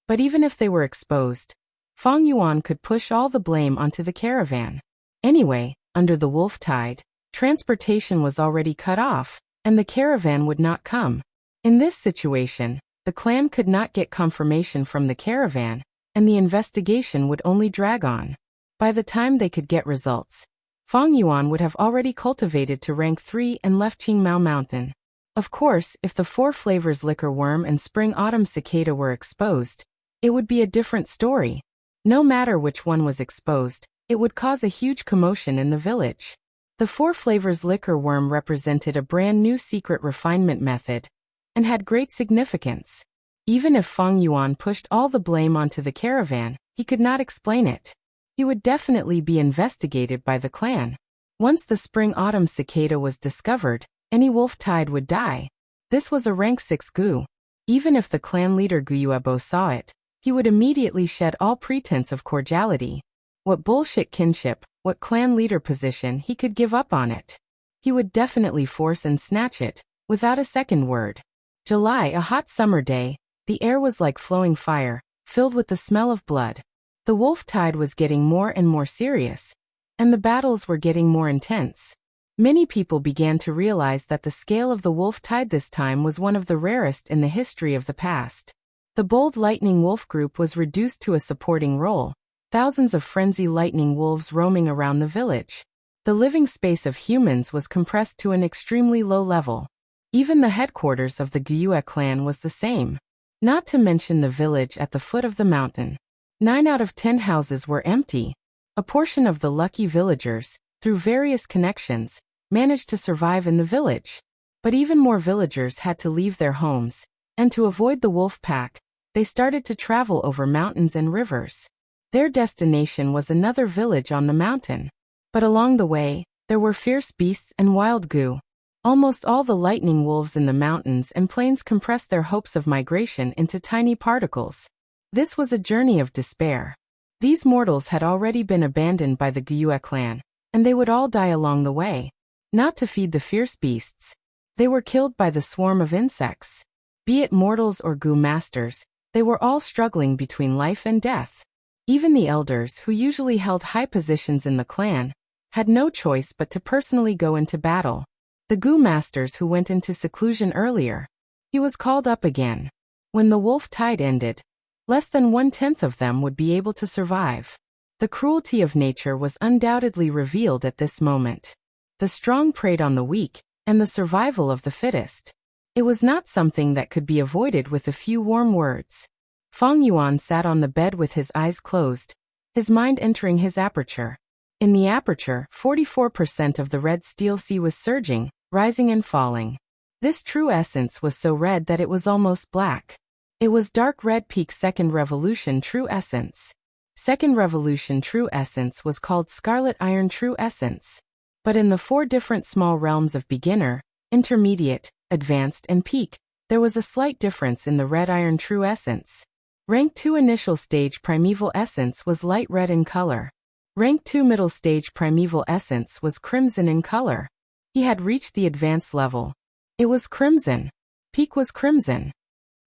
Speaker 1: But even if they were exposed, Fang Yuan could push all the blame onto the caravan. Anyway, under the wolf tide, transportation was already cut off, and the caravan would not come. In this situation, the clan could not get confirmation from the caravan, and the investigation would only drag on. By the time they could get results, Fang Yuan would have already cultivated to rank 3 and left Qingmao Mountain. Of course, if the 4 flavors liquor worm and spring-autumn cicada were exposed, it would be a different story. No matter which one was exposed, it would cause a huge commotion in the village. The 4 flavors liquor worm represented a brand new secret refinement method, and had great significance. Even if Fang Yuan pushed all the blame onto the caravan, he could not explain it. He would definitely be investigated by the clan. Once the spring-autumn cicada was discovered, any wolf tide would die. This was a rank 6 goo. Even if the clan leader Guyuebo saw it, he would immediately shed all pretense of cordiality. What bullshit kinship, what clan leader position, he could give up on it. He would definitely force and snatch it, without a second word. July, a hot summer day, the air was like flowing fire, filled with the smell of blood. The wolf tide was getting more and more serious, and the battles were getting more intense. Many people began to realize that the scale of the wolf tide this time was one of the rarest in the history of the past. The bold lightning wolf group was reduced to a supporting role, thousands of frenzy lightning wolves roaming around the village. The living space of humans was compressed to an extremely low level. Even the headquarters of the Gyue clan was the same. Not to mention the village at the foot of the mountain. 9 out of 10 houses were empty. A portion of the lucky villagers, through various connections, managed to survive in the village. But even more villagers had to leave their homes, and to avoid the wolf pack, they started to travel over mountains and rivers. Their destination was another village on the mountain. But along the way, there were fierce beasts and wild goo. Almost all the lightning wolves in the mountains and plains compressed their hopes of migration into tiny particles. This was a journey of despair. These mortals had already been abandoned by the Gyue clan, and they would all die along the way. Not to feed the fierce beasts. They were killed by the swarm of insects. Be it mortals or Goo masters, they were all struggling between life and death. Even the elders, who usually held high positions in the clan, had no choice but to personally go into battle. The Goo masters who went into seclusion earlier, he was called up again. When the wolf tide ended, less than 1/10 of them would be able to survive. The cruelty of nature was undoubtedly revealed at this moment. The strong preyed on the weak, and the survival of the fittest. It was not something that could be avoided with a few warm words. Feng Yuan sat on the bed with his eyes closed, his mind entering his aperture. In the aperture, 44% of the red steel sea was surging, rising and falling. This true essence was so red that it was almost black. It was dark red peak second revolution true essence. Second revolution true essence was called scarlet iron true essence. But in the 4 different small realms of beginner, intermediate, advanced and peak, there was a slight difference in the red iron true essence. Rank 2 initial stage primeval essence was light red in color. Rank 2 middle stage primeval essence was crimson in color. He had reached the advanced level. It was crimson. Peak was crimson.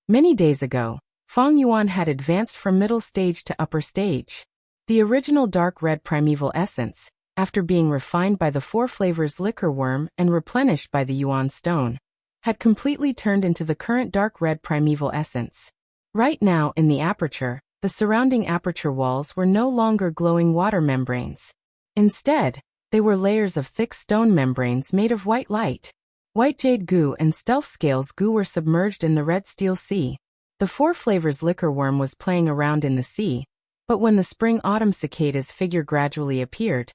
Speaker 1: Many days ago, Feng Yuan had advanced from middle stage to upper stage. The original dark red primeval essence, after being refined by the 4 flavors liquor worm and replenished by the Yuan stone, had completely turned into the current dark red primeval essence. Right now, in the aperture, the surrounding aperture walls were no longer glowing water membranes. Instead, they were layers of thick stone membranes made of white light. White jade goo and stealth scales goo were submerged in the red steel sea. The 4 flavors liquor worm was playing around in the sea, but when the spring-autumn cicadas figure gradually appeared,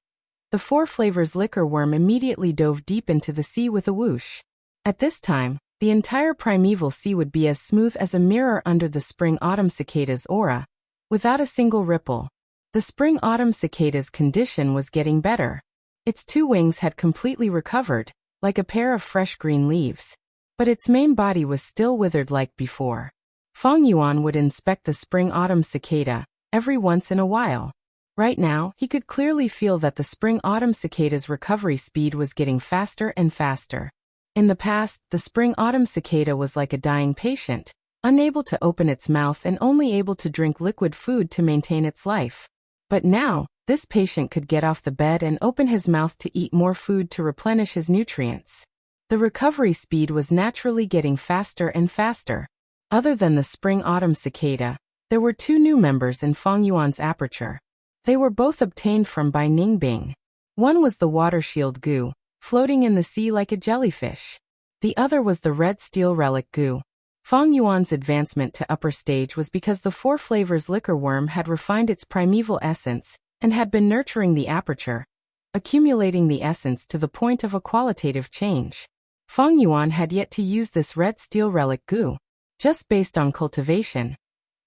Speaker 1: the 4 flavors liquor worm immediately dove deep into the sea with a whoosh. At this time, the entire primeval sea would be as smooth as a mirror under the spring-autumn cicada's aura, without a single ripple. The spring-autumn cicada's condition was getting better. Its 2 wings had completely recovered, like a pair of fresh green leaves. But its main body was still withered like before. Feng Yuan would inspect the spring-autumn cicada every once in a while. Right now, he could clearly feel that the spring-autumn cicada's recovery speed was getting faster and faster. In the past, the spring-autumn cicada was like a dying patient, unable to open its mouth and only able to drink liquid food to maintain its life. But now, this patient could get off the bed and open his mouth to eat more food to replenish his nutrients. The recovery speed was naturally getting faster and faster. Other than the spring-autumn cicada, there were 2 new members in Feng Yuan's aperture. They were both obtained from Bai Ningbing. One was the water shield goo, floating in the sea like a jellyfish. The other was the red steel relic goo. Feng Yuan's advancement to upper stage was because the 4 flavors liquor worm had refined its primeval essence and had been nurturing the aperture, accumulating the essence to the point of a qualitative change. Feng Yuan had yet to use this red steel relic goo. Just based on cultivation,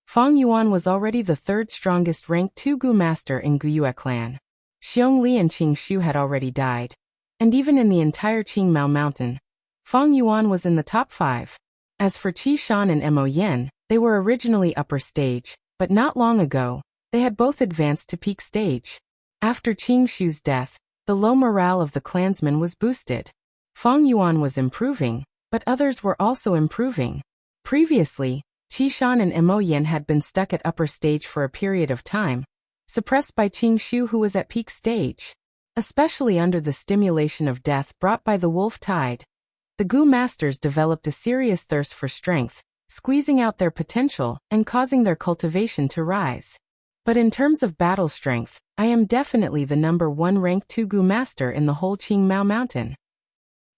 Speaker 1: Feng Yuan was already the 3rd strongest rank 2 Goo master in Gyue clan. Xiong Li and Qing Shu had already died. And even in the entire Qingmao mountain, Feng Yuan was in the top 5. As for Qi Shan and Mo Yen, they were originally upper stage, but not long ago, they had both advanced to peak stage. After Qing Shu's death, the low morale of the clansmen was boosted. Feng Yuan was improving, but others were also improving. Previously, Qi Shan and Mo Yen had been stuck at upper stage for a period of time, suppressed by Qing Shu who was at peak stage. Especially under the stimulation of death brought by the wolf tide, the Goo masters developed a serious thirst for strength, squeezing out their potential and causing their cultivation to rise. But in terms of battle strength, I am definitely the number 1 rank 2 Goo master in the whole Qingmao mountain.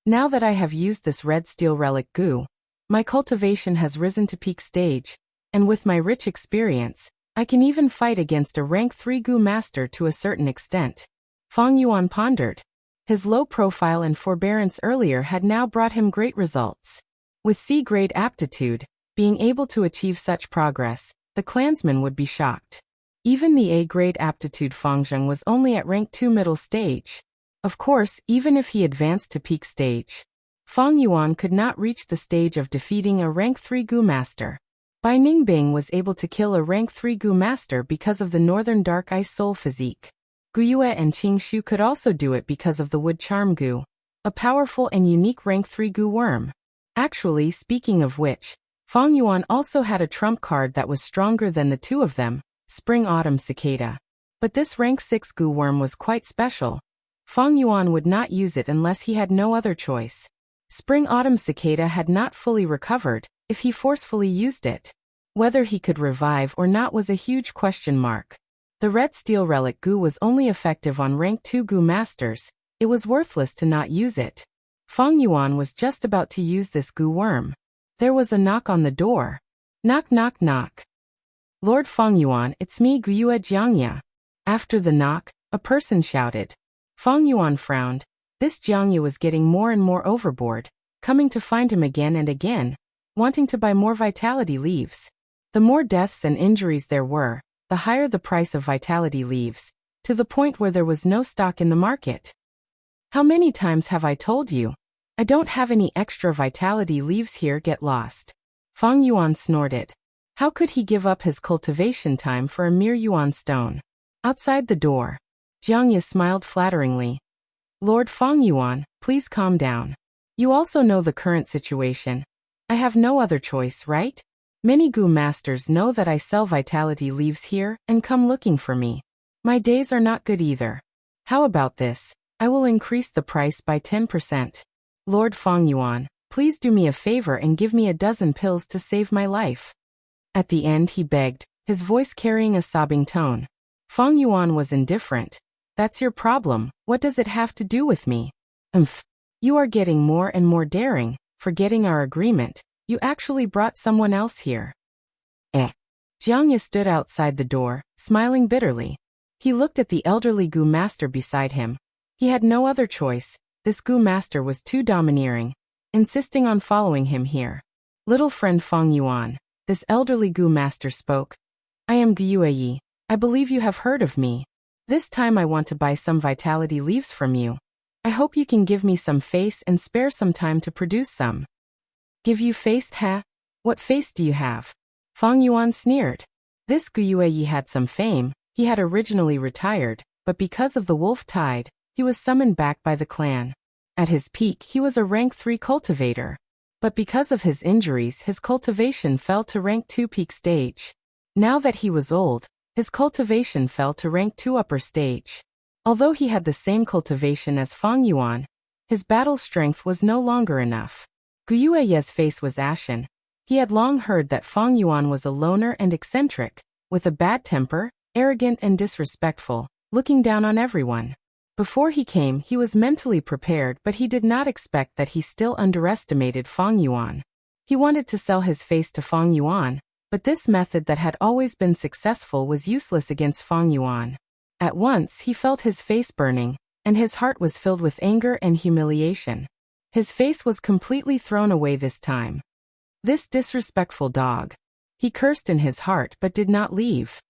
Speaker 1: Now that I have used this red steel relic goo, my cultivation has risen to peak stage, and with my rich experience, I can even fight against a rank 3 Goo master to a certain extent. Feng Yuan pondered. His low profile and forbearance earlier had now brought him great results. With C-grade aptitude, being able to achieve such progress, the clansman would be shocked. Even the A-grade aptitude Fangzheng was only at rank 2 middle stage. Of course, even if he advanced to peak stage, Fang Yuan could not reach the stage of defeating a rank 3 Gu master. Bai Ningbing was able to kill a rank 3 Gu master because of the Northern Dark Ice Soul physique. Gu Yue and Qing Shu could also do it because of the Wood Charm Gu, a powerful and unique rank 3 Gu worm. Actually, speaking of which, Fang Yuan also had a trump card that was stronger than the two of them, Spring-Autumn Cicada. But this rank 6 Gu worm was quite special. Fang Yuan would not use it unless he had no other choice. Spring-Autumn Cicada had not fully recovered if he forcefully used it. Whether he could revive or not was a huge question mark. The Red Steel Relic Gu was only effective on rank 2 Gu masters. It was worthless to not use it. Fang Yuan was just about to use this Gu worm. There was a knock on the door. Knock knock knock. Lord Fang Yuan, it's me Gu Yue Jiangya. After the knock, a person shouted. Fang Yuan frowned. This Jiangya was getting more and more overboard, coming to find him again and again, wanting to buy more vitality leaves. The more deaths and injuries there were, the higher the price of vitality leaves, to the point where there was no stock in the market. How many times have I told you? I don't have any extra vitality leaves here, get lost. Fang Yuan snorted. How could he give up his cultivation time for a mere yuan stone? Outside the door, Jiangya smiled flatteringly. Lord Fang Yuan, please calm down. You also know the current situation. I have no other choice, right? Many Gu masters know that I sell vitality leaves here and come looking for me. My days are not good either. How about this? I will increase the price by 10%. Lord Fang Yuan, please do me a favor and give me a dozen pills to save my life. At the end he begged, his voice carrying a sobbing tone. Fang Yuan was indifferent. That's your problem, what does it have to do with me? You are getting more and more daring, forgetting our agreement. You actually brought someone else here. Jiangya stood outside the door, smiling bitterly. He looked at the elderly Gu master beside him. He had no other choice. This Gu master was too domineering, insisting on following him here. Little friend Fang Yuan, this elderly Gu master spoke. I am Gu Yueyi. I believe you have heard of me. This time I want to buy some vitality leaves from you. I hope you can give me some face and spare some time to produce some. Give you face, ha? What face do you have? Fang Yuan sneered. This Gu Yueyi had some fame. He had originally retired, but because of the wolf tide, he was summoned back by the clan. At his peak he was a rank 3 cultivator. But because of his injuries his cultivation fell to rank 2 peak stage. Now that he was old, his cultivation fell to rank 2 upper stage. Although he had the same cultivation as Fang Yuan, his battle strength was no longer enough. Gu Yueyi's face was ashen. He had long heard that Fang Yuan was a loner and eccentric, with a bad temper, arrogant and disrespectful, looking down on everyone. Before he came he was mentally prepared, but he did not expect that he still underestimated Fang Yuan. He wanted to sell his face to Fang Yuan, but this method that had always been successful was useless against Fang Yuan. At once he felt his face burning, and his heart was filled with anger and humiliation. His face was completely thrown away this time. This disrespectful dog. He cursed in his heart but did not leave.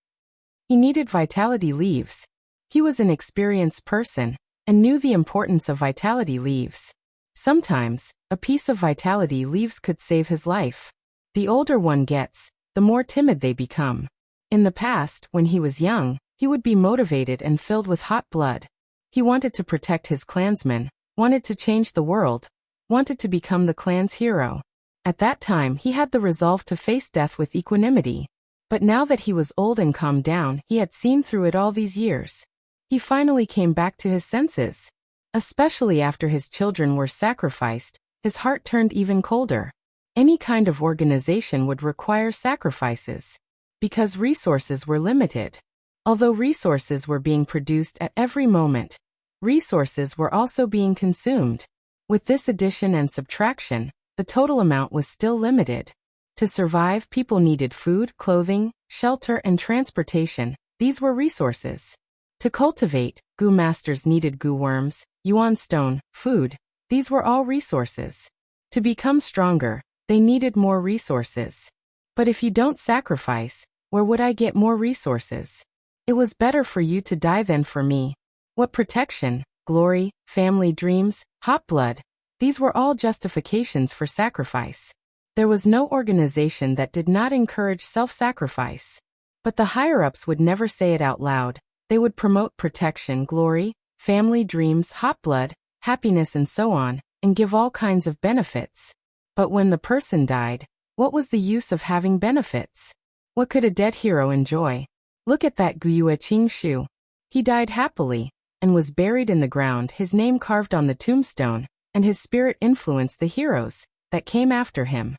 Speaker 1: He needed vitality leaves. He was an experienced person, and knew the importance of vitality leaves. Sometimes, a piece of vitality leaves could save his life. The older one gets, the more timid they become. In the past, when he was young, he would be motivated and filled with hot blood. He wanted to protect his clansmen, wanted to change the world, wanted to become the clan's hero. At that time he had the resolve to face death with equanimity. But now that he was old and calmed down, he had seen through it all these years. He finally came back to his senses. Especially after his children were sacrificed, his heart turned even colder. Any kind of organization would require sacrifices. Because resources were limited. Although resources were being produced at every moment, resources were also being consumed. With this addition and subtraction, the total amount was still limited. To survive, people needed food, clothing, shelter, and transportation. These were resources. To cultivate, Gu masters needed Gu worms, yuan stone, food. These were all resources. To become stronger, they needed more resources. But if you don't sacrifice, where would I get more resources? It was better for you to die than for me. What protection, glory, family dreams, hot blood. These were all justifications for sacrifice. There was no organization that did not encourage self-sacrifice. But the higher-ups would never say it out loud. They would promote protection, glory, family dreams, hot blood, happiness and so on, and give all kinds of benefits. But when the person died, what was the use of having benefits? What could a dead hero enjoy? Look at that Guyue Qingshu. He died happily, and was buried in the ground, his name carved on the tombstone, and his spirit influenced the heroes that came after him.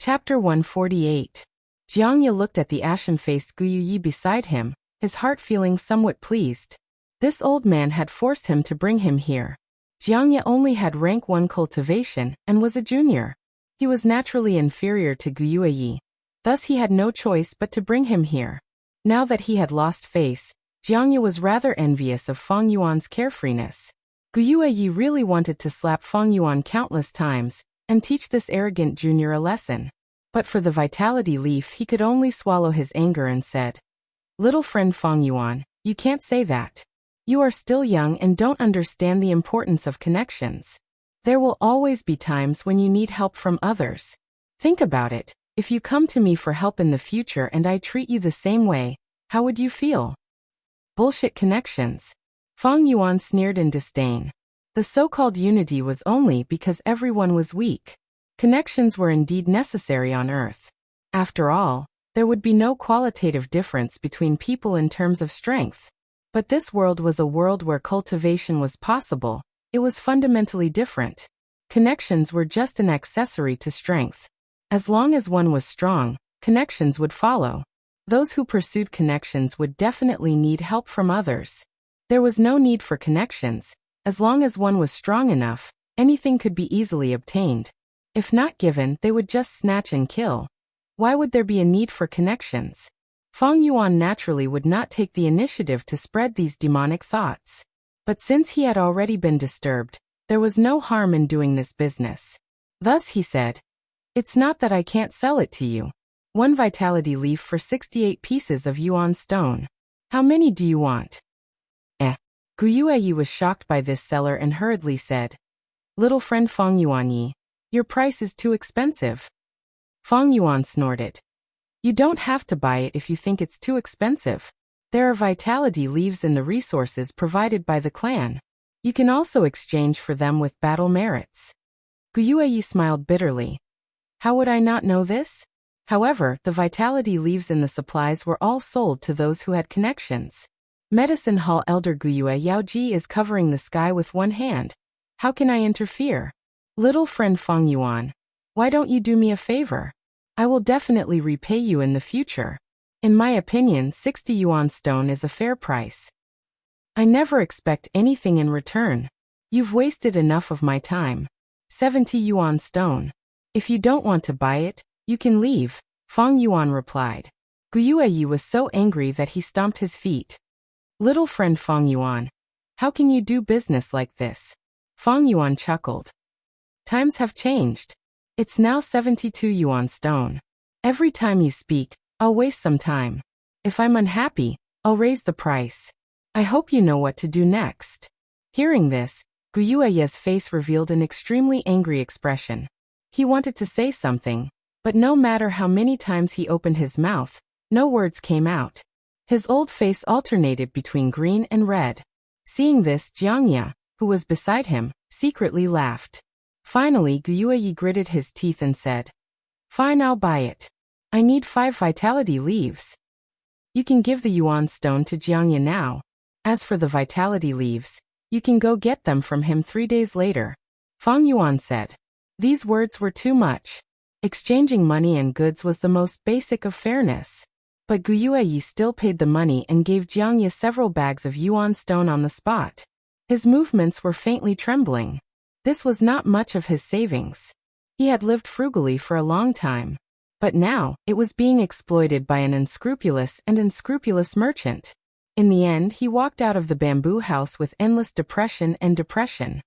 Speaker 1: Chapter 148. Jiangye looked at the ashen-faced Guyuyi beside him, his heart feeling somewhat pleased. This old man had forced him to bring him here. Jiangye only had rank 1 cultivation and was a junior. He was naturally inferior to Guyuyi. Thus he had no choice but to bring him here. Now that he had lost face, Jiangye was rather envious of Fang Yuan's carefreeness. Guyuyi really wanted to slap Fang Yuan countless times and teach this arrogant junior a lesson. But for the vitality leaf he could only swallow his anger and said, "Little friend Fang Yuan, you can't say that. You are still young and don't understand the importance of connections. There will always be times when you need help from others. Think about it, if you come to me for help in the future and I treat you the same way, how would you feel?" Bullshit connections. Fang Yuan sneered in disdain. The so-called unity was only because everyone was weak. Connections were indeed necessary on Earth. After all, there would be no qualitative difference between people in terms of strength. But this world was a world where cultivation was possible. It was fundamentally different. Connections were just an accessory to strength. As long as one was strong, connections would follow. Those who pursued connections would definitely need help from others. There was no need for connections. As long as one was strong enough, anything could be easily obtained. If not given, they would just snatch and kill. Why would there be a need for connections? Fang Yuan naturally would not take the initiative to spread these demonic thoughts. But since he had already been disturbed, there was no harm in doing this business. Thus he said, "It's not that I can't sell it to you. 1 vitality leaf for 68 pieces of yuan stone. How many do you want?" Guyuyi was shocked by this seller and hurriedly said, "Little friend Fang Yuanyi, your price is too expensive." Fang Yuan snorted. "You don't have to buy it if you think it's too expensive. There are vitality leaves in the resources provided by the clan. You can also exchange for them with battle merits." Guyuyi smiled bitterly. How would I not know this? However, the vitality leaves in the supplies were all sold to those who had connections. Medicine Hall Elder Guyue Yaoji is covering the sky with one hand. How can I interfere? Little friend Fang Yuan, why don't you do me a favor? I will definitely repay you in the future. In my opinion, 60 yuan stone is a fair price. I never expect anything in return. You've wasted enough of my time. 70 yuan stone. If you don't want to buy it, you can leave, Fang Yuan replied. Guyuyi was so angry that he stomped his feet. Little friend Fang Yuan, how can you do business like this? Fang Yuan chuckled. Times have changed. It's now 72 yuan stone. Every time you speak, I'll waste some time. If I'm unhappy, I'll raise the price. I hope you know what to do next. Hearing this, Guyuye's face revealed an extremely angry expression. He wanted to say something, but no matter how many times he opened his mouth, no words came out. His old face alternated between green and red. Seeing this, Jiangye, who was beside him, secretly laughed. Finally, Guyuyi gritted his teeth and said, Fine, I'll buy it. I need 5 vitality leaves. You can give the yuan stone to Jiangye now. As for the vitality leaves, you can go get them from him 3 days later. Fang Yuan said. These words were too much. Exchanging money and goods was the most basic of fairness. But Guyuyi still paid the money and gave Jiangye several bags of yuan stone on the spot. His movements were faintly trembling. This was not much of his savings. He had lived frugally for a long time. But now, it was being exploited by an unscrupulous merchant. In the end, he walked out of the bamboo house with endless depression and depression.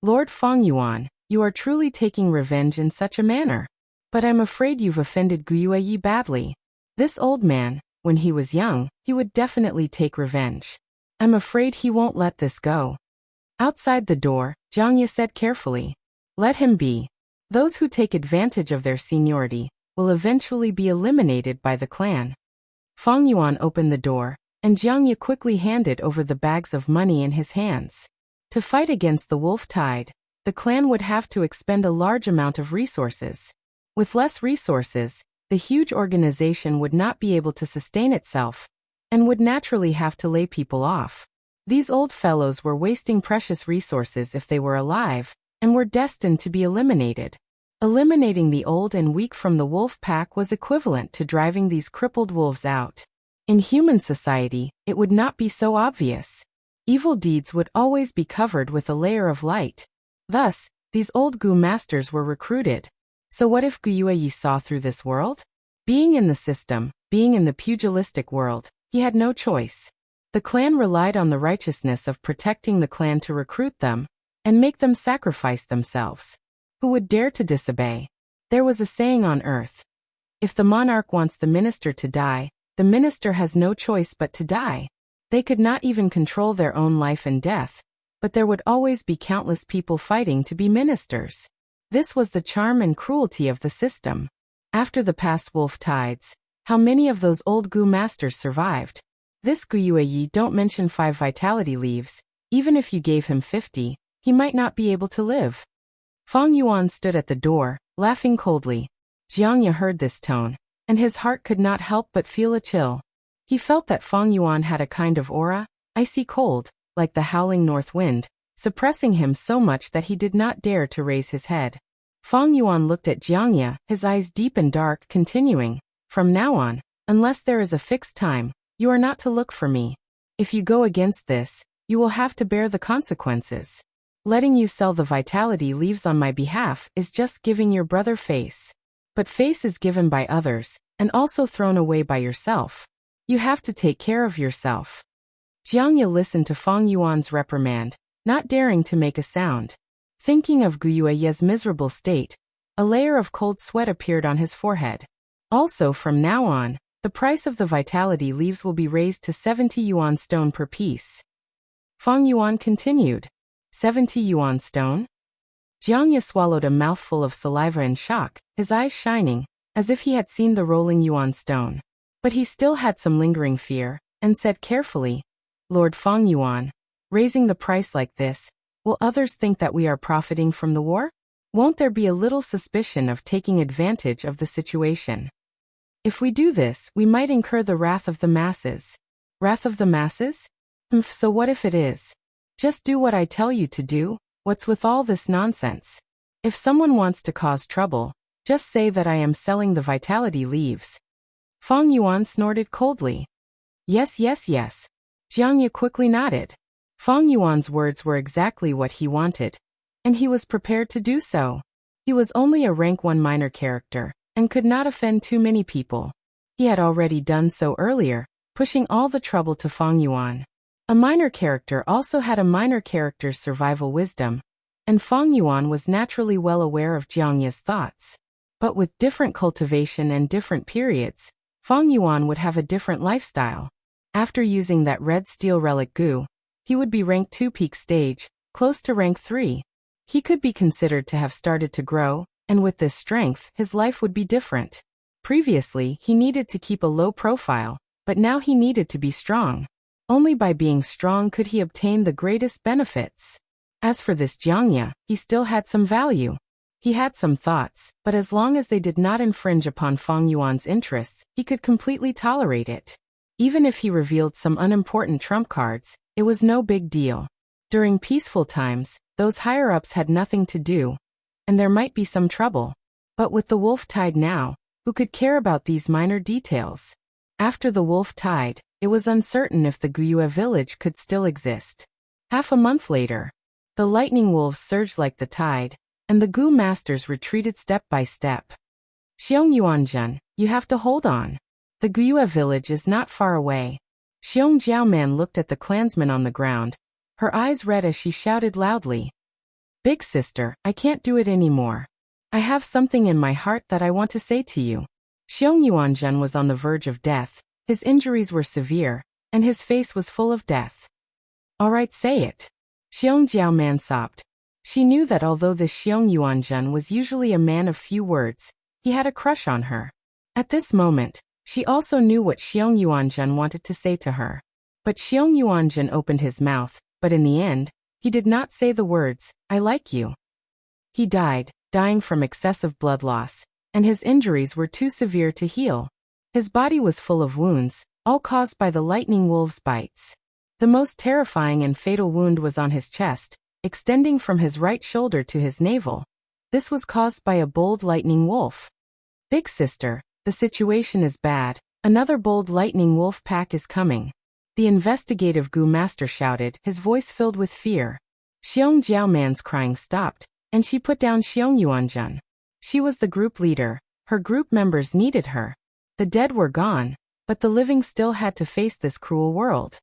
Speaker 1: Lord Feng Yuan, you are truly taking revenge in such a manner. But I'm afraid you've offended Guiyue badly. This old man, when he was young, he would definitely take revenge. I'm afraid he won't let this go. Outside the door, Jiang Ye said carefully. Let him be. Those who take advantage of their seniority will eventually be eliminated by the clan. Feng Yuan opened the door, and Jiang Ye quickly handed over the bags of money in his hands. To fight against the wolf tide, the clan would have to expend a large amount of resources. With less resources, the huge organization would not be able to sustain itself, and would naturally have to lay people off. These old fellows were wasting precious resources if they were alive, and were destined to be eliminated. Eliminating the old and weak from the wolf pack was equivalent to driving these crippled wolves out. In human society, it would not be so obvious. Evil deeds would always be covered with a layer of light. Thus, these old Gu masters were recruited. So what if Guiyue saw through this world? Being in the system, being in the pugilistic world, he had no choice. The clan relied on the righteousness of protecting the clan to recruit them, and make them sacrifice themselves. Who would dare to disobey? There was a saying on earth. If the monarch wants the minister to die, the minister has no choice but to die. They could not even control their own life and death, but there would always be countless people fighting to be ministers. This was the charm and cruelty of the system. After the past wolf tides, how many of those old Gu masters survived? This Guiyue don't mention 5 vitality leaves. Even if you gave him 50, he might not be able to live. Feng Yuan stood at the door, laughing coldly. Jiang Ye heard this tone, and his heart could not help but feel a chill. He felt that Feng Yuan had a kind of aura, icy cold, like the howling north wind, suppressing him so much that he did not dare to raise his head. Feng Yuan looked at Jiang Ye, his eyes deep and dark, continuing, from now on, unless there is a fixed time, you are not to look for me. If you go against this, you will have to bear the consequences. Letting you sell the vitality leaves on my behalf is just giving your brother face. But face is given by others, and also thrown away by yourself. You have to take care of yourself. Jiang Ye listened to Feng Yuan's reprimand, not daring to make a sound. Thinking of Guiyue's miserable state, a layer of cold sweat appeared on his forehead. Also from now on, the price of the vitality leaves will be raised to 70 yuan stone per piece. Feng Yuan continued. 70 yuan stone? Jiang Ye swallowed a mouthful of saliva in shock, his eyes shining, as if he had seen the rolling yuan stone. But he still had some lingering fear, and said carefully, Lord Feng Yuan, raising the price like this, will others think that we are profiting from the war? Won't there be a little suspicion of taking advantage of the situation? If we do this, we might incur the wrath of the masses. Wrath of the masses? So what if it is? Just do what I tell you to do. What's with all this nonsense? If someone wants to cause trouble, just say that I am selling the vitality leaves. Feng Yuan snorted coldly. Yes, yes, yes. Jiang Ye quickly nodded. Feng Yuan's words were exactly what he wanted, and he was prepared to do so. He was only a rank 1 minor character, and could not offend too many people. He had already done so earlier, pushing all the trouble to Feng Yuan. A minor character also had a minor character's survival wisdom, and Feng Yuan was naturally well aware of Jiang Ye's thoughts. But with different cultivation and different periods, Feng Yuan would have a different lifestyle. After using that red steel relic Gu, he would be rank 2 peak stage, close to rank 3. He could be considered to have started to grow, and with this strength, his life would be different. Previously, he needed to keep a low profile, but now he needed to be strong. Only by being strong could he obtain the greatest benefits. As for this Jiang Ye, he still had some value. He had some thoughts, but as long as they did not infringe upon Feng Yuan's interests, he could completely tolerate it. Even if he revealed some unimportant trump cards, it was no big deal. During peaceful times, those higher-ups had nothing to do, and there might be some trouble. But with the wolf tide now, who could care about these minor details? After the wolf tide, it was uncertain if the Guiyue village could still exist. Half a month later, the lightning wolves surged like the tide, and the Gu masters retreated step by step. Xiong Yuanjun, you have to hold on. The Guiyue village is not far away. Xiong Jiaoman looked at the clansman on the ground, her eyes red as she shouted loudly. Big sister, I can't do it anymore. I have something in my heart that I want to say to you. Xiong Yuanzhen was on the verge of death, his injuries were severe, and his face was full of death. All right, say it. Xiong Jiaoman sobbed. She knew that although this Xiong Yuanzhen was usually a man of few words, he had a crush on her. At this moment, she also knew what Xiong Yuanzhen wanted to say to her. But Xiong Yuanzhen opened his mouth, but in the end, he did not say the words, I like you. He died, dying from excessive blood loss, and his injuries were too severe to heal. His body was full of wounds, all caused by the lightning wolf's bites. The most terrifying and fatal wound was on his chest, extending from his right shoulder to his navel. This was caused by a bold lightning wolf. Big sister, the situation is bad. Another bold lightning wolf pack is coming. The investigative Gu master shouted, his voice filled with fear. Xiong Jiaoman's crying stopped, and she put down Xiong Yuanzhen. She was the group leader, her group members needed her. The dead were gone, but the living still had to face this cruel world.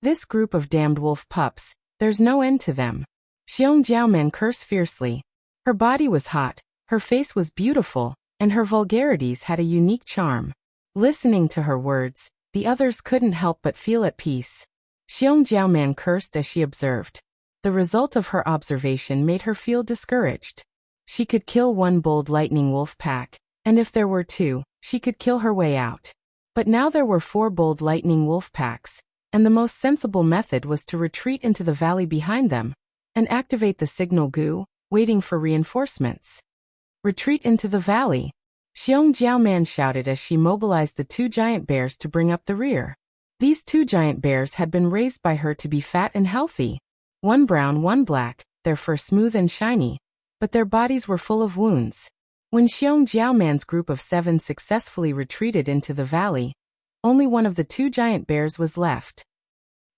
Speaker 1: This group of damned wolf pups, there's no end to them. Xiong Jiaoman cursed fiercely. Her body was hot, her face was beautiful, and her vulgarities had a unique charm. Listening to her words, the others couldn't help but feel at peace. Xiong Jiaoman cursed as she observed. The result of her observation made her feel discouraged. She could kill one bold lightning wolf pack, and if there were two, she could kill her way out. But now there were 4 bold lightning wolf packs, and the most sensible method was to retreat into the valley behind them and activate the signal Gu, waiting for reinforcements. Retreat into the valley. Xiong Jiaoman shouted as she mobilized the 2 giant bears to bring up the rear. These 2 giant bears had been raised by her to be fat and healthy. One brown, one black, their fur smooth and shiny, but their bodies were full of wounds. When Xiong Jiaoman's group of 7 successfully retreated into the valley, only one of the 2 giant bears was left.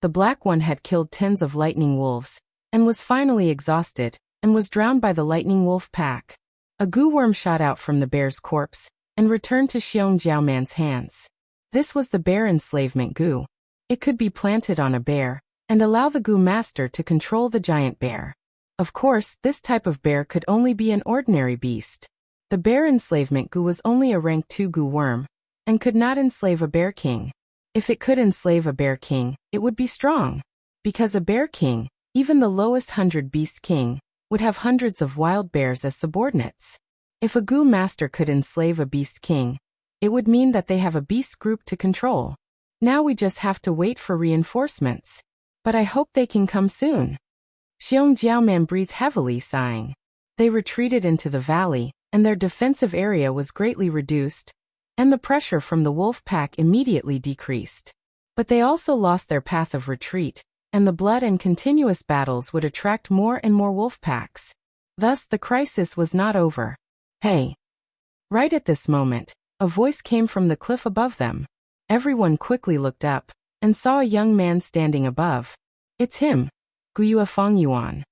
Speaker 1: The black one had killed tens of lightning wolves, and was finally exhausted, and was drowned by the lightning wolf pack. A Gu worm shot out from the bear's corpse, and returned to Xiong Jiaoman's hands. This was the bear enslavement Gu. It could be planted on a bear, and allow the Gu master to control the giant bear. Of course, this type of bear could only be an ordinary beast. The bear enslavement Gu was only a rank 2 Gu worm, and could not enslave a bear king. If it could enslave a bear king, it would be strong. Because a bear king, even the lowest 100 beast king, would have hundreds of wild bears as subordinates. If a Gu master could enslave a beast king, it would mean that they have a beast group to control. Now we just have to wait for reinforcements. But I hope they can come soon. Xiong Jiaoman breathed heavily, sighing. They retreated into the valley, and their defensive area was greatly reduced, and the pressure from the wolf pack immediately decreased. But they also lost their path of retreat, and the blood and continuous battles would attract more and more wolf packs. Thus, the crisis was not over. Hey! Right at this moment, a voice came from the cliff above them. Everyone quickly looked up, and saw a young man standing above. It's him, Guyue Fengyuan.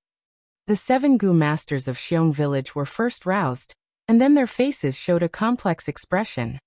Speaker 1: The 7 Gu masters of Xiong village were first roused, and then their faces showed a complex expression.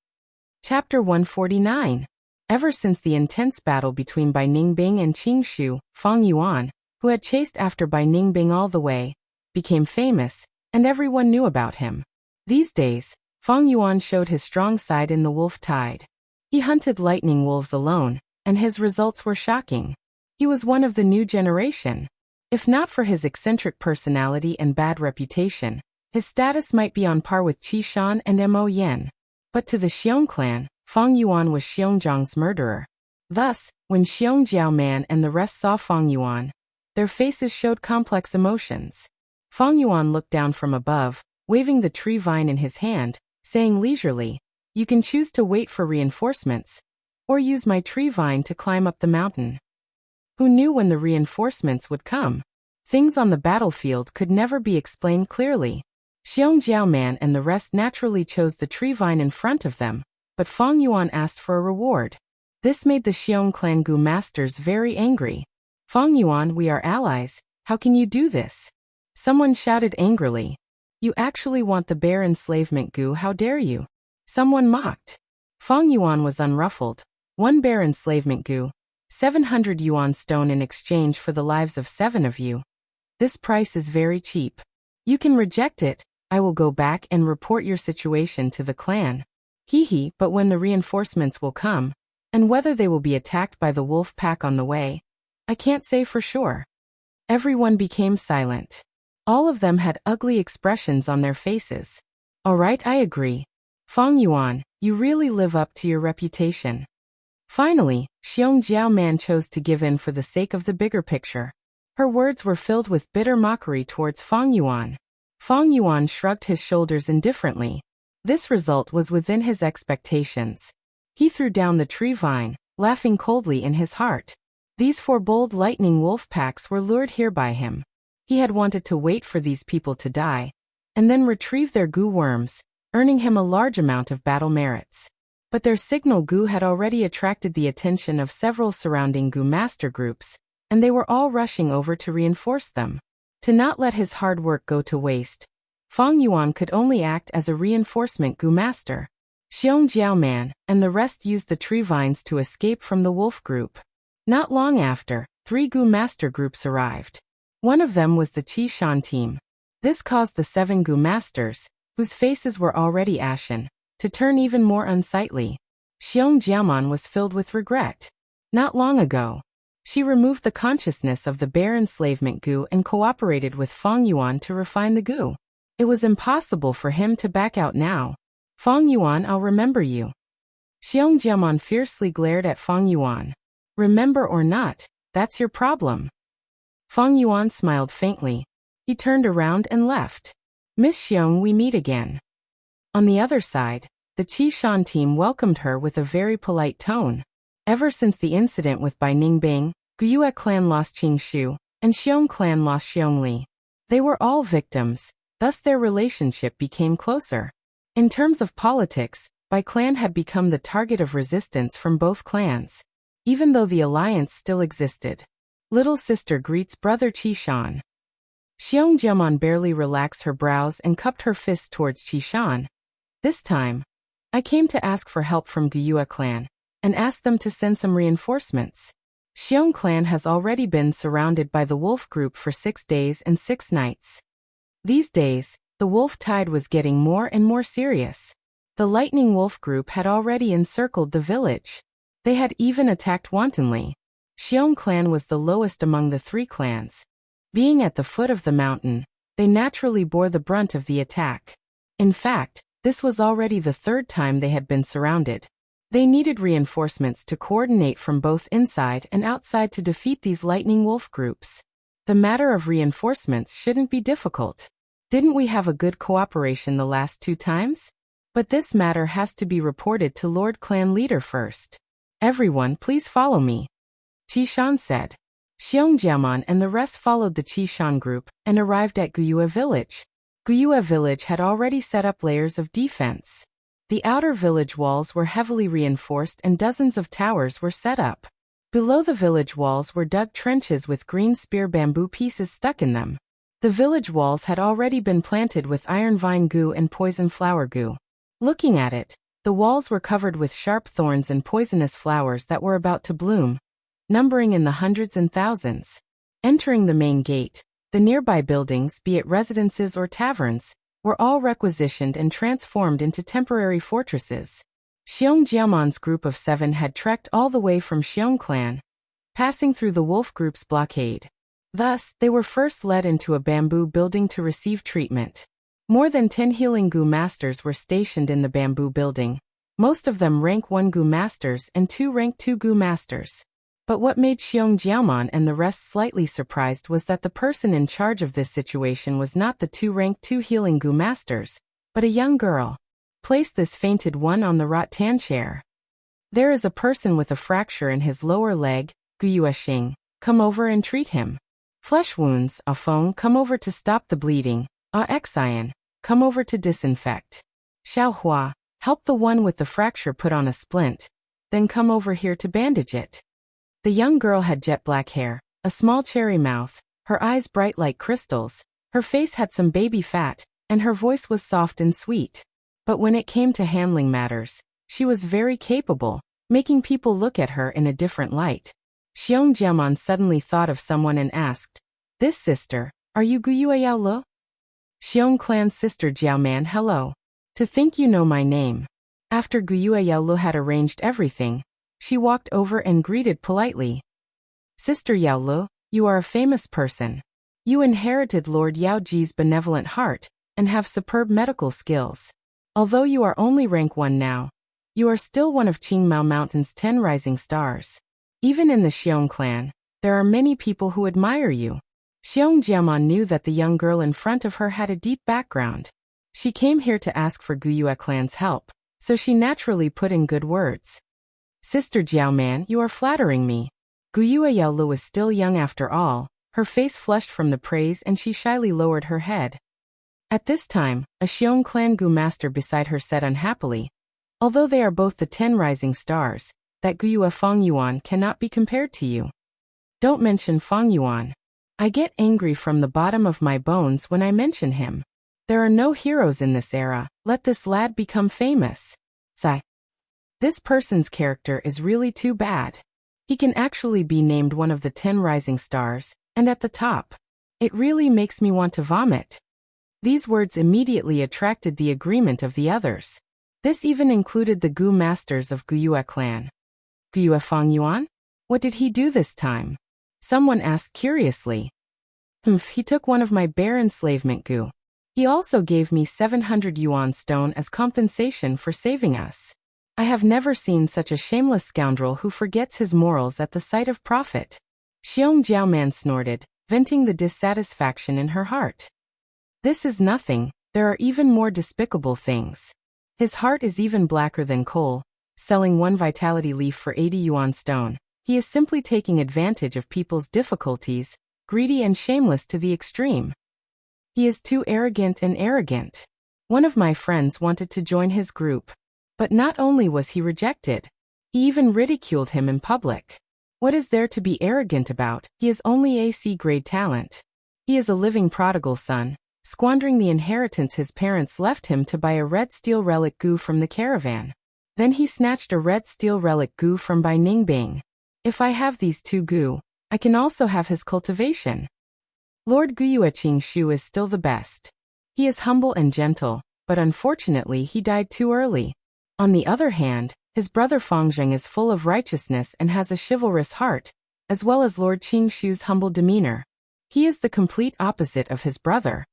Speaker 1: Chapter 149. Ever since the intense battle between Bai Ningbing and Qingshu, Fengyuan, who had chased after Bai Ningbing all the way, became famous, and everyone knew about him. These days, Fengyuan showed his strong side in the wolf tide. He hunted lightning wolves alone, and his results were shocking. He was one of the new generation. If not for his eccentric personality and bad reputation, his status might be on par with Qi Shan and Mo Yen. But to the Xiong clan, Fengyuan was Xiongzhang's murderer. Thus, when Xiong Jiaoman and the rest saw Fengyuan, their faces showed complex emotions. Fengyuan looked down from above, waving the tree vine in his hand, saying leisurely, "You can choose to wait for reinforcements, or use my tree vine to climb up the mountain." Who knew when the reinforcements would come? Things on the battlefield could never be explained clearly. Xiong Jiaoman and the rest naturally chose the tree vine in front of them, but Fengyuan asked for a reward. This made the Xiong clan Gu masters very angry. "Fengyuan, we are allies, how can you do this?" Someone shouted angrily. "You actually want the bear enslavement Gu, how dare you?" Someone mocked. Fengyuan was unruffled. One bear enslavement Gu, 700 yuan stone in exchange for the lives of 7 of you. This price is very cheap. You can reject it. I will go back and report your situation to the clan. Hee, but when the reinforcements will come, and whether they will be attacked by the wolf pack on the way, I can't say for sure. Everyone became silent. All of them had ugly expressions on their faces. All right, I agree. Fang Yuan, you really live up to your reputation. Finally, Xiong Jiaoman chose to give in for the sake of the bigger picture. Her words were filled with bitter mockery towards Fang Yuan. Fang Yuan shrugged his shoulders indifferently. This result was within his expectations. He threw down the tree vine, laughing coldly in his heart. These 4 bold lightning wolf packs were lured here by him. He had wanted to wait for these people to die, and then retrieve their goo worms, earning him a large amount of battle merits. But their signal goo had already attracted the attention of several surrounding goo master groups, and they were all rushing over to reinforce them. To not let his hard work go to waste, Fang Yuan could only act as a reinforcement goo master. Xiong Jiaoman and the rest used the tree vines to escape from the wolf group. Not long after, 3 goo master groups arrived. One of them was the Qishan team. This caused the 7 goo masters, whose faces were already ashen, to turn even more unsightly. Xiong Jiaoman was filled with regret. Not long ago, she removed the consciousness of the bear enslavement goo and cooperated with Fang Yuan to refine the goo. It was impossible for him to back out now. Fang Yuan, I'll remember you. Xiong Jiaoman fiercely glared at Fang Yuan. Remember or not, that's your problem. Fang Yuan smiled faintly. He turned around and left. Miss Xiong, we meet again. On the other side, the Qishan team welcomed her with a very polite tone. Ever since the incident with Bai Ningbing, Guyue clan lost Qingshu, and Xiong clan lost Xiongli. They were all victims, thus their relationship became closer. In terms of politics, Bai clan had become the target of resistance from both clans. Even though the alliance still existed. Little sister greets brother Qishan. Xiong Jiaoman barely relaxed her brows and cupped her fists towards Qishan. This time, I came to ask for help from Guyue clan, and ask them to send some reinforcements. Xiong clan has already been surrounded by the wolf group for 6 days and 6 nights. These days, the wolf tide was getting more and more serious. The lightning wolf group had already encircled the village. They had even attacked wantonly. Xiong clan was the lowest among the 3 clans. Being at the foot of the mountain, they naturally bore the brunt of the attack. In fact, this was already the 3rd time they had been surrounded. They needed reinforcements to coordinate from both inside and outside to defeat these lightning wolf groups. The matter of reinforcements shouldn't be difficult. Didn't we have a good cooperation the last 2 times? But this matter has to be reported to Lord Clan Leader first. Everyone, please follow me. Qishan said. Xiong Jiaoman and the rest followed the Qishan group and arrived at Guyue village. Guyue village had already set up layers of defense. The outer village walls were heavily reinforced and dozens of towers were set up. Below the village walls were dug trenches with green spear bamboo pieces stuck in them. The village walls had already been planted with iron vine goo and poison flower goo. Looking at it, the walls were covered with sharp thorns and poisonous flowers that were about to bloom, numbering in the hundreds and thousands. Entering the main gate, the nearby buildings, be it residences or taverns, were all requisitioned and transformed into temporary fortresses. Xiong Jiaoman's group of 7 had trekked all the way from Xiong clan, passing through the wolf group's blockade. Thus, they were first led into a bamboo building to receive treatment. More than 10 healing goo masters were stationed in the bamboo building, most of them rank 1 goo masters and 2 rank 2 goo masters. But what made Xiong Jiaoman and the rest slightly surprised was that the person in charge of this situation was not the 2 rank 2 healing goo masters, but a young girl. Place this fainted one on the rattan chair. There is a person with a fracture in his lower leg, Guyue Xing, come over and treat him. Flesh wounds, Ah Feng, come over to stop the bleeding. Ah Xian, come over to disinfect. Xiao Hua, help the one with the fracture put on a splint, then come over here to bandage it. The young girl had jet black hair, a small cherry mouth, her eyes bright like crystals, her face had some baby fat, and her voice was soft and sweet. But when it came to handling matters, she was very capable, making people look at her in a different light. Xiong Jiaman suddenly thought of someone and asked, "This sister, are you Guyue Yao Le?" Xiong clan's sister Jiaoman, hello. To think you know my name. After Guyue Yao Le had arranged everything, she walked over and greeted politely. Sister Yao Le, you are a famous person. You inherited Lord Yao Ji's benevolent heart and have superb medical skills. Although you are only rank 1 now, you are still one of Qingmao Mountain's 10 rising stars. Even in the Xiong clan, there are many people who admire you. Xiong Jiaman knew that the young girl in front of her had a deep background. She came here to ask for Guyue clan's help, so she naturally put in good words. Sister Jiaoman, you are flattering me. Guyue Yao Le was still young after all, her face flushed from the praise and she shyly lowered her head. At this time, a Xiong clan Gu master beside her said unhappily, although they are both the 10 rising stars, that Guyue Feng Yuan cannot be compared to you. Don't mention Feng Yuan. I get angry from the bottom of my bones when I mention him. There are no heroes in this era, let this lad become famous. Sigh. This person's character is really too bad. He can actually be named one of the 10 rising stars, and at the top. It really makes me want to vomit. These words immediately attracted the agreement of the others. This even included the Gu masters of Guyue clan. Guyue Feng Yuan? What did he do this time? Someone asked curiously. He took one of my bare enslavement Gu. He also gave me 700 yuan stone as compensation for saving us. I have never seen such a shameless scoundrel who forgets his morals at the sight of profit. Xiong Jiaoman snorted, venting the dissatisfaction in her heart. This is nothing, there are even more despicable things. His heart is even blacker than coal, selling 1 vitality leaf for 80 yuan stone. He is simply taking advantage of people's difficulties, greedy and shameless to the extreme. He is too arrogant and arrogant. One of my friends wanted to join his group. But not only was he rejected, he even ridiculed him in public. What is there to be arrogant about? He is only a C-grade talent. He is a living prodigal son, squandering the inheritance his parents left him to buy a red steel relic Gu from the caravan. Then he snatched a red steel relic Gu from Bai Ningbing. If I have these 2 Gu, I can also have his cultivation. Lord Guyue Qingshu is still the best. He is humble and gentle, but unfortunately he died too early. On the other hand, his brother Fangzheng is full of righteousness and has a chivalrous heart, as well as Lord Qingshu's humble demeanor. He is the complete opposite of his brother.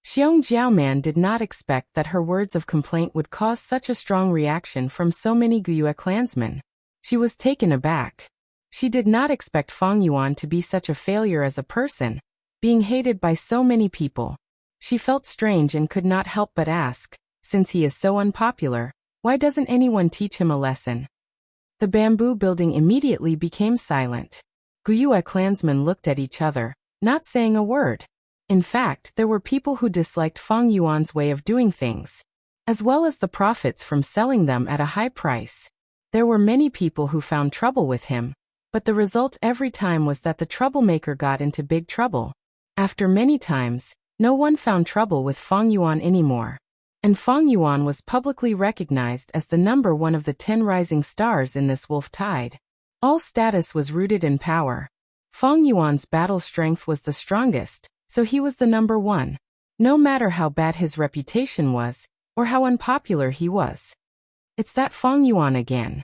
Speaker 1: Xiong Jiaoman did not expect that her words of complaint would cause such a strong reaction from so many Guyue clansmen. She was taken aback. She did not expect Feng Yuan to be such a failure as a person, being hated by so many people. She felt strange and could not help but ask, since he is so unpopular, why doesn't anyone teach him a lesson? The bamboo building immediately became silent. Guyue clansmen looked at each other, not saying a word. In fact, there were people who disliked Feng Yuan's way of doing things, as well as the profits from selling them at a high price. There were many people who found trouble with him, but the result every time was that the troublemaker got into big trouble. After many times, no one found trouble with Feng Yuan anymore. And Feng Yuan was publicly recognized as the number 1 of the 10 rising stars in this wolf tide. All status was rooted in power. Feng Yuan's battle strength was the strongest, so he was the number 1. No matter how bad his reputation was, or how unpopular he was. It's that Feng Yuan again.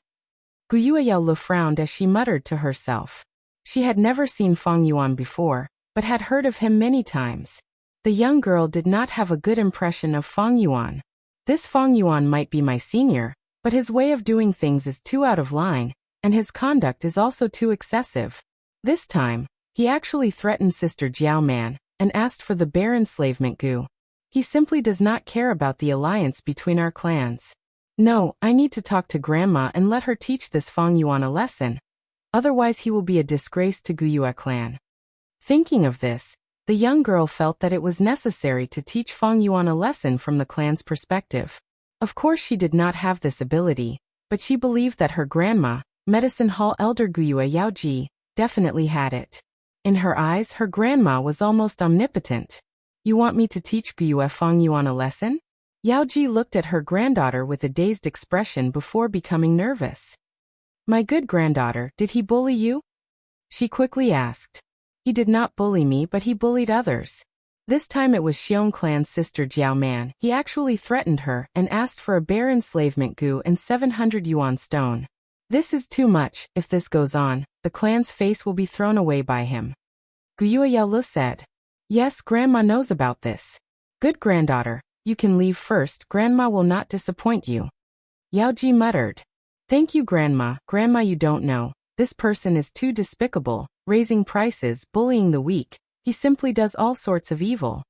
Speaker 1: Guyue Yao Le frowned as she muttered to herself. She had never seen Feng Yuan before, but had heard of him many times. The young girl did not have a good impression of Feng Yuan. This Feng Yuan might be my senior, but his way of doing things is too out of line, and his conduct is also too excessive. This time, he actually threatened Sister Jiaoman, and asked for the bare enslavement Gu. He simply does not care about the alliance between our clans. No, I need to talk to Grandma and let her teach this Feng Yuan a lesson. Otherwise he will be a disgrace to Guyue clan. Thinking of this, the young girl felt that it was necessary to teach Feng Yuan a lesson from the clan's perspective. Of course she did not have this ability, but she believed that her grandma, Medicine Hall Elder Guyue Yaoji, definitely had it. In her eyes, her grandma was almost omnipotent. You want me to teach Guyue Feng Yuan a lesson? Yaoji looked at her granddaughter with a dazed expression before becoming nervous. My good granddaughter, did he bully you? She quickly asked. He did not bully me, but he bullied others. This time it was Xiong clan's sister Jiao Man. He actually threatened her and asked for a bare enslavement gu and 700 yuan stone. This is too much. If this goes on, the clan's face will be thrown away by him. Guyue Yaolu said. Yes, Grandma knows about this. Good granddaughter, you can leave first. Grandma will not disappoint you. Yao Ji muttered. Thank you, Grandma. Grandma, you don't know. This person is too despicable, raising prices, bullying the weak. He simply does all sorts of evil.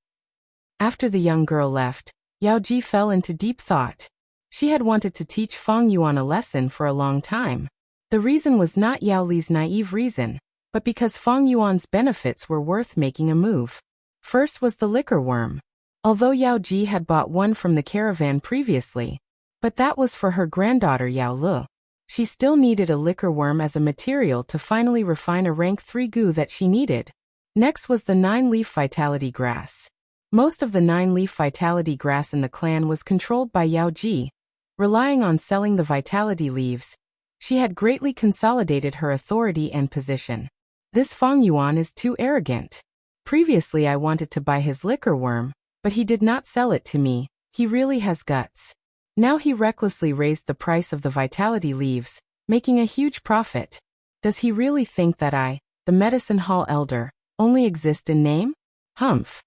Speaker 1: After the young girl left, Yao Ji fell into deep thought. She had wanted to teach Fang Yuan a lesson for a long time. The reason was not Yao Li's naive reason, but because Fang Yuan's benefits were worth making a move. First was the liquor worm. Although Yao Ji had bought one from the caravan previously, but that was for her granddaughter Yao Lu. She still needed a liquor worm as a material to finally refine a rank 3 gu that she needed. Next was the 9-leaf vitality grass. Most of the 9-leaf vitality grass in the clan was controlled by Yao Ji. Relying on selling the vitality leaves, she had greatly consolidated her authority and position. This Fang Yuan is too arrogant. Previously I wanted to buy his liquor worm, but he did not sell it to me. He really has guts. Now he recklessly raised the price of the vitality leaves, making a huge profit. Does he really think that I, the medicine hall elder, only exist in name? Humph.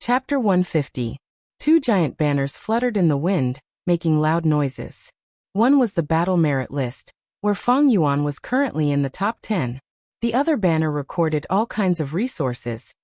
Speaker 1: Chapter 150. 2 giant banners fluttered in the wind, making loud noises. One was the battle merit list, where Fang Yuan was currently in the top 10. The other banner recorded all kinds of resources,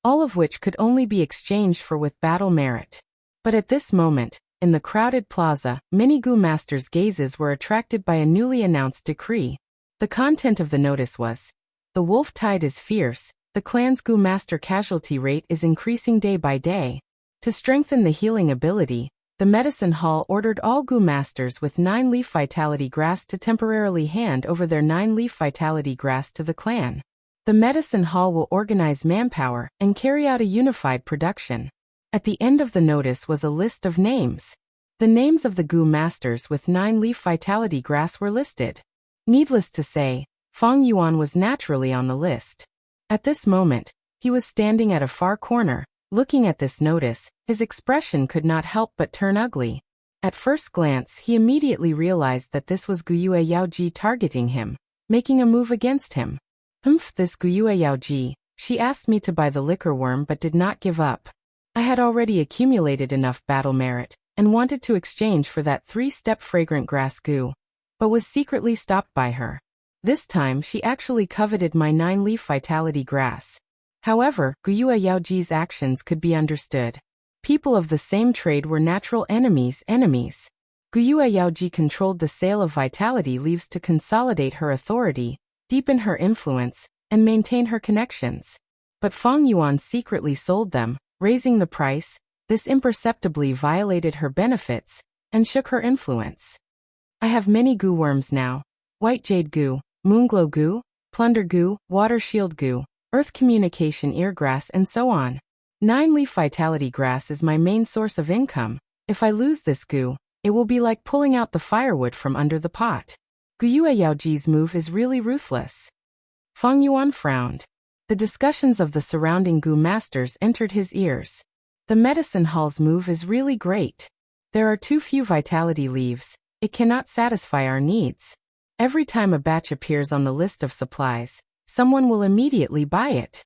Speaker 1: all of which could only be exchanged for with battle merit. But at this moment, in the crowded plaza, many gu masters' gazes were attracted by a newly announced decree. The content of the notice was, the wolf tide is fierce. The clan's gu master casualty rate is increasing day by day. To strengthen the healing ability, the medicine hall ordered all gu masters with 9-leaf vitality grass to temporarily hand over their 9-leaf vitality grass to the clan. The medicine hall will organize manpower and carry out a unified production. At the end of the notice was a list of names. The names of the gu masters with 9-leaf vitality grass were listed. Needless to say, Fang Yuan was naturally on the list. At this moment, he was standing at a far corner. Looking at this notice, his expression could not help but turn ugly. At first glance, he immediately realized that this was Guyue Yao Ji targeting him, making a move against him. This Guyue Yao Ji, she asked me to buy the liquor worm but did not give up. I had already accumulated enough battle merit, and wanted to exchange for that 3-step fragrant grass gu, but was secretly stopped by her. This time she actually coveted my 9-leaf vitality grass. However, Guyue Yao Ji's actions could be understood. People of the same trade were natural enemies. Guyue Yao Ji controlled the sale of vitality leaves to consolidate her authority, deepen her influence, and maintain her connections. But Fang Yuan secretly sold them, raising the price. This imperceptibly violated her benefits, and shook her influence. I have many gu worms now. White jade gu, moonglow gu, plunder gu, water shield gu, earth communication eargrass and so on. 9-leaf vitality grass is my main source of income. If I lose this gu, it will be like pulling out the firewood from under the pot. Guyue Yao Ji's move is really ruthless. Fang Yuan frowned. The discussions of the surrounding gu masters entered his ears. The medicine hall's move is really great. There are too few vitality leaves. It cannot satisfy our needs. Every time a batch appears on the list of supplies, someone will immediately buy it.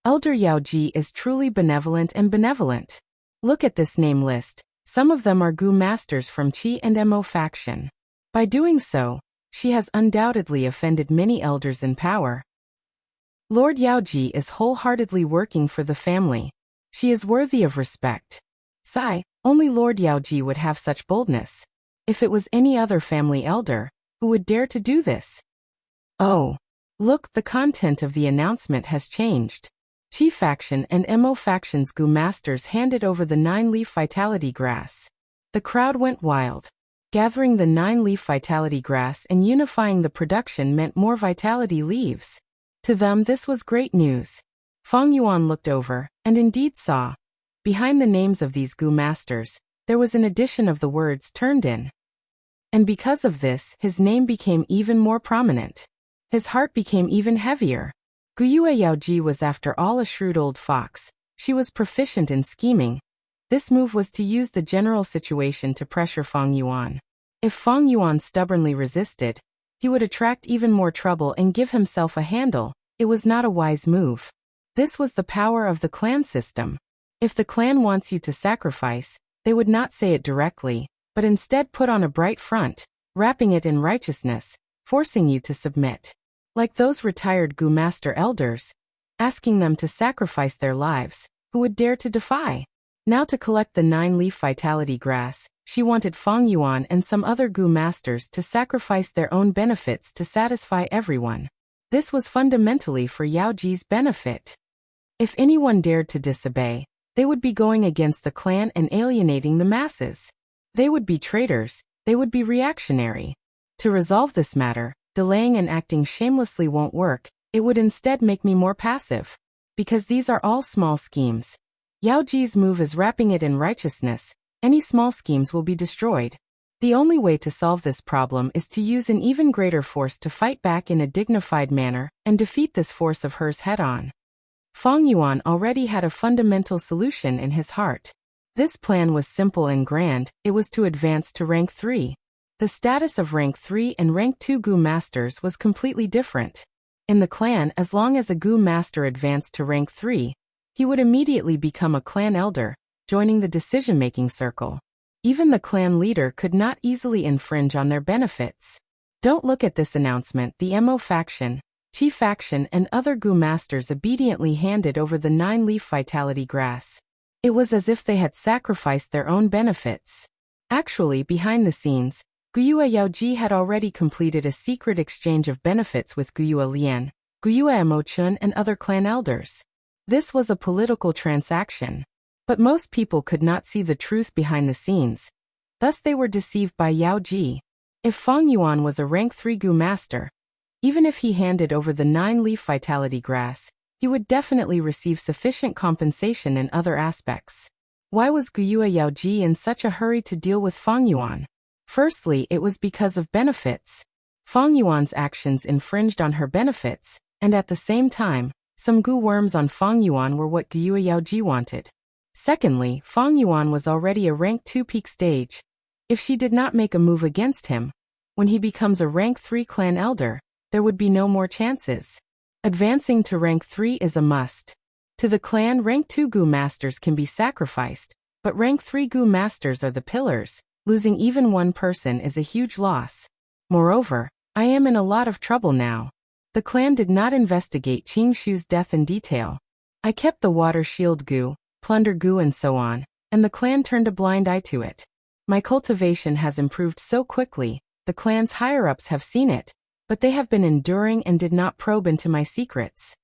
Speaker 1: Elder Yao Ji is truly benevolent and benevolent. Look at this name list. Some of them are gu masters from Qi and Mo faction. By doing so, she has undoubtedly offended many elders in power. Lord Yao Ji is wholeheartedly working for the family. She is worthy of respect. Sigh, only Lord Yao Ji would have such boldness. If it was any other family elder, who would dare to do this? Oh, look, the content of the announcement has changed. Qi faction and Mo faction's gu masters handed over the 9-leaf vitality grass. The crowd went wild. Gathering the 9-leaf vitality grass and unifying the production meant more vitality leaves. To them this was great news. Fang Yuan looked over, and indeed saw. Behind the names of these gu masters, there was an addition of the words turned in. And because of this, his name became even more prominent. His heart became even heavier. Guyue Yaoji was after all a shrewd old fox. She was proficient in scheming. This move was to use the general situation to pressure Fang Yuan. If Fang Yuan stubbornly resisted, he would attract even more trouble and give himself a handle. It was not a wise move. This was the power of the clan system. If the clan wants you to sacrifice, they would not say it directly, but instead put on a bright front, wrapping it in righteousness, forcing you to submit. Like those retired Gu Master elders, asking them to sacrifice their lives, who would dare to defy? Now to collect the 9-leaf vitality grass, she wanted Fang Yuan and some other Gu Masters to sacrifice their own benefits to satisfy everyone. This was fundamentally for Yaoji's benefit. If anyone dared to disobey, they would be going against the clan and alienating the masses. They would be traitors, they would be reactionary. To resolve this matter, delaying and acting shamelessly won't work, it would instead make me more passive. Because these are all small schemes. Yaoji's move is wrapping it in righteousness. Any small schemes will be destroyed. The only way to solve this problem is to use an even greater force to fight back in a dignified manner and defeat this force of hers head-on. Fang Yuan already had a fundamental solution in his heart. This plan was simple and grand. It was to advance to rank 3. The status of rank 3 and rank 2 Gu Masters was completely different. In the clan, as long as a Gu Master advanced to rank 3, he would immediately become a clan elder, joining the decision-making circle. Even the clan leader could not easily infringe on their benefits. Don't look at this announcement. The Mo faction, Chi faction and other Gu Masters obediently handed over the 9-leaf vitality grass. It was as if they had sacrificed their own benefits. Actually, behind the scenes, Guyue Yaoji had already completed a secret exchange of benefits with Guyue Lian, Guyue Mo Chun and other clan elders. This was a political transaction. But most people could not see the truth behind the scenes. Thus they were deceived by Yaoji. If Fang Yuan was a rank 3 Gu Master, even if he handed over the 9-leaf vitality grass, he would definitely receive sufficient compensation in other aspects. Why was Guyue Yaoji in such a hurry to deal with Fang Yuan? Firstly, it was because of benefits. Fang Yuan's actions infringed on her benefits, and at the same time, some Gu worms on Fang Yuan were what Guyue Yaoji wanted. Secondly, Fang Yuan was already a rank 2 peak stage. If she did not make a move against him, when he becomes a rank 3 clan elder, there would be no more chances. Advancing to rank 3 is a must. To the clan, rank 2 Gu Masters can be sacrificed, but rank 3 Gu Masters are the pillars. Losing even one person is a huge loss. Moreover, I am in a lot of trouble now. The clan did not investigate Qing Shu's death in detail. I kept the water shield Gu, plunder Gu and so on, and the clan turned a blind eye to it. My cultivation has improved so quickly, the clan's higher-ups have seen it, but they have been enduring and did not probe into my secrets.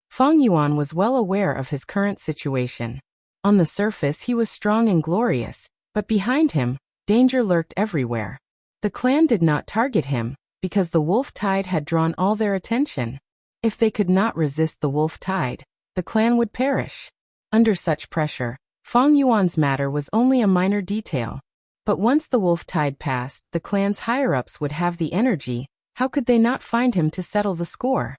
Speaker 1: Fang Yuan was well aware of his current situation. On the surface he was strong and glorious, but behind him, danger lurked everywhere. The clan did not target him, because the wolf tide had drawn all their attention. If they could not resist the wolf tide, the clan would perish. Under such pressure, Fang Yuan's matter was only a minor detail. But once the wolf tide passed, the clan's higher-ups would have the energy. How could they not find him to settle the score?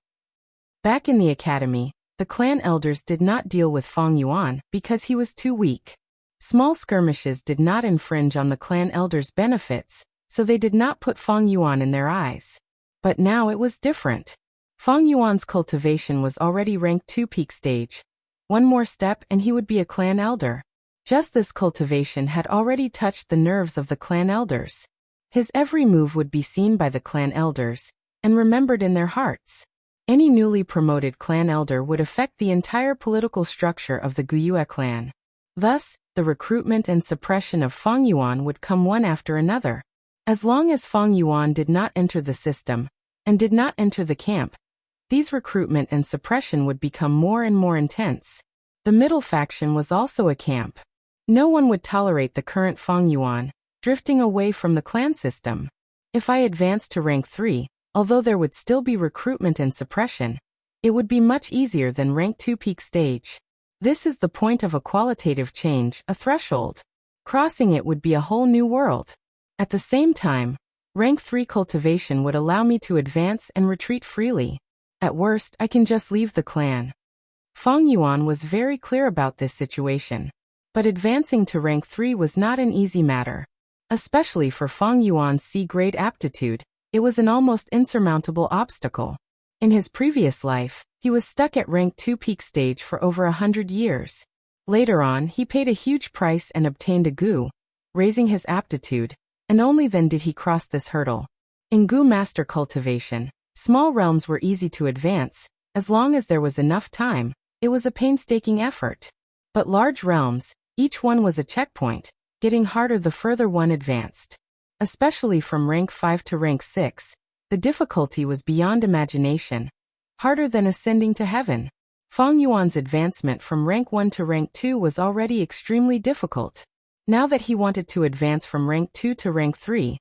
Speaker 1: Back in the academy, the clan elders did not deal with Fang Yuan because he was too weak. Small skirmishes did not infringe on the clan elders' benefits, so they did not put Fang Yuan in their eyes. But now it was different. Fang Yuan's cultivation was already ranked 2 peak stage. One more step and he would be a clan elder. Just this cultivation had already touched the nerves of the clan elders. His every move would be seen by the clan elders, and remembered in their hearts. Any newly promoted clan elder would affect the entire political structure of the Guyue clan. Thus, the recruitment and suppression of Fang Yuan would come one after another. As long as Fang Yuan did not enter the system, and did not enter the camp, these recruitment and suppression would become more and more intense. The middle faction was also a camp. No one would tolerate the current Fang Yuan, drifting away from the clan system. If I advanced to rank 3, although there would still be recruitment and suppression, it would be much easier than rank 2 peak stage. This is the point of a qualitative change, a threshold. Crossing it would be a whole new world. At the same time, Rank 3 cultivation would allow me to advance and retreat freely. At worst, I can just leave the clan. Fang Yuan was very clear about this situation. But advancing to rank 3 was not an easy matter. Especially for Fang Yuan's C-grade aptitude, it was an almost insurmountable obstacle. In his previous life, he was stuck at rank 2 peak stage for over 100 years. Later on, he paid a huge price and obtained a Gu, raising his aptitude, and only then did he cross this hurdle. In Gu master cultivation, small realms were easy to advance, as long as there was enough time. It was a painstaking effort. But large realms, each one was a checkpoint, getting harder the further one advanced. Especially from rank 5 to rank 6, the difficulty was beyond imagination, harder than ascending to heaven. Fang Yuan's advancement from rank 1 to rank 2 was already extremely difficult. Now that he wanted to advance from rank 2 to rank 3,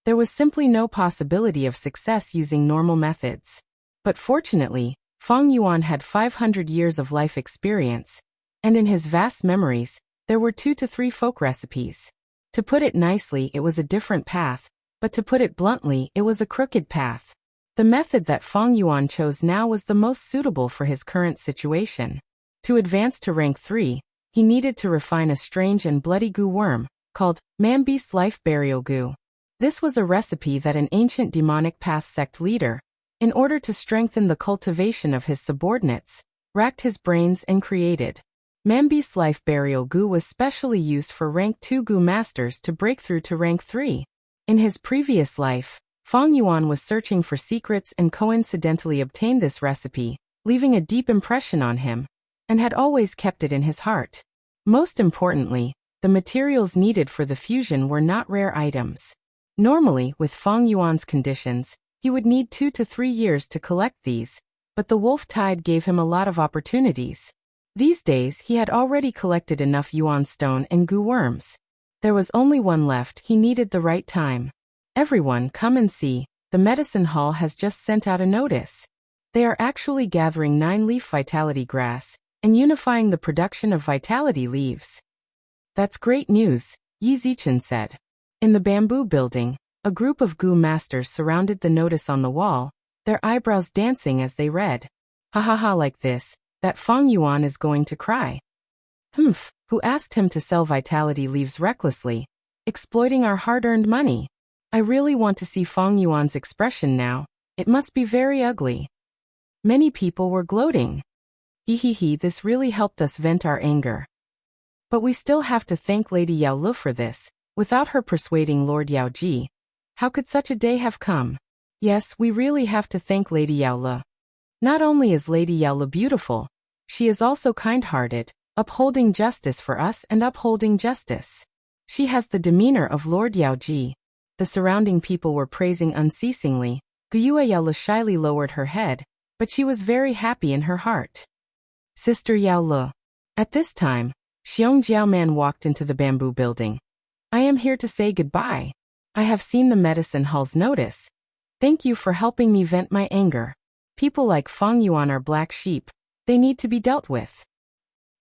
Speaker 1: there was simply no possibility of success using normal methods. But fortunately, Fang Yuan had 500 years of life experience, and in his vast memories, there were 2 to 3 folk recipes. To put it nicely, it was a different path, but to put it bluntly, it was a crooked path. The method that Fang Yuan chose now was the most suitable for his current situation. To advance to rank 3, he needed to refine a strange and bloody Gu worm, called Man-Beast Life Burial Gu. This was a recipe that an ancient demonic path sect leader, in order to strengthen the cultivation of his subordinates, racked his brains and created. Man-Beast Life Burial Gu was specially used for rank 2 Gu masters to break through to rank 3. In his previous life, Fang Yuan was searching for secrets and coincidentally obtained this recipe, leaving a deep impression on him, and had always kept it in his heart. Most importantly, the materials needed for the fusion were not rare items. Normally, with Fang Yuan's conditions, he would need 2 to 3 years to collect these, but the wolf tide gave him a lot of opportunities. These days, he had already collected enough Yuan stone and Gu worms. There was only one left. He needed the right time. Everyone, come and see, the medicine hall has just sent out a notice. They are actually gathering 9-leaf vitality grass and unifying the production of vitality leaves. That's great news, Yi Zichen said. In the bamboo building, a group of Gu masters surrounded the notice on the wall, their eyebrows dancing as they read. Ha ha ha, like this, that Fang Yuan is going to cry. Humph, who asked him to sell vitality leaves recklessly, exploiting our hard-earned money? I really want to see Fang Yuan's expression now. It must be very ugly. Many people were gloating. Hehehe, this really helped us vent our anger. But we still have to thank Lady Yao Lu for this. Without her persuading Lord Yao Ji, how could such a day have come? Yes, we really have to thank Lady Yao Lu. Not only is Lady Yao Lu beautiful, she is also kind-hearted, upholding justice for us and upholding justice. She has the demeanor of Lord Yao Ji. The surrounding people were praising unceasingly. Guyue Yao Lu shyly lowered her head, but she was very happy in her heart. Sister Yao Lu. At this time, Xiong Jiaoman walked into the bamboo building. I am here to say goodbye. I have seen the medicine hall's notice. Thank you for helping me vent my anger. People like Fang Yuan are black sheep. They need to be dealt with.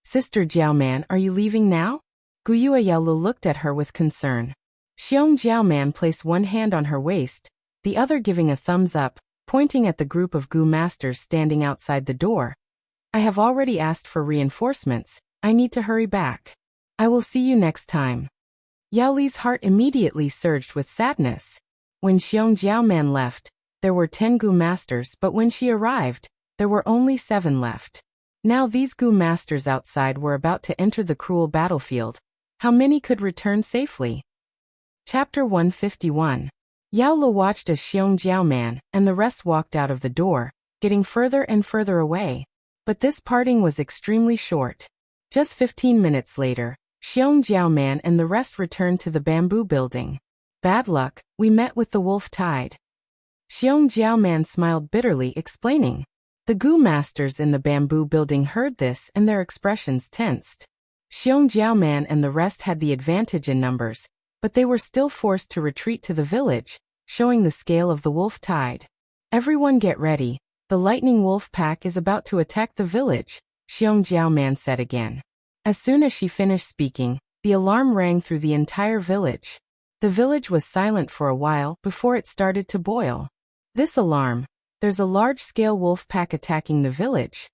Speaker 1: Sister Jiaoman, are you leaving now? Guyue Yao Lu looked at her with concern. Xiong Jiaoman placed one hand on her waist, the other giving a thumbs up, pointing at the group of Gu masters standing outside the door. I have already asked for reinforcements. I need to hurry back. I will see you next time. Yao Li's heart immediately surged with sadness. When Xiong Jiaoman left, there were 10 Gu masters, but when she arrived, there were only 7 left. Now these Gu masters outside were about to enter the cruel battlefield. How many could return safely? Chapter 151. Yao Lu watched as Xiong Jiaoman and the rest walked out of the door, getting further and further away. But this parting was extremely short. Just 15 minutes later, Xiong Jiaoman and the rest returned to the bamboo building. Bad luck, we met with the wolf tide. Xiong Jiaoman smiled bitterly, explaining. The Gu masters in the bamboo building heard this and their expressions tensed. Xiong Jiaoman and the rest had the advantage in numbers, but they were still forced to retreat to the village, showing the scale of the wolf tide. Everyone get ready, the lightning wolf pack is about to attack the village, Xiong Jiaoman said again. As soon as she finished speaking, the alarm rang through the entire village. The village was silent for a while before it started to boil. This alarm. There's a large-scale wolf pack attacking the village.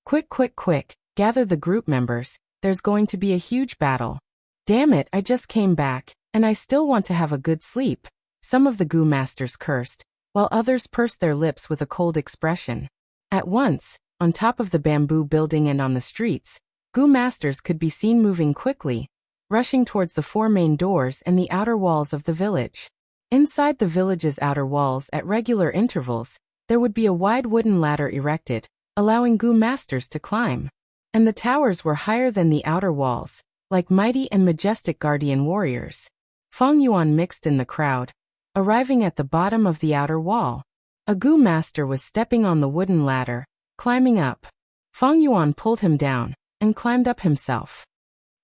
Speaker 1: Quick, quick, quick, gather the group members, there's going to be a huge battle. Damn it, I just came back, and I still want to have a good sleep. Some of the Goo Masters cursed, while others pursed their lips with a cold expression. At once, on top of the bamboo building and on the streets, Goo Masters could be seen moving quickly, rushing towards the 4 main doors and the outer walls of the village. Inside the village's outer walls at regular intervals, there would be a wide wooden ladder erected, allowing Goo Masters to climb. And the towers were higher than the outer walls, like mighty and majestic guardian warriors. Feng Yuan mixed in the crowd, arriving at the bottom of the outer wall. A Goo Master was stepping on the wooden ladder, climbing up. Feng Yuan pulled him down, and climbed up himself.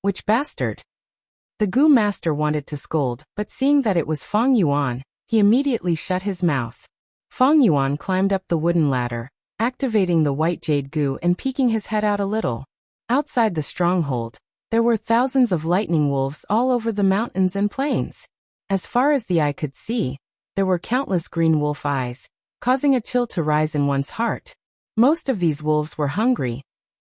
Speaker 1: Which bastard? The Goo Master wanted to scold, but seeing that it was Feng Yuan, he immediately shut his mouth. Feng Yuan climbed up the wooden ladder, activating the white jade goo and peeking his head out a little. Outside the stronghold, there were thousands of lightning wolves all over the mountains and plains. As far as the eye could see, there were countless green wolf eyes, causing a chill to rise in one's heart. Most of these wolves were hungry,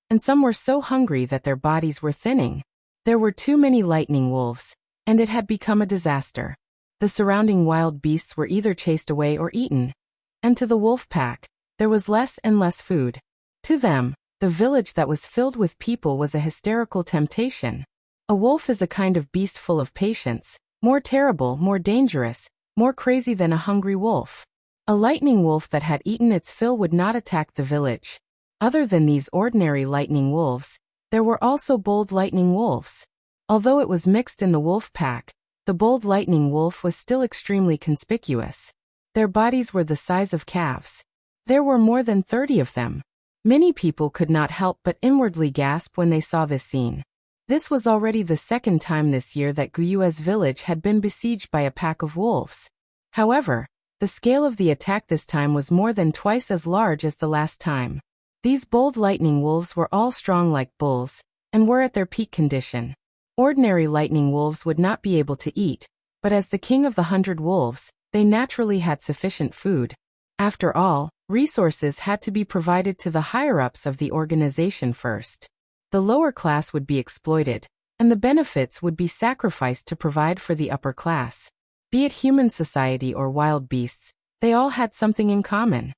Speaker 1: and some were so hungry that their bodies were thinning. There were too many lightning wolves, and it had become a disaster. The surrounding wild beasts were either chased away or eaten, and to the wolf pack, there was less and less food. To them, the village that was filled with people was a hysterical temptation. A wolf is a kind of beast full of patience, more terrible, more dangerous, more crazy than a hungry wolf. A lightning wolf that had eaten its fill would not attack the village. Other than these ordinary lightning wolves, there were also bold lightning wolves. Although it was mixed in the wolf pack, the bold lightning wolf was still extremely conspicuous. Their bodies were the size of calves. There were more than 30 of them. Many people could not help but inwardly gasp when they saw this scene. This was already the second time this year that Guyue's village had been besieged by a pack of wolves. However, the scale of the attack this time was more than twice as large as the last time. These bold lightning wolves were all strong like bulls, and were at their peak condition. Ordinary lightning wolves would not be able to eat, but as the king of the 100 wolves, they naturally had sufficient food. After all, resources had to be provided to the higher-ups of the organization first. The lower class would be exploited, and the benefits would be sacrificed to provide for the upper class. Be it human society or wild beasts, they all had something in common.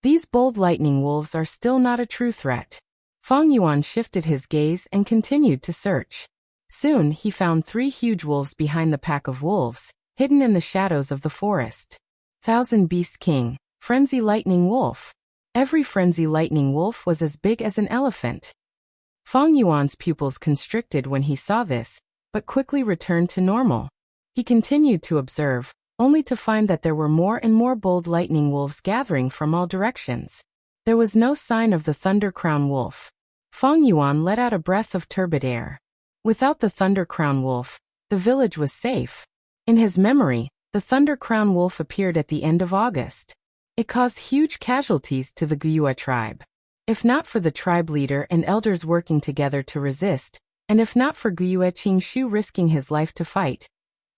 Speaker 1: These bold lightning wolves are still not a true threat. Feng Yuan shifted his gaze and continued to search. Soon he found 3 huge wolves behind the pack of wolves, hidden in the shadows of the forest. Thousand Beast King, Frenzy Lightning Wolf. Every Frenzy Lightning Wolf was as big as an elephant. Feng Yuan's pupils constricted when he saw this, but quickly returned to normal. He continued to observe, only to find that there were more and more bold lightning wolves gathering from all directions. There was no sign of the Thunder Crown Wolf. Feng Yuan let out a breath of turbid air. Without the Thunder Crown Wolf, the village was safe. In his memory, the Thunder Crown Wolf appeared at the end of August. It caused huge casualties to the Guyue tribe. If not for the tribe leader and elders working together to resist, and if not for Guyue Qingshu risking his life to fight,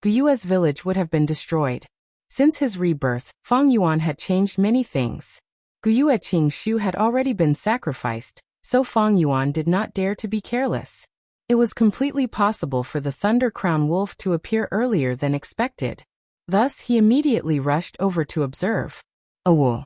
Speaker 1: Guyue's village would have been destroyed. Since his rebirth, Feng Yuan had changed many things. Guyue Qingshu had already been sacrificed, so Feng Yuan did not dare to be careless. It was completely possible for the Thunder Crown Wolf to appear earlier than expected. Thus he immediately rushed over to observe. Awo!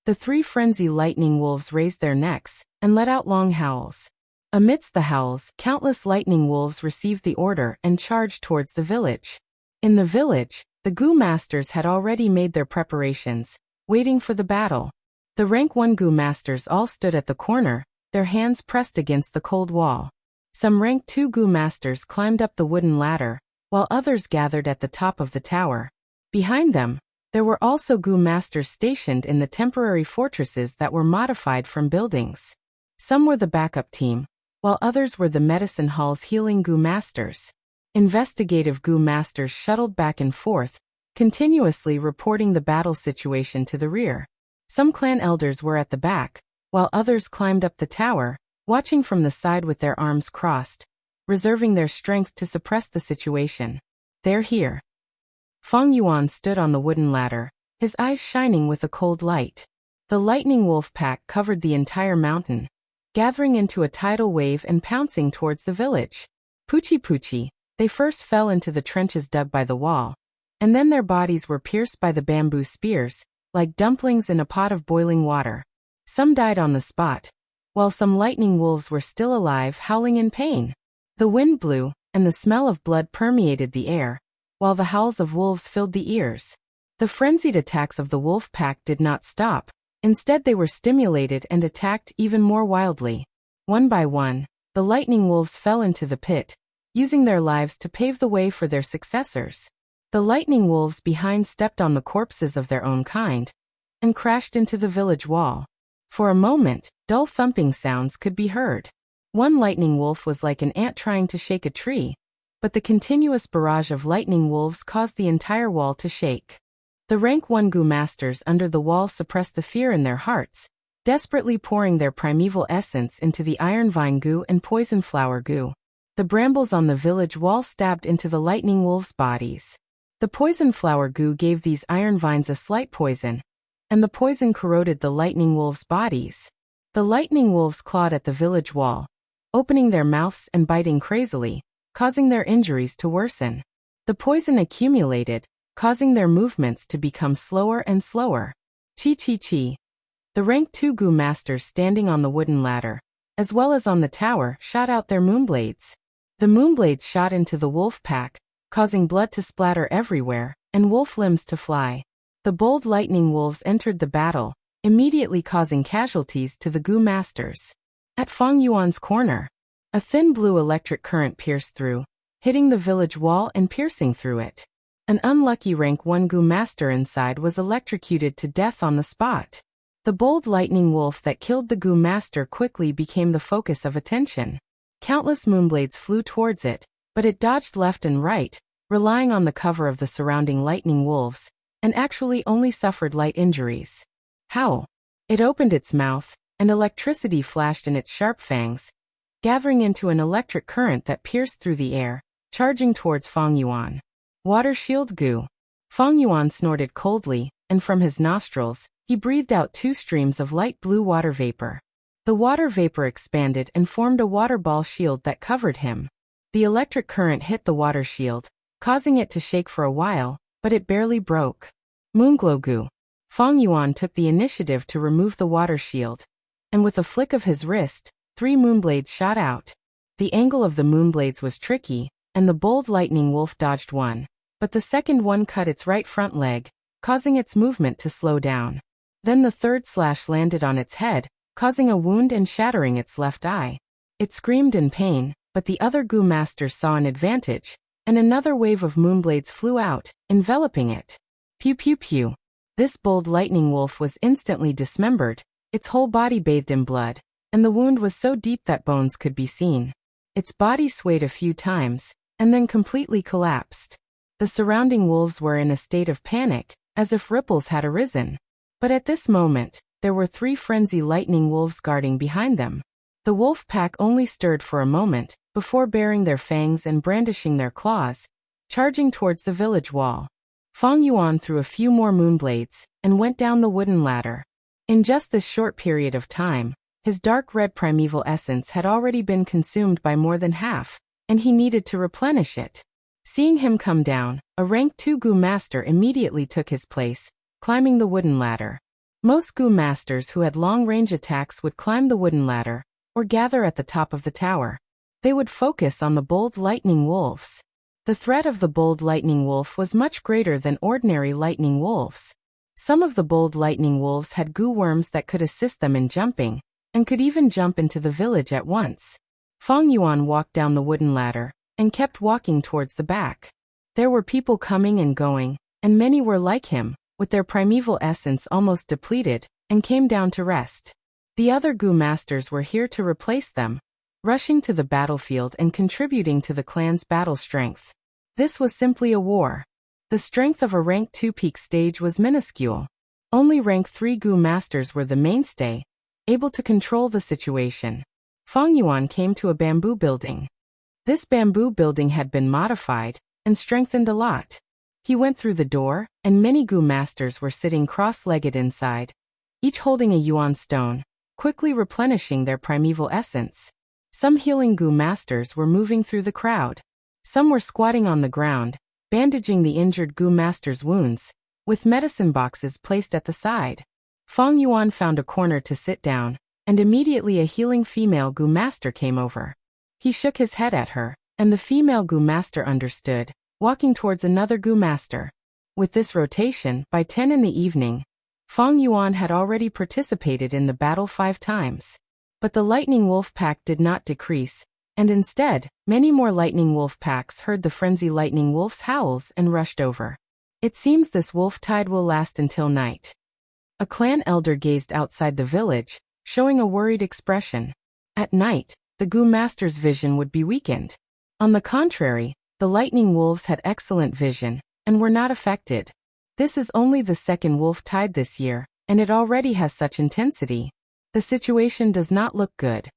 Speaker 1: The 3 frenzy lightning wolves raised their necks, and let out long howls. Amidst the howls, countless lightning wolves received the order and charged towards the village. In the village, the Goo Masters had already made their preparations, waiting for the battle. The rank 1 Goo Masters all stood at the corner, their hands pressed against the cold wall. Some rank 2 Goo Masters climbed up the wooden ladder, while others gathered at the top of the tower. Behind them, there were also Goo Masters stationed in the temporary fortresses that were modified from buildings. Some were the backup team, while others were the medicine hall's healing Goo Masters. Investigative Goo Masters shuttled back and forth, continuously reporting the battle situation to the rear. Some clan elders were at the back, while others climbed up the tower, watching from the side with their arms crossed, reserving their strength to suppress the situation. They're here. Fang Yuan stood on the wooden ladder, his eyes shining with a cold light. The lightning wolf pack covered the entire mountain, gathering into a tidal wave and pouncing towards the village. Poochie poochie, they first fell into the trenches dug by the wall, and then their bodies were pierced by the bamboo spears, like dumplings in a pot of boiling water. Some died on the spot, while some lightning wolves were still alive, howling in pain. The wind blew, and the smell of blood permeated the air, while the howls of wolves filled the ears. The frenzied attacks of the wolf pack did not stop. Instead, they were stimulated and attacked even more wildly. One by one, the lightning wolves fell into the pit, using their lives to pave the way for their successors. The lightning wolves behind stepped on the corpses of their own kind and crashed into the village wall. For a moment, dull thumping sounds could be heard. One lightning wolf was like an ant trying to shake a tree, but the continuous barrage of lightning wolves caused the entire wall to shake. The rank 1 goo masters under the wall suppressed the fear in their hearts, desperately pouring their primeval essence into the iron vine goo and poison flower goo. The brambles on the village wall stabbed into the lightning wolves' bodies. The poison flower goo gave these iron vines a slight poison, and the poison corroded the lightning wolves' bodies. The lightning wolves clawed at the village wall, opening their mouths and biting crazily, causing their injuries to worsen. The poison accumulated, causing their movements to become slower and slower. Chi chi chi. The rank 2 goo masters standing on the wooden ladder, as well as on the tower, shot out their moonblades. The moonblades shot into the wolf pack, causing blood to splatter everywhere, and wolf limbs to fly. The bold lightning wolves entered the battle, immediately causing casualties to the goo masters. At Fang Yuan's corner, a thin blue electric current pierced through, hitting the village wall and piercing through it. An unlucky rank 1 goo master inside was electrocuted to death on the spot. The bold lightning wolf that killed the goo master quickly became the focus of attention. Countless moonblades flew towards it, but it dodged left and right, relying on the cover of the surrounding lightning wolves, and actually only suffered light injuries. How? It opened its mouth, and electricity flashed in its sharp fangs, gathering into an electric current that pierced through the air, charging towards Fang Yuan. Water shield goo. Fang Yuan snorted coldly, and from his nostrils, he breathed out 2 streams of light blue water vapor. The water vapor expanded and formed a water ball shield that covered him. The electric current hit the water shield, causing it to shake for a while, but it barely broke. Moonglow goo. Fang Yuan took the initiative to remove the water shield, and with a flick of his wrist, 3 moonblades shot out. The angle of the moonblades was tricky, and the bold lightning wolf dodged one, but the second one cut its right front leg, causing its movement to slow down. Then the third slash landed on its head, causing a wound and shattering its left eye. It screamed in pain, but the other goo masters saw an advantage, and another wave of moonblades flew out, enveloping it. Pew pew pew. This bold lightning wolf was instantly dismembered, its whole body bathed in blood, and the wound was so deep that bones could be seen. Its body swayed a few times, and then completely collapsed. The surrounding wolves were in a state of panic, as if ripples had arisen. But at this moment, there were 3 frenzy lightning wolves guarding behind them. The wolf pack only stirred for a moment, before baring their fangs and brandishing their claws, charging towards the village wall. Fang Yuan threw a few more moonblades, and went down the wooden ladder. In just this short period of time, his dark red primeval essence had already been consumed by more than half, and he needed to replenish it. Seeing him come down, a rank 2 goo master immediately took his place, climbing the wooden ladder. Most goo masters who had long-range attacks would climb the wooden ladder, or gather at the top of the tower. They would focus on the bold lightning wolves. The threat of the bold lightning wolf was much greater than ordinary lightning wolves. Some of the bold lightning wolves had goo worms that could assist them in jumping, and could even jump into the village at once. Fang Yuan walked down the wooden ladder, and kept walking towards the back. There were people coming and going, and many were like him, with their primeval essence almost depleted, and came down to rest. The other goo masters were here to replace them, rushing to the battlefield and contributing to the clan's battle strength. This was simply a war. The strength of a rank 2 peak stage was minuscule. Only rank 3 goo masters were the mainstay, able to control the situation. Fang Yuan came to a bamboo building. This bamboo building had been modified, and strengthened a lot. He went through the door, and many goo masters were sitting cross-legged inside, each holding a yuan stone, quickly replenishing their primeval essence. Some healing goo masters were moving through the crowd. Some were squatting on the ground, bandaging the injured goo master's wounds, with medicine boxes placed at the side. Fang Yuan found a corner to sit down, and immediately a healing female goo master came over. He shook his head at her, and the female goo master understood, walking towards another goo master. With this rotation, by 10 in the evening, Fang Yuan had already participated in the battle 5 times. But the lightning wolf pack did not decrease, and instead, many more lightning wolf packs heard the frenzy lightning wolf's howls and rushed over. It seems this wolf tide will last until night. A clan elder gazed outside the village, showing a worried expression. At night, the goo master's vision would be weakened. On the contrary, the lightning wolves had excellent vision, and were not affected. This is only the second wolf tide this year, and it already has such intensity. The situation does not look good.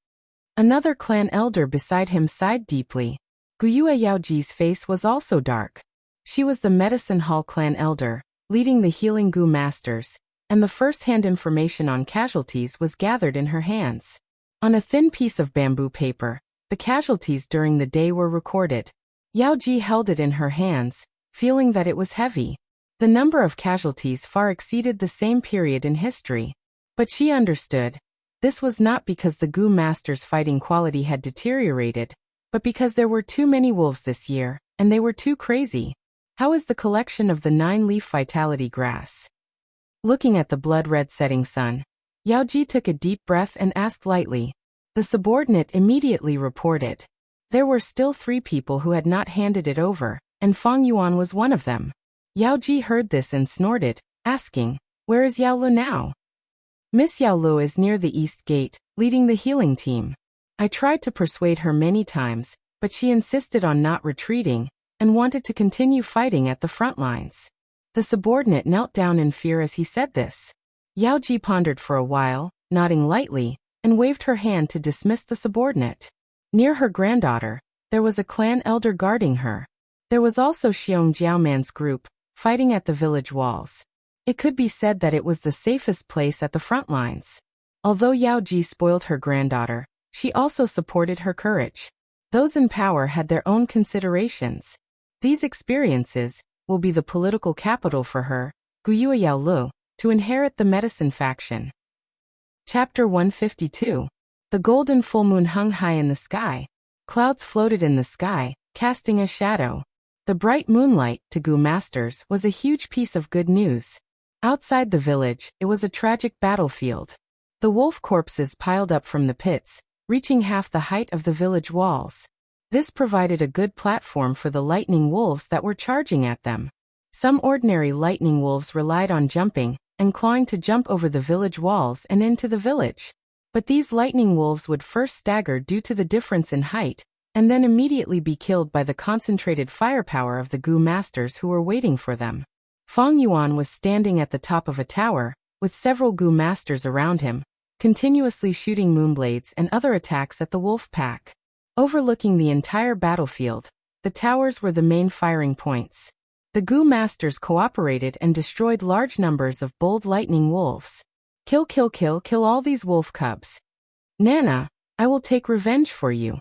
Speaker 1: Another clan elder beside him sighed deeply. Guyue Yaoji's face was also dark. She was the Medicine Hall clan elder, leading the healing goo masters, and the first-hand information on casualties was gathered in her hands. On a thin piece of bamboo paper, the casualties during the day were recorded. Yaoji held it in her hands, feeling that it was heavy. The number of casualties far exceeded the same period in history. But she understood. This was not because the goo master's fighting quality had deteriorated, but because there were too many wolves this year, and they were too crazy. How is the collection of the 9-leaf vitality grass? Looking at the blood-red setting sun, Yaoji took a deep breath and asked lightly. The subordinate immediately reported. There were still 3 people who had not handed it over, and Fang Yuan was one of them. Yaoji heard this and snorted, asking, "Where is Yao Lu now?" Miss Yao Lu is near the east gate, leading the healing team. I tried to persuade her many times, but she insisted on not retreating, and wanted to continue fighting at the front lines. The subordinate knelt down in fear as he said this. Yaoji pondered for a while, nodding lightly, and waved her hand to dismiss the subordinate. Near her granddaughter, there was a clan elder guarding her. There was also Xiong Jiaoman's group, fighting at the village walls. It could be said that it was the safest place at the front lines. Although Yaoji spoiled her granddaughter, she also supported her courage. Those in power had their own considerations. These experiences will be the political capital for her, Guyue Yao Lu, to inherit the medicine faction. Chapter 152. The golden full moon hung high in the sky. Clouds floated in the sky, casting a shadow. The bright moonlight, to goo masters, was a huge piece of good news. Outside the village, it was a tragic battlefield. The wolf corpses piled up from the pits, reaching half the height of the village walls. This provided a good platform for the lightning wolves that were charging at them. Some ordinary lightning wolves relied on jumping and clawing to jump over the village walls and into the village. But these lightning wolves would first stagger due to the difference in height, and then immediately be killed by the concentrated firepower of the goo masters who were waiting for them. Fang Yuan was standing at the top of a tower, with several goo masters around him, continuously shooting moonblades and other attacks at the wolf pack. Overlooking the entire battlefield, the towers were the main firing points. The goo masters cooperated and destroyed large numbers of bold lightning wolves. Kill, kill, kill, kill all these wolf cubs. Nana, I will take revenge for you.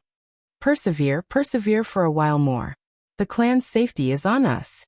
Speaker 1: Persevere, persevere for a while more. The clan's safety is on us.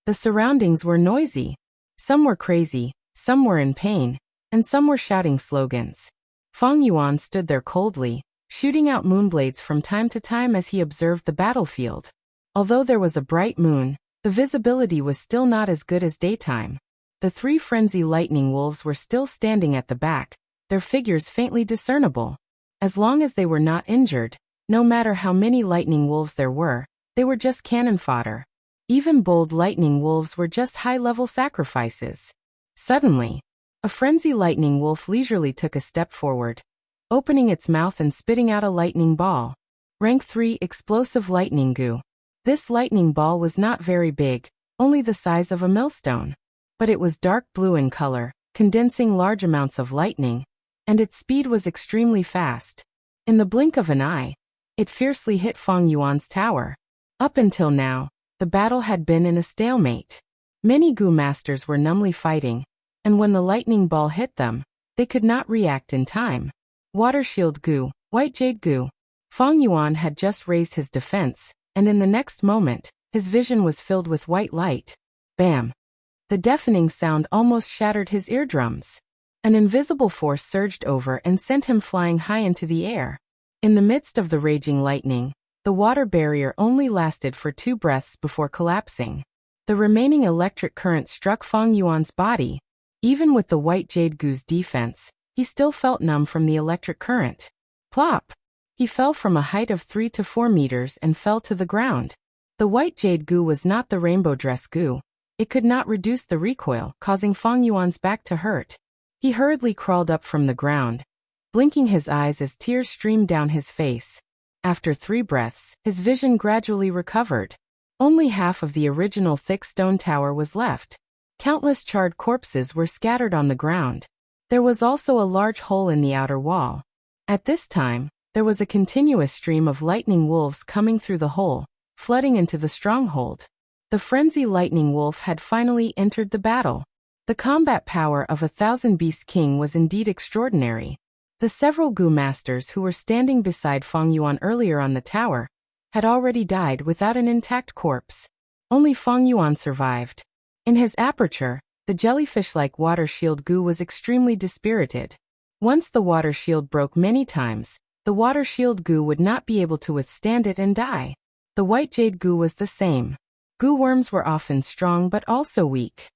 Speaker 1: The surroundings were noisy. Some were crazy, some were in pain, and some were shouting slogans. Fang Yuan stood there coldly, shooting out moonblades from time to time as he observed the battlefield. Although there was a bright moon, the visibility was still not as good as daytime. The 3 frenzy lightning wolves were still standing at the back, their figures faintly discernible. As long as they were not injured, no matter how many lightning wolves there were, they were just cannon fodder. Even bold lightning wolves were just high-level sacrifices. Suddenly, a frenzy lightning wolf leisurely took a step forward, opening its mouth and spitting out a lightning ball. Rank 3 Explosive Lightning Goo. This lightning ball was not very big, only the size of a millstone. But it was dark blue in color, condensing large amounts of lightning, and its speed was extremely fast. In the blink of an eye, it fiercely hit Fang Yuan's tower. Up until now, the battle had been in a stalemate. Many goo masters were numbly fighting, and when the lightning ball hit them, they could not react in time. Water shield goo, white jade goo. Feng Yuan had just raised his defense, and in the next moment, his vision was filled with white light. Bam! The deafening sound almost shattered his eardrums. An invisible force surged over and sent him flying high into the air. In the midst of the raging lightning, the water barrier only lasted for 2 breaths before collapsing. The remaining electric current struck Feng Yuan's body. Even with the white jade goo's defense, he still felt numb from the electric current. Plop! He fell from a height of 3 to 4 meters and fell to the ground. The white jade goo was not the rainbow dress goo. It could not reduce the recoil, causing Feng Yuan's back to hurt. He hurriedly crawled up from the ground, blinking his eyes as tears streamed down his face. After 3 breaths, his vision gradually recovered. Only half of the original thick stone tower was left. Countless charred corpses were scattered on the ground. There was also a large hole in the outer wall. At this time, there was a continuous stream of lightning wolves coming through the hole, flooding into the stronghold. The frenzy lightning wolf had finally entered the battle. The combat power of 1,000 Beast King was indeed extraordinary. The several goo masters who were standing beside Feng Yuan earlier on the tower had already died without an intact corpse. Only Feng Yuan survived. In his aperture, the jellyfish-like water shield goo was extremely dispirited. Once the water shield broke many times, the water shield goo would not be able to withstand it and die. The white jade goo was the same. Goo worms were often strong but also weak.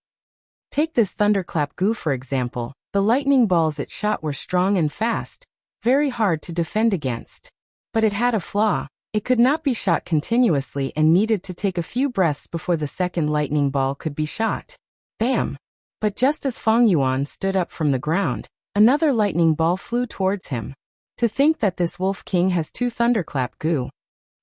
Speaker 1: Take this thunderclap goo for example. The lightning balls it shot were strong and fast, very hard to defend against. But it had a flaw. It could not be shot continuously and needed to take a few breaths before the second lightning ball could be shot. Bam! But just as Feng Yuan stood up from the ground, another lightning ball flew towards him. To think that this Wolf King has 2 thunderclap goo.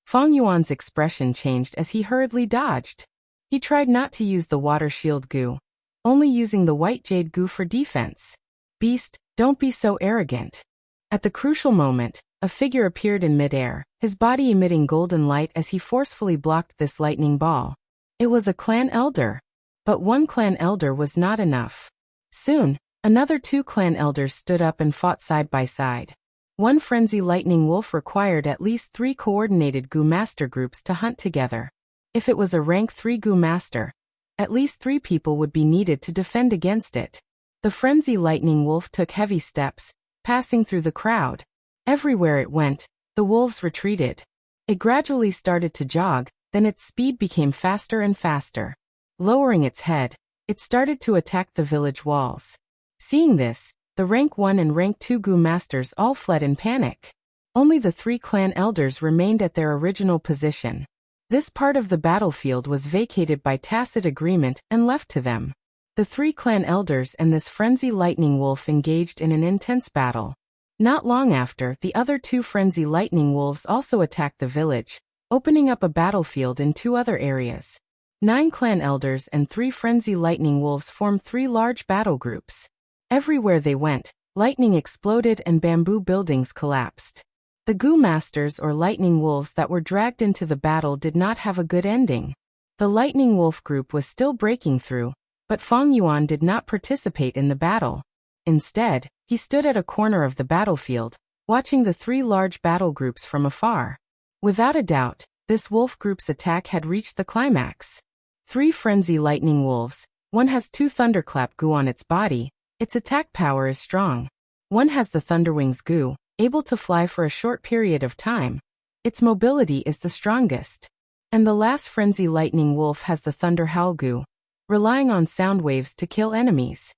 Speaker 1: Feng Yuan's expression changed as he hurriedly dodged. He tried not to use the water shield goo, only using the white jade goo for defense. Beast, don't be so arrogant. At the crucial moment, a figure appeared in midair, his body emitting golden light as he forcefully blocked this lightning ball. It was a clan elder. But one clan elder was not enough. Soon, another 2 clan elders stood up and fought side by side. One frenzy lightning wolf required at least 3 coordinated goo master groups to hunt together. If it was a rank 3 goo master, at least 3 people would be needed to defend against it. The frenzy lightning wolf took heavy steps, passing through the crowd. Everywhere it went, the wolves retreated. It gradually started to jog, then its speed became faster and faster. Lowering its head, it started to attack the village walls. Seeing this, the rank 1 and rank 2 goo masters all fled in panic. Only the 3 clan elders remained at their original position. This part of the battlefield was vacated by tacit agreement and left to them. The 3 clan elders and this frenzy lightning wolf engaged in an intense battle. Not long after, the other 2 frenzy lightning wolves also attacked the village, opening up a battlefield in 2 other areas. 9 clan elders and 3 frenzy lightning wolves formed 3 large battle groups. Everywhere they went, lightning exploded and bamboo buildings collapsed. The goo masters or lightning wolves that were dragged into the battle did not have a good ending. The lightning wolf group was still breaking through, but Feng Yuan did not participate in the battle. Instead, he stood at a corner of the battlefield, watching the 3 large battle groups from afar. Without a doubt, this wolf group's attack had reached the climax. 3 frenzy lightning wolves, one has 2 thunderclap goo on its body. Its attack power is strong. One has the Thunderwings goo, able to fly for a short period of time. Its mobility is the strongest. And the last frenzy lightning wolf has the Thunder Howl goo, relying on sound waves to kill enemies.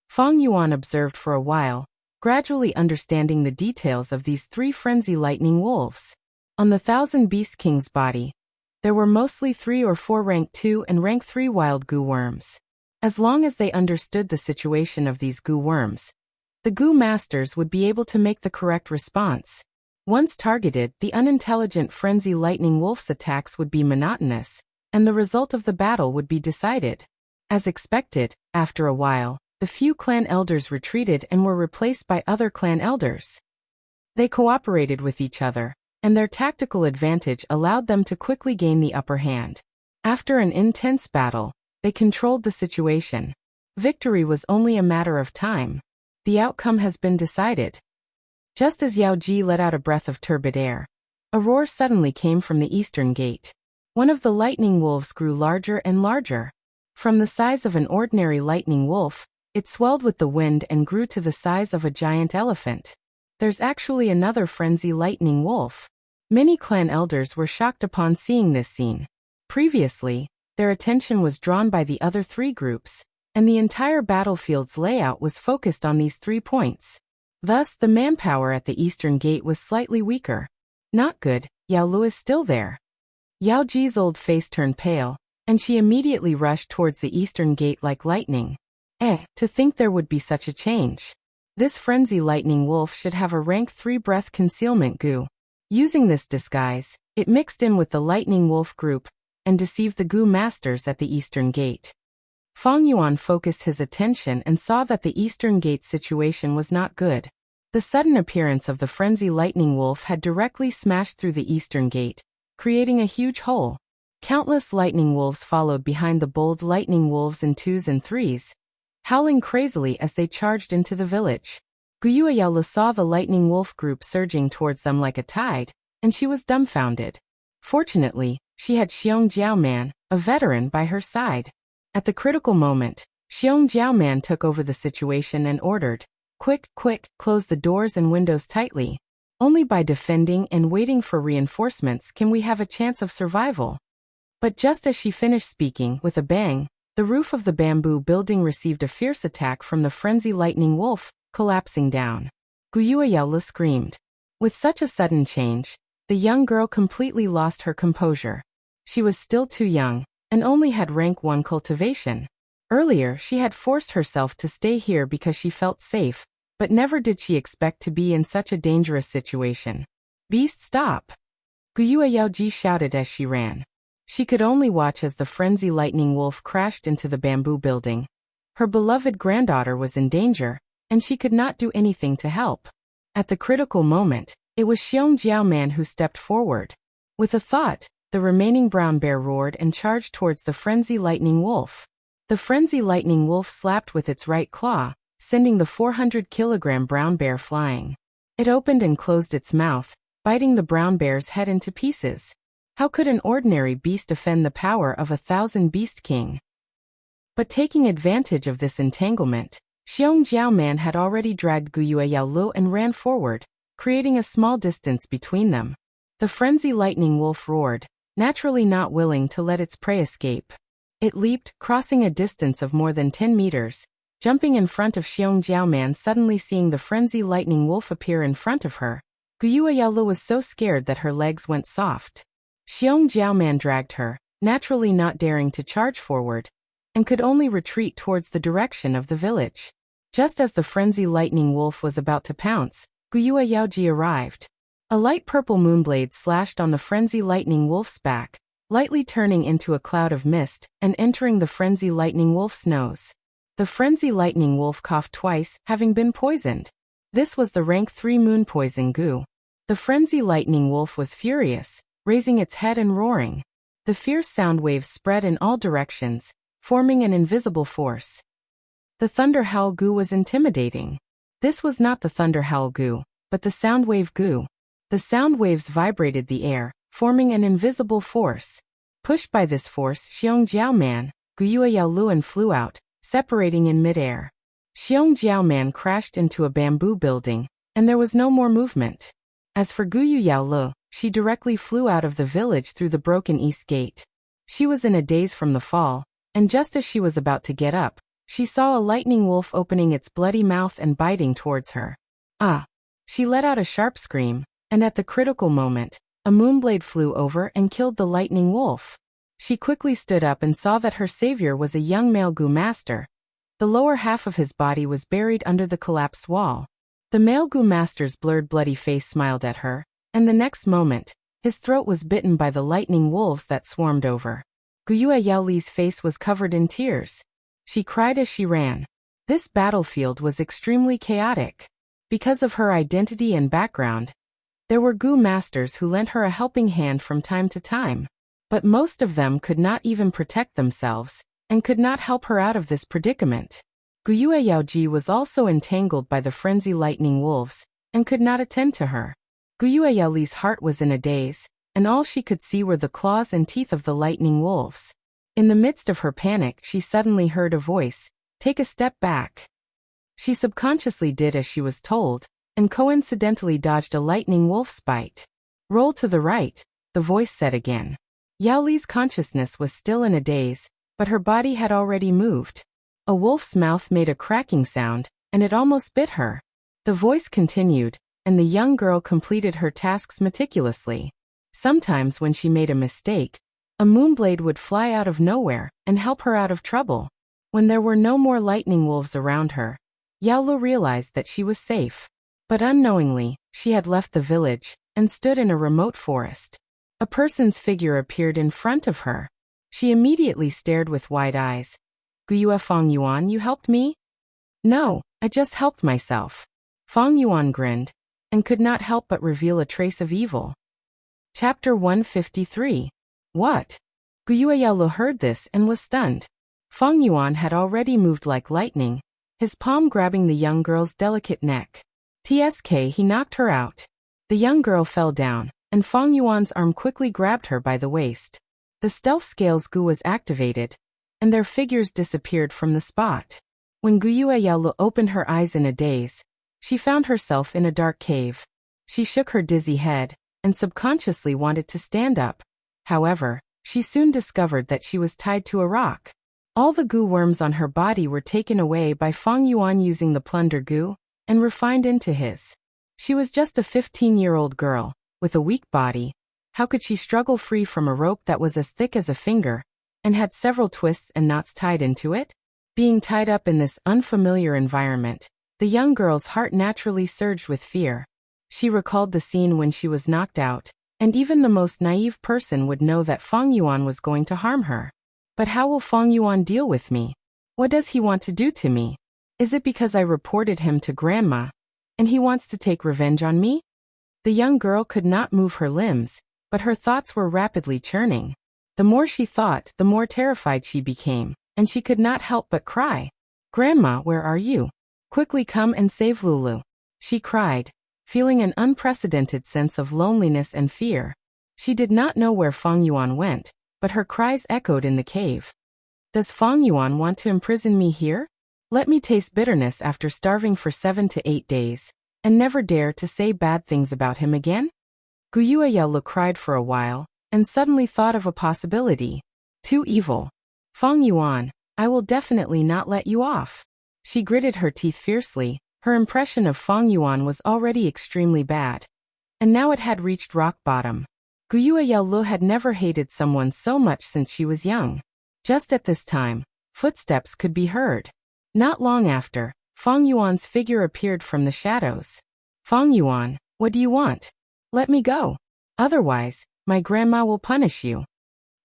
Speaker 1: Feng Yuan observed for a while, gradually understanding the details of these 3 frenzy lightning wolves. On the 1,000 Beast King's body, there were mostly 3 or 4 rank 2 and rank 3 wild goo worms. As long as they understood the situation of these goo worms, the goo masters would be able to make the correct response. Once targeted, the unintelligent frenzy lightning wolf's attacks would be monotonous, and the result of the battle would be decided. As expected, after a while, the few clan elders retreated and were replaced by other clan elders. They cooperated with each other, and their tactical advantage allowed them to quickly gain the upper hand. After an intense battle, they controlled the situation. Victory was only a matter of time. The outcome has been decided. Just as Yao Ji let out a breath of turbid air, a roar suddenly came from the eastern gate. One of the lightning wolves grew larger and larger. From the size of an ordinary lightning wolf, it swelled with the wind and grew to the size of a giant elephant. There's actually another frenzy lightning wolf. Many clan elders were shocked upon seeing this scene. Previously, their attention was drawn by the other three groups, and the entire battlefield's layout was focused on these 3 points. Thus, the manpower at the eastern gate was slightly weaker. Not good. Yao Lu is still there. Yao Ji's old face turned pale, and she immediately rushed towards the eastern gate like lightning. To think there would be such a change. This frenzy lightning wolf should have a rank 3 breath concealment goo. Using this disguise, it mixed in with the lightning wolf group and deceived the goo masters at the eastern gate. Fang Yuan focused his attention and saw that the eastern gate situation was not good. The sudden appearance of the frenzy lightning wolf had directly smashed through the eastern gate, creating a huge hole. Countless lightning wolves followed behind the bold lightning wolves in 2s and 3s, howling crazily as they charged into the village. Guyue Yaolu saw the lightning wolf group surging towards them like a tide, and she was dumbfounded. Fortunately, she had Xiong Jiaoman, a veteran, by her side. At the critical moment, Xiong Jiaoman took over the situation and ordered, "Quick, quick, close the doors and windows tightly. Only by defending and waiting for reinforcements can we have a chance of survival." But just as she finished speaking, with a bang, the roof of the bamboo building received a fierce attack from the frenzy lightning wolf, collapsing down. Guyue Yaolu screamed. With such a sudden change, the young girl completely lost her composure. She was still too young, and only had rank 1 cultivation. Earlier she had forced herself to stay here because she felt safe, but never did she expect to be in such a dangerous situation. "Beast, stop!" Guyue Yaoji shouted as she ran. She could only watch as the frenzy lightning wolf crashed into the bamboo building. Her beloved granddaughter was in danger, and she could not do anything to help. At the critical moment, it was Xiong Jiaoman who stepped forward. With a thought, the remaining brown bear roared and charged towards the frenzy lightning wolf. The frenzy lightning wolf slapped with its right claw, sending the 400-kilogram brown bear flying. It opened and closed its mouth, biting the brown bear's head into pieces. How could an ordinary beast defend the power of 1,000 Beast King? But taking advantage of this entanglement, Xiong Jiaoman had already dragged Guyue Yaolu and ran forward, creating a small distance between them. The frenzy lightning wolf roared, naturally not willing to let its prey escape. It leaped, crossing a distance of more than 10 meters, jumping in front of Xiong Jiaoman. Suddenly seeing the frenzy lightning wolf appear in front of her, Guyue Yaolu was so scared that her legs went soft. Xiong Jiaoman dragged her, naturally not daring to charge forward, and could only retreat towards the direction of the village. Just as the frenzy lightning wolf was about to pounce, Guyue Yaoji arrived. A light purple moonblade slashed on the frenzy lightning wolf's back, lightly turning into a cloud of mist and entering the frenzy lightning wolf's nose. The frenzy lightning wolf coughed twice, having been poisoned. This was the rank 3 moon poison goo. The frenzy lightning wolf was furious, raising its head and roaring. The fierce sound waves spread in all directions, forming an invisible force. The thunder howl goo was intimidating. This was not the thunder howl goo, but the sound wave goo. The sound waves vibrated the air, forming an invisible force. Pushed by this force, Xiong Jiaoman, Guyue Yaoluan flew out, separating in midair. Xiong Jiaoman crashed into a bamboo building, and there was no more movement. As for Guyue Yaolu, she directly flew out of the village through the broken east gate. She was in a daze from the fall, and just as she was about to get up, she saw a lightning wolf opening its bloody mouth and biting towards her. Ah! She let out a sharp scream, and at the critical moment, a moonblade flew over and killed the lightning wolf. She quickly stood up and saw that her savior was a young male goo master. The lower half of his body was buried under the collapsed wall. The male goo master's blurred bloody face smiled at her, and the next moment, his throat was bitten by the lightning wolves that swarmed over. Guyue Yaoli's face was covered in tears. She cried as she ran. This battlefield was extremely chaotic. Because of her identity and background, there were goo masters who lent her a helping hand from time to time. But most of them could not even protect themselves, and could not help her out of this predicament. Guyue Yaoji was also entangled by the frenzy lightning wolves, and could not attend to her. Guyue Yaoli's heart was in a daze, and all she could see were the claws and teeth of the lightning wolves. In the midst of her panic, she suddenly heard a voice, "Take a step back." She subconsciously did as she was told, and coincidentally dodged a lightning wolf's bite. "Roll to the right," the voice said again. Yaoli's consciousness was still in a daze, but her body had already moved. A wolf's mouth made a cracking sound, and it almost bit her. The voice continued, and the young girl completed her tasks meticulously. Sometimes when she made a mistake, a moonblade would fly out of nowhere and help her out of trouble. When there were no more lightning wolves around her, Yaolu realized that she was safe. But unknowingly, she had left the village and stood in a remote forest. A person's figure appeared in front of her. She immediately stared with wide eyes. "Guyue Feng Yuan, you helped me?" "No, I just helped myself." Feng Yuan grinned, and could not help but reveal a trace of evil. Chapter 153. What? Guyue Yaolu heard this and was stunned. Feng Yuan had already moved like lightning, his palm grabbing the young girl's delicate neck. He knocked her out. The young girl fell down, and Feng Yuan's arm quickly grabbed her by the waist. The stealth scales Gu was activated, and their figures disappeared from the spot. When Guyue Yaolu opened her eyes in a daze, she found herself in a dark cave. She shook her dizzy head, and subconsciously wanted to stand up. However, she soon discovered that she was tied to a rock. All the goo worms on her body were taken away by Feng Yuan using the plunder goo, and refined into his. She was just a 15-year-old girl, with a weak body. How could she struggle free from a rope that was as thick as a finger, and had several twists and knots tied into it? Being tied up in this unfamiliar environment, the young girl's heart naturally surged with fear. She recalled the scene when she was knocked out, and even the most naive person would know that Feng Yuan was going to harm her. But how will Feng Yuan deal with me? What does he want to do to me? Is it because I reported him to Grandma, and he wants to take revenge on me? The young girl could not move her limbs, but her thoughts were rapidly churning. The more she thought, the more terrified she became, and she could not help but cry. "Grandma, where are you? Quickly come and save Lulu," she cried, feeling an unprecedented sense of loneliness and fear. She did not know where Feng Yuan went, but her cries echoed in the cave. "Does Feng Yuan want to imprison me here? Let me taste bitterness after starving for 7 to 8 days, and never dare to say bad things about him again?" Guyue Yaolu cried for a while, and suddenly thought of a possibility. Too evil. "Feng Yuan, I will definitely not let you off." She gritted her teeth fiercely. Her impression of Feng Yuan was already extremely bad, and now it had reached rock bottom. Guyue Yaolu had never hated someone so much since she was young. Just at this time, footsteps could be heard. Not long after, Feng Yuan's figure appeared from the shadows. "Feng Yuan, what do you want? Let me go. Otherwise, my grandma will punish you."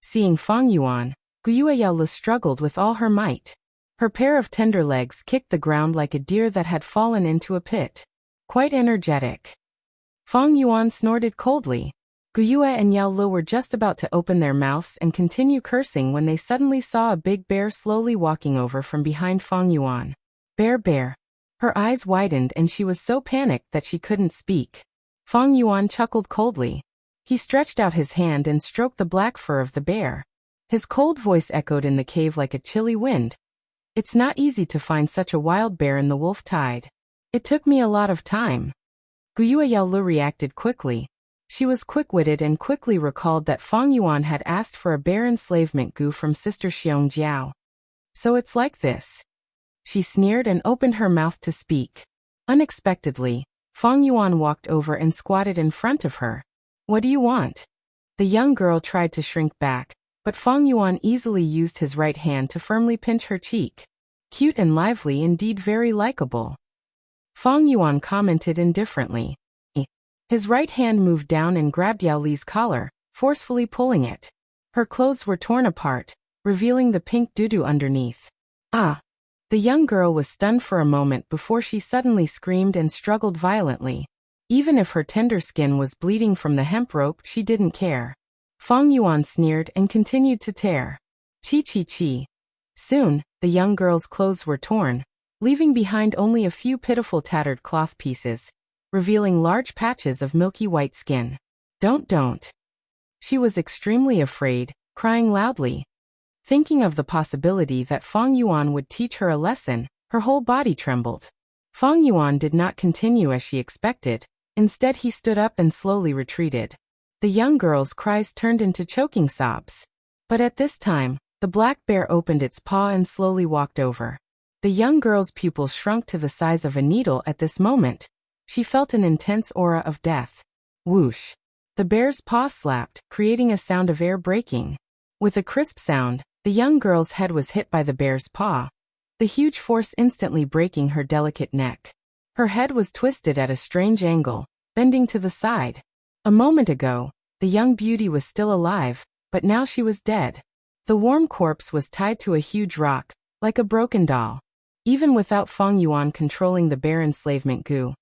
Speaker 1: Seeing Feng Yuan, Guyue Yaolu struggled with all her might. Her pair of tender legs kicked the ground like a deer that had fallen into a pit. Quite energetic. Feng Yuan snorted coldly. Guyue and Yaolu were just about to open their mouths and continue cursing when they suddenly saw a big bear slowly walking over from behind Feng Yuan. Bear. Her eyes widened and she was so panicked that she couldn't speak. Feng Yuan chuckled coldly. He stretched out his hand and stroked the black fur of the bear. His cold voice echoed in the cave like a chilly wind. "It's not easy to find such a wild bear in the wolf tide. It took me a lot of time." Guyue Yaolu reacted quickly. She was quick-witted and quickly recalled that Feng Yuan had asked for a bear enslavement gu from Sister Xiong Jiao. "So it's like this." She sneered and opened her mouth to speak. Unexpectedly, Feng Yuan walked over and squatted in front of her. "What do you want?" The young girl tried to shrink back, but Feng Yuan easily used his right hand to firmly pinch her cheek. "Cute and lively, indeed, very likable." Feng Yuan commented indifferently. His right hand moved down and grabbed Yao Li's collar, forcefully pulling it. Her clothes were torn apart, revealing the pink doo-doo underneath. "Ah!" The young girl was stunned for a moment before she suddenly screamed and struggled violently. Even if her tender skin was bleeding from the hemp rope, she didn't care. Feng Yuan sneered and continued to tear. Chi chi chi. Soon, the young girl's clothes were torn, leaving behind only a few pitiful tattered cloth pieces, revealing large patches of milky white skin. Don't. She was extremely afraid, crying loudly. Thinking of the possibility that Feng Yuan would teach her a lesson, her whole body trembled. Feng Yuan did not continue as she expected. Instead, he stood up and slowly retreated. The young girl's cries turned into choking sobs. But at this time, the black bear opened its paw and slowly walked over. The young girl's pupils shrunk to the size of a needle at this moment. She felt an intense aura of death. Whoosh! The bear's paw slapped, creating a sound of air breaking. With a crisp sound, the young girl's head was hit by the bear's paw, the huge force instantly breaking her delicate neck. Her head was twisted at a strange angle, bending to the side. A moment ago, the young beauty was still alive, but now she was dead. The warm corpse was tied to a huge rock, like a broken doll. Even without Feng Yuan controlling the bear enslavement goo,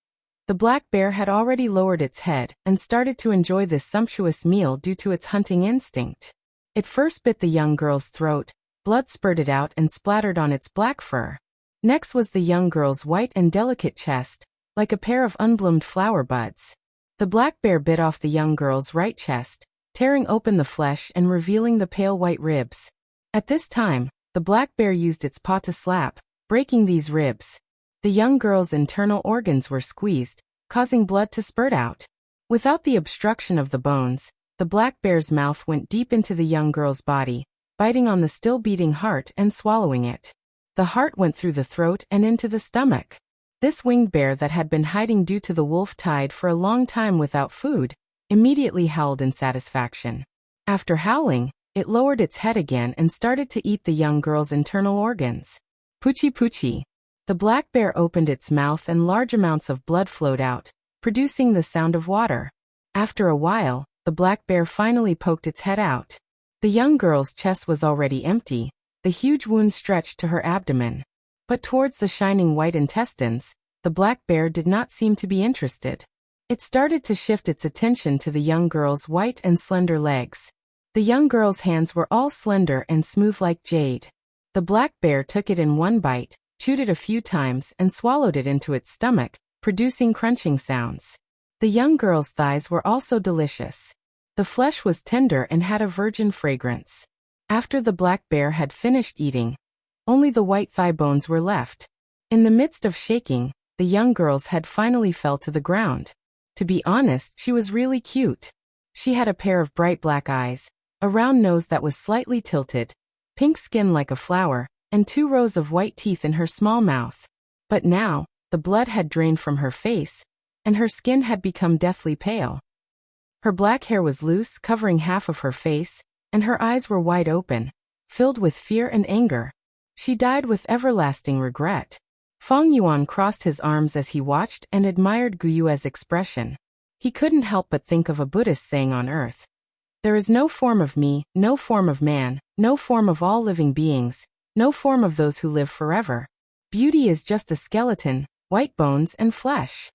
Speaker 1: the black bear had already lowered its head and started to enjoy this sumptuous meal due to its hunting instinct. It first bit the young girl's throat, blood spurted out and splattered on its black fur. Next was the young girl's white and delicate chest, like a pair of unbloomed flower buds. The black bear bit off the young girl's right chest, tearing open the flesh and revealing the pale white ribs. At this time, the black bear used its paw to slap, breaking these ribs. The young girl's internal organs were squeezed, causing blood to spurt out. Without the obstruction of the bones, the black bear's mouth went deep into the young girl's body, biting on the still beating heart and swallowing it. The heart went through the throat and into the stomach. This winged bear that had been hiding due to the wolf tide for a long time without food, immediately howled in satisfaction. After howling, it lowered its head again and started to eat the young girl's internal organs. Poochie poochie. The black bear opened its mouth and large amounts of blood flowed out, producing the sound of water. After a while, the black bear finally poked its head out. The young girl's chest was already empty, the huge wound stretched to her abdomen. But towards the shining white intestines, the black bear did not seem to be interested. It started to shift its attention to the young girl's white and slender legs. The young girl's hands were all slender and smooth like jade. The black bear took it in one bite, chewed it a few times and swallowed it into its stomach, producing crunching sounds. The young girl's thighs were also delicious. The flesh was tender and had a virgin fragrance. After the black bear had finished eating, only the white thigh bones were left. In the midst of shaking, the young girl's head finally fell to the ground. To be honest, she was really cute. She had a pair of bright black eyes, a round nose that was slightly tilted, pink skin like a flower, and 2 rows of white teeth in her small mouth. But now, the blood had drained from her face, and her skin had become deathly pale. Her black hair was loose, covering half of her face, and her eyes were wide open, filled with fear and anger. She died with everlasting regret. Feng Yuan crossed his arms as he watched and admired Guyue's expression. He couldn't help but think of a Buddhist saying on earth. There is no form of me, no form of man, no form of all living beings, no form of those who live forever. Beauty is just a skeleton, white bones and flesh.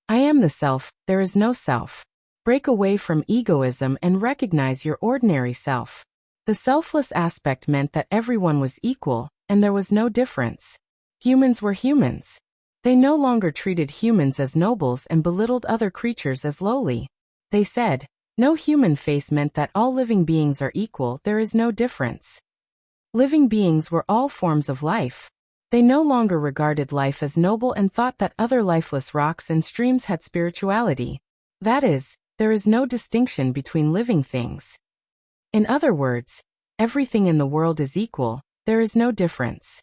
Speaker 1: I am the self, there is no self. Break away from egoism and recognize your ordinary self. The selfless aspect meant that everyone was equal, and there was no difference. Humans were humans. They no longer treated humans as nobles and belittled other creatures as lowly. They said, no human face meant that all living beings are equal, there is no difference. Living beings were all forms of life. They no longer regarded life as noble and thought that other lifeless rocks and streams had spirituality. That is, there is no distinction between living things. In other words, everything in the world is equal, there is no difference.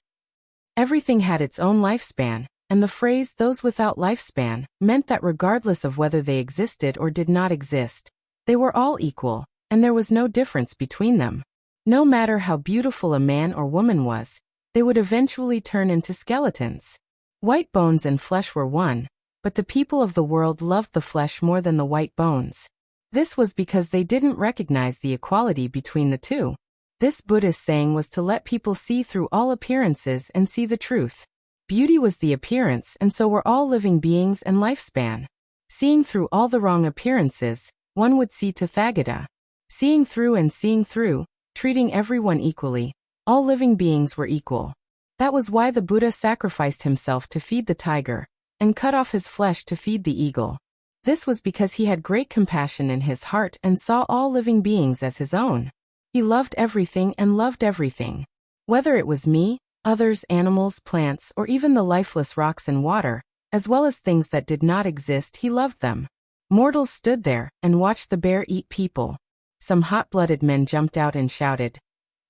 Speaker 1: Everything had its own lifespan, and the phrase "those without lifespan" meant that regardless of whether they existed or did not exist, they were all equal, and there was no difference between them. No matter how beautiful a man or woman was, they would eventually turn into skeletons. White bones and flesh were one, but the people of the world loved the flesh more than the white bones. This was because they didn't recognize the equality between the two. This Buddhist saying was to let people see through all appearances and see the truth. Beauty was the appearance, and so were all living beings and lifespan. Seeing through all the wrong appearances, one would see Tathagata. Seeing through and seeing through, treating everyone equally. All living beings were equal. That was why the Buddha sacrificed himself to feed the tiger, and cut off his flesh to feed the eagle. This was because he had great compassion in his heart and saw all living beings as his own. He loved everything and loved everything. Whether it was me, others, animals, plants, or even the lifeless rocks and water, as well as things that did not exist, he loved them. Mortals stood there and watched the bear eat people. Some hot-blooded men jumped out and shouted,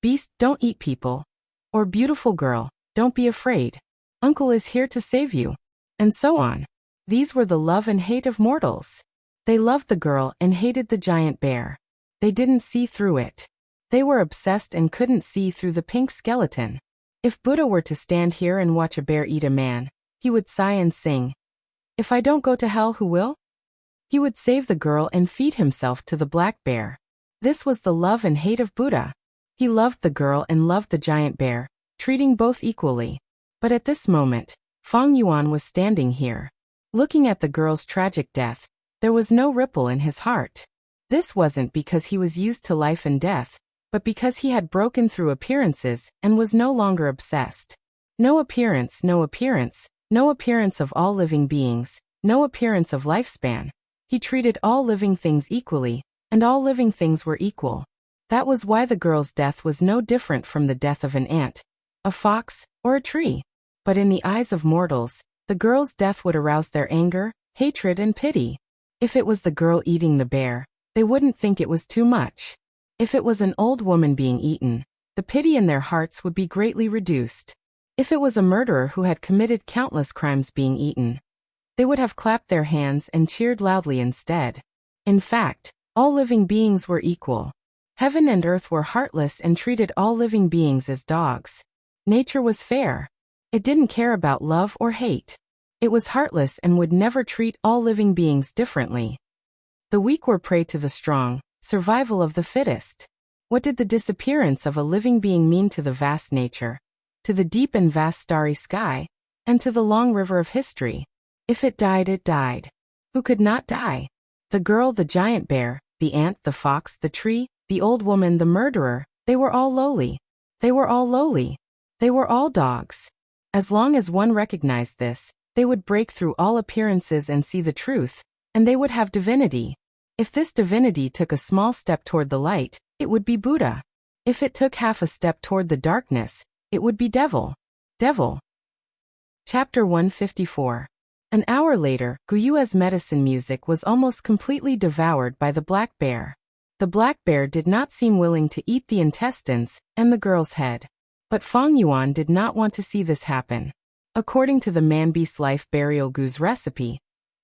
Speaker 1: "Beast, don't eat people." Or "Beautiful girl, don't be afraid. Uncle is here to save you." And so on. These were the love and hate of mortals. They loved the girl and hated the giant bear. They didn't see through it. They were obsessed and couldn't see through the pink skeleton. If Buddha were to stand here and watch a bear eat a man, he would sigh and sing, "If I don't go to hell, who will?" He would save the girl and feed himself to the black bear. This was the love and hate of Buddha. He loved the girl and loved the giant bear, treating both equally. But at this moment, Feng Yuan was standing here. Looking at the girl's tragic death, there was no ripple in his heart. This wasn't because he was used to life and death, but because he had broken through appearances and was no longer obsessed. No appearance, no appearance, no appearance of all living beings, no appearance of lifespan. He treated all living things equally, and all living things were equal. That was why the girl's death was no different from the death of an ant, a fox, or a tree. But in the eyes of mortals, the girl's death would arouse their anger, hatred, and pity. If it was the girl eating the bear, they wouldn't think it was too much. If it was an old woman being eaten, the pity in their hearts would be greatly reduced. If it was a murderer who had committed countless crimes being eaten, they would have clapped their hands and cheered loudly instead. In fact, all living beings were equal. Heaven and earth were heartless and treated all living beings as dogs. Nature was fair. It didn't care about love or hate. It was heartless and would never treat all living beings differently. The weak were prey to the strong, survival of the fittest. What did the disappearance of a living being mean to the vast nature, to the deep and vast starry sky, and to the long river of history? If it died, it died. Who could not die? The girl, the giant bear, the ant, the fox, the tree, the old woman, the murderer, they were all lowly. They were all lowly. They were all dogs. As long as one recognized this, they would break through all appearances and see the truth, and they would have divinity. If this divinity took a small step toward the light, it would be Buddha. If it took half a step toward the darkness, it would be devil. Devil. Chapter 154. An hour later, Guyue's medicine music was almost completely devoured by the black bear. The black bear did not seem willing to eat the intestines and the girl's head. But Feng Yuan did not want to see this happen. According to the man-beast life burial Gu's recipe,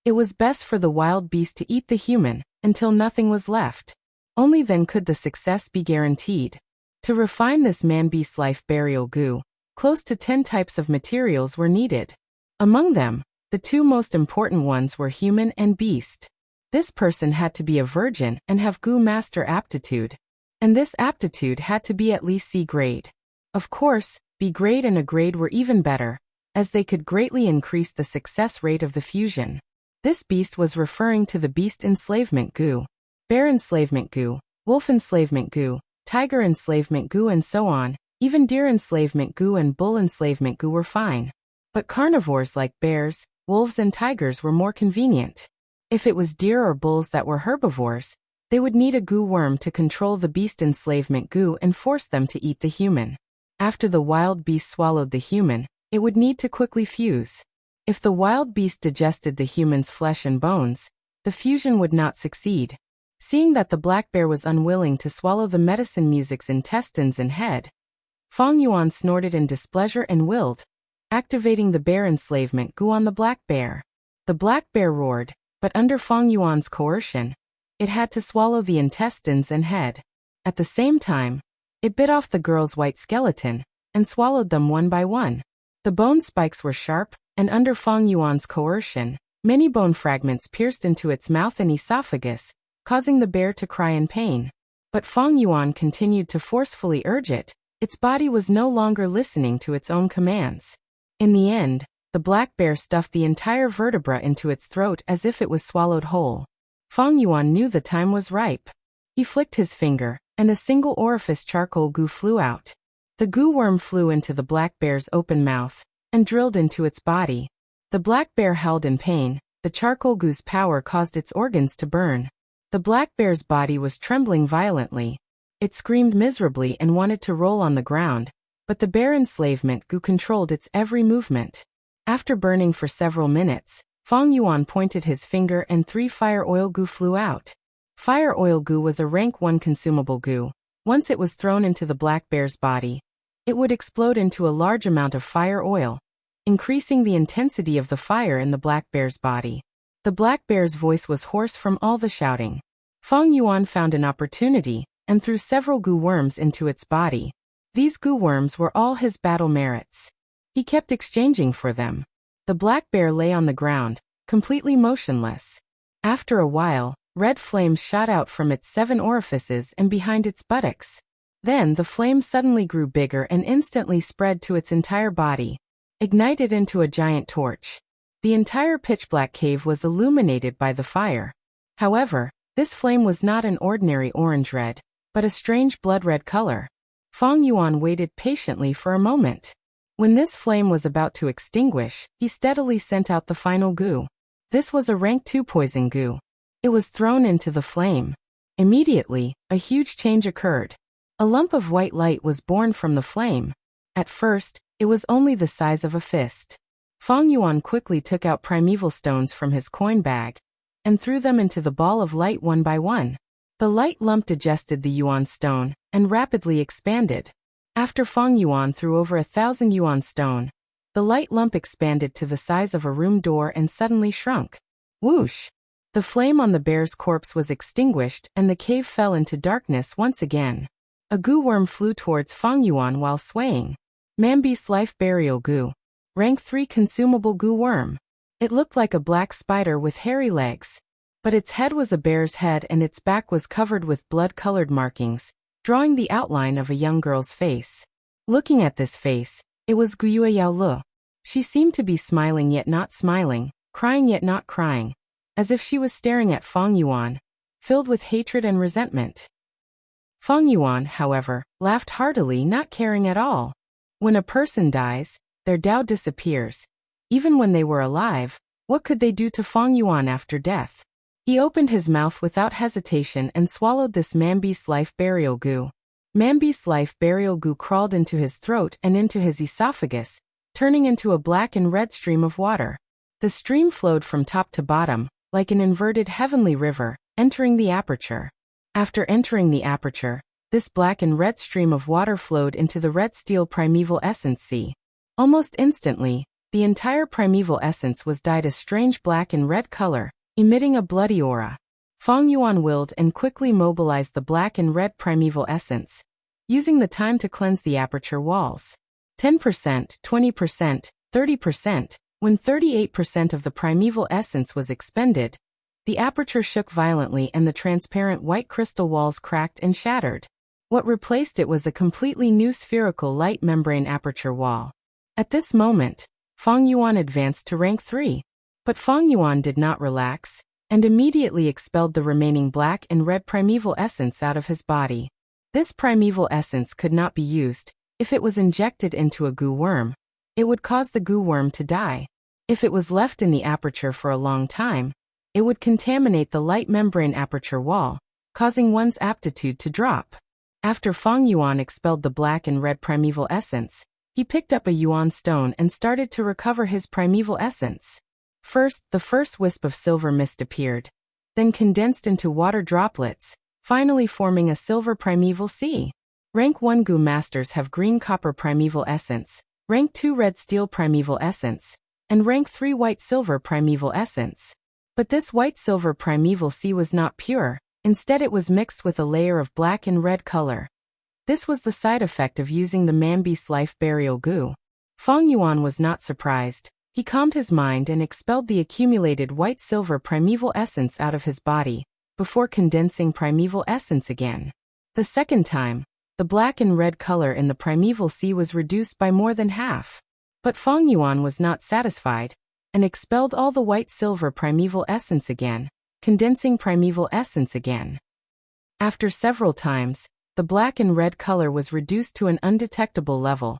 Speaker 1: it was best for the wild beast to eat the human until nothing was left. Only then could the success be guaranteed. To refine this man-beast life burial Gu, close to 10 types of materials were needed. Among them, the two most important ones were human and beast. This person had to be a virgin and have Gu master aptitude. And this aptitude had to be at least C grade. Of course, B grade and A grade were even better, as they could greatly increase the success rate of the fusion. This beast was referring to the beast enslavement Gu, bear enslavement Gu, wolf enslavement Gu, tiger enslavement Gu, and so on. Even deer enslavement Gu and bull enslavement Gu were fine. But carnivores like bears, wolves, and tigers were more convenient. If it was deer or bulls that were herbivores, they would need a Gu worm to control the beast enslavement Gu and force them to eat the human. After the wild beast swallowed the human, it would need to quickly fuse. If the wild beast digested the human's flesh and bones, the fusion would not succeed. Seeing that the black bear was unwilling to swallow the medicine music's intestines and head, Feng Yuan snorted in displeasure and willed, activating the bear enslavement Gu on the black bear. The black bear roared, but under Feng Yuan's coercion, it had to swallow the intestines and head. At the same time, it bit off the girl's white skeleton and swallowed them one by one. The bone spikes were sharp, and under Feng Yuan's coercion, many bone fragments pierced into its mouth and esophagus, causing the bear to cry in pain. But Feng Yuan continued to forcefully urge it. Its body was no longer listening to its own commands. In the end, the black bear stuffed the entire vertebra into its throat as if it was swallowed whole. Feng Yuan knew the time was ripe. He flicked his finger, and a single orifice charcoal goo flew out. The goo worm flew into the black bear's open mouth and drilled into its body. The black bear howled in pain. The charcoal goo's power caused its organs to burn. The black bear's body was trembling violently. It screamed miserably and wanted to roll on the ground, but the bear enslavement goo controlled its every movement. After burning for several minutes, Fang Yuan pointed his finger and 3 fire oil goo flew out. Fire oil goo was a rank 1 consumable goo. Once it was thrown into the black bear's body, it would explode into a large amount of fire oil, increasing the intensity of the fire in the black bear's body. The black bear's voice was hoarse from all the shouting. Fang Yuan found an opportunity and threw several goo worms into its body. These goo worms were all his battle merits. He kept exchanging for them. The black bear lay on the ground, completely motionless. After a while, red flames shot out from its 7 orifices and behind its buttocks. Then the flame suddenly grew bigger and instantly spread to its entire body, ignited into a giant torch. The entire pitch-black cave was illuminated by the fire. However, this flame was not an ordinary orange-red, but a strange blood-red color. Fang Yuan waited patiently for a moment. When this flame was about to extinguish, he steadily sent out the final goo. This was a rank 2 poison goo. It was thrown into the flame. Immediately, a huge change occurred. A lump of white light was born from the flame. At first, it was only the size of a fist. Fang Yuan quickly took out primeval stones from his coin bag and threw them into the ball of light one by one. The light lump digested the yuan stone and rapidly expanded. After Fang Yuan threw over 1,000 yuan stone, the light lump expanded to the size of a room door and suddenly shrunk. Whoosh! The flame on the bear's corpse was extinguished and the cave fell into darkness once again. A goo worm flew towards Fang Yuan while swaying. Mambi's Life Burial Goo. Rank 3 consumable goo worm. It looked like a black spider with hairy legs. But its head was a bear's head and its back was covered with blood-colored markings, drawing the outline of a young girl's face. Looking at this face, it was Guyue Yaolu. She seemed to be smiling yet not smiling, crying yet not crying, as if she was staring at Fang Yuan, filled with hatred and resentment. Fang Yuan, however, laughed heartily, not caring at all. When a person dies, their Tao disappears. Even when they were alive, what could they do to Fang Yuan after death? He opened his mouth without hesitation and swallowed this Mambi's Life Burial Goo. Mambi's Life Burial Goo crawled into his throat and into his esophagus, turning into a black and red stream of water. The stream flowed from top to bottom, like an inverted heavenly river, entering the aperture. After entering the aperture, this black and red stream of water flowed into the red steel primeval essence sea. Almost instantly, the entire primeval essence was dyed a strange black and red color, emitting a bloody aura. Fang Yuan willed and quickly mobilized the black and red primeval essence, using the time to cleanse the aperture walls. 10%, 20%, 30%. When 38% of the primeval essence was expended, the aperture shook violently and the transparent white crystal walls cracked and shattered. What replaced it was a completely new spherical light membrane aperture wall. At this moment, Fang Yuan advanced to rank 3. But Fang Yuan did not relax, and immediately expelled the remaining black and red primeval essence out of his body. This primeval essence could not be used. If it was injected into a goo worm, it would cause the goo worm to die. If it was left in the aperture for a long time, it would contaminate the light membrane aperture wall, causing one's aptitude to drop. After Fang Yuan expelled the black and red primeval essence, he picked up a yuan stone and started to recover his primeval essence. First, the first wisp of silver mist appeared, then condensed into water droplets, finally forming a silver primeval sea. Rank 1 Goo Masters have green copper primeval essence, Rank 2 red steel primeval essence, and Rank 3 white silver primeval essence. But this white silver primeval sea was not pure, instead it was mixed with a layer of black and red color. This was the side effect of using the Mambi's Life Burial Goo. Fang Yuan was not surprised. He calmed his mind and expelled the accumulated white-silver primeval essence out of his body, before condensing primeval essence again. The second time, the black and red color in the primeval sea was reduced by more than half. But Fang Yuan was not satisfied, and expelled all the white-silver primeval essence again, condensing primeval essence again. After several times, the black and red color was reduced to an undetectable level.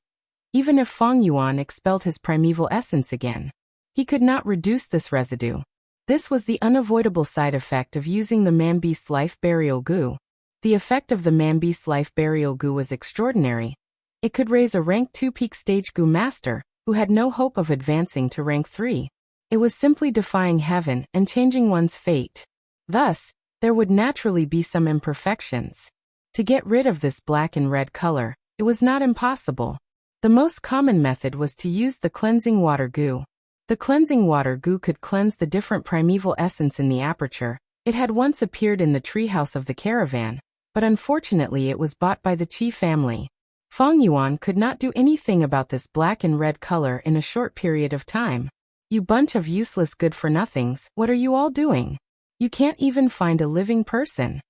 Speaker 1: Even if Fang Yuan expelled his primeval essence again, he could not reduce this residue. This was the unavoidable side effect of using the Man-Beast Life Burial Goo. The effect of the Man-Beast Life Burial Goo was extraordinary. It could raise a rank 2 peak stage Goo master, who had no hope of advancing to rank 3. It was simply defying heaven and changing one's fate. Thus, there would naturally be some imperfections. To get rid of this black and red color, it was not impossible. The most common method was to use the cleansing water goo. The cleansing water goo could cleanse the different primeval essence in the aperture. It had once appeared in the treehouse of the caravan, but unfortunately it was bought by the Qi family. Fang Yuan could not do anything about this black and red color in a short period of time. You bunch of useless good-for-nothings, what are you all doing? You can't even find a living person.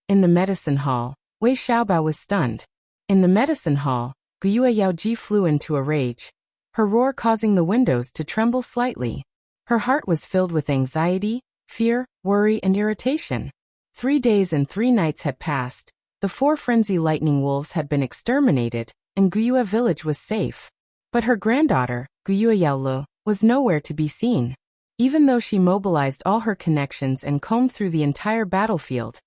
Speaker 1: In the medicine hall, Wei Xiaobao was stunned. In the medicine hall, Guyue Yaoji flew into a rage, her roar causing the windows to tremble slightly. Her heart was filled with anxiety, fear, worry, and irritation. 3 days and 3 nights had passed. The 4 frenzy lightning wolves had been exterminated, and Guyue village was safe. But her granddaughter, Guyue Yaolu, was nowhere to be seen. Even though she mobilized all her connections and combed through the entire battlefield,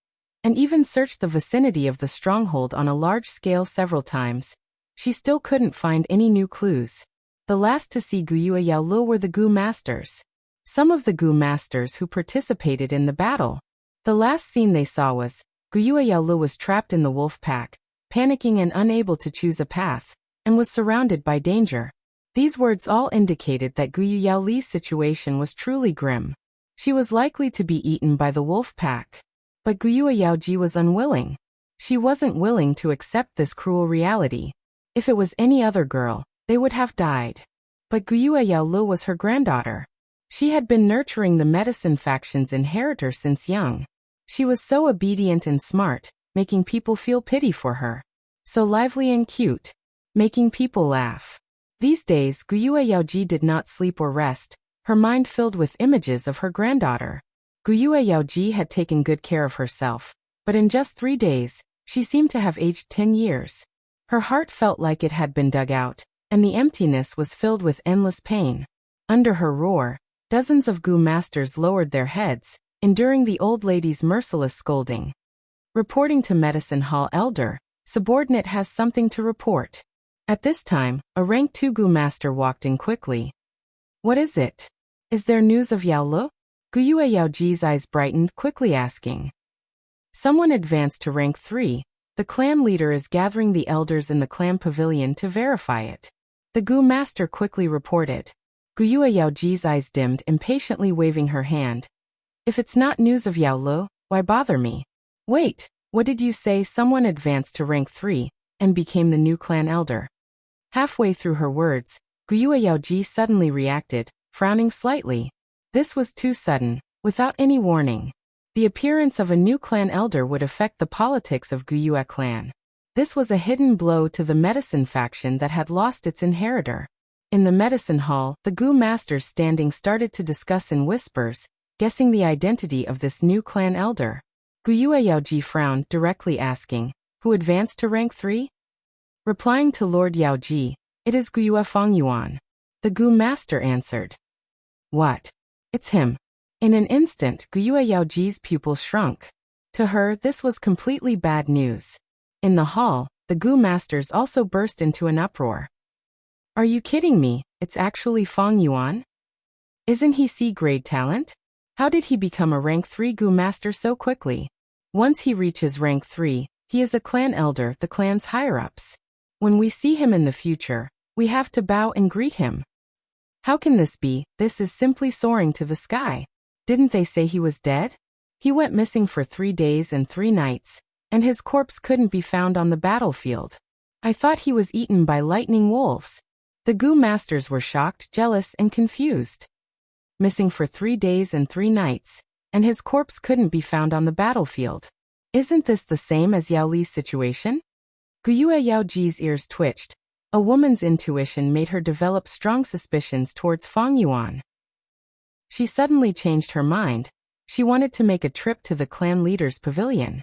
Speaker 1: and even searched the vicinity of the stronghold on a large scale several times, she still couldn't find any new clues. The last to see Guyue Yaolu were the Goo Masters. Some of the Goo Masters who participated in the battle. The last scene they saw was, Guyue Yaolu was trapped in the wolf pack, panicking and unable to choose a path, and was surrounded by danger. These words all indicated that Guyue Yaoli's situation was truly grim. She was likely to be eaten by the wolf pack. But Guyue Yaoji was unwilling. She wasn't willing to accept this cruel reality. If it was any other girl, they would have died. But Guyue Yaolu was her granddaughter. She had been nurturing the medicine faction's inheritor since young. She was so obedient and smart, making people feel pity for her. So lively and cute, making people laugh. These days, Guyue Yaoji did not sleep or rest, her mind filled with images of her granddaughter. Guyue Yaoji had taken good care of herself, but in just 3 days, she seemed to have aged 10 years. Her heart felt like it had been dug out, and the emptiness was filled with endless pain. Under her roar, dozens of Goo Masters lowered their heads, enduring the old lady's merciless scolding. Reporting to Medicine Hall Elder, subordinate has something to report. At this time, a rank 2 Goo Master walked in quickly. What is it? Is there news of Yaolu? Guyue Yaoji's eyes brightened, quickly asking. Someone advanced to rank 3. The clan leader is gathering the elders in the clan pavilion to verify it. The Goo Master quickly reported. Guyue Yaoji's eyes dimmed, impatiently waving her hand. If it's not news of Yaolu, why bother me? Wait, what did you say? Someone advanced to rank 3 and became the new clan elder. Halfway through her words, Guyue Yaoji suddenly reacted, frowning slightly. This was too sudden, without any warning. The appearance of a new clan elder would affect the politics of Guyue clan. This was a hidden blow to the medicine faction that had lost its inheritor. In the medicine hall, the Goo Masters standing started to discuss in whispers, guessing the identity of this new clan elder. Guyue Yaoji frowned, directly asking, who advanced to rank 3? Replying to Lord Yaoji, it is Guyue Fang Yuan. The Goo Master answered. What? It's him. In an instant, Guyue Yaoji's pupils shrunk. To her, this was completely bad news. In the hall, the Goo Masters also burst into an uproar. Are you kidding me? It's actually Fang Yuan? Isn't he C-grade talent? How did he become a rank 3 Goo Master so quickly? Once he reaches rank 3, he is a clan elder, the clan's higher-ups. When we see him in the future, we have to bow and greet him. How can this be? This is simply soaring to the sky. Didn't they say he was dead? He went missing for 3 days and 3 nights, and his corpse couldn't be found on the battlefield. I thought he was eaten by lightning wolves. The Goo Masters were shocked, jealous, and confused. Missing for 3 days and 3 nights, and his corpse couldn't be found on the battlefield. Isn't this the same as Yao Li's situation? Guyue Yaoji's ears twitched. A woman's intuition made her develop strong suspicions towards Fang Yuan. She suddenly changed her mind. She wanted to make a trip to the clan leader's pavilion.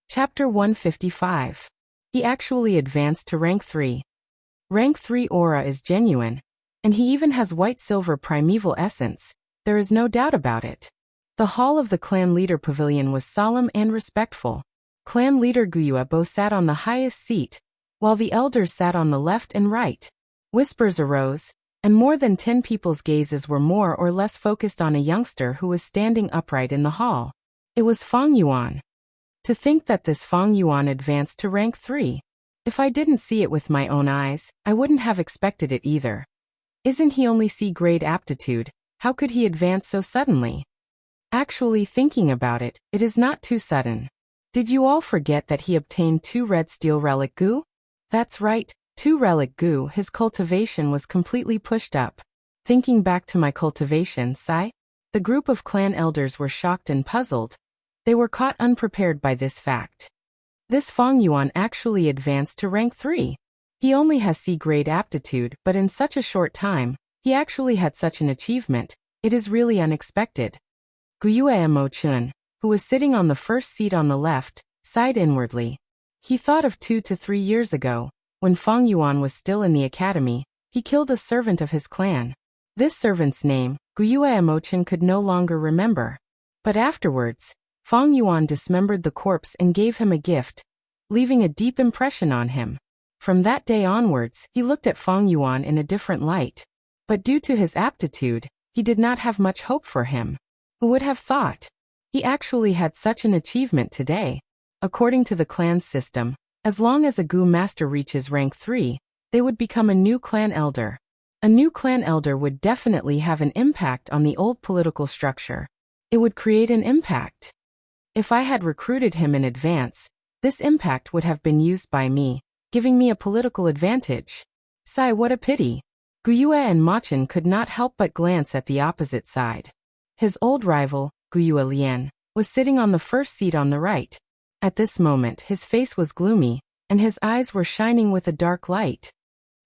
Speaker 1: Chapter 155. He actually advanced to rank 3. Rank 3 aura is genuine, and he even has white-silver primeval essence, there is no doubt about it. The hall of the clan leader pavilion was solemn and respectful. Clan leader Guyuebo sat on the highest seat, while the elders sat on the left and right. Whispers arose, and more than 10 people's gazes were more or less focused on a youngster who was standing upright in the hall. It was Fang Yuan. To think that this Fang Yuan advanced to rank 3. If I didn't see it with my own eyes, I wouldn't have expected it either. Isn't he only C-grade aptitude? How could he advance so suddenly? Actually thinking about it, it is not too sudden. Did you all forget that he obtained 2 red steel relic goo? That's right, 2 relic goo. His cultivation was completely pushed up. Thinking back to my cultivation, sigh. The group of clan elders were shocked and puzzled. They were caught unprepared by this fact. This Fang Yuan actually advanced to rank 3. He only has C-grade aptitude, but in such a short time, he actually had such an achievement. It is really unexpected. Guyuebo Chun, who was sitting on the first seat on the left, sighed inwardly. He thought of 2 to 3 years ago, when Fang Yuan was still in the academy, he killed a servant of his clan. This servant's name, Guyuebo Chun could no longer remember. But afterwards, Fang Yuan dismembered the corpse and gave him a gift, leaving a deep impression on him. From that day onwards, he looked at Fang Yuan in a different light. But due to his aptitude, he did not have much hope for him. Who would have thought? He actually had such an achievement today. According to the clan's system, as long as a Gu master reaches rank 3, they would become a new clan elder. A new clan elder would definitely have an impact on the old political structure. It would create an impact. If I had recruited him in advance, this impact would have been used by me, giving me a political advantage. Sigh, what a pity. Guyue and Machin could not help but glance at the opposite side. His old rival, Guyue Lian, was sitting on the first seat on the right. At this moment his face was gloomy, and his eyes were shining with a dark light.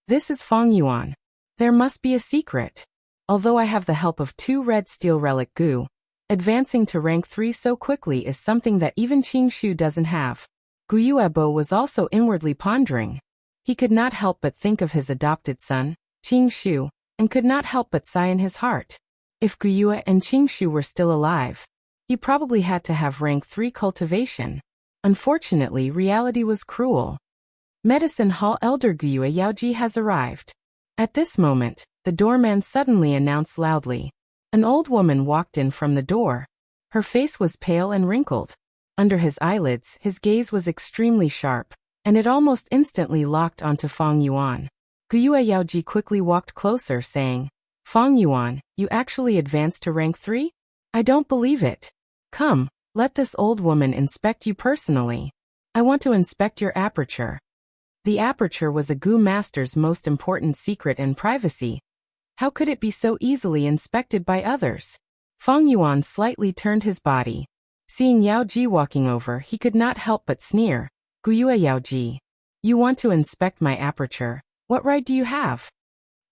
Speaker 1: This is Fang Yuan. There must be a secret. Although I have the help of 2 red steel relic goo, advancing to rank 3 so quickly is something that even Qing Shu doesn't have. Guyuebo was also inwardly pondering. He could not help but think of his adopted son, Qing Shu, and could not help but sigh in his heart. If Guyue and Qing Shu were still alive, he probably had to have rank 3 cultivation. Unfortunately, reality was cruel. Medicine Hall Elder Guyue Yaoji has arrived. At this moment, the doorman suddenly announced loudly. An old woman walked in from the door. Her face was pale and wrinkled. Under his eyelids, his gaze was extremely sharp, and it almost instantly locked onto Fang Yuan. Guyue Yaoji quickly walked closer, saying, Fang Yuan, you actually advanced to rank 3? I don't believe it. Come, let this old woman inspect you personally. I want to inspect your aperture. The aperture was a Gu master's most important secret and privacy. How could it be so easily inspected by others? Fang Yuan slightly turned his body. Seeing Yao Ji walking over, he could not help but sneer. Guyue Yao Ji, you want to inspect my aperture? What right do you have?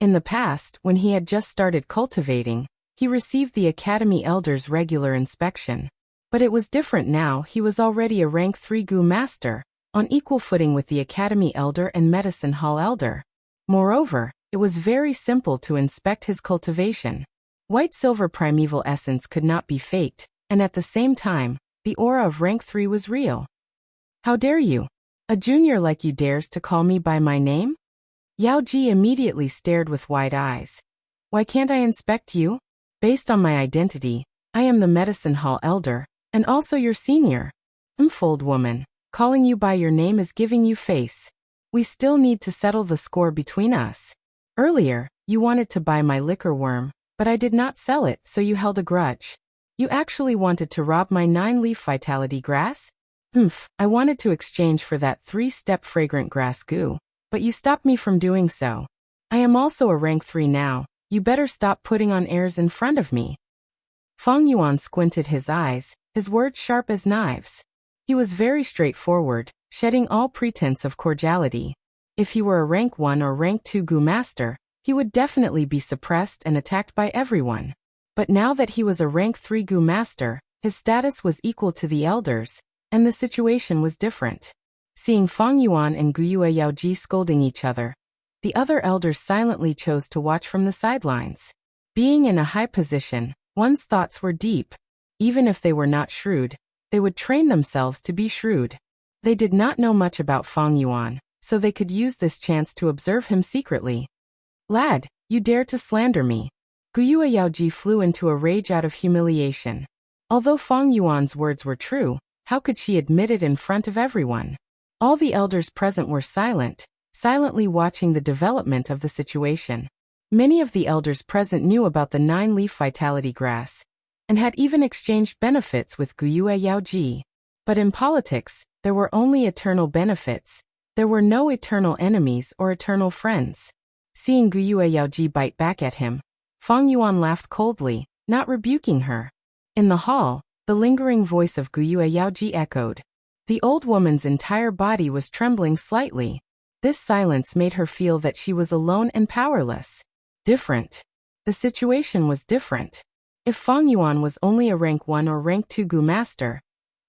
Speaker 1: In the past, when he had just started cultivating, he received the Academy Elder's regular inspection. But it was different now. He was already a rank 3 Gu master, on equal footing with the Academy Elder and Medicine Hall Elder. Moreover, it was very simple to inspect his cultivation. White-silver primeval essence could not be faked, and at the same time, the aura of rank 3 was real. How dare you? A junior like you dares to call me by my name? Yao Ji immediately stared with wide eyes. Why can't I inspect you? Based on my identity, I am the Medicine Hall Elder, and also your senior. Old woman, calling you by your name is giving you face. We still need to settle the score between us. Earlier, you wanted to buy my liquor worm, but I did not sell it, so you held a grudge. You actually wanted to rob my 9-leaf vitality grass? I wanted to exchange for that 3-step fragrant grass goo, but you stopped me from doing so. I am also a rank 3 now, you better stop putting on airs in front of me. Fang Yuan squinted his eyes, his words sharp as knives. He was very straightforward, shedding all pretense of cordiality. If he were a rank 1 or rank 2 Gu master, he would definitely be suppressed and attacked by everyone. But now that he was a rank 3 Gu master, his status was equal to the elders, And the situation was different. Seeing Fang Yuan and Guyue Yaoji scolding each other, the other elders silently chose to watch from the sidelines. Being in a high position, one's thoughts were deep. Even if they were not shrewd, they would train themselves to be shrewd. They did not know much about Fang Yuan, so they could use this chance to observe him secretly. "Lad, you dare to slander me." Guyue Yaoji flew into a rage out of humiliation. Although Fang Yuan's words were true, how could she admit it in front of everyone? All the elders present were silent, silently watching the development of the situation. Many of the elders present knew about the 9-leaf vitality grass, and had even exchanged benefits with Guyue Yaoji. But in politics, there were only eternal benefits. There were no eternal enemies or eternal friends. Seeing Guyue Yaoji bite back at him, Fang Yuan laughed coldly, not rebuking her. In the hall, the lingering voice of Guyue Yaoji echoed. The old woman's entire body was trembling slightly. This silence made her feel that she was alone and powerless. Different. The situation was different. If Fang Yuan was only a rank 1 or rank 2 Gu master,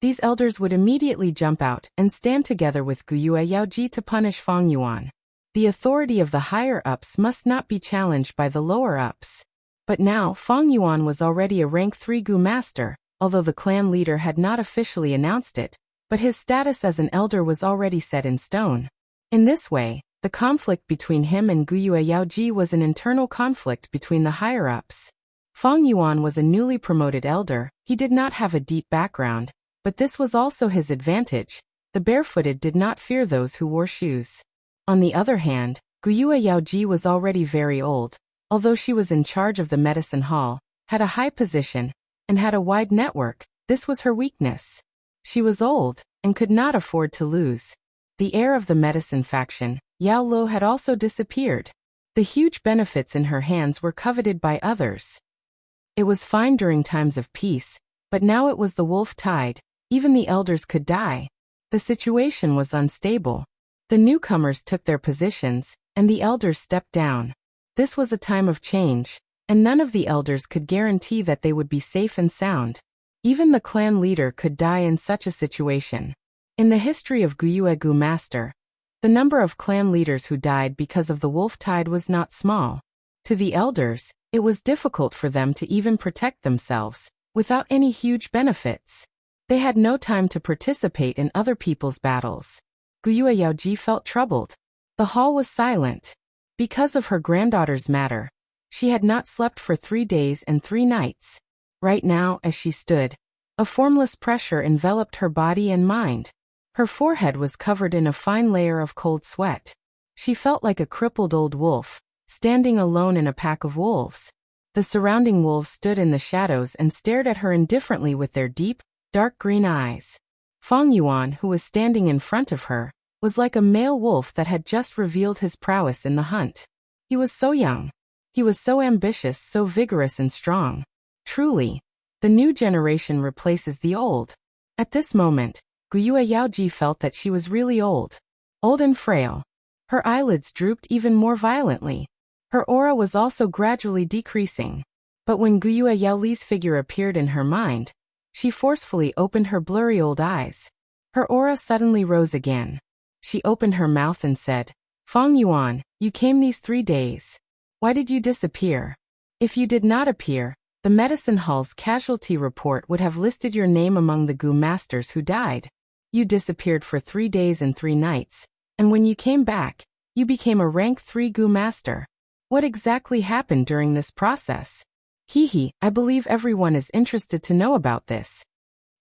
Speaker 1: these elders would immediately jump out and stand together with Guyue Yaoji to punish Fang Yuan. The authority of the higher-ups must not be challenged by the lower-ups. But now Fang Yuan was already a rank 3 Gu master, although the clan leader had not officially announced it, but his status as an elder was already set in stone. In this way, the conflict between him and Guyue Yaoji was an internal conflict between the higher-ups. Fang Yuan was a newly promoted elder. He did not have a deep background, but this was also his advantage. The barefooted did not fear those who wore shoes. On the other hand, Guyue Yaoji was already very old. Although she was in charge of the medicine hall, had a high position, and had a wide network, this was her weakness. She was old, and could not afford to lose. The heir of the medicine faction, Yao Lo, had also disappeared. The huge benefits in her hands were coveted by others. It was fine during times of peace, but now it was the wolf tide. Even the elders could die. The situation was unstable. The newcomers took their positions, and the elders stepped down. This was a time of change, and none of the elders could guarantee that they would be safe and sound. Even the clan leader could die in such a situation. In the history of Guyue Gu Master, the number of clan leaders who died because of the wolf tide was not small. To the elders, it was difficult for them to even protect themselves, without any huge benefits. They had no time to participate in other people's battles. Guyue Yaoji felt troubled. The hall was silent. Because of her granddaughter's matter, she had not slept for 3 days and 3 nights. Right now, as she stood, a formless pressure enveloped her body and mind. Her forehead was covered in a fine layer of cold sweat. She felt like a crippled old wolf, standing alone in a pack of wolves. The surrounding wolves stood in the shadows and stared at her indifferently with their deep, dark green eyes. Fang Yuan, who was standing in front of her, was like a male wolf that had just revealed his prowess in the hunt. He was so young. He was so ambitious, so vigorous and strong. Truly, the new generation replaces the old. At this moment, Guyue Yaoji felt that she was really old. Old and frail. Her eyelids drooped even more violently. Her aura was also gradually decreasing. But when Guyue Yaoli's figure appeared in her mind, she forcefully opened her blurry old eyes. Her aura suddenly rose again. She opened her mouth and said, "Fang Yuan, you came these 3 days. Why did you disappear? If you did not appear, the medicine hall's casualty report would have listed your name among the Gu masters who died. You disappeared for 3 days and 3 nights, and when you came back, you became a rank 3 Gu master. What exactly happened during this process?" Hehe, I believe everyone is interested to know about this.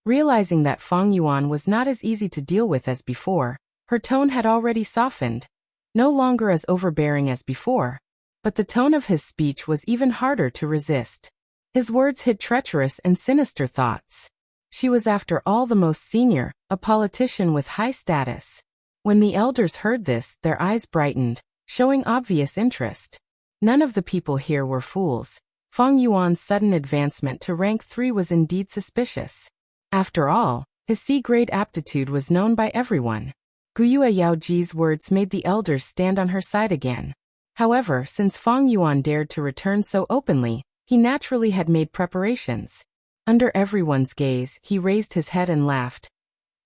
Speaker 1: Realizing that Fang Yuan was not as easy to deal with as before, her tone had already softened, no longer as overbearing as before, but the tone of his speech was even harder to resist. His words hid treacherous and sinister thoughts. She was after all the most senior, a politician with high status. When the elders heard this, their eyes brightened, showing obvious interest. None of the people here were fools. Fang Yuan's sudden advancement to rank 3 was indeed suspicious. After all, his C-grade aptitude was known by everyone. Guyue Yaoji's words made the elders stand on her side again. However, since Fang Yuan dared to return so openly, he naturally had made preparations. Under everyone's gaze, he raised his head and laughed.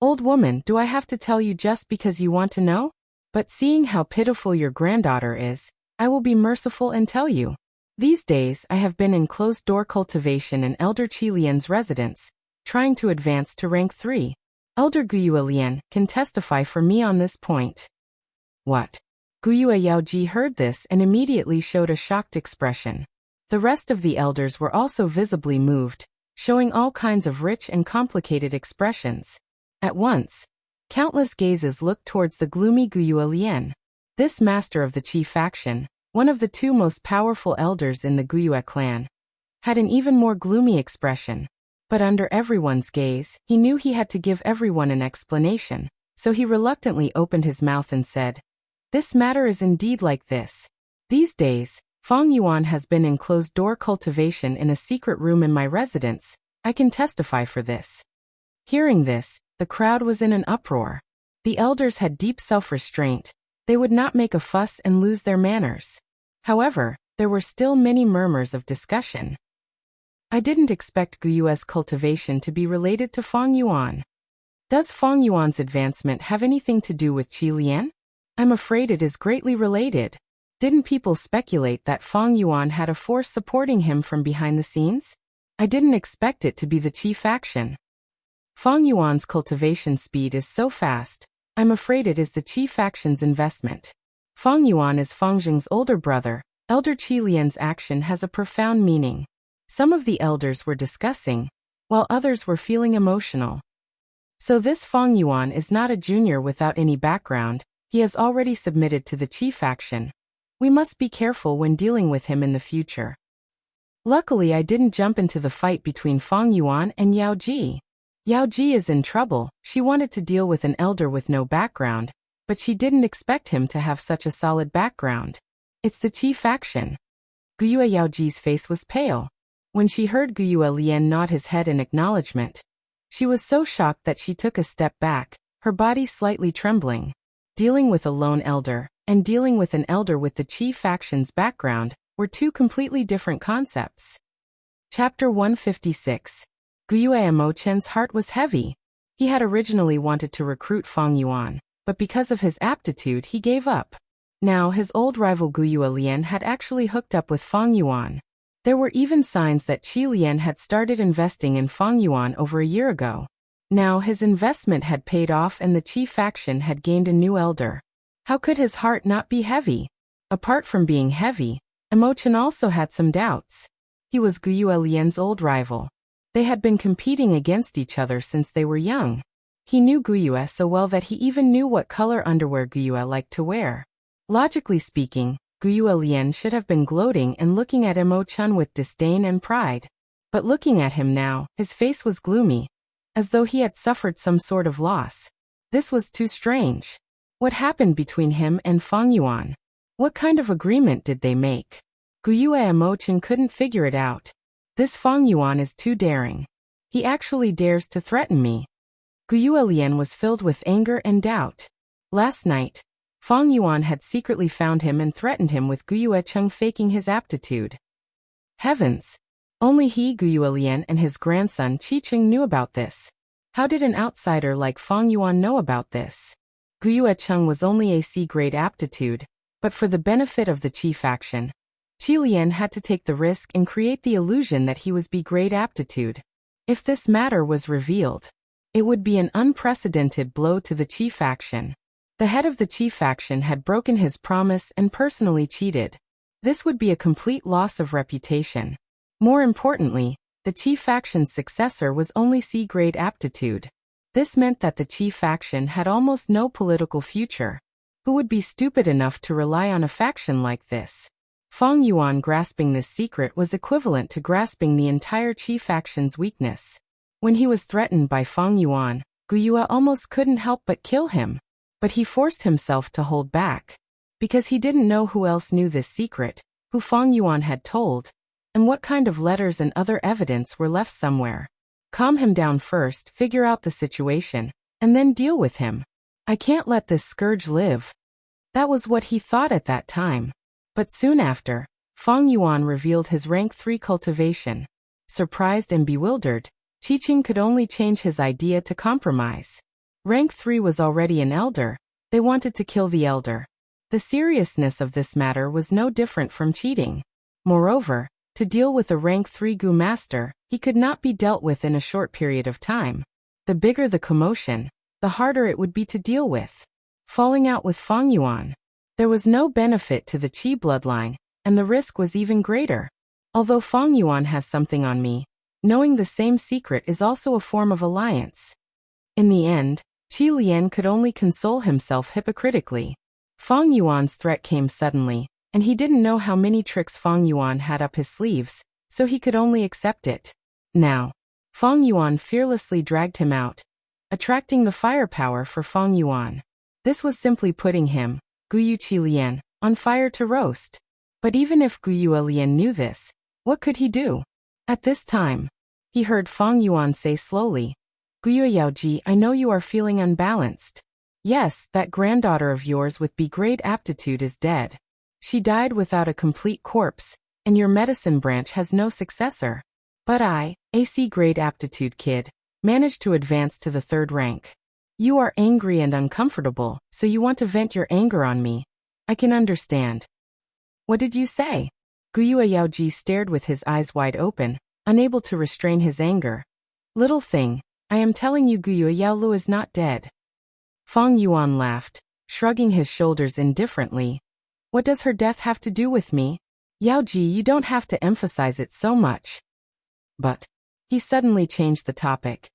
Speaker 1: Old woman, do I have to tell you just because you want to know? But seeing how pitiful your granddaughter is, I will be merciful and tell you. These days I have been in closed-door cultivation in Elder Qilian's residence, trying to advance to rank 3. Elder Guyue Lian can testify for me on this point. What? Guyue Yaoji heard this and immediately showed a shocked expression. The rest of the elders were also visibly moved, showing all kinds of rich and complicated expressions. At once, countless gazes looked towards the gloomy Guyue Lian. This master of the Qi faction, one of the 2 most powerful elders in the Guyue clan, had an even more gloomy expression. But under everyone's gaze, he knew he had to give everyone an explanation, so he reluctantly opened his mouth and said, "This matter is indeed like this. These days, Fang Yuan has been in closed-door cultivation in a secret room in my residence. I can testify for this." Hearing this, the crowd was in an uproar. The elders had deep self-restraint. They would not make a fuss and lose their manners. However, there were still many murmurs of discussion. I didn't expect Guyue's cultivation to be related to Fang Yuan. Does Fang Yuan's advancement have anything to do with Qi Lian? I'm afraid it is greatly related. Didn't people speculate that Fang Yuan had a force supporting him from behind the scenes? I didn't expect it to be the Qi faction. Fang Yuan's cultivation speed is so fast, I'm afraid it is the Qi faction's investment. Fang Yuan is Fang Jing's older brother. Elder Qi Lian's action has a profound meaning. Some of the elders were discussing, while others were feeling emotional. So this Fang Yuan is not a junior without any background. He has already submitted to the Qi faction. We must be careful when dealing with him in the future. Luckily I didn't jump into the fight between Fang Yuan and Yao Ji. Yao Ji is in trouble. She wanted to deal with an elder with no background, but she didn't expect him to have such a solid background. It's the Qi faction. Guyue Yaoji's face was pale. When she heard Guyue Lian nod his head in acknowledgement, she was so shocked that she took a step back, her body slightly trembling. Dealing with a lone elder, and dealing with an elder with the Qi faction's background, were 2 completely different concepts. Chapter 156. Guyue Mo Chen's heart was heavy. He had originally wanted to recruit Fang Yuan, but because of his aptitude he gave up. Now his old rival Guyue Lian had actually hooked up with Fang Yuan. There were even signs that Qi Lian had started investing in Fang Yuan over a year ago. Now his investment had paid off and the Qi faction had gained a new elder. How could his heart not be heavy? Apart from being heavy, Mo Chen also had some doubts. He was Guyue Lian's old rival. They had been competing against each other since they were young. He knew Guyue so well that he even knew what color underwear Guyue liked to wear. Logically speaking, Guyue Lian should have been gloating and looking at Mo Chen with disdain and pride. But looking at him now, his face was gloomy, as though he had suffered some sort of loss. This was too strange. What happened between him and Fang Yuan? What kind of agreement did they make? Guyue Mo Chen couldn't figure it out. This Fang Yuan is too daring. He actually dares to threaten me. Guyue Lian was filled with anger and doubt. Last night, Fang Yuan had secretly found him and threatened him with Guyue Cheng faking his aptitude. Heavens! Only he, Guyue Lian, and his grandson Qiqing knew about this. How did an outsider like Fang Yuan know about this? Guyue Cheng was only a C-grade aptitude, but for the benefit of the Qi faction, Qi Lian had to take the risk and create the illusion that he was B-grade aptitude. If this matter was revealed, it would be an unprecedented blow to the Qi faction. The head of the Qi faction had broken his promise and personally cheated. This would be a complete loss of reputation. More importantly, the Qi faction's successor was only C-grade aptitude. This meant that the Qi faction had almost no political future. Who would be stupid enough to rely on a faction like this? Fang Yuan grasping this secret was equivalent to grasping the entire Qi faction's weakness. When he was threatened by Fang Yuan, Guyue almost couldn't help but kill him. But he forced himself to hold back. Because he didn't know who else knew this secret, who Fang Yuan had told, and what kind of letters and other evidence were left somewhere. Calm him down first, figure out the situation, and then deal with him. I can't let this scourge live. That was what he thought at that time. But soon after, Fang Yuan revealed his rank 3 cultivation. Surprised and bewildered, Qiqing could only change his idea to compromise. Rank 3 was already an elder. They wanted to kill the elder. The seriousness of this matter was no different from cheating. Moreover, to deal with a rank 3 Gu master, he could not be dealt with in a short period of time. The bigger the commotion, the harder it would be to deal with. Falling out with Fang Yuan. There was no benefit to the Qi bloodline, and the risk was even greater. Although Fang Yuan has something on me, knowing the same secret is also a form of alliance. In the end, Qi Lian could only console himself hypocritically. Fang Yuan's threat came suddenly, and he didn't know how many tricks Fang Yuan had up his sleeves, so he could only accept it. Now, Fang Yuan fearlessly dragged him out, attracting the firepower for Fang Yuan. This was simply putting him, Guyu Qi Lian, on fire to roast. But even if Guyu Lian knew this, what could he do? At this time, he heard Fang Yuan say slowly, Guyu Yaoji, I know you are feeling unbalanced. Yes, that granddaughter of yours with great aptitude is dead. She died without a complete corpse, and your medicine branch has no successor. But I, AC grade aptitude kid, managed to advance to the 3rd rank. You are angry and uncomfortable, so you want to vent your anger on me. I can understand. What did you say? Guyu Yaoji stared with his eyes wide open, unable to restrain his anger. Little thing, I am telling you Guyu Yaolu is not dead. Fang Yuan laughed, shrugging his shoulders indifferently. What does her death have to do with me? Yaoji, you don't have to emphasize it so much. But, he suddenly changed the topic.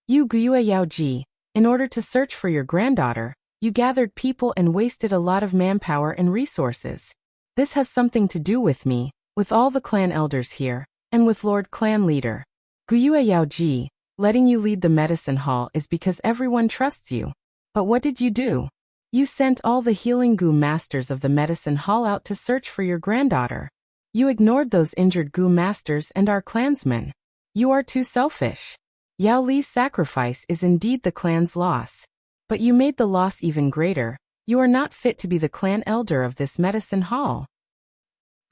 Speaker 1: You Guyu Yaoji, in order to search for your granddaughter, you gathered people and wasted a lot of manpower and resources. This has something to do with me, with all the clan elders here, and with Lord Clan Leader. Guyu Yaoji, letting you lead the medicine hall is because everyone trusts you. But what did you do? You sent all the healing Gu masters of the medicine hall out to search for your granddaughter. You ignored those injured Gu masters and our clansmen. You are too selfish. Yao Li's sacrifice is indeed the clan's loss. But you made the loss even greater. You are not fit to be the clan elder of this medicine hall.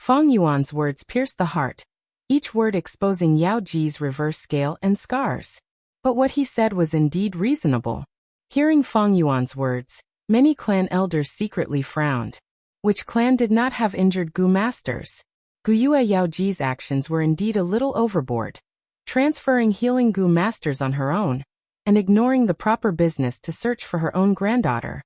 Speaker 1: Fang Yuan's words pierced the heart, each word exposing Yao Ji's reverse scale and scars. But what he said was indeed reasonable. Hearing Fang Yuan's words, many clan elders secretly frowned. Which clan did not have injured Gu masters? Guyu Yaoji's actions were indeed a little overboard. Transferring healing Gu masters on her own, and ignoring the proper business to search for her own granddaughter.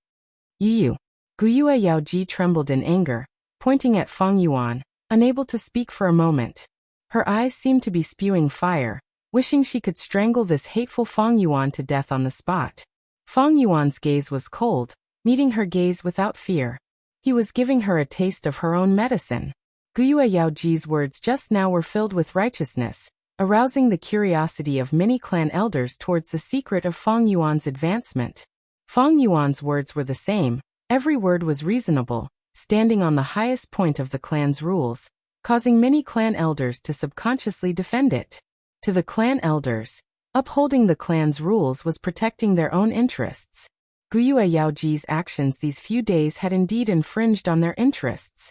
Speaker 1: Guyu Yaoji trembled in anger, pointing at Fang Yuan, unable to speak for a moment. Her eyes seemed to be spewing fire, wishing she could strangle this hateful Fang Yuan to death on the spot. Fang Yuan's gaze was cold, meeting her gaze without fear. He was giving her a taste of her own medicine. Guyu Yaoji's words just now were filled with righteousness, arousing the curiosity of many clan elders towards the secret of Fang Yuan's advancement. Fang Yuan's words were the same, every word was reasonable, standing on the highest point of the clan's rules, causing many clan elders to subconsciously defend it. To the clan elders, upholding the clan's rules was protecting their own interests. Guyu Yaoji's actions these few days had indeed infringed on their interests.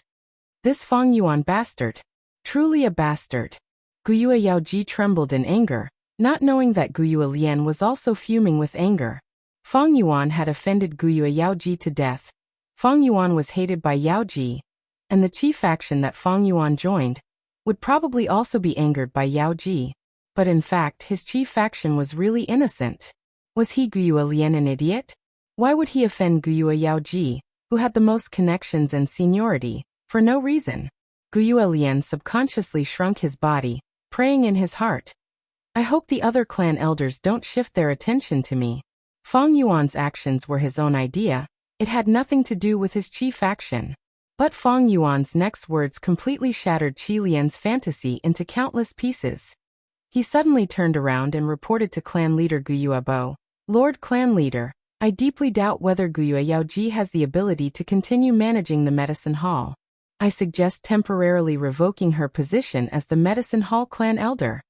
Speaker 1: This Fang Yuan bastard. Truly a bastard. Guyu Yaoji trembled in anger, not knowing that Guyu Lian was also fuming with anger. Fang Yuan had offended Guyu Yaoji to death. Fang Yuan was hated by Yaoji, and the Qi faction that Fang Yuan joined would probably also be angered by Yaoji. But in fact his Qi faction was really innocent. Was he Guyu Lian an idiot? Why would he offend Guyu Yaoji, who had the most connections and seniority, for no reason? Guyu Lian subconsciously shrunk his body, praying in his heart. I hope the other clan elders don't shift their attention to me. Fang Yuan's actions were his own idea, it had nothing to do with his Qi faction. But Fang Yuan's next words completely shattered Qi Lian's fantasy into countless pieces. He suddenly turned around and reported to clan leader Guyu Abo, Lord Clan Leader, I deeply doubt whether Guyu Yaoji has the ability to continue managing the medicine hall. I suggest temporarily revoking her position as the medicine hall clan elder.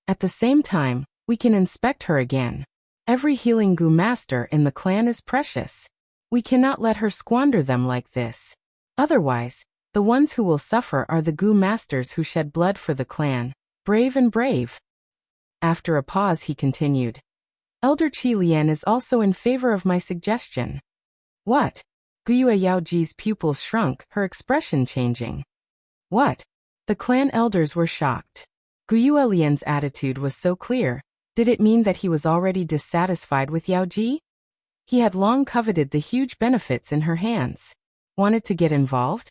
Speaker 1: At the same time, we can inspect her again. Every healing Gu master in the clan is precious. We cannot let her squander them like this. Otherwise, the ones who will suffer are the Gu masters who shed blood for the clan, brave and brave. After a pause he continued. Elder Qi Lian is also in favor of my suggestion. What? Guyue Yaoji's pupils shrunk, her expression changing. What? The clan elders were shocked. Guyue Lian's attitude was so clear. Did it mean that he was already dissatisfied with Yaoji? He had long coveted the huge benefits in her hands. Wanted to get involved?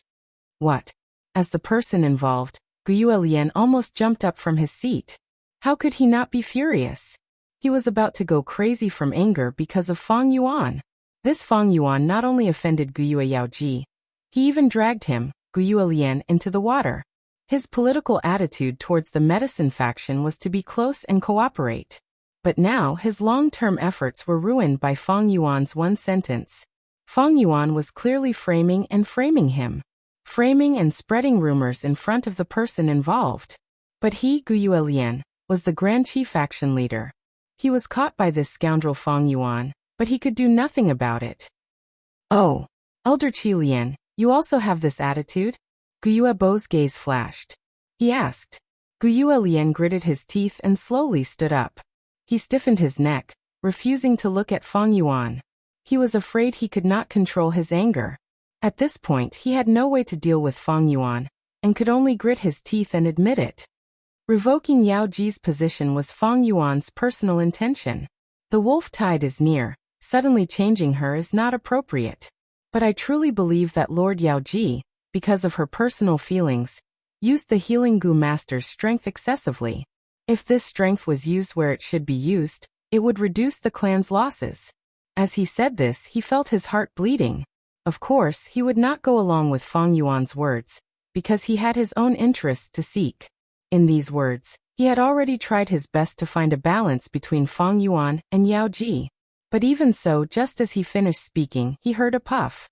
Speaker 1: What? As the person involved, Guyue Lian almost jumped up from his seat. How could he not be furious? He was about to go crazy from anger because of Fang Yuan. This Fang Yuan not only offended Guyue Yaoji, he even dragged him, Guyue Lian, into the water. His political attitude towards the medicine faction was to be close and cooperate. But now his long-term efforts were ruined by Fang Yuan's one sentence. Fang Yuan was clearly framing him. Framing and spreading rumors in front of the person involved. But he, Guyue Lian, was the Grand Qi faction leader. He was caught by this scoundrel Fang Yuan, but he could do nothing about it. Oh, Elder Qi Lian, you also have this attitude? Guyue Bo's gaze flashed. He asked. Guyue Lian gritted his teeth and slowly stood up. He stiffened his neck, refusing to look at Fang Yuan. He was afraid he could not control his anger. At this point he had no way to deal with Fang Yuan, and could only grit his teeth and admit it. Revoking Yao Ji's position was Fang Yuan's personal intention. The wolf tide is near, suddenly changing her is not appropriate. But I truly believe that Lord Yao Ji, because of her personal feelings, used the healing Gu master's strength excessively. If this strength was used where it should be used, it would reduce the clan's losses. As he said this, he felt his heart bleeding. Of course, he would not go along with Fang Yuan's words, because he had his own interests to seek. In these words, he had already tried his best to find a balance between Fang Yuan and Yao Ji. But even so, just as he finished speaking, he heard a puff.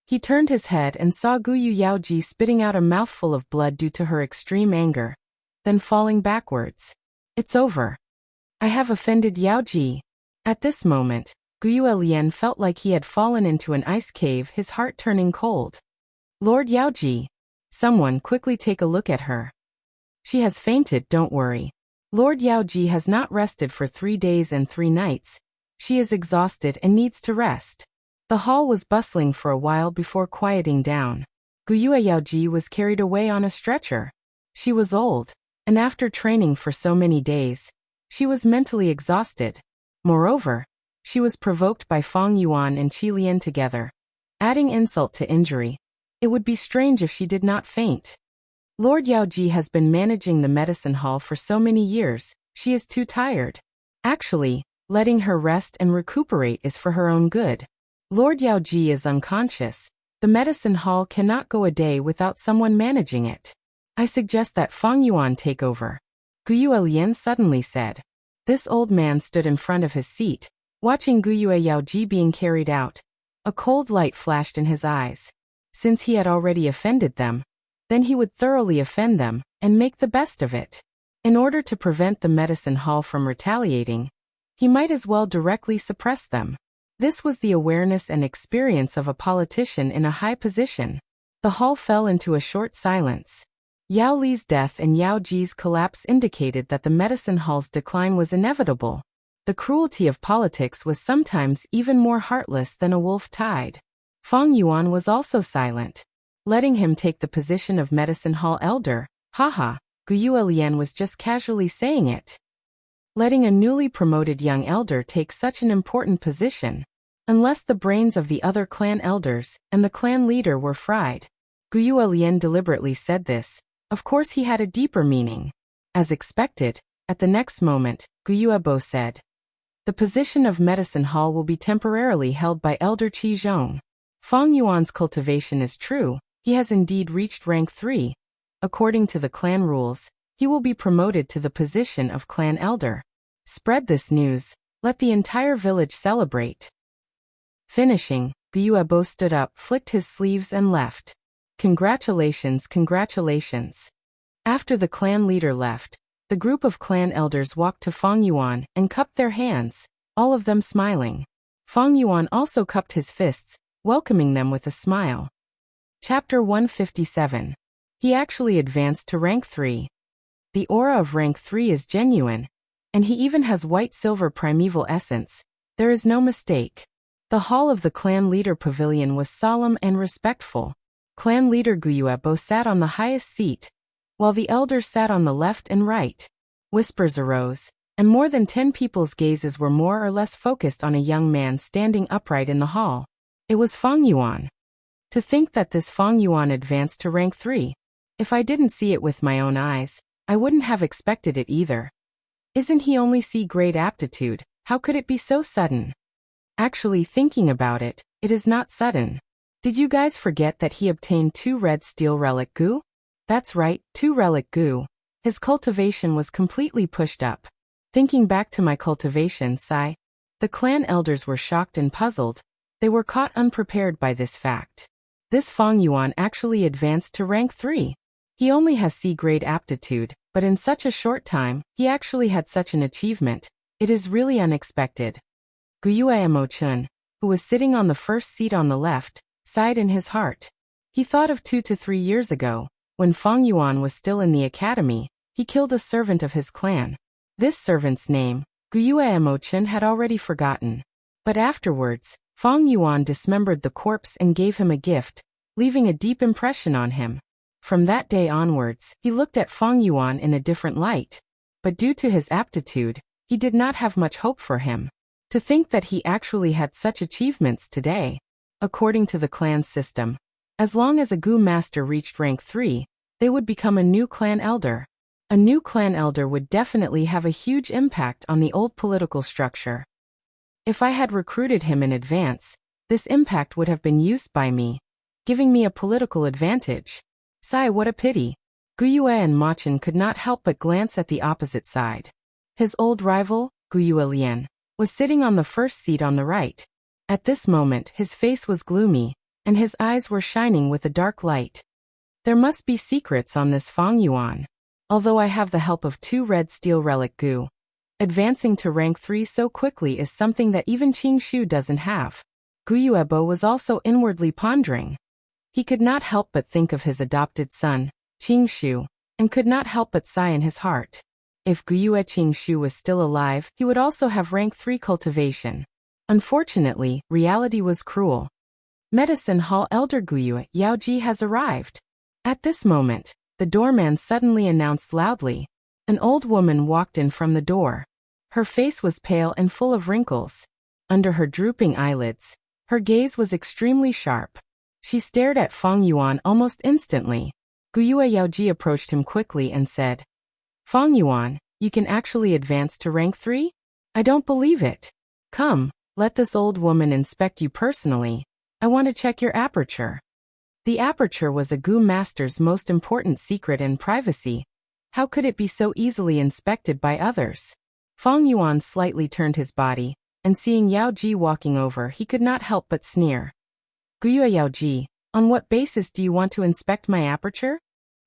Speaker 1: He turned his head and saw Guyue Yaoji spitting out a mouthful of blood due to her extreme anger, then falling backwards. It's over. I have offended Yaoji. At this moment, Guyue Lian felt like he had fallen into an ice cave, his heart turning cold. Lord Yaoji. Someone quickly take a look at her. She has fainted, don't worry. Lord Yaoji has not rested for 3 days and 3 nights. She is exhausted and needs to rest. The hall was bustling for a while before quieting down. Guyue Yaoji was carried away on a stretcher. She was old, and after training for so many days, she was mentally exhausted. Moreover, she was provoked by Fang Yuan and Qi Lian together. Adding insult to injury, it would be strange if she did not faint. Lord Yaoji has been managing the medicine hall for so many years, she is too tired. Actually, letting her rest and recuperate is for her own good. Lord Yaoji is unconscious. The medicine hall cannot go a day without someone managing it. I suggest that Fang Yuan take over. Guyue Lian suddenly said. This old man stood in front of his seat, watching Guyue Yaoji being carried out. A cold light flashed in his eyes. Since he had already offended them, then he would thoroughly offend them, and make the best of it. In order to prevent the medicine hall from retaliating, he might as well directly suppress them. This was the awareness and experience of a politician in a high position. The hall fell into a short silence. Yao Li's death and Yao Ji's collapse indicated that the medicine hall's decline was inevitable. The cruelty of politics was sometimes even more heartless than a wolf tide. Fang Yuan was also silent. Letting him take the position of medicine hall elder, haha, Guyue Lian was just casually saying it. Letting a newly promoted young elder take such an important position, unless the brains of the other clan elders and the clan leader were fried. Guyue Lian deliberately said this. Of course he had a deeper meaning. As expected, at the next moment, Guyue Bo said, the position of medicine hall will be temporarily held by Elder Qi Zhong. Fang Yuan's cultivation is true, he has indeed reached rank 3. According to the clan rules, he will be promoted to the position of clan elder. Spread this news, let the entire village celebrate. Finishing, Guyue Bo stood up, flicked his sleeves and left. Congratulations, congratulations. After the clan leader left, the group of clan elders walked to Fang Yuan and cupped their hands, all of them smiling. Fang Yuan also cupped his fists, welcoming them with a smile. Chapter 157. He actually advanced to rank 3. The aura of rank 3 is genuine. And he even has white-silver primeval essence. There is no mistake. The hall of the clan leader pavilion was solemn and respectful. Clan leader Guyuebo sat on the highest seat, while the elders sat on the left and right. Whispers arose, and more than 10 people's gazes were more or less focused on a young man standing upright in the hall. It was Feng Yuan. To think that this Feng Yuan advanced to rank 3. If I didn't see it with my own eyes, I wouldn't have expected it either. Isn't he only see great aptitude? How could it be so sudden? Actually, thinking about it, it is not sudden. Did you guys forget that he obtained 2 red steel relic goo? That's right, 2 relic goo. His cultivation was completely pushed up. Thinking back to my cultivation, sigh. The clan elders were shocked and puzzled. They were caught unprepared by this fact. This Feng Yuan actually advanced to rank 3. He only has C-grade aptitude, but in such a short time, he actually had such an achievement. It is really unexpected. Guyuemo Chun, who was sitting on the first seat on the left, sighed in his heart. He thought of 2 to 3 years ago, when Feng Yuan was still in the academy, he killed a servant of his clan. This servant's name, Guyuemo Chun, had already forgotten. But afterwards, Feng Yuan dismembered the corpse and gave him a gift, leaving a deep impression on him. From that day onwards, he looked at Feng Yuan in a different light. But due to his aptitude, he did not have much hope for him. To think that he actually had such achievements today. According to the clan's system, as long as a Gu master reached rank 3, they would become a new clan elder. A new clan elder would definitely have a huge impact on the old political structure. If I had recruited him in advance, this impact would have been used by me, giving me a political advantage. Sigh, what a pity. Guyue and Machin could not help but glance at the opposite side. His old rival, Guyue Lian, was sitting on the first seat on the right. At this moment, his face was gloomy, and his eyes were shining with a dark light. There must be secrets on this Feng Yuan. Although I have the help of 2 red steel relic goo, advancing to rank 3 so quickly is something that even Qing Shu doesn't have. Guyuebo was also inwardly pondering. He could not help but think of his adopted son, Qing Shu, and could not help but sigh in his heart. If Guyue Qing Shu was still alive, he would also have rank 3 cultivation. Unfortunately, reality was cruel. Medicine Hall Elder Guyue Yaoji has arrived. At this moment, the doorman suddenly announced loudly. An old woman walked in from the door. Her face was pale and full of wrinkles. Under her drooping eyelids, her gaze was extremely sharp. She stared at Feng Yuan almost instantly. Guyue Yaoji approached him quickly and said, Feng Yuan, you can actually advance to rank 3? I don't believe it. Come, let this old woman inspect you personally. I want to check your aperture. The aperture was a Gu master's most important secret and privacy. How could it be so easily inspected by others? Feng Yuan slightly turned his body, and seeing Yao Ji walking over, he could not help but sneer. Guyue Yao Ji, on what basis do you want to inspect my aperture?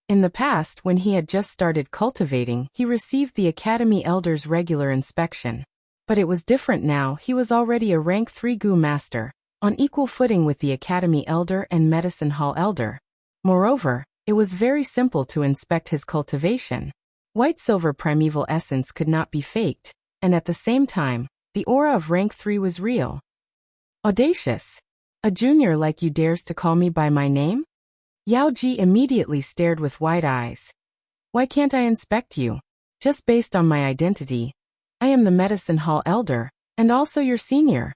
Speaker 1: In the past, when he had just started cultivating, he received the Academy Elder's regular inspection. But it was different now. He was already a rank 3 Gu master, on equal footing with the Academy Elder and Medicine Hall Elder. Moreover, it was very simple to inspect his cultivation. White-silver primeval essence could not be faked, and at the same time, the aura of rank 3 was real. Audacious! A junior like you dares to call me by my name? Yao Ji immediately stared with wide eyes. Why can't I inspect you? Just based on my identity. I am the Medicine Hall Elder, and also your senior.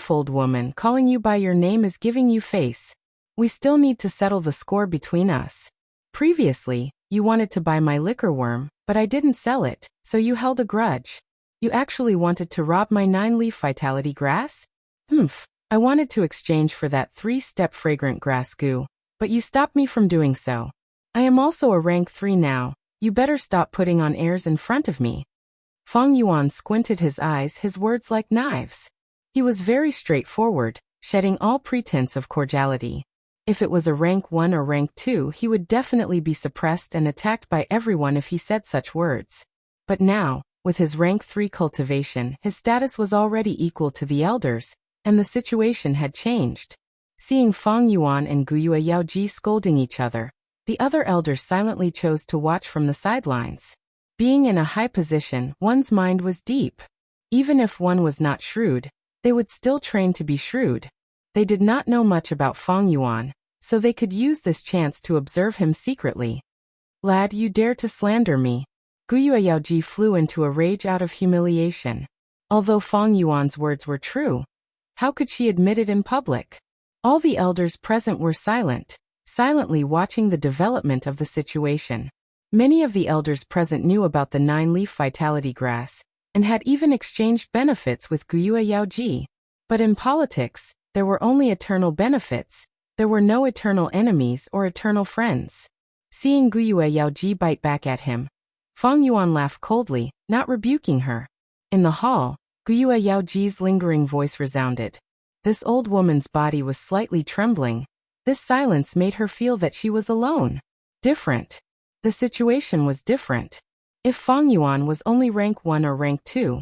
Speaker 1: Old woman, calling you by your name is giving you face. We still need to settle the score between us. Previously, you wanted to buy my liquor worm, but I didn't sell it, so you held a grudge. You actually wanted to rob my 9-leaf vitality grass? I wanted to exchange for that 3-step fragrant grass goo, but you stopped me from doing so. I am also a rank 3 now. You better stop putting on airs in front of me. Feng Yuan squinted his eyes, his words like knives. He was very straightforward, shedding all pretense of cordiality. If it was a rank 1 or rank 2, he would definitely be suppressed and attacked by everyone if he said such words. But now, with his rank 3 cultivation, his status was already equal to the elders, and the situation had changed. Seeing Feng Yuan and Guyue Yao Ji scolding each other, the other elders silently chose to watch from the sidelines. Being in a high position, one's mind was deep. Even if one was not shrewd, they would still train to be shrewd. They did not know much about Fang Yuan, so they could use this chance to observe him secretly. Lad, you dare to slander me. Guyue Yaoji flew into a rage out of humiliation. Although Fang Yuan's words were true, how could she admit it in public? All the elders present were silent, silently watching the development of the situation. Many of the elders present knew about the 9-leaf vitality grass, and had even exchanged benefits with Guyue Yaoji. But in politics, there were only eternal benefits. There were no eternal enemies or eternal friends. Seeing Guyue Yaoji bite back at him, Fang Yuan laughed coldly, not rebuking her. In the hall, Guyue Yaoji's lingering voice resounded. This old woman's body was slightly trembling. This silence made her feel that she was alone. Different. The situation was different. If Fang Yuan was only rank 1 or rank 2,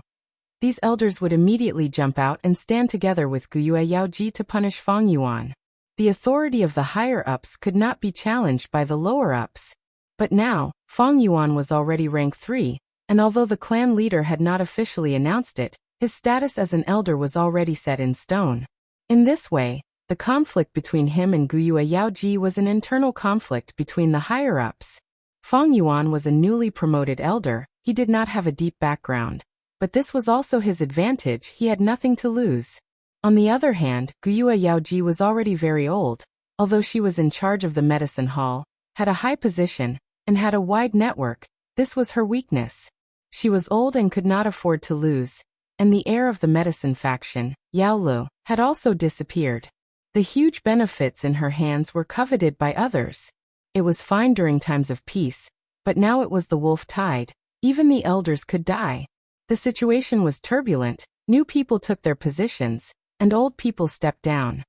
Speaker 1: these elders would immediately jump out and stand together with Guyue Yaoji to punish Fang Yuan. The authority of the higher-ups could not be challenged by the lower-ups. But now, Fang Yuan was already rank 3, and although the clan leader had not officially announced it, his status as an elder was already set in stone. In this way, the conflict between him and Guyue Yaoji was an internal conflict between the higher-ups. Fang Yuan was a newly promoted elder. He did not have a deep background. But this was also his advantage. He had nothing to lose. On the other hand, Guyue Yaoji was already very old, although she was in charge of the medicine hall, had a high position, and had a wide network. This was her weakness. She was old and could not afford to lose, and the heir of the medicine faction, Yao Lu, had also disappeared. The huge benefits in her hands were coveted by others. It was fine during times of peace, but now it was the wolf tide. Even the elders could die. The situation was turbulent. New people took their positions, and old people stepped down.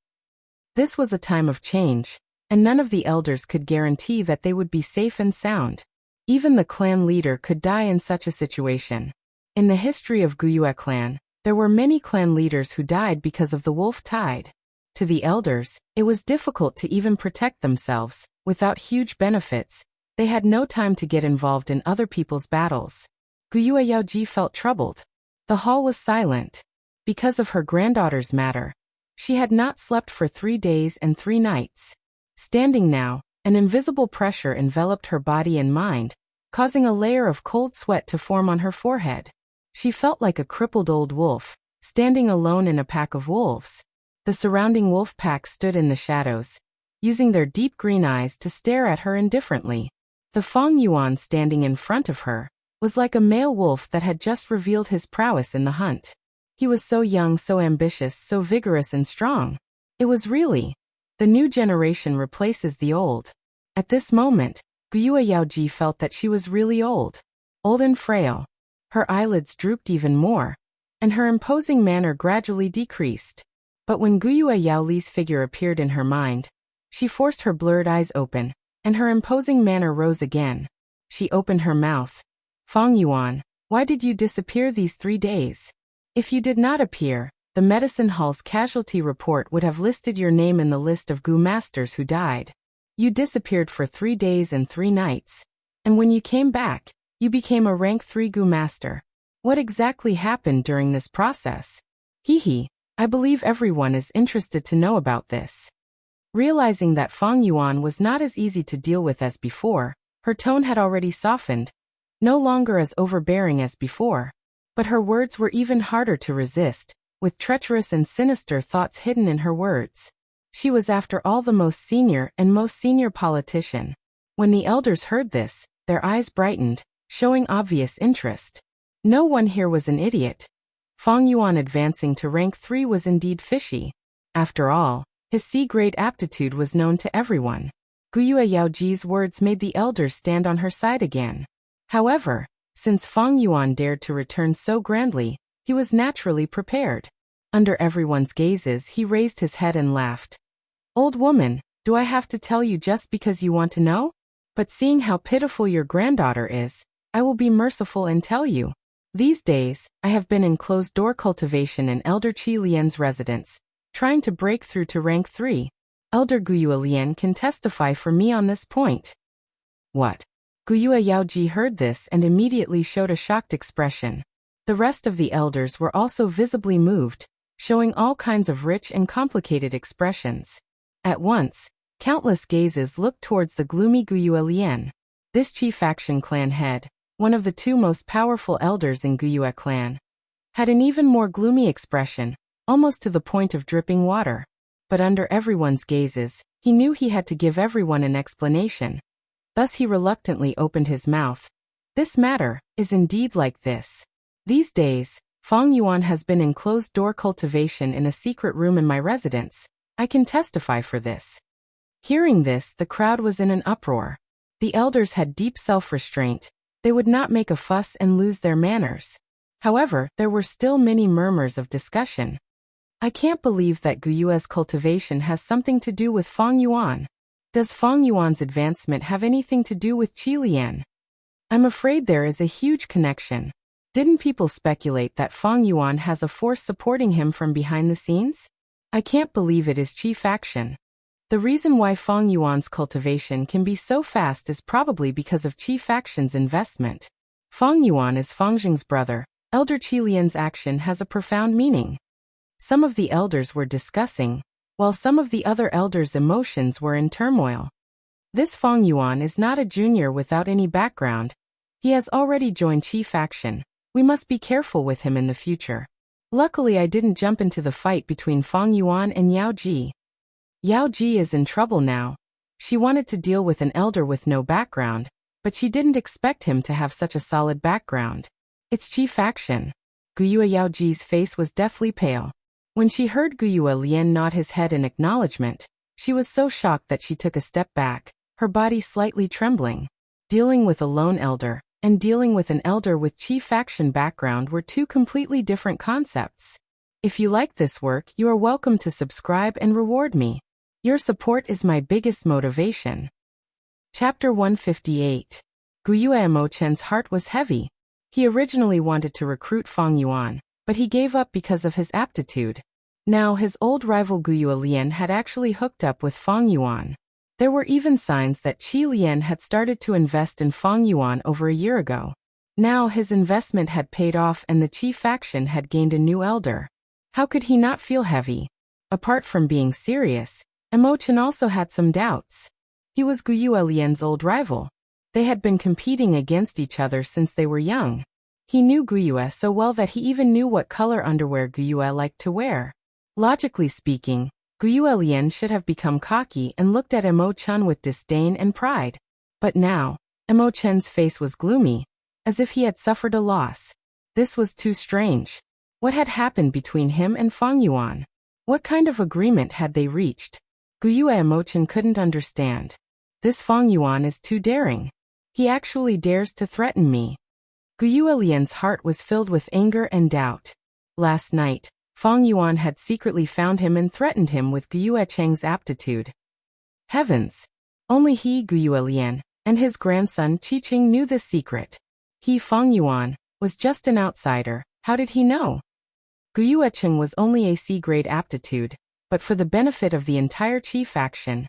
Speaker 1: This was a time of change, and none of the elders could guarantee that they would be safe and sound. Even the clan leader could die in such a situation. In the history of Guyue clan, there were many clan leaders who died because of the wolf tide. To the elders, it was difficult to even protect themselves. Without huge benefits, they had no time to get involved in other people's battles. Guyue Yaoji felt troubled. The hall was silent. Because of her granddaughter's matter, she had not slept for 3 days and 3 nights. Standing now, an invisible pressure enveloped her body and mind, causing a layer of cold sweat to form on her forehead. She felt like a crippled old wolf, standing alone in a pack of wolves. The surrounding wolf pack stood in the shadows, using their deep green eyes to stare at her indifferently. The Fang Yuan standing in front of her was like a male wolf that had just revealed his prowess in the hunt. He was so young, so ambitious, so vigorous and strong. It was really, the new generation replaces the old. At this moment, Guyue Yaoji felt that she was really old and frail. Her eyelids drooped even more, and her imposing manner gradually decreased. But when Guyue Yaoli's figure appeared in her mind, she forced her blurred eyes open, and her imposing manner rose again. She opened her mouth. Fang Yuan, why did you disappear these 3 days? If you did not appear, the medicine hall's casualty report would have listed your name in the list of Gu masters who died. You disappeared for 3 days and 3 nights, and when you came back, you became a rank 3 Gu master. What exactly happened during this process? I believe everyone is interested to know about this. Realizing that Fang Yuan was not as easy to deal with as before, her tone had already softened, no longer as overbearing as before. But her words were even harder to resist, with treacherous and sinister thoughts hidden in her words. She was after all the most senior politician. When the elders heard this, their eyes brightened, showing obvious interest. No one here was an idiot. Fang Yuan advancing to rank 3 was indeed fishy. After all, his C-grade aptitude was known to everyone. Guyue Yaoji's words made the elders stand on her side again. However, since Fang Yuan dared to return so grandly, he was naturally prepared. Under everyone's gazes, he raised his head and laughed. Old woman, do I have to tell you just because you want to know? But seeing how pitiful your granddaughter is, I will be merciful and tell you. These days, I have been in closed-door cultivation in Elder Qi Lian's residence, trying to break through to rank 3. Elder Guyue Lian can testify for me on this point. What? Guyue Yaoji heard this and immediately showed a shocked expression. The rest of the elders were also visibly moved, showing all kinds of rich and complicated expressions. At once, countless gazes looked towards the gloomy Guyue Lian. This chief faction clan head, one of the two most powerful elders in Guyue clan, had an even more gloomy expression, almost to the point of dripping water. But under everyone's gazes, he knew he had to give everyone an explanation. Thus he reluctantly opened his mouth. This matter is indeed like this. These days, Fang Yuan has been in closed-door cultivation in a secret room in my residence. I can testify for this. Hearing this, the crowd was in an uproar. The elders had deep self-restraint. They would not make a fuss and lose their manners. However, there were still many murmurs of discussion. I can't believe that Guyue's cultivation has something to do with Fang Yuan. Does Fang Yuan's advancement have anything to do with Qi Lian? I'm afraid there is a huge connection. Didn't people speculate that Fang Yuan has a force supporting him from behind the scenes? I can't believe it is Qi faction. The reason why Fang Yuan's cultivation can be so fast is probably because of Qi faction's investment. Fang Yuan is Fang Jing's brother. Elder Qi Lian's action has a profound meaning. Some of the elders were discussing, while some of the other elders' emotions were in turmoil. This Fang Yuan is not a junior without any background. He has already joined Qi faction. We must be careful with him in the future. Luckily I didn't jump into the fight between Fang Yuan and Yao Ji. Yao Ji is in trouble now. She wanted to deal with an elder with no background, but she didn't expect him to have such a solid background. It's Qi faction. Guyue Yaoji's face was deathly pale. When she heard Guyue Lian nod his head in acknowledgement, she was so shocked that she took a step back, her body slightly trembling. Dealing with a lone elder and dealing with an elder with Qi faction background were two completely different concepts. If you like this work, you are welcome to subscribe and reward me. Your support is my biggest motivation. Chapter 158. Guyue Mochen's heart was heavy. He originally wanted to recruit Fang Yuan, but he gave up because of his aptitude. Now his old rival Guyue Lian had actually hooked up with Fang Yuan. There were even signs that Qi Lian had started to invest in Fang Yuan over a year ago. Now his investment had paid off and the Qi faction had gained a new elder. How could he not feel heavy? Apart from being serious, Emochen also had some doubts. He was Guyue Lian's old rival. They had been competing against each other since they were young. He knew Guyue so well that he even knew what color underwear Guyue liked to wear. Logically speaking, Guyue Lian should have become cocky and looked at Emochen with disdain and pride. But now, Emochen's face was gloomy, as if he had suffered a loss. This was too strange. What had happened between him and Fang Yuan? What kind of agreement had they reached? Guyue Emochen couldn't understand. This Fang Yuan is too daring. He actually dares to threaten me. Guyue Lian's heart was filled with anger and doubt. Last night, Fang Yuan had secretly found him and threatened him with Guyue Cheng's aptitude. Heavens! Only he, Guyue Lian, and his grandson Qiqing knew this secret. He, Fang Yuan, was just an outsider. How did he know? Guyue Cheng was only a C-grade aptitude, but for the benefit of the entire Qi faction,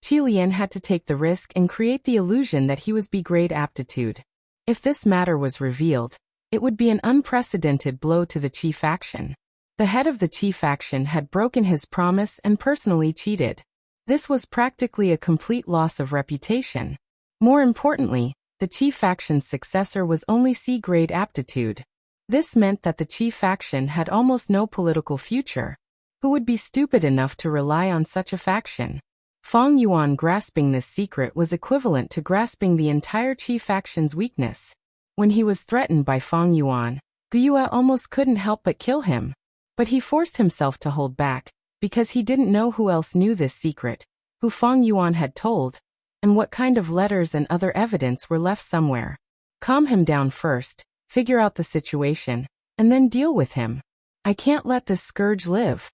Speaker 1: Qi Lian had to take the risk and create the illusion that he was B-grade aptitude. If this matter was revealed, it would be an unprecedented blow to the Qi faction. The head of the Qi faction had broken his promise and personally cheated. This was practically a complete loss of reputation. More importantly, the Qi faction's successor was only C-grade aptitude. This meant that the Qi faction had almost no political future. Who would be stupid enough to rely on such a faction? Fang Yuan grasping this secret was equivalent to grasping the entire Qi faction's weakness. When he was threatened by Fang Yuan, Guyue almost couldn't help but kill him. But he forced himself to hold back, because he didn't know who else knew this secret, who Fang Yuan had told, and what kind of letters and other evidence were left somewhere. Calm him down first, figure out the situation, and then deal with him. I can't let this scourge live.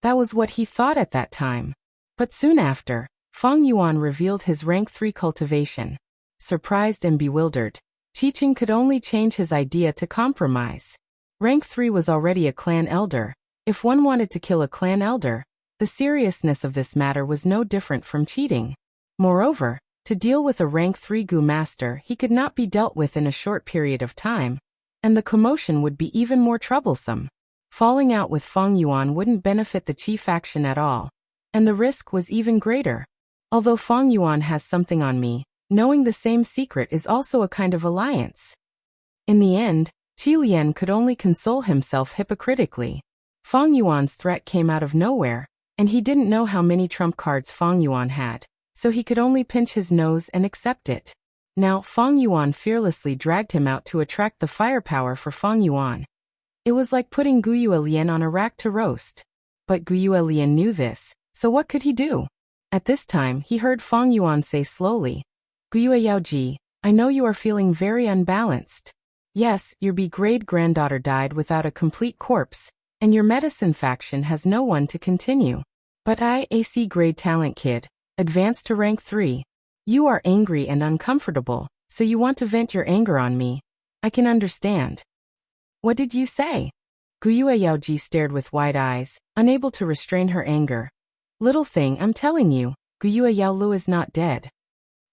Speaker 1: That was what he thought at that time. But soon after, Fang Yuan revealed his rank 3 cultivation. Surprised and bewildered, Qiqing could only change his idea to compromise. Rank 3 was already a clan elder. If one wanted to kill a clan elder, the seriousness of this matter was no different from cheating. Moreover, To deal with a rank 3 Gu master, he could not be dealt with in a short period of time, and the commotion would be even more troublesome. Falling out with Feng Yuan wouldn't benefit the Qi faction at all, and the risk was even greater. Although Feng Yuan has something on me, knowing the same secret is also a kind of alliance. In the end, Qi Lian could only console himself hypocritically. Feng Yuan's threat came out of nowhere, and he didn't know how many trump cards Feng Yuan had, so he could only pinch his nose and accept it. Now, Feng Yuan fearlessly dragged him out to attract the firepower for Feng Yuan. It was like putting Guyue Lian on a rack to roast. But Guyue Lian knew this, so what could he do? At this time, he heard Feng Yuan say slowly, "Guyue Yaoji, I know you are feeling very unbalanced. Yes, your great-granddaughter died without a complete corpse, and your medicine faction has no one to continue. But I, a C-grade talent kid, advanced to rank 3. You are angry and uncomfortable, so you want to vent your anger on me. I can understand." "What did you say?" Guyue Yaoji stared with wide eyes, unable to restrain her anger. "Little thing, I'm telling you, Guyue Yaolu is not dead."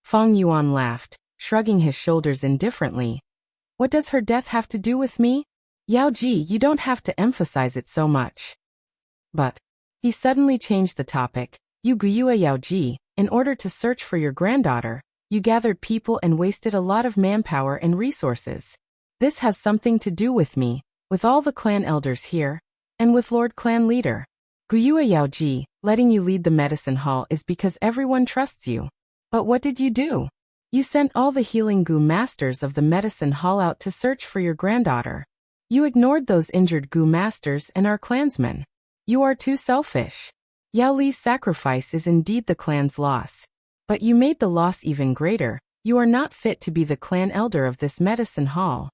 Speaker 1: Feng Yuan laughed, shrugging his shoulders indifferently. "What does her death have to do with me? Yaoji, you don't have to emphasize it so much." "But," he suddenly changed the topic, "you Guyue Yaoji, in order to search for your granddaughter, you gathered people and wasted a lot of manpower and resources. This has something to do with me, with all the clan elders here, and with Lord Clan Leader. Guyue Yaoji, letting you lead the medicine hall is because everyone trusts you. But what did you do? You sent all the healing Gu masters of the medicine hall out to search for your granddaughter. You ignored those injured Gu masters and our clansmen. You are too selfish. Yao Li's sacrifice is indeed the clan's loss. But you made the loss even greater. You are not fit to be the clan elder of this medicine hall."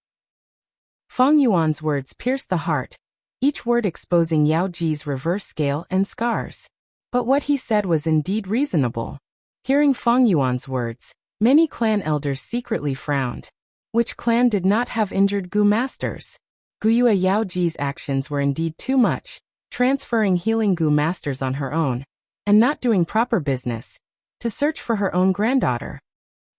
Speaker 1: Feng Yuan's words pierced the heart, each word exposing Yao Ji's reverse scale and scars. But what he said was indeed reasonable. Hearing Feng Yuan's words, many clan elders secretly frowned. Which clan did not have injured Gu masters? Guyue Yao Ji's actions were indeed too much, transferring healing Gu masters on her own, and not doing proper business, to search for her own granddaughter.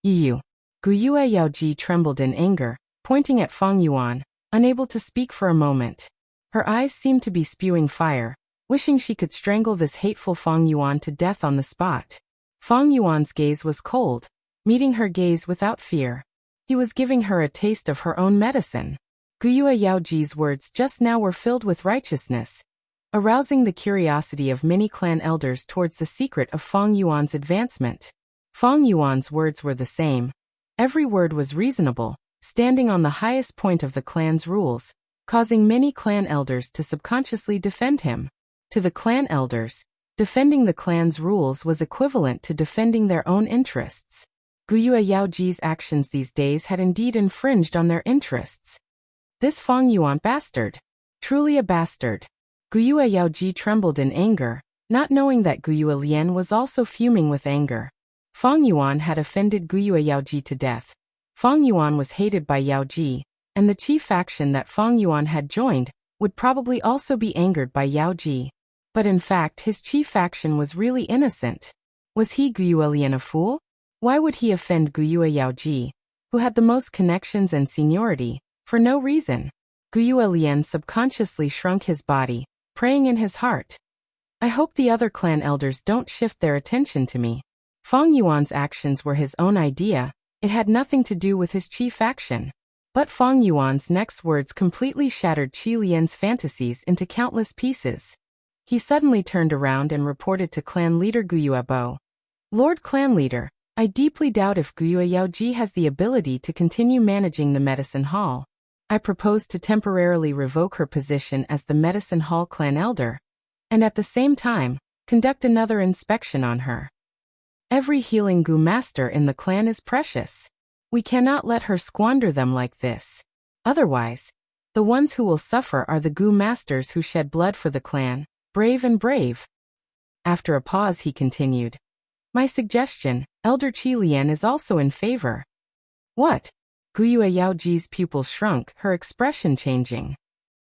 Speaker 1: "You." Guyue Yao Ji trembled in anger, pointing at Feng Yuan, unable to speak for a moment. Her eyes seemed to be spewing fire, wishing she could strangle this hateful Feng Yuan to death on the spot. Feng Yuan's gaze was cold, meeting her gaze without fear. He was giving her a taste of her own medicine. Guyue Yao Ji's words just now were filled with righteousness, arousing the curiosity of many clan elders towards the secret of Feng Yuan's advancement. Feng Yuan's words were the same. Every word was reasonable, standing on the highest point of the clan's rules, causing many clan elders to subconsciously defend him. To the clan elders, defending the clan's rules was equivalent to defending their own interests. Guyue Yao Ji's actions these days had indeed infringed on their interests. This Feng Yuan bastard. Truly a bastard. Guyue Yao Ji trembled in anger, not knowing that Guyue Lian was also fuming with anger. Feng Yuan had offended Guyue Yao Ji to death. Feng Yuan was hated by Yao Ji, and the Qi faction that Feng Yuan had joined would probably also be angered by Yao Ji. But in fact his Qi faction was really innocent. Was he Guyue Lian a fool? Why would he offend Guyue Yao Ji, who had the most connections and seniority, for no reason? Guyue Lian subconsciously shrunk his body, praying in his heart, "I hope the other clan elders don't shift their attention to me." Feng Yuan's actions were his own idea, it had nothing to do with his Qi faction. But Feng Yuan's next words completely shattered Qi Lian's fantasies into countless pieces. He suddenly turned around and reported to clan leader Guyue Bo. "Lord Clan Leader, I deeply doubt if Guyue Yao Ji has the ability to continue managing the medicine hall. I propose to temporarily revoke her position as the medicine hall clan elder, and at the same time, conduct another inspection on her. Every healing Gu master in the clan is precious. We cannot let her squander them like this. Otherwise, the ones who will suffer are the Gu masters who shed blood for the clan, brave and brave." After a pause he continued, "My suggestion, Elder Qi Lian is also in favor." "What?" Guyue Yao Ji's pupils shrunk, her expression changing.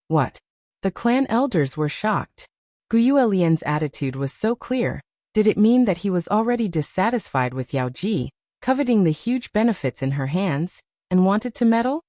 Speaker 1: "What?" The clan elders were shocked. Guyue Lian's attitude was so clear. Did it mean that he was already dissatisfied with Yao Ji, coveting the huge benefits in her hands, and wanted to meddle?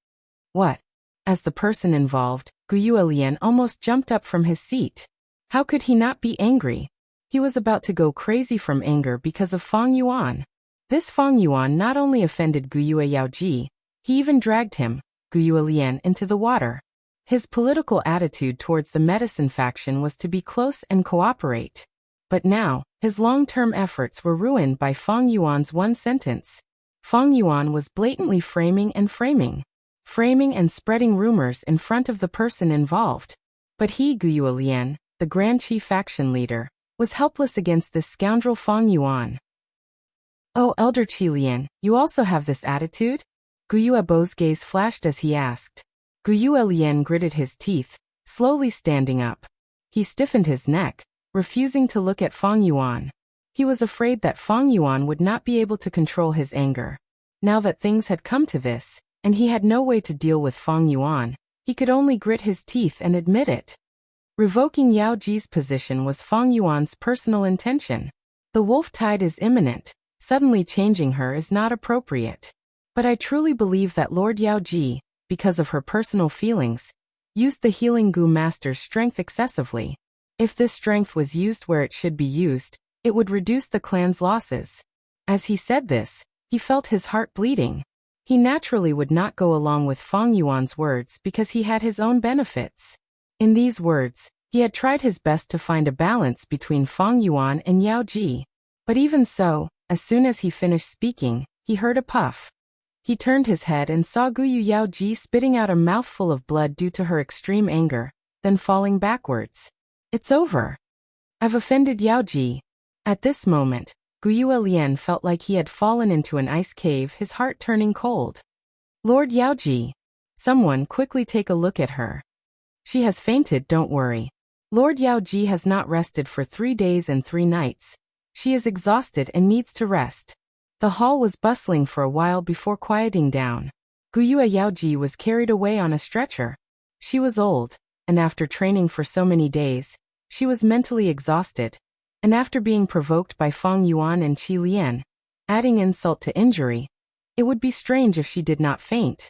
Speaker 1: What? As the person involved, Gu Yuelian almost jumped up from his seat. How could he not be angry? He was about to go crazy from anger because of Fang Yuan. This Fang Yuan not only offended Gu Yue Yaoji, he even dragged him, Gu Yuelian, into the water. His political attitude towards the medicine faction was to be close and cooperate. But now, his long-term efforts were ruined by Fang Yuan's one sentence. Fang Yuan was blatantly framing and spreading rumors in front of the person involved. But he, Gu Yuelian, the Grand Qi faction leader, was helpless against this scoundrel Fang Yuan. Oh, Elder Qi Lian, you also have this attitude? Gu Yuebo's gaze flashed as he asked. Gu Yuelian gritted his teeth, slowly standing up. He stiffened his neck, refusing to look at Fang Yuan. He was afraid that Fang Yuan would not be able to control his anger. Now that things had come to this, and he had no way to deal with Fang Yuan, he could only grit his teeth and admit it. Revoking Yao Ji's position was Fang Yuan's personal intention. The wolf tide is imminent, suddenly changing her is not appropriate. But I truly believe that Lord Yao Ji, because of her personal feelings, used the healing Gu Master's strength excessively. If this strength was used where it should be used, it would reduce the clan's losses. As he said this, he felt his heart bleeding. He naturally would not go along with Fang Yuan's words because he had his own benefits. In these words, he had tried his best to find a balance between Fang Yuan and Yao Ji. But even so, as soon as he finished speaking, he heard a puff. He turned his head and saw Gu Yao Ji spitting out a mouthful of blood due to her extreme anger, then falling backwards. It's over. I've offended Yao Ji. At this moment, Gu Yuelian felt like he had fallen into an ice cave, his heart turning cold. Lord Yao Ji. Someone quickly take a look at her. She has fainted, don't worry. Lord Yao Ji has not rested for 3 days and 3 nights. She is exhausted and needs to rest. The hall was bustling for a while before quieting down. Gu Yao Ji was carried away on a stretcher. She was old, and after training for so many days, she was mentally exhausted. And after being provoked by Fang Yuan and Qi Lian, adding insult to injury, it would be strange if she did not faint.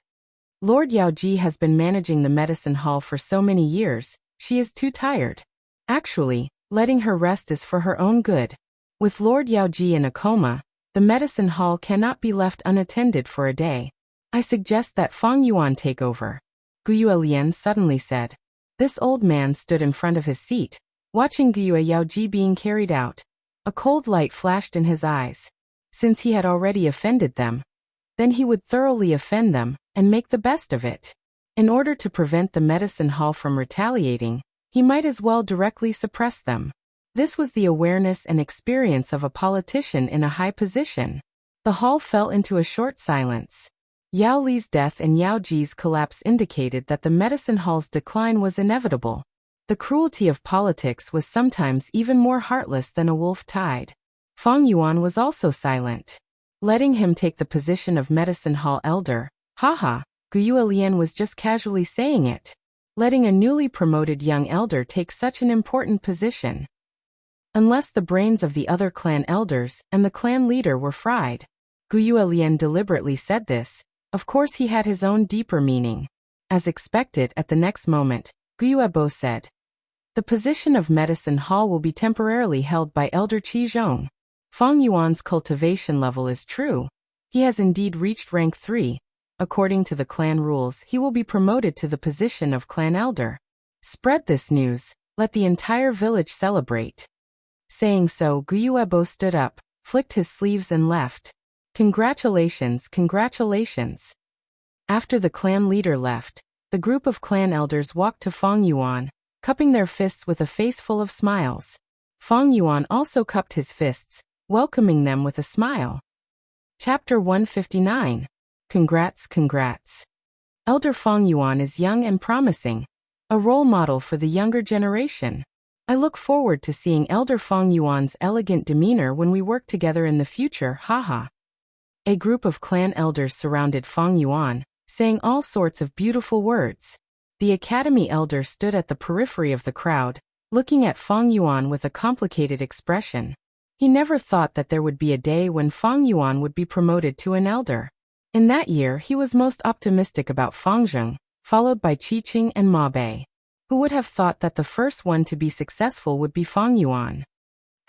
Speaker 1: Lord Yao Ji has been managing the medicine hall for so many years, she is too tired. Actually, letting her rest is for her own good. With Lord Yao Ji in a coma, the medicine hall cannot be left unattended for a day. I suggest that Fang Yuan take over. Gu Yuelian suddenly said. This old man stood in front of his seat, watching Gu Yao Ji being carried out. A cold light flashed in his eyes. Since he had already offended them, then he would thoroughly offend them, and make the best of it. In order to prevent the medicine hall from retaliating, he might as well directly suppress them. This was the awareness and experience of a politician in a high position. The hall fell into a short silence. Yao Li's death and Yao Ji's collapse indicated that the medicine hall's decline was inevitable. The cruelty of politics was sometimes even more heartless than a wolf tide. Fang Yuan was also silent. Letting him take the position of medicine hall elder, haha, Gu Yuelian was just casually saying it. Letting a newly promoted young elder take such an important position. Unless the brains of the other clan elders and the clan leader were fried. Gu Yuelian deliberately said this. Of course he had his own deeper meaning. As expected at the next moment, Gu Yuebo said. The position of medicine hall will be temporarily held by Elder Qi Zhong. Fang Yuan's cultivation level is true. He has indeed reached rank 3. According to the clan rules, he will be promoted to the position of clan elder. Spread this news, let the entire village celebrate. Saying so, Gu Yuebo stood up, flicked his sleeves and left. Congratulations, congratulations. After the clan leader left, the group of clan elders walked to Fang Yuan, cupping their fists with a face full of smiles. Fang Yuan also cupped his fists, welcoming them with a smile. Chapter 159. Congrats, congrats. Elder Fang Yuan is young and promising, a role model for the younger generation. I look forward to seeing Elder Fang Yuan's elegant demeanor when we work together in the future, haha. A group of clan elders surrounded Fang Yuan, saying all sorts of beautiful words. The academy elder stood at the periphery of the crowd, looking at Fang Yuan with a complicated expression. He never thought that there would be a day when Fang Yuan would be promoted to an elder. In that year he was most optimistic about Fang Zheng, followed by Qi Qing and Ma Bei. Who would have thought that the first one to be successful would be Fang Yuan?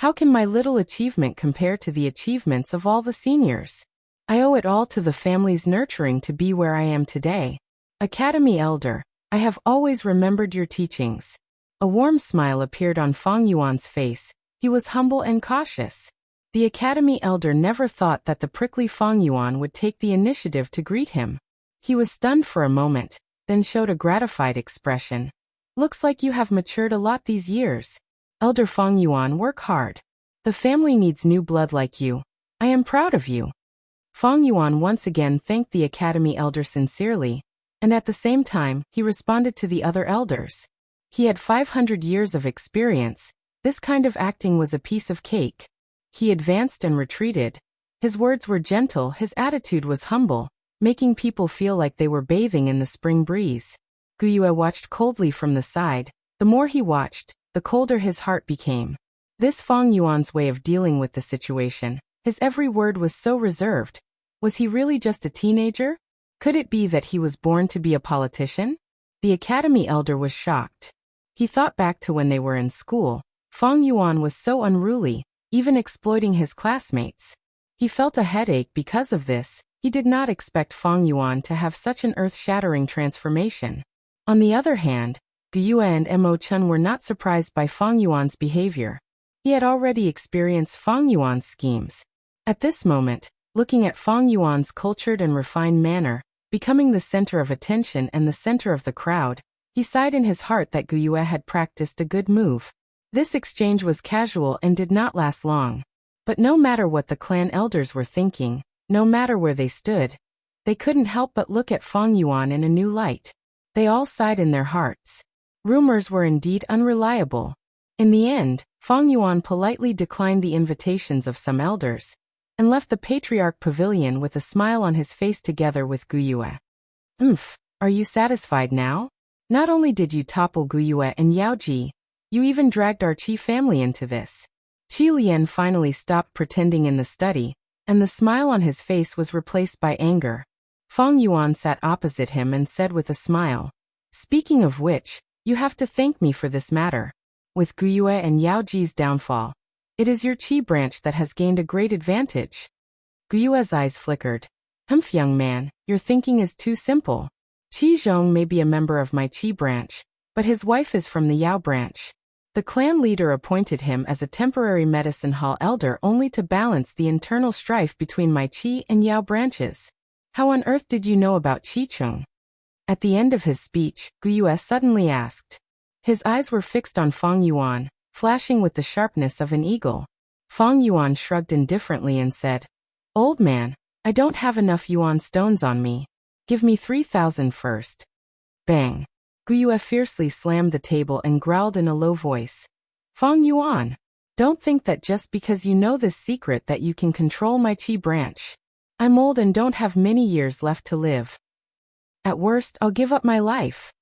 Speaker 1: How can my little achievement compare to the achievements of all the seniors? I owe it all to the family's nurturing to be where I am today. Academy Elder, I have always remembered your teachings. A warm smile appeared on Fang Yuan's face. He was humble and cautious. The Academy Elder never thought that the prickly Fang Yuan would take the initiative to greet him. He was stunned for a moment, then showed a gratified expression. Looks like you have matured a lot these years. Elder Fang Yuan, work hard. The family needs new blood like you. I am proud of you. Fang Yuan once again thanked the Academy Elder sincerely, and at the same time, he responded to the other elders. He had 500 years of experience. This kind of acting was a piece of cake. He advanced and retreated. His words were gentle, his attitude was humble, making people feel like they were bathing in the spring breeze. Gu Yue watched coldly from the side. The more he watched, the colder his heart became. This Fang Yuan's way of dealing with the situation, his every word was so reserved. Was he really just a teenager? Could it be that he was born to be a politician? The Academy Elder was shocked. He thought back to when they were in school. Fang Yuan was so unruly, even exploiting his classmates. He felt a headache because of this. He did not expect Fang Yuan to have such an earth-shattering transformation. On the other hand, Gu Yue and Mo Chun were not surprised by Fang Yuan's behavior. He had already experienced Fang Yuan's schemes. At this moment, looking at Fang Yuan's cultured and refined manner, becoming the center of attention and the center of the crowd, he sighed in his heart that Gu Yue had practiced a good move. This exchange was casual and did not last long. But no matter what the clan elders were thinking, no matter where they stood, they couldn't help but look at Fang Yuan in a new light. They all sighed in their hearts. Rumors were indeed unreliable. In the end, Fang Yuan politely declined the invitations of some elders, and left the Patriarch Pavilion with a smile on his face together with Gu Yue. Are you satisfied now? Not only did you topple Gu Yue and Yao Ji, you even dragged our Qi family into this. Qi Lian finally stopped pretending in the study, and the smile on his face was replaced by anger. Fang Yuan sat opposite him and said with a smile, "Speaking of which, you have to thank me for this matter. With Gu Yue and Yao Ji's downfall, it is your Qi branch that has gained a great advantage." Gu Yue's eyes flickered. Young man, your thinking is too simple. Qi Zhong may be a member of my Qi branch, but his wife is from the Yao branch. The clan leader appointed him as a temporary medicine hall elder only to balance the internal strife between my Qi and Yao branches. How on earth did you know about Qi Cheng? At the end of his speech, Gu Yue suddenly asked. His eyes were fixed on Fang Yuan, flashing with the sharpness of an eagle. Fang Yuan shrugged indifferently and said, "Old man, I don't have enough yuan stones on me. Give me 3,000 first." Bang! Gu Yue fiercely slammed the table and growled in a low voice. "Fang Yuan, don't think that just because you know this secret that you can control my Qi branch. I'm old and don't have many years left to live. At worst, I'll give up my life.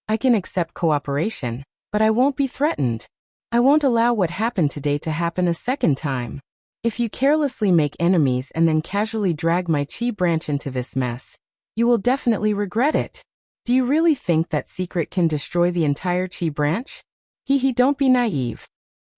Speaker 1: I can accept cooperation, but I won't be threatened. I won't allow what happened today to happen a second time. If you carelessly make enemies and then casually drag my Qi branch into this mess, you will definitely regret it. Do you really think that secret can destroy the entire Qi branch? Don't be naive."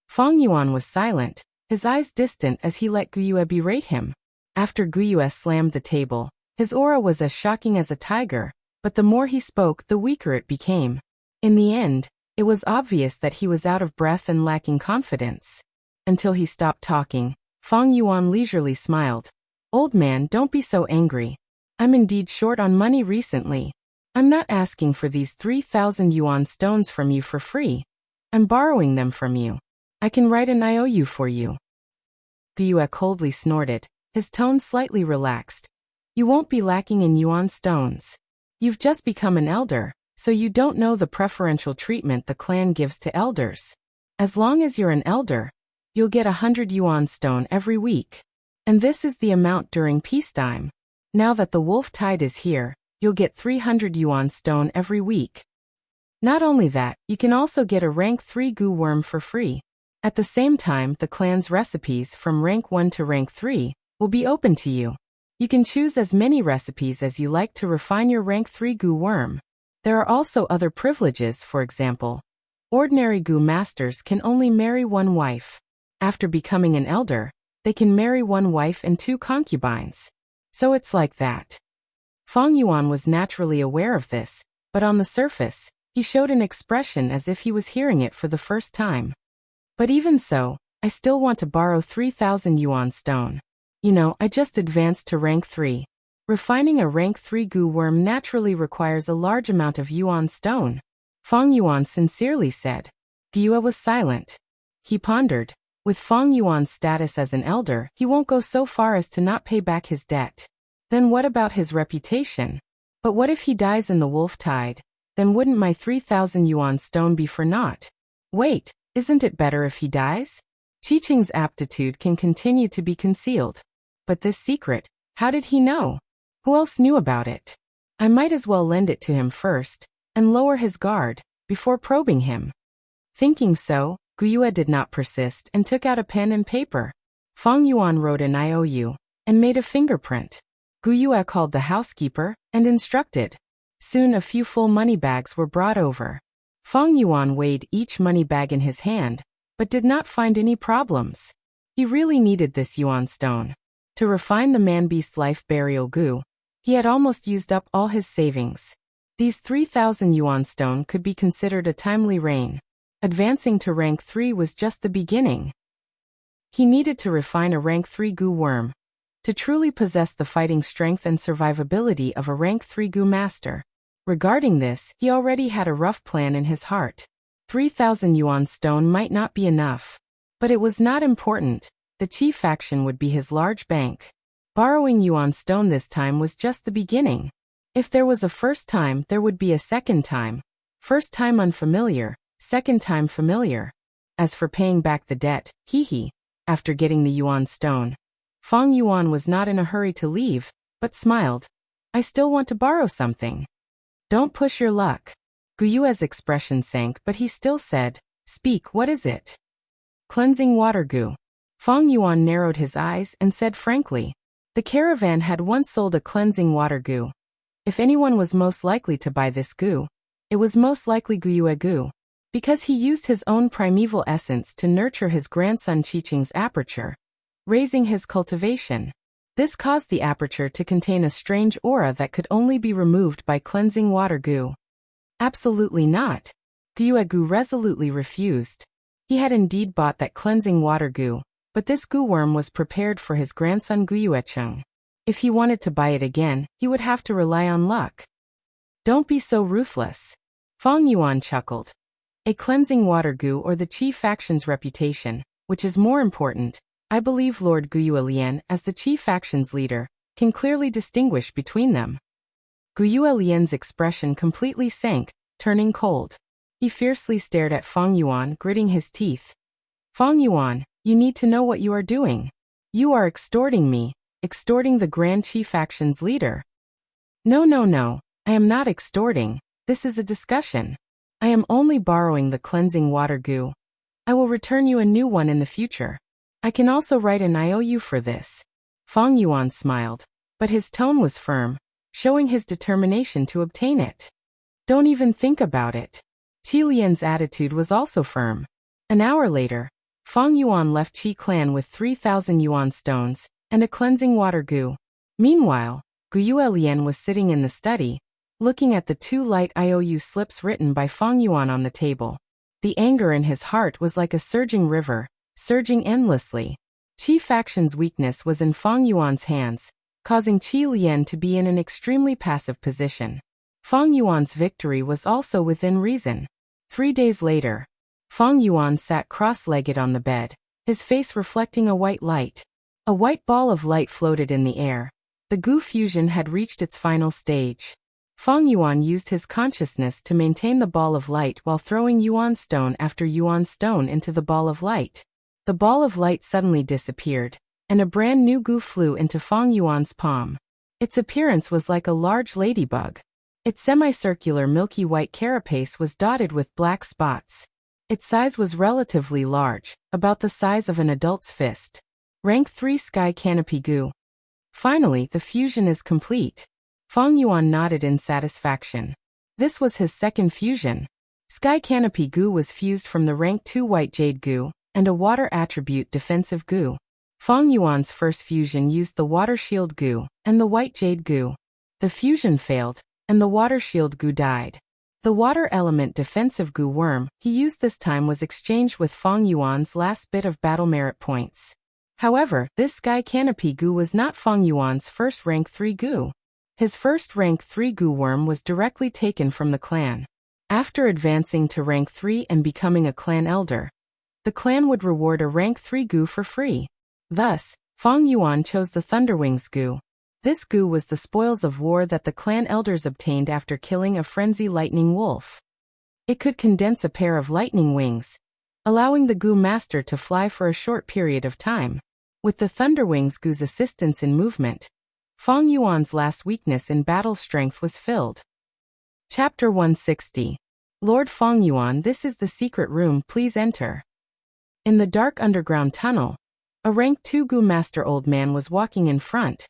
Speaker 1: Fang Yuan was silent, his eyes distant as he let Gu Yue berate him. After Gu Yue slammed the table, his aura was as shocking as a tiger, but the more he spoke, the weaker it became. In the end, it was obvious that he was out of breath and lacking confidence. Until he stopped talking, Fang Yuan leisurely smiled. "Old man, don't be so angry. I'm indeed short on money recently. I'm not asking for these 3,000 yuan stones from you for free. I'm borrowing them from you. I can write an IOU for you." Gu Yue coldly snorted, his tone slightly relaxed. "You won't be lacking in yuan stones. You've just become an elder, so you don't know the preferential treatment the clan gives to elders. As long as you're an elder, you'll get 100 yuan stone every week. And this is the amount during peacetime. Now that the wolf tide is here, you'll get 300 yuan stone every week. Not only that, you can also get a rank 3 gu worm for free. At the same time, the clan's recipes from rank 1 to rank 3 will be open to you. You can choose as many recipes as you like to refine your rank 3 goo worm. There are also other privileges, for example. Ordinary goo masters can only marry one wife. After becoming an elder, they can marry one wife and 2 concubines. So it's like that. Feng Yuan was naturally aware of this, but on the surface, he showed an expression as if he was hearing it for the first time. But even so, I still want to borrow 3,000 yuan stone. You know, I just advanced to rank 3. Refining a rank 3 goo worm naturally requires a large amount of yuan stone. Feng Yuan sincerely said. Gyue was silent. He pondered. With Feng Yuan's status as an elder, he won't go so far as to not pay back his debt. Then what about his reputation? But what if he dies in the wolf tide? Then wouldn't my 3,000 yuan stone be for naught? Wait, isn't it better if he dies? Qiqing's aptitude can continue to be concealed. But this secret, how did he know? Who else knew about it? I might as well lend it to him first, and lower his guard, before probing him. Thinking so, Gyue did not persist and took out a pen and paper. Feng Yuan wrote an IOU, and made a fingerprint. Gyue called the housekeeper, and instructed. Soon a few full money bags were brought over. Feng Yuan weighed each money bag in his hand, but did not find any problems. He really needed this yuan stone. To refine the man-beast life burial goo, he had almost used up all his savings. These 3,000 yuan stone could be considered a timely rain. Advancing to rank 3 was just the beginning. He needed to refine a rank 3 goo worm. To truly possess the fighting strength and survivability of a rank 3 goo master. Regarding this, he already had a rough plan in his heart. 3,000 yuan stone might not be enough. But it was not important. The Qi faction would be his large bank. Borrowing yuan stone this time was just the beginning. If there was a first time, there would be a second time. First time unfamiliar, second time familiar. As for paying back the debt, after getting the yuan stone, Feng Yuan was not in a hurry to leave, but smiled. I still want to borrow something. Don't push your luck. Gyue's expression sank, but he still said, Speak, what is it? Cleansing water goo. Feng Yuan narrowed his eyes and said frankly, the caravan had once sold a cleansing water goo. If anyone was most likely to buy this goo, it was most likely Gyue goo. Because he used his own primeval essence to nurture his grandson Qiqing's aperture, raising his cultivation. This caused the aperture to contain a strange aura that could only be removed by cleansing water goo. Absolutely not. Gyue goo resolutely refused. He had indeed bought that cleansing water goo, but this goo worm was prepared for his grandson Gyuecheng. If he wanted to buy it again, he would have to rely on luck. Don't be so ruthless. Feng Yuan chuckled. A cleansing water goo or the Qi faction's reputation, which is more important, I believe Lord Gyue Lian, as the Qi faction's leader, can clearly distinguish between them. Gyue Lian's expression completely sank, turning cold. He fiercely stared at Feng Yuan, gritting his teeth. Feng Yuan, you need to know what you are doing. You are extorting me, extorting the Grand Qi faction's leader. No, I am not extorting, this is a discussion. I am only borrowing the cleansing water goo. I will return you a new one in the future. I can also write an IOU for this. Feng Yuan smiled, but his tone was firm, showing his determination to obtain it. Don't even think about it. Qi Lian's attitude was also firm. An hour later, Feng Yuan left Qi clan with 3,000 yuan stones and a cleansing water goo. Meanwhile, Gyue Lian was sitting in the study, looking at the 2 light IOU slips written by Feng Yuan on the table. The anger in his heart was like a surging river, surging endlessly. Qi faction's weakness was in Feng Yuan's hands, causing Qi Lian to be in an extremely passive position. Feng Yuan's victory was also within reason. 3 days later, Feng Yuan sat cross-legged on the bed, his face reflecting a white light. A white ball of light floated in the air. The goo fusion had reached its final stage. Feng Yuan used his consciousness to maintain the ball of light while throwing yuan stone after yuan stone into the ball of light. The ball of light suddenly disappeared, and a brand new goo flew into Feng Yuan's palm. Its appearance was like a large ladybug. Its semicircular milky white carapace was dotted with black spots. Its size was relatively large, about the size of an adult's fist. Rank 3 Sky Canopy Goo. Finally, the fusion is complete. Feng Yuan nodded in satisfaction. This was his second fusion. Sky Canopy Goo was fused from the rank 2 White Jade Goo and a water attribute defensive Goo. Feng Yuan's first fusion used the Water Shield Goo and the White Jade Goo. The fusion failed, and the Water Shield Goo died. The water element defensive Goo worm he used this time was exchanged with Feng Yuan's last bit of battle merit points. However, this Sky Canopy Goo was not Feng Yuan's first rank 3 Goo. His first rank 3 Goo worm was directly taken from the clan. After advancing to rank 3 and becoming a clan elder, the clan would reward a rank 3 Goo for free. Thus, Feng Yuan chose the Thunderwings Goo. This Goo was the spoils of war that the clan elders obtained after killing a frenzy lightning wolf. It could condense a pair of lightning wings, allowing the Goo master to fly for a short period of time. With the Thunderwings Goo's assistance in movement, Feng Yuan's last weakness in battle strength was filled. Chapter 160. Lord Feng Yuan, this is the secret room, please enter. In the dark underground tunnel, a rank 2 Goo master old man was walking in front,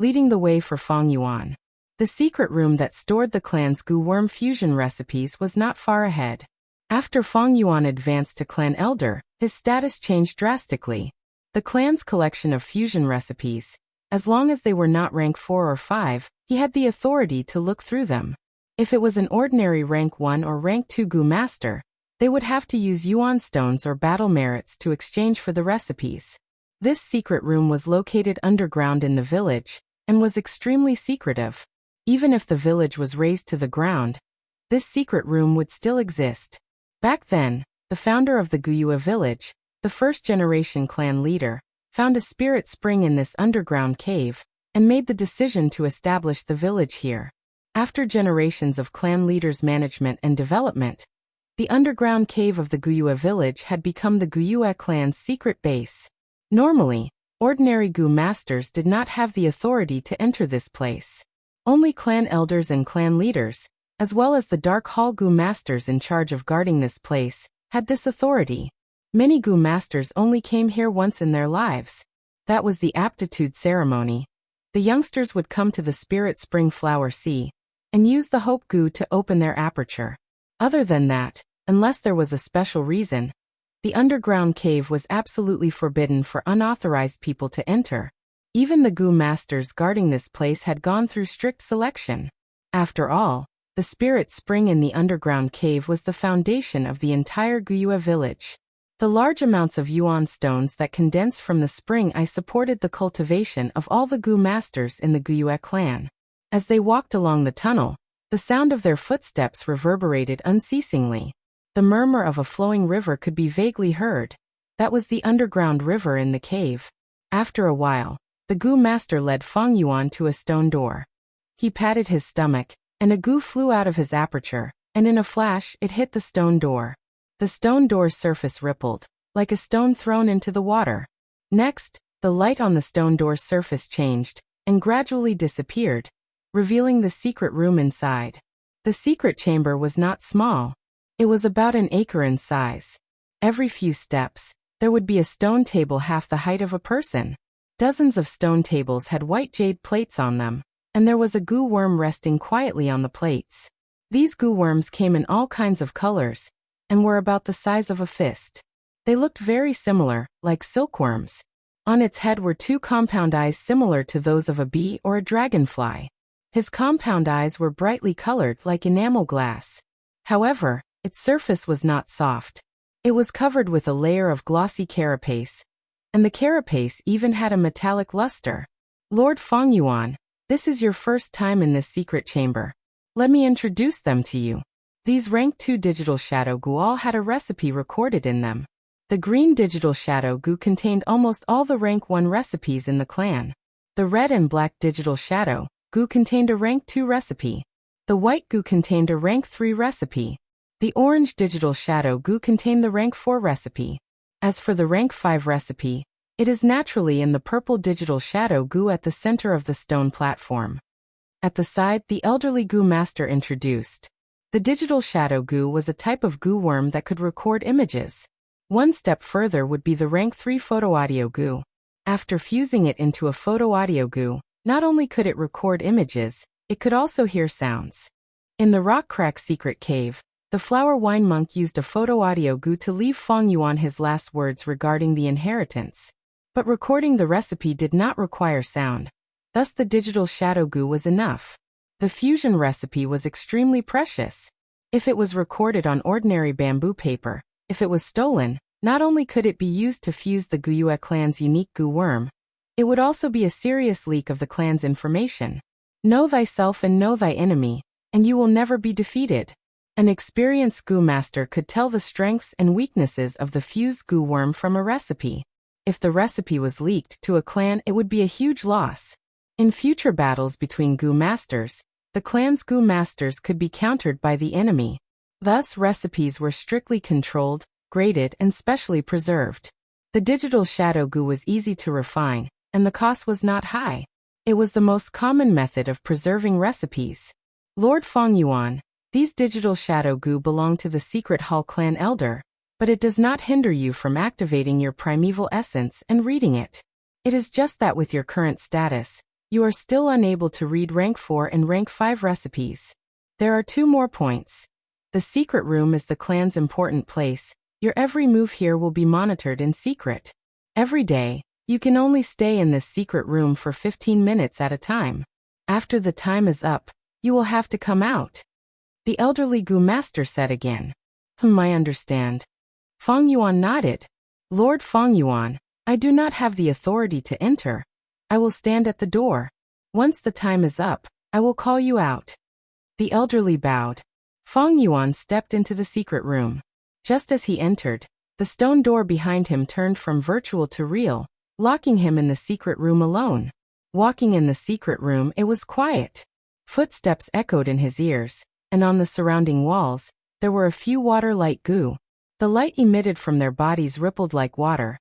Speaker 1: leading the way for Feng Yuan. The secret room that stored the clan's Goo worm fusion recipes was not far ahead. After Feng Yuan advanced to clan elder, his status changed drastically. The clan's collection of fusion recipes, as long as they were not rank 4 or 5, he had the authority to look through them. If it was an ordinary rank 1 or rank 2 Goo master, they would have to use Yuan stones or battle merits to exchange for the recipes. This secret room was located underground in the village, and was extremely secretive. Even if the village was razed to the ground, this secret room would still exist. Back then, the founder of the Guyua village, the first-generation clan leader, found a spirit spring in this underground cave, and made the decision to establish the village here. After generations of clan leaders' management and development, the underground cave of the Guyua village had become the Guyua clan's secret base. Normally, ordinary Goo masters did not have the authority to enter this place. Only clan elders and clan leaders, as well as the Dark Hall Goo masters in charge of guarding this place, had this authority. Many Goo masters only came here once in their lives. That was the aptitude ceremony. The youngsters would come to the Spirit Spring Flower Sea and use the Hope Goo to open their aperture. Other than that, unless there was a special reason, the underground cave was absolutely forbidden for unauthorized people to enter. Even the Goo masters guarding this place had gone through strict selection. After all, the spirit spring in the underground cave was the foundation of the entire Guyua village. The large amounts of Yuan stones that condensed from the spring supported the cultivation of all the Goo masters in the Guyua clan. As they walked along the tunnel, the sound of their footsteps reverberated unceasingly. The murmur of a flowing river could be vaguely heard. That was the underground river in the cave. After a while, the Goo master led Feng Yuan to a stone door. He patted his stomach, and a Goo flew out of his aperture, and in a flash it hit the stone door. The stone door's surface rippled, like a stone thrown into the water. Next, the light on the stone door's surface changed, and gradually disappeared, revealing the secret room inside. The secret chamber was not small. It was about an acre in size. Every few steps, there would be a stone table half the height of a person. Dozens of stone tables had white jade plates on them, and there was a Goo worm resting quietly on the plates. These Goo worms came in all kinds of colors, and were about the size of a fist. They looked very similar, like silkworms. On its head were 2 compound eyes similar to those of a bee or a dragonfly. His compound eyes were brightly colored like enamel glass. However, its surface was not soft. It was covered with a layer of glossy carapace, and the carapace even had a metallic luster. Lord Feng Yuan, this is your first time in this secret chamber. Let me introduce them to you. These rank 2 digital shadow Goo all had a recipe recorded in them. The green digital shadow Goo contained almost all the rank 1 recipes in the clan. The red and black digital shadow Goo contained a rank 2 recipe. The white Goo contained a rank 3 recipe. The orange digital shadow Goo contained the rank 4 recipe. As for the rank 5 recipe, it is naturally in the purple digital shadow Goo at the center of the stone platform. At the side, the elderly Goo master introduced. The digital shadow goo was a type of goo worm that could record images. One step further would be the rank 3 photo-audio goo. After fusing it into a photo-audio goo, not only could it record images, it could also hear sounds. In the rock crack secret cave, the flower wine monk used a photo-audio goo to leave Feng Yuan his last words regarding the inheritance. But recording the recipe did not require sound. Thus the digital shadow goo was enough. The fusion recipe was extremely precious. If it was recorded on ordinary bamboo paper, if it was stolen, not only could it be used to fuse the Guyue clan's unique goo worm, it would also be a serious leak of the clan's information. Know thyself and know thy enemy, and you will never be defeated. An experienced goo master could tell the strengths and weaknesses of the fused goo worm from a recipe. If the recipe was leaked to a clan, it would be a huge loss. In future battles between goo masters, the clan's goo masters could be countered by the enemy. Thus, recipes were strictly controlled, graded, and specially preserved. The digital shadow goo was easy to refine, and the cost was not high. It was the most common method of preserving recipes. Lord Feng Yuan, these digital shadow goo belong to the Secret Hall clan elder, but it does not hinder you from activating your primeval essence and reading it. It is just that with your current status, you are still unable to read rank 4 and rank 5 recipes. There are 2 more points. The secret room is the clan's important place. Your every move here will be monitored in secret. Every day, you can only stay in this secret room for 15 minutes at a time. After the time is up, you will have to come out. The elderly goo master said again. I understand. Feng Yuan nodded. Lord Feng Yuan, I do not have the authority to enter. I will stand at the door. Once the time is up, I will call you out. The elderly bowed. Feng Yuan stepped into the secret room. Just as he entered, the stone door behind him turned from virtual to real, locking him in the secret room alone. Walking in the secret room, it was quiet. Footsteps echoed in his ears, and on the surrounding walls, there were a few water-light goo. The light emitted from their bodies rippled like water.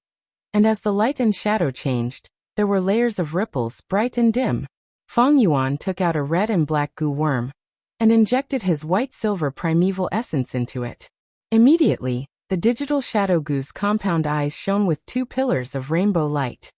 Speaker 1: And as the light and shadow changed, there were layers of ripples, bright and dim. Feng Yuan took out a red and black goo worm, and injected his white-silver primeval essence into it. Immediately, the digital shadow goo's compound eyes shone with 2 pillars of rainbow light.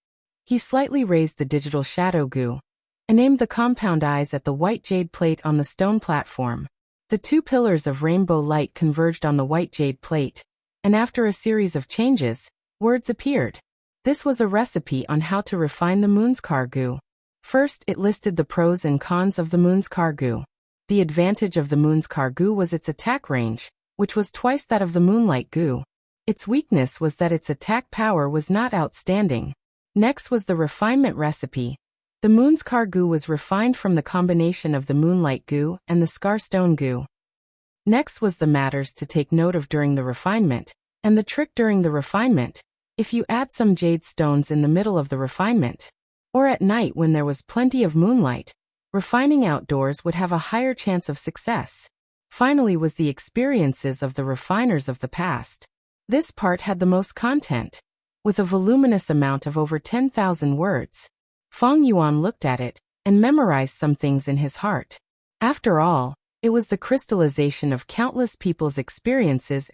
Speaker 1: He slightly raised the digital shadow goo, and aimed the compound eyes at the white jade plate on the stone platform. The 2 pillars of rainbow light converged on the white jade plate, and after a series of changes, words appeared. This was a recipe on how to refine the Moonskar goo. First, it listed the pros and cons of the Moonskar goo. The advantage of the Moonskar goo was its attack range, which was twice that of the Moonlight goo. Its weakness was that its attack power was not outstanding. Next was the refinement recipe. The Moonskar goo was refined from the combination of the Moonlight goo and the Scarstone goo. Next was the matters to take note of during the refinement, and the trick during the refinement. If you add some jade stones in the middle of the refinement, or at night when there was plenty of moonlight, refining outdoors would have a higher chance of success. Finally was the experiences of the refiners of the past. This part had the most content, with a voluminous amount of over 10,000 words. Feng Yuan looked at it, and memorized some things in his heart. After all, it was the crystallization of countless people's experiences.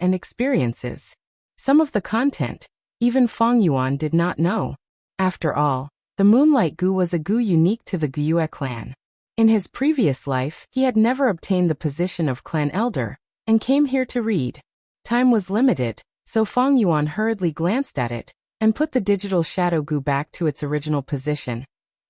Speaker 1: Some of the content, even Feng Yuan did not know. After all, the Moonlight goo was a goo unique to the Guyue clan. In his previous life, he had never obtained the position of clan elder, and came here to read. Time was limited, so Feng Yuan hurriedly glanced at it, and put the digital shadow goo back to its original position,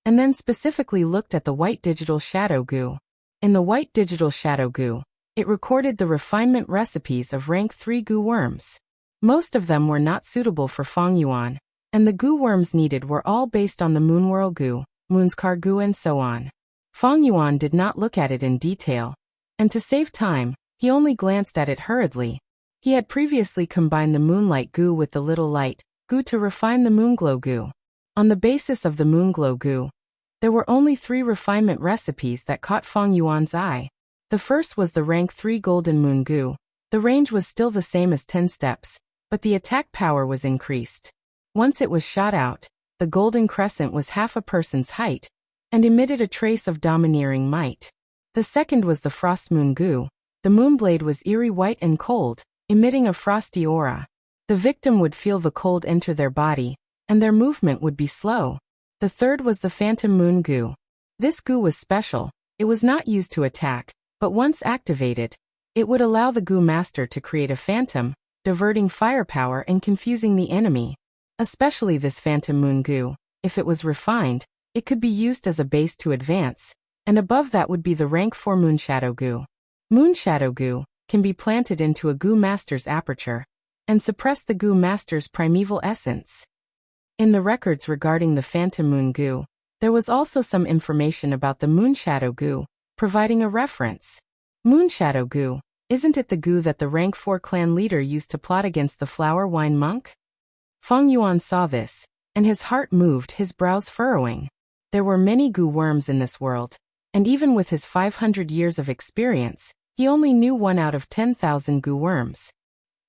Speaker 1: and then specifically looked at the white digital shadow goo. In the white digital shadow goo, it recorded the refinement recipes of rank 3 goo worms. Most of them were not suitable for Feng Yuan, and the goo worms needed were all based on the Moonwhirl goo, Moonskar goo, and so on. Feng Yuan did not look at it in detail, and to save time, he only glanced at it hurriedly. He had previously combined the Moonlight goo with the Little Light goo to refine the Moonglow goo. On the basis of the Moonglow goo, there were only 3 refinement recipes that caught Feng Yuan's eye. The first was the rank 3 Golden Moon goo. The range was still the same as 10 steps, but the attack power was increased. Once it was shot out, the golden crescent was half a person's height, and emitted a trace of domineering might. The second was the Frost Moon goo. The moonblade was eerie white and cold, emitting a frosty aura. The victim would feel the cold enter their body, and their movement would be slow. The third was the phantom moon goo. This goo was special. It was not used to attack, but once activated, it would allow the goo master to create a phantom, diverting firepower and confusing the enemy. Especially this phantom moon goo, if it was refined, it could be used as a base to advance, and above that would be the rank 4 moonshadow goo. Moonshadow goo can be planted into a goo master's aperture and suppress the goo master's primeval essence. In the records regarding the phantom moon goo, there was also some information about the moonshadow goo, providing a reference. Moonshadow goo, isn't it the goo that the rank 4 clan leader used to plot against the flower wine monk? Feng Yuan saw this, and his heart moved, his brows furrowing. There were many goo worms in this world, and even with his 500 years of experience, he only knew 1 out of 10,000 goo worms.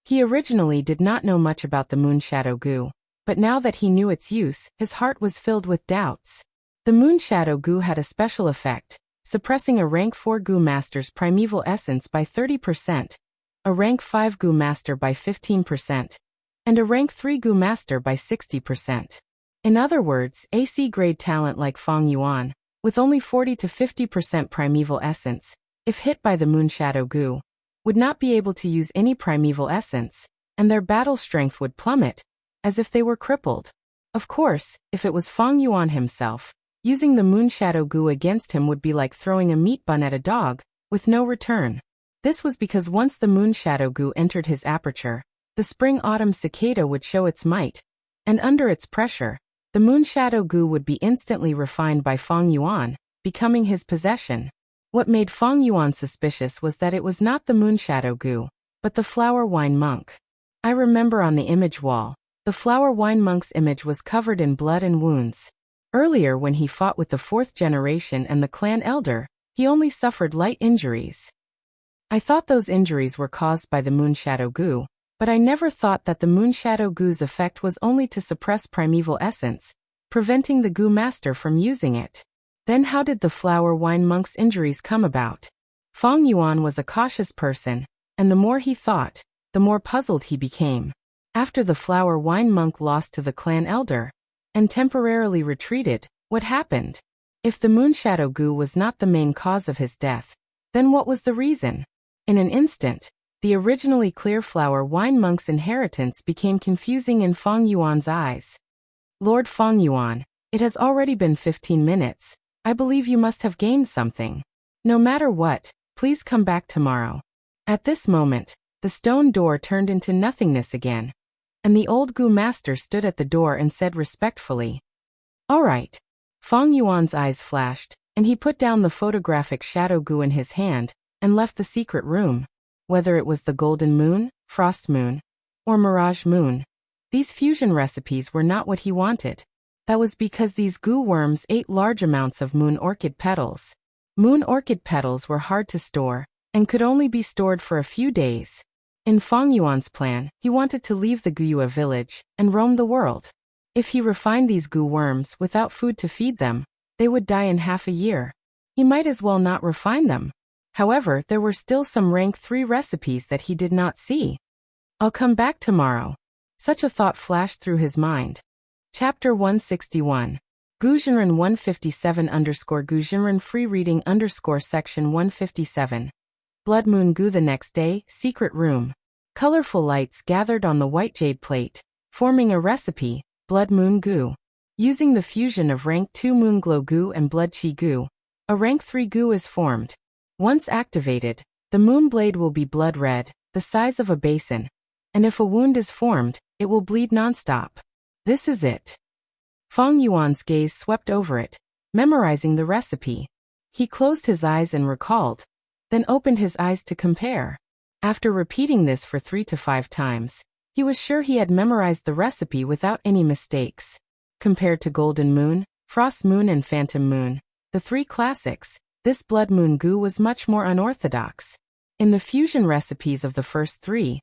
Speaker 1: He originally did not know much about the moonshadow goo, but now that he knew its use, his heart was filled with doubts. The moonshadow goo had a special effect, suppressing a rank 4 goo master's primeval essence by 30%, a rank 5 goo master by 15%, and a rank 3 goo master by 60%. In other words, AC grade talent like Feng Yuan, with only 40 to 50% primeval essence, if hit by the moonshadow goo, would not be able to use any primeval essence, and their battle strength would plummet, as if they were crippled. Of course, if it was Feng Yuan himself, using the moonshadow goo against him would be like throwing a meat bun at a dog, with no return. This was because once the moonshadow goo entered his aperture, the spring-autumn cicada would show its might, and under its pressure, the moonshadow goo would be instantly refined by Feng Yuan, becoming his possession. What made Feng Yuan suspicious was that it was not the moonshadow goo, but the flower wine monk. I remember on the image wall, the flower wine monk's image was covered in blood and wounds. Earlier when he fought with the 4th generation and the clan elder, he only suffered light injuries. I thought those injuries were caused by the moonshadow goo, but I never thought that the moonshadow goo's effect was only to suppress primeval essence, preventing the goo master from using it. Then how did the flower wine monk's injuries come about? Feng Yuan was a cautious person, and the more he thought, the more puzzled he became. After the flower wine monk lost to the clan elder, and temporarily retreated, what happened? If the moonshadow goo was not the main cause of his death, then what was the reason? In an instant, the originally clear flower wine monk's inheritance became confusing in Feng Yuan's eyes. Lord Feng Yuan, it has already been 15 minutes. I believe you must have gained something. No matter what, please come back tomorrow. At this moment, the stone door turned into nothingness again, and the old goo master stood at the door and said respectfully, "All right." Feng Yuan's eyes flashed, and he put down the photographic shadow goo in his hand, and left the secret room. Whether it was the golden moon, frost moon, or mirage moon, these fusion recipes were not what he wanted. That was because these goo worms ate large amounts of moon orchid petals. Moon orchid petals were hard to store, and could only be stored for a few days. In Feng Yuan's plan, he wanted to leave the Guyue village and roam the world. If he refined these goo worms without food to feed them, they would die in half a year. He might as well not refine them. However, there were still some rank 3 recipes that he did not see. I'll come back tomorrow. Such a thought flashed through his mind. Chapter 161. Guzhenren 157_Guzhenren free reading _section 157. Blood moon goo. The next day, secret room. Colorful lights gathered on the white jade plate, forming a recipe, blood moon goo. Using the fusion of rank 2 moon glow goo and blood chi goo, a rank 3 goo is formed. Once activated, the moon blade will be blood red, the size of a basin, and if a wound is formed, it will bleed nonstop. This is it. Feng Yuan's gaze swept over it, memorizing the recipe. He closed his eyes and recalled, then opened his eyes to compare. After repeating this for 3 to 5 times, he was sure he had memorized the recipe without any mistakes. Compared to Golden Moon, Frost Moon and Phantom Moon, the 3 classics, this blood moon goo was much more unorthodox. In the fusion recipes of the first 3,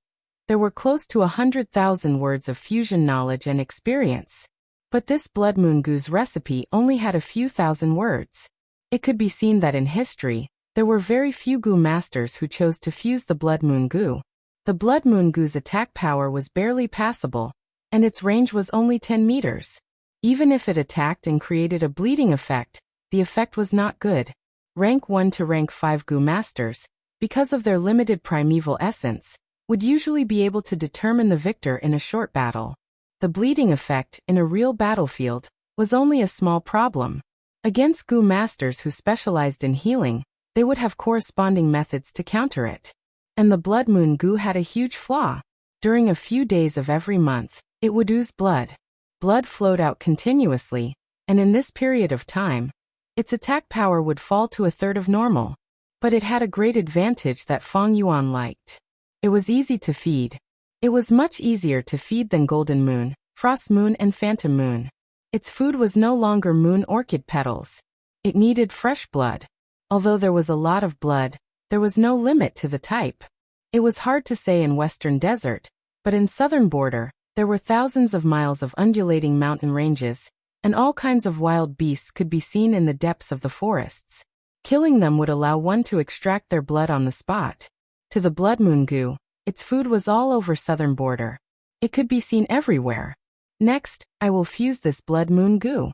Speaker 1: there were close to 100,000 words of fusion knowledge and experience. But this blood moon goo's recipe only had a few thousand words. It could be seen that in history, There were very few goo masters who chose to fuse the Blood Moon goo. The Blood Moon goo's attack power was barely passable, and its range was only 10 meters. Even if it attacked and created a bleeding effect, the effect was not good. Rank 1 to rank 5 goo masters, because of their limited primeval essence, would usually be able to determine the victor in a short battle. The bleeding effect, in a real battlefield, was only a small problem. Against goo masters who specialized in healing, they would have corresponding methods to counter it. And the Blood Moon goo had a huge flaw. During a few days of every month, it would ooze blood. Blood flowed out continuously, and in this period of time, its attack power would fall to a third of normal. But it had a great advantage that Fang Yuan liked. It was easy to feed. It was much easier to feed than Golden Moon, Frost Moon and Phantom Moon. Its food was no longer moon orchid petals. It needed fresh blood. Although there was a lot of blood, there was no limit to the type. It was hard to say in Western Desert, but in Southern Border, there were thousands of miles of undulating mountain ranges, and all kinds of wild beasts could be seen in the depths of the forests. Killing them would allow one to extract their blood on the spot. To the Blood Moon goo, its food was all over Southern Border. It could be seen everywhere. Next, I will fuse this Blood Moon goo.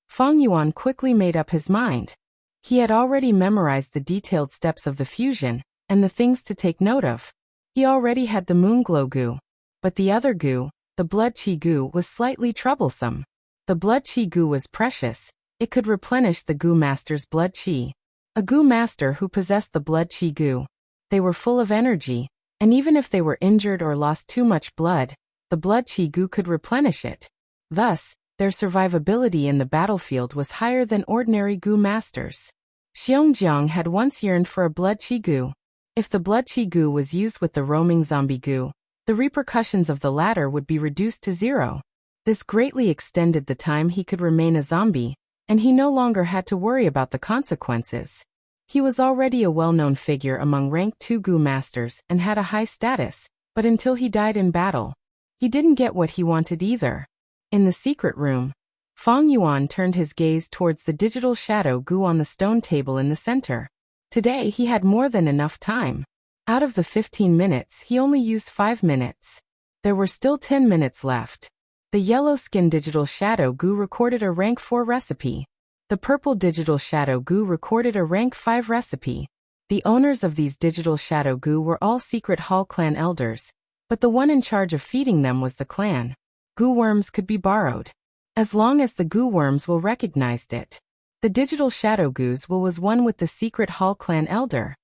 Speaker 1: Fang Yuan quickly made up his mind. He had already memorized the detailed steps of the fusion, and the things to take note of. He already had the Moon Glow goo. But the other goo, the Blood Qi goo, was slightly troublesome. The Blood Qi goo was precious. It could replenish the goo master's blood qi. A goo master who possessed the Blood Qi goo. They were full of energy, and even if they were injured or lost too much blood, the Blood Qi goo could replenish it. Thus, their survivability in the battlefield was higher than ordinary goo masters. Xiongjiang had once yearned for a Blood Qi goo. If the Blood Qi goo was used with the roaming zombie goo, the repercussions of the latter would be reduced to zero. This greatly extended the time he could remain a zombie, and he no longer had to worry about the consequences. He was already a well-known figure among rank 2 goo masters and had a high status, but until he died in battle, he didn't get what he wanted either. In the secret room, Fang Yuan turned his gaze towards the digital shadow goo on the stone table in the center. Today he had more than enough time. Out of the 15 minutes, he only used 5 minutes. There were still 10 minutes left. The yellow skin digital shadow goo recorded a rank 4 recipe. The purple digital shadow goo recorded a rank 5 recipe. The owners of these digital shadow goo were all secret Hall clan elders, but the one in charge of feeding them was the clan. Goo worms could be borrowed, as long as the goo worms will recognized it. The digital shadow goos was one with the secret Hall clan elder.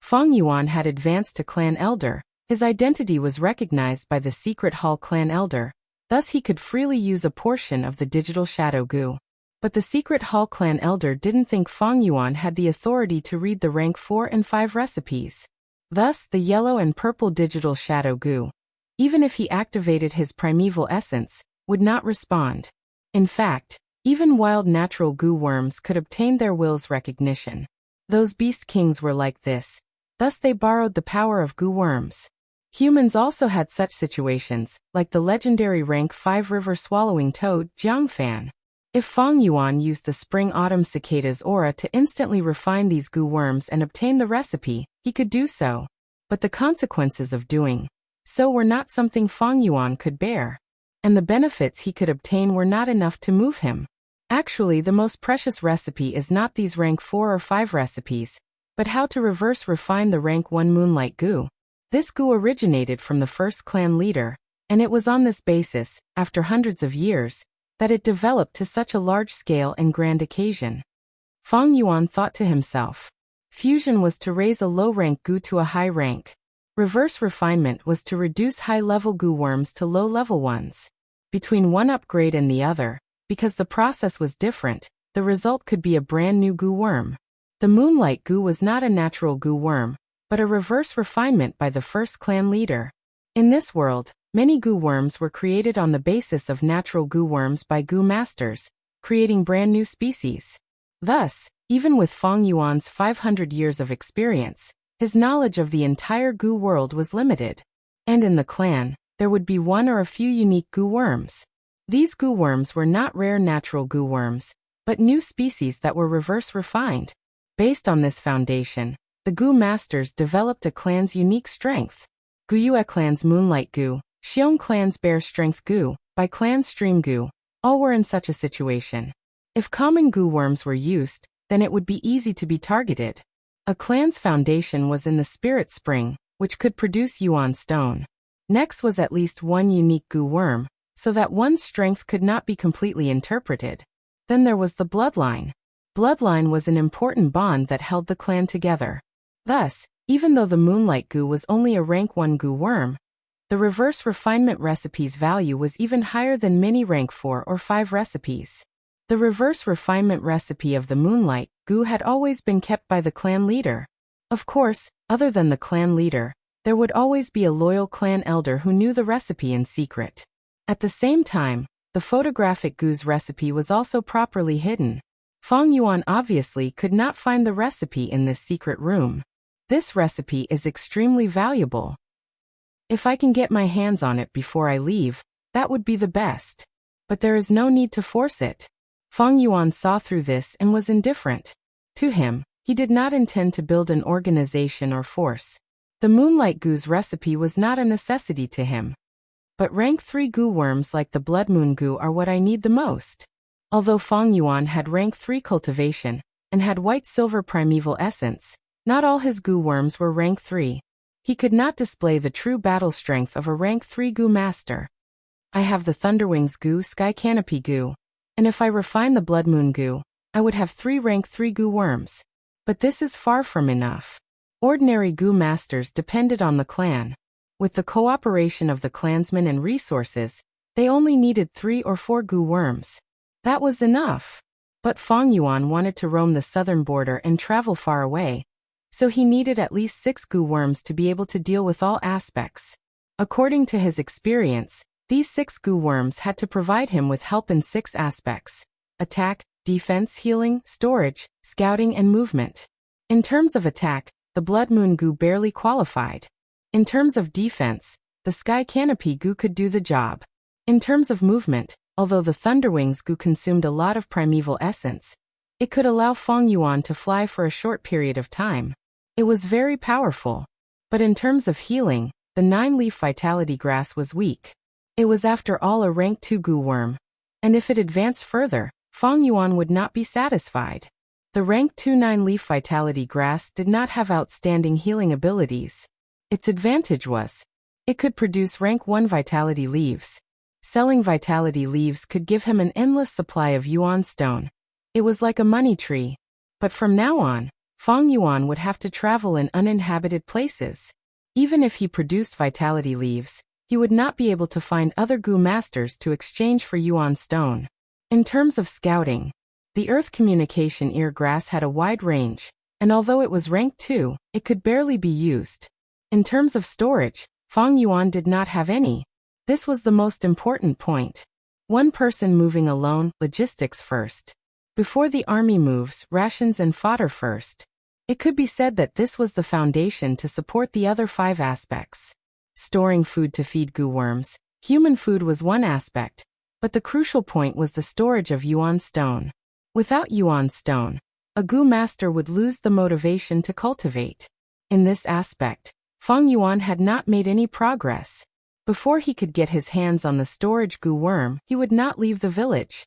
Speaker 1: Fang Yuan had advanced to clan elder. His identity was recognized by the secret Hall clan elder, thus he could freely use a portion of the digital shadow goo. But the secret Hall clan elder didn't think Fang Yuan had the authority to read the rank 4 and 5 recipes. Thus, the yellow and purple digital shadow goo, even if he activated his primeval essence, would not respond. In fact, even wild natural goo worms could obtain their will's recognition. Those beast kings were like this. Thus they borrowed the power of goo worms. Humans also had such situations, like the legendary rank 5 river swallowing toad, Jiangfan. If Fang Yuan used the spring-autumn cicada's aura to instantly refine these goo worms and obtain the recipe, he could do so. But the consequences of doing so were not something Fang Yuan could bear. And the benefits he could obtain were not enough to move him. Actually, the most precious recipe is not these rank 4 or 5 recipes, but how to reverse refine the rank 1 moonlight goo. This goo originated from the first clan leader, and it was on this basis, after hundreds of years, that it developed to such a large scale and grand occasion. Fang Yuan thought to himself. Fusion was to raise a low-rank goo to a high rank. Reverse refinement was to reduce high-level goo worms to low-level ones. Between one upgrade and the other, because the process was different, the result could be a brand new goo worm. The moonlight goo was not a natural goo worm, but a reverse refinement by the first clan leader. In this world, many goo worms were created on the basis of natural goo worms by goo masters, creating brand new species. Thus, even with Fang Yuan's 500 years of experience, his knowledge of the entire goo world was limited. And in the clan, there would be one or a few unique goo worms. These goo worms were not rare natural goo worms, but new species that were reverse refined. Based on this foundation, the Gu masters developed a clan's unique strength. Guyue clan's Moonlight Gu, Xiong clan's Bear Strength Gu, Bai clan's Stream Gu, all were in such a situation. If common Gu worms were used, then it would be easy to be targeted. A clan's foundation was in the Spirit Spring, which could produce Yuan Stone. Next was at least one unique Gu worm, so that one's strength could not be completely interpreted. Then there was the bloodline. Bloodline was an important bond that held the clan together. Thus, even though the Moonlight Gu was only a rank 1 Gu worm, the reverse refinement recipe's value was even higher than many rank 4 or 5 recipes. The reverse refinement recipe of the Moonlight Gu had always been kept by the clan leader. Of course, other than the clan leader, there would always be a loyal clan elder who knew the recipe in secret. At the same time, the photographic Gu's recipe was also properly hidden. Feng Yuan obviously could not find the recipe in this secret room. This recipe is extremely valuable. If I can get my hands on it before I leave, that would be the best. But there is no need to force it. Feng Yuan saw through this and was indifferent. To him, he did not intend to build an organization or force. The Moonlight Gu's recipe was not a necessity to him. But rank 3 Gu worms like the Blood Moon Gu are what I need the most. Although Feng Yuan had rank 3 cultivation, and had white-silver primeval essence, not all his Gu worms were rank 3. He could not display the true battle strength of a rank 3 Gu master. I have the Thunderwings Gu, Sky Canopy Gu, and if I refine the Blood Moon Gu, I would have 3 rank 3 Gu worms. But this is far from enough. Ordinary Gu masters depended on the clan. With the cooperation of the clansmen and resources, they only needed 3 or 4 Gu worms. That was enough. But Feng Yuan wanted to roam the southern border and travel far away, so he needed at least 6 Gu worms to be able to deal with all aspects. According to his experience, these 6 Gu worms had to provide him with help in 6 aspects: attack, defense, healing, storage, scouting, and movement. In terms of attack, the Blood Moon Gu barely qualified. In terms of defense, the Sky Canopy Gu could do the job. In terms of movement, although the Thunderwings Gu consumed a lot of primeval essence, it could allow Feng Yuan to fly for a short period of time. It was very powerful. But in terms of healing, the 9-leaf Vitality Grass was weak. It was after all a rank 2 Gu worm. And if it advanced further, Feng Yuan would not be satisfied. The rank 2 9-leaf Vitality Grass did not have outstanding healing abilities. Its advantage was, it could produce rank 1 Vitality Leaves. Selling Vitality Leaves could give him an endless supply of Yuan Stone. It was like a money tree. But from now on, Feng Yuan would have to travel in uninhabited places. Even if he produced Vitality Leaves, he would not be able to find other Gu masters to exchange for Yuan Stone. In terms of scouting, the Earth Communication Ear Grass had a wide range, and although it was rank 2, it could barely be used. In terms of storage, Feng Yuan did not have any. This was the most important point. One person moving alone, logistics first. Before the army moves, rations and fodder first. It could be said that this was the foundation to support the other 5 aspects. Storing food to feed Gu worms, human food was one aspect, but the crucial point was the storage of Yuan Stone. Without Yuan Stone, a Gu master would lose the motivation to cultivate. In this aspect, Feng Yuan had not made any progress. Before he could get his hands on the storage Gu worm, he would not leave the village.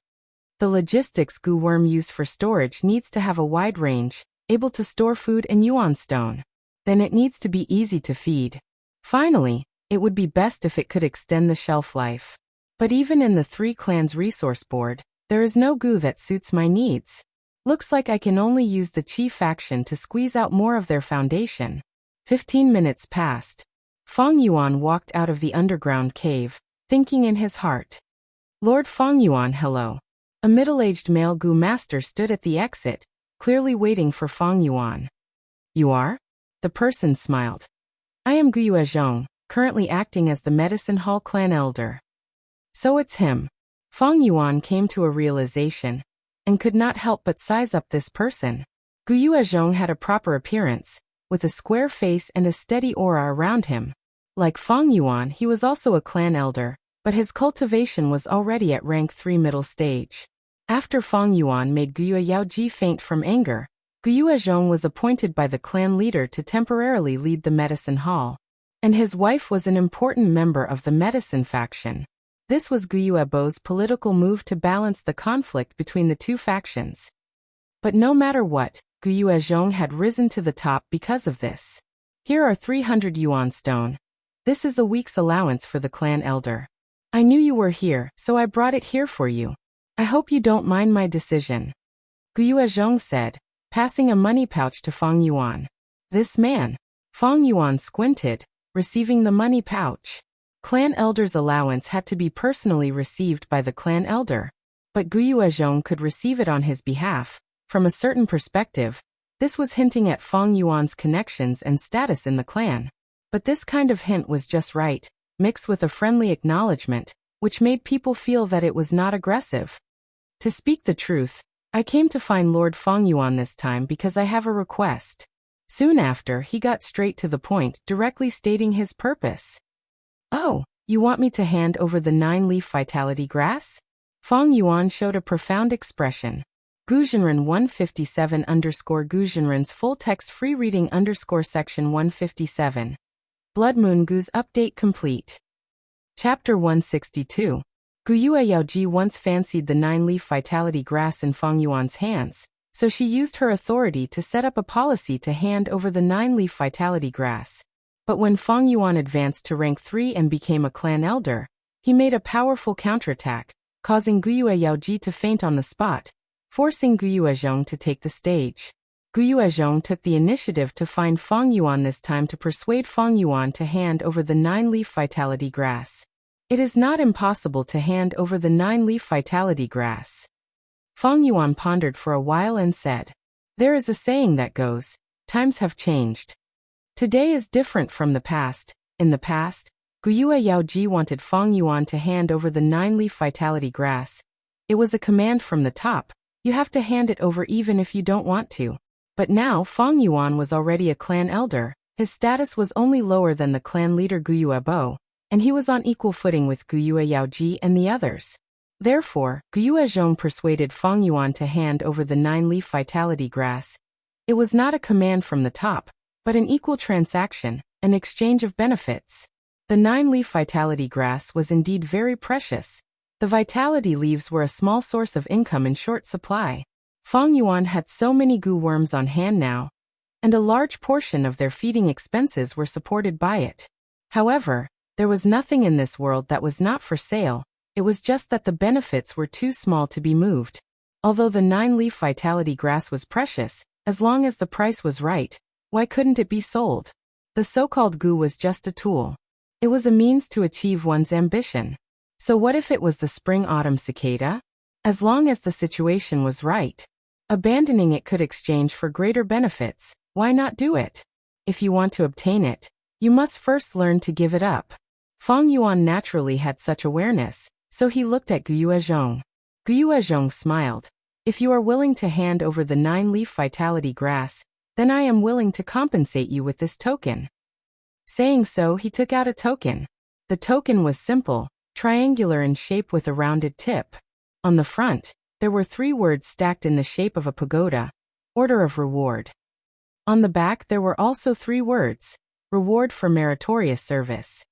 Speaker 1: The logistics Gu worm used for storage needs to have a wide range, able to store food and Yuan Stone. Then it needs to be easy to feed. Finally, it would be best if it could extend the shelf life. But even in the 3 clans resource board, there is no Gu that suits my needs. Looks like I can only use the Qi faction to squeeze out more of their foundation. 15 minutes passed. Feng Yuan walked out of the underground cave, thinking in his heart. Lord Feng Yuan, hello. A middle-aged male Gu master stood at the exit, clearly waiting for Feng Yuan. You are? The person smiled. I am Guyue Zhong, currently acting as the Medicine Hall clan elder. So it's him. Feng Yuan came to a realization, and could not help but size up this person. Guyue Zhong had a proper appearance, with a square face and a steady aura around him. Like Feng Yuan, he was also a clan elder, but his cultivation was already at rank 3 middle stage. After Feng Yuan made Guyue Yaoji faint from anger, Guyue Zhong was appointed by the clan leader to temporarily lead the medicine hall, and his wife was an important member of the medicine faction. This was Guyue Bo's political move to balance the conflict between the two factions. But no matter what, Guyue Zhong had risen to the top because of this. Here are 300 yuan stone. This is a week's allowance for the clan elder. I knew you were here, so I brought it here for you. I hope you don't mind my decision. Guyue Zhong said, passing a money pouch to Fang Yuan. This man. Fang Yuan squinted, receiving the money pouch. Clan elder's allowance had to be personally received by the clan elder, but Guyue Zhong could receive it on his behalf. From a certain perspective, this was hinting at Fang Yuan's connections and status in the clan. But this kind of hint was just right, mixed with a friendly acknowledgement, which made people feel that it was not aggressive. To speak the truth, I came to find Lord Fang Yuan this time because I have a request. Soon after, he got straight to the point, directly stating his purpose. Oh, you want me to hand over the 9-leaf vitality grass? Fang Yuan showed a profound expression. Guzhenren 157_Guzhenren's full text free reading _section 157. Blood Moon Gu's update complete. Chapter 162. Guyue Yaoji once fancied the 9-leaf vitality grass in Fang Yuan's hands, so she used her authority to set up a policy to hand over the 9-leaf vitality grass. But when Fang Yuan advanced to rank 3 and became a clan elder, he made a powerful counterattack, causing Guyue Yaoji to faint on the spot, forcing Guyue Zhong to take the stage. Guyue Zhong took the initiative to find Fang Yuan this time to persuade Fang Yuan to hand over the 9-leaf vitality grass. It is not impossible to hand over the 9-leaf vitality grass. Fang Yuan pondered for a while and said, there is a saying that goes, times have changed. Today is different from the past. In the past, Guyue Yaoji wanted Fang Yuan to hand over the 9-leaf vitality grass. It was a command from the top. You have to hand it over even if you don't want to. But now Fang Yuan was already a clan elder, his status was only lower than the clan leader Guyue Bo, and he was on equal footing with Guyue Yaoji and the others. Therefore, Guyue Zhong persuaded Fang Yuan to hand over the 9-leaf vitality grass. It was not a command from the top, but an equal transaction, an exchange of benefits. The 9-leaf vitality grass was indeed very precious. The vitality leaves were a small source of income in short supply. Fang Yuan had so many gu worms on hand now, and a large portion of their feeding expenses were supported by it. However, there was nothing in this world that was not for sale, it was just that the benefits were too small to be moved. Although the 9-leaf vitality grass was precious, as long as the price was right, why couldn't it be sold? The so-called gu was just a tool. It was a means to achieve one's ambition. So what if it was the spring-autumn cicada? As long as the situation was right, abandoning it could exchange for greater benefits, why not do it? If you want to obtain it, you must first learn to give it up. Fang Yuan naturally had such awareness, so he looked at Guyue Zhong. Guyue Zhong smiled. If you are willing to hand over the 9-leaf vitality grass, then I am willing to compensate you with this token. Saying so, he took out a token. The token was simple, triangular in shape with a rounded tip. On the front, there were 3 words stacked in the shape of a pagoda, order of reward. On the back there were also 3 words, reward for meritorious service.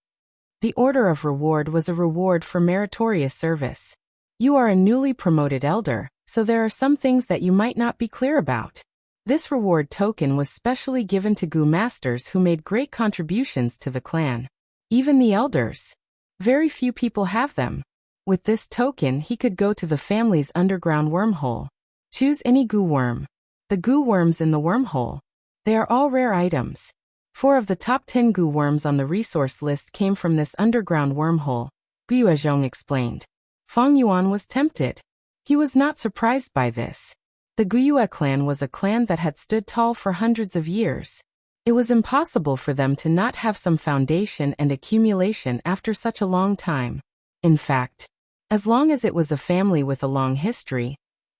Speaker 1: The order of reward was a reward for meritorious service. You are a newly promoted elder, so there are some things that you might not be clear about. This reward token was specially given to gu masters who made great contributions to the clan. Even the elders. Very few people have them. With this token he could go to the family's underground wormhole. Choose any gu worm. The gu worms in the wormhole. They are all rare items. 4 of the top 10 gu worms on the resource list came from this underground wormhole, Guyue Zhong explained. Fang Yuan was tempted. He was not surprised by this. The Guyue clan was a clan that had stood tall for hundreds of years. It was impossible for them to not have some foundation and accumulation after such a long time. In fact, as long as it was a family with a long history,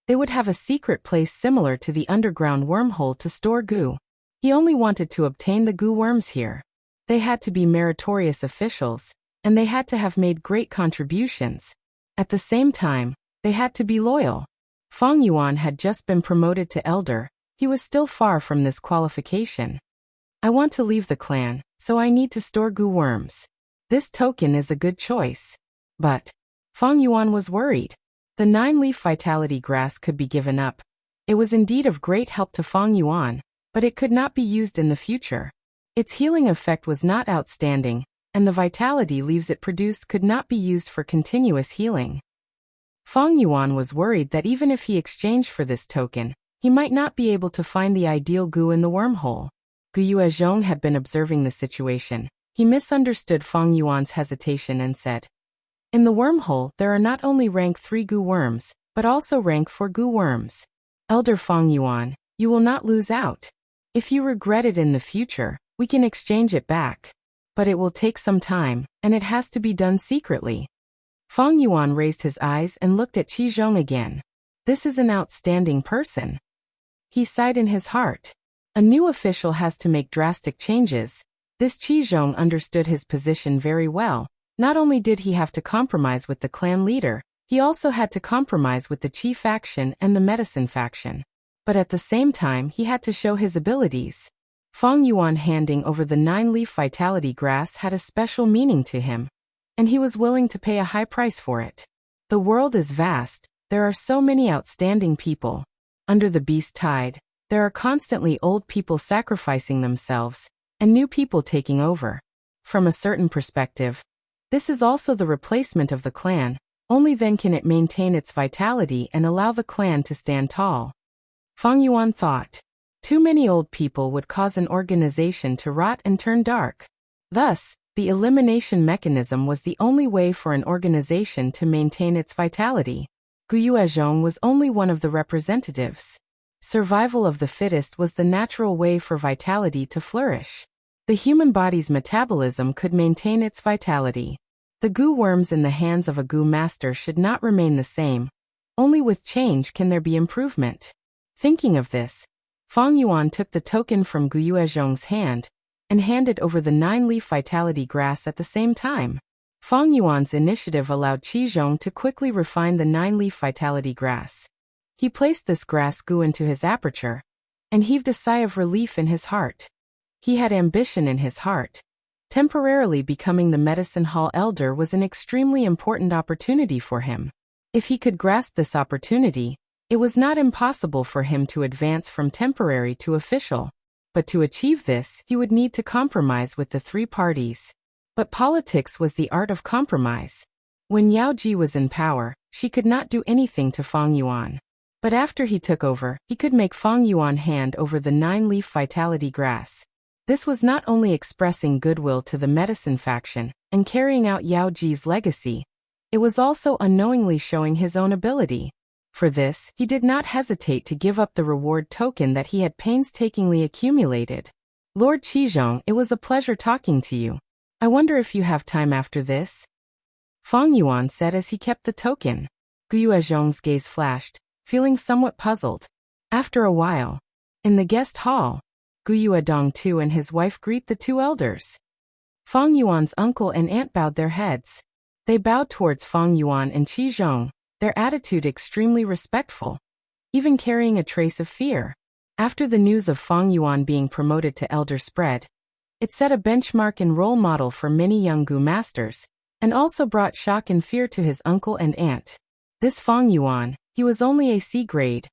Speaker 1: they would have a secret place similar to the underground wormhole to store gu. He only wanted to obtain the gu worms here. They had to be meritorious officials, and they had to have made great contributions. At the same time, they had to be loyal. Fang Yuan had just been promoted to elder, He was still far from this qualification. I want to leave the clan, so I need to store goo worms. This token is a good choice. But Fang Yuan was worried. The 9-leaf vitality grass could be given up. It was indeed of great help to Fang Yuan, but it could not be used in the future. Its healing effect was not outstanding, and the vitality leaves it produced could not be used for continuous healing. Fang Yuan was worried that even if he exchanged for this token, he might not be able to find the ideal goo in the wormhole. Gu Yuezhong had been observing the situation. He misunderstood Fang Yuan's hesitation and said, "In the wormhole, there are not only rank 3 goo worms, but also rank 4 goo worms. Elder Fang Yuan, you will not lose out. If you regret it in the future, we can exchange it back. But it will take some time, and it has to be done secretly." Fang Yuan raised his eyes and looked at Qi Zhong again. This is an outstanding person. He sighed in his heart. A new official has to make drastic changes. This Qi Zhong understood his position very well. Not only did he have to compromise with the clan leader, he also had to compromise with the Qi faction and the medicine faction. But at the same time, he had to show his abilities. Fang Yuan handing over the 9-leaf vitality grass had a special meaning to him, and he was willing to pay a high price for it. The world is vast. There are so many outstanding people. Under the beast tide, there are constantly old people sacrificing themselves, and new people taking over. From a certain perspective, this is also the replacement of the clan. Only then can it maintain its vitality and allow the clan to stand tall. Fang Yuan thought, too many old people would cause an organization to rot and turn dark. Thus, the elimination mechanism was the only way for an organization to maintain its vitality. Gu Yuezhong was only one of the representatives. Survival of the fittest was the natural way for vitality to flourish. The human body's metabolism could maintain its vitality. The goo worms in the hands of a goo master should not remain the same. Only with change can there be improvement. Thinking of this, Fang Yuan took the token from Gu Yuezhong's hand and handed over the 9-leaf vitality grass at the same time. Fang Yuan's initiative allowed Qi Zhong to quickly refine the 9-leaf vitality grass. He placed this grass goo into his aperture and heaved a sigh of relief in his heart. He had ambition in his heart. Temporarily becoming the medicine hall elder was an extremely important opportunity for him. If he could grasp this opportunity, it was not impossible for him to advance from temporary to official. But to achieve this, he would need to compromise with the 3 parties. But politics was the art of compromise. When Yao Ji was in power, she could not do anything to Fang Yuan. But after he took over, he could make Fang Yuan hand over the 9-leaf vitality grass. This was not only expressing goodwill to the medicine faction and carrying out Yao Ji's legacy, it was also unknowingly showing his own ability. For this, he did not hesitate to give up the reward token that he had painstakingly accumulated. Lord Qizhong, it was a pleasure talking to you. I wonder if you have time after this? Fang Yuan said as he kept the token. Gu Yuezhong's gaze flashed, feeling somewhat puzzled. After a while, in the guest hall, Gu Yuedong too and his wife greet the 2 elders. Fang Yuan's uncle and aunt bowed their heads. They bowed towards Fang Yuan and Qi Zhong, their attitude extremely respectful, even carrying a trace of fear. After the news of Fang Yuan being promoted to elder spread, it set a benchmark and role model for many young Gu masters, and also brought shock and fear to his uncle and aunt. This Fang Yuan, he was only a C grade.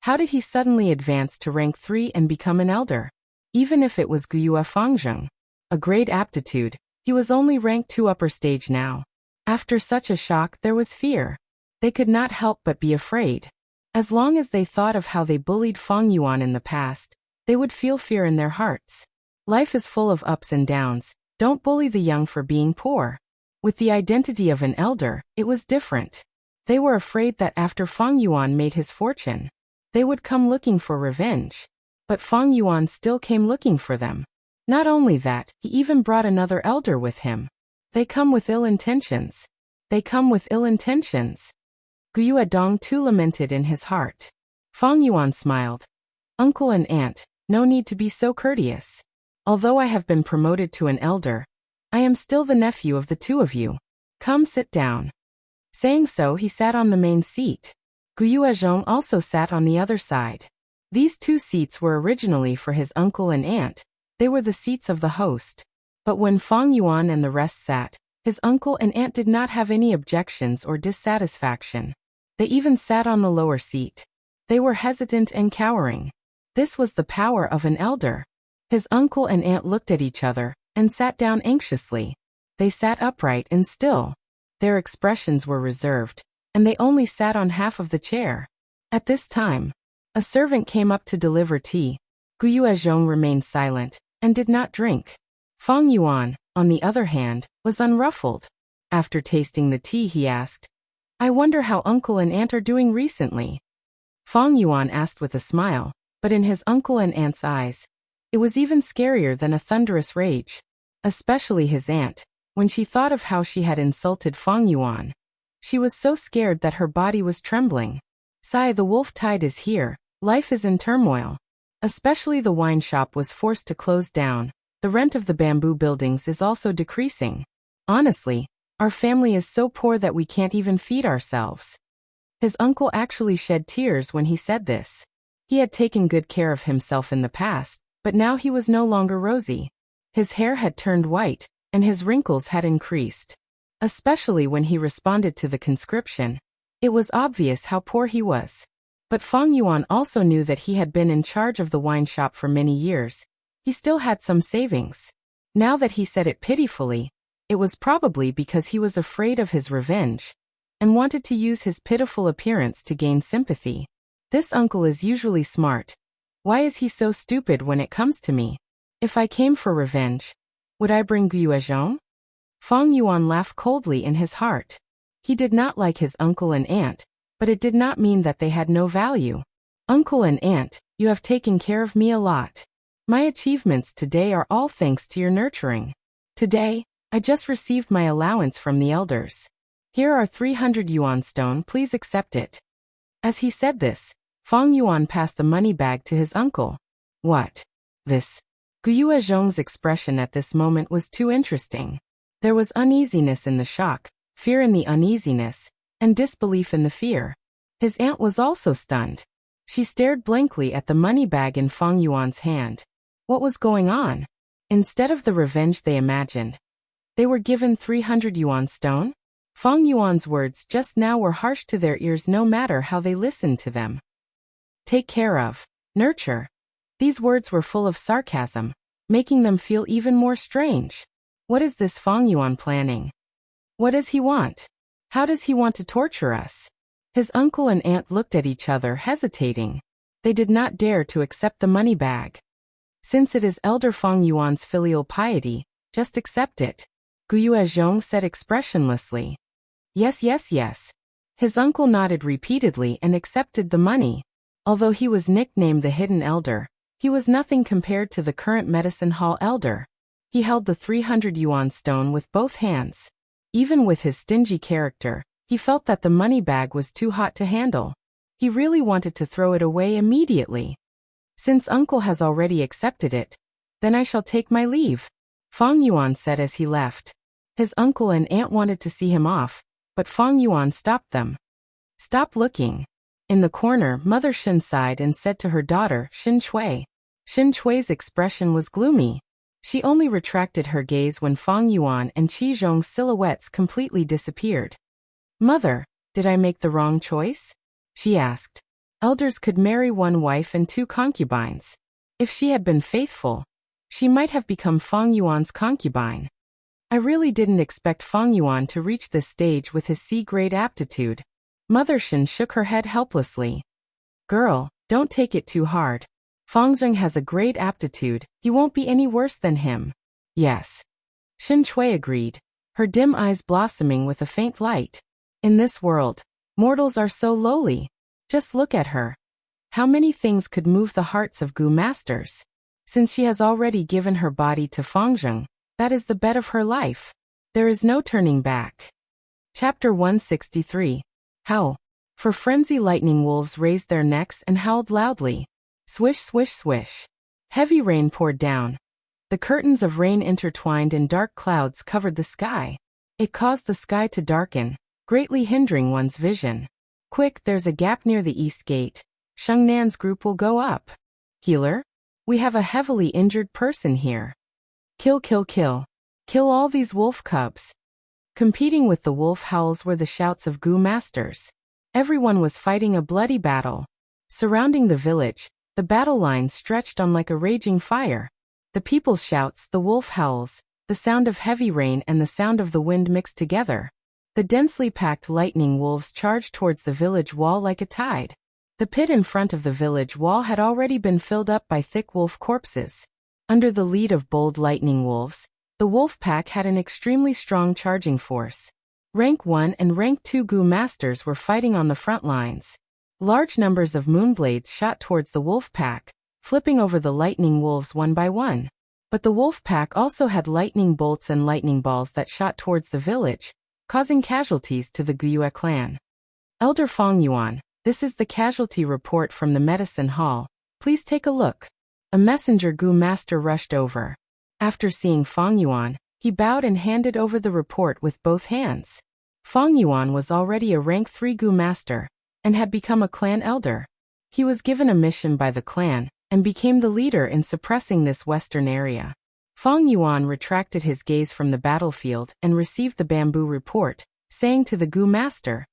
Speaker 1: How did he suddenly advance to rank 3 and become an elder? Even if it was Gu Yue Fangzheng, a grade aptitude, he was only rank 2 upper stage now. After such a shock, there was fear. They could not help but be afraid. As long as they thought of how they bullied Fang Yuan in the past, they would feel fear in their hearts. Life is full of ups and downs. Don't bully the young for being poor. With the identity of an elder, it was different. They were afraid that after Fang Yuan made his fortune, they would come looking for revenge. But Fang Yuan still came looking for them. Not only that, he even brought another elder with him. They come with ill intentions. They come with ill intentions. Gu Yuedong too lamented in his heart. Fang Yuan smiled. Uncle and aunt, no need to be so courteous. Although I have been promoted to an elder, I am still the nephew of the 2 of you. Come sit down. Saying so, he sat on the main seat. Gu Yuezhong also sat on the other side. These 2 seats were originally for his uncle and aunt. They were the seats of the host. But when Fang Yuan and the rest sat, his uncle and aunt did not have any objections or dissatisfaction. They even sat on the lower seat. They were hesitant and cowering. This was the power of an elder. His uncle and aunt looked at each other and sat down anxiously. They sat upright and still. Their expressions were reserved, and they only sat on half of the chair. At this time, a servant came up to deliver tea. Gu Yuezhong remained silent and did not drink. Fang Yuan, on the other hand, was unruffled. After tasting the tea, he asked, "I wonder how uncle and aunt are doing recently." Fang Yuan asked with a smile, but in his uncle and aunt's eyes, it was even scarier than a thunderous rage. Especially his aunt, when she thought of how she had insulted Fang Yuan. She was so scared that her body was trembling. "Sigh, the wolf tide is here, life is in turmoil. Especially the wine shop was forced to close down. The rent of the bamboo buildings is also decreasing. Honestly, our family is so poor that we can't even feed ourselves." His uncle actually shed tears when he said this. He had taken good care of himself in the past, but now he was no longer rosy. His hair had turned white, and his wrinkles had increased. Especially when he responded to the conscription. It was obvious how poor he was. But Fang Yuan also knew that he had been in charge of the wine shop for many years. He still had some savings. Now that he said it pitifully, it was probably because he was afraid of his revenge and wanted to use his pitiful appearance to gain sympathy. This uncle is usually smart. Why is he so stupid when it comes to me? If I came for revenge, would I bring Gu Yuezhong? Fang Yuan laughed coldly in his heart. He did not like his uncle and aunt, but it did not mean that they had no value. "Uncle and aunt, you have taken care of me a lot. My achievements today are all thanks to your nurturing. Today, I just received my allowance from the elders. Here are 300 yuan stone, please accept it." As he said this, Fang Yuan passed the money bag to his uncle. "What? This?" Gu Yuezhong's expression at this moment was too interesting. There was uneasiness in the shock, fear in the uneasiness, and disbelief in the fear. His aunt was also stunned. She stared blankly at the money bag in Fang Yuan's hand. What was going on? Instead of the revenge they imagined, they were given 300 yuan stone? Fang Yuan's words just now were harsh to their ears no matter how they listened to them. Take care of, nurture. These words were full of sarcasm, making them feel even more strange. What is this Fang Yuan planning? What does he want? How does he want to torture us? His uncle and aunt looked at each other, hesitating. They did not dare to accept the money bag. Since it is Elder Fang Yuan's filial piety, just accept it, Gu Yuezhong said expressionlessly. Yes, yes, yes. His uncle nodded repeatedly and accepted the money. Although he was nicknamed the Hidden Elder, he was nothing compared to the current medicine hall elder. He held the 300 yuan stone with both hands. Even with his stingy character, he felt that the money bag was too hot to handle. He really wanted to throw it away immediately. Since uncle has already accepted it, then I shall take my leave, Fang Yuan said as he left. His uncle and aunt wanted to see him off, but Fang Yuan stopped them. Stop looking. In the corner, Mother Shin sighed and said to her daughter, Shin Chui. Shin Chui's expression was gloomy. She only retracted her gaze when Fang Yuan and Qi Zhong's silhouettes completely disappeared. Mother, did I make the wrong choice? She asked. Elders could marry one wife and 2 concubines. If she had been faithful, she might have become Fang Yuan's concubine. I really didn't expect Fang Yuan to reach this stage with his C-grade aptitude. Mother Shin shook her head helplessly. Girl, don't take it too hard. Fang Zheng has a great aptitude, he won't be any worse than him. Yes. Shin Chui agreed, her dim eyes blossoming with a faint light. In this world, mortals are so lowly. Just look at her. How many things could move the hearts of Gu masters? Since she has already given her body to Fang Zheng, that is the bet of her life. There is no turning back. Chapter 163. Howl. For frenzy lightning wolves raised their necks and howled loudly. Swish, swish, swish. Heavy rain poured down. The curtains of rain intertwined in dark clouds covered the sky. It caused the sky to darken, greatly hindering one's vision. Quick, there's a gap near the east gate. Nan's group will go up. Healer? We have a heavily injured person here. Kill, kill, kill. Kill all these wolf cubs. Competing with the wolf howls were the shouts of Gu masters. Everyone was fighting a bloody battle. Surrounding the village, the battle line stretched on like a raging fire. The people's shouts, the wolf howls, the sound of heavy rain and the sound of the wind mixed together. The densely packed lightning wolves charged towards the village wall like a tide. The pit in front of the village wall had already been filled up by thick wolf corpses. Under the lead of bold lightning wolves, the wolf pack had an extremely strong charging force. Rank 1 and Rank 2 Gu masters were fighting on the front lines. Large numbers of moonblades shot towards the wolf pack, flipping over the lightning wolves one by one. But the wolf pack also had lightning bolts and lightning balls that shot towards the village, causing casualties to the Guyue clan. Elder Fong Yuan, this is the casualty report from the medicine hall. Please take a look. A messenger Gu master rushed over. After seeing Fong Yuan, he bowed and handed over the report with both hands. Fong Yuan was already a rank 3 Gu master, and had become a clan elder. He was given a mission by the clan, and became the leader in suppressing this western area. Fong Yuan retracted his gaze from the battlefield and received the bamboo report, saying to the Gu master,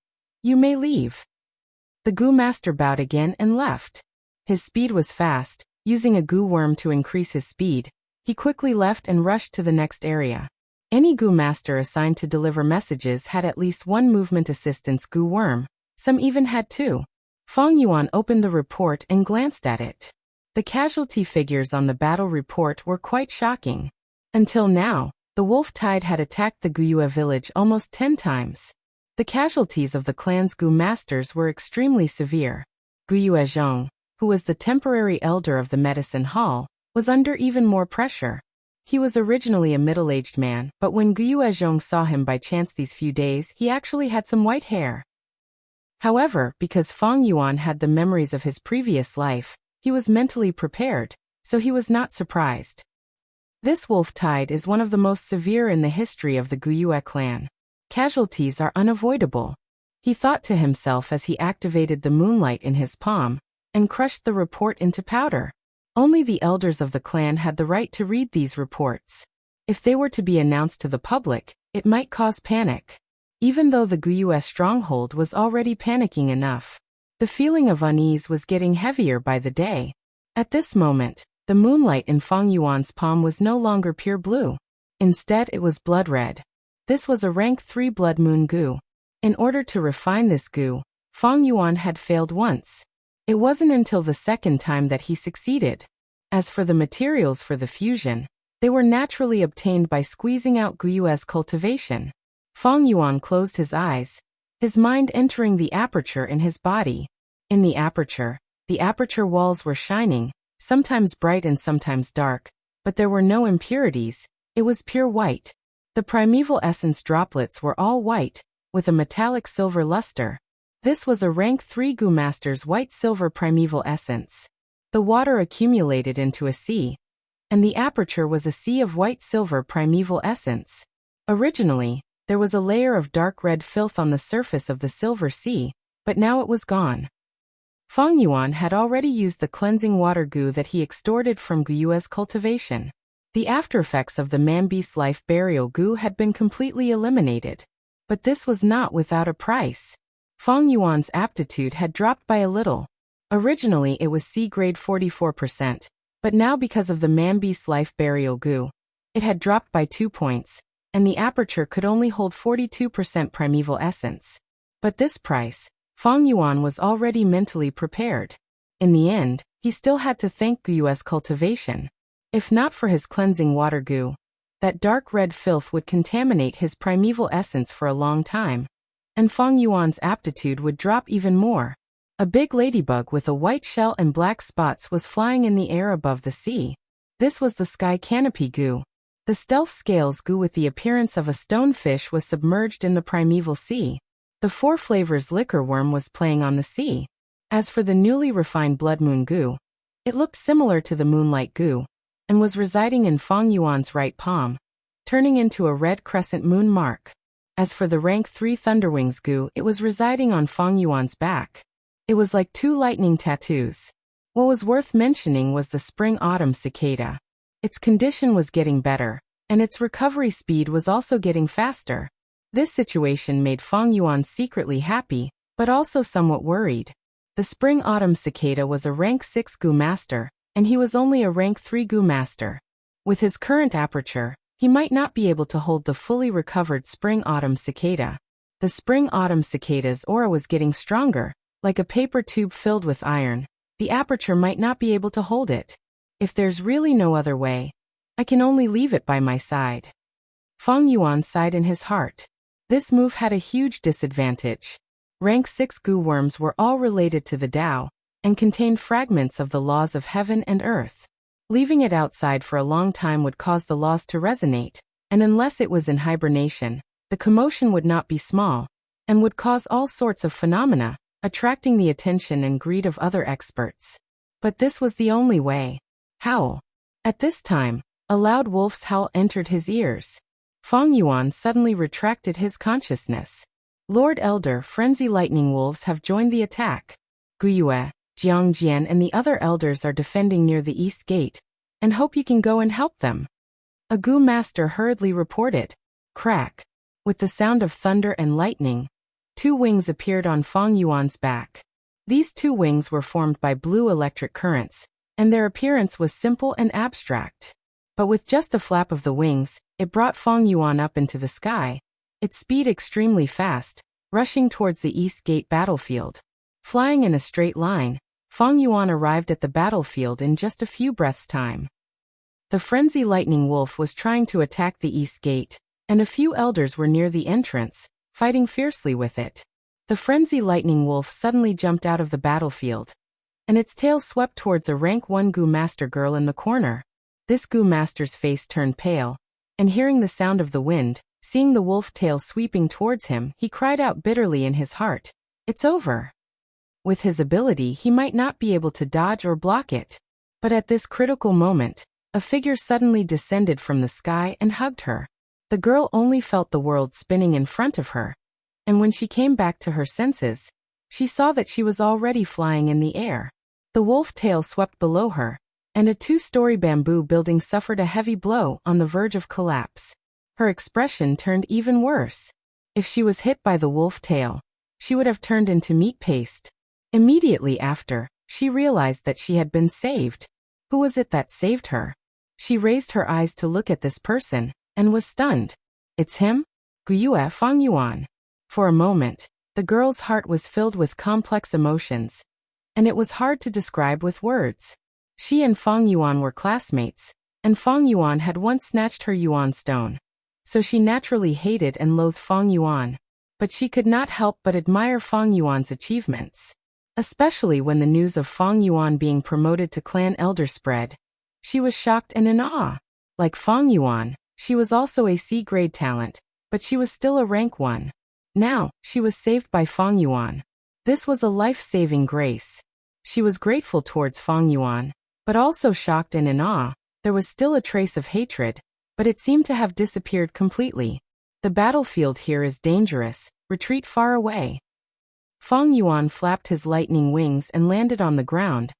Speaker 1: "You may leave." The Gu master bowed again and left. His speed was fast. Using a Gu worm to increase his speed, he quickly left and rushed to the next area. Any Gu master assigned to deliver messages had at least one movement assistance Gu worm, some even had two. Fong Yuan opened the report and glanced at it. The casualty figures on the battle report were quite shocking. Until now, the wolf tide had attacked the Guyue village almost 10 times. The casualties of the clan's Gu masters were extremely severe. Guyue Zhong, who was the temporary elder of the medicine hall, was under even more pressure. He was originally a middle-aged man, but when Guyue Zhong saw him by chance these few days, he actually had some white hair. However, because Fong Yuan had the memories of his previous life, he was mentally prepared, so he was not surprised. This wolf tide is one of the most severe in the history of the Guyue clan. Casualties are unavoidable. He thought to himself as he activated the moonlight in his palm, and crushed the report into powder. Only the elders of the clan had the right to read these reports. If they were to be announced to the public, it might cause panic. Even though the Guyue stronghold was already panicking enough, the feeling of unease was getting heavier by the day. At this moment, the moonlight in Fong Yuan's palm was no longer pure blue. Instead, it was blood red. This was a rank 3 blood moon Gu. In order to refine this Gu, Fong Yuan had failed once. It wasn't until the second time that he succeeded. As for the materials for the fusion, they were naturally obtained by squeezing out Guyue's cultivation. Fong Yuan closed his eyes, his mind entering the aperture in his body. In the aperture walls were shining, sometimes bright and sometimes dark, but there were no impurities. It was pure white. The primeval essence droplets were all white, with a metallic silver luster. This was a rank 3 Gu master's white-silver primeval essence. The water accumulated into a sea, and the aperture was a sea of white-silver primeval essence. Originally, there was a layer of dark red filth on the surface of the silver sea, but now it was gone. Fong Yuan had already used the cleansing water Gu that he extorted from Guyue's cultivation. The aftereffects of the man-beast life burial Gu had been completely eliminated. But this was not without a price. Fong Yuan's aptitude had dropped by a little. Originally it was C grade 44%, but now because of the man-beast life burial Gu, it had dropped by 2 points, and the aperture could only hold 42% primeval essence. But this price, Fong Yuan was already mentally prepared. In the end, he still had to thank Guyue's cultivation. If not for his cleansing water Gu, that dark red filth would contaminate his primeval essence for a long time, and Fong Yuan's aptitude would drop even more. A big ladybug with a white shell and black spots was flying in the air above the sea. This was the sky canopy Gu. The stealth scales Gu with the appearance of a stonefish was submerged in the primeval sea. The 4 flavors liquor worm was playing on the sea. As for the newly refined blood moon Gu, it looked similar to the moonlight Gu, and was residing in Fong Yuan's right palm, turning into a red crescent moon mark. As for the rank 3 Thunderwings Gu, it was residing on Fong Yuan's back. It was like two lightning tattoos. What was worth mentioning was the spring-autumn cicada. Its condition was getting better, and its recovery speed was also getting faster. This situation made Fang Yuan secretly happy, but also somewhat worried. The spring-autumn cicada was a rank 6 Gu master, and he was only a rank 3 Gu master. With his current aperture, he might not be able to hold the fully recovered spring-autumn cicada. The spring-autumn cicada's aura was getting stronger, like a paper tube filled with iron. The aperture might not be able to hold it. If there's really no other way, I can only leave it by my side. Fang Yuan sighed in his heart. This move had a huge disadvantage. Rank 6 Gu worms were all related to the Tao, and contained fragments of the laws of heaven and earth. Leaving it outside for a long time would cause the laws to resonate, and unless it was in hibernation, the commotion would not be small, and would cause all sorts of phenomena, attracting the attention and greed of other experts. But this was the only way. Howl. At this time, a loud wolf's howl entered his ears. Fang Yuan suddenly retracted his consciousness. Lord Elder, frenzy lightning wolves have joined the attack. Guyue, Jiangjian and the other elders are defending near the east gate, and hope you can go and help them. A Gu master hurriedly reported. Crack. With the sound of thunder and lightning, two wings appeared on Fang Yuan's back. These two wings were formed by blue electric currents, and their appearance was simple and abstract. But with just a flap of the wings, it brought Fang Yuan up into the sky, its speed extremely fast, rushing towards the east gate battlefield. Flying in a straight line, Fang Yuan arrived at the battlefield in just a few breaths' time. The frenzy lightning wolf was trying to attack the east gate, and a few elders were near the entrance, fighting fiercely with it. The frenzy lightning wolf suddenly jumped out of the battlefield, and its tail swept towards a rank 1 Gu master girl in the corner. This Gu master's face turned pale, and hearing the sound of the wind, seeing the wolf tail sweeping towards him, he cried out bitterly in his heart, "It's over." With his ability, he might not be able to dodge or block it. But at this critical moment, a figure suddenly descended from the sky and hugged her. The girl only felt the world spinning in front of her, and when she came back to her senses, she saw that she was already flying in the air. The wolf tail swept below her, and a 2-story bamboo building suffered a heavy blow on the verge of collapse. Her expression turned even worse. If she was hit by the wolf tail, she would have turned into meat paste. Immediately after, she realized that she had been saved. Who was it that saved her? She raised her eyes to look at this person, and was stunned. It's him? Guyue Fang Yuan. For a moment, the girl's heart was filled with complex emotions, and it was hard to describe with words. She and Fang Yuan were classmates, and Fang Yuan had once snatched her Yuan stone. So she naturally hated and loathed Fang Yuan, but she could not help but admire Fang Yuan's achievements. Especially when the news of Fang Yuan being promoted to clan elder spread. She was shocked and in awe. Like Fang Yuan, she was also a C-grade talent, but she was still a rank 1. Now, she was saved by Fang Yuan. This was a life-saving grace. She was grateful towards Fang Yuan, but also shocked and in awe. There was still a trace of hatred, but it seemed to have disappeared completely. The battlefield here is dangerous. Retreat far away. Fang Yuan flapped his lightning wings and landed on the ground,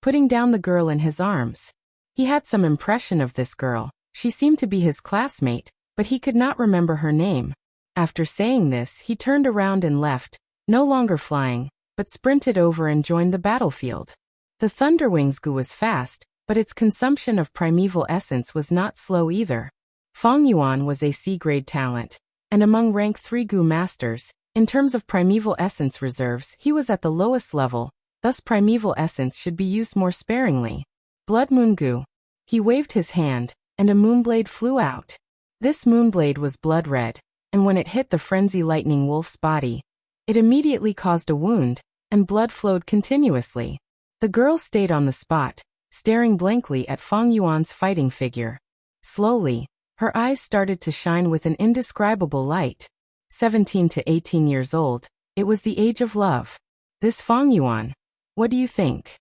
Speaker 1: putting down the girl in his arms. He had some impression of this girl. She seemed to be his classmate, but he could not remember her name. After saying this, he turned around and left, no longer flying, but sprinted over and joined the battlefield. The Thunderwings Gu was fast, but its consumption of primeval essence was not slow either. Fang Yuan was a C-grade talent, and among rank 3 Gu masters, in terms of primeval essence reserves, he was at the lowest level, thus primeval essence should be used more sparingly. Blood Moon Gu. He waved his hand, and a moonblade flew out. This moonblade was blood red, and when it hit the frenzy lightning wolf's body, it immediately caused a wound, and blood flowed continuously. The girl stayed on the spot, staring blankly at Fang Yuan's fighting figure. Slowly, her eyes started to shine with an indescribable light. 17 to 18 years old, it was the age of love. This Fang Yuan. What do you think?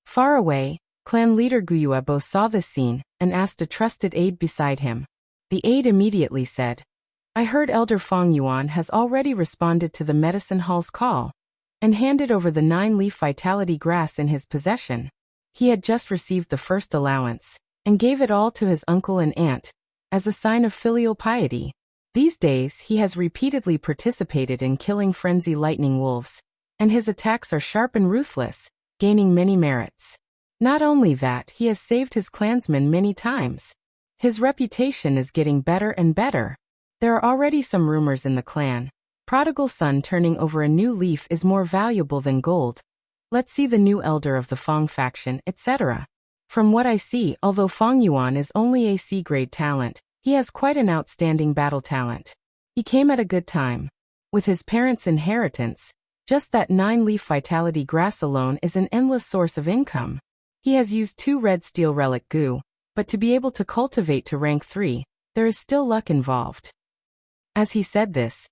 Speaker 1: Far away, clan leader Guyuebo saw this scene, and asked a trusted aide beside him. The aide immediately said, I heard Elder Fang Yuan has already responded to the medicine hall's call. and handed over the 9-leaf vitality grass in his possession. He had just received the first allowance, and gave it all to his uncle and aunt, as a sign of filial piety. These days he has repeatedly participated in killing frenzy lightning wolves, and his attacks are sharp and ruthless, gaining many merits. Not only that, he has saved his clansmen many times. His reputation is getting better and better. There are already some rumors in the clan. Prodigal son turning over a new leaf is more valuable than gold. Let's see the new elder of the Fong faction, etc. From what I see, although Fong Yuan is only a C-grade talent, he has quite an outstanding battle talent. He came at a good time. With his parents' inheritance, just that 9-leaf vitality grass alone is an endless source of income. He has used 2 red steel relic goo, but to be able to cultivate to rank 3, there is still luck involved. As he said this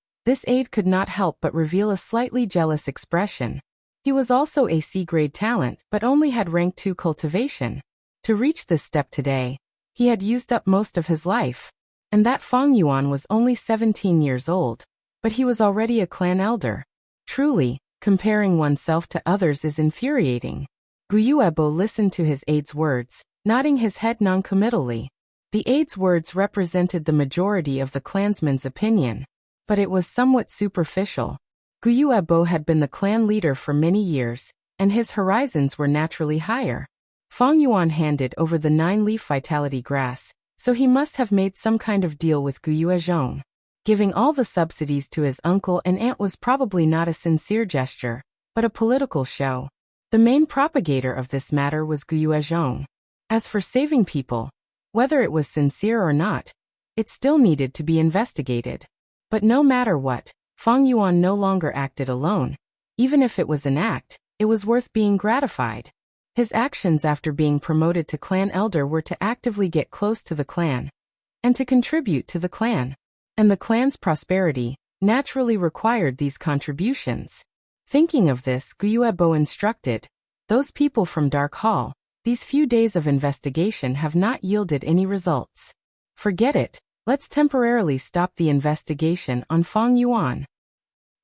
Speaker 1: aide could not help but reveal a slightly jealous expression. He was also a C-grade talent, but only had rank 2 cultivation. To reach this step today, he had used up most of his life. And that Fong Yuan was only 17 years old, but he was already a clan elder. Truly, comparing oneself to others is infuriating. Guyuebo listened to his aide's words, nodding his head noncommittally. The aide's words represented the majority of the clansmen's opinion, but it was somewhat superficial. Guyuebo had been the clan leader for many years, and his horizons were naturally higher. Fong Yuan handed over the 9-leaf vitality grass, so he must have made some kind of deal with Guyuezhong. Giving all the subsidies to his uncle and aunt was probably not a sincere gesture, but a political show. The main propagator of this matter was Guyuezhong. As for saving people, whether it was sincere or not, it still needed to be investigated. But no matter what, Fong Yuan no longer acted alone. Even if it was an act, it was worth being gratified. His actions after being promoted to clan elder were to actively get close to the clan, and to contribute to the clan. And the clan's prosperity naturally required these contributions. Thinking of this, Guyuebo instructed, "Those people from Dark Hall, these few days of investigation have not yielded any results. Forget it. Let's temporarily stop the investigation on Fong Yuan."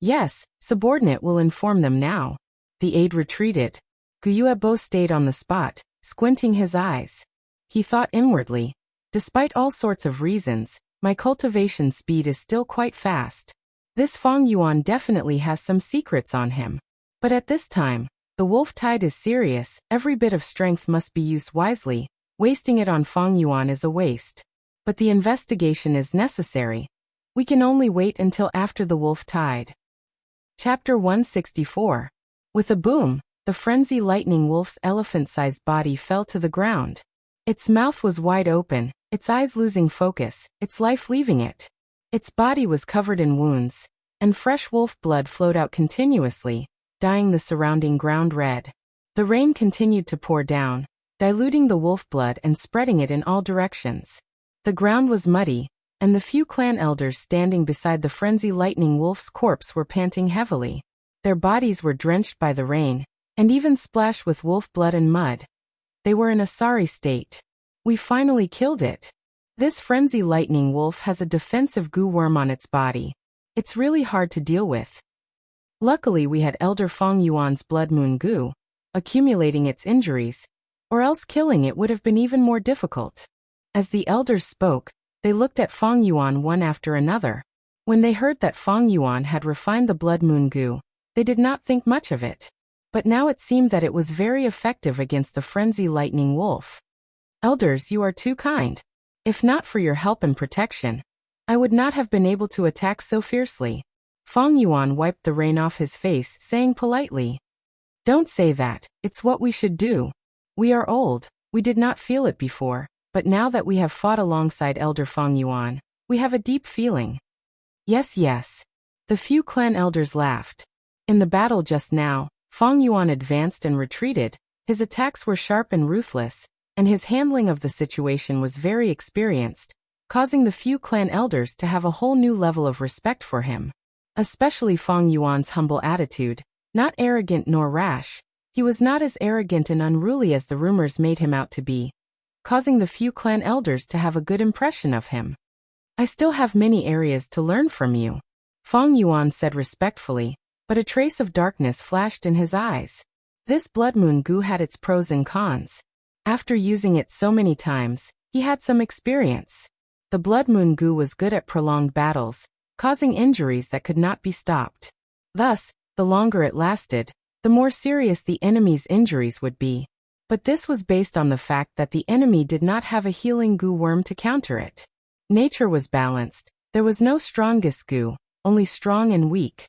Speaker 1: "Yes, subordinate will inform them now." The aide retreated. Guyuebo stayed on the spot, squinting his eyes. He thought inwardly, despite all sorts of reasons, my cultivation speed is still quite fast. This Fong Yuan definitely has some secrets on him. But at this time, the wolf tide is serious, every bit of strength must be used wisely, wasting it on Fong Yuan is a waste. But the investigation is necessary. We can only wait until after the wolf tide. Chapter 164. With a boom, the frenzy lightning wolf's elephant-sized body fell to the ground. Its mouth was wide open, its eyes losing focus, its life leaving it. Its body was covered in wounds, and fresh wolf blood flowed out continuously, dyeing the surrounding ground red. The rain continued to pour down, diluting the wolf blood and spreading it in all directions. The ground was muddy, and the few clan elders standing beside the frenzy lightning wolf's corpse were panting heavily. Their bodies were drenched by the rain, and even splashed with wolf blood and mud. They were in a sorry state. "We finally killed it. This frenzy lightning wolf has a defensive goo worm on its body. It's really hard to deal with. Luckily we had Elder Fong Yuan's blood moon goo, accumulating its injuries, or else killing it would have been even more difficult." As the elders spoke, they looked at Fong Yuan one after another. When they heard that Fong Yuan had refined the blood moon goo, they did not think much of it. But now it seemed that it was very effective against the frenzy lightning wolf. "Elders, you are too kind. If not for your help and protection, I would not have been able to attack so fiercely." Fong Yuan wiped the rain off his face, saying politely, "Don't say that, it's what we should do. We are old, we did not feel it before. But now that we have fought alongside Elder Fong Yuan, we have a deep feeling." "Yes, yes." The few clan elders laughed. In the battle just now, Fong Yuan advanced and retreated, his attacks were sharp and ruthless, and his handling of the situation was very experienced, causing the few clan elders to have a whole new level of respect for him. Especially Fong Yuan's humble attitude, not arrogant nor rash. He was not as arrogant and unruly as the rumors made him out to be, causing the few clan elders to have a good impression of him. "I still have many areas to learn from you," Fong Yuan said respectfully, but a trace of darkness flashed in his eyes. This blood moon goo had its pros and cons. After using it so many times, he had some experience. The blood moon goo was good at prolonged battles, causing injuries that could not be stopped. Thus, the longer it lasted, the more serious the enemy's injuries would be. But this was based on the fact that the enemy did not have a healing goo worm to counter it. Nature was balanced. There was no strongest goo, only strong and weak.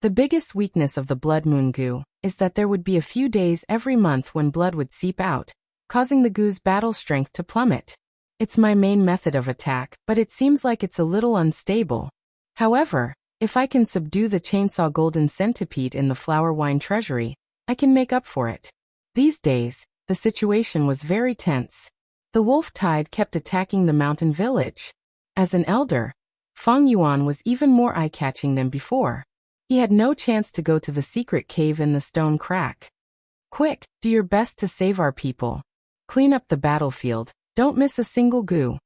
Speaker 1: The biggest weakness of the blood moon goo is that there would be a few days every month when blood would seep out, causing the goo's battle strength to plummet. It's my main method of attack, but it seems like it's a little unstable. However, if I can subdue the chainsaw golden centipede in the flower wine treasury, I can make up for it. These days, the situation was very tense. The wolf tide kept attacking the mountain village. As an elder, Feng Yuan was even more eye-catching than before. He had no chance to go to the secret cave in the stone crack. Quick, do your best to save our people. Clean up the battlefield, don't miss a single goo.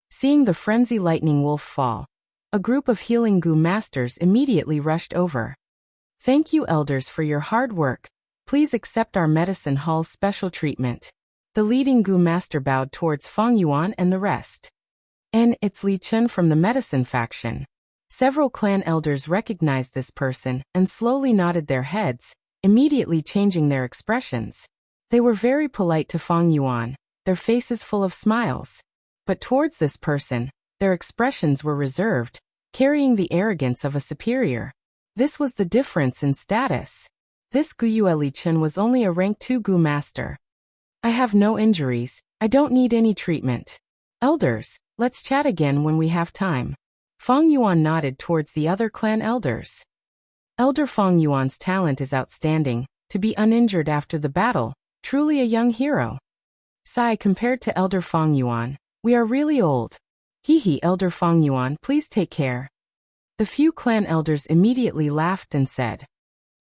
Speaker 1: Seeing the frenzy lightning wolf fall, a group of healing goo masters immediately rushed over. Thank you, elders, for your hard work. Please accept our medicine hall's special treatment. The leading goo master bowed towards Feng Yuan and the rest. And it's Li Chen from the medicine faction. Several clan elders recognized this person and slowly nodded their heads, immediately changing their expressions. They were very polite to Feng Yuan, their faces full of smiles. But towards this person, their expressions were reserved, carrying the arrogance of a superior. This was the difference in status. This Guyue Li Chen was only a rank 2 goo master. I have no injuries, I don't need any treatment. Elders, let's chat again when we have time. Feng Yuan nodded towards the other clan elders. Elder Feng Yuan's talent is outstanding, to be uninjured after the battle, truly a young hero. Sigh, compared to Elder Feng Yuan, we are really old. Hee, Elder Feng Yuan, please take care. The few clan elders immediately laughed and said,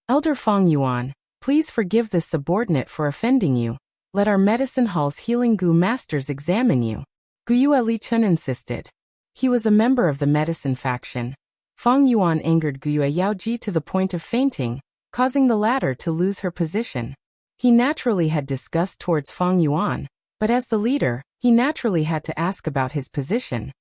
Speaker 1: Elder Feng Yuan, please forgive this subordinate for offending you. Let our medicine hall's healing goo masters examine you. Guyue Li Chen insisted. He was a member of the medicine faction. Feng Yuan angered Guyue Yaoji to the point of fainting, causing the latter to lose her position. He naturally had disgust towards Feng Yuan, but as the leader, he naturally had to ask about his position.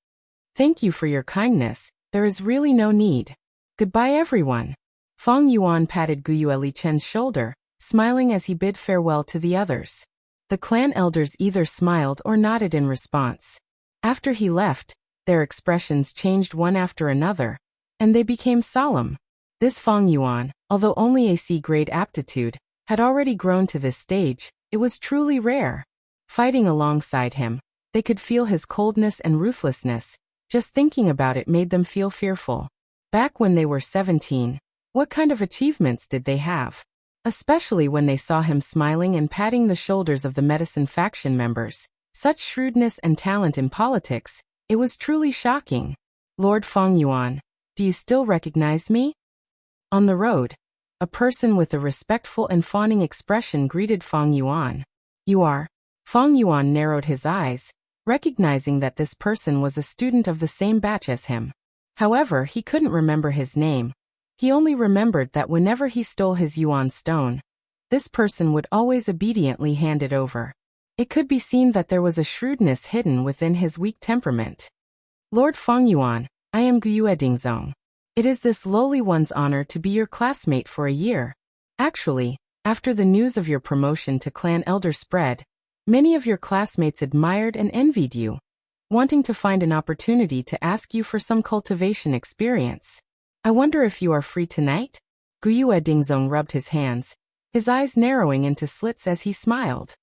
Speaker 1: Thank you for your kindness, there is really no need. Goodbye everyone. Feng Yuan patted Guyue Li Chen's shoulder, smiling as he bid farewell to the others. The clan elders either smiled or nodded in response. After he left, their expressions changed one after another, and they became solemn. This Feng Yuan, although only a C-grade aptitude, had already grown to this stage. It was truly rare. Fighting alongside him, they could feel his coldness and ruthlessness. Just thinking about it made them feel fearful. Back when they were 17, what kind of achievements did they have? Especially when they saw him smiling and patting the shoulders of the medicine faction members. Such shrewdness and talent in politics, it was truly shocking. Lord Feng Yuan, do you still recognize me? On the road, a person with a respectful and fawning expression greeted Feng Yuan. You are? Feng Yuan narrowed his eyes, recognizing that this person was a student of the same batch as him. However, he couldn't remember his name. He only remembered that whenever he stole his yuan stone, this person would always obediently hand it over. It could be seen that there was a shrewdness hidden within his weak temperament. Lord Feng Yuan, I am Guyue Dingzong. It is this lowly one's honor to be your classmate for a year. Actually, after the news of your promotion to clan elder spread, many of your classmates admired and envied you, wanting to find an opportunity to ask you for some cultivation experience. I wonder if you are free tonight? Guyue Dingzong rubbed his hands, his eyes narrowing into slits as he smiled.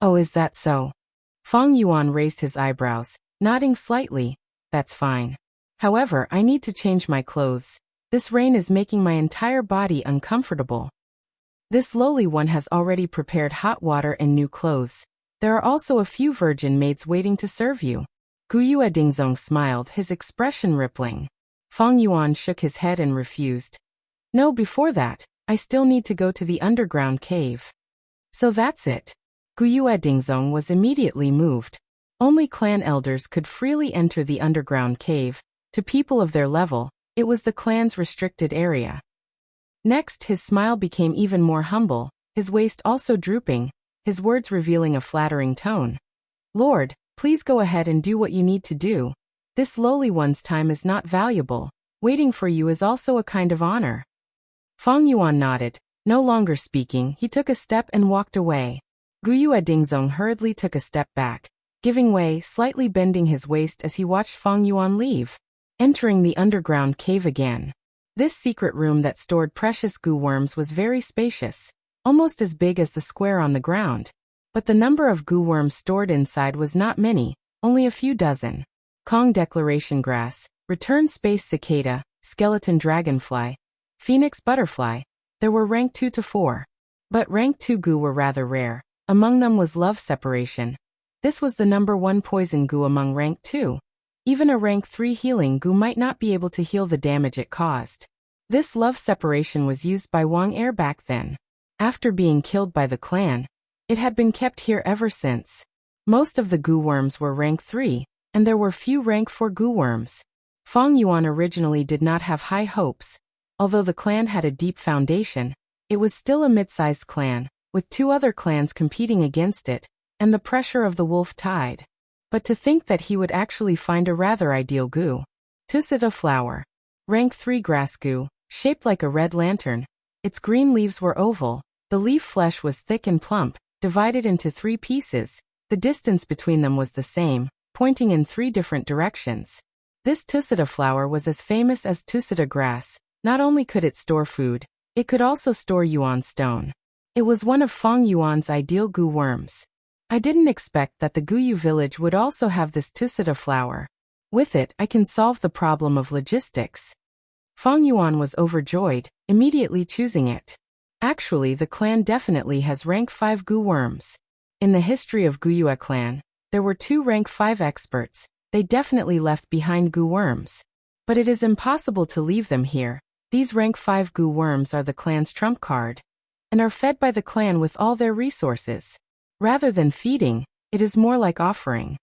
Speaker 1: Oh, is that so? Feng Yuan raised his eyebrows, nodding slightly. That's fine. However, I need to change my clothes. This rain is making my entire body uncomfortable. This lowly one has already prepared hot water and new clothes. There are also a few virgin maids waiting to serve you. Guyue Dingzong smiled, his expression rippling. Feng Yuan shook his head and refused. No, before that, I still need to go to the underground cave. So that's it. Guyue Dingzong was immediately moved. Only clan elders could freely enter the underground cave. To people of their level, it was the clan's restricted area. Next, his smile became even more humble, his waist also drooping, his words revealing a flattering tone. Lord, please go ahead and do what you need to do. This lowly one's time is not valuable. Waiting for you is also a kind of honor. Fang Yuan nodded. No longer speaking, he took a step and walked away. Guyue Dingzong hurriedly took a step back, giving way, slightly bending his waist as he watched Fang Yuan leave, entering the underground cave again. This secret room that stored precious goo worms was very spacious, almost as big as the square on the ground. But the number of goo worms stored inside was not many, only a few dozen. Kong Declaration Grass, Return Space Cicada, Skeleton Dragonfly, Phoenix Butterfly. There were rank 2 to 4. But rank 2 goo were rather rare. Among them was Love Separation. This was the number 1 poison goo among rank 2. Even a rank 3 healing goo might not be able to heal the damage it caused. This Love Separation was used by Wang Er back then. After being killed by the clan, it had been kept here ever since. Most of the goo worms were rank 3, and there were few rank 4 goo worms. Fang Yuan originally did not have high hopes. Although the clan had a deep foundation, it was still a mid-sized clan, with 2 other clans competing against it, and the pressure of the wolf tide. But to think that he would actually find a rather ideal goo. Tusita Flower. Rank 3 grass goo, shaped like a red lantern. Its green leaves were oval, the leaf flesh was thick and plump, divided into 3 pieces. The distance between them was the same, pointing in 3 different directions. This Tusita flower was as famous as Tusita grass. Not only could it store food, it could also store Yuan stone. It was one of Fang Yuan's ideal goo worms. I didn't expect that the Guyu village would also have this Tusita flower. With it, I can solve the problem of logistics. Fang Yuan was overjoyed, immediately choosing it. Actually, the clan definitely has rank 5 goo worms. In the history of Guyue clan, there were 2 rank 5 experts. They definitely left behind goo worms. But it is impossible to leave them here. These rank 5 goo worms are the clan's trump card, and are fed by the clan with all their resources. Rather than feeding, it is more like offering.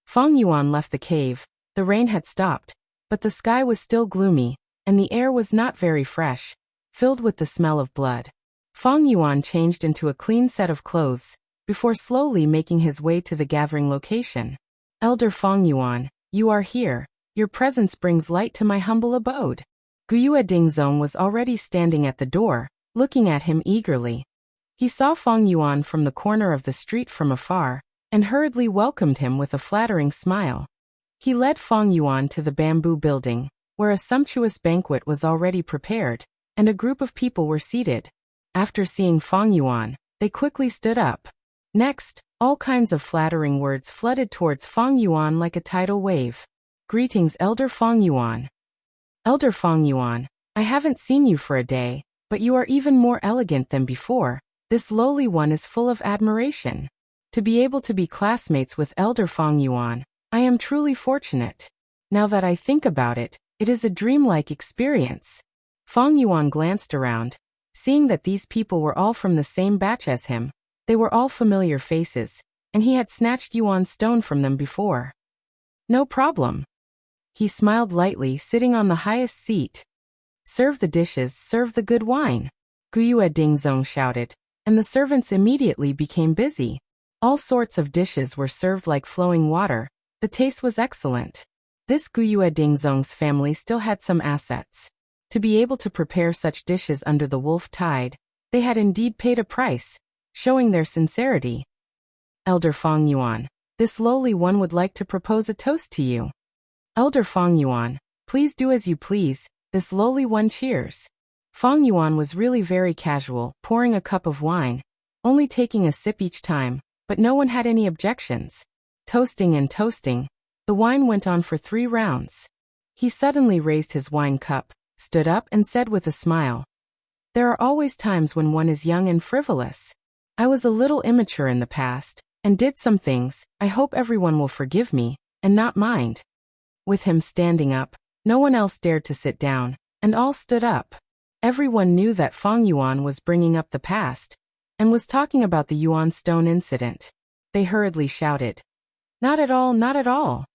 Speaker 1: Fang Yuan left the cave. The rain had stopped, but the sky was still gloomy, and the air was not very fresh, filled with the smell of blood. Fang Yuan changed into a clean set of clothes, before slowly making his way to the gathering location. Elder Fang Yuan, you are here. Your presence brings light to my humble abode. Guyue Dingzong was already standing at the door, looking at him eagerly. He saw Fang Yuan from the corner of the street from afar, and hurriedly welcomed him with a flattering smile. He led Fang Yuan to the bamboo building, where a sumptuous banquet was already prepared, and a group of people were seated. After seeing Fang Yuan, they quickly stood up. Next, all kinds of flattering words flooded towards Fang Yuan like a tidal wave. Greetings, Elder Fang Yuan. Elder Fang Yuan, I haven't seen you for a day, but you are even more elegant than before. This lowly one is full of admiration. To be able to be classmates with Elder Fang Yuan, I am truly fortunate. Now that I think about it, it is a dreamlike experience. Fang Yuan glanced around, seeing that these people were all from the same batch as him. They were all familiar faces, and he had snatched Yuan's stone from them before. No problem. He smiled lightly, sitting on the highest seat. Serve the dishes, serve the good wine. Guyue Dingzong shouted, and the servants immediately became busy. All sorts of dishes were served like flowing water. The taste was excellent. This Guyue Dingzong's family still had some assets. To be able to prepare such dishes under the wolf tide, they had indeed paid a price, showing their sincerity. Elder Fang Yuan, this lowly one would like to propose a toast to you. Elder Fang Yuan, please do as you please. This lowly one cheers. Fang Yuan was really very casual, pouring a cup of wine, only taking a sip each time, but no one had any objections. Toasting and toasting, the wine went on for 3 rounds. He suddenly raised his wine cup, stood up and said with a smile, "There are always times when one is young and frivolous. I was a little immature in the past, and did some things. I hope everyone will forgive me, and not mind." With him standing up, no one else dared to sit down, and all stood up. Everyone knew that Fang Yuan was bringing up the past, and was talking about the Yuan stone incident. They hurriedly shouted, "Not at all, not at all.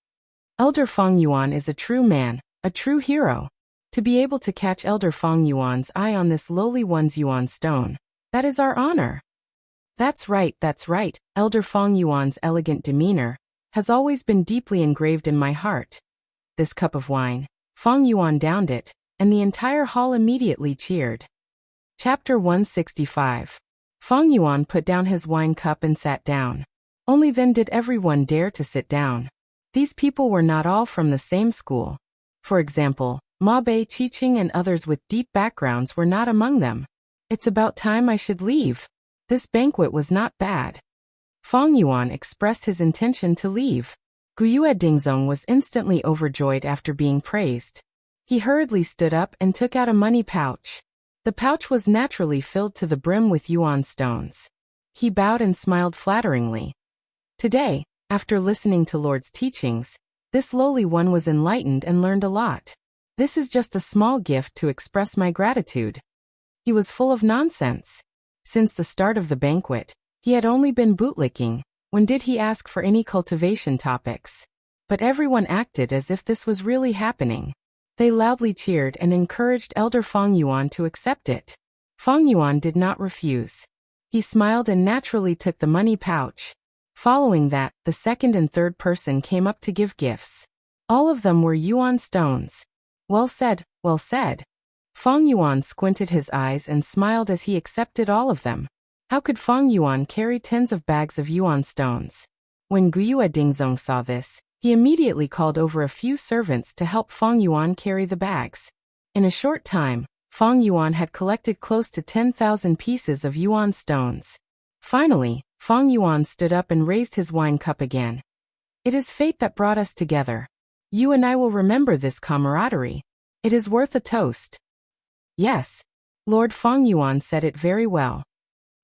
Speaker 1: Elder Fang Yuan is a true man, a true hero. To be able to catch Elder Fang Yuan's eye on this lowly one's yuan stone. That is our honor. That's right, Elder Fang Yuan's elegant demeanor has always been deeply engraved in my heart. This cup of wine. Fang Yuan downed it, and the entire hall immediately cheered. Chapter 165. Fang Yuan put down his wine cup and sat down. Only then did everyone dare to sit down. These people were not all from the same school. For example, Ma Bei, Qiqing and others with deep backgrounds were not among them. It's about time I should leave. This banquet was not bad. Fang Yuan expressed his intention to leave. Guyue Dingzong was instantly overjoyed after being praised. He hurriedly stood up and took out a money pouch. The pouch was naturally filled to the brim with yuan stones. He bowed and smiled flatteringly. Today, after listening to Lord's teachings, this lowly one was enlightened and learned a lot. This is just a small gift to express my gratitude. He was full of nonsense. Since the start of the banquet, he had only been bootlicking. When did he ask for any cultivation topics? But everyone acted as if this was really happening. They loudly cheered and encouraged Elder Fang Yuan to accept it. Fang Yuan did not refuse. He smiled and naturally took the money pouch. Following that, the second and third person came up to give gifts. All of them were yuan stones. Well said, well said. Fang Yuan squinted his eyes and smiled as he accepted all of them. How could Fang Yuan carry tens of bags of yuan stones? When Guyue Dingzong saw this, he immediately called over a few servants to help Fang Yuan carry the bags. In a short time, Fang Yuan had collected close to 10,000 pieces of yuan stones. Finally, Fang Yuan stood up and raised his wine cup again. It is fate that brought us together. You and I will remember this camaraderie. It is worth a toast. Yes. Lord Fang Yuan said it very well.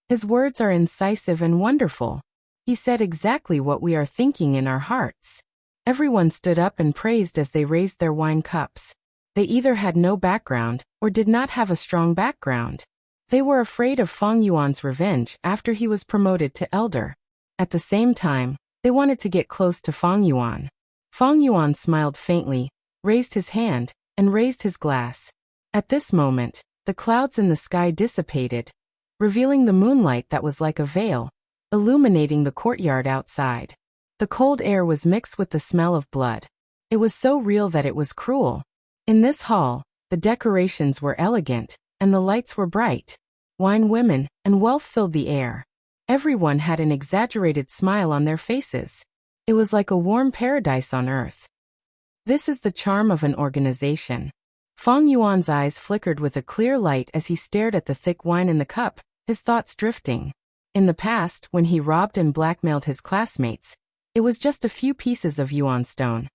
Speaker 1: His words are incisive and wonderful. He said exactly what we are thinking in our hearts. Everyone stood up and praised as they raised their wine cups. They either had no background or did not have a strong background. They were afraid of Fang Yuan's revenge after he was promoted to elder. At the same time, they wanted to get close to Fang Yuan. Fang Yuan smiled faintly, raised his hand, and raised his glass. At this moment, the clouds in the sky dissipated, revealing the moonlight that was like a veil, illuminating the courtyard outside. The cold air was mixed with the smell of blood. It was so real that it was cruel. In this hall, the decorations were elegant, and the lights were bright. Wine, women, and wealth filled the air. Everyone had an exaggerated smile on their faces. It was like a warm paradise on earth. This is the charm of an organization. Fang Yuan's eyes flickered with a clear light as he stared at the thick wine in the cup, his thoughts drifting. In the past, when he robbed and blackmailed his classmates, it was just a few pieces of yuan stone.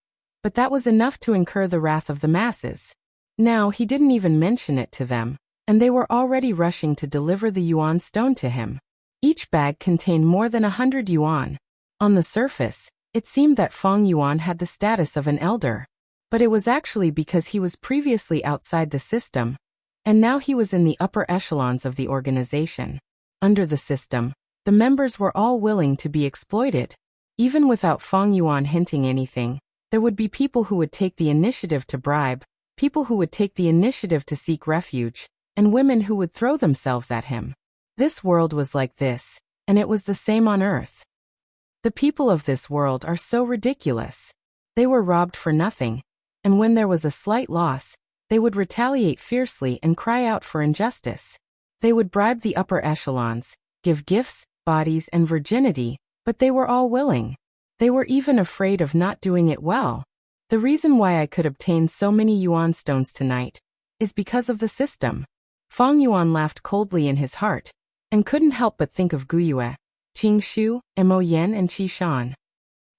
Speaker 1: But that was enough to incur the wrath of the masses. Now he didn't even mention it to them, and they were already rushing to deliver the yuan stone to him. Each bag contained more than 100 yuan. On the surface, it seemed that Fang Yuan had the status of an elder. But it was actually because he was previously outside the system, and now he was in the upper echelons of the organization. Under the system, the members were all willing to be exploited. Even without Fang Yuan hinting anything, there would be people who would take the initiative to bribe, people who would take the initiative to seek refuge, and women who would throw themselves at him. This world was like this, and it was the same on Earth. The people of this world are so ridiculous. They were robbed for nothing, and when there was a slight loss, they would retaliate fiercely and cry out for injustice. They would bribe the upper echelons, give gifts, bodies, and virginity, but they were all willing. They were even afraid of not doing it well. The reason why I could obtain so many yuan stones tonight is because of the system. Fang Yuan laughed coldly in his heart, and couldn't help but think of Guyue, Qing Shu, Mo Yan and Qi Shan.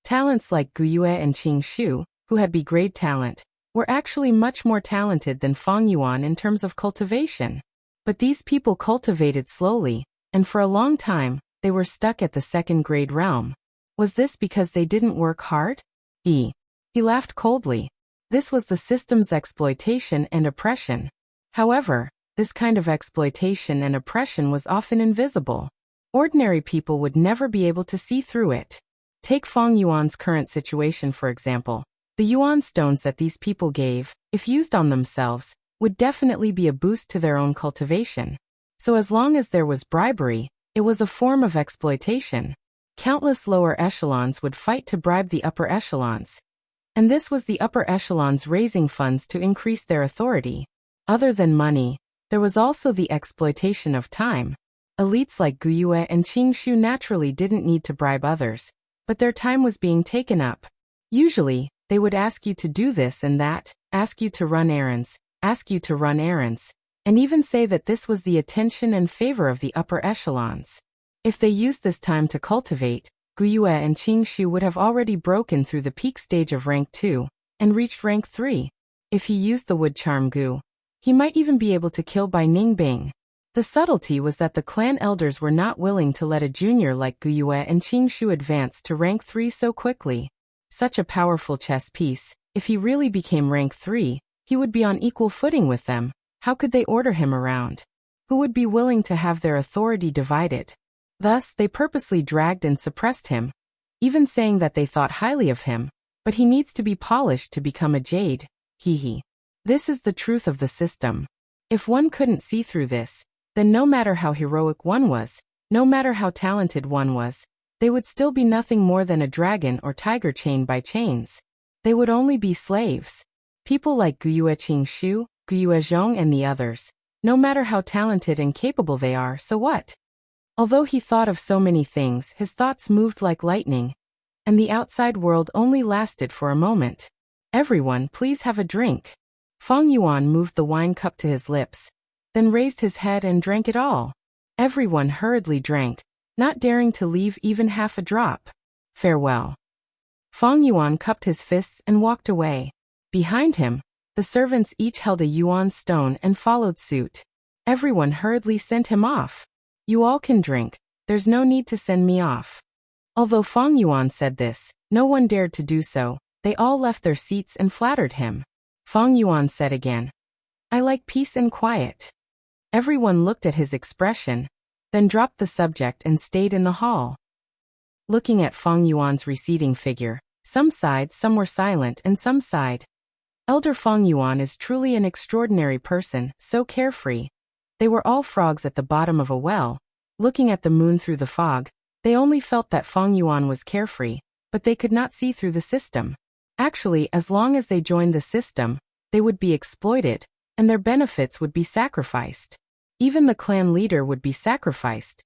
Speaker 1: Talents like Guyue and Qing Shu, who had B-grade talent, were actually much more talented than Fang Yuan in terms of cultivation. But these people cultivated slowly, and for a long time, they were stuck at the second-grade realm. Was this because they didn't work hard? He laughed coldly. This was the system's exploitation and oppression. However, this kind of exploitation and oppression was often invisible. Ordinary people would never be able to see through it. Take Fang Yuan's current situation for example. The yuan stones that these people gave, if used on themselves, would definitely be a boost to their own cultivation. So as long as there was bribery, it was a form of exploitation. Countless lower echelons would fight to bribe the upper echelons. And this was the upper echelons raising funds to increase their authority. Other than money, there was also the exploitation of time. Elites like Guyue and Qingshu naturally didn't need to bribe others, but their time was being taken up. Usually, they would ask you to do this and that, ask you to run errands, and even say that this was the attention and favor of the upper echelons. If they used this time to cultivate, Guyue and Qingshu would have already broken through the peak stage of rank 2 and reached rank 3. If he used the wood charm Gu, he might even be able to kill by Ningbing. The subtlety was that the clan elders were not willing to let a junior like Guyue and Qingshu advance to rank 3 so quickly. Such a powerful chess piece, if he really became rank 3, he would be on equal footing with them. How could they order him around? Who would be willing to have their authority divided? Thus, they purposely dragged and suppressed him, even saying that they thought highly of him, but he needs to be polished to become a jade. This is the truth of the system. If one couldn't see through this, then no matter how heroic one was, no matter how talented one was, they would still be nothing more than a dragon or tiger chained by chains. They would only be slaves. People like Guyue Qingshu, Guyue Zhong and the others, no matter how talented and capable they are, so what? Although he thought of so many things, his thoughts moved like lightning, and the outside world only lasted for a moment. Everyone, please have a drink. Feng Yuan moved the wine cup to his lips, then raised his head and drank it all. Everyone hurriedly drank, not daring to leave even half a drop. Farewell. Feng Yuan cupped his fists and walked away. Behind him, the servants each held a yuan stone and followed suit. Everyone hurriedly sent him off. You all can drink, there's no need to send me off. Although Feng Yuan said this, no one dared to do so. They all left their seats and flattered him. Feng Yuan said again, I like peace and quiet. Everyone looked at his expression, then dropped the subject and stayed in the hall. Looking at Feng Yuan's receding figure, some sighed, some were silent, and some sighed. Elder Feng Yuan is truly an extraordinary person, so carefree. They were all frogs at the bottom of a well. Looking at the moon through the fog, they only felt that Feng Yuan was carefree, but they could not see through the system. Actually, as long as they joined the system, they would be exploited, and their benefits would be sacrificed. Even the clan leader would be sacrificed,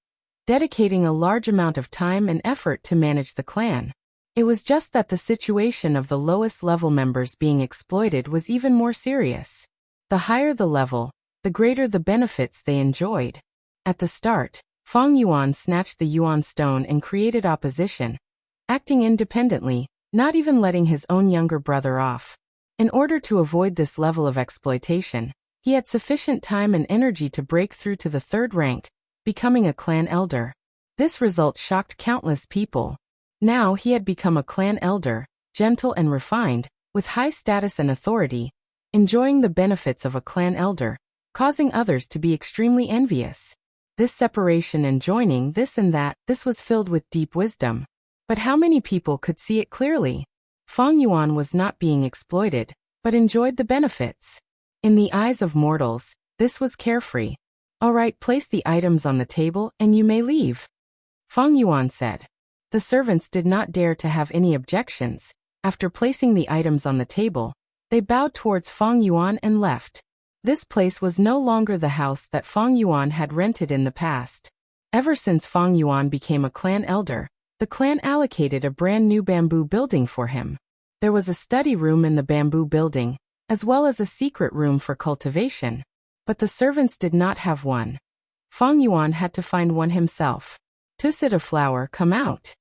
Speaker 1: dedicating a large amount of time and effort to manage the clan. It was just that the situation of the lowest level members being exploited was even more serious. The higher the level, the greater the benefits they enjoyed. At the start, Feng Yuan snatched the yuan stone and created opposition, acting independently, not even letting his own younger brother off. In order to avoid this level of exploitation, he had sufficient time and energy to break through to the 3rd rank, becoming a clan elder. This result shocked countless people. Now he had become a clan elder, gentle and refined, with high status and authority, enjoying the benefits of a clan elder, causing others to be extremely envious. This separation and joining this and that, this was filled with deep wisdom. But how many people could see it clearly? Feng Yuan was not being exploited, but enjoyed the benefits. In the eyes of mortals, this was carefree. All right, place the items on the table and you may leave, Feng Yuan said. The servants did not dare to have any objections. After placing the items on the table, they bowed towards Feng Yuan and left. This place was no longer the house that Feng Yuan had rented in the past. Ever since Feng Yuan became a clan elder, the clan allocated a brand new bamboo building for him. There was a study room in the bamboo building, as well as a secret room for cultivation. But the servants did not have one. Feng Yuan had to find one himself. Tusita flower, come out.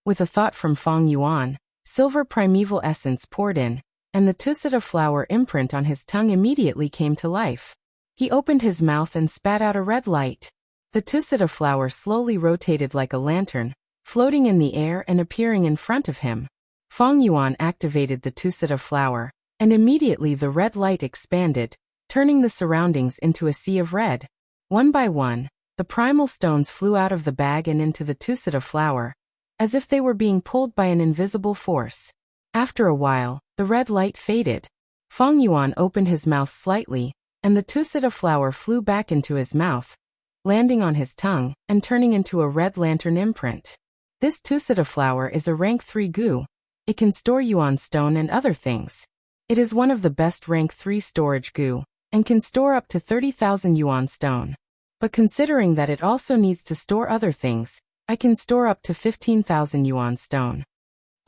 Speaker 1: With a thought from Feng Yuan, silver primeval essence poured in, and the Tusita flower imprint on his tongue immediately came to life. He opened his mouth and spat out a red light. The Tusita flower slowly rotated like a lantern, floating in the air and appearing in front of him. Feng Yuan activated the Tusita flower, and immediately the red light expanded, turning the surroundings into a sea of red. One by one, the primal stones flew out of the bag and into the Tusita flower, as if they were being pulled by an invisible force. After a while, the red light faded. Feng Yuan opened his mouth slightly, and the tusita flower flew back into his mouth, landing on his tongue and turning into a red lantern imprint. This tusita flower is a rank 3 goo. It can store yuan stone and other things. It is one of the best rank 3 storage goo, and can store up to 30,000 yuan stone. But considering that it also needs to store other things, I can store up to 15,000 yuan stone.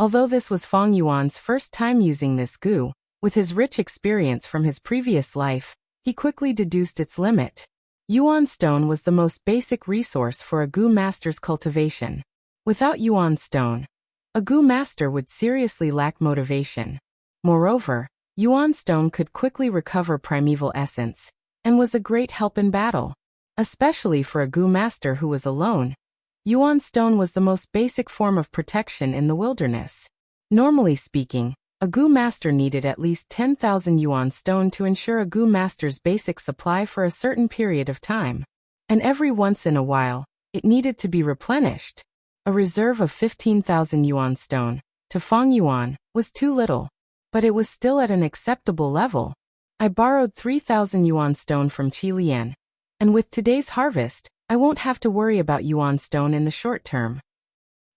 Speaker 1: Although this was Fang Yuan's first time using this goo, with his rich experience from his previous life, he quickly deduced its limit. Yuan stone was the most basic resource for a goo master's cultivation. Without yuan stone, a goo master would seriously lack motivation. Moreover, yuan stone could quickly recover primeval essence, and was a great help in battle. Especially for a goo master who was alone, yuan stone was the most basic form of protection in the wilderness. Normally speaking, a goo master needed at least 10,000 yuan stone to ensure a goo master's basic supply for a certain period of time. And every once in a while, it needed to be replenished. A reserve of 15,000 yuan stone, to Fang Yuan, was too little. But it was still at an acceptable level. I borrowed 3,000 yuan stone from Qi Lian, and with today's harvest, I won't have to worry about yuan stone in the short term.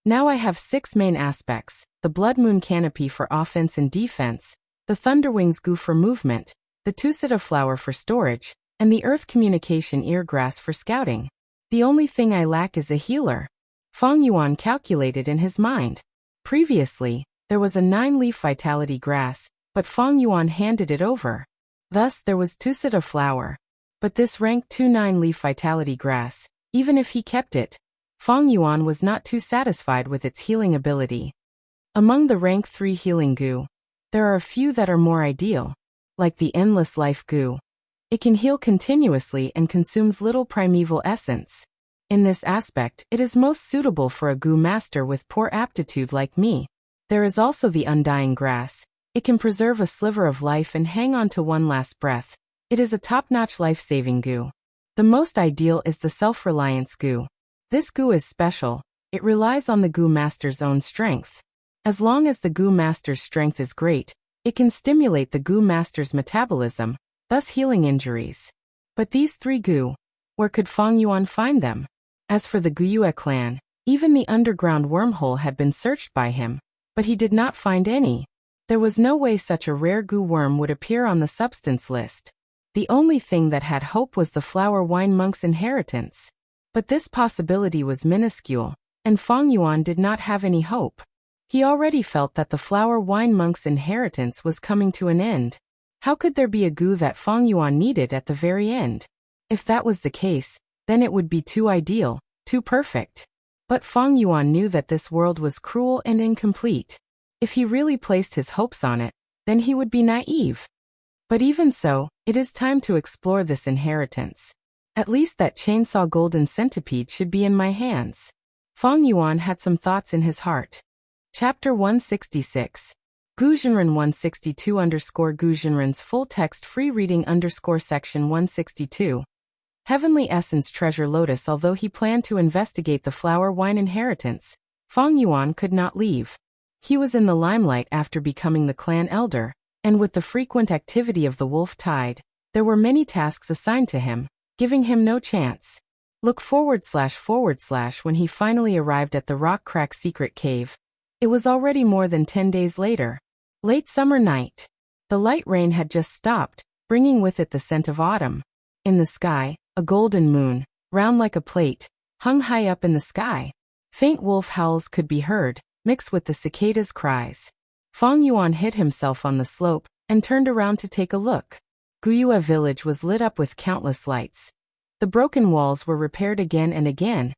Speaker 1: Now I have 6 main aspects: the Blood Moon Canopy for offense and defense, the Thunderwings Goo for movement, the Tusita Flower for storage, and the Earth Communication Eargrass for scouting. The only thing I lack is a healer. Fang Yuan calculated in his mind. Previously, there was a 9-leaf vitality grass, but Fang Yuan handed it over. Thus there was Tusita Flower. But this rank 2 9-leaf vitality grass, even if he kept it, Fang Yuan was not too satisfied with its healing ability. Among the rank 3 healing goo, there are a few that are more ideal, like the Endless Life Goo. It can heal continuously and consumes little primeval essence. In this aspect, it is most suitable for a goo master with poor aptitude like me. There is also the Undying Grass. It can preserve a sliver of life and hang on to one last breath. It is a top-notch life-saving goo. The most ideal is the Self-Reliance Goo. This goo is special. It relies on the goo master's own strength. As long as the goo master's strength is great, it can stimulate the goo master's metabolism, thus healing injuries. But these 3 goo, where could Fang Yuan find them? As for the Guyue clan, even the underground wormhole had been searched by him, but he did not find any. There was no way such a rare goo worm would appear on the substance list. The only thing that had hope was the Flower Wine Monk's inheritance. But this possibility was minuscule, and Fang Yuan did not have any hope. He already felt that the Flower Wine Monk's inheritance was coming to an end. How could there be a goo that Fang Yuan needed at the very end? If that was the case, then it would be too ideal, too perfect. But Fang Yuan knew that this world was cruel and incomplete. If he really placed his hopes on it, then he would be naive. But even so, it is time to explore this inheritance. At least that chainsaw golden centipede should be in my hands. Fang Yuan had some thoughts in his heart. Chapter 166. Guzhenren 162_Guzhenren's full text free reading _section 162. Heavenly Essence Treasure Lotus. Although he planned to investigate the Flower Wine inheritance, Fang Yuan could not leave. He was in the limelight after becoming the clan elder, and with the frequent activity of the Wolf Tide, there were many tasks assigned to him, giving him no chance. Look / when he finally arrived at the Rock Crack Secret Cave. It was already more than 10 days later. Late summer night. The light rain had just stopped, bringing with it the scent of autumn. In the sky, a golden moon, round like a plate, hung high up in the sky. Faint wolf howls could be heard, mixed with the cicadas' cries. Fang Yuan hid himself on the slope, and turned around to take a look. Guyue village was lit up with countless lights. The broken walls were repaired again and again,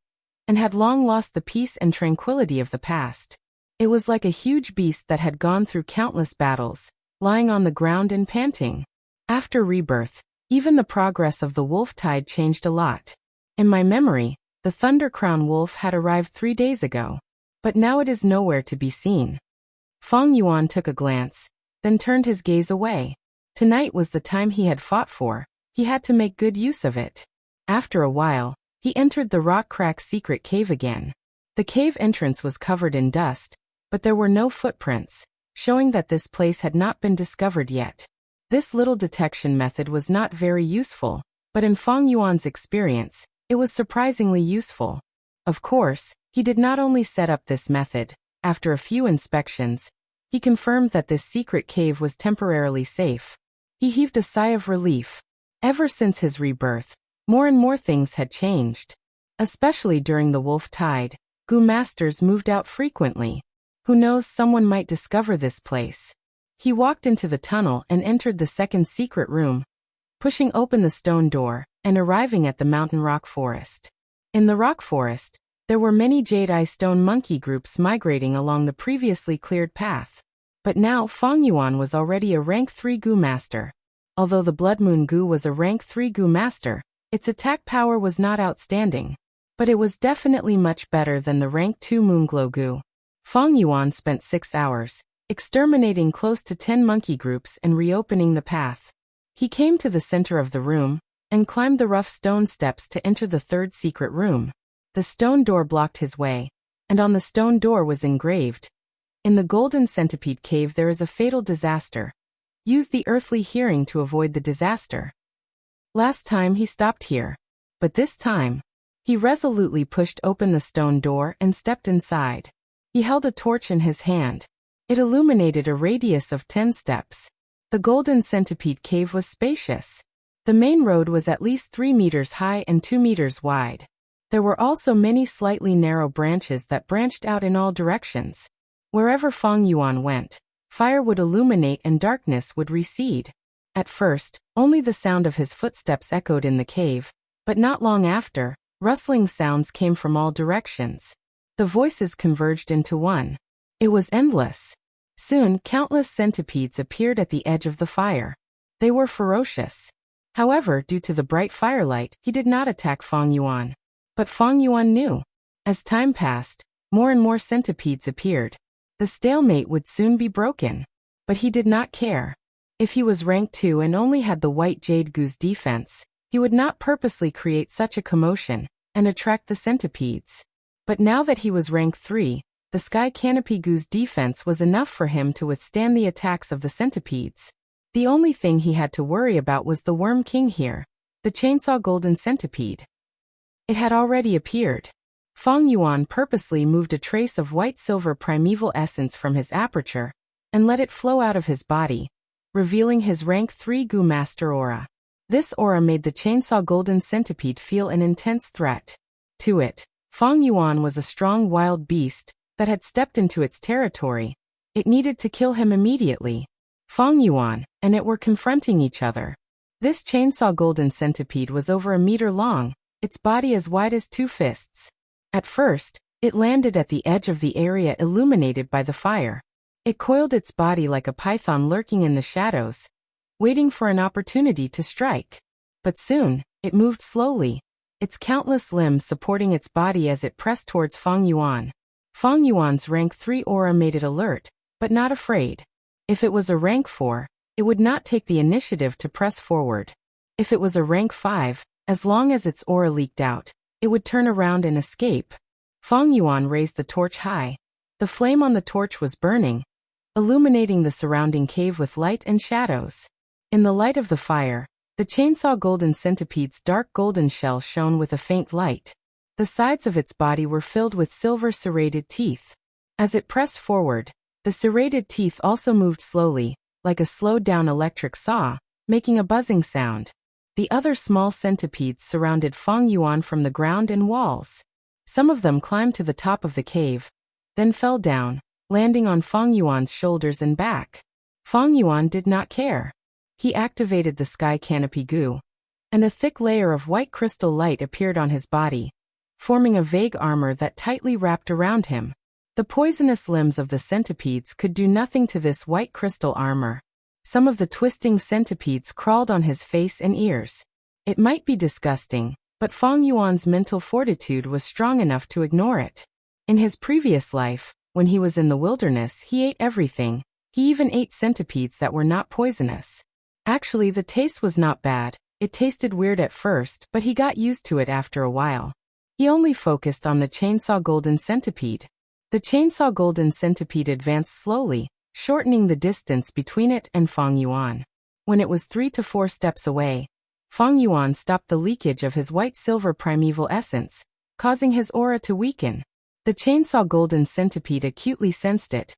Speaker 1: and had long lost the peace and tranquility of the past. It was like a huge beast that had gone through countless battles, lying on the ground and panting. After rebirth, even the progress of the wolf tide changed a lot. In my memory, the Thunder Crown Wolf had arrived 3 days ago, but now it is nowhere to be seen. Fang Yuan took a glance, then turned his gaze away. Tonight was the time he had fought for. He had to make good use of it. After a while, he entered the Rock Crack Secret Cave again. The cave entrance was covered in dust, but there were no footprints, showing that this place had not been discovered yet. This little detection method was not very useful, but in Fang Yuan's experience, it was surprisingly useful. Of course, he did not only set up this method. After a few inspections, he confirmed that this secret cave was temporarily safe. He heaved a sigh of relief. Ever since his rebirth, more and more things had changed. Especially during the wolf tide, Gu masters moved out frequently. Who knows, someone might discover this place. He walked into the tunnel and entered the second secret room, pushing open the stone door and arriving at the mountain rock forest. In the rock forest, there were many jade-eye stone monkey groups migrating along the previously cleared path. But now Fang Yuan was already a rank 3 Gu master. Although the Blood Moon Gu was a rank 3 Gu master, its attack power was not outstanding. But it was definitely much better than the rank 2 Moonglow Gu. Fang Yuan spent 6 hours, exterminating close to 10 monkey groups and reopening the path. He came to the center of the room, and climbed the rough stone steps to enter the third secret room. The stone door blocked his way, and on the stone door was engraved, "In the Golden Centipede Cave there is a fatal disaster. Use the earthly hearing to avoid the disaster." Last time he stopped here, but this time, he resolutely pushed open the stone door and stepped inside. He held a torch in his hand. It illuminated a radius of 10 steps. The Golden Centipede Cave was spacious. The main road was at least 3 meters high and 2 meters wide. There were also many slightly narrow branches that branched out in all directions. Wherever Fang Yuan went, fire would illuminate and darkness would recede. At first, only the sound of his footsteps echoed in the cave, but not long after, rustling sounds came from all directions. The voices converged into one. It was endless. Soon, countless centipedes appeared at the edge of the fire. They were ferocious. However, due to the bright firelight, he did not attack Fang Yuan. But Fang Yuan knew. As time passed, more and more centipedes appeared. The stalemate would soon be broken. But he did not care. If he was rank 2 and only had the white jade Gu's defense, he would not purposely create such a commotion and attract the centipedes. But now that he was rank 3, the Sky Canopy Gu's defense was enough for him to withstand the attacks of the centipedes. The only thing he had to worry about was the Worm King here, the Chainsaw Golden Centipede. It had already appeared. Fang Yuan purposely moved a trace of white-silver primeval essence from his aperture and let it flow out of his body, revealing his rank 3 Gu Master aura. This aura made the Chainsaw Golden Centipede feel an intense threat. To it, Fang Yuan was a strong wild beast that had stepped into its territory. It needed to kill him immediately. Fang Yuan and it were confronting each other. This Chainsaw Golden Centipede was over a meter long, its body as wide as 2 fists. At first, it landed at the edge of the area illuminated by the fire. It coiled its body like a python lurking in the shadows, waiting for an opportunity to strike. But soon, it moved slowly, its countless limbs supporting its body as it pressed towards Fang Yuan. Fang Yuan's rank 3 aura made it alert, but not afraid. If it was a rank 4, it would not take the initiative to press forward. If it was a rank 5, as long as its aura leaked out, it would turn around and escape. Fang Yuan raised the torch high. The flame on the torch was burning, illuminating the surrounding cave with light and shadows. In the light of the fire, the Chainsaw Golden Centipede's dark golden shell shone with a faint light. The sides of its body were filled with silver serrated teeth. As it pressed forward, the serrated teeth also moved slowly, like a slowed-down electric saw, making a buzzing sound. The other small centipedes surrounded Fang Yuan from the ground and walls. Some of them climbed to the top of the cave, then fell down, landing on Fang Yuan's shoulders and back. Fang Yuan did not care. He activated the Sky Canopy Gu, and a thick layer of white crystal light appeared on his body, forming a vague armor that tightly wrapped around him. The poisonous limbs of the centipedes could do nothing to this white crystal armor. Some of the twisting centipedes crawled on his face and ears. It might be disgusting, but Fang Yuan's mental fortitude was strong enough to ignore it. In his previous life, when he was in the wilderness, he ate everything. He even ate centipedes that were not poisonous. Actually, the taste was not bad. It tasted weird at first, but he got used to it after a while. He only focused on the Chainsaw Golden Centipede. The Chainsaw Golden Centipede advanced slowly, shortening the distance between it and Fang Yuan. When it was 3 to 4 steps away, Feng Yuan stopped the leakage of his white-silver primeval essence, causing his aura to weaken. The chainsaw golden centipede acutely sensed it,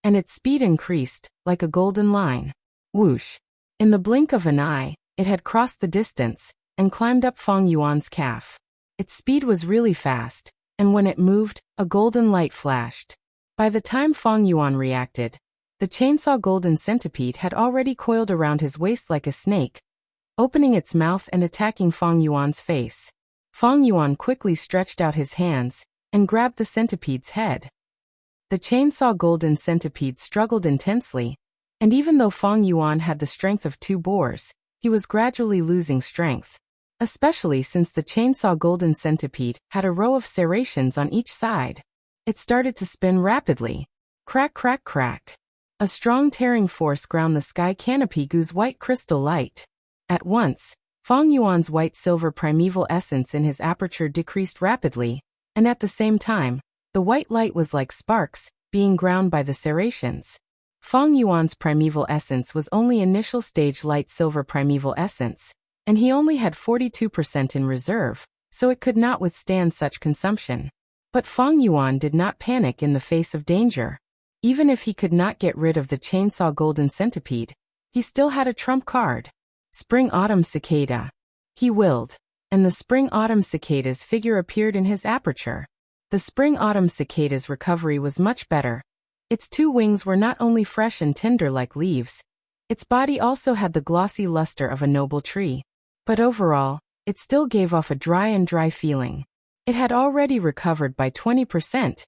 Speaker 1: and its speed increased, like a golden line. Whoosh! In the blink of an eye, it had crossed the distance, and climbed up Feng Yuan's calf. Its speed was really fast, and when it moved, a golden light flashed. By the time Feng Yuan reacted, the chainsaw golden centipede had already coiled around his waist like a snake, opening its mouth and attacking Feng Yuan's face. Feng Yuan quickly stretched out his hands and grabbed the centipede's head. The chainsaw golden centipede struggled intensely, and even though Feng Yuan had the strength of 2 boars, he was gradually losing strength, especially since the chainsaw golden centipede had a row of serrations on each side. It started to spin rapidly. Crack, crack, crack. A strong tearing force ground the sky canopy goo's white crystal light. At once, Feng Yuan's white-silver primeval essence in his aperture decreased rapidly, and at the same time, the white light was like sparks, being ground by the serrations. Feng Yuan's primeval essence was only initial stage light-silver primeval essence, and he only had 42% in reserve, so it could not withstand such consumption. But Feng Yuan did not panic in the face of danger. Even if he could not get rid of the chainsaw golden centipede, he still had a trump card. Spring-autumn cicada. He willed, and the spring-autumn cicada's figure appeared in his aperture. The spring-autumn cicada's recovery was much better. Its 2 wings were not only fresh and tender like leaves, its body also had the glossy luster of a noble tree. But overall, it still gave off a dry feeling. It had already recovered by 20%,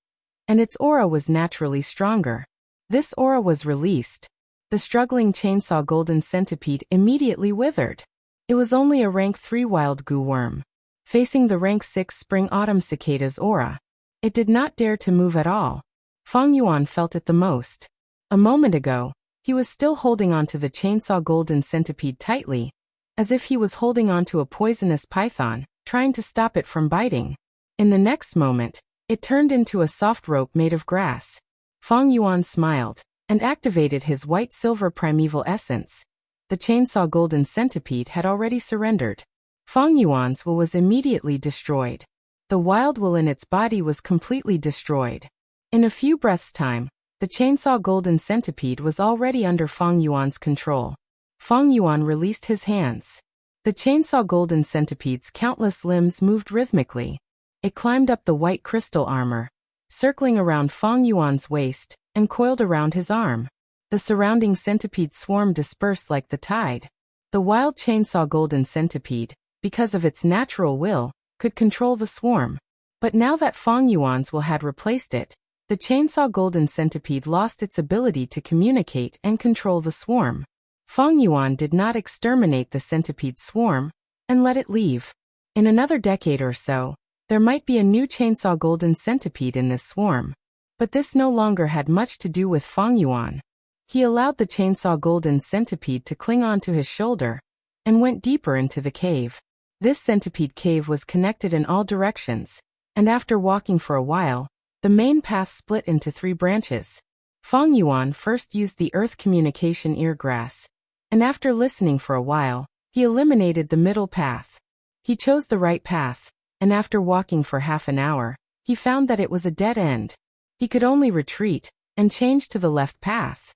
Speaker 1: and its aura was naturally stronger. This aura was released. The struggling chainsaw golden centipede immediately withered. It was only a rank 3 wild goo worm, facing the rank 6 spring-autumn cicada's aura. It did not dare to move at all. Feng Yuan felt it the most. A moment ago, he was still holding onto the chainsaw golden centipede tightly, as if he was holding onto a poisonous python, trying to stop it from biting. In the next moment, it turned into a soft rope made of grass. Feng Yuan smiled, and activated his white-silver primeval essence. The chainsaw golden centipede had already surrendered. Feng Yuan's will was immediately destroyed. The wild will in its body was completely destroyed. In a few breaths' time, the chainsaw golden centipede was already under Feng Yuan's control. Feng Yuan released his hands. The chainsaw golden centipede's countless limbs moved rhythmically. It climbed up the white crystal armor, circling around Feng Yuan's waist, and coiled around his arm. The surrounding centipede swarm dispersed like the tide. The wild chainsaw golden centipede, because of its natural will, could control the swarm. But now that Feng Yuan's will had replaced it, the chainsaw golden centipede lost its ability to communicate and control the swarm. Feng Yuan did not exterminate the centipede swarm, and let it leave. In another decade or so, there might be a new chainsaw golden centipede in this swarm. But this no longer had much to do with Feng Yuan. He allowed the chainsaw golden centipede to cling onto his shoulder, and went deeper into the cave. This centipede cave was connected in all directions, and after walking for a while, the main path split into 3 branches. Feng Yuan first used the earth communication eargrass, and after listening for a while, he eliminated the middle path. He chose the right path, and after walking for half an hour, he found that it was a dead end. He could only retreat, and change to the left path.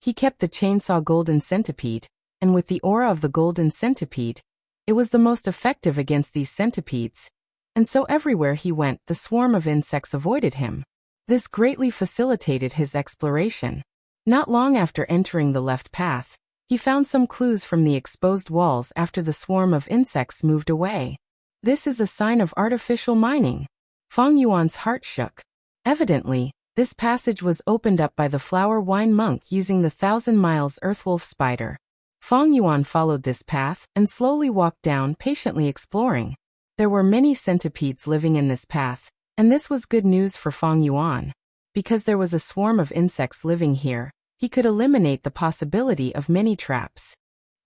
Speaker 1: He kept the chainsaw golden centipede, and with the aura of the golden centipede, it was the most effective against these centipedes, and so everywhere he went the swarm of insects avoided him. This greatly facilitated his exploration. Not long after entering the left path, he found some clues from the exposed walls after the swarm of insects moved away. This is a sign of artificial mining. Feng Yuan's heart shook. Evidently, this passage was opened up by the flower wine monk using the 1,000 miles earthwolf spider. Feng Yuan followed this path and slowly walked down, patiently exploring. There were many centipedes living in this path, and this was good news for Feng Yuan. Because there was a swarm of insects living here, he could eliminate the possibility of many traps.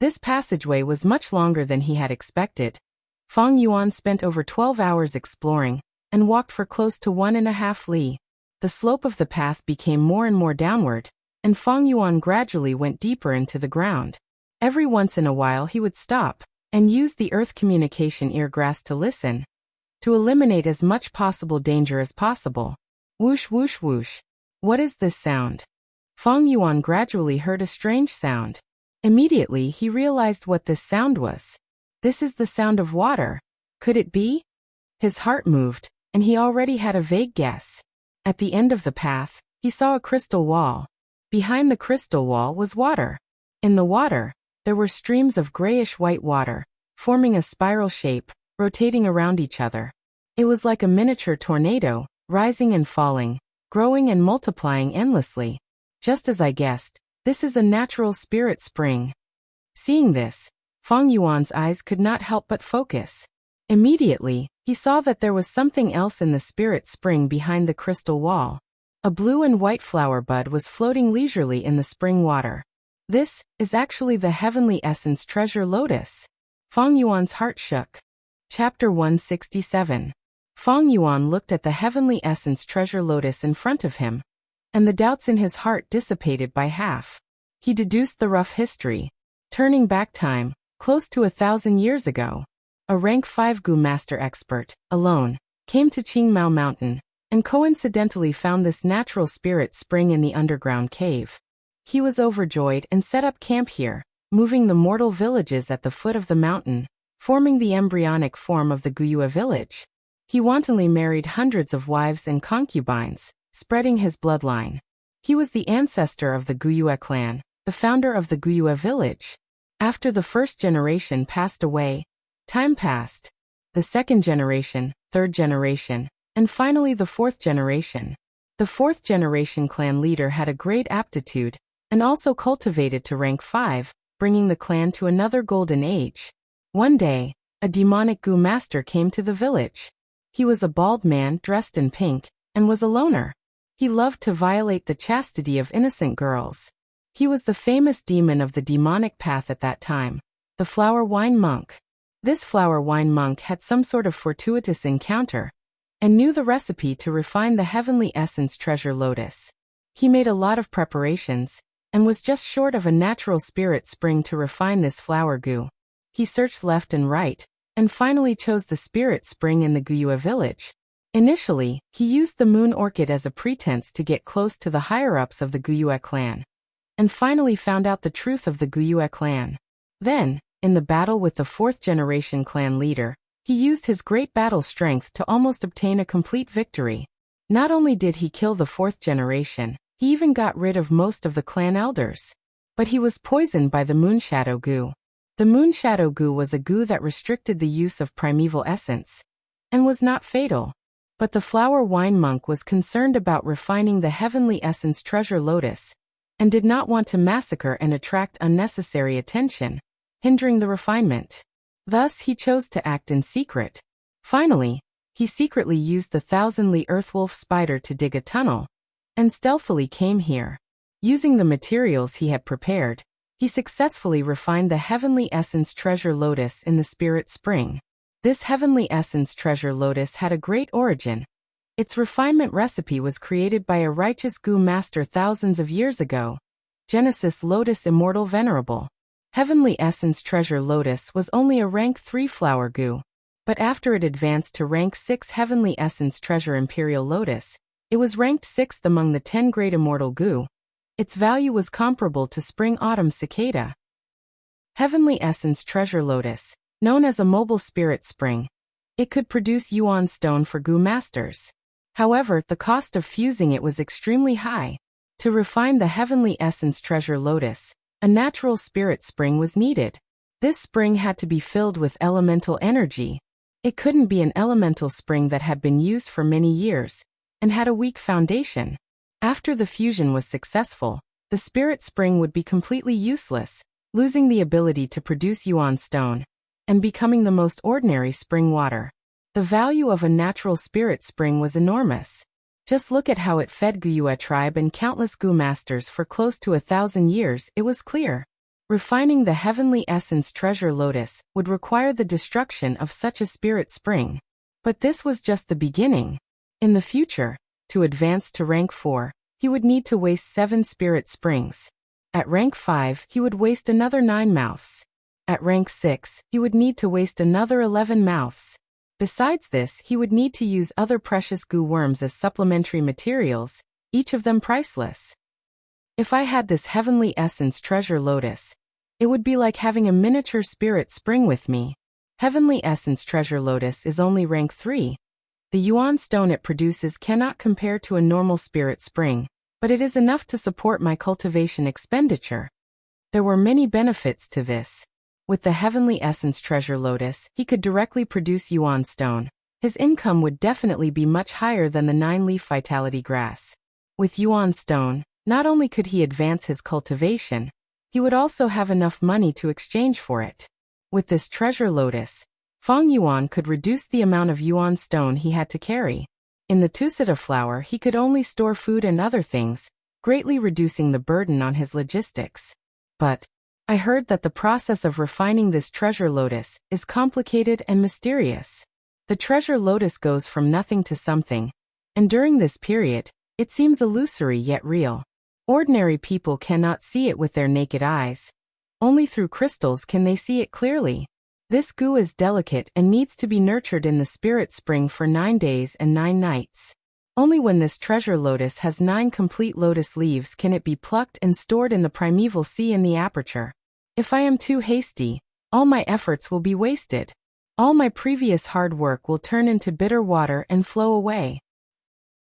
Speaker 1: This passageway was much longer than he had expected. Feng Yuan spent over 12 hours exploring, and walked for close to 1.5 li. The slope of the path became more and more downward, and Feng Yuan gradually went deeper into the ground. Every once in a while he would stop and use the earth communication eargrass to listen, to eliminate as much possible danger as possible. Whoosh whoosh whoosh. What is this sound? Feng Yuan gradually heard a strange sound. Immediately he realized what this sound was. This is the sound of water. Could it be? His heart moved, and he already had a vague guess. At the end of the path, he saw a crystal wall. Behind the crystal wall was water. In the water, there were streams of grayish-white water, forming a spiral shape, rotating around each other. It was like a miniature tornado, rising and falling, growing and multiplying endlessly. Just as I guessed, this is a natural spirit spring. Seeing this, Feng Yuan's eyes could not help but focus. Immediately, he saw that there was something else in the spirit spring behind the crystal wall. A blue and white flower bud was floating leisurely in the spring water. This is actually the heavenly essence treasure lotus. Feng Yuan's heart shook. Chapter 167. Feng Yuan looked at the heavenly essence treasure lotus in front of him, and the doubts in his heart dissipated by half. He deduced the rough history. Turning back time, close to 1,000 years ago, a rank 5 Gu master expert, alone, came to Qingmao Mountain, and coincidentally found this natural spirit spring in the underground cave. He was overjoyed and set up camp here, moving the mortal villages at the foot of the mountain, forming the embryonic form of the Guyue village. He wantonly married hundreds of wives and concubines, spreading his bloodline. He was the ancestor of the Guyue clan, the founder of the Guyue village. After the first generation passed away, time passed. The second generation, third generation, and finally the fourth generation. The fourth generation clan leader had a great aptitude, and also cultivated to rank 5, bringing the clan to another golden age. One day, a demonic Gu master came to the village. He was a bald man dressed in pink, and was a loner. He loved to violate the chastity of innocent girls. He was the famous demon of the demonic path at that time, the flower wine monk. This flower wine monk had some sort of fortuitous encounter, and knew the recipe to refine the heavenly essence treasure lotus. He made a lot of preparations, and was just short of a natural spirit spring to refine this flower goo. He searched left and right, and finally chose the spirit spring in the Guyue village. Initially, he used the moon orchid as a pretense to get close to the higher-ups of the Guyue clan, and finally found out the truth of the Guyue clan. Then, in the battle with the fourth-generation clan leader, he used his great battle strength to almost obtain a complete victory. Not only did he kill the fourth generation, he even got rid of most of the clan elders. But he was poisoned by the Moonshadow Goo. The Moonshadow Goo was a goo that restricted the use of primeval essence, and was not fatal. But the flower wine monk was concerned about refining the heavenly essence treasure lotus, and did not want to massacre and attract unnecessary attention, hindering the refinement. Thus he chose to act in secret. Finally, he secretly used the 1,000-li earthwolf spider to dig a tunnel, and stealthily came here. Using the materials he had prepared, he successfully refined the heavenly essence treasure lotus in the spirit spring. This heavenly essence treasure lotus had a great origin. Its refinement recipe was created by a righteous Gu master thousands of years ago. Genesis Lotus Immortal Venerable. Heavenly Essence Treasure Lotus was only a rank 3 flower goo, but after it advanced to rank 6 Heavenly Essence Treasure Imperial Lotus, it was ranked 6th among the 10 great immortal goo. Its value was comparable to Spring Autumn Cicada. Heavenly Essence Treasure Lotus, known as a mobile spirit spring. It could produce Yuan stone for Gu masters. However, the cost of fusing it was extremely high. To refine the Heavenly Essence Treasure Lotus, a natural spirit spring was needed. This spring had to be filled with elemental energy. It couldn't be an elemental spring that had been used for many years, and had a weak foundation. After the fusion was successful, the spirit spring would be completely useless, losing the ability to produce Yuan stone, and becoming the most ordinary spring water. The value of a natural spirit spring was enormous. Just look at how it fed Guyue tribe and countless Gu masters for close to 1,000 years. It was clear. Refining the Heavenly Essence Treasure Lotus would require the destruction of such a spirit spring. But this was just the beginning. In the future, to advance to rank 4, he would need to waste 7 spirit springs. At rank 5, he would waste another 9 mouths. At rank 6, he would need to waste another 11 mouths. Besides this, he would need to use other precious goo worms as supplementary materials, each of them priceless. If I had this heavenly essence treasure lotus, it would be like having a miniature spirit spring with me. Heavenly essence treasure lotus is only rank 3. The yuan stone it produces cannot compare to a normal spirit spring, but it is enough to support my cultivation expenditure. There were many benefits to this. With the heavenly essence treasure lotus, he could directly produce yuan stone. His income would definitely be much higher than the 9-leaf vitality grass. With yuan stone, not only could he advance his cultivation, he would also have enough money to exchange for it. With this treasure lotus, Feng Yuan could reduce the amount of yuan stone he had to carry. In the Tusita flower, he could only store food and other things, greatly reducing the burden on his logistics. But I heard that the process of refining this treasure lotus is complicated and mysterious. The treasure lotus goes from nothing to something, and during this period, it seems illusory yet real. Ordinary people cannot see it with their naked eyes. Only through crystals can they see it clearly. This goo is delicate and needs to be nurtured in the spirit spring for 9 days and 9 nights. Only when this treasure lotus has 9 complete lotus leaves can it be plucked and stored in the primeval sea in the aperture. If I am too hasty, all my efforts will be wasted. All my previous hard work will turn into bitter water and flow away.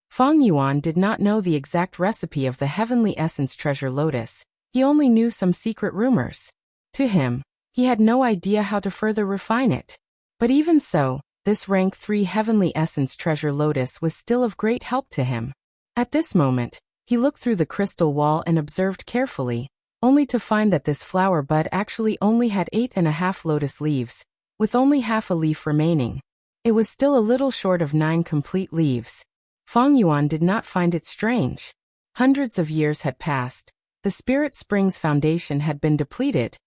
Speaker 1: Feng Yuan did not know the exact recipe of the heavenly essence treasure lotus. He only knew some secret rumors. To him, he had no idea how to further refine it. But even so, this rank 3 heavenly essence treasure lotus was still of great help to him. At this moment, he looked through the crystal wall and observed carefully, only to find that this flower bud actually only had 8.5 lotus leaves, with only half a leaf remaining. It was still a little short of 9 complete leaves. Feng Yuan did not find it strange. Hundreds of years had passed. The spirit spring's foundation had been depleted,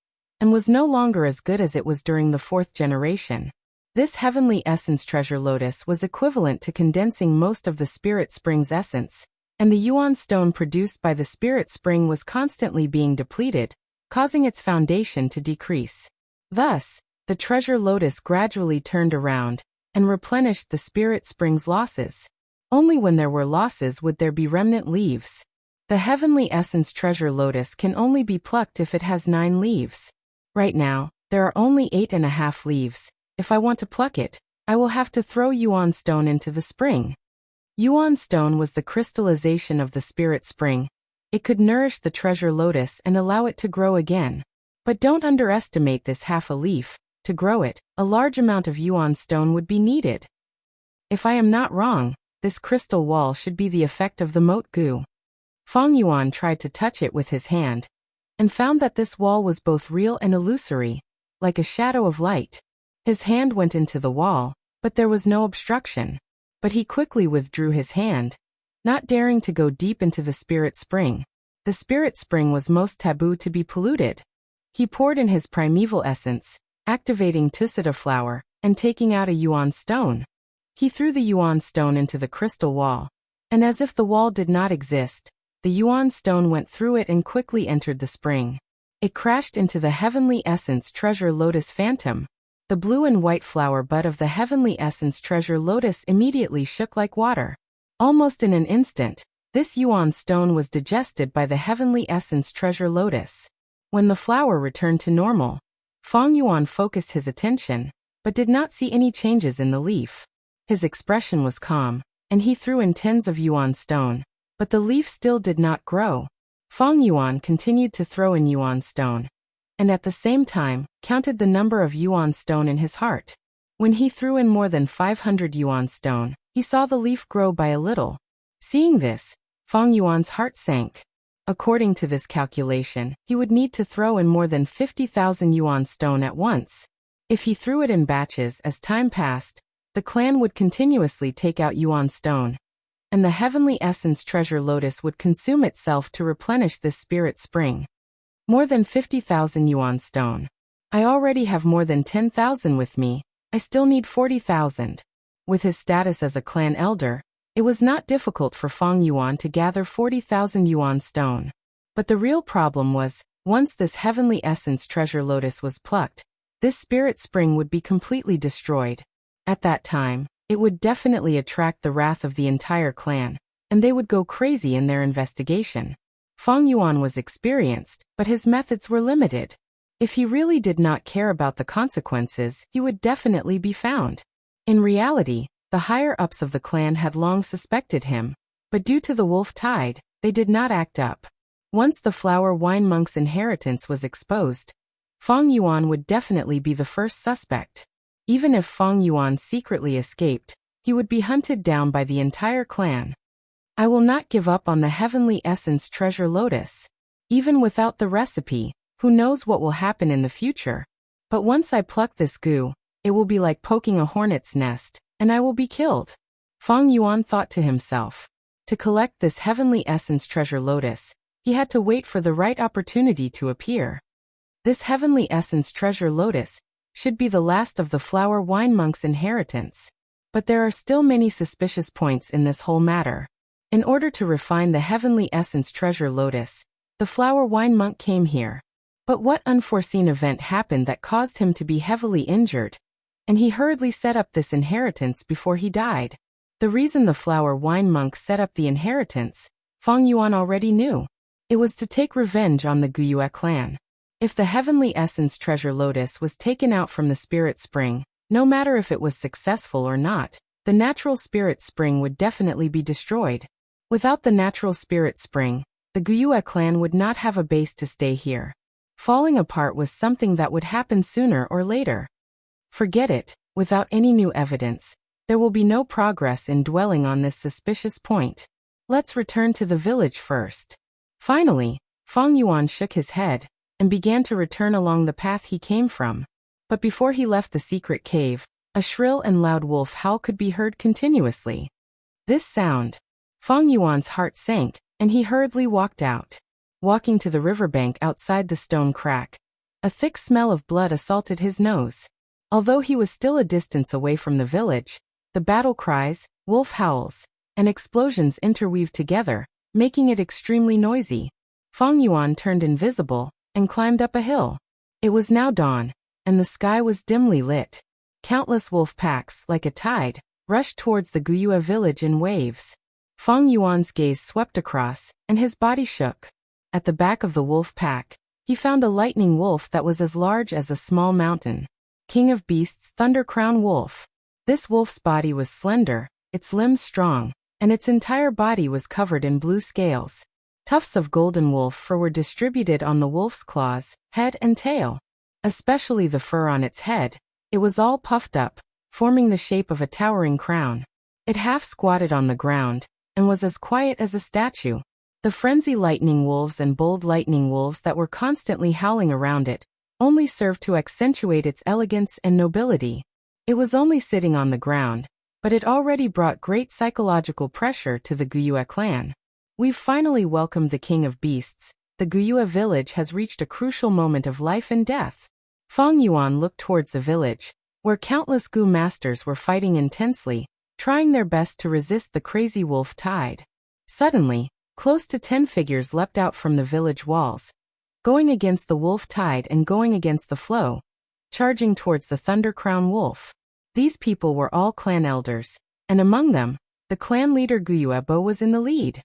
Speaker 1: and was no longer as good as it was during the 4th generation. This heavenly essence treasure lotus was equivalent to condensing most of the spirit spring's essence, and the yuan stone produced by the spirit spring was constantly being depleted, causing its foundation to decrease. Thus, the treasure lotus gradually turned around and replenished the spirit spring's losses. Only when there were losses would there be remnant leaves. The heavenly essence treasure lotus can only be plucked if it has 9 leaves. Right now, there are only 8.5 leaves. If I want to pluck it, I will have to throw yuan stone into the spring. Yuan stone was the crystallization of the spirit spring. It could nourish the treasure lotus and allow it to grow again. But don't underestimate this half a leaf. To grow it, a large amount of yuan stone would be needed. If I am not wrong, this crystal wall should be the effect of the moat goo. Feng Yuan tried to touch it with his hand, and found that this wall was both real and illusory, like a shadow of light. His hand went into the wall, but there was no obstruction. But he quickly withdrew his hand, not daring to go deep into the spirit spring. The spirit spring was most taboo to be polluted. He poured in his primeval essence, activating Tusita flower, and taking out a yuan stone. He threw the yuan stone into the crystal wall, and as if the wall did not exist, the yuan stone went through it and quickly entered the spring. It crashed into the heavenly essence treasure lotus phantom. The blue and white flower bud of the heavenly essence treasure lotus immediately shook like water. Almost in an instant, this yuan stone was digested by the heavenly essence treasure lotus. When the flower returned to normal, Feng Yuan focused his attention, but did not see any changes in the leaf. His expression was calm, and he threw in tens of yuan stone, but the leaf still did not grow. Feng Yuan continued to throw in yuan stone, and at the same time, counted the number of yuan stone in his heart. When he threw in more than 500 yuan stone, he saw the leaf grow by a little. Seeing this, Feng Yuan's heart sank. According to this calculation, he would need to throw in more than 50,000 yuan stone at once. If he threw it in batches as time passed, the clan would continuously take out yuan stone, and the heavenly essence treasure lotus would consume itself to replenish this spirit spring. More than 50,000 yuan stone. I already have more than 10,000 with me. I still need 40,000. With his status as a clan elder, it was not difficult for Feng Yuan to gather 40,000 yuan stone. But the real problem was, once this heavenly essence treasure lotus was plucked, this spirit spring would be completely destroyed. At that time, it would definitely attract the wrath of the entire clan, and they would go crazy in their investigation. Feng Yuan was experienced, but his methods were limited. If he really did not care about the consequences, he would definitely be found. In reality, the higher-ups of the clan had long suspected him, but due to the wolf tide, they did not act up. Once the flower wine monk's inheritance was exposed, Feng Yuan would definitely be the first suspect. Even if Feng Yuan secretly escaped, he would be hunted down by the entire clan. I will not give up on the heavenly essence treasure lotus. Even without the recipe, who knows what will happen in the future? But once I pluck this goo, it will be like poking a hornet's nest, and I will be killed. Feng Yuan thought to himself. To collect this heavenly essence treasure lotus, he had to wait for the right opportunity to appear. This heavenly essence treasure lotus should be the last of the flower wine monk's inheritance. But there are still many suspicious points in this whole matter. In order to refine the heavenly essence treasure lotus, the flower wine monk came here. But what unforeseen event happened that caused him to be heavily injured? And he hurriedly set up this inheritance before he died. The reason the flower wine monk set up the inheritance, Feng Yuan already knew. It was to take revenge on the Guyue clan. If the heavenly essence treasure lotus was taken out from the spirit spring, no matter if it was successful or not, the natural spirit spring would definitely be destroyed. Without the natural spirit spring, the Guyue clan would not have a base to stay here. Falling apart was something that would happen sooner or later. Forget it, without any new evidence, there will be no progress in dwelling on this suspicious point. Let's return to the village first. Finally, Feng Yuan shook his head and began to return along the path he came from. But before he left the secret cave, a shrill and loud wolf howl could be heard continuously. This sound, Feng Yuan's heart sank, and he hurriedly walked out. Walking to the riverbank outside the stone crack, a thick smell of blood assaulted his nose. Although he was still a distance away from the village, the battle cries, wolf howls, and explosions interweaved together, making it extremely noisy. Feng Yuan turned invisible and climbed up a hill. It was now dawn, and the sky was dimly lit. Countless wolf packs, like a tide, rushed towards the Guyue village in waves. Feng Yuan's gaze swept across, and his body shook. At the back of the wolf pack, he found a lightning wolf that was as large as a small mountain. King of Beasts, Thunder Crown Wolf. This wolf's body was slender, its limbs strong, and its entire body was covered in blue scales. Tufts of golden wolf fur were distributed on the wolf's claws, head and tail. Especially the fur on its head, it was all puffed up, forming the shape of a towering crown. It half squatted on the ground, and was as quiet as a statue. The frenzy lightning wolves and bold lightning wolves that were constantly howling around it only served to accentuate its elegance and nobility. It was only sitting on the ground, but it already brought great psychological pressure to the Guyue clan. We've finally welcomed the King of Beasts. The Guyue village has reached a crucial moment of life and death. Feng Yuan looked towards the village, where countless Gu masters were fighting intensely, trying their best to resist the crazy wolf tide. Suddenly, close to 10 figures leapt out from the village walls, going against the wolf tide and going against the flow, charging towards the Thunder Crown Wolf. These people were all clan elders, and among them, the clan leader Guyue was in the lead.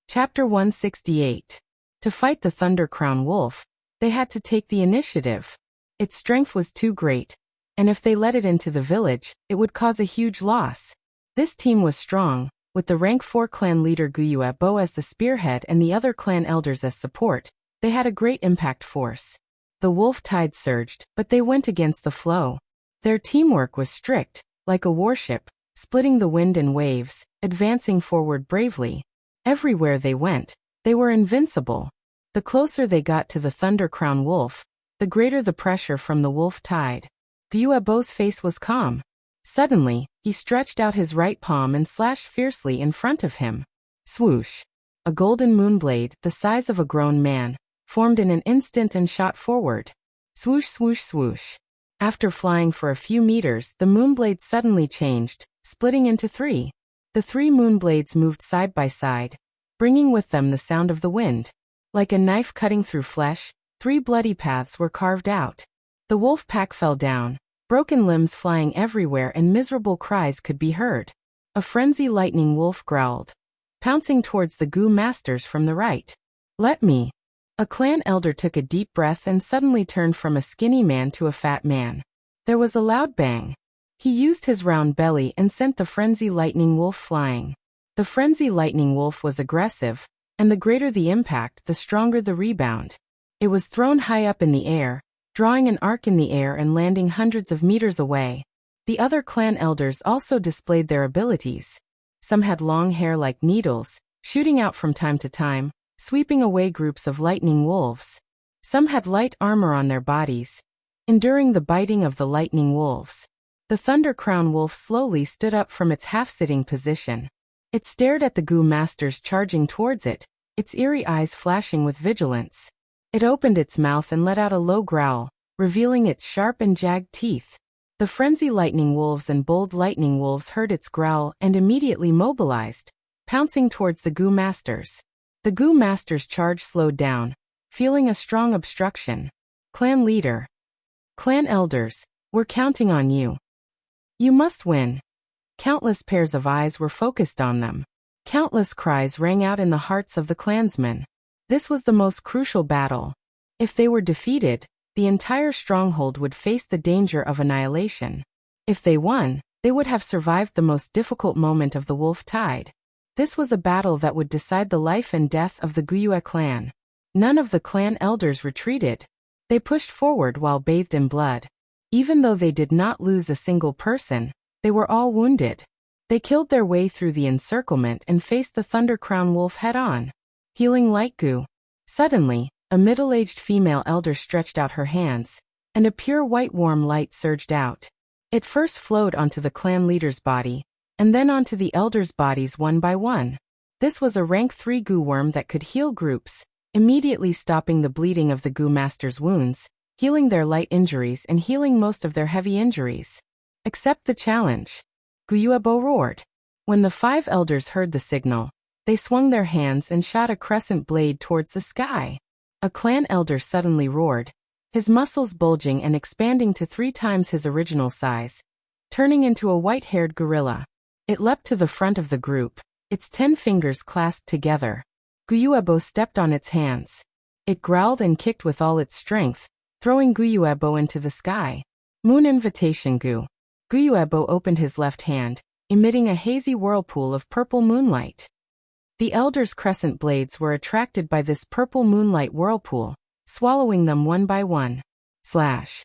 Speaker 1: Chapter 168. To fight the Thunder Crown Wolf, they had to take the initiative. Its strength was too great, and if they let it into the village, it would cause a huge loss. This team was strong, with the rank 4 clan leader Guyue as the spearhead and the other clan elders as support. They had a great impact force. The wolf tide surged, but they went against the flow. Their teamwork was strict, like a warship, splitting the wind and waves, advancing forward bravely. Everywhere they went, they were invincible. The closer they got to the Thunder Crown Wolf, the greater the pressure from the wolf tide. Guyue's face was calm. Suddenly, he stretched out his right palm and slashed fiercely in front of him. Swoosh! A golden moonblade, the size of a grown man, formed in an instant and shot forward. Swoosh, swoosh, swoosh. After flying for a few meters, the moonblade suddenly changed, splitting into 3. The 3 moonblades moved side by side, bringing with them the sound of the wind. Like a knife cutting through flesh, 3 bloody paths were carved out. The wolf pack fell down, broken limbs flying everywhere and miserable cries could be heard. A frenzy lightning wolf growled, pouncing towards the Goo Masters from the right. "Let me." A clan elder took a deep breath and suddenly turned from a skinny man to a fat man. There was a loud bang. He used his round belly and sent the frenzy lightning wolf flying. The frenzy lightning wolf was aggressive, and the greater the impact, the stronger the rebound. It was thrown high up in the air, drawing an arc in the air and landing hundreds of meters away. The other clan elders also displayed their abilities. Some had long hair like needles, shooting out from time to time, sweeping away groups of lightning wolves. Some had light armor on their bodies, enduring the biting of the lightning wolves. The Thunder Crown Wolf slowly stood up from its half-sitting position. It stared at the Goo Masters charging towards it, its eerie eyes flashing with vigilance. It opened its mouth and let out a low growl, revealing its sharp and jagged teeth. The frenzy lightning wolves and bold lightning wolves heard its growl and immediately mobilized, pouncing towards the Goo Masters. The Goo Masters' charge slowed down, feeling a strong obstruction. Clan leader. Clan elders, we're counting on you. You must win. Countless pairs of eyes were focused on them. Countless cries rang out in the hearts of the clansmen. This was the most crucial battle. If they were defeated, the entire stronghold would face the danger of annihilation. If they won, they would have survived the most difficult moment of the Wolf Tide. This was a battle that would decide the life and death of the Guyue clan. None of the clan elders retreated. They pushed forward while bathed in blood. Even though they did not lose a single person, they were all wounded. They killed their way through the encirclement and faced the Thunder Crown Wolf head-on. Healing light goo. Suddenly, a middle-aged female elder stretched out her hands, and a pure white warm light surged out. It first flowed onto the clan leader's body, and then onto the elders' bodies one by one. This was a rank 3 goo worm that could heal groups, immediately stopping the bleeding of the Goo Masters' wounds, healing their light injuries and healing most of their heavy injuries. Accept the challenge. Guyuebo roared. When the 5 elders heard the signal, they swung their hands and shot a crescent blade towards the sky. A clan elder suddenly roared, his muscles bulging and expanding to 3 times his original size, turning into a white-haired gorilla. It leapt to the front of the group, its 10 fingers clasped together. Guyuebo stepped on its hands. It growled and kicked with all its strength, throwing Guyuebo into the sky. Moon Invitation Goo. Guyuebo opened his left hand, emitting a hazy whirlpool of purple moonlight. The elders' crescent blades were attracted by this purple moonlight whirlpool, swallowing them one by one. Slash.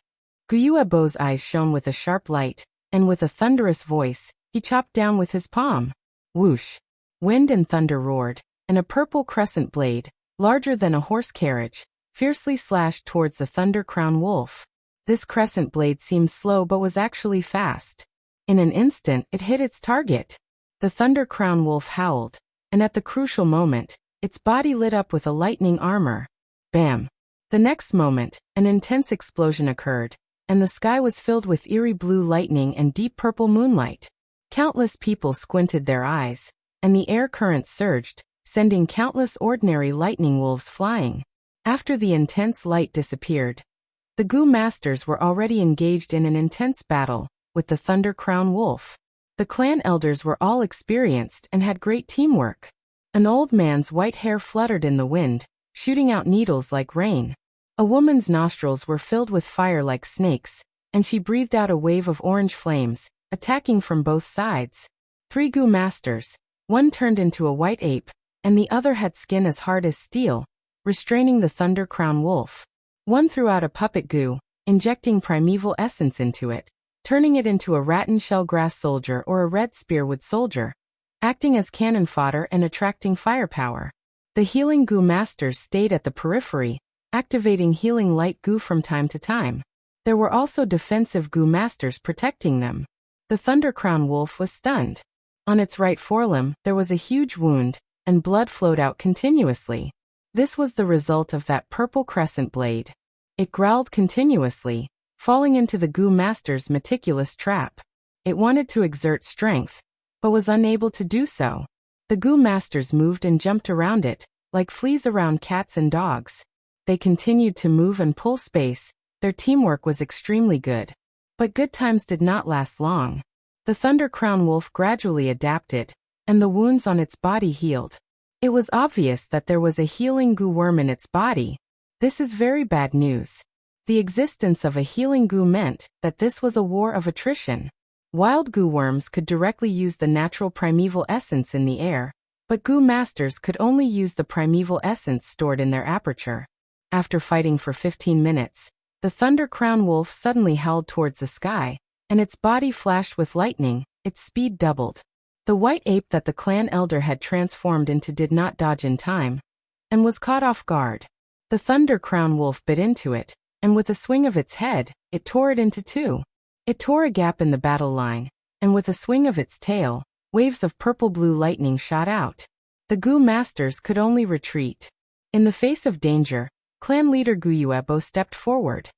Speaker 1: Guyuebo's eyes shone with a sharp light, and with a thunderous voice, he chopped down with his palm. Whoosh. Wind and thunder roared, and a purple crescent blade, larger than a horse carriage, fiercely slashed towards the Thunder Crown Wolf. This crescent blade seemed slow but was actually fast. In an instant, it hit its target. The Thunder Crown Wolf howled, and at the crucial moment, its body lit up with a lightning armor. Bam! The next moment, an intense explosion occurred, and the sky was filled with eerie blue lightning and deep purple moonlight. Countless people squinted their eyes, and the air currents surged, sending countless ordinary lightning wolves flying. After the intense light disappeared, the Goo Masters were already engaged in an intense battle with the Thunder Crown Wolf. The clan elders were all experienced and had great teamwork. An old man's white hair fluttered in the wind, shooting out needles like rain. A woman's nostrils were filled with fire like snakes, and she breathed out a wave of orange flames, attacking from both sides. 3 Goo Masters, one turned into a white ape, and the other had skin as hard as steel, restraining the Thunder Crown Wolf. One threw out a puppet goo, injecting primeval essence into it, turning it into a rattan shell grass soldier or a red spearwood soldier, acting as cannon fodder and attracting firepower. The healing Goo Masters stayed at the periphery, activating healing light goo from time to time. There were also defensive Goo Masters protecting them. The Thunder Crown Wolf was stunned. On its right forelimb, there was a huge wound, and blood flowed out continuously. This was the result of that purple crescent blade. It growled continuously, falling into the Goo Master's meticulous trap. It wanted to exert strength, but was unable to do so. The Goo Masters moved and jumped around it, like fleas around cats and dogs. They continued to move and pull space. Their teamwork was extremely good. But good times did not last long. The Thunder Crown Wolf gradually adapted, and the wounds on its body healed. It was obvious that there was a healing goo worm in its body. This is very bad news. The existence of a healing goo meant that this was a war of attrition. Wild goo worms could directly use the natural primeval essence in the air, but goo masters could only use the primeval essence stored in their aperture. After fighting for 15 minutes, the Thunder Crown Wolf suddenly howled towards the sky, and its body flashed with lightning. Its speed doubled. The white ape that the clan elder had transformed into did not dodge in time, and was caught off guard. The Thunder Crown Wolf bit into it, and with a swing of its head, it tore it into two. It tore a gap in the battle line, and with a swing of its tail, waves of purple-blue lightning shot out. The goo masters could only retreat. In the face of danger, clan leader Guyuebo stepped forward.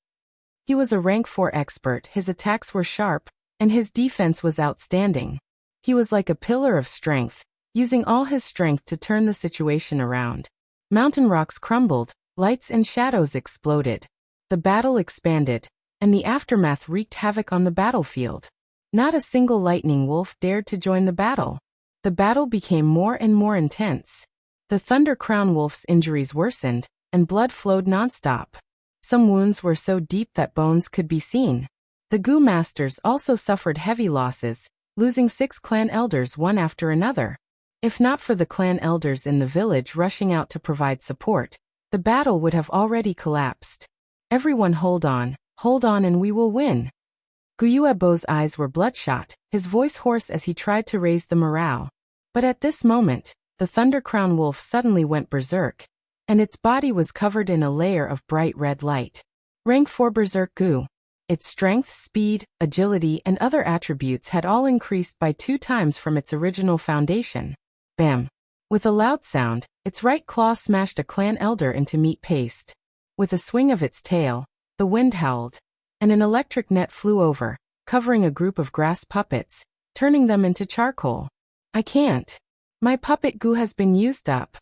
Speaker 1: He was a rank 4 expert, his attacks were sharp, and his defense was outstanding. He was like a pillar of strength, using all his strength to turn the situation around. Mountain rocks crumbled, lights and shadows exploded. The battle expanded, and the aftermath wreaked havoc on the battlefield. Not a single lightning wolf dared to join the battle. The battle became more and more intense. The Thunder Crown Wolf's injuries worsened, and blood flowed nonstop. Some wounds were so deep that bones could be seen. The goo masters also suffered heavy losses, losing 6 clan elders one after another. If not for the clan elders in the village rushing out to provide support, the battle would have already collapsed. Everyone hold on and we will win. Guyuebo's eyes were bloodshot, his voice hoarse as he tried to raise the morale. But at this moment, the Thunder Crown Wolf suddenly went berserk, and its body was covered in a layer of bright red light. Rank 4 Berserk Goo. Its strength, speed, agility, and other attributes had all increased by 2 times from its original foundation. Bam! With a loud sound, its right claw smashed a clan elder into meat paste. With a swing of its tail, the wind howled, and an electric net flew over, covering a group of grass puppets, turning them into charcoal. I can't. My puppet goo has been used up.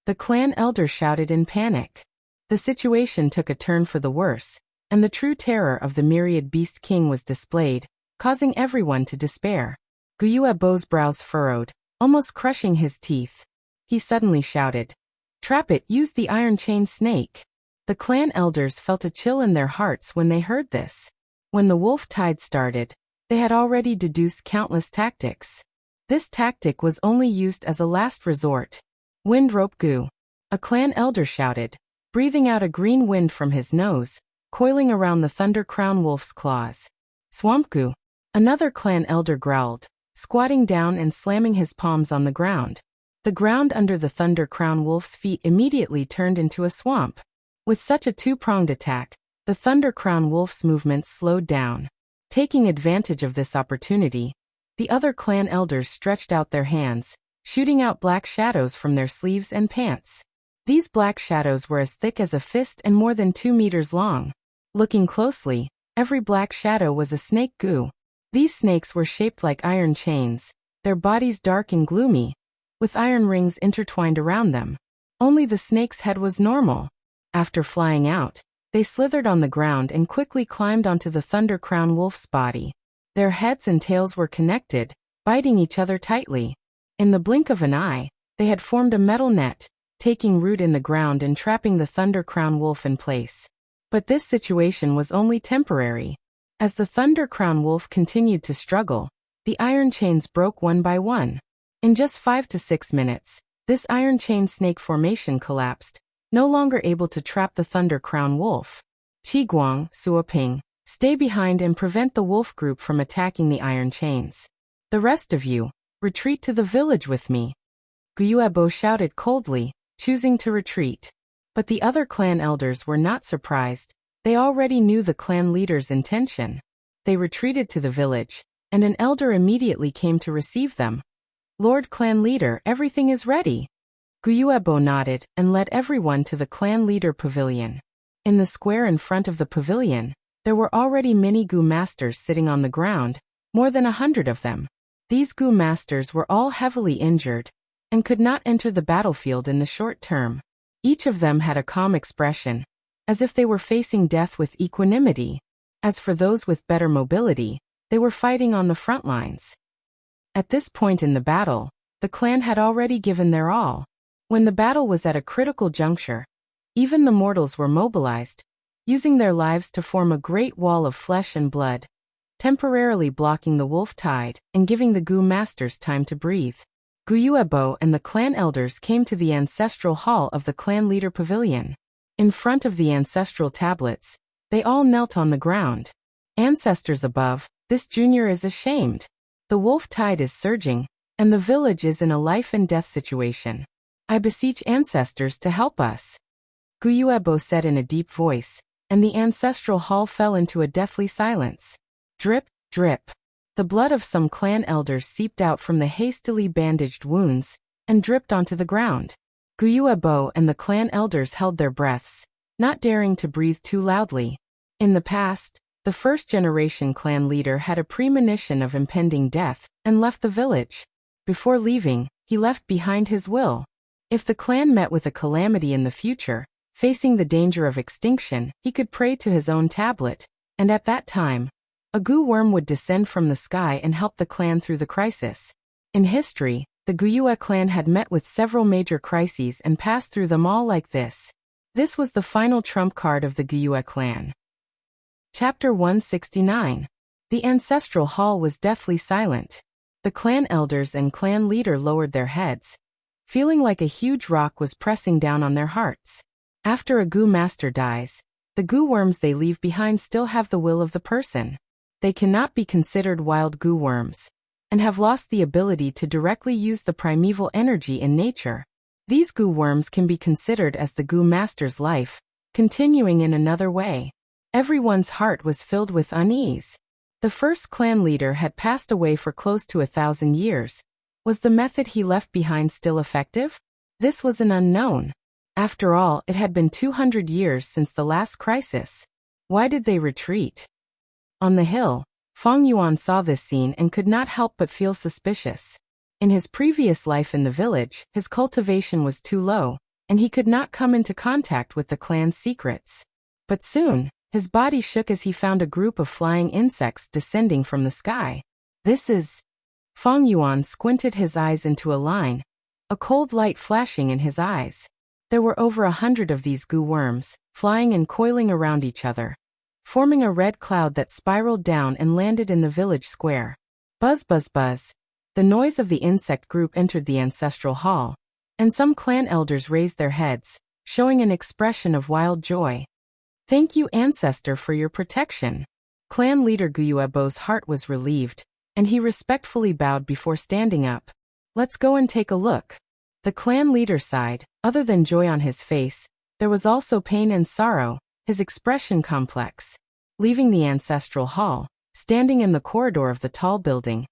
Speaker 1: The clan elder shouted in panic. The situation took a turn for the worse, and the true terror of the myriad beast king was displayed, causing everyone to despair. Guyuebo's brows furrowed, almost crushing his teeth. He suddenly shouted, "Trap it, use the iron chain snake." The clan elders felt a chill in their hearts when they heard this. When the wolf tide started, they had already deduced countless tactics. This tactic was only used as a last resort. Wind rope goo. A clan elder shouted, breathing out a green wind from his nose, coiling around the Thunder Crown Wolf's claws. Swamp goo. Another clan elder growled, squatting down and slamming his palms on the ground. The ground under the Thunder Crown Wolf's feet immediately turned into a swamp. With such a 2-pronged attack, the Thunder Crown Wolf's movements slowed down. Taking advantage of this opportunity, the other clan elders stretched out their hands, shooting out black shadows from their sleeves and pants. These black shadows were as thick as a fist and more than 2 meters long. Looking closely, every black shadow was a snake goo. These snakes were shaped like iron chains, their bodies dark and gloomy, with iron rings intertwined around them. Only the snake's head was normal. After flying out, they slithered on the ground and quickly climbed onto the Thunder Crown Wolf's body. Their heads and tails were connected, biting each other tightly. In the blink of an eye, they had formed a metal net, taking root in the ground and trapping the Thunder Crown Wolf in place. But this situation was only temporary. As the Thunder Crown Wolf continued to struggle, the iron chains broke one by one. In just 5 to 6 minutes, this iron chain snake formation collapsed, no longer able to trap the Thunder Crown Wolf. Qiguang, Suoping, stay behind and prevent the wolf group from attacking the iron chains. The rest of you, retreat to the village with me. Guyuebo shouted coldly, choosing to retreat. But the other clan elders were not surprised. They already knew the clan leader's intention. They retreated to the village, and an elder immediately came to receive them. Lord Clan Leader, everything is ready. Guyuebo nodded and led everyone to the clan leader pavilion. In the square in front of the pavilion, there were already many goo masters sitting on the ground, more than 100 of them. These goo masters were all heavily injured, and could not enter the battlefield in the short term. Each of them had a calm expression, as if they were facing death with equanimity. As for those with better mobility, they were fighting on the front lines. At this point in the battle, the clan had already given their all. When the battle was at a critical juncture, even the mortals were mobilized, using their lives to form a great wall of flesh and blood, temporarily blocking the wolf tide and giving the Gu masters time to breathe. Guyuebo and the clan elders came to the ancestral hall of the clan leader pavilion. In front of the ancestral tablets, they all knelt on the ground. Ancestors above, this junior is ashamed. The wolf tide is surging, and the village is in a life and death situation. I beseech ancestors to help us. Guyuebo said in a deep voice, and the ancestral hall fell into a deathly silence. Drip, drip. The blood of some clan elders seeped out from the hastily bandaged wounds and dripped onto the ground. Guyuebo and the clan elders held their breaths, not daring to breathe too loudly. In the past, the first-generation clan leader had a premonition of impending death and left the village. Before leaving, he left behind his will. If the clan met with a calamity in the future, facing the danger of extinction, he could pray to his own tablet, and at that time, a Gu worm would descend from the sky and help the clan through the crisis. In history, the Guyue clan had met with several major crises and passed through them all like this. This was the final trump card of the Guyue clan. Chapter 169. The ancestral hall was deathly silent. The clan elders and clan leader lowered their heads, feeling like a huge rock was pressing down on their hearts. After a Gu master dies, the Gu worms they leave behind still have the will of the person. They cannot be considered wild Gu worms, and have lost the ability to directly use the primeval energy in nature. These Gu worms can be considered as the Gu master's life, continuing in another way. Everyone's heart was filled with unease. The first clan leader had passed away for close to 1,000 years. Was the method he left behind still effective? This was an unknown. After all, it had been 200 years since the last crisis. Why did they retreat? On the hill, Feng Yuan saw this scene and could not help but feel suspicious. In his previous life in the village, his cultivation was too low, and he could not come into contact with the clan's secrets. But soon, his body shook as he found a group of flying insects descending from the sky. This is... Feng Yuan squinted his eyes into a line, a cold light flashing in his eyes. There were over 100 of these Gu worms, flying and coiling around each other, forming a red cloud that spiraled down and landed in the village square. Buzz buzz buzz. The noise of the insect group entered the ancestral hall, and some clan elders raised their heads, showing an expression of wild joy. Thank you, ancestor, for your protection. Clan leader Guyuebo's heart was relieved, and he respectfully bowed before standing up. Let's go and take a look. The clan leader sighed. Other than joy on his face, there was also pain and sorrow, his expression complex. Leaving the ancestral hall, standing in the corridor of the tall building,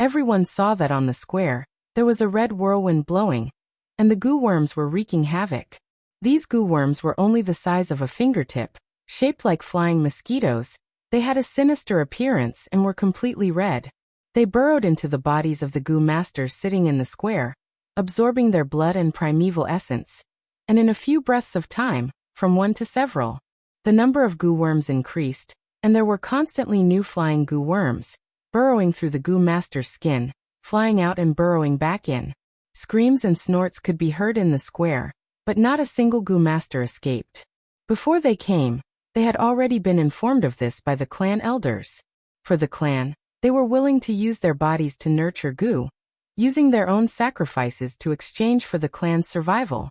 Speaker 1: everyone saw that on the square, there was a red whirlwind blowing, and the Gu worms were wreaking havoc. These Gu worms were only the size of a fingertip, shaped like flying mosquitoes. They had a sinister appearance and were completely red. They burrowed into the bodies of the Gu masters sitting in the square, absorbing their blood and primeval essence, and in a few breaths of time, from one to several, the number of Gu worms increased, and there were constantly new flying Gu worms, burrowing through the Gu master's skin, flying out and burrowing back in. Screams and snorts could be heard in the square, but not a single Gu master escaped. Before they came, they had already been informed of this by the clan elders. For the clan, they were willing to use their bodies to nurture Gu, using their own sacrifices to exchange for the clan's survival.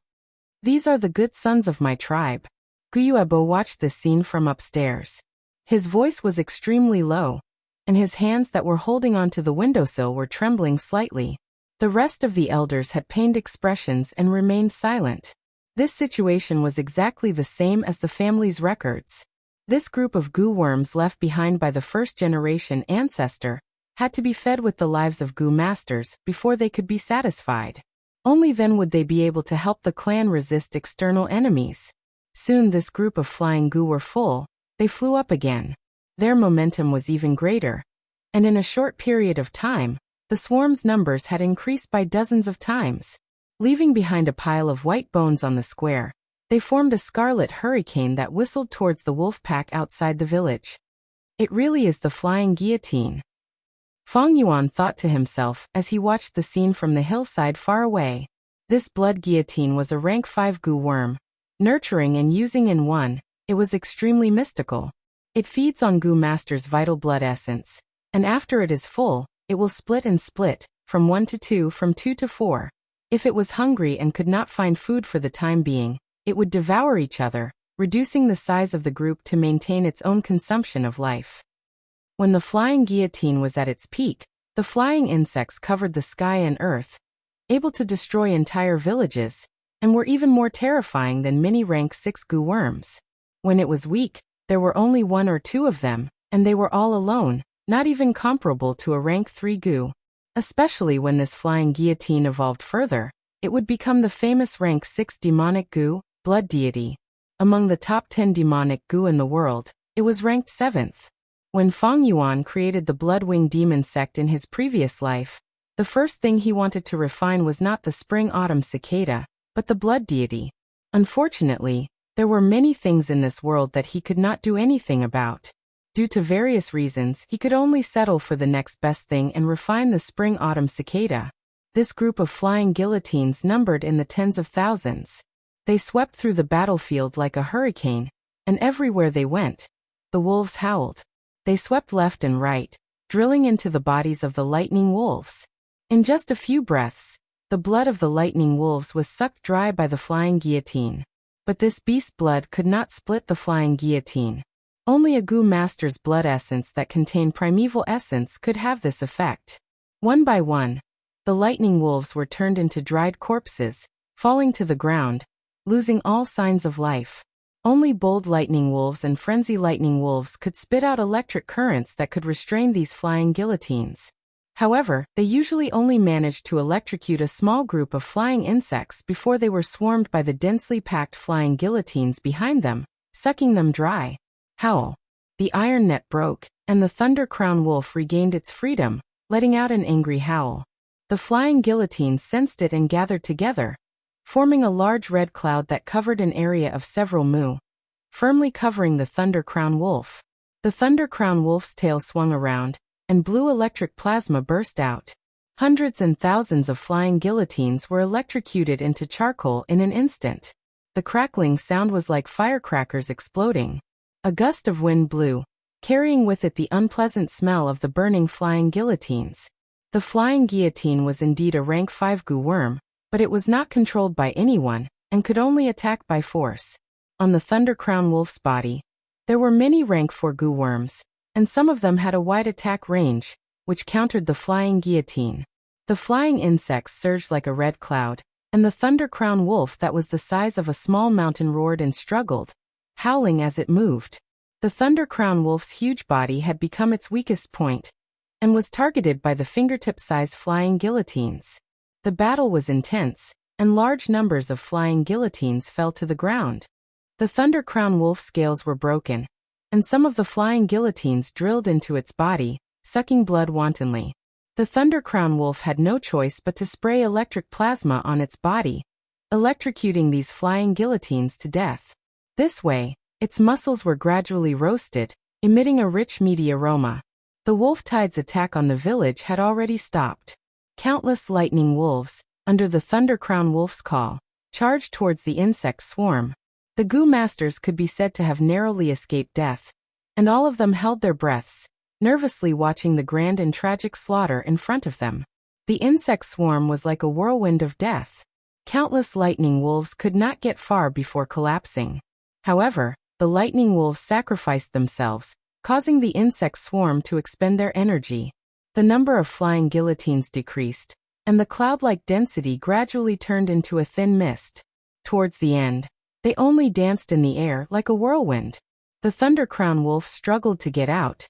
Speaker 1: These are the good sons of my tribe. Guyuebo watched this scene from upstairs. His voice was extremely low, and his hands that were holding onto the windowsill were trembling slightly. The rest of the elders had pained expressions and remained silent. This situation was exactly the same as the family's records. This group of Gu worms left behind by the first-generation ancestor had to be fed with the lives of Gu masters before they could be satisfied. Only then would they be able to help the clan resist external enemies. Soon this group of flying Gu were full. They flew up again. Their momentum was even greater, and in a short period of time, the swarm's numbers had increased by dozens of times. Leaving behind a pile of white bones on the square, they formed a scarlet hurricane that whistled towards the wolf pack outside the village. It really is the flying guillotine. Feng Yuan thought to himself as he watched the scene from the hillside far away. This blood guillotine was a rank 5 goo worm. Nurturing and using in one, it was extremely mystical. It feeds on Goo Master's vital blood essence, and after it is full, it will split and split, from 1 to 2, from 2 to 4. If it was hungry and could not find food for the time being, it would devour each other, reducing the size of the group to maintain its own consumption of life. When the flying guillotine was at its peak, the flying insects covered the sky and earth, able to destroy entire villages, and were even more terrifying than many rank 6 goo worms. When it was weak, there were only 1 or 2 of them, and they were all alone, not even comparable to a rank 3 goo. Especially when this flying guillotine evolved further, it would become the famous rank 6 demonic goo, blood deity. Among the top 10 demonic goo in the world, it was ranked 7th. When Feng Yuan created the Bloodwing demon sect in his previous life, the first thing he wanted to refine was not the spring-autumn cicada, but the blood deity. Unfortunately, there were many things in this world that he could not do anything about. Due to various reasons, he could only settle for the next best thing and refine the spring-autumn cicada. This group of flying guillotines numbered in the tens of thousands. They swept through the battlefield like a hurricane, and everywhere they went, the wolves howled. They swept left and right, drilling into the bodies of the lightning wolves. In just a few breaths, the blood of the lightning wolves was sucked dry by the flying guillotine. But this beast blood could not split the flying guillotine. Only a Goo Master's blood essence that contained primeval essence could have this effect. One by one, the lightning wolves were turned into dried corpses, falling to the ground, losing all signs of life. Only bold lightning wolves and frenzy lightning wolves could spit out electric currents that could restrain these flying guillotines. However, they usually only managed to electrocute a small group of flying insects before they were swarmed by the densely packed flying guillotines behind them, sucking them dry. Howl. The iron net broke, and the Thunder Crown Wolf regained its freedom, letting out an angry howl. The flying guillotines sensed it and gathered together, forming a large red cloud that covered an area of several mu, firmly covering the Thunder Crown Wolf. The Thunder Crown Wolf's tail swung around, and blue electric plasma burst out. Hundreds and thousands of flying guillotines were electrocuted into charcoal in an instant. The crackling sound was like firecrackers exploding. A gust of wind blew, carrying with it the unpleasant smell of the burning flying guillotines. The flying guillotine was indeed a rank 5 goo worm, but it was not controlled by anyone, and could only attack by force. On the Thunder Crown Wolf's body, there were many rank 4 goo worms, and some of them had a wide attack range, which countered the flying guillotine. The flying insects surged like a red cloud, and the Thunder Crown Wolf that was the size of a small mountain roared and struggled, howling as it moved. The Thunder Crown Wolf's huge body had become its weakest point, and was targeted by the fingertip-sized flying guillotines. The battle was intense, and large numbers of flying guillotines fell to the ground. The Thunder Crown Wolf's scales were broken, and some of the flying guillotines drilled into its body, sucking blood wantonly. The Thunder Crown Wolf had no choice but to spray electric plasma on its body, electrocuting these flying guillotines to death. This way, its muscles were gradually roasted, emitting a rich meaty aroma. The wolf tide's attack on the village had already stopped. Countless lightning wolves, under the Thunder Crown Wolf's call, charged towards the insect swarm. The Goo Masters could be said to have narrowly escaped death, and all of them held their breaths, nervously watching the grand and tragic slaughter in front of them. The insect swarm was like a whirlwind of death. Countless lightning wolves could not get far before collapsing. However, the lightning wolves sacrificed themselves, causing the insect swarm to expend their energy. The number of flying guillotines decreased, and the cloud-like density gradually turned into a thin mist. Towards the end, they only danced in the air like a whirlwind. The Thunder Crown Wolf struggled to get out,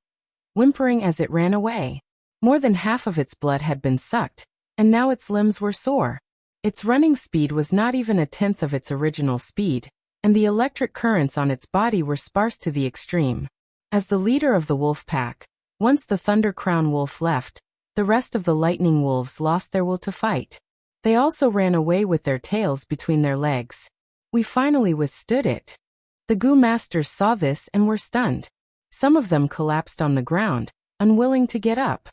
Speaker 1: whimpering as it ran away. More than half of its blood had been sucked, and now its limbs were sore. Its running speed was not even a tenth of its original speed, and the electric currents on its body were sparse to the extreme. As the leader of the wolf pack, once the Thunder Crown Wolf left, the rest of the lightning wolves lost their will to fight. They also ran away with their tails between their legs. We finally withstood it. The Gu masters saw this and were stunned. Some of them collapsed on the ground, unwilling to get up.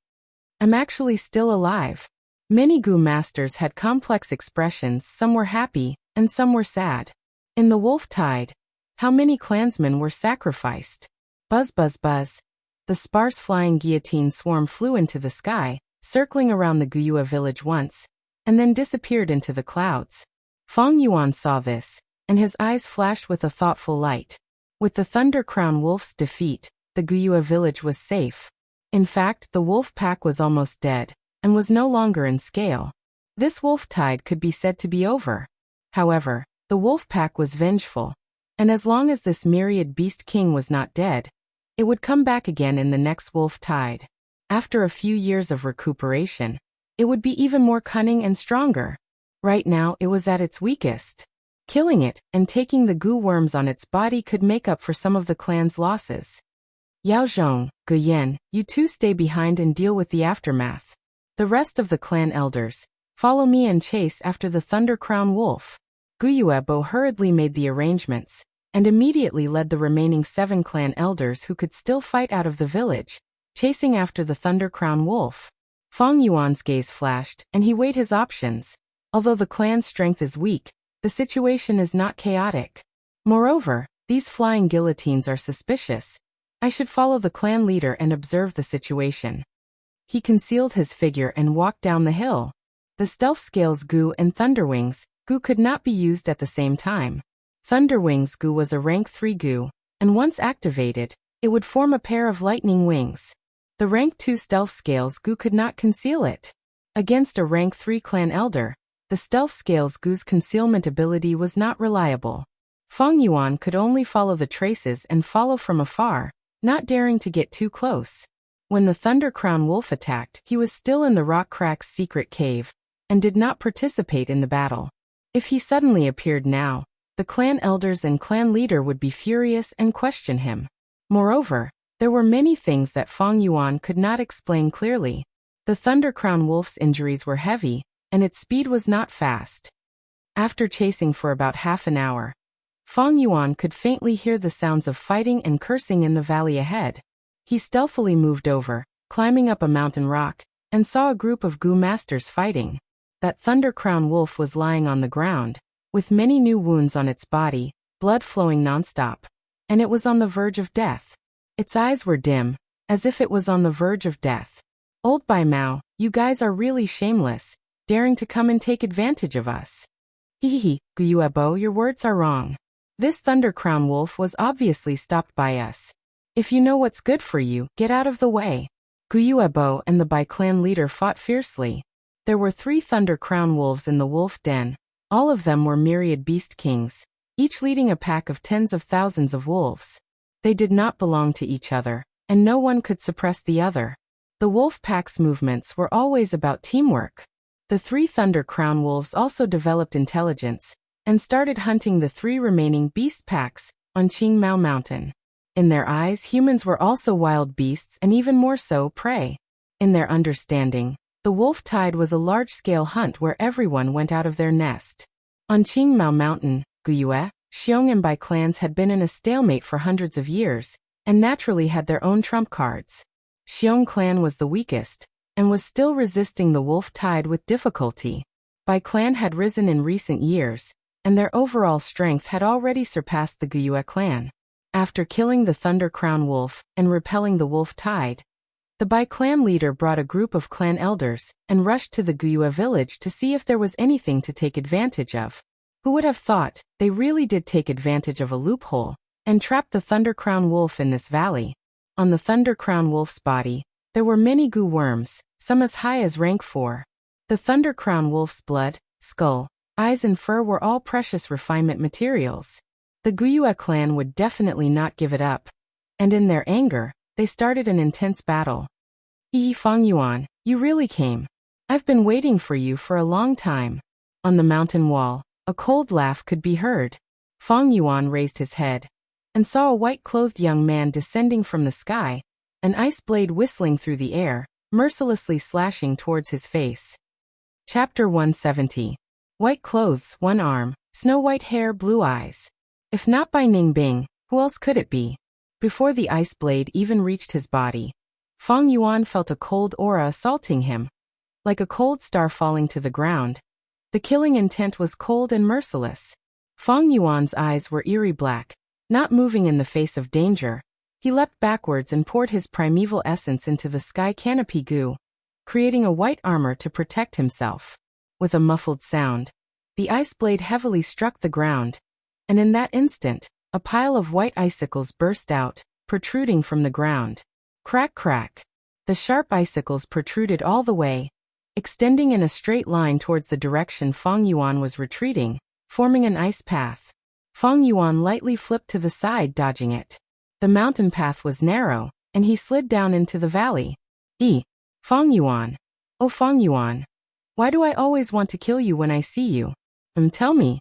Speaker 1: I'm actually still alive. Many Gu masters had complex expressions, some were happy, and some were sad. In the wolf tide, how many clansmen were sacrificed? Buzz buzz buzz. The sparse flying guillotine swarm flew into the sky, circling around the Guyue village once, and then disappeared into the clouds. Feng Yuan saw this, and his eyes flashed with a thoughtful light. With the Thunder Crown Wolf's defeat, the Guyue village was safe. In fact, the wolf pack was almost dead, and was no longer in scale. This wolf tide could be said to be over. However, the wolf pack was vengeful, and as long as this myriad beast king was not dead, it would come back again in the next wolf tide. After a few years of recuperation, it would be even more cunning and stronger. Right now, it was at its weakest. Killing it and taking the Gu worms on its body could make up for some of the clan's losses. Yao Zhong, Gu Yan, you two stay behind and deal with the aftermath. The rest of the clan elders, follow me and chase after the Thunder Crown Wolf. Guyuebo hurriedly made the arrangements, and immediately led the remaining 7 clan elders who could still fight out of the village, chasing after the Thunder Crown Wolf. Feng Yuan's gaze flashed, and he weighed his options. Although the clan's strength is weak, the situation is not chaotic. Moreover, these flying guillotines are suspicious. I should follow the clan leader and observe the situation. He concealed his figure and walked down the hill. The stealth scales Gu and Thunderwings Gu could not be used at the same time. Thunderwings Gu was a rank 3 Gu, and once activated, it would form a pair of lightning wings. The rank 2 stealth scales Gu could not conceal it. Against a rank 3 clan elder, the stealth scales Gu's concealment ability was not reliable. Feng Yuan could only follow the traces and follow from afar, not daring to get too close. When the Thunder Crown Wolf attacked, he was still in the Rock Crack's secret cave, and did not participate in the battle. If he suddenly appeared now, the clan elders and clan leader would be furious and question him. Moreover, there were many things that Feng Yuan could not explain clearly. The Thunder Crown Wolf's injuries were heavy, and its speed was not fast. After chasing for about half an hour, Feng Yuan could faintly hear the sounds of fighting and cursing in the valley ahead. He stealthily moved over, climbing up a mountain rock, and saw a group of Gu masters fighting. That Thunder Crown Wolf was lying on the ground, with many new wounds on its body, blood flowing nonstop, and it was on the verge of death. Its eyes were dim, as if it was on the verge of death. Old Bai Mao, you guys are really shameless, daring to come and take advantage of us. Hehehe, Guyuebo, your words are wrong. This Thunder Crown Wolf was obviously stopped by us. If you know what's good for you, get out of the way. Guyuebo and the Bai clan leader fought fiercely. There were 3 Thunder Crown Wolves in the wolf den. All of them were myriad beast kings, each leading a pack of tens of thousands of wolves. They did not belong to each other, and no one could suppress the other. The wolf pack's movements were always about teamwork. The 3 Thunder Crown Wolves also developed intelligence, and started hunting the 3 remaining beast packs on Qingmao Mountain. In their eyes, humans were also wild beasts and even more so, prey. In their understanding, the wolf tide was a large-scale hunt where everyone went out of their nest. On Qingmao Mountain, Guyue, Xiong and Bai clans had been in a stalemate for hundreds of years, and naturally had their own trump cards. Xiong clan was the weakest, and was still resisting the wolf tide with difficulty. Bai clan had risen in recent years, and their overall strength had already surpassed the Guyue clan. After killing the Thunder Crown Wolf and repelling the wolf tide, the Bai clan leader brought a group of clan elders and rushed to the Guyue village to see if there was anything to take advantage of. Who would have thought, they really did take advantage of a loophole and trapped the Thunder Crown Wolf in this valley. On the Thunder Crown Wolf's body, there were many Gu worms, some as high as rank 4. The Thunder Crown Wolf's blood, skull, eyes and fur were all precious refinement materials. The Guyue clan would definitely not give it up, and in their anger, they started an intense battle. Hehe, Feng Yuan, you really came. I've been waiting for you for a long time. On the mountain wall, a cold laugh could be heard. Feng Yuan raised his head, and saw a white-clothed young man descending from the sky, an ice blade whistling through the air, mercilessly slashing towards his face. Chapter 170. White clothes, one arm, snow-white hair, blue eyes. If not by Ning Bing, who else could it be? Before the ice blade even reached his body, Feng Yuan felt a cold aura assaulting him, like a cold star falling to the ground. The killing intent was cold and merciless. Feng Yuan's eyes were eerie black, not moving in the face of danger. He leapt backwards and poured his primeval essence into the sky canopy goo, creating a white armor to protect himself. With a muffled sound, the ice blade heavily struck the ground, and in that instant, a pile of white icicles burst out, protruding from the ground. Crack, crack. The sharp icicles protruded all the way, extending in a straight line towards the direction Feng Yuan was retreating, forming an ice path. Feng Yuan lightly flipped to the side, dodging it. The mountain path was narrow, and he slid down into the valley. Feng Yuan. Oh, Feng Yuan. Why do I always want to kill you when I see you? Tell me.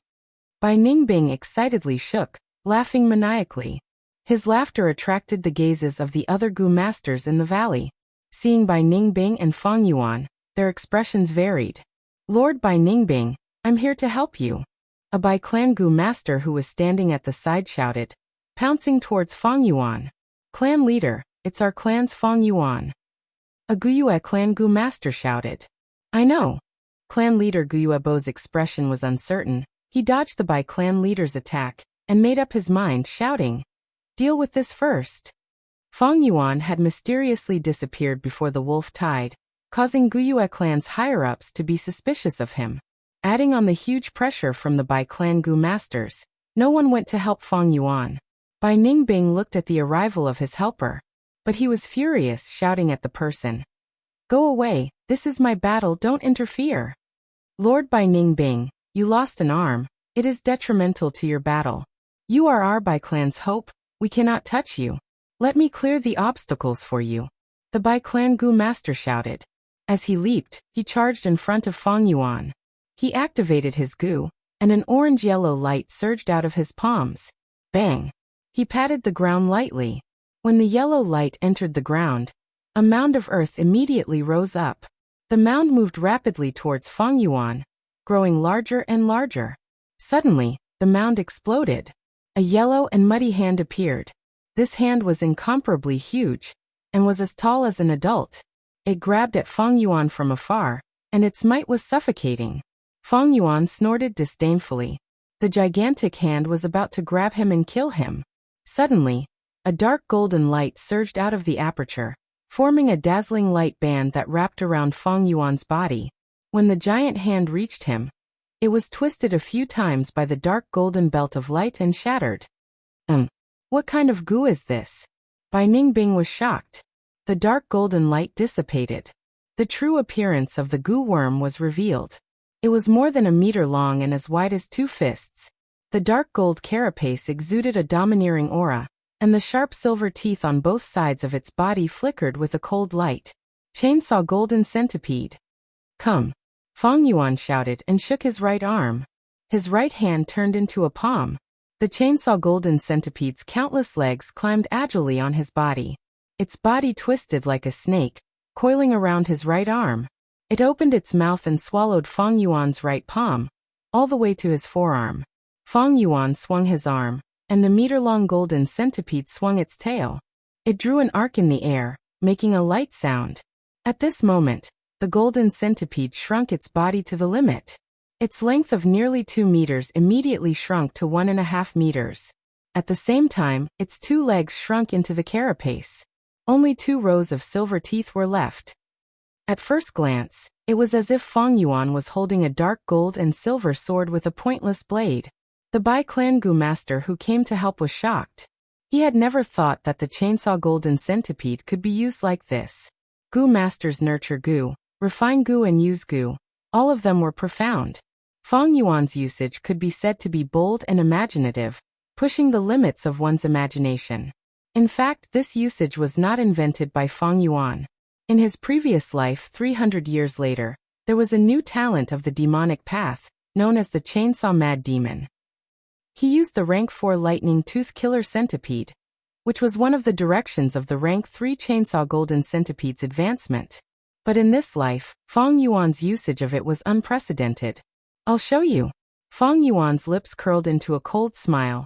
Speaker 1: Bai Ningbing excitedly shook, laughing maniacally. His laughter attracted the gazes of the other Gu masters in the valley. Seeing Bai Ningbing and Feng Yuan, their expressions varied. Lord Bai Ningbing, I'm here to help you. A Bai clan Gu master who was standing at the side shouted, pouncing towards Feng Yuan. Clan leader, it's our clan's Feng Yuan. A Guyue clan Gu master shouted. I know. Clan leader Guyuebo's expression was uncertain. He dodged the Bai clan leader's attack, and made up his mind, shouting, deal with this first. Feng Yuan had mysteriously disappeared before the wolf tide, causing Guyue clan's higher-ups to be suspicious of him. Adding on the huge pressure from the Bai clan Gu masters, no one went to help Feng Yuan. Bai Ningbing looked at the arrival of his helper, but he was furious, shouting at the person. Go away, this is my battle, don't interfere. Lord Bai Ningbing, you lost an arm, it is detrimental to your battle. You are our Bai clan's hope, we cannot touch you. Let me clear the obstacles for you. The Bai clan Gu master shouted. As he leaped, he charged in front of Feng Yuan. He activated his Gu, and an orange-yellow light surged out of his palms. Bang! He patted the ground lightly. When the yellow light entered the ground, a mound of earth immediately rose up. The mound moved rapidly towards Feng Yuan, growing larger and larger. Suddenly, the mound exploded. A yellow and muddy hand appeared. This hand was incomparably huge, and was as tall as an adult. It grabbed at Feng Yuan from afar, and its might was suffocating. Feng Yuan snorted disdainfully. The gigantic hand was about to grab him and kill him. Suddenly, a dark golden light surged out of the aperture, forming a dazzling light band that wrapped around Feng Yuan's body. When the giant hand reached him, it was twisted a few times by the dark golden belt of light and shattered. What kind of goo is this? Bai Ningbing was shocked. The dark golden light dissipated. The true appearance of the goo worm was revealed. It was more than a meter long and as wide as 2 fists. The dark gold carapace exuded a domineering aura, and the sharp silver teeth on both sides of its body flickered with a cold light. Chainsaw golden centipede. Come. Feng Yuan shouted and shook his right arm. His right hand turned into a palm. The chainsaw golden centipede's countless legs climbed agilely on his body. Its body twisted like a snake, coiling around his right arm. It opened its mouth and swallowed Feng Yuan's right palm, all the way to his forearm. Feng Yuan swung his arm, and the meter-long golden centipede swung its tail. It drew an arc in the air, making a light sound. At this moment, the golden centipede shrunk its body to the limit. Its length of nearly 2 meters immediately shrunk to 1.5 meters. At the same time, its 2 legs shrunk into the carapace. Only 2 rows of silver teeth were left. At first glance, it was as if Feng Yuan was holding a dark gold and silver sword with a pointless blade. The Bai clan Gu master who came to help was shocked. He had never thought that the chainsaw golden centipede could be used like this. Gu masters nurture Gu, refine Gu and use Gu. All of them were profound. Feng Yuan's usage could be said to be bold and imaginative, pushing the limits of one's imagination. In fact, this usage was not invented by Feng Yuan. In his previous life 300 years later, there was a new talent of the demonic path, known as the Chainsaw Mad Demon. He used the rank 4 Lightning Tooth Killer Centipede, which was one of the directions of the rank 3 Chainsaw Golden Centipede's advancement. But in this life, Feng Yuan's usage of it was unprecedented. I'll show you. Feng Yuan's lips curled into a cold smile,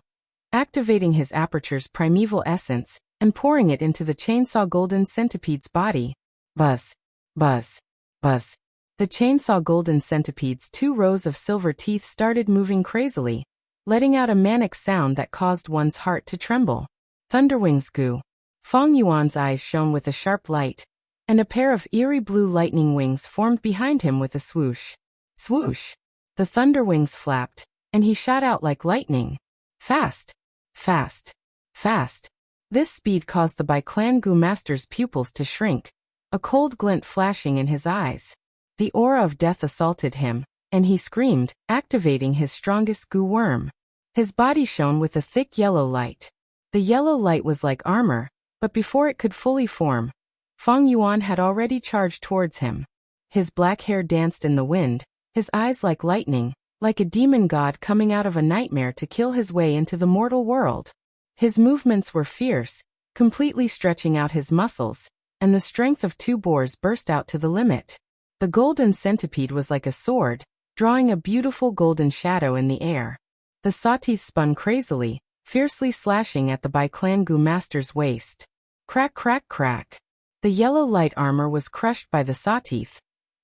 Speaker 1: activating his aperture's primeval essence and pouring it into the chainsaw golden centipede's body. Buzz, buzz, buzz. The chainsaw golden centipede's 2 rows of silver teeth started moving crazily, letting out a manic sound that caused one's heart to tremble. Thunderwings goo. Feng Yuan's eyes shone with a sharp light, and a pair of eerie blue lightning wings formed behind him with a swoosh. Swoosh! The thunder wings flapped, and he shot out like lightning. Fast! Fast! Fast! This speed caused the Bai Clan Gu Master's pupils to shrink, a cold glint flashing in his eyes. The aura of death assaulted him, and he screamed, activating his strongest Gu worm. His body shone with a thick yellow light. The yellow light was like armor, but before it could fully form, Feng Yuan had already charged towards him. His black hair danced in the wind, his eyes like lightning, like a demon god coming out of a nightmare to kill his way into the mortal world. His movements were fierce, completely stretching out his muscles, and the strength of 2 boars burst out to the limit. The golden centipede was like a sword, drawing a beautiful golden shadow in the air. The sawteeth spun crazily, fiercely slashing at the Bai Clan Gu Master's waist. Crack, crack, crack. The yellow light armor was crushed by the sawteeth,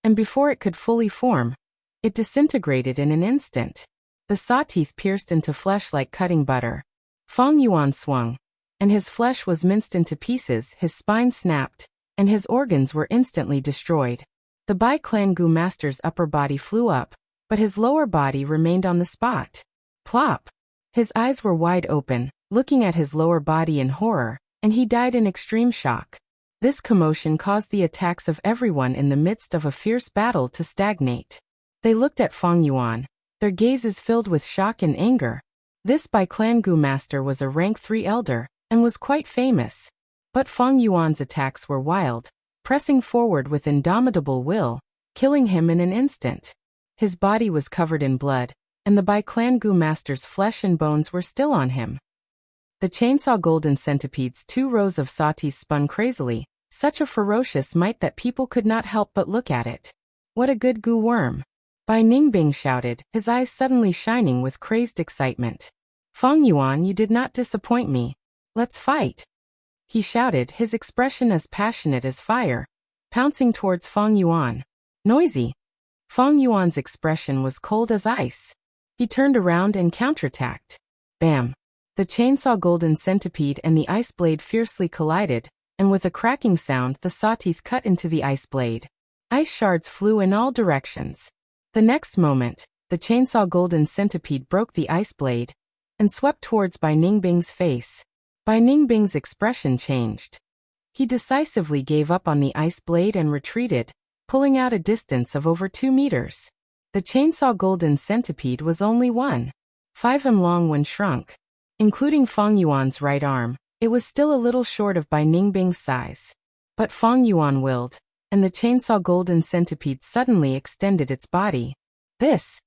Speaker 1: and before it could fully form, it disintegrated in an instant. The sawteeth pierced into flesh like cutting butter. Feng Yuan swung, and his flesh was minced into pieces, his spine snapped, and his organs were instantly destroyed. The Bai Clan Gu Master's upper body flew up, but his lower body remained on the spot. Plop! His eyes were wide open, looking at his lower body in horror, and he died in extreme shock. This commotion caused the attacks of everyone in the midst of a fierce battle to stagnate. They looked at Feng Yuan, their gazes filled with shock and anger. This Bai Clan Gu Master was a rank 3 elder, and was quite famous. But Feng Yuan's attacks were wild, pressing forward with indomitable will, killing him in an instant. His body was covered in blood, and the Bai Clan Gu Master's flesh and bones were still on him. The chainsaw golden centipede's 2 rows of sawteeth spun crazily, such a ferocious might that people could not help but look at it. What a good Gu worm! Bai Ningbing shouted, his eyes suddenly shining with crazed excitement. Feng Yuan, you did not disappoint me. Let's fight! He shouted, his expression as passionate as fire, pouncing towards Feng Yuan. Noisy! Feng Yuan's expression was cold as ice. He turned around and counterattacked. Bam! The chainsaw golden centipede and the ice blade fiercely collided, and with a cracking sound the sawteeth cut into the ice blade. Ice shards flew in all directions. The next moment, the chainsaw golden centipede broke the ice blade and swept towards Bai Ningbing's face. Bai Ningbing's expression changed. He decisively gave up on the ice blade and retreated, pulling out a distance of over 2 meters. The chainsaw golden centipede was only 1.5 m long when shrunk. Including Feng Yuan's right arm, it was still a little short of Bai Ningbing's size. But Feng Yuan willed, and the chainsaw golden centipede suddenly extended its body. This!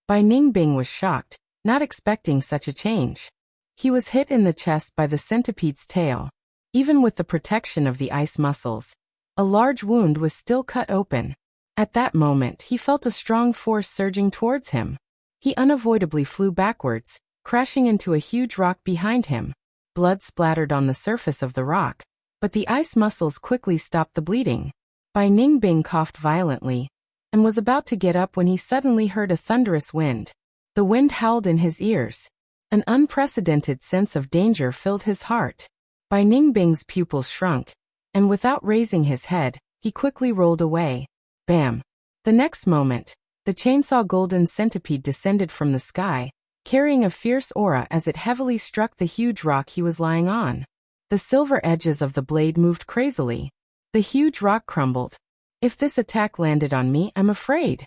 Speaker 1: Bai Ningbing was shocked, not expecting such a change. He was hit in the chest by the centipede's tail. Even with the protection of the ice muscles, a large wound was still cut open. At that moment he felt a strong force surging towards him. He unavoidably flew backwards, crashing into a huge rock behind him. Blood splattered on the surface of the rock, but the ice muscles quickly stopped the bleeding. Bai Ningbing coughed violently, and was about to get up when he suddenly heard a thunderous wind. The wind howled in his ears. An unprecedented sense of danger filled his heart. Bai Ningbing's pupils shrunk, and without raising his head, he quickly rolled away. Bam! The next moment, the chainsaw golden centipede descended from the sky, carrying a fierce aura as it heavily struck the huge rock he was lying on. The silver edges of the blade moved crazily. The huge rock crumbled. If this attack landed on me, I'm afraid.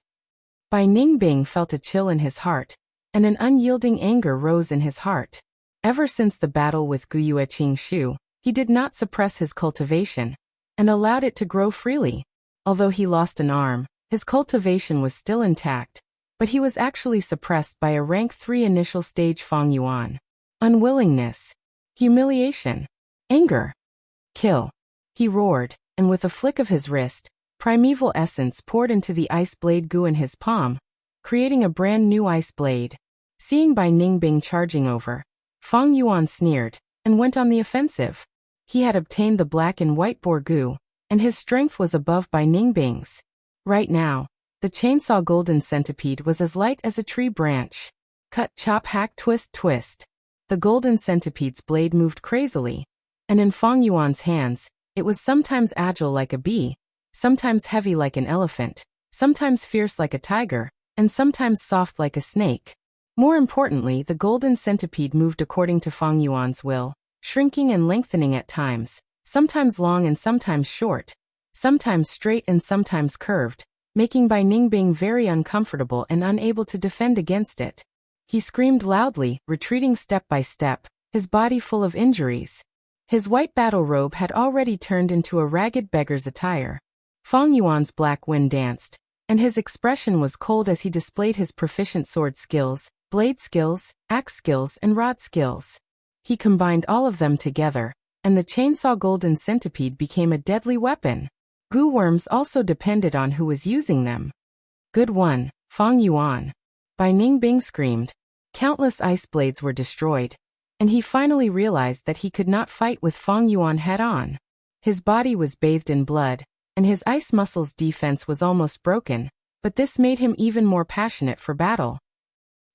Speaker 1: Bai Ningbing felt a chill in his heart, and an unyielding anger rose in his heart. Ever since the battle with Guyue Qingshu, he did not suppress his cultivation, and allowed it to grow freely. Although he lost an arm, his cultivation was still intact, but he was actually suppressed by a rank 3 initial stage Feng Yuan. Unwillingness, humiliation, anger. Kill! He roared, and with a flick of his wrist, Primeval essence poured into the ice blade goo in his palm, creating a brand new ice blade. Seeing Bai Ningbing charging over, Fang Yuan sneered and went on the offensive. He had obtained the black and white boar goo, and his strength was above Bai Ningbing's. Right now, the chainsaw golden centipede was as light as a tree branch. Cut, chop, hack, twist, twist. The golden centipede's blade moved crazily, and in Fang Yuan's hands, it was sometimes agile like a bee, sometimes heavy like an elephant, sometimes fierce like a tiger, and sometimes soft like a snake. More importantly, the golden centipede moved according to Fang Yuan's will, shrinking and lengthening at times, sometimes long and sometimes short, sometimes straight and sometimes curved, making Bai Ningbing very uncomfortable and unable to defend against it. He screamed loudly, retreating step by step, his body full of injuries. His white battle robe had already turned into a ragged beggar's attire. Fang Yuan's black wind danced, and his expression was cold as he displayed his proficient sword skills, blade skills, axe skills, and rod skills. He combined all of them together, and the chainsaw golden centipede became a deadly weapon. Goo worms also depended on who was using them. Good one, Fang Yuan. Bai Ningbing screamed. Countless ice blades were destroyed, and he finally realized that he could not fight with Fang Yuan head-on. His body was bathed in blood, and his ice muscles' defense was almost broken, but this made him even more passionate for battle.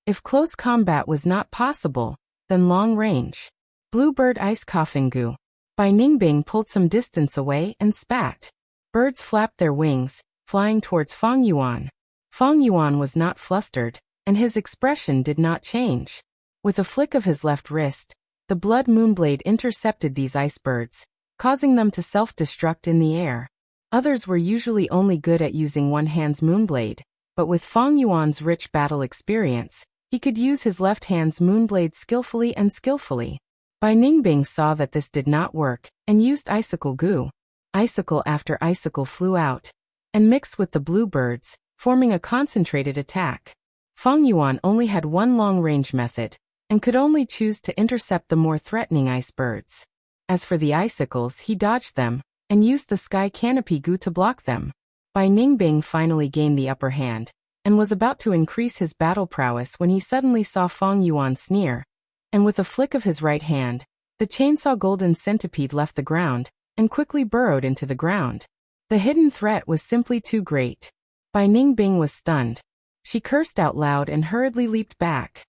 Speaker 1: If close combat was not possible, then long range. Bluebird ice coffin goo. Bai Ningbing pulled some distance away and spat. Birds flapped their wings, flying towards Fang Yuan. Fang Yuan was not flustered, and his expression did not change. With a flick of his left wrist, the blood moonblade intercepted these ice birds, causing them to self-destruct in the air. Others were usually only good at using one hand's moonblade, but with Fang Yuan's rich battle experience, he could use his left hand's moonblade skillfully and skillfully. Bai Ningbing saw that this did not work, and used icicle goo. Icicle after icicle flew out, and mixed with the bluebirds, forming a concentrated attack. Fang Yuan only had one long-range method, and could only choose to intercept the more threatening ice birds. As for the icicles, he dodged them, and used the sky canopy goo to block them. Bai Ningbing finally gained the upper hand, and was about to increase his battle prowess when he suddenly saw Fang Yuan sneer, and with a flick of his right hand, the chainsaw golden centipede left the ground, and quickly burrowed into the ground. The hidden threat was simply too great. Bai Ningbing was stunned. She cursed out loud and hurriedly leaped back.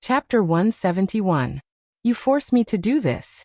Speaker 1: Chapter 171. You forced me to do this.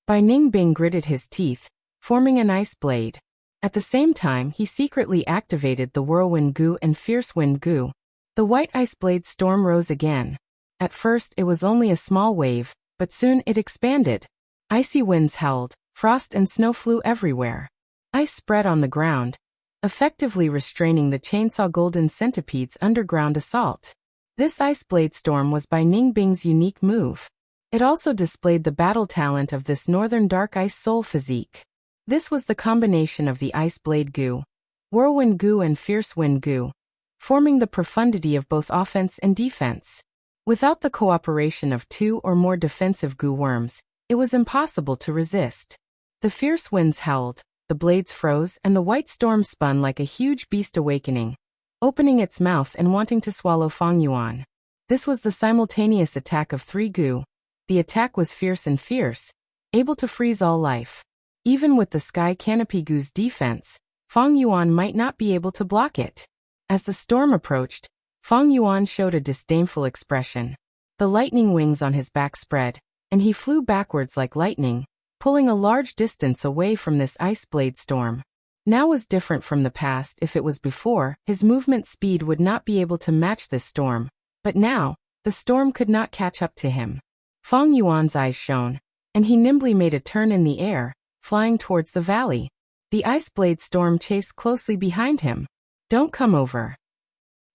Speaker 1: Bai Ningbing gritted his teeth, forming an ice blade. At the same time, he secretly activated the whirlwind goo and fierce wind goo. The white ice blade storm rose again. At first it was only a small wave, but soon it expanded. Icy winds howled, frost and snow flew everywhere. Ice spread on the ground, effectively restraining the chainsaw golden centipede's underground assault. This ice blade storm was Bai Ningbing's unique move. It also displayed the battle talent of this northern dark ice soul physique. This was the combination of the ice blade goo, whirlwind goo and fierce wind goo, forming the profundity of both offense and defense. Without the cooperation of two or more defensive goo worms, it was impossible to resist. The fierce winds howled, the blades froze, and the white storm spun like a huge beast awakening, opening its mouth and wanting to swallow Fang Yuan. This was the simultaneous attack of three goo. The attack was fierce and fierce, able to freeze all life. Even with the sky canopy goo's defense, Fang Yuan might not be able to block it. As the storm approached, Fang Yuan showed a disdainful expression. The lightning wings on his back spread, and he flew backwards like lightning, pulling a large distance away from this ice blade storm. Now was different from the past. If it was before, his movement speed would not be able to match this storm, but now, the storm could not catch up to him. Fang Yuan's eyes shone, and he nimbly made a turn in the air, flying towards the valley. The ice blade storm chased closely behind him. Don't come over.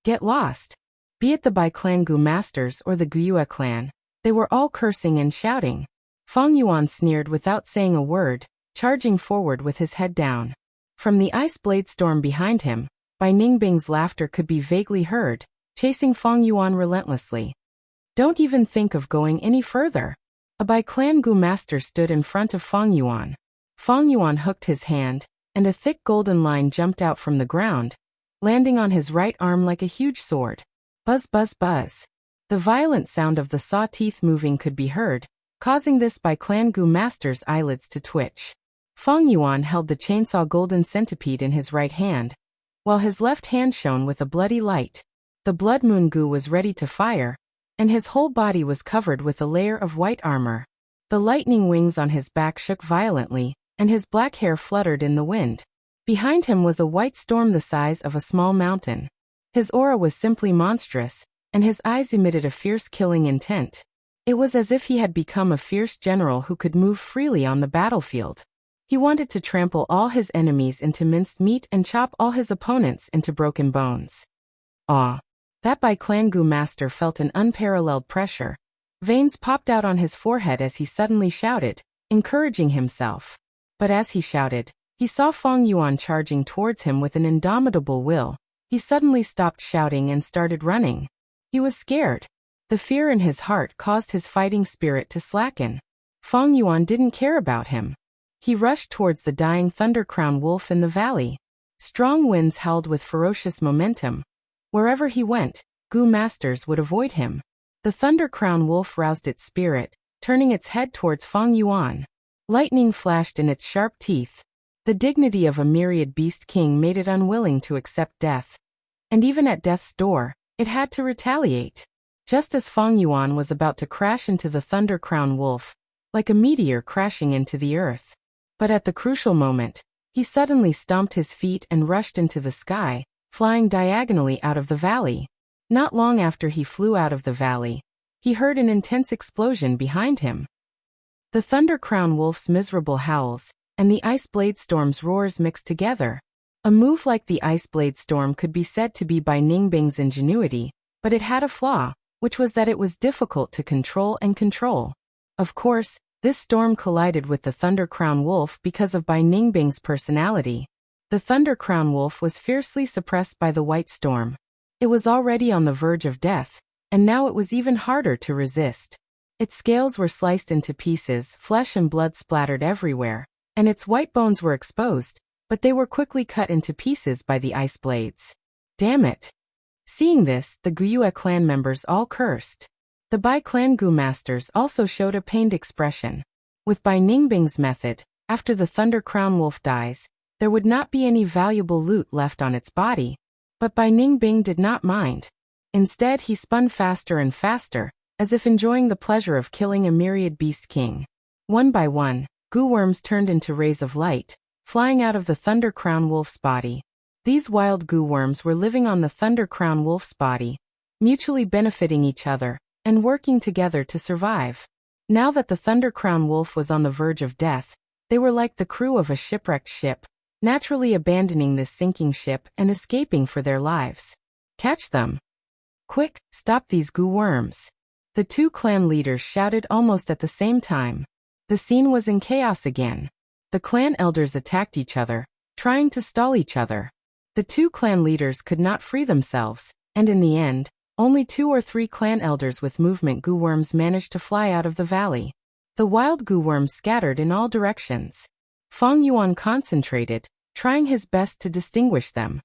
Speaker 1: Get lost. Be it the Bai clan Gu masters or the Guyue clan, they were all cursing and shouting. Fang Yuan sneered without saying a word, charging forward with his head down. From the ice blade storm behind him, Bai Ningbing's laughter could be vaguely heard, chasing Fang Yuan relentlessly. Don't even think of going any further. A Bai clan Gu master stood in front of Fang Yuan. Fang Yuan hooked his hand, and a thick golden line jumped out from the ground, landing on his right arm like a huge sword. Buzz, buzz, buzz. The violent sound of the saw teeth moving could be heard, causing this by Clan Gu Master's eyelids to twitch. Feng Yuan held the chainsaw golden centipede in his right hand, while his left hand shone with a bloody light. The Blood Moon Gu was ready to fire, and his whole body was covered with a layer of white armor. The lightning wings on his back shook violently, and his black hair fluttered in the wind. Behind him was a white storm the size of a small mountain. His aura was simply monstrous, and his eyes emitted a fierce killing intent. It was as if he had become a fierce general who could move freely on the battlefield. He wanted to trample all his enemies into minced meat and chop all his opponents into broken bones. Ah! That Bai Clan Gu Master felt an unparalleled pressure. Veins popped out on his forehead as he suddenly shouted, encouraging himself. But as he shouted, he saw Feng Yuan charging towards him with an indomitable will. He suddenly stopped shouting and started running. He was scared. The fear in his heart caused his fighting spirit to slacken. Feng Yuan didn't care about him. He rushed towards the dying Thunder Crown Wolf in the valley. Strong winds howled with ferocious momentum. Wherever he went, Gu Masters would avoid him. The Thunder Crown Wolf roused its spirit, turning its head towards Feng Yuan. Lightning flashed in its sharp teeth. The dignity of a myriad beast king made it unwilling to accept death. And even at death's door, it had to retaliate. Just as Feng Yuan was about to crash into the Thunder Crown Wolf, like a meteor crashing into the earth. But at the crucial moment, he suddenly stomped his feet and rushed into the sky, flying diagonally out of the valley. Not long after he flew out of the valley, he heard an intense explosion behind him. The Thunder Crown Wolf's miserable howls and the Ice Blade Storm's roars mixed together. A move like the Ice Blade Storm could be said to be by Ningbing's ingenuity, but it had a flaw, which was that it was difficult to control and control. Of course, this storm collided with the Thunder Crown Wolf because of Bai Ningbing's personality. The Thunder Crown Wolf was fiercely suppressed by the White Storm. It was already on the verge of death, and now it was even harder to resist. Its scales were sliced into pieces, flesh and blood splattered everywhere, and its white bones were exposed, but they were quickly cut into pieces by the ice blades. Damn it! Seeing this, the Guyue clan members all cursed. The Bai Clan Gu Masters also showed a pained expression. With Bai Ningbing's method, after the Thunder Crown Wolf dies, there would not be any valuable loot left on its body. But Bai Ningbing did not mind. Instead, he spun faster and faster, as if enjoying the pleasure of killing a myriad beast king. One by one, goo worms turned into rays of light, flying out of the Thunder Crown Wolf's body. These wild goo worms were living on the Thunder Crown Wolf's body, mutually benefiting each other, and working together to survive. Now that the Thunder Crown Wolf was on the verge of death, they were like the crew of a shipwrecked ship, naturally abandoning this sinking ship and escaping for their lives. Catch them! Quick, stop these goo worms! The two clan leaders shouted almost at the same time. The scene was in chaos again. The clan elders attacked each other, trying to stall each other. The two clan leaders could not free themselves, and in the end, only 2 or 3 clan elders with movement goo worms managed to fly out of the valley. The wild goo worms scattered in all directions. Feng Yuan concentrated, trying his best to distinguish them.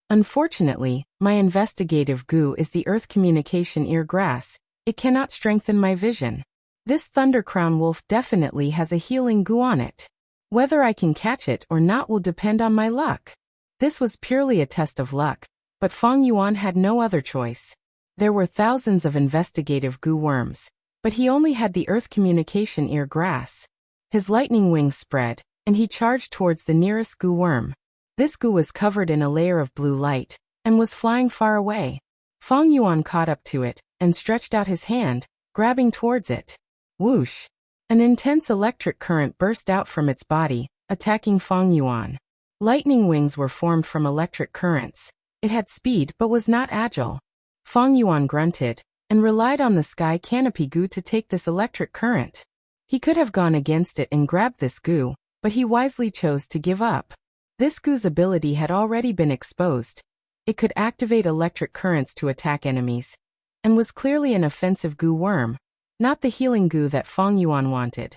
Speaker 1: Unfortunately, my investigative goo is the earth communication ear grass. It cannot strengthen my vision. This Thunder Crown Wolf definitely has a healing goo on it. Whether I can catch it or not will depend on my luck. This was purely a test of luck, but Feng Yuan had no other choice. There were thousands of investigative goo worms, but he only had the earth communication ear grass. His lightning wings spread, and he charged towards the nearest goo worm. This goo was covered in a layer of blue light, and was flying far away. Feng Yuan caught up to it, and stretched out his hand, grabbing towards it. Whoosh! An intense electric current burst out from its body, attacking Feng Yuan. Lightning wings were formed from electric currents. It had speed but was not agile. Feng Yuan grunted, and relied on the sky canopy goo to take this electric current. He could have gone against it and grabbed this goo, but he wisely chose to give up. This goo's ability had already been exposed. It could activate electric currents to attack enemies, and was clearly an offensive goo worm, not the healing goo that Feng Yuan wanted.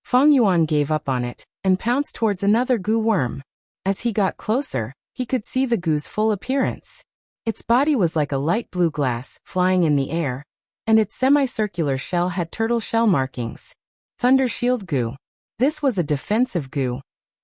Speaker 1: Fang Yuan gave up on it and pounced towards another goo worm. As he got closer, he could see the goo's full appearance. Its body was like a light blue glass flying in the air, and its semicircular shell had turtle shell markings. Thunder Shield Goo. This was a defensive goo,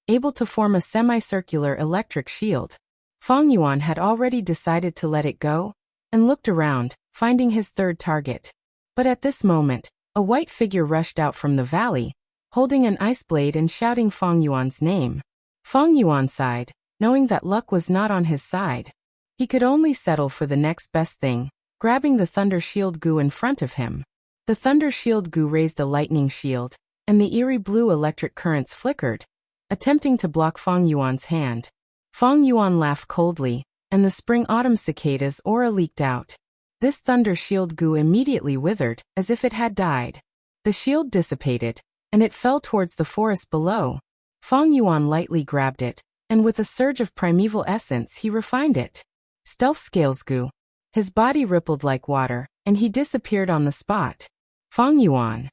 Speaker 1: able to form a semicircular electric shield. Fang Yuan had already decided to let it go, and looked around, finding his third target. But at this moment, a white figure rushed out from the valley, holding an ice blade and shouting Fang Yuan's name. Fang Yuan sighed, knowing that luck was not on his side. He could only settle for the next best thing, grabbing the Thunder Shield Goo in front of him. The Thunder Shield Goo raised a lightning shield, and the eerie blue electric currents flickered, attempting to block Fang Yuan's hand. Fang Yuan laughed coldly, and the spring-autumn cicadas aura leaked out. This Thunder Shield Goo immediately withered, as if it had died. The shield dissipated, and it fell towards the forest below. Fang Yuan lightly grabbed it, and with a surge of primeval essence he refined it. Stealth Scales Goo. His body rippled like water, and he disappeared on the spot. Fang Yuan.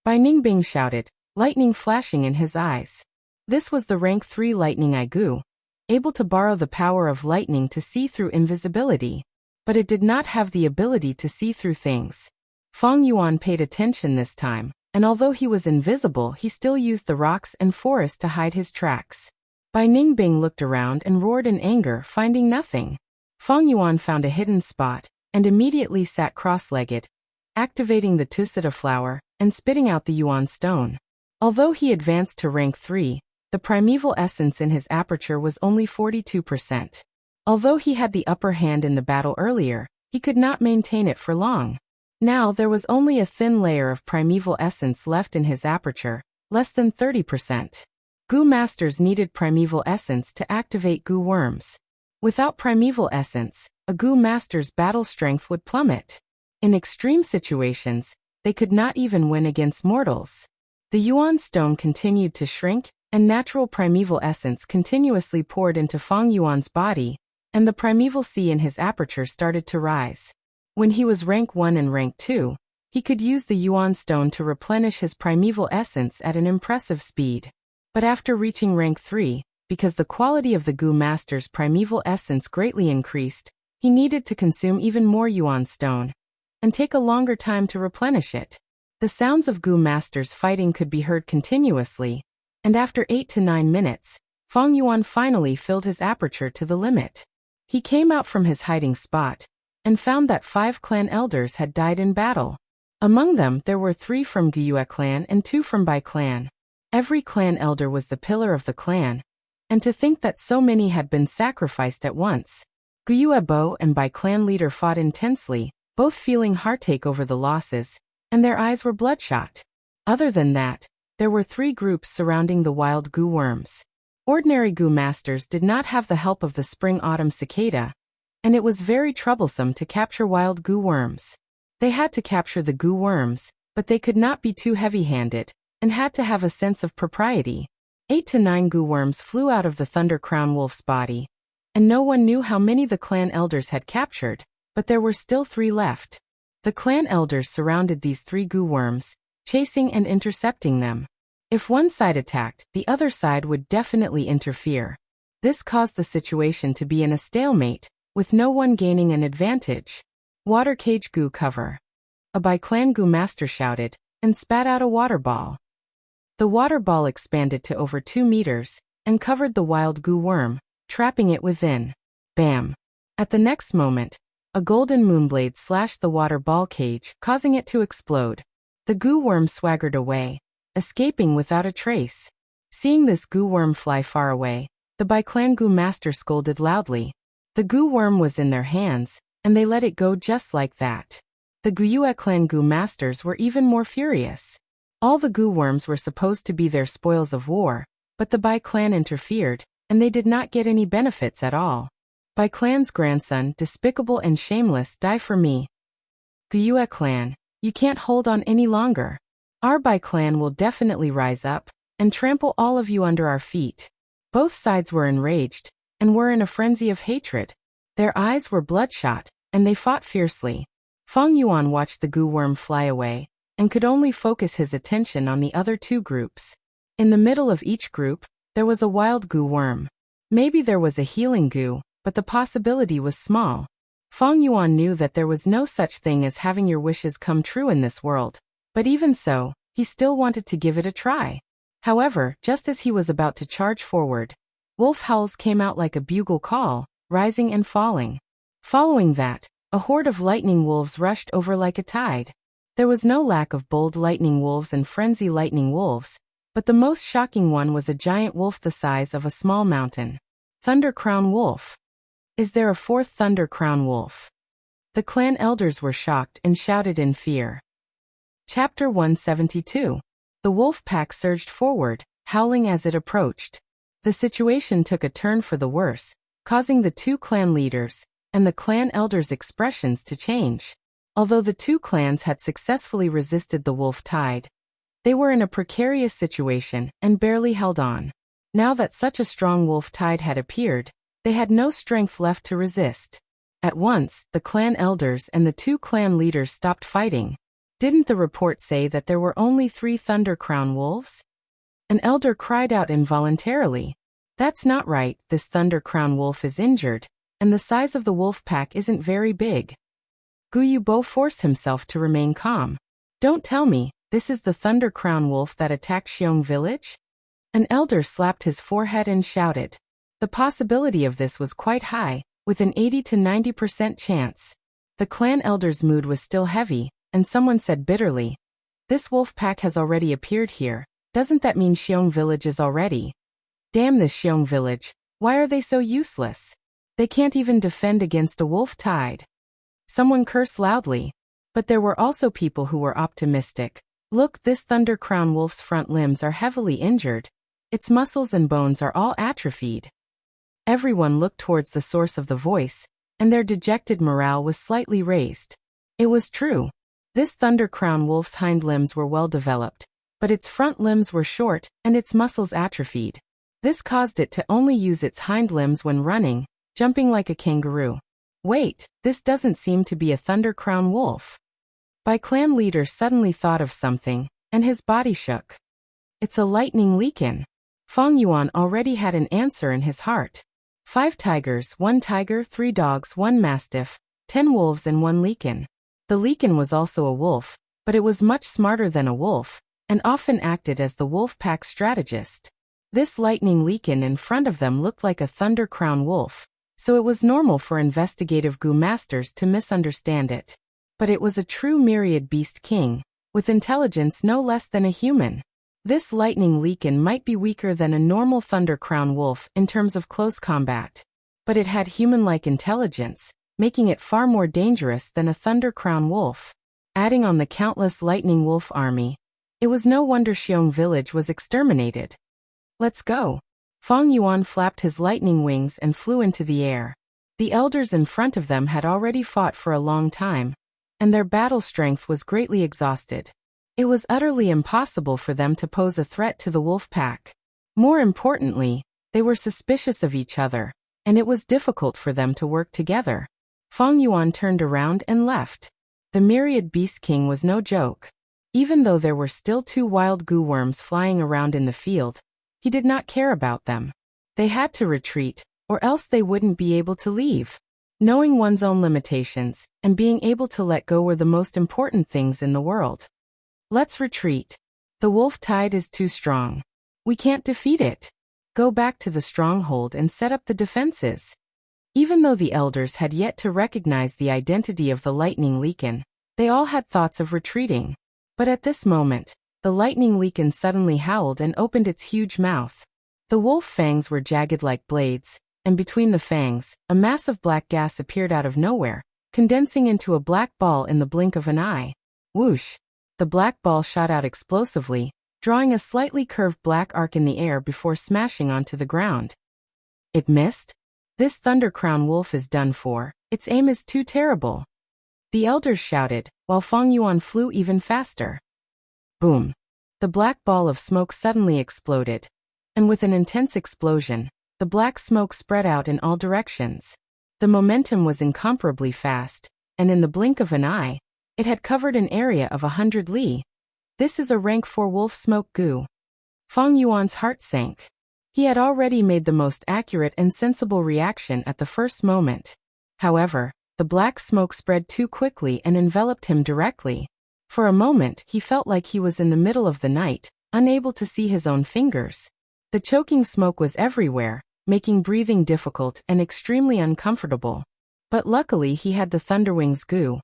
Speaker 1: Bai Ningbing shouted, lightning flashing in his eyes. This was the rank 3 Lightning Eye Goo, able to borrow the power of lightning to see through invisibility. But it did not have the ability to see through things. Fang Yuan paid attention this time, and although he was invisible he still used the rocks and forest to hide his tracks. Bai Ningbing looked around and roared in anger, finding nothing. Fang Yuan found a hidden spot, and immediately sat cross-legged, activating the Tusita flower, and spitting out the Yuan stone. Although he advanced to rank 3, the primeval essence in his aperture was only 42%. Although he had the upper hand in the battle earlier, he could not maintain it for long. Now there was only a thin layer of primeval essence left in his aperture, less than 30%. Goo Masters needed primeval essence to activate goo worms. Without primeval essence, a Goo Master's battle strength would plummet. In extreme situations, they could not even win against mortals. The Yuan stone continued to shrink, and natural primeval essence continuously poured into Fang Yuan's body, and the primeval sea in his aperture started to rise. When he was rank 1 and rank 2, he could use the Yuan stone to replenish his primeval essence at an impressive speed. But after reaching rank 3, because the quality of the Goo Master's primeval essence greatly increased, he needed to consume even more Yuan stone, and take a longer time to replenish it. The sounds of Goo Masters fighting could be heard continuously, and after 8 to 9 minutes, Fang Yuan finally filled his aperture to the limit. He came out from his hiding spot, and found that 5 clan elders had died in battle. Among them there were 3 from Gyue clan and 2 from Bai clan. Every clan elder was the pillar of the clan, and to think that so many had been sacrificed at once. Gyue Bo and Bai clan leader fought intensely, both feeling heartache over the losses, and their eyes were bloodshot. Other than that, there were 3 groups surrounding the wild goo worms. Ordinary Goo Masters did not have the help of the spring-autumn cicada, and it was very troublesome to capture wild goo worms. They had to capture the goo worms, but they could not be too heavy-handed, and had to have a sense of propriety. 8 to 9 goo worms flew out of the Thunder Crown Wolf's body, and no one knew how many the clan elders had captured, but there were still 3 left. The clan elders surrounded these 3 goo worms, chasing and intercepting them. If one side attacked, the other side would definitely interfere. This caused the situation to be in a stalemate, with no one gaining an advantage. Water Cage Goo Cover. A Bai clan Goo Master shouted, and spat out a water ball. The water ball expanded to over 2 meters, and covered the wild goo worm, trapping it within. Bam! At the next moment, a golden moonblade slashed the water ball cage, causing it to explode. The goo worm swaggered away, escaping without a trace. Seeing this goo worm fly far away, the Bai clan Goo Master scolded loudly. The goo worm was in their hands, and they let it go just like that. The Gyue clan Goo Masters were even more furious. All the goo worms were supposed to be their spoils of war, but the Bai clan interfered, and they did not get any benefits at all. Bai clan's grandson, despicable and shameless, die for me. Gyue clan, you can't hold on any longer. Our Bai clan will definitely rise up, and trample all of you under our feet. Both sides were enraged, and were in a frenzy of hatred. Their eyes were bloodshot, and they fought fiercely. Fang Yuan watched the goo worm fly away, and could only focus his attention on the other two groups. In the middle of each group, there was a wild goo worm. Maybe there was a healing goo, but the possibility was small. Feng Yuan knew that there was no such thing as having your wishes come true in this world, but even so, he still wanted to give it a try. However, just as he was about to charge forward, wolf howls came out like a bugle call, rising and falling. Following that, a horde of lightning wolves rushed over like a tide. There was no lack of bold lightning wolves and frenzy lightning wolves, but the most shocking one was a giant wolf the size of a small mountain. Thunder Crown Wolf. Is there a fourth Thunder Crown Wolf? The clan elders were shocked and shouted in fear. Chapter 172. The wolf pack surged forward, howling as it approached. The situation took a turn for the worse, causing the two clan leaders and the clan elders' expressions to change. Although the two clans had successfully resisted the wolf tide, they were in a precarious situation and barely held on. Now that such a strong wolf tide had appeared, they had no strength left to resist. At once, the clan elders and the two clan leaders stopped fighting. Didn't the report say that there were only 3 Thunder Crown wolves? An elder cried out involuntarily. That's not right, this Thunder Crown wolf is injured, and the size of the wolf pack isn't very big. Gu Yubo forced himself to remain calm. Don't tell me, this is the Thunder Crown wolf that attacked Xiong village? An elder slapped his forehead and shouted. The possibility of this was quite high, with an 80 to 90% chance. The clan elder's mood was still heavy, and someone said bitterly, "This wolf pack has already appeared here. Doesn't that mean Xiong village is already? Damn this Xiong village, why are they so useless? They can't even defend against a wolf tide." Someone cursed loudly. But there were also people who were optimistic. Look, this Thunder Crown wolf's front limbs are heavily injured. Its muscles and bones are all atrophied. Everyone looked towards the source of the voice, and their dejected morale was slightly raised. It was true. This Thunder Crown wolf's hind limbs were well developed, but its front limbs were short and its muscles atrophied. This caused it to only use its hind limbs when running, jumping like a kangaroo. Wait, this doesn't seem to be a Thunder Crown wolf. My clan leader suddenly thought of something, and his body shook. It's a lightning leakin. Feng Yuan already had an answer in his heart. 5 tigers, 1 tiger, 3 dogs, 1 mastiff, 10 wolves and 1 leakin. The leakin was also a wolf, but it was much smarter than a wolf, and often acted as the wolf pack strategist. This lightning leakin in front of them looked like a Thunder Crown wolf, so it was normal for investigative Gu masters to misunderstand it. But it was a true myriad beast king, with intelligence no less than a human. This lightning leakin might be weaker than a normal Thunder Crown wolf in terms of close combat, but it had human-like intelligence, making it far more dangerous than a Thunder Crown wolf. Adding on the countless lightning wolf army, it was no wonder Xiong village was exterminated. Let's go. Feng Yuan flapped his lightning wings and flew into the air. The elders in front of them had already fought for a long time, and their battle strength was greatly exhausted. It was utterly impossible for them to pose a threat to the wolf pack. More importantly, they were suspicious of each other, and it was difficult for them to work together. Feng Yuan turned around and left. The myriad beast king was no joke. Even though there were still 2 wild goo worms flying around in the field, he did not care about them. They had to retreat, or else they wouldn't be able to leave. Knowing one's own limitations and being able to let go were the most important things in the world. Let's retreat. The wolf tide is too strong. We can't defeat it. Go back to the stronghold and set up the defenses. Even though the elders had yet to recognize the identity of the lightning leakin, they all had thoughts of retreating. But at this moment, the lightning leakin suddenly howled and opened its huge mouth. The wolf fangs were jagged like blades, and between the fangs, a mass of black gas appeared out of nowhere, condensing into a black ball in the blink of an eye. Whoosh! The black ball shot out explosively, drawing a slightly curved black arc in the air before smashing onto the ground. It missed? This Thunder Crown wolf is done for. Its aim is too terrible. The elders shouted, while Feng Yuan flew even faster. Boom! The black ball of smoke suddenly exploded, and with an intense explosion, the black smoke spread out in all directions. The momentum was incomparably fast, and in the blink of an eye, It had covered an area of 100 li. This is a rank 4 wolf smoke goo. Fang Yuan's heart sank. He had already made the most accurate and sensible reaction at the first moment. However, the black smoke spread too quickly and enveloped him directly. For a moment, he felt like he was in the middle of the night, unable to see his own fingers. The choking smoke was everywhere, making breathing difficult and extremely uncomfortable. But luckily he had the Thunderwings goo.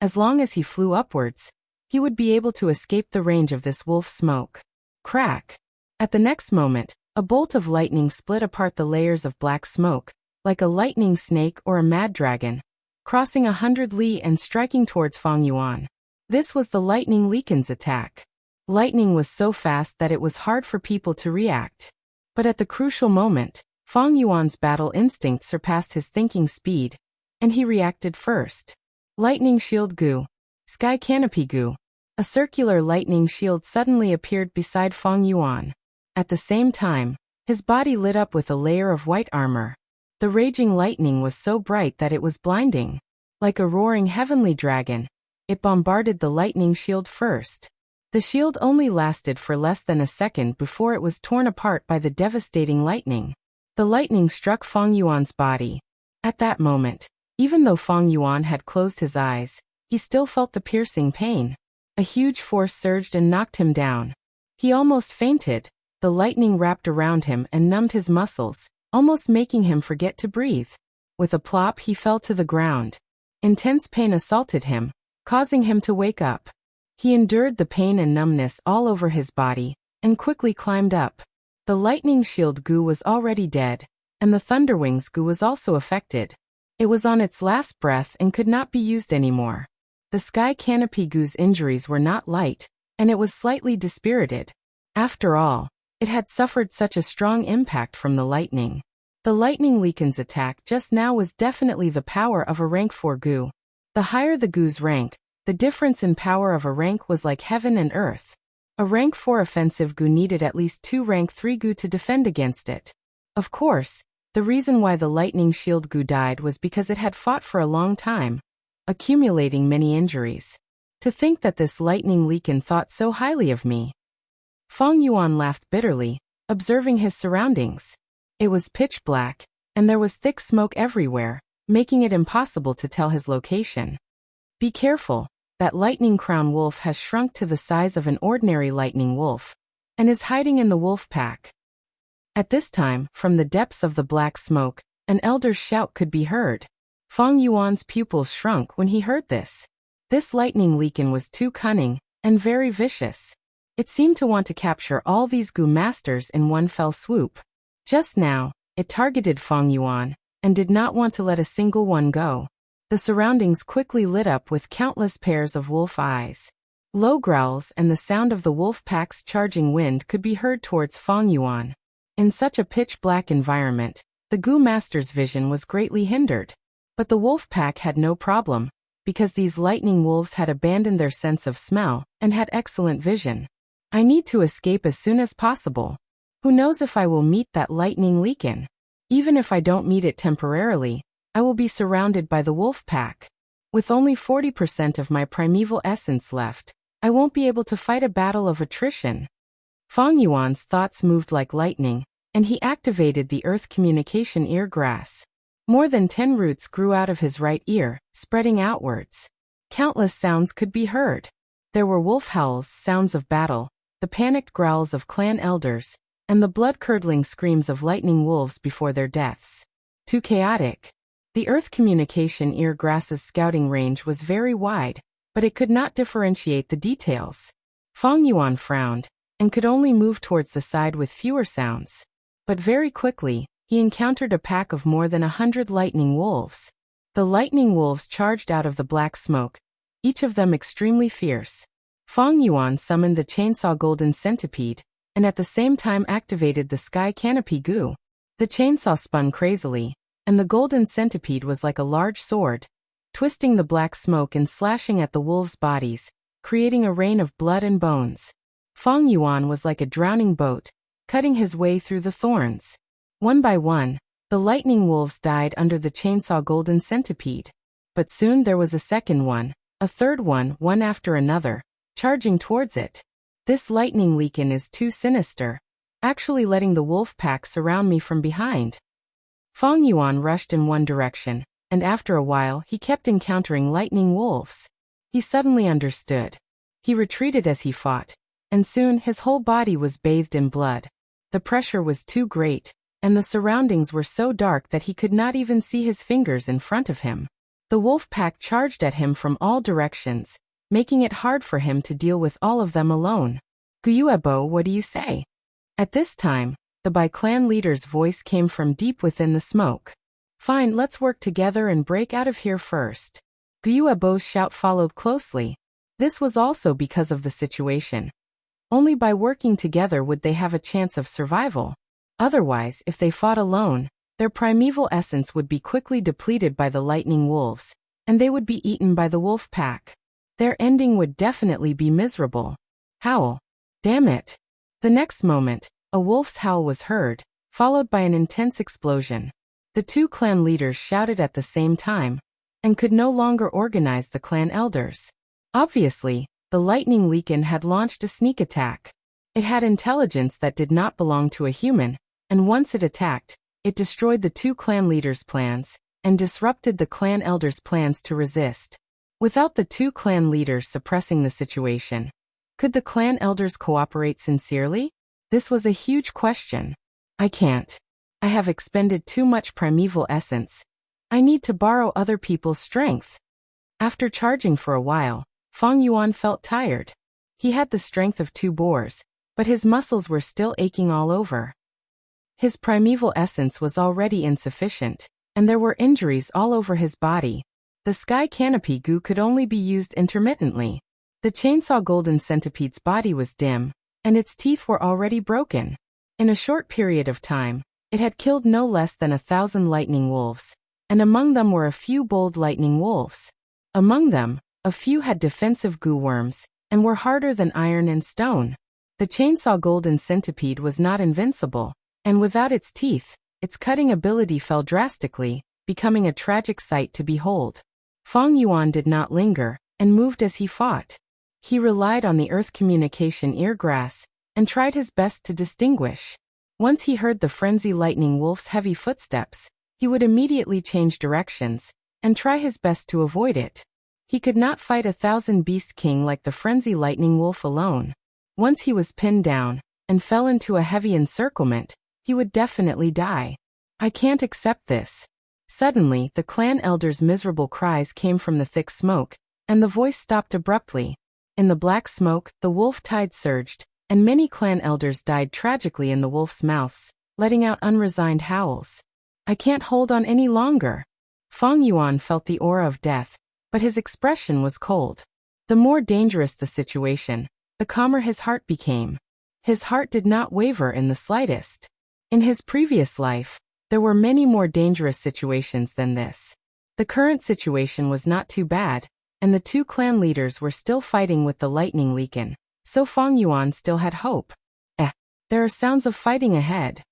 Speaker 1: As long as he flew upwards, he would be able to escape the range of this wolf smoke. Crack! At the next moment, a bolt of lightning split apart the layers of black smoke, like a lightning snake or a mad dragon, crossing 100 li and striking towards Fang Yuan. This was the lightning Liken's attack. Lightning was so fast that it was hard for people to react. But at the crucial moment, Fang Yuan's battle instinct surpassed his thinking speed, and he reacted first. Lightning Shield Goo. Sky Canopy Goo. A circular lightning shield suddenly appeared beside Fang Yuan. At the same time, his body lit up with a layer of white armor. The raging lightning was so bright that it was blinding. Like a roaring heavenly dragon, it bombarded the lightning shield first. The shield only lasted for less than a second before it was torn apart by the devastating lightning. The lightning struck Fang Yuan's body. At that moment, even though Fang Yuan had closed his eyes, he still felt the piercing pain. A huge force surged and knocked him down. He almost fainted. The lightning wrapped around him and numbed his muscles, almost making him forget to breathe. With a plop, he fell to the ground. Intense pain assaulted him, causing him to wake up. He endured the pain and numbness all over his body, and quickly climbed up. The lightning shield goo was already dead, and the Thunderwings goo was also affected. It was on its last breath and could not be used anymore. The Sky Canopy goo's injuries were not light, and it was slightly dispirited. After all, it had suffered such a strong impact from the lightning. The lightning Liken's attack just now was definitely the power of a rank 4 goo. The higher the goo's rank, the difference in power of a rank was like heaven and earth. A rank 4 offensive goo needed at least 2 rank 3 goo to defend against it. Of course, the reason why the lightning shield goo died was because it had fought for a long time, accumulating many injuries. To think that this lightning Liken thought so highly of me. Fang Yuan laughed bitterly, observing his surroundings. It was pitch black, and there was thick smoke everywhere, making it impossible to tell his location. Be careful, that lightning crown wolf has shrunk to the size of an ordinary lightning wolf, and is hiding in the wolf pack. At this time, from the depths of the black smoke, an elder's shout could be heard. Fang Yuan's pupils shrunk when he heard this. This lightning Liken was too cunning, and very vicious. It seemed to want to capture all these goo masters in one fell swoop. Just now, it targeted Fang Yuan, and did not want to let a single one go. The surroundings quickly lit up with countless pairs of wolf eyes. Low growls and the sound of the wolf pack's charging wind could be heard towards Fang Yuan. In such a pitch-black environment, the goo master's vision was greatly hindered. But the wolf pack had no problem, because these lightning wolves had abandoned their sense of smell and had excellent vision. I need to escape as soon as possible. Who knows if I will meet that lightning Liken? Even if I don't meet it temporarily, I will be surrounded by the wolf pack. With only 40% of my primeval essence left, I won't be able to fight a battle of attrition. Fang Yuan's thoughts moved like lightning, and he activated the earth communication ear grass. More than 10 roots grew out of his right ear, spreading outwards. Countless sounds could be heard. There were wolf howls, sounds of battle, the panicked growls of clan elders, and the blood-curdling screams of lightning wolves before their deaths. Too chaotic. The earth communication ear grass's scouting range was very wide, but it could not differentiate the details. Fang Yuan frowned, and could only move towards the side with fewer sounds. But very quickly, he encountered a pack of more than 100 lightning wolves. The lightning wolves charged out of the black smoke, each of them extremely fierce. Fang Yuan summoned the chainsaw golden centipede, and at the same time activated the sky canopy goo. The chainsaw spun crazily, and the golden centipede was like a large sword, twisting the black smoke and slashing at the wolves' bodies, creating a rain of blood and bones. Fang Yuan was like a drowning boat, cutting his way through the thorns. One by one, the lightning wolves died under the chainsaw golden centipede. But soon there was a second one, A third one after another, charging towards it. This lightning leakin is too sinister, actually letting the wolf pack surround me from behind. Feng Yuan rushed in one direction, and after a while he kept encountering lightning wolves. He suddenly understood. He retreated as he fought, and soon his whole body was bathed in blood. The pressure was too great, and the surroundings were so dark that he could not even see his fingers in front of him. The wolf pack charged at him from all directions, making it hard for him to deal with all of them alone. Guyuebo, what do you say? At this time, the Bai clan leader's voice came from deep within the smoke. Fine, let's work together and break out of here first. Guyuebo's shout followed closely. This was also because of the situation. Only by working together would they have a chance of survival. Otherwise, if they fought alone, their primeval essence would be quickly depleted by the lightning wolves, and they would be eaten by the wolf pack. Their ending would definitely be miserable. Howl. Damn it. The next moment, a wolf's howl was heard, followed by an intense explosion. The two clan leaders shouted at the same time, and could no longer organize the clan elders. Obviously, the lightning leakin had launched a sneak attack. It had intelligence that did not belong to a human, and once it attacked, it destroyed the two clan leaders' plans, and disrupted the clan elders' plans to resist. Without the two clan leaders suppressing the situation, could the clan elders cooperate sincerely? This was a huge question. I can't. I have expended too much primeval essence. I need to borrow other people's strength. After charging for a while, Feng Yuan felt tired. He had the strength of two boars, but his muscles were still aching all over. His primeval essence was already insufficient, and there were injuries all over his body. The sky canopy goo could only be used intermittently. The chainsaw golden centipede's body was dim, and its teeth were already broken. In a short period of time, it had killed no less than 1,000 lightning wolves, and among them were a few bold lightning wolves. Among them, a few had defensive goo worms, and were harder than iron and stone. The chainsaw golden centipede was not invincible, and without its teeth, its cutting ability fell drastically, becoming a tragic sight to behold. Feng Yuan did not linger, and moved as he fought. He relied on the earth communication eargrass, and tried his best to distinguish. Once he heard the frenzy lightning wolf's heavy footsteps, he would immediately change directions, and try his best to avoid it. He could not fight 1,000 beast king like the frenzy lightning wolf alone. Once he was pinned down, and fell into a heavy encirclement, he would definitely die. I can't accept this. Suddenly, the clan elder's miserable cries came from the thick smoke, and the voice stopped abruptly. In the black smoke, the wolf tide surged, and many clan elders died tragically in the wolf's mouths, letting out unresigned howls. I can't hold on any longer. Feng Yuan felt the aura of death, but his expression was cold. The more dangerous the situation, the calmer his heart became. His heart did not waver in the slightest. In his previous life, there were many more dangerous situations than this. The current situation was not too bad, and the two clan leaders were still fighting with the lightning leakin, so Feng Yuan still had hope. There are sounds of fighting ahead.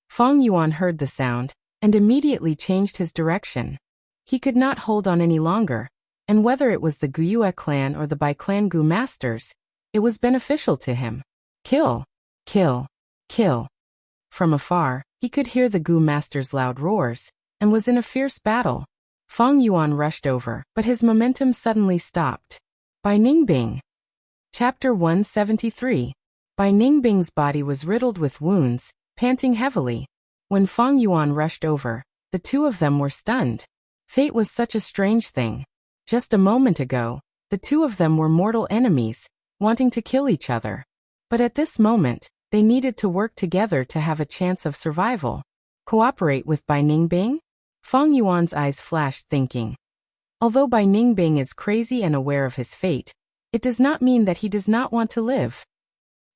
Speaker 1: Feng Yuan heard the sound, and immediately changed his direction. He could not hold on any longer, and whether it was the Guyue clan or the Bai clan Gu masters, it was beneficial to him. Kill! Kill! Kill! From afar, he could hear the Gu masters' loud roars, and was in a fierce battle. Feng Yuan rushed over, but his momentum suddenly stopped. Bai Ningbing. Chapter 173. Bai Ningbing's body was riddled with wounds, panting heavily. When Feng Yuan rushed over, the two of them were stunned. Fate was such a strange thing. Just a moment ago, the two of them were mortal enemies, wanting to kill each other. But at this moment, they needed to work together to have a chance of survival. Cooperate with Bai Ningbing? Feng Yuan's eyes flashed, thinking. Although Bai Ningbing is crazy and aware of his fate, it does not mean that he does not want to live.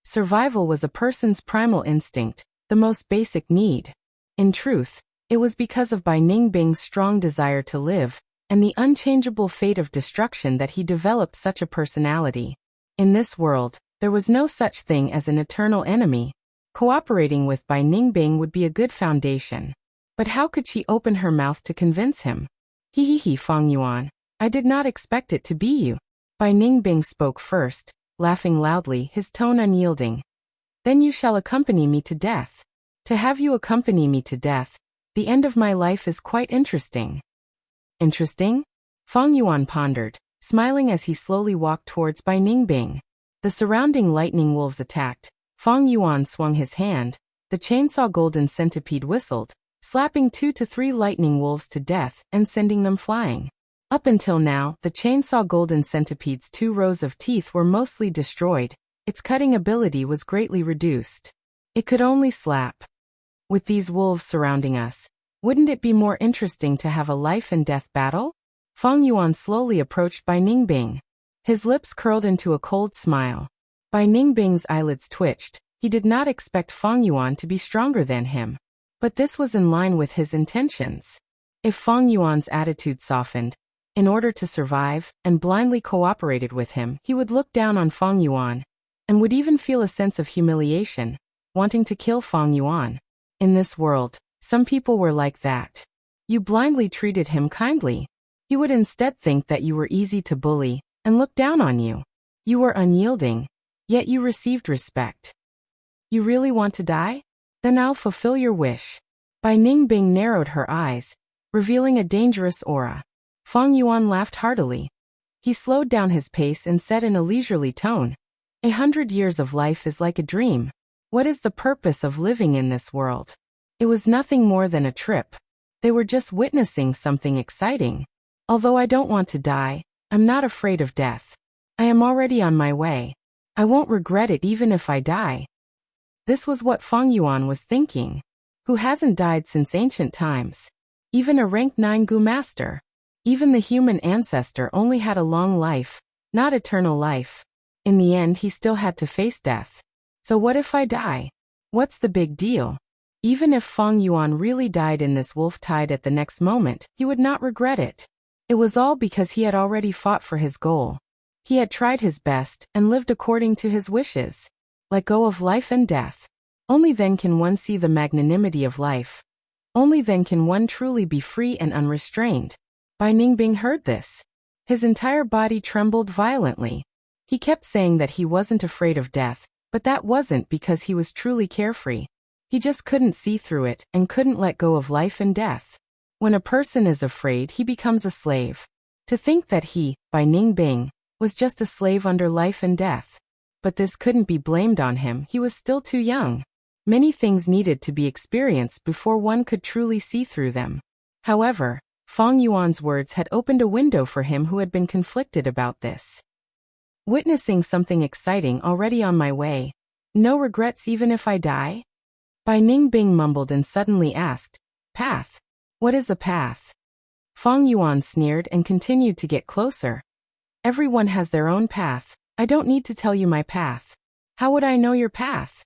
Speaker 1: Survival was a person's primal instinct, the most basic need. In truth, it was because of Bai Ningbing's strong desire to live, and the unchangeable fate of destruction that he developed such a personality. In this world, there was no such thing as an eternal enemy. Cooperating with Bai Ningbing would be a good foundation. But how could she open her mouth to convince him? Feng Yuan. I did not expect it to be you. Bai Ningbing spoke first, laughing loudly, his tone unyielding. Then you shall accompany me to death. To have you accompany me to death, the end of my life is quite interesting. Interesting? Fang Yuan pondered, smiling as he slowly walked towards Bai Ningbing. The surrounding lightning wolves attacked. Fang Yuan swung his hand. The chainsaw golden centipede whistled, slapping 2 to 3 lightning wolves to death and sending them flying. Up until now, the chainsaw golden centipede's 2 rows of teeth were mostly destroyed. Its cutting ability was greatly reduced. It could only slap. With these wolves surrounding us, wouldn't it be more interesting to have a life and death battle? Fang Yuan slowly approached Bai Ningbing. His lips curled into a cold smile. Bai Ningbing's eyelids twitched. He did not expect Fang Yuan to be stronger than him. But this was in line with his intentions. If Fang Yuan's attitude softened, in order to survive, and blindly cooperated with him, he would look down on Fang Yuan, and would even feel a sense of humiliation, wanting to kill Fang Yuan. In this world, some people were like that. You blindly treated him kindly. He would instead think that you were easy to bully, and look down on you. You were unyielding, yet you received respect. You really want to die? Then I'll fulfill your wish. Bai Ningbing narrowed her eyes, revealing a dangerous aura. Fang Yuan laughed heartily. He slowed down his pace and said in a leisurely tone, 100 years of life is like a dream. What is the purpose of living in this world? It was nothing more than a trip. They were just witnessing something exciting. Although I don't want to die, I'm not afraid of death. I am already on my way. I won't regret it even if I die. This was what Fang Yuan was thinking. Who hasn't died since ancient times? Even a rank 9 Gu master. Even the human ancestor only had a long life, not eternal life. In the end, he still had to face death. So what if I die? What's the big deal? Even if Fang Yuan really died in this wolf tide at the next moment, he would not regret it. It was all because he had already fought for his goal. He had tried his best and lived according to his wishes. Let go of life and death. Only then can one see the magnanimity of life. Only then can one truly be free and unrestrained. Bai Ningbing heard this. His entire body trembled violently. He kept saying that he wasn't afraid of death, but that wasn't because he was truly carefree. He just couldn't see through it and couldn't let go of life and death. When a person is afraid, he becomes a slave. To think that he, Bai Ningbing, was just a slave under life and death. But this couldn't be blamed on him, he was still too young. Many things needed to be experienced before one could truly see through them. However, Fang Yuan's words had opened a window for him who had been conflicted about this. Witnessing something exciting already on my way. No regrets even if I die? Bai Ningbing mumbled and suddenly asked, Path? What is a path? Fang Yuan sneered and continued to get closer. Everyone has their own path. I don't need to tell you my path. How would I know your path?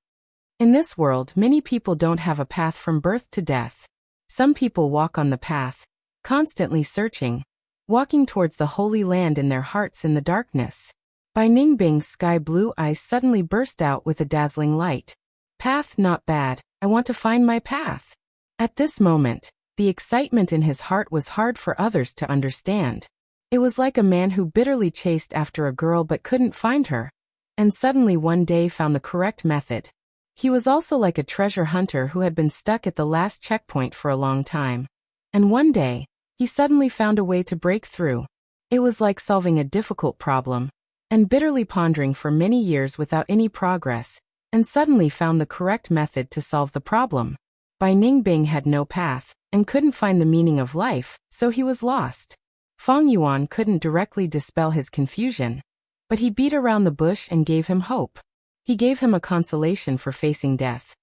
Speaker 1: In this world, many people don't have a path from birth to death. Some people walk on the path, constantly searching, walking towards the Holy Land in their hearts in the darkness. Bai Ningbing's sky-blue eyes suddenly burst out with a dazzling light. Path not bad, I want to find my path. At this moment, the excitement in his heart was hard for others to understand. It was like a man who bitterly chased after a girl but couldn't find her, and suddenly one day found the correct method. He was also like a treasure hunter who had been stuck at the last checkpoint for a long time. And one day, he suddenly found a way to break through. It was like solving a difficult problem, and bitterly pondering for many years without any progress, and suddenly found the correct method to solve the problem. Bai Ningbing had no path, and couldn't find the meaning of life, so he was lost. Fang Yuan couldn't directly dispel his confusion, but he beat around the bush and gave him hope. He gave him a consolation for facing death.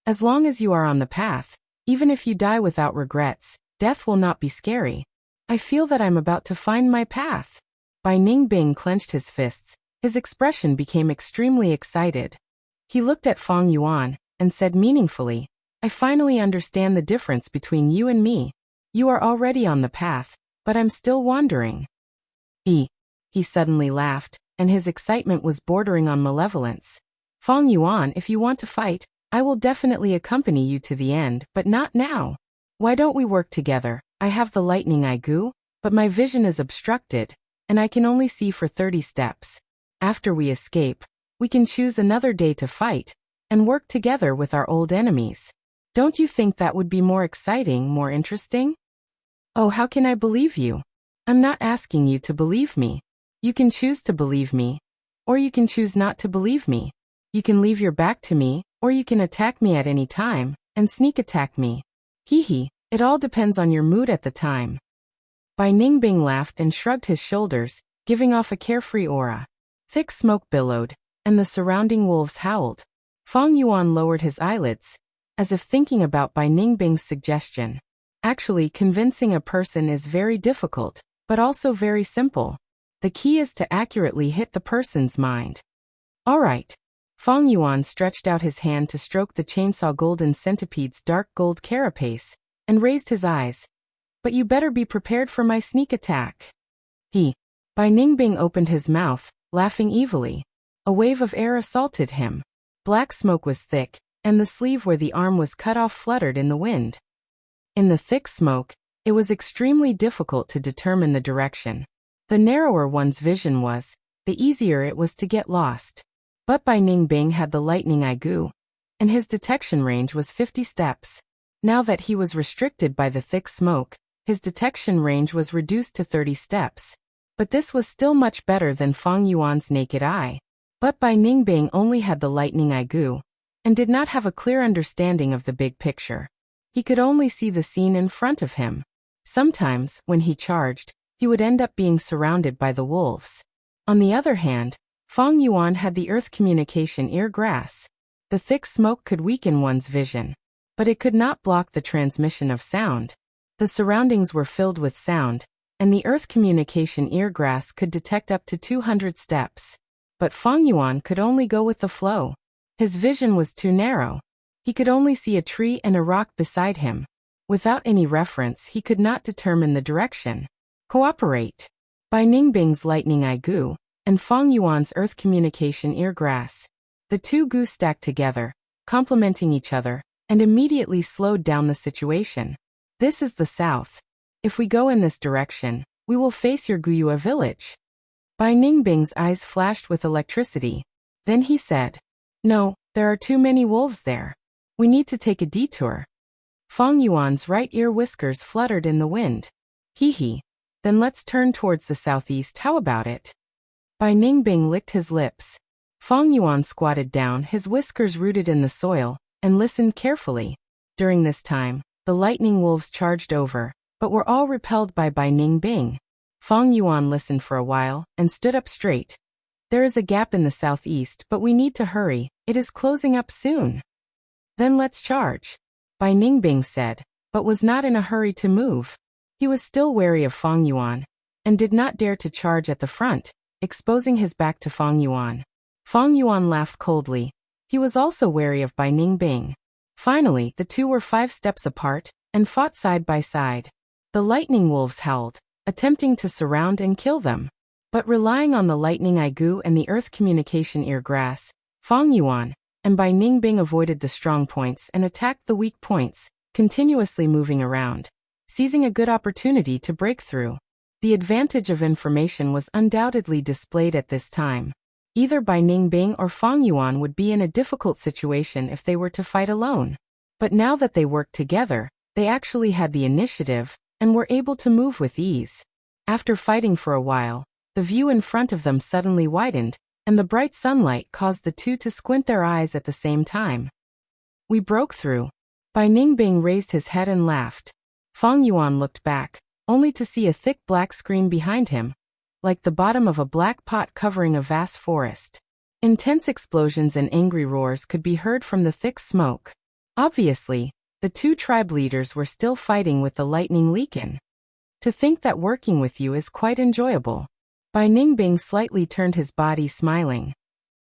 Speaker 1: As long as you are on the path, even if you die without regrets, death will not be scary. I feel that I'm about to find my path. Bai Ningbing clenched his fists. His expression became extremely excited. He looked at Fang Yuan and said meaningfully, I finally understand the difference between you and me. You are already on the path, but I'm still wandering. He suddenly laughed, and his excitement was bordering on malevolence. Fang Yuan, if you want to fight, I will definitely accompany you to the end, but not now. Why don't we work together? I have the lightning eye Gu. but my vision is obstructed, and I can only see for 30 steps. After we escape, we can choose another day to fight, and work together with our old enemies. Don't you think that would be more exciting, more interesting? Oh, how can I believe you? I'm not asking you to believe me. You can choose to believe me, or you can choose not to believe me. You can leave your back to me, or you can attack me at any time, and sneak attack me. Hee, it all depends on your mood at the time. Bai Ningbing laughed and shrugged his shoulders, giving off a carefree aura. Thick smoke billowed, and the surrounding wolves howled. Fang Yuan lowered his eyelids, as if thinking about Bai Ningbing's suggestion. Actually, convincing a person is very difficult, but also very simple. The key is to accurately hit the person's mind. All right. Fang Yuan stretched out his hand to stroke the chainsaw golden centipede's dark gold carapace, and raised his eyes. But you better be prepared for my sneak attack. Bai Ningbing opened his mouth, laughing evilly. A wave of air assaulted him. Black smoke was thick, and the sleeve where the arm was cut off fluttered in the wind. In the thick smoke, it was extremely difficult to determine the direction. The narrower one's vision was, the easier it was to get lost. But Bai Ningbing had the lightning eye goo, and his detection range was 50 steps. Now that he was restricted by the thick smoke, his detection range was reduced to 30 steps. But this was still much better than Fang Yuan's naked eye. But Bai Ningbing only had the lightning eye goo, and did not have a clear understanding of the big picture. He could only see the scene in front of him. Sometimes, when he charged, he would end up being surrounded by the wolves. On the other hand, Fang Yuan had the earth communication ear grass. The thick smoke could weaken one's vision, but it could not block the transmission of sound. The surroundings were filled with sound, and the earth communication ear grass could detect up to 200 steps. But Fang Yuan could only go with the flow. His vision was too narrow. He could only see a tree and a rock beside him. Without any reference, he could not determine the direction. Cooperate. Bai Ningbing's lightning eye goo, and Fang Yuan's earth communication ear grass. The two goo stacked together, complementing each other, and immediately slowed down the situation. This is the south. If we go in this direction, we will face your Guyua village. Bai Ningbing's eyes flashed with electricity. Then he said, No, there are too many wolves there. We need to take a detour. Fang Yuan's right ear whiskers fluttered in the wind. Then let's turn towards the southeast, how about it? Bai Ningbing licked his lips. Fang Yuan squatted down, his whiskers rooted in the soil, and listened carefully. During this time, the lightning wolves charged over, but were all repelled by Bai Ningbing. Fang Yuan listened for a while, and stood up straight. There is a gap in the southeast, but we need to hurry, it is closing up soon. Then let's charge, Bai Ningbing said, but was not in a hurry to move. He was still wary of Fang Yuan, and did not dare to charge at the front, exposing his back to Fang Yuan. Fang Yuan laughed coldly. He was also wary of Bai Ningbing. Finally, the two were 5 steps apart, and fought side by side. The lightning wolves howled, attempting to surround and kill them. But relying on the lightning eye goo and the earth communication ear grass, Fang Yuan and Bai Ningbing avoided the strong points and attacked the weak points, continuously moving around, seizing a good opportunity to break through. The advantage of information was undoubtedly displayed at this time. Either Bai Ningbing or Fang Yuan would be in a difficult situation if they were to fight alone. But now that they worked together, they actually had the initiative, and were able to move with ease. After fighting for a while, the view in front of them suddenly widened, and the bright sunlight caused the two to squint their eyes at the same time. We broke through. Bai Ningbing raised his head and laughed. Fang Yuan looked back, only to see a thick black screen behind him, like the bottom of a black pot covering a vast forest. Intense explosions and angry roars could be heard from the thick smoke. Obviously, the two tribe leaders were still fighting with the lightning leakin. To think that working with you is quite enjoyable. Bai Ningbing slightly turned his body, smiling.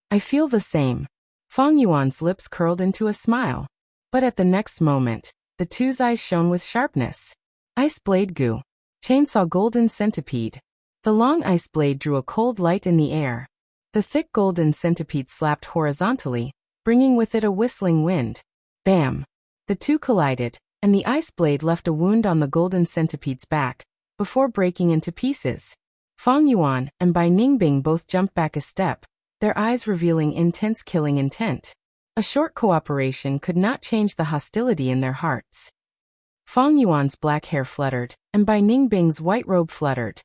Speaker 1: I feel the same. Fang Yuan's lips curled into a smile. But at the next moment, the two's eyes shone with sharpness. Ice blade goo. Chainsaw golden centipede. The long ice blade drew a cold light in the air. The thick golden centipede slapped horizontally, bringing with it a whistling wind. Bam! The two collided, and the ice blade left a wound on the golden centipede's back, before breaking into pieces. Fang Yuan and Bai Ningbing both jumped back a step, their eyes revealing intense killing intent. A short cooperation could not change the hostility in their hearts. Fang Yuan's black hair fluttered, and Bai Ningbing's white robe fluttered.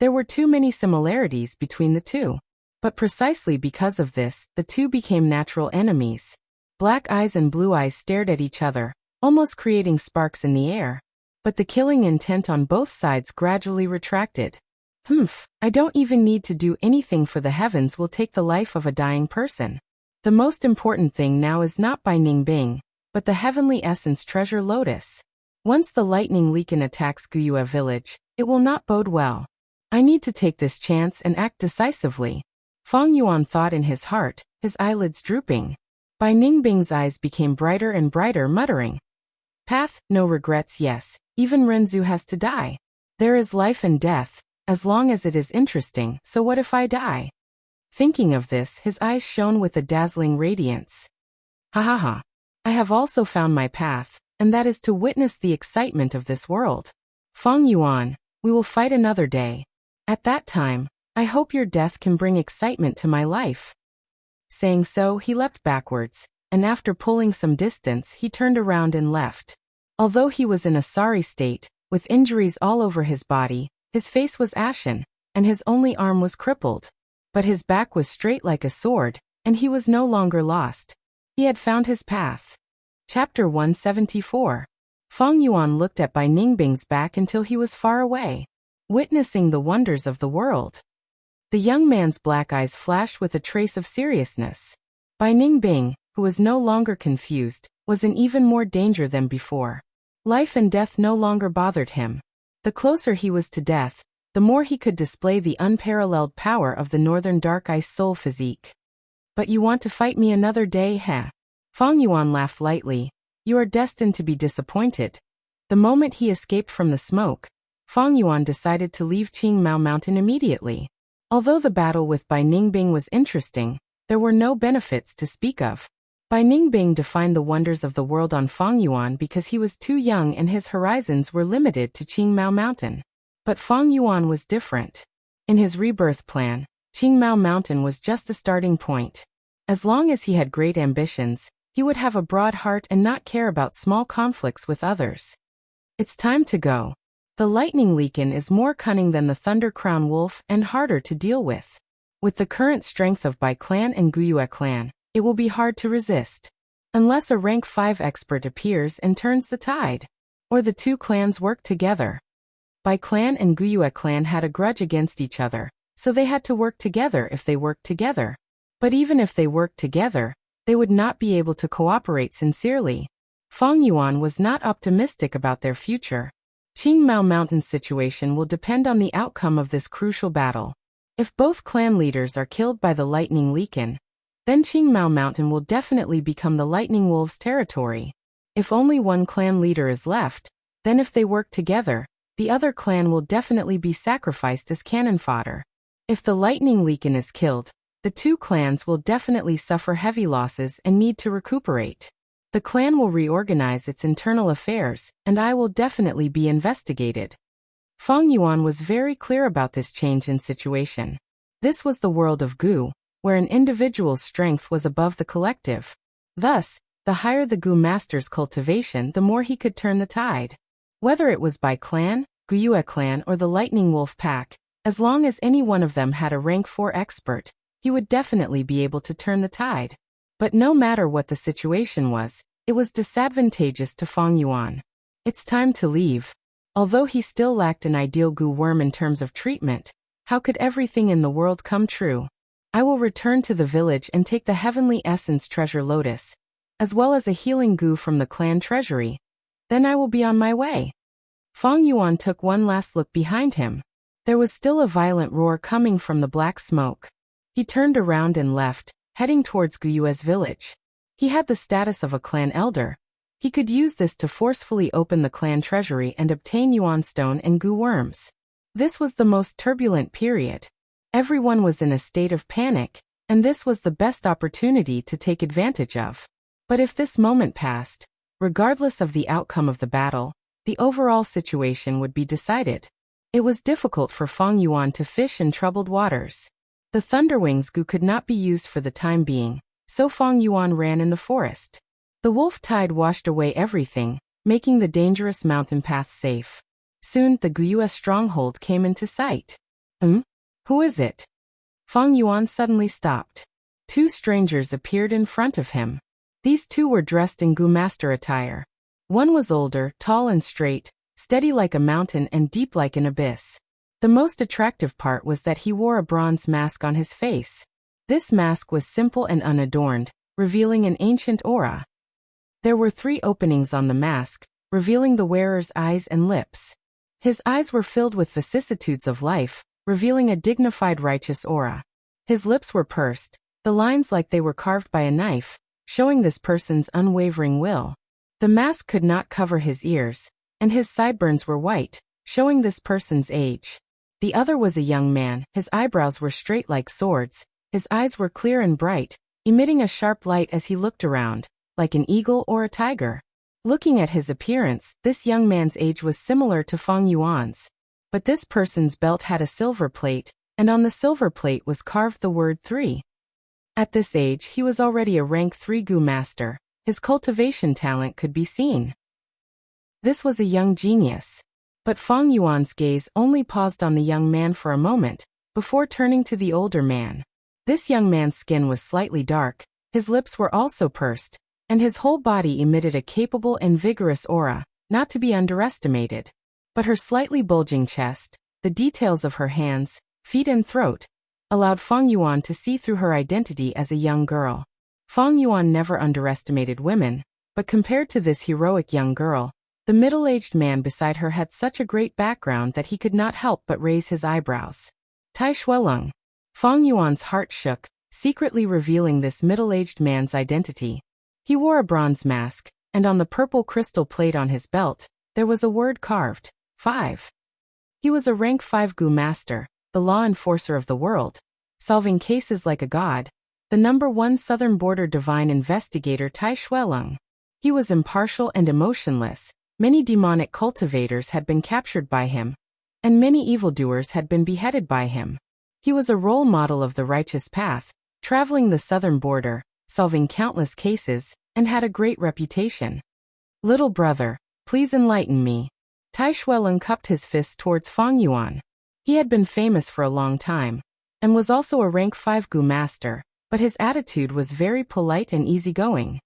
Speaker 1: There were too many similarities between the two. But precisely because of this, the two became natural enemies. Black eyes and blue eyes stared at each other, almost creating sparks in the air. But the killing intent on both sides gradually retracted. I don't even need to do anything, for the heavens will take the life of a dying person. The most important thing now is not Bai Ningbing, but the heavenly essence treasure lotus. Once the lightning Leaken attacks Guyue village, it will not bode well. I need to take this chance and act decisively. Fang Yuan thought in his heart, his eyelids drooping. Bai Ningbing's eyes became brighter and brighter, muttering, "Path, no regrets, yes, even Renzu has to die. There is life and death, as long as it is interesting, so what if I die?" Thinking of this, his eyes shone with a dazzling radiance. Ha ha ha. I have also found my path, and that is to witness the excitement of this world. Fang Yuan, we will fight another day. At that time, I hope your death can bring excitement to my life. Saying so, he leapt backwards, and after pulling some distance, he turned around and left. Although he was in a sorry state, with injuries all over his body, his face was ashen, and his only arm was crippled. But his back was straight like a sword, and he was no longer lost. He had found his path. Chapter 174. Fang Yuan looked at Bai Ningbing's back until he was far away, witnessing the wonders of the world. The young man's black eyes flashed with a trace of seriousness. Bai Ningbing, who was no longer confused, was in even more danger than before. Life and death no longer bothered him. The closer he was to death, the more he could display the unparalleled power of the northern dark ice soul physique. But you want to fight me another day, heh? Fang Yuan laughed lightly. You are destined to be disappointed. The moment he escaped from the smoke, Fang Yuan decided to leave Qingmao Mountain immediately. Although the battle with Bai Ningbing was interesting, there were no benefits to speak of. Bai Ningbing defined the wonders of the world on Fang Yuan because he was too young and his horizons were limited to Qingmao Mountain. But Fang Yuan was different. In his rebirth plan, Qingmao Mountain was just a starting point. As long as he had great ambitions, he would have a broad heart and not care about small conflicts with others. It's time to go. The lightning Leaken is more cunning than the Thunder Crown Wolf and harder to deal with. With the current strength of Bai clan and Guyue clan, it will be hard to resist. Unless a rank 5 expert appears and turns the tide. Or the two clans work together. Bai clan and Guyue clan had a grudge against each other, so they had to work together if they worked together. But even if they worked together, they would not be able to cooperate sincerely. Fang Yuan was not optimistic about their future. Qingmao Mountain's situation will depend on the outcome of this crucial battle. If both clan leaders are killed by the lightning Leaken, then Qingmao Mountain will definitely become the Lightning Wolves' territory. If only one clan leader is left, then if they work together, the other clan will definitely be sacrificed as cannon fodder. If the lightning Leaken is killed, the two clans will definitely suffer heavy losses and need to recuperate. The clan will reorganize its internal affairs, and I will definitely be investigated. Fang Yuan was very clear about this change in situation. This was the world of Gu, where an individual's strength was above the collective. Thus, the higher the Gu master's cultivation, the more he could turn the tide. Whether it was Bai clan, Guyue clan or the Lightning Wolf pack, as long as any one of them had a rank 4 expert, he would definitely be able to turn the tide. But no matter what the situation was, it was disadvantageous to Fang Yuan. It's time to leave. Although he still lacked an ideal Gu worm in terms of treatment, how could everything in the world come true? I will return to the village and take the heavenly essence treasure lotus, as well as a healing Gu from the clan treasury. Then I will be on my way. Fang Yuan took one last look behind him. There was still a violent roar coming from the black smoke. He turned around and left, heading towards Guyue's village. He had the status of a clan elder. He could use this to forcefully open the clan treasury and obtain Yuan Stone and Gu worms. This was the most turbulent period. Everyone was in a state of panic, and this was the best opportunity to take advantage of. But if this moment passed, regardless of the outcome of the battle, the overall situation would be decided. It was difficult for Fang Yuan to fish in troubled waters. The Thunderwings Gu could not be used for the time being, so Fang Yuan ran in the forest. The wolf tide washed away everything, making the dangerous mountain path safe. Soon the Guyue stronghold came into sight. Who is it? Fang Yuan suddenly stopped. Two strangers appeared in front of him. These two were dressed in Gu master attire. One was older, tall and straight, steady like a mountain and deep like an abyss. The most attractive part was that he wore a bronze mask on his face. This mask was simple and unadorned, revealing an ancient aura. There were 3 openings on the mask, revealing the wearer's eyes and lips. His eyes were filled with vicissitudes of life, revealing a dignified righteous aura. His lips were pursed, the lines like they were carved by a knife, showing this person's unwavering will. The mask could not cover his ears, and his sideburns were white, showing this person's age. The other was a young man, his eyebrows were straight like swords, his eyes were clear and bright, emitting a sharp light as he looked around, like an eagle or a tiger. Looking at his appearance, this young man's age was similar to Fang Yuan's. But this person's belt had a silver plate, and on the silver plate was carved the word 3. At this age he was already a rank 3 Gu master. His cultivation talent could be seen. This was a young genius. But Fang Yuan's gaze only paused on the young man for a moment, before turning to the older man. This young man's skin was slightly dark, his lips were also pursed, and his whole body emitted a capable and vigorous aura, not to be underestimated. But her slightly bulging chest, the details of her hands, feet and throat, allowed Fang Yuan to see through her identity as a young girl. Fang Yuan never underestimated women, but compared to this heroic young girl, the middle-aged man beside her had such a great background that he could not help but raise his eyebrows. Tai Shueleng. Fang Yuan's heart shook, secretly revealing this middle-aged man's identity. He wore a bronze mask, and on the purple crystal plate on his belt, there was a word carved, 5. He was a rank 5 Gu master, the law enforcer of the world, solving cases like a god, the number 1 southern border divine investigator Tai Shueleng. He was impartial and emotionless. Many demonic cultivators had been captured by him, and many evildoers had been beheaded by him. He was a role model of the righteous path, traveling the southern border, solving countless cases, and had a great reputation. Little brother, please enlighten me. Tai Shueleng cupped his fists towards Fang Yuan. He had been famous for a long time, and was also a rank 5 Gu master, but his attitude was very polite and easygoing.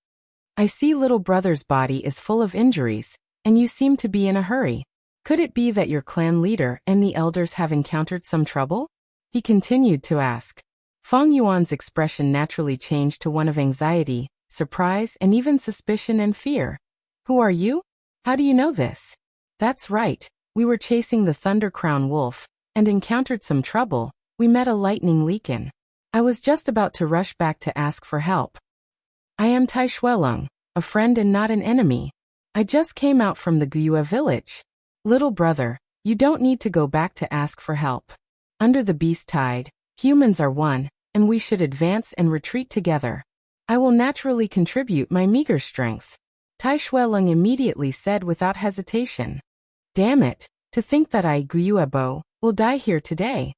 Speaker 1: I see little brother's body is full of injuries, and you seem to be in a hurry. Could it be that your clan leader and the elders have encountered some trouble? He continued to ask. Fang Yuan's expression naturally changed to one of anxiety, surprise, and even suspicion and fear. Who are you? How do you know this? That's right, we were chasing the Thunder Crown Wolf, and encountered some trouble. We met a lightning leakin. I was just about to rush back to ask for help. I am Tai Shueleng, a friend and not an enemy. I just came out from the Guyue village. Little brother, you don't need to go back to ask for help. Under the beast tide, humans are one, and we should advance and retreat together. I will naturally contribute my meager strength. Tai Shueleng immediately said without hesitation. Damn it, to think that I, Guyuebo, will die here today.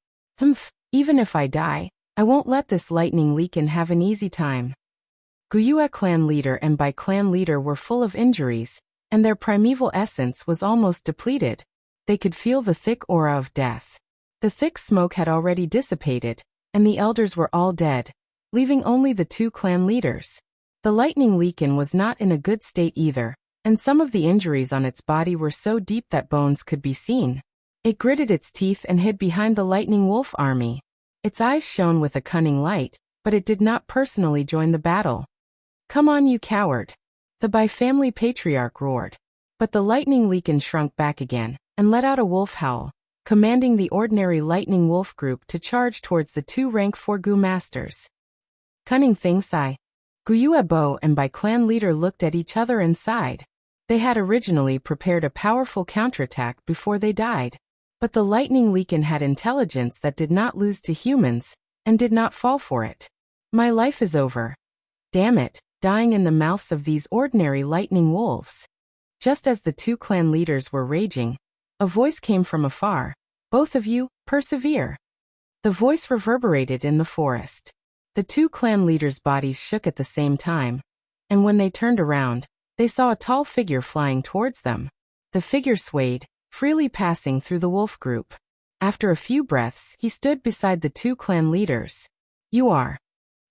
Speaker 1: Even if I die, I won't let this lightning leakin have an easy time. Guyue clan leader and by clan leader were full of injuries, and their primeval essence was almost depleted. They could feel the thick aura of death. The thick smoke had already dissipated, and the elders were all dead, leaving only the 2 clan leaders. The lightning leakin was not in a good state either, and some of the injuries on its body were so deep that bones could be seen. It gritted its teeth and hid behind the lightning wolf army. Its eyes shone with a cunning light, but it did not personally join the battle. Come on, you coward! The bi-family patriarch roared. But the lightning leakin shrunk back again, and let out a wolf howl, commanding the ordinary lightning wolf group to charge towards the 2 rank 4 Gu masters. Cunning thing Sai. Guyuebo and by clan leader looked at each other and sighed. They had originally prepared a powerful counterattack before they died. But the lightning leakin had intelligence that did not lose to humans, and did not fall for it. My life is over. Damn it, dying in the mouths of these ordinary lightning wolves. Just as the 2 clan leaders were raging, a voice came from afar. Both of you, persevere. The voice reverberated in the forest. The two clan leaders' bodies shook at the same time, and when they turned around, they saw a tall figure flying towards them. The figure swayed, freely passing through the wolf group. After a few breaths, he stood beside the two clan leaders. You are?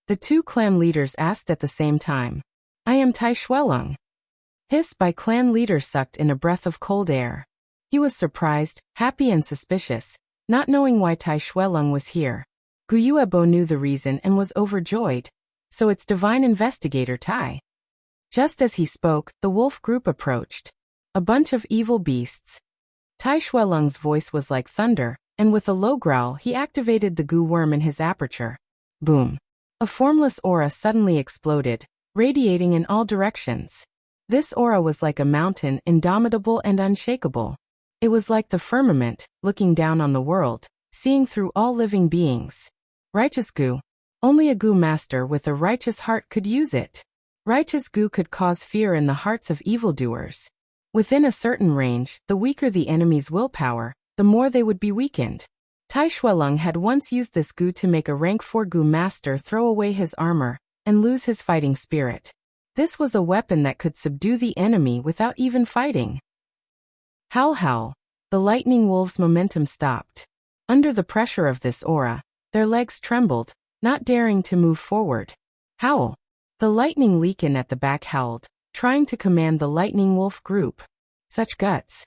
Speaker 1: The two clan leaders asked at the same time. I am Tai Shuelong. Hiss by clan leader sucked in a breath of cold air. He was surprised, happy and suspicious, not knowing why Tai Shuelong was here. Guyuebo knew the reason and was overjoyed. So it's divine investigator Tai. Just as he spoke, the wolf group approached. A bunch of evil beasts. Tai Shuelong's voice was like thunder, and with a low growl he activated the goo worm in his aperture. Boom. A formless aura suddenly exploded, radiating in all directions. This aura was like a mountain, indomitable and unshakable. It was like the firmament, looking down on the world, seeing through all living beings. Righteous goo. Only a goo master with a righteous heart could use it. Righteous goo could cause fear in the hearts of evildoers. Within a certain range, the weaker the enemy's willpower, the more they would be weakened. Tai Shuelong had once used this goo to make a rank 4 goo master throw away his armor and lose his fighting spirit. This was a weapon that could subdue the enemy without even fighting. Howl howl. The lightning wolves' momentum stopped. Under the pressure of this aura, their legs trembled, not daring to move forward. Howl. The lightning leakin at the back howled, trying to command the lightning wolf group. Such guts.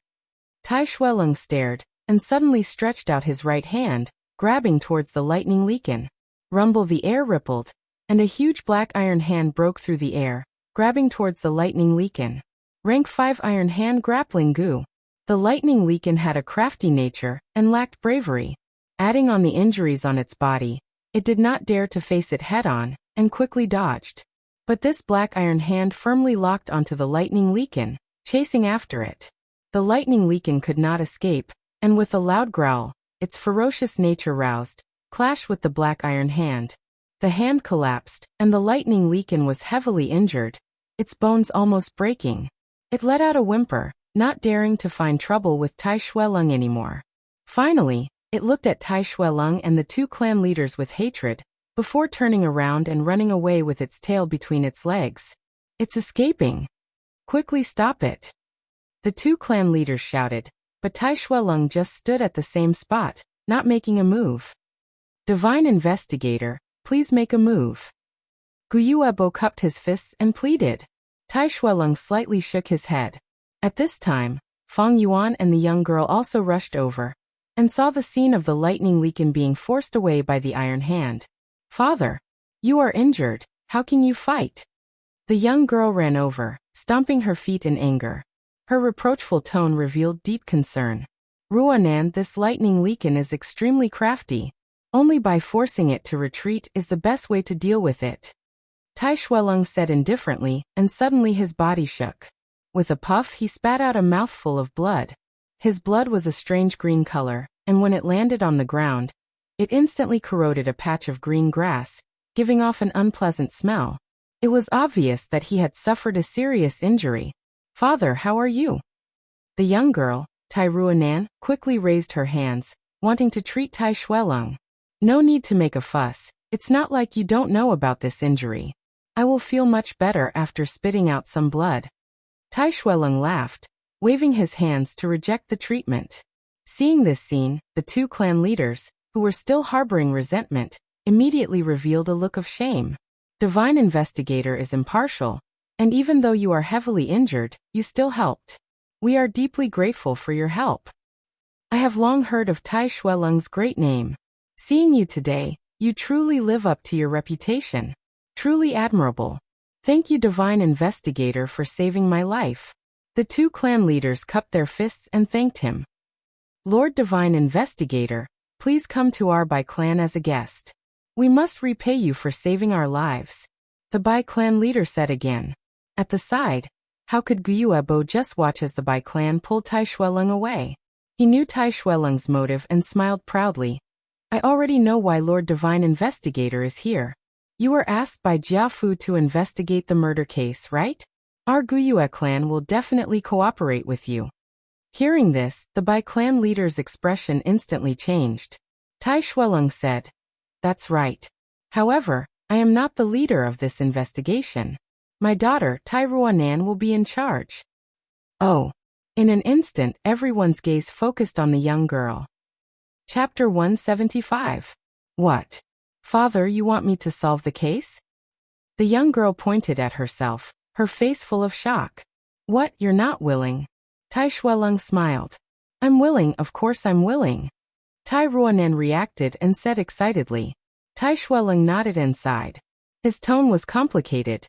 Speaker 1: Tai Shuelong stared, and suddenly stretched out his right hand, grabbing towards the lightning leakin. Rumble, the air rippled, and a huge black iron hand broke through the air, grabbing towards the lightning leakin. Rank 5 iron hand grappling goo. The lightning leakin had a crafty nature, and lacked bravery. Adding on the injuries on its body, it did not dare to face it head-on, and quickly dodged. But this black iron hand firmly locked onto the lightning leakin, chasing after it. The lightning leakin could not escape, and with a loud growl, its ferocious nature roused, clashed with the black iron hand. The hand collapsed, and the lightning leakin was heavily injured, its bones almost breaking. It let out a whimper, not daring to find trouble with Tai Shuelong anymore. Finally, it looked at Tai Shuelong and the two clan leaders with hatred, before turning around and running away with its tail between its legs. It's escaping. Quickly stop it. The two clan leaders shouted, but Tai Shuelong just stood at the same spot, not making a move. Divine investigator, please make a move. Guyuebo cupped his fists and pleaded. Tai Shuelong slightly shook his head. At this time, Feng Yuan and the young girl also rushed over, and saw the scene of the lightning leakin being forced away by the iron hand. Father, you are injured, how can you fight? The young girl ran over, stomping her feet in anger. Her reproachful tone revealed deep concern. Ruanan, this lightning leakin is extremely crafty. Only by forcing it to retreat is the best way to deal with it. Tai Shuelong said indifferently, and suddenly his body shook. With a puff he spat out a mouthful of blood. His blood was a strange green color, and when it landed on the ground, it instantly corroded a patch of green grass, giving off an unpleasant smell. It was obvious that he had suffered a serious injury. Father, how are you? The young girl, Tai Ruanan, quickly raised her hands, wanting to treat Tai Shuelong. No need to make a fuss, it's not like you don't know about this injury. I will feel much better after spitting out some blood. Tai Shuelong laughed, waving his hands to reject the treatment. Seeing this scene, the two clan leaders, who were still harboring resentment, immediately revealed a look of shame. Divine investigator is impartial, and even though you are heavily injured, you still helped. We are deeply grateful for your help. I have long heard of Tai Shuelong's great name. Seeing you today, you truly live up to your reputation. Truly admirable. Thank you, Divine Investigator, for saving my life. The two clan leaders cupped their fists and thanked him. Lord Divine Investigator, please come to our Bai clan as a guest. We must repay you for saving our lives. The Bai clan leader said again. At the side, how could Guyuebo just watch as the Bai clan pulled Tai Shuelong away? He knew Tai Shuelong's motive and smiled proudly. I already know why Lord Divine Investigator is here. You were asked by Jiafu to investigate the murder case, right? Our Guyue clan will definitely cooperate with you. Hearing this, the Bai clan leader's expression instantly changed. Tai Shuelong said, "That's right. However, I am not the leader of this investigation. My daughter, Tai Ruanan, will be in charge." Oh. In an instant, everyone's gaze focused on the young girl. Chapter 175. What? Father, you want me to solve the case? The young girl pointed at herself, her face full of shock. What, you're not willing? Tai Shuelong smiled. I'm willing, of course I'm willing. Tai Ruanan reacted and said excitedly. Tai Shuelong nodded and sighed. His tone was complicated.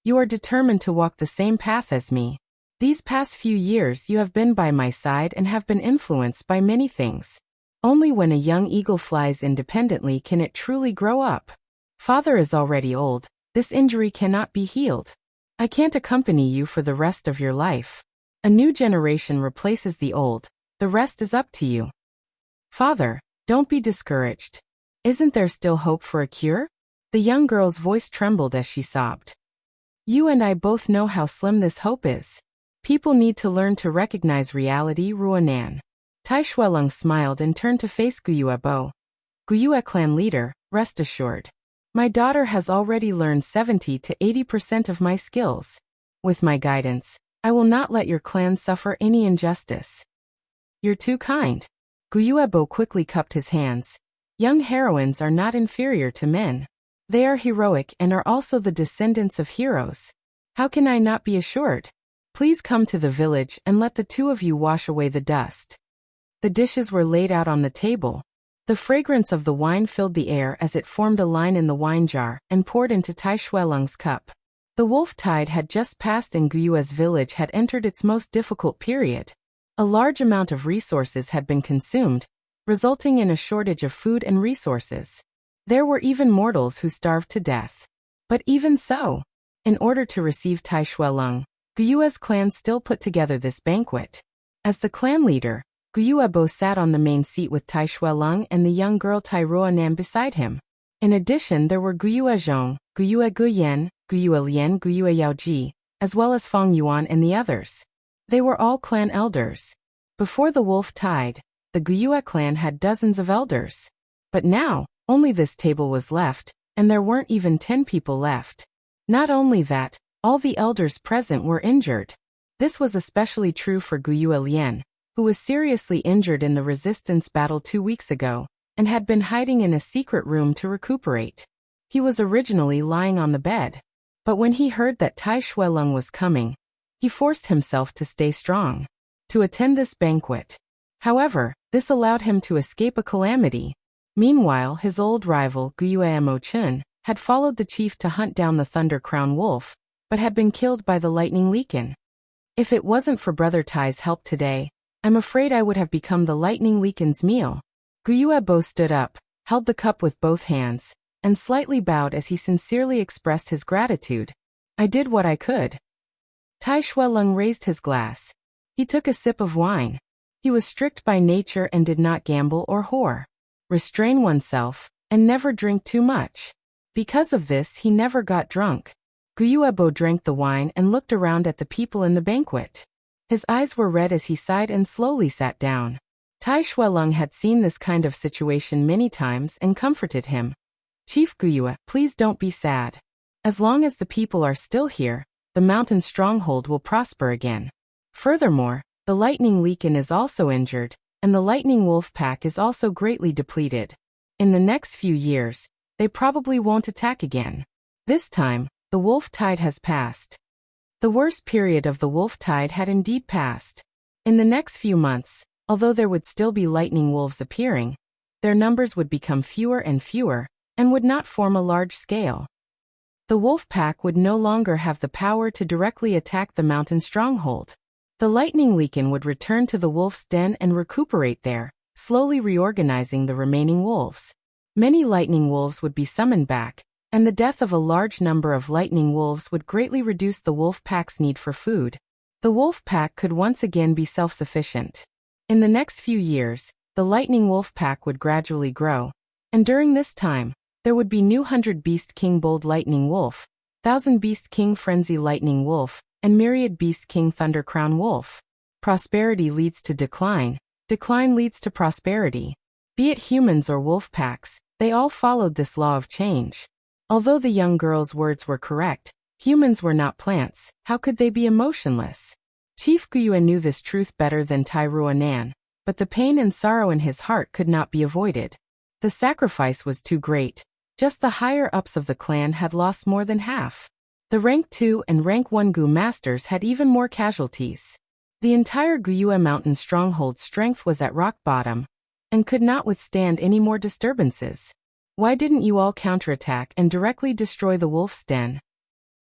Speaker 1: You are determined to walk the same path as me. These past few years you have been by my side and have been influenced by many things. Only when a young eagle flies independently can it truly grow up. Father is already old. This injury cannot be healed. I can't accompany you for the rest of your life. A new generation replaces the old. The rest is up to you. Father, don't be discouraged. Isn't there still hope for a cure? The young girl's voice trembled as she sobbed. You and I both know how slim this hope is. People need to learn to recognize reality, Ruanan. Tai Shuelong smiled and turned to face Guyuebo. Guyue clan leader, rest assured. My daughter has already learned 70 to 80% of my skills. With my guidance, I will not let your clan suffer any injustice. You're too kind. Guyuebo quickly cupped his hands. Young heroines are not inferior to men. They are heroic and are also the descendants of heroes. How can I not be assured? Please come to the village and let the two of you wash away the dust. The dishes were laid out on the table. The fragrance of the wine filled the air as it formed a line in the wine jar and poured into Tai Shuelong's cup. The wolf tide had just passed and Guyue's village had entered its most difficult period. A large amount of resources had been consumed, resulting in a shortage of food and resources. There were even mortals who starved to death. But even so, in order to receive Tai Shuelong, Guyue's clan still put together this banquet. As the clan leader, Guyuebo sat on the main seat with Tai Shuelong and the young girl Tai Ruanan beside him. In addition, there were Guyue Zhong, Guyue Guyen, Guyue Lian, Guyue Yaoji, as well as Feng Yuan and the others. They were all clan elders. Before the wolf tide, the Guyue clan had dozens of elders. But now, only this table was left, and there weren't even 10 people left. Not only that, all the elders present were injured. This was especially true for Guyue Lian, who was seriously injured in the resistance battle 2 weeks ago, and had been hiding in a secret room to recuperate. He was originally lying on the bed. But when he heard that Tai Shuelong was coming, he forced himself to stay strong, to attend this banquet. However, this allowed him to escape a calamity. Meanwhile, his old rival, Guyue Mo Chun, had followed the chief to hunt down the Thunder Crown Wolf, but had been killed by the Lightning Leakin. If it wasn't for Brother Tai's help today, I'm afraid I would have become the Lightning Leakin's meal. Guyuebo stood up, held the cup with both hands, and slightly bowed as he sincerely expressed his gratitude. I did what I could. Tai Shuelong raised his glass. He took a sip of wine. He was strict by nature and did not gamble or whore. Restrain oneself, and never drink too much. Because of this, he never got drunk. Guyuebo drank the wine and looked around at the people in the banquet. His eyes were red as he sighed and slowly sat down. Tai Shuelong had seen this kind of situation many times and comforted him. Chief Guyue, please don't be sad. As long as the people are still here, the mountain stronghold will prosper again. Furthermore, the Lightning Leakin is also injured, and the Lightning Wolf Pack is also greatly depleted. In the next few years, they probably won't attack again. This time, the wolf tide has passed. The worst period of the wolf tide had indeed passed. In the next few months, although there would still be lightning wolves appearing, their numbers would become fewer and fewer, and would not form a large scale. The wolf pack would no longer have the power to directly attack the mountain stronghold. The Lightning Leakin would return to the wolf's den and recuperate there, slowly reorganizing the remaining wolves. Many lightning wolves would be summoned back, and the death of a large number of lightning wolves would greatly reduce the wolf pack's need for food. The wolf pack could once again be self-sufficient. In the next few years, the lightning wolf pack would gradually grow, and during this time, there would be new 100 Beast King Bold Lightning Wolf, 1,000 Beast King Frenzy Lightning Wolf, and myriad Beast King Thunder Crown Wolf. Prosperity leads to decline, decline leads to prosperity. Be it humans or wolf packs, they all followed this law of change. Although the young girl's words were correct, humans were not plants, how could they be emotionless? Chief Gyue knew this truth better than Tai Ruanan, but the pain and sorrow in his heart could not be avoided. The sacrifice was too great. Just the higher-ups of the clan had lost more than half. The Rank 2 and Rank 1 Gu masters had even more casualties. The entire Gyue mountain stronghold's strength was at rock bottom, and could not withstand any more disturbances. Why didn't you all counterattack and directly destroy the wolf's den?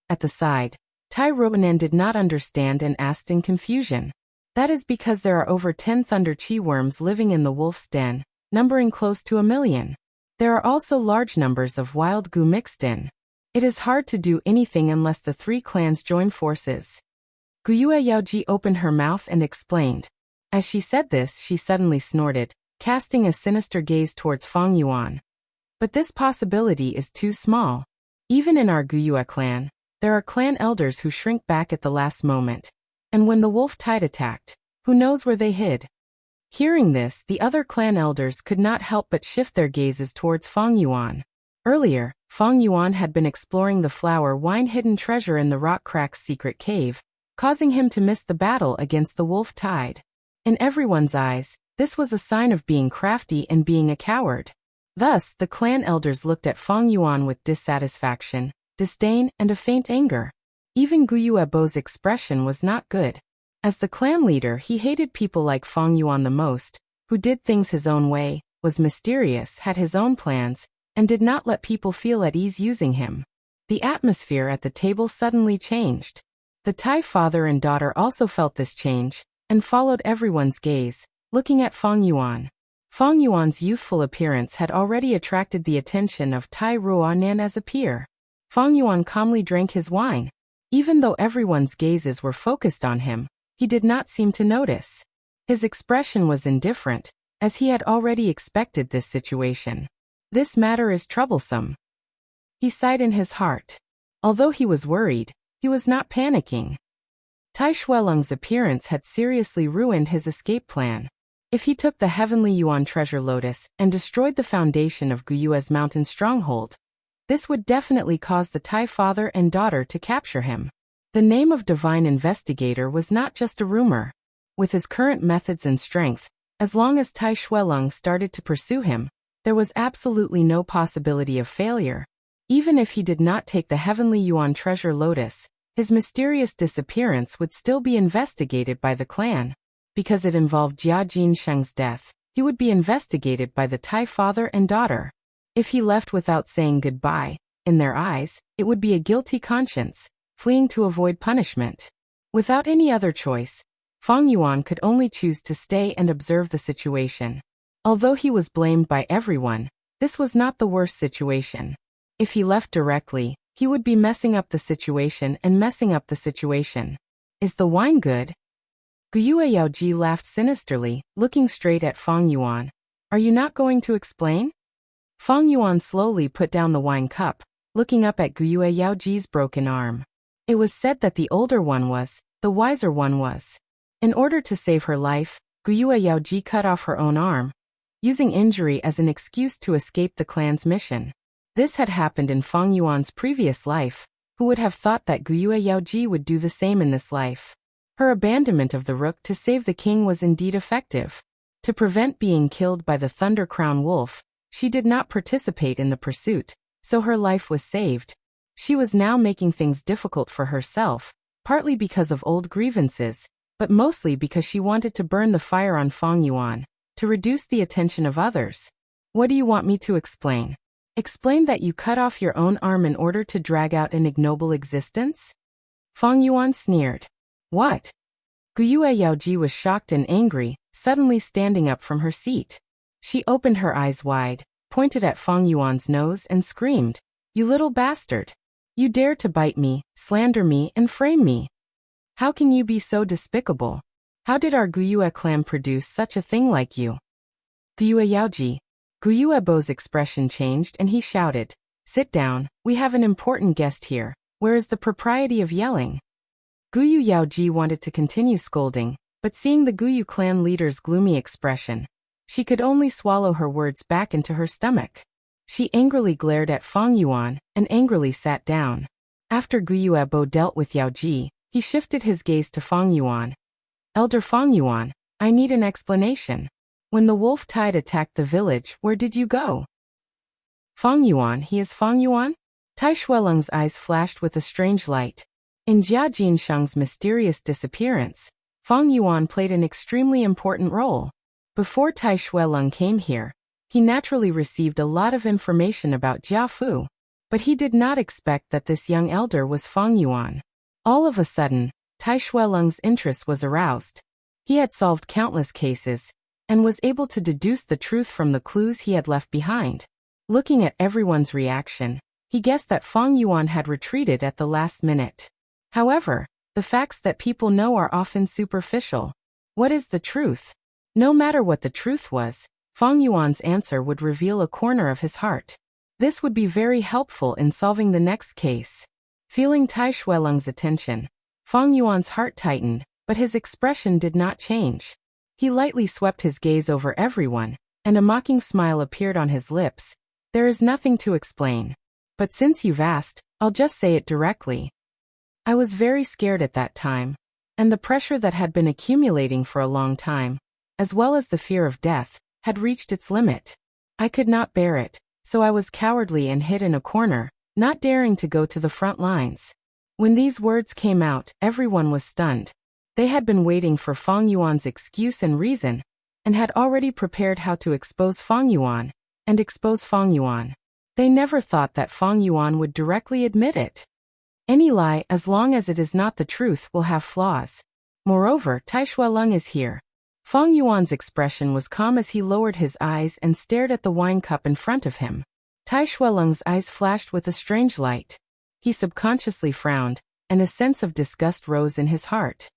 Speaker 1: At the side, Tai Ruanan did not understand and asked in confusion. That is because there are over 10 thunder chi worms living in the wolf's den, numbering close to 1 million. There are also large numbers of wild Gu mixed in. It is hard to do anything unless the 3 clans join forces. Gyue Yaoji opened her mouth and explained. As she said this, she suddenly snorted, casting a sinister gaze towards Feng Yuan. But this possibility is too small. Even in our Gyue clan, there are clan elders who shrink back at the last moment. And when the wolf tide attacked, who knows where they hid? Hearing this, the other clan elders could not help but shift their gazes towards Feng Yuan. Earlier, Feng Yuan had been exploring the flower wine hidden treasure in the rock crack's secret cave, causing him to miss the battle against the wolf tide. In everyone's eyes, this was a sign of being crafty and being a coward. Thus, the clan elders looked at Feng Yuan with dissatisfaction, disdain, and a faint anger. Even Gyue Bo's expression was not good. As the clan leader, he hated people like Feng Yuan the most, who did things his own way, was mysterious, had his own plans, and did not let people feel at ease using him. The atmosphere at the table suddenly changed. The Tai father and daughter also felt this change, and followed everyone's gaze, looking at Feng Yuan. Feng Yuan's youthful appearance had already attracted the attention of Tai Ruanan as a peer. Feng Yuan calmly drank his wine. Even though everyone's gazes were focused on him, he did not seem to notice. His expression was indifferent, as he had already expected this situation. This matter is troublesome. He sighed in his heart. Although he was worried, he was not panicking. Tai Shuelong's appearance had seriously ruined his escape plan. If he took the Heavenly Yuan treasure lotus and destroyed the foundation of Gyue's mountain stronghold, this would definitely cause the Tai father and daughter to capture him. The name of Divine Investigator was not just a rumor. With his current methods and strength, as long as Tai Shuelong started to pursue him, there was absolutely no possibility of failure. Even if he did not take the Heavenly Yuan treasure lotus, his mysterious disappearance would still be investigated by the clan. Because it involved Jia Jinsheng's death, he would be investigated by the Tai father and daughter. If he left without saying goodbye, in their eyes, it would be a guilty conscience, fleeing to avoid punishment. Without any other choice, Feng Yuan could only choose to stay and observe the situation. Although he was blamed by everyone, this was not the worst situation. If he left directly, he would be messing up the situation and messing up the situation. Is the wine good? Gyue Yaoji laughed sinisterly, looking straight at Feng Yuan. Are you not going to explain? Feng Yuan slowly put down the wine cup, looking up at Gyue Yaoji's broken arm. It was said that the older one was, the wiser one was. In order to save her life, Gyue Yaoji cut off her own arm, using injury as an excuse to escape the clan's mission. This had happened in Feng Yuan's previous life. Who would have thought that Gyue Yaoji would do the same in this life? Her abandonment of the rook to save the king was indeed effective. To prevent being killed by the Thunder Crown Wolf, she did not participate in the pursuit, so her life was saved. She was now making things difficult for herself, partly because of old grievances, but mostly because she wanted to burn the fire on Feng Yuan, to reduce the attention of others. What do you want me to explain? Explain that you cut off your own arm in order to drag out an ignoble existence? Feng Yuan sneered. What? Gyue Yaoji was shocked and angry, suddenly standing up from her seat. She opened her eyes wide, pointed at Feng Yuan's nose and screamed, "You little bastard! You dare to bite me, slander me, and frame me! How can you be so despicable? How did our Gyue clan produce such a thing like you?" Gyue Yaoji. Gyue Bo's expression changed and he shouted, "Sit down, we have an important guest here. Where is the propriety of yelling?" Gyue Yaoji wanted to continue scolding, But seeing the Guyu clan leader's gloomy expression, she could only swallow her words back into her stomach. She angrily glared at Fang Yuan and angrily sat down. After Guyuebo dealt with Yao Ji, he shifted his gaze to Fang Yuan. Elder Fang Yuan, I need an explanation. When the wolf tide attacked the village, where did you go? Fang Yuan, he is Fang Yuan? Tai Shueleng's eyes flashed with a strange light. In Jia Jinsheng's mysterious disappearance, Fang Yuan played an extremely important role. Before Tai Shueleng came here, he naturally received a lot of information about Jia Fu, but he did not expect that this young elder was Fang Yuan. All of a sudden, Tai Shueleng's interest was aroused. He had solved countless cases, and was able to deduce the truth from the clues he had left behind. Looking at everyone's reaction, he guessed that Fang Yuan had retreated at the last minute. However, the facts that people know are often superficial. What is the truth? No matter what the truth was, Fang Yuan's answer would reveal a corner of his heart. This would be very helpful in solving the next case. Feeling Tai Shueleng's attention, Fang Yuan's heart tightened, but his expression did not change. He lightly swept his gaze over everyone, and a mocking smile appeared on his lips. There is nothing to explain. But since you've asked, I'll just say it directly. I was very scared at that time, and the pressure that had been accumulating for a long time, as well as the fear of death, had reached its limit. I could not bear it, so I was cowardly and hid in a corner, not daring to go to the front lines. When these words came out, everyone was stunned. They had been waiting for Fang Yuan's excuse and reason, and had already prepared how to expose Fang Yuan, and expose Fang Yuan. They never thought that Fang Yuan would directly admit it. Any lie, as long as it is not the truth, will have flaws. Moreover, Tai Shueleng is here. Fang Yuan's expression was calm as he lowered his eyes and stared at the wine cup in front of him. Tai Shueleng's eyes flashed with a strange light. He subconsciously frowned, and a sense of disgust rose in his heart.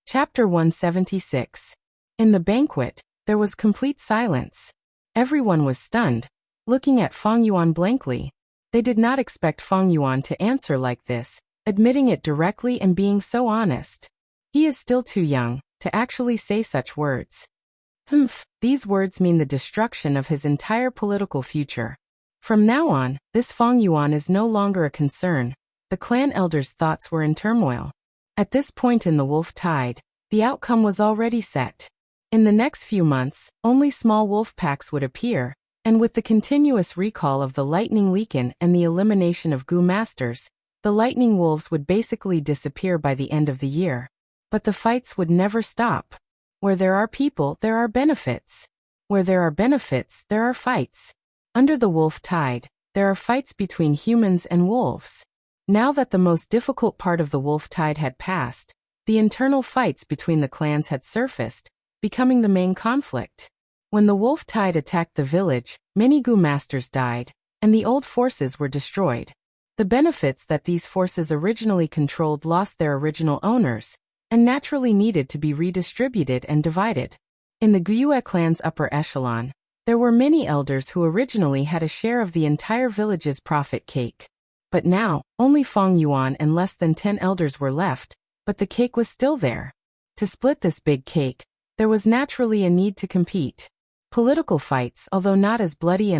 Speaker 1: Chapter 176. In the banquet, there was complete silence. Everyone was stunned, looking at Fang Yuan blankly. They did not expect Fang Yuan to answer like this, admitting it directly and being so honest. He is still too young to actually say such words. These words mean the destruction of his entire political future. From now on, this Fang Yuan is no longer a concern. The clan elders' thoughts were in turmoil. At this point in the wolf tide, the outcome was already set. In the next few months, only small wolf packs would appear, and with the continuous recall of the lightning leaken and the elimination of Gu masters, the lightning wolves would basically disappear by the end of the year. But the fights would never stop. Where there are people, there are benefits. Where there are benefits, there are fights. Under the wolf tide, there are fights between humans and wolves. Now that the most difficult part of the wolf tide had passed, the internal fights between the clans had surfaced, becoming the main conflict. When the wolf tide attacked the village, many Gu masters died, and the old forces were destroyed. The benefits that these forces originally controlled lost their original owners, and naturally needed to be redistributed and divided. In the Guyue clan's upper echelon, there were many elders who originally had a share of the entire village's profit cake. But now, only Fang Yuan and less than 10 elders were left, but the cake was still there. To split this big cake, there was naturally a need to compete. Political fights, although not as bloody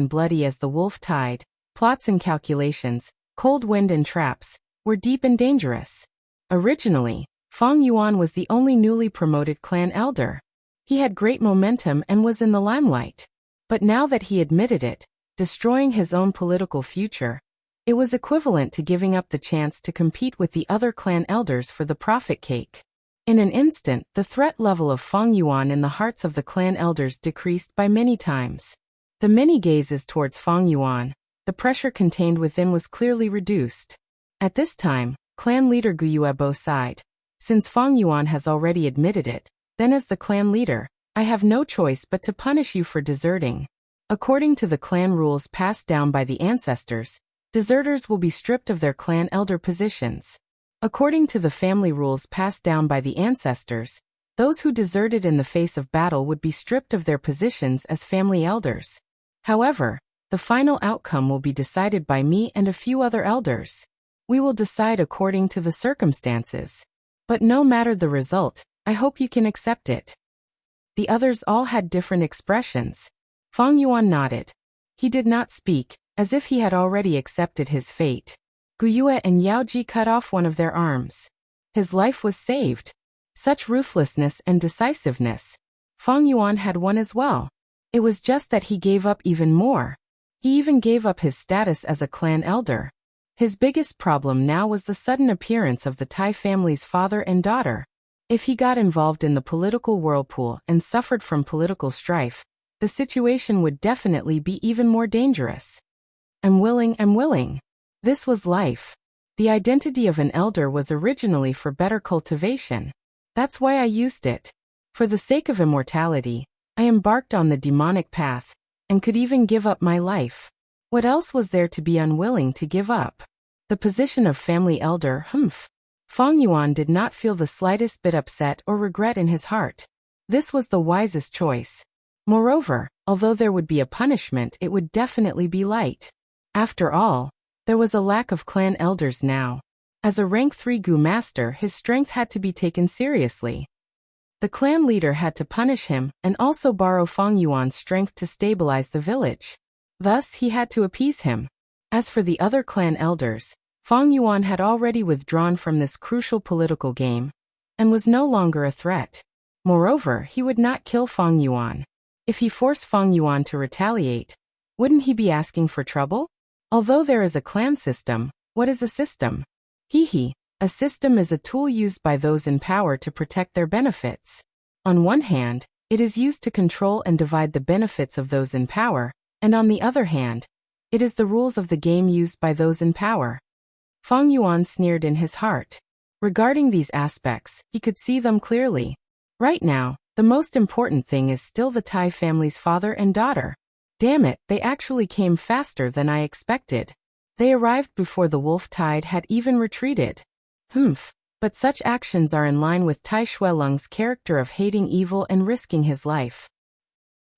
Speaker 1: as the wolf tide, plots and calculations, cold wind and traps, were deep and dangerous. Originally, Fang Yuan was the only newly promoted clan elder. He had great momentum and was in the limelight. But now that he admitted it, destroying his own political future, it was equivalent to giving up the chance to compete with the other clan elders for the profit cake. In an instant, the threat level of Fang Yuan in the hearts of the clan elders decreased by many times. The many gazes towards Fang Yuan, the pressure contained within was clearly reduced. At this time, clan leader Guyuebo sighed. Since Fang Yuan has already admitted it, then as the clan leader, I have no choice but to punish you for deserting. According to the clan rules passed down by the ancestors, deserters will be stripped of their clan elder positions. According to the family rules passed down by the ancestors, those who deserted in the face of battle would be stripped of their positions as family elders. However, the final outcome will be decided by me and a few other elders. We will decide according to the circumstances. But no matter the result, I hope you can accept it." The others all had different expressions. Fang Yuan nodded. He did not speak, as if he had already accepted his fate. Gu Yue and Yao Ji cut off one of their arms. His life was saved. Such ruthlessness and decisiveness. Fang Yuan had one as well. It was just that he gave up even more. He even gave up his status as a clan elder. His biggest problem now was the sudden appearance of the Tai family's father and daughter. If he got involved in the political whirlpool and suffered from political strife, the situation would definitely be even more dangerous. I'm willing. This was life. The identity of an elder was originally for better cultivation. That's why I used it. For the sake of immortality, I embarked on the demonic path, and could even give up my life. What else was there to be unwilling to give up? The position of family elder, Fang Yuan did not feel the slightest bit upset or regret in his heart. This was the wisest choice. Moreover, although there would be a punishment, it would definitely be light. After all, there was a lack of clan elders now. As a rank 3 Gu master, his strength had to be taken seriously. The clan leader had to punish him and also borrow Fang Yuan's strength to stabilize the village. Thus, he had to appease him. As for the other clan elders, Fang Yuan had already withdrawn from this crucial political game and was no longer a threat. Moreover, he would not kill Fang Yuan. If he forced Fang Yuan to retaliate, wouldn't he be asking for trouble? Although there is a clan system, what is a system? A system is a tool used by those in power to protect their benefits. On one hand, it is used to control and divide the benefits of those in power, and on the other hand, it is the rules of the game used by those in power. Fang Yuan sneered in his heart. Regarding these aspects, he could see them clearly. Right now, the most important thing is still the Tai family's father and daughter. Damn it, they actually came faster than I expected. They arrived before the wolf tide had even retreated. But such actions are in line with Tai Shuelong's character of hating evil and risking his life.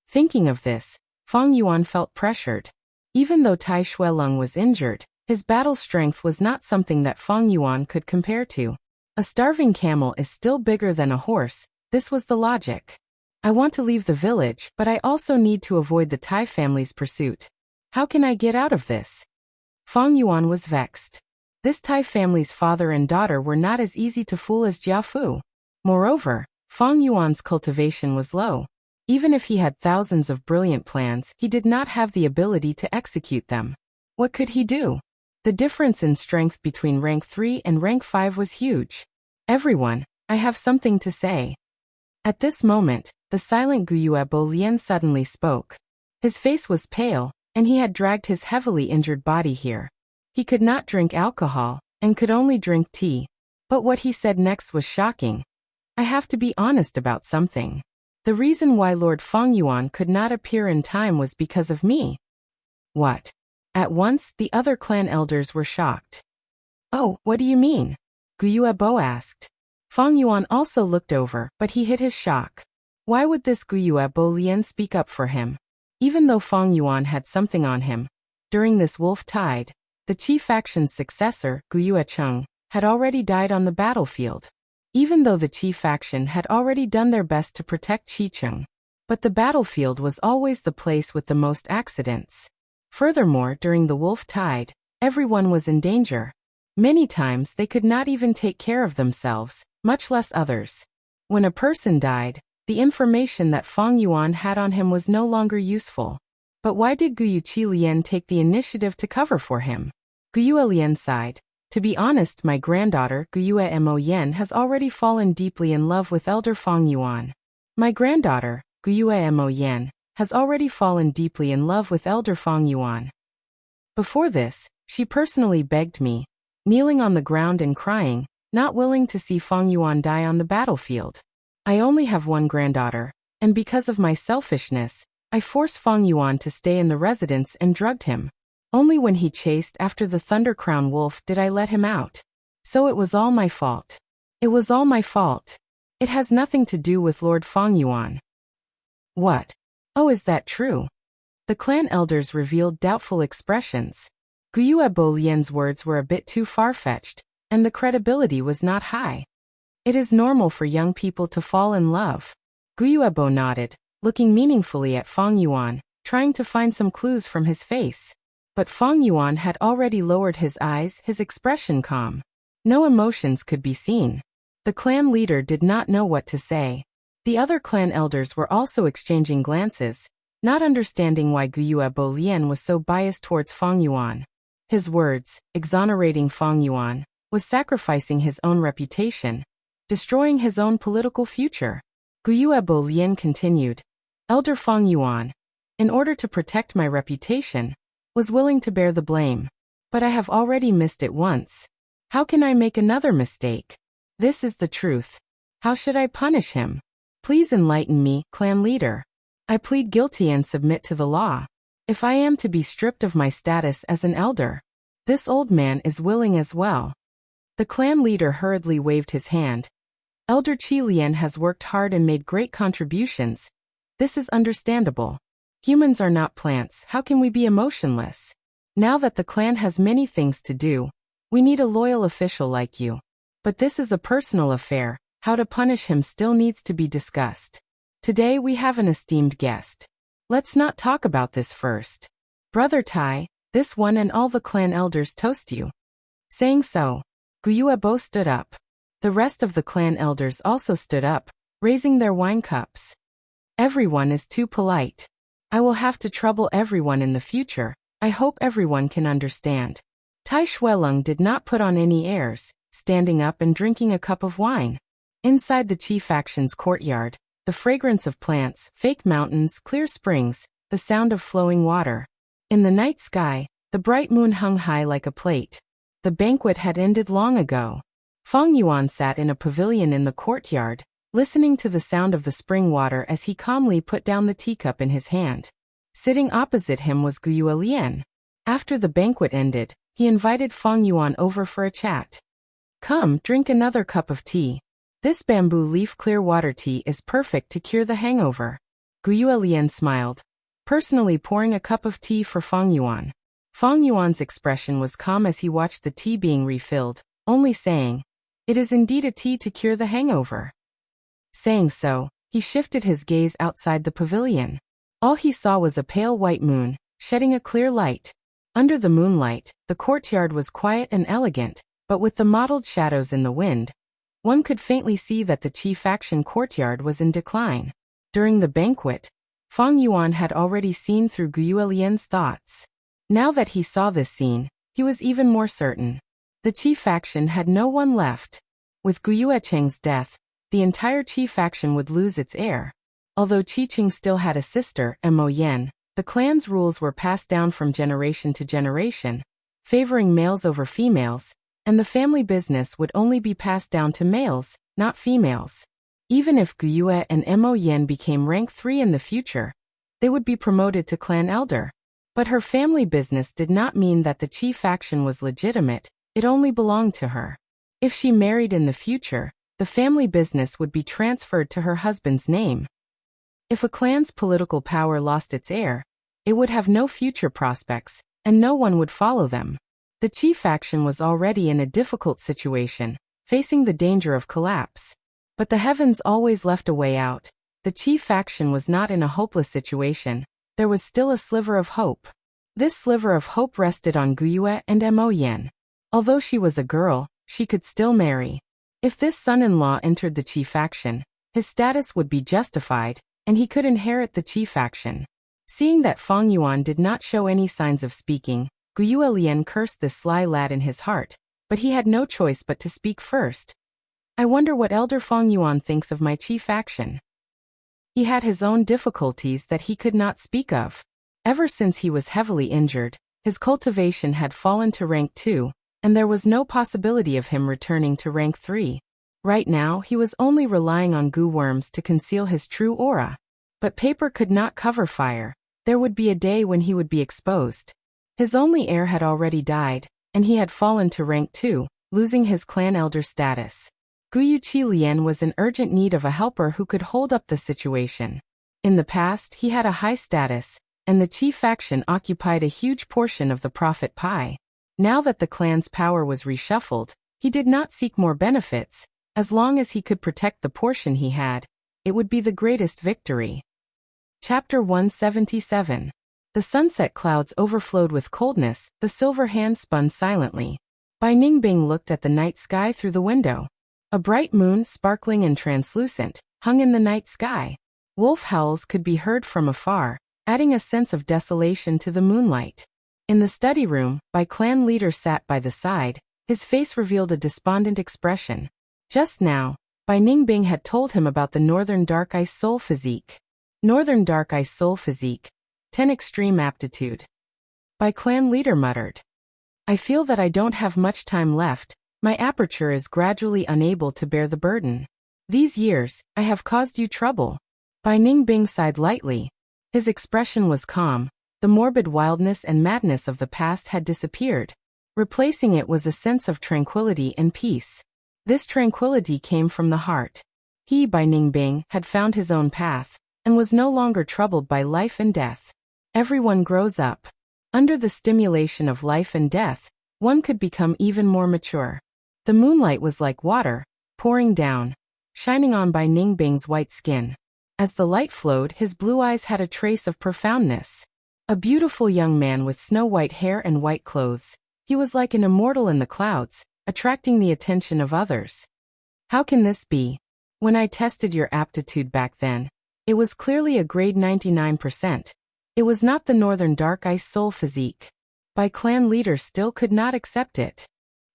Speaker 1: Thinking of this, Fang Yuan felt pressured. Even though Tai Shuelong was injured, his battle strength was not something that Fang Yuan could compare to. A starving camel is still bigger than a horse. This was the logic. I want to leave the village, but I also need to avoid the Tai family's pursuit. How can I get out of this? Fang Yuan was vexed. This Tai family's father and daughter were not as easy to fool as Jiafu. Moreover, Fang Yuan's cultivation was low. Even if he had thousands of brilliant plans, he did not have the ability to execute them. What could he do? The difference in strength between rank 3 and rank 5 was huge. Everyone, I have something to say. At this moment, the silent Guyue Lian suddenly spoke. His face was pale, and he had dragged his heavily injured body here. He could not drink alcohol, and could only drink tea. But what he said next was shocking. I have to be honest about something. The reason why Lord Fang Yuan could not appear in time was because of me. What? At once, the other clan elders were shocked. Oh, what do you mean? Guyue asked. Fang Yuan also looked over, but he hid his shock. Why would this Guyue Lian speak up for him? Even though Fang Yuan had something on him, during this wolf tide, the Qi faction's successor, Guyue Cheng, had already died on the battlefield. Even though the Qi faction had already done their best to protect Qi Cheng, but the battlefield was always the place with the most accidents. Furthermore, during the wolf tide, everyone was in danger. Many times they could not even take care of themselves, much less others. When a person died, the information that Fang Yuan had on him was no longer useful. But why did Guyu Qi Lian take the initiative to cover for him? Guyue Lian sighed. To be honest, my granddaughter, Guyue Mo Yen, has already fallen deeply in love with Elder Fang Yuan. My granddaughter, Guyue Mo Yen, has already fallen deeply in love with Elder Fang Yuan. Before this, she personally begged me, kneeling on the ground and crying, not willing to see Fang Yuan die on the battlefield. I only have one granddaughter, and because of my selfishness, I forced Fang Yuan to stay in the residence and drugged him. Only when he chased after the Thunder Crown Wolf did I let him out. So it was all my fault. It was all my fault. It has nothing to do with Lord Fang Yuan. What? Oh, is that true? The clan elders revealed doubtful expressions. Guyue Lian's words were a bit too far-fetched, and the credibility was not high. It is normal for young people to fall in love. Guyuebo nodded, looking meaningfully at Feng Yuan, trying to find some clues from his face. But Feng Yuan had already lowered his eyes, his expression calm. No emotions could be seen. The clan leader did not know what to say. The other clan elders were also exchanging glances, not understanding why Guyuebo Lian was so biased towards Feng Yuan. His words, exonerating Feng Yuan, was sacrificing his own reputation, destroying his own political future. Guyuebo Lian continued, Elder Feng Yuan, in order to protect my reputation, was willing to bear the blame. But I have already missed it once. How can I make another mistake? This is the truth. How should I punish him? Please enlighten me, clan leader. I plead guilty and submit to the law. If I am to be stripped of my status as an elder, this old man is willing as well. The clan leader hurriedly waved his hand. Elder Qi Lian has worked hard and made great contributions. This is understandable. Humans are not plants. How can we be emotionless? Now that the clan has many things to do, we need a loyal official like you. But this is a personal affair. How to punish him still needs to be discussed. Today we have an esteemed guest. Let's not talk about this first. Brother Tai, this one and all the clan elders toast you. Saying so, Guyuebo stood up. The rest of the clan elders also stood up, raising their wine cups. Everyone is too polite. I will have to trouble everyone in the future. I hope everyone can understand. Tai Shueleng did not put on any airs, standing up and drinking a cup of wine. Inside the Qi faction's courtyard, the fragrance of plants, fake mountains, clear springs, the sound of flowing water. In the night sky, the bright moon hung high like a plate. The banquet had ended long ago. Feng Yuan sat in a pavilion in the courtyard, listening to the sound of the spring water as he calmly put down the teacup in his hand. Sitting opposite him was Guyue Lian. After the banquet ended, he invited Feng Yuan over for a chat. Come, drink another cup of tea. This bamboo leaf clear water tea is perfect to cure the hangover. Guyue Lian smiled, personally pouring a cup of tea for Feng Yuan. Feng Yuan's expression was calm as he watched the tea being refilled, only saying, It is indeed a tea to cure the hangover. Saying so, he shifted his gaze outside the pavilion. All he saw was a pale white moon, shedding a clear light. Under the moonlight, the courtyard was quiet and elegant, but with the mottled shadows in the wind, one could faintly see that the Qi faction courtyard was in decline. During the banquet, Feng Yuan had already seen through Guyue Lian's thoughts. Now that he saw this scene, he was even more certain. The Qi faction had no one left. With Guyue Cheng's death, the entire Qi faction would lose its heir. Although Qi Qing still had a sister, Mo Yan, the clan's rules were passed down from generation to generation, favoring males over females, and the family business would only be passed down to males, not females. Even if Guyue and Mo Yan became rank 3 in the future, they would be promoted to clan elder. But her family business did not mean that the Qi faction was legitimate, it only belonged to her. If she married in the future, the family business would be transferred to her husband's name. If a clan's political power lost its heir, it would have no future prospects, and no one would follow them. The Qi faction was already in a difficult situation, facing the danger of collapse. But the heavens always left a way out. The Qi faction was not in a hopeless situation. There was still a sliver of hope. This sliver of hope rested on Guyue and Mo Yan. Although she was a girl, she could still marry. If this son-in-law entered the Qi faction, his status would be justified, and he could inherit the Qi faction. Seeing that Feng Yuan did not show any signs of speaking, Guyue Lian cursed this sly lad in his heart, but he had no choice but to speak first. I wonder what Elder Feng Yuan thinks of my Qi faction. He had his own difficulties that he could not speak of. Ever since he was heavily injured, his cultivation had fallen to rank 2, and there was no possibility of him returning to rank 3. Right now he was only relying on goo worms to conceal his true aura. But paper could not cover fire. There would be a day when he would be exposed. His only heir had already died, and he had fallen to rank 2, losing his clan elder status. Guyu Qi Lian was in urgent need of a helper who could hold up the situation. In the past he had a high status, and the Qi faction occupied a huge portion of the profit pie. Now that the clan's power was reshuffled, he did not seek more benefits, As long as he could protect the portion he had, it would be the greatest victory. Chapter 177. The sunset clouds overflowed with coldness, the silver hand spun silently. Bai Ningbing looked at the night sky through the window. A bright moon, sparkling and translucent, hung in the night sky. Wolf howls could be heard from afar, adding a sense of desolation to the moonlight. In the study room, Bai clan leader sat by the side. His face revealed a despondent expression. Just now, Bai Ningbing had told him about the Northern Dark Ice Soul Physique. Northern Dark Ice Soul Physique. 10 Extreme Aptitude. Bai clan leader muttered. I feel that I don't have much time left. My aperture is gradually unable to bear the burden. These years, I have caused you trouble. Bai Ningbing sighed lightly. His expression was calm. The morbid wildness and madness of the past had disappeared. Replacing it was a sense of tranquility and peace. This tranquility came from the heart. He, Bai Ningbing, had found his own path, and was no longer troubled by life and death. Everyone grows up. Under the stimulation of life and death, one could become even more mature. The moonlight was like water, pouring down, shining on Bai Ningbing's white skin. As the light flowed, his blue eyes had a trace of profoundness. A beautiful young man with snow-white hair and white clothes. He was like an immortal in the clouds, attracting the attention of others. How can this be? When I tested your aptitude back then, it was clearly a grade 99%. It was not the Northern Dark Ice Soul Physique. Bai clan leader still could not accept it.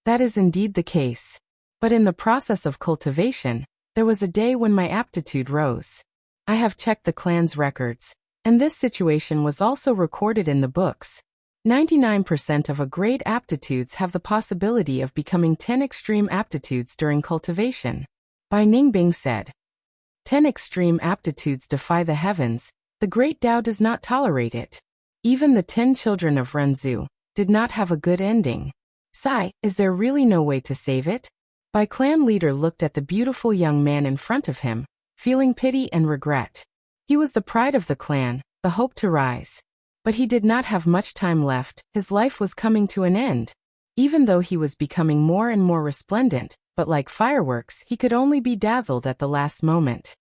Speaker 1: That is indeed the case. But in the process of cultivation, there was a day when my aptitude rose. I have checked the clan's records, and this situation was also recorded in the books. 99% of a grade aptitudes have the possibility of becoming 10 extreme aptitudes during cultivation. Bai Ningbing said. 10 extreme aptitudes defy the heavens. The great Tao does not tolerate it. Even the 10 children of Renzu did not have a good ending. Sai, is there really no way to save it? Bai clan leader looked at the beautiful young man in front of him, feeling pity and regret. He was the pride of the clan, the hope to rise. But he did not have much time left. His life was coming to an end. Even though he was becoming more and more resplendent, but like fireworks, he could only be dazzled at the last moment.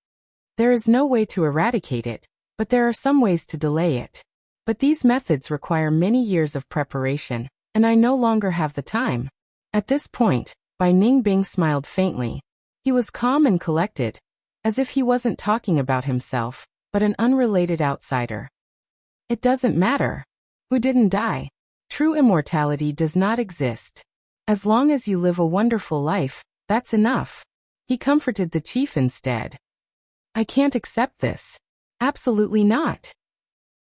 Speaker 1: There is no way to eradicate it, but there are some ways to delay it. But these methods require many years of preparation, and I no longer have the time. At this point, Bai Ningbing smiled faintly. He was calm and collected, as if he wasn't talking about himself, but an unrelated outsider. It doesn't matter. Who didn't die? True immortality does not exist. As long as you live a wonderful life, that's enough. He comforted the chief instead. I can't accept this. Absolutely not.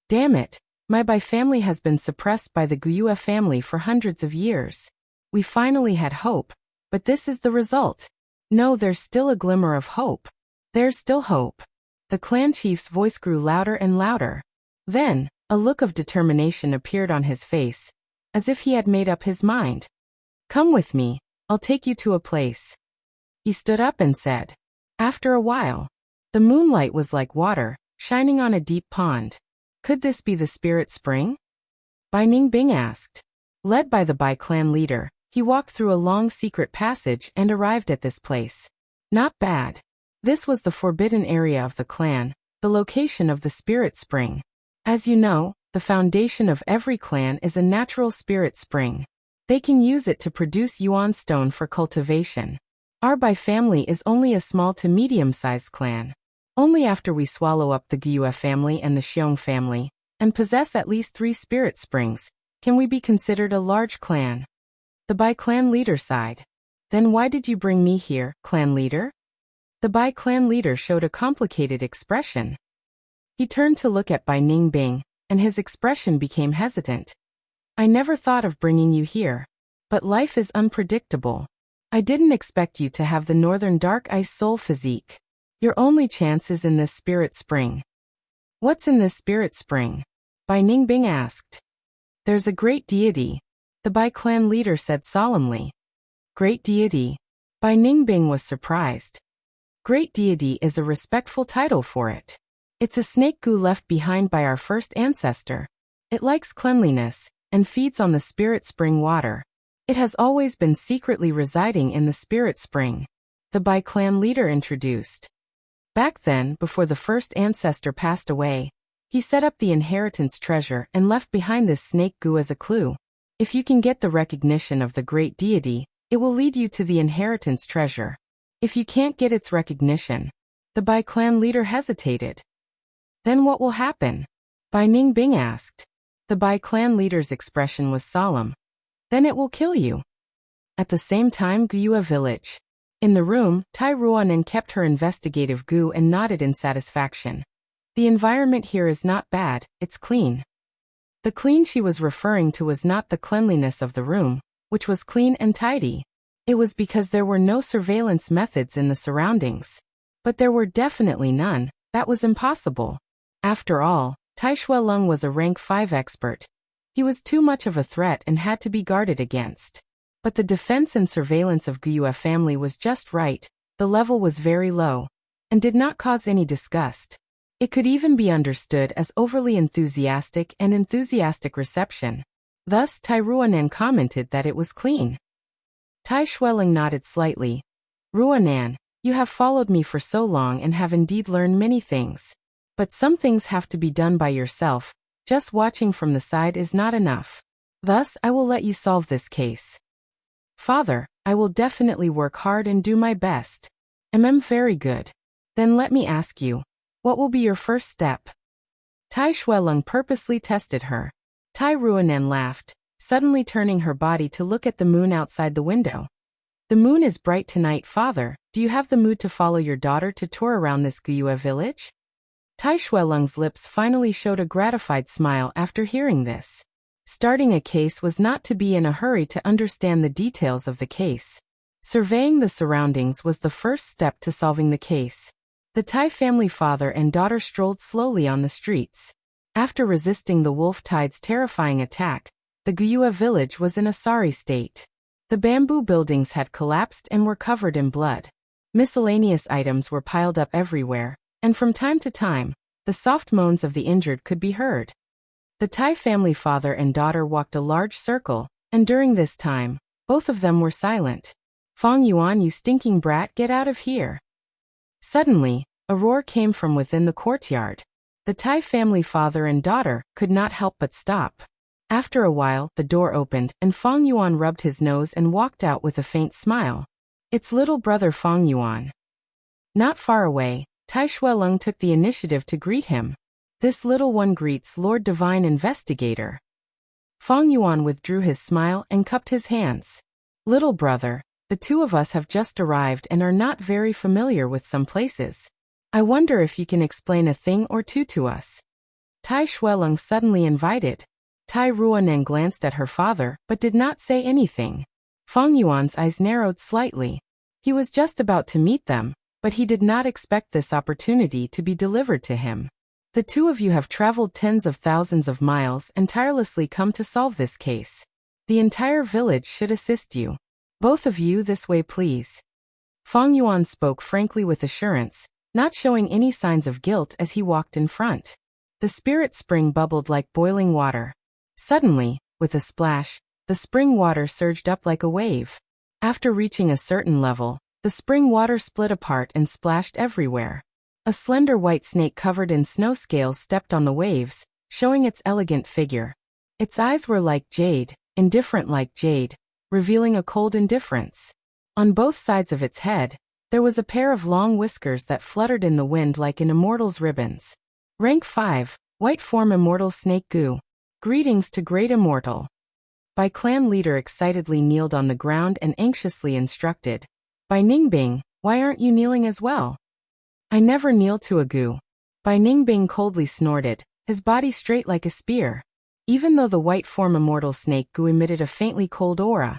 Speaker 1: Damn it, my Bai family has been suppressed by the Guyue family for hundreds of years. We finally had hope, but this is the result. No, there's still a glimmer of hope. There's still hope. The clan chief's voice grew louder and louder. Then, a look of determination appeared on his face, as if he had made up his mind. Come with me, I'll take you to a place. He stood up and said. After a while, the moonlight was like water, shining on a deep pond. Could this be the spirit spring? Bai Ningbing asked. Led by the Bai clan leader, he walked through a long secret passage and arrived at this place. Not bad. This was the forbidden area of the clan, the location of the spirit spring. As you know, the foundation of every clan is a natural spirit spring. They can use it to produce yuan stone for cultivation. Our Bai family is only a small to medium-sized clan. Only after we swallow up the Guyue family and the Xiong family, and possess at least 3 spirit springs, can we be considered a large clan. The Bai clan leader sighed. Then why did you bring me here, clan leader? The Bai clan leader showed a complicated expression. He turned to look at Bai Ningbing, and his expression became hesitant. I never thought of bringing you here. But life is unpredictable. I didn't expect you to have the Northern Dark Ice Soul Physique. Your only chance is in this spirit spring. What's in this spirit spring? Bai Ningbing asked. There's a great deity, the Bai clan leader said solemnly. Great deity? Bai Ningbing was surprised. Great deity is a respectful title for it. It's a snake goo left behind by our first ancestor. It likes cleanliness, and feeds on the spirit spring water. It has always been secretly residing in the spirit spring. the Bai clan leader introduced. Back then, before the first ancestor passed away, he set up the inheritance treasure and left behind this snake goo as a clue. If you can get the recognition of the great deity, it will lead you to the inheritance treasure. If you can't get its recognition, the Bai clan leader hesitated. Then what will happen? Bai Ningbing asked. The Bai clan leader's expression was solemn. Then it will kill you. At the same time, Guyua village. In the room, Tai Ruonan kept her investigative goo and nodded in satisfaction. The environment here is not bad, it's clean. The clean she was referring to was not the cleanliness of the room, which was clean and tidy. It was because there were no surveillance methods in the surroundings. But there were definitely none, that was impossible. After all, Tai Shueleng was a rank 5 expert. He was too much of a threat and had to be guarded against. But the defense and surveillance of Guyua family was just right, the level was very low, and did not cause any disgust. It could even be understood as overly enthusiastic reception. Thus Tai Ruonan commented that it was clean. Tai Shueleng nodded slightly. Ruonan, you have followed me for so long and have indeed learned many things. But some things have to be done by yourself, just watching from the side is not enough. Thus I will let you solve this case. Father, I will definitely work hard and do my best. Very good. Then let me ask you, what will be your first step? Tai Shueleng purposely tested her. Tai Ruonan laughed, suddenly turning her body to look at the moon outside the window. The moon is bright tonight, father. Do you have the mood to follow your daughter to tour around this Guyua village? Tai Shueleng's lips finally showed a gratified smile after hearing this. Starting a case was not to be in a hurry to understand the details of the case. Surveying the surroundings was the first step to solving the case. The Tai family father and daughter strolled slowly on the streets. After resisting the wolf tide's terrifying attack, the Guyua village was in a sorry state. The bamboo buildings had collapsed and were covered in blood. Miscellaneous items were piled up everywhere, and from time to time, the soft moans of the injured could be heard. The Tai family father and daughter walked a large circle, and during this time, both of them were silent. Fang Yuan, you stinking brat, get out of here. Suddenly, a roar came from within the courtyard. The Tai family father and daughter could not help but stop. After a while, the door opened, and Fang Yuan rubbed his nose and walked out with a faint smile. It's little brother Fang Yuan. Not far away, Tai Shueleng took the initiative to greet him. This little one greets Lord Divine Investigator. Fang Yuan withdrew his smile and cupped his hands. Little brother, the two of us have just arrived and are not very familiar with some places. I wonder if you can explain a thing or two to us. Tai Shueleng suddenly invited. Tai Ruonan glanced at her father but did not say anything. Fang Yuan's eyes narrowed slightly. He was just about to meet them, but he did not expect this opportunity to be delivered to him. The two of you have traveled tens of thousands of miles and tirelessly come to solve this case. The entire village should assist you. Both of you this way, please. Fang Yuan spoke frankly with assurance, not showing any signs of guilt as he walked in front. The spirit spring bubbled like boiling water. Suddenly, with a splash, the spring water surged up like a wave. After reaching a certain level, the spring water split apart and splashed everywhere. A slender white snake covered in snow scales stepped on the waves, showing its elegant figure. Its eyes were like jade, indifferent like jade, revealing a cold indifference. On both sides of its head, there was a pair of long whiskers that fluttered in the wind like an immortal's ribbons. Rank 5, White Form Immortal Snake Goo. Greetings to Great Immortal. Bai clan leader excitedly kneeled on the ground and anxiously instructed. Bai Ningbing, why aren't you kneeling as well? I never kneel to a goo. Bai Ningbing coldly snorted, his body straight like a spear. Even though the white form immortal snake goo emitted a faintly cold aura,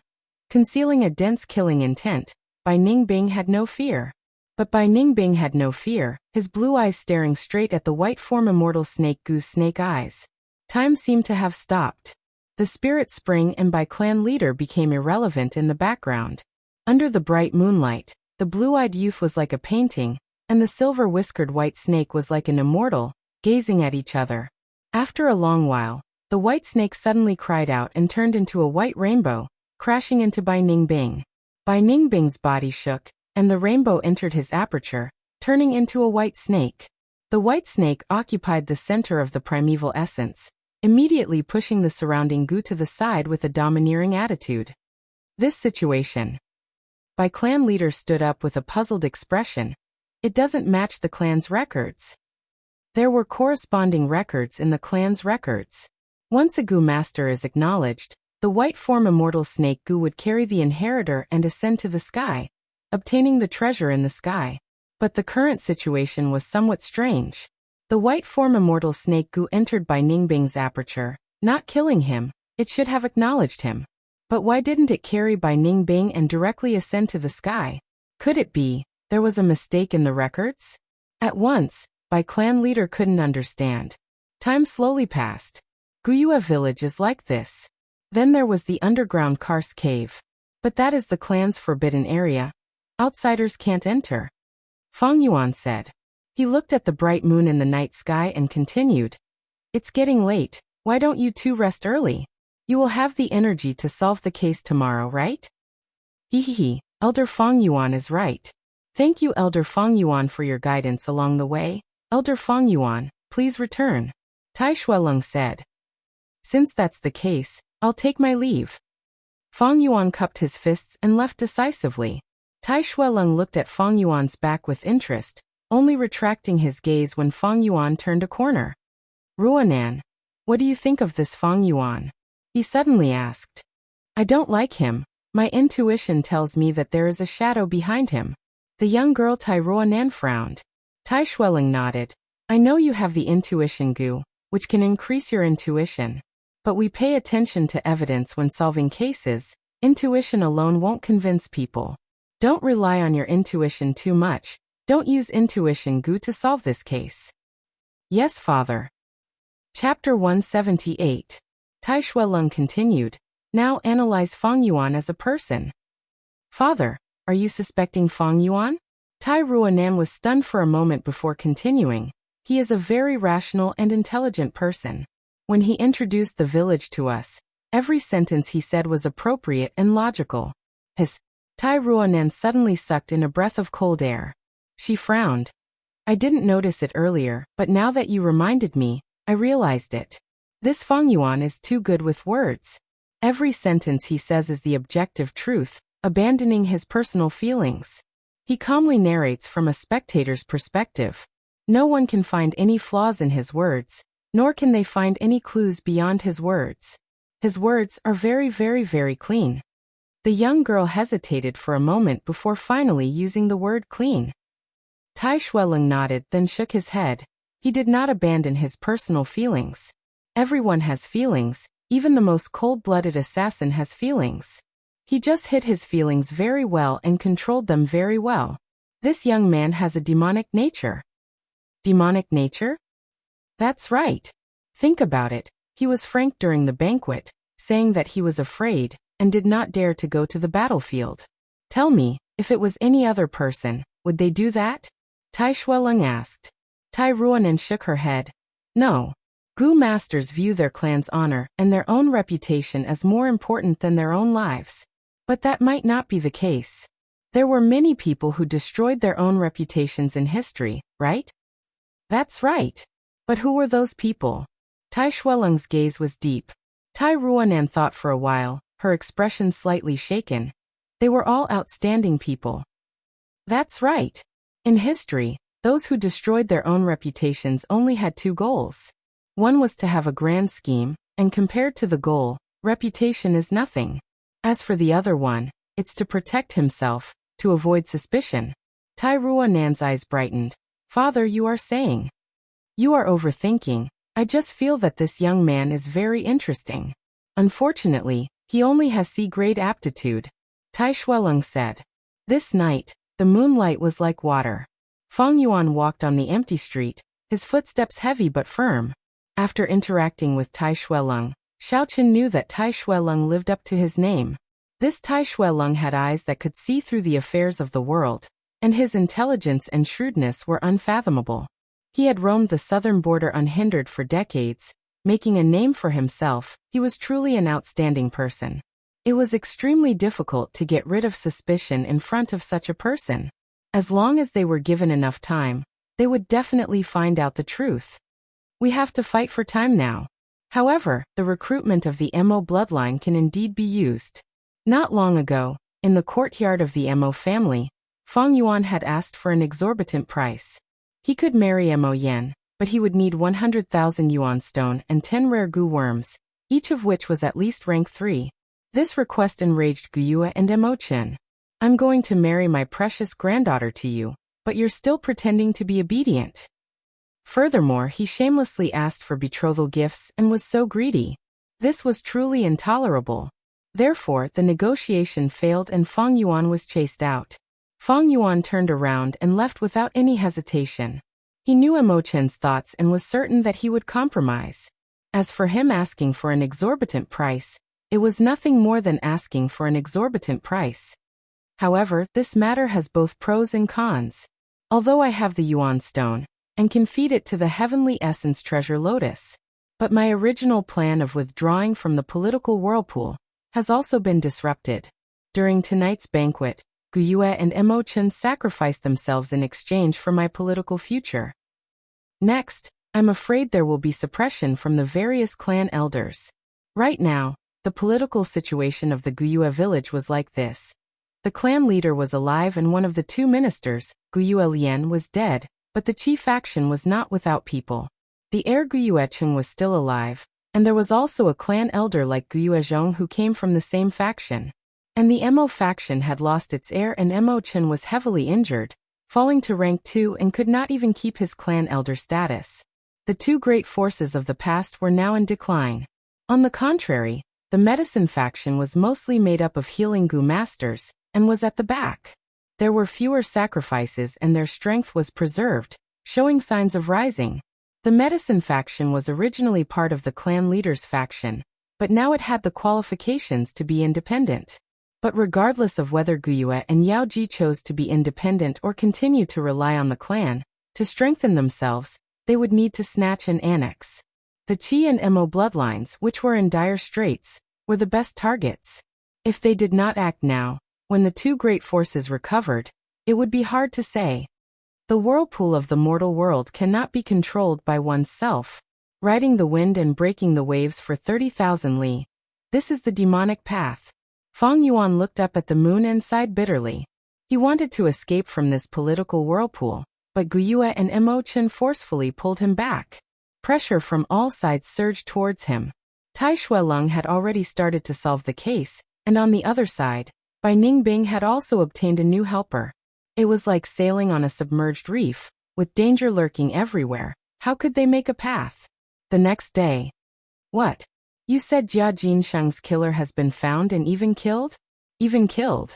Speaker 1: concealing a dense killing intent, Bai Ningbing had no fear. But Bai Ningbing had no fear, his blue eyes staring straight at the white form immortal snake goo's snake eyes. Time seemed to have stopped. The spirit spring and Bai clan leader became irrelevant in the background. Under the bright moonlight, the blue-eyed youth was like a painting, and the silver-whiskered white snake was like an immortal, gazing at each other. After a long while, the white snake suddenly cried out and turned into a white rainbow, crashing into Bai Ningbing. Bai Ningbing's body shook, and the rainbow entered his aperture, turning into a white snake. The white snake occupied the center of the primeval essence, immediately pushing the surrounding goo to the side with a domineering attitude. This situation. My clan leader stood up with a puzzled expression. It doesn't match the clan's records. There were corresponding records in the clan's records. Once a goo master is acknowledged, the white form immortal snake goo would carry the inheritor and ascend to the sky, obtaining the treasure in the sky. But the current situation was somewhat strange. The white form immortal snake goo entered by Ningbing's aperture, not killing him. It should have acknowledged him. But why didn't it carry by Ningbing and directly ascend to the sky? Could it be there was a mistake in the records? At once, my clan leader couldn't understand. Time slowly passed. Guyue village is like this. Then there was the underground Kars cave. But that is the clan's forbidden area. Outsiders can't enter. Fang Yuan said. He looked at the bright moon in the night sky and continued. It's getting late. Why don't you two rest early? You will have the energy to solve the case tomorrow, right? Hehehe, Elder Fang Yuan is right. Thank you, Elder Fang Yuan, for your guidance along the way. Elder Fang Yuan, please return. Tai Shueleng said. Since that's the case, I'll take my leave. Fang Yuan cupped his fists and left decisively. Tai Shueleng looked at Fang Yuan's back with interest, only retracting his gaze when Fang Yuan turned a corner. Ruanan, what do you think of this Fang Yuan? He suddenly asked. I don't like him. My intuition tells me that there is a shadow behind him. The young girl Tai Ruanan frowned. Tai Shueleng nodded. I know you have the intuition goo, which can increase your intuition. But we pay attention to evidence when solving cases. Intuition alone won't convince people. Don't rely on your intuition too much. Don't use intuition goo to solve this case. Yes, father. Chapter 178. Tai Shueleng continued. Now analyze Fang Yuan as a person. Father, are you suspecting Fang Yuan? Tai Ruanan was stunned for a moment before continuing. He is a very rational and intelligent person. When he introduced the village to us, every sentence he said was appropriate and logical. Tai Ruanan suddenly sucked in a breath of cold air. She frowned. I didn't notice it earlier, but now that you reminded me, I realized it. This Fang Yuan is too good with words. Every sentence he says is the objective truth, abandoning his personal feelings. He calmly narrates from a spectator's perspective. No one can find any flaws in his words, nor can they find any clues beyond his words. His words are very, very, very clean. The young girl hesitated for a moment before finally using the word clean. Tai Shueleng nodded, then shook his head. He did not abandon his personal feelings. Everyone has feelings, even the most cold-blooded assassin has feelings. He just hid his feelings very well and controlled them very well. This young man has a demonic nature. Demonic nature? That's right. Think about it. He was frank during the banquet, saying that he was afraid and did not dare to go to the battlefield. Tell me, if it was any other person, would they do that? Tai Shueleng asked. Tai Ruanan shook her head. No. Goo masters view their clan's honor and their own reputation as more important than their own lives. But that might not be the case. There were many people who destroyed their own reputations in history, right? That's right. But who were those people? Tai Shueleng's gaze was deep. Tai Ruanan thought for a while, her expression slightly shaken. They were all outstanding people. That's right. In history, those who destroyed their own reputations only had two goals. One was to have a grand scheme, and compared to the goal, reputation is nothing. As for the other one, it's to protect himself, to avoid suspicion. Tai Ruanan's eyes brightened. Father, you are saying. You are overthinking. I just feel that this young man is very interesting. Unfortunately, he only has C-grade aptitude. Tai Shueleng said. This night, the moonlight was like water. Fang Yuan walked on the empty street, his footsteps heavy but firm. After interacting with Tai Shueleng, Xiaoqin knew that Tai Shueleng lived up to his name. This Tai Shueleng had eyes that could see through the affairs of the world, and his intelligence and shrewdness were unfathomable. He had roamed the southern border unhindered for decades, making a name for himself. He was truly an outstanding person. It was extremely difficult to get rid of suspicion in front of such a person. As long as they were given enough time, they would definitely find out the truth. We have to fight for time now. However, the recruitment of the Mo bloodline can indeed be used. Not long ago, in the courtyard of the Mo family, Fang Yuan had asked for an exorbitant price. He could marry Mo Yan, but he would need 100,000 yuan stone and 10 rare gu worms, each of which was at least rank 3. This request enraged Gu Yue and Mo Chen. I'm going to marry my precious granddaughter to you, but you're still pretending to be obedient. Furthermore, he shamelessly asked for betrothal gifts and was so greedy. This was truly intolerable. Therefore, the negotiation failed and Fang Yuan was chased out. Fang Yuan turned around and left without any hesitation. He knew Mo Chen's thoughts and was certain that he would compromise. As for him asking for an exorbitant price, it was nothing more than asking for an exorbitant price. However, this matter has both pros and cons. Although I have the Yuan stone, and can feed it to the heavenly essence treasure lotus, but my original plan of withdrawing from the political whirlpool has also been disrupted. During tonight's banquet, Gu Yue and Mo Chen sacrificed themselves in exchange for my political future. Next, I'm afraid there will be suppression from the various clan elders. Right now, the political situation of the Gu Yue village was like this. The clan leader was alive and one of the two ministers, Gu Yue Lian, was dead, but the chief faction was not without people. The heir Gu Yue Cheng was still alive, and there was also a clan elder like Gu Yue Zhong who came from the same faction. And the Mo faction had lost its heir and Mo Chen was heavily injured, falling to rank 2 and could not even keep his clan elder status. The two great forces of the past were now in decline. On the contrary, the medicine faction was mostly made up of healing Gu masters, and was at the back. There were fewer sacrifices and their strength was preserved, showing signs of rising. The medicine faction was originally part of the clan leader's faction, but now it had the qualifications to be independent. But regardless of whether Gu Yue and Yao Ji chose to be independent or continue to rely on the clan, to strengthen themselves, they would need to snatch and annex. The Qi and Mo bloodlines, which were in dire straits, were the best targets. If they did not act now, when the two great forces recovered, it would be hard to say. The whirlpool of the mortal world cannot be controlled by oneself. Riding the wind and breaking the waves for 30,000 li. This is the demonic path. Fang Yuan looked up at the moon and sighed bitterly. He wanted to escape from this political whirlpool, but Gu Yue and Mo Chen forcefully pulled him back. Pressure from all sides surged towards him. Tai Shuelong had already started to solve the case, and on the other side, Bai Ningbing had also obtained a new helper. It was like sailing on a submerged reef, with danger lurking everywhere. How could they make a path? The next day. What? You said Jia Jinsheng's killer has been found and even killed? Even killed?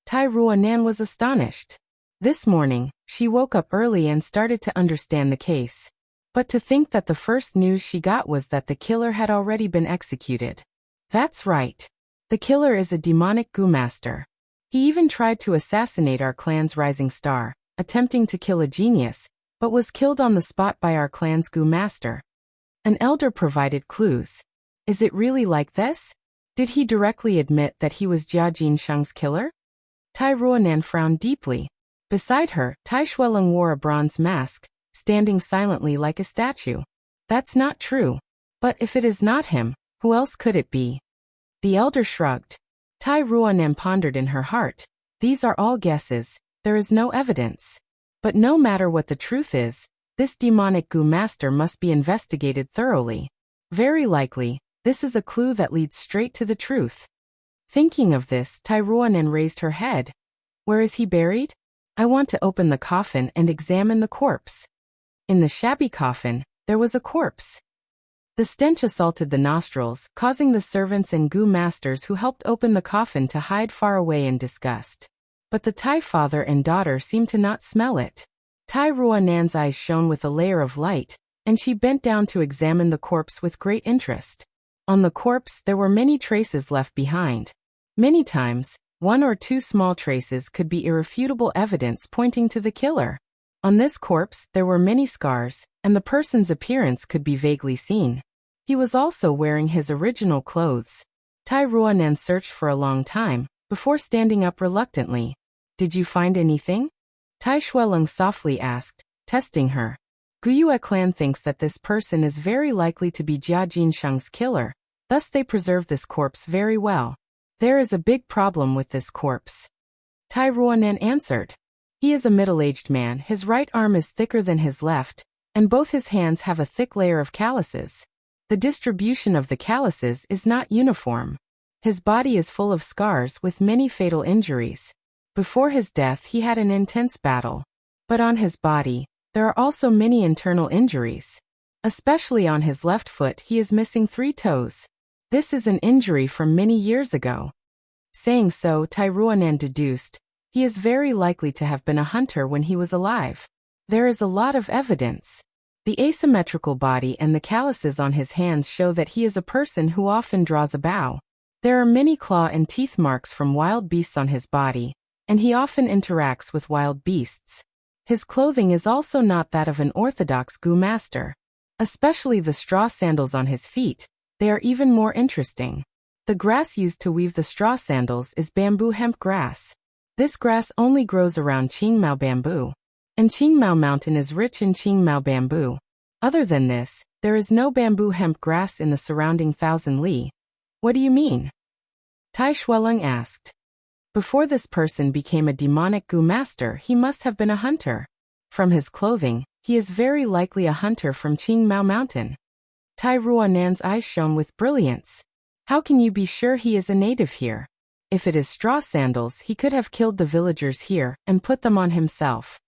Speaker 1: Tai Ruanan was astonished. This morning, she woke up early and started to understand the case. But to think that the first news she got was that the killer had already been executed. That's right. The killer is a demonic Gu master. He even tried to assassinate our clan's rising star, attempting to kill a genius, but was killed on the spot by our clan's Gu master. An elder provided clues. Is it really like this? Did he directly admit that he was Jia Jinsheng's killer? Tai Ruanan frowned deeply. Beside her, Tai Shuelong wore a bronze mask, standing silently like a statue. That's not true. But if it is not him, who else could it be? The elder shrugged. Tai Ruanan pondered in her heart. These are all guesses. There is no evidence. But no matter what the truth is, this demonic Gu master must be investigated thoroughly. Very likely, this is a clue that leads straight to the truth. Thinking of this, Tai Ruanan raised her head. Where is he buried? I want to open the coffin and examine the corpse. In the shabby coffin, there was a corpse. The stench assaulted the nostrils, causing the servants and Gu masters who helped open the coffin to hide far away in disgust. But the Tai father and daughter seemed to not smell it. Tai Ruanan's eyes shone with a layer of light, and she bent down to examine the corpse with great interest. On the corpse there were many traces left behind. Many times, 1 or 2 small traces could be irrefutable evidence pointing to the killer. On this corpse there were many scars, and the person's appearance could be vaguely seen. He was also wearing his original clothes. Tai Ruanan searched for a long time, before standing up reluctantly. Did you find anything? Tai Shuelong softly asked, testing her. Guyue clan thinks that this person is very likely to be Jia Jinsheng's killer, thus they preserve this corpse very well. There is a big problem with this corpse. Tai Ruanan answered. He is a middle-aged man, his right arm is thicker than his left, and both his hands have a thick layer of calluses. The distribution of the calluses is not uniform. His body is full of scars with many fatal injuries. Before his death he had an intense battle. But on his body, there are also many internal injuries. Especially on his left foot he is missing 3 toes. This is an injury from many years ago. Saying so, Tai Ruanan deduced, he is very likely to have been a hunter when he was alive. There is a lot of evidence. The asymmetrical body and the calluses on his hands show that he is a person who often draws a bow. There are many claw and teeth marks from wild beasts on his body, and he often interacts with wild beasts. His clothing is also not that of an orthodox Gu master. Especially the straw sandals on his feet, they are even more interesting. The grass used to weave the straw sandals is bamboo hemp grass. This grass only grows around Qingmao bamboo. And Qingmao Mountain is rich in Qingmao bamboo. Other than this, there is no bamboo hemp grass in the surrounding 1,000 li. What do you mean? Tai Shuelong asked. Before this person became a demonic Gu master, he must have been a hunter. From his clothing, he is very likely a hunter from Qingmao Mountain. Tai Ruanan's eyes shone with brilliance. How can you be sure he is a native here? If it is straw sandals, he could have killed the villagers here and put them on himself.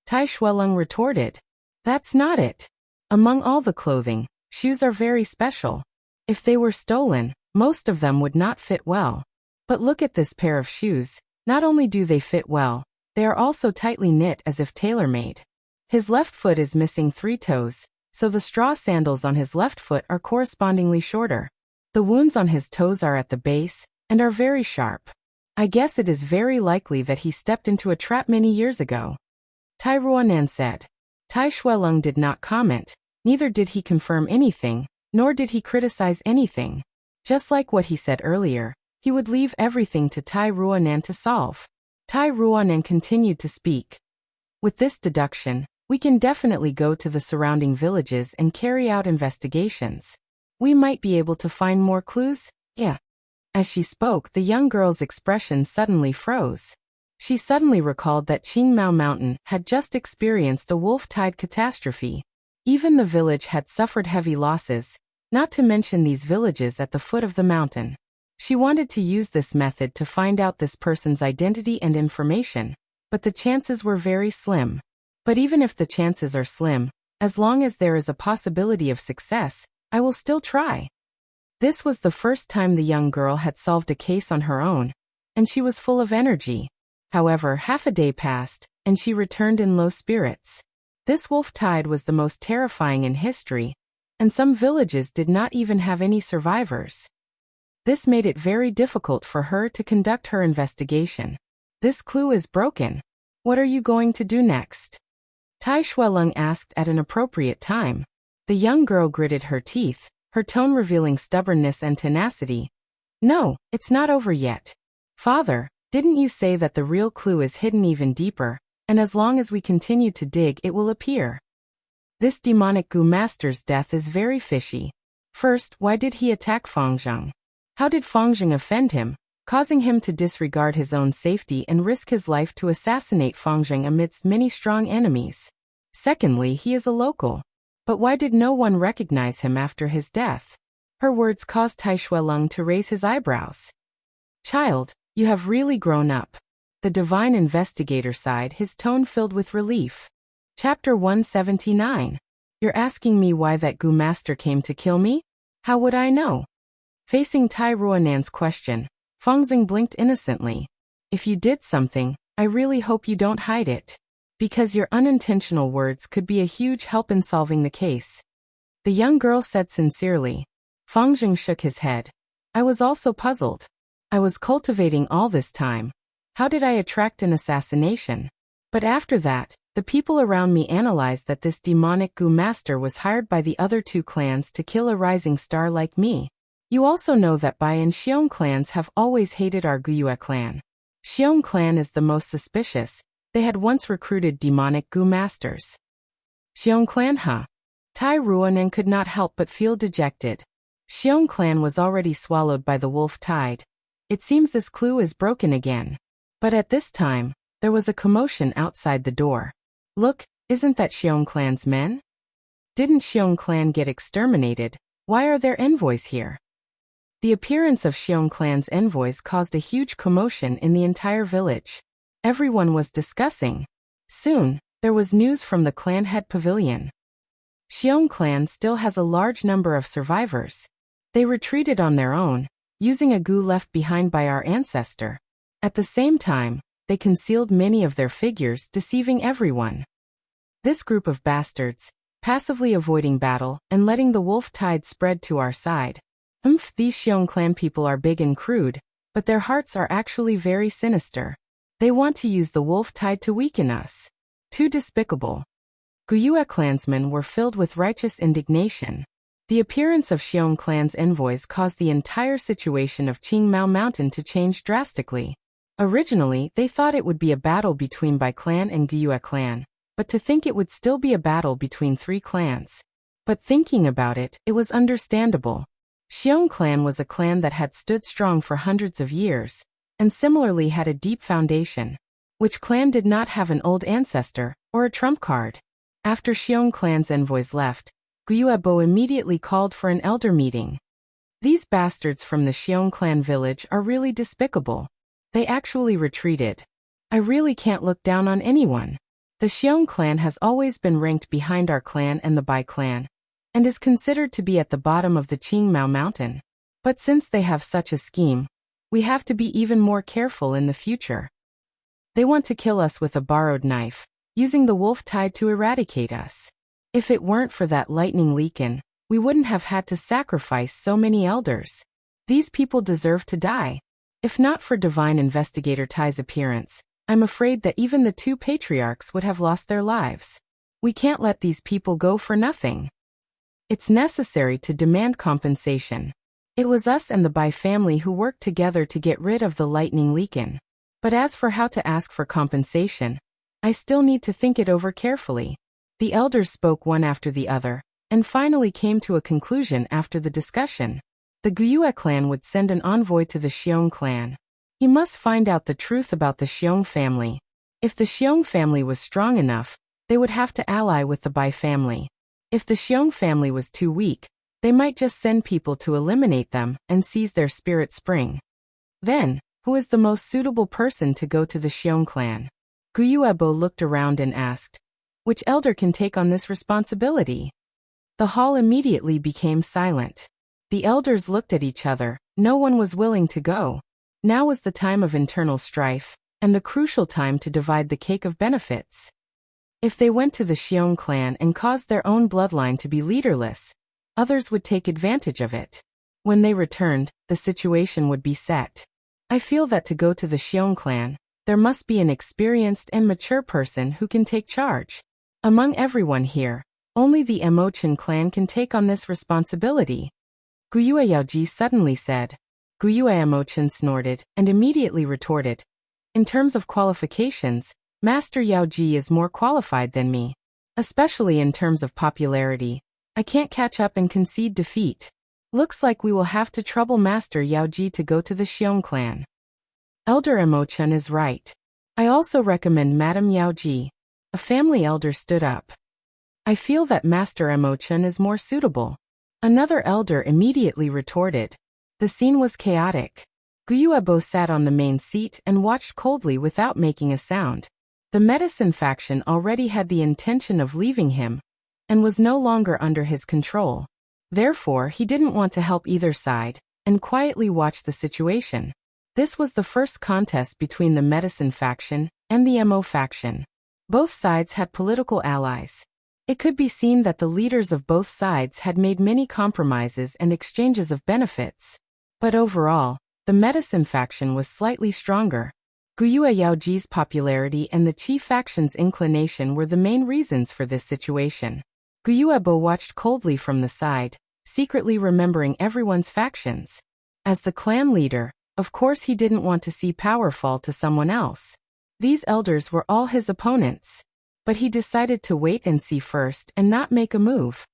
Speaker 1: Tai Shuelong retorted. That's not it. Among all the clothing, shoes are very special. If they were stolen, most of them would not fit well. But look at this pair of shoes. Not only do they fit well, they are also tightly knit as if tailor-made. His left foot is missing 3 toes, so the straw sandals on his left foot are correspondingly shorter. The wounds on his toes are at the base, and are very sharp. I guess it is very likely that he stepped into a trap many years ago. Tai Ruanan said. Tai Shuelong did not comment, neither did he confirm anything, nor did he criticize anything. Just like what he said earlier, he would leave everything to Tai Ruanan to solve. Tai Ruanan continued to speak. With this deduction, we can definitely go to the surrounding villages and carry out investigations. We might be able to find more clues, yeah. As she spoke, the young girl's expression suddenly froze. She suddenly recalled that Qingmao Mountain had just experienced a wolf tide catastrophe. Even the village had suffered heavy losses, not to mention these villages at the foot of the mountain. She wanted to use this method to find out this person's identity and information, but the chances were very slim. But even if the chances are slim, as long as there is a possibility of success, I will still try. This was the first time the young girl had solved a case on her own, and she was full of energy. However, half a day passed, and she returned in low spirits. This wolf tide was the most terrifying in history, and some villages did not even have any survivors. This made it very difficult for her to conduct her investigation. This clue is broken. What are you going to do next? Tai Shuelong asked at an appropriate time. The young girl gritted her teeth, her tone revealing stubbornness and tenacity. No, it's not over yet. Father, didn't you say that the real clue is hidden even deeper, and as long as we continue to dig it will appear? This demonic Gu master's death is very fishy. First, why did he attack Fangzheng? How did Fangzheng offend him, causing him to disregard his own safety and risk his life to assassinate Fangzheng amidst many strong enemies? Secondly, he is a local. But why did no one recognize him after his death? Her words caused Tai Shuelong to raise his eyebrows. Child, you have really grown up. The divine investigator sighed, his tone filled with relief. Chapter 179. You're asking me why that Gu master came to kill me? How would I know? Facing Tai Ruanan's question, Fangzheng blinked innocently. If you did something, I really hope you don't hide it. Because your unintentional words could be a huge help in solving the case. The young girl said sincerely. Fangzheng shook his head. I was also puzzled. I was cultivating all this time. How did I attract an assassination? But after that, the people around me analyzed that this demonic Gu master was hired by the other 2 clans to kill a rising star like me. You also know that Bai and Xiong clans have always hated our Guyue clan. Xiong clan is the most suspicious. They had once recruited demonic Gu masters. Xiong clan, huh? Tai Ruonen could not help but feel dejected. Xiong clan was already swallowed by the wolf tide. It seems this clue is broken again. But at this time, there was a commotion outside the door. Look, isn't that Xiong clan's men? Didn't Xiong clan get exterminated? Why are their envoys here? The appearance of Xiong clan's envoys caused a huge commotion in the entire village. Everyone was discussing. Soon, there was news from the clan head pavilion. Xiong clan still has a large number of survivors. They retreated on their own, using a gu left behind by our ancestor. At the same time, they concealed many of their figures, deceiving everyone. This group of bastards, passively avoiding battle and letting the wolf tide spread to our side. These Xiong clan people are big and crude, but their hearts are actually very sinister. They want to use the wolf tide to weaken us. Too despicable. Guyue clansmen were filled with righteous indignation. The appearance of Xiong clan's envoys caused the entire situation of Qingmao Mountain to change drastically. Originally, they thought it would be a battle between Bai clan and Guyue clan, but to think it would still be a battle between three clans. But thinking about it, it was understandable. Xiong clan was a clan that had stood strong for hundreds of years, and similarly had a deep foundation. Which clan did not have an old ancestor, or a trump card? After Xiong clan's envoys left, Guyuebo immediately called for an elder meeting. These bastards from the Xiong clan village are really despicable. They actually retreated. I really can't look down on anyone. The Xiong clan has always been ranked behind our clan and the Bai clan, and is considered to be at the bottom of the Qingmao Mountain. But since they have such a scheme, we have to be even more careful in the future. They want to kill us with a borrowed knife, using the wolf tide to eradicate us. If it weren't for that lightning leakin, we wouldn't have had to sacrifice so many elders. These people deserve to die. If not for Divine Investigator Tai's appearance, I'm afraid that even the two patriarchs would have lost their lives. We can't let these people go for nothing. It's necessary to demand compensation. It was us and the Bai family who worked together to get rid of the lightning leakin. But as for how to ask for compensation, I still need to think it over carefully. The elders spoke one after the other, and finally came to a conclusion after the discussion. The Guyue clan would send an envoy to the Xiong clan. He must find out the truth about the Xiong family. If the Xiong family was strong enough, they would have to ally with the Bai family. If the Xiong family was too weak, they might just send people to eliminate them and seize their spirit spring. Then, who is the most suitable person to go to the Xiong clan? Guyuebo looked around and asked, which elder can take on this responsibility? The hall immediately became silent. The elders looked at each other. No one was willing to go. Now was the time of internal strife, and the crucial time to divide the cake of benefits. If they went to the Xiong clan and caused their own bloodline to be leaderless, others would take advantage of it. When they returned, the situation would be set. I feel that to go to the Xiong clan, there must be an experienced and mature person who can take charge. Among everyone here, only the Emochin clan can take on this responsibility. Guyue Yaoji suddenly said. Guyue Emochin snorted and immediately retorted. In terms of qualifications, Master Yaoji is more qualified than me. Especially in terms of popularity. I can't catch up and concede defeat. Looks like we will have to trouble Master Yaoji to go to the Xiong clan. Elder Emochin is right. I also recommend Madam Yaoji. A family elder stood up. I feel that Master Emochin is more suitable. Another elder immediately retorted. The scene was chaotic. Guyuebo sat on the main seat and watched coldly without making a sound. The medicine faction already had the intention of leaving him, and was no longer under his control. Therefore, he didn't want to help either side, and quietly watched the situation. This was the first contest between the medicine faction and the MO faction. Both sides had political allies. It could be seen that the leaders of both sides had made many compromises and exchanges of benefits. But overall, the medicine faction was slightly stronger. Guyue Yaoji's popularity and the Qi faction's inclination were the main reasons for this situation. Guyuebo watched coldly from the side, secretly remembering everyone's factions. As the clan leader, of course he didn't want to see power fall to someone else. These elders were all his opponents. But he decided to wait and see first and not make a move.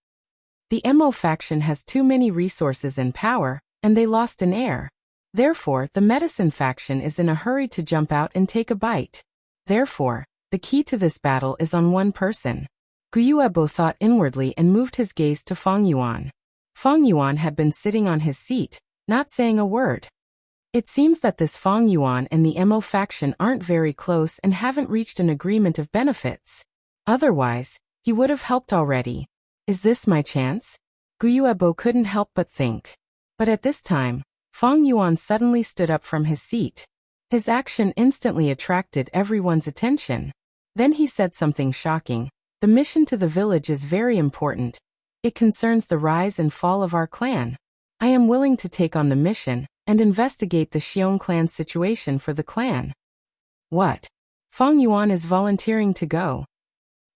Speaker 1: The Mo faction has too many resources and power, and they lost an heir. Therefore, the medicine faction is in a hurry to jump out and take a bite. Therefore, the key to this battle is on one person. Guyuebo thought inwardly and moved his gaze to Feng Yuan. Feng Yuan had been sitting on his seat, not saying a word. It seems that this Feng Yuan and the Mo faction aren't very close and haven't reached an agreement of benefits. Otherwise, he would have helped already. Is this my chance? Guyuebo couldn't help but think. But at this time, Feng Yuan suddenly stood up from his seat. His action instantly attracted everyone's attention. Then he said something shocking. The mission to the village is very important. It concerns the rise and fall of our clan. I am willing to take on the mission and investigate the Xiong clan's situation for the clan. What? Feng Yuan is volunteering to go.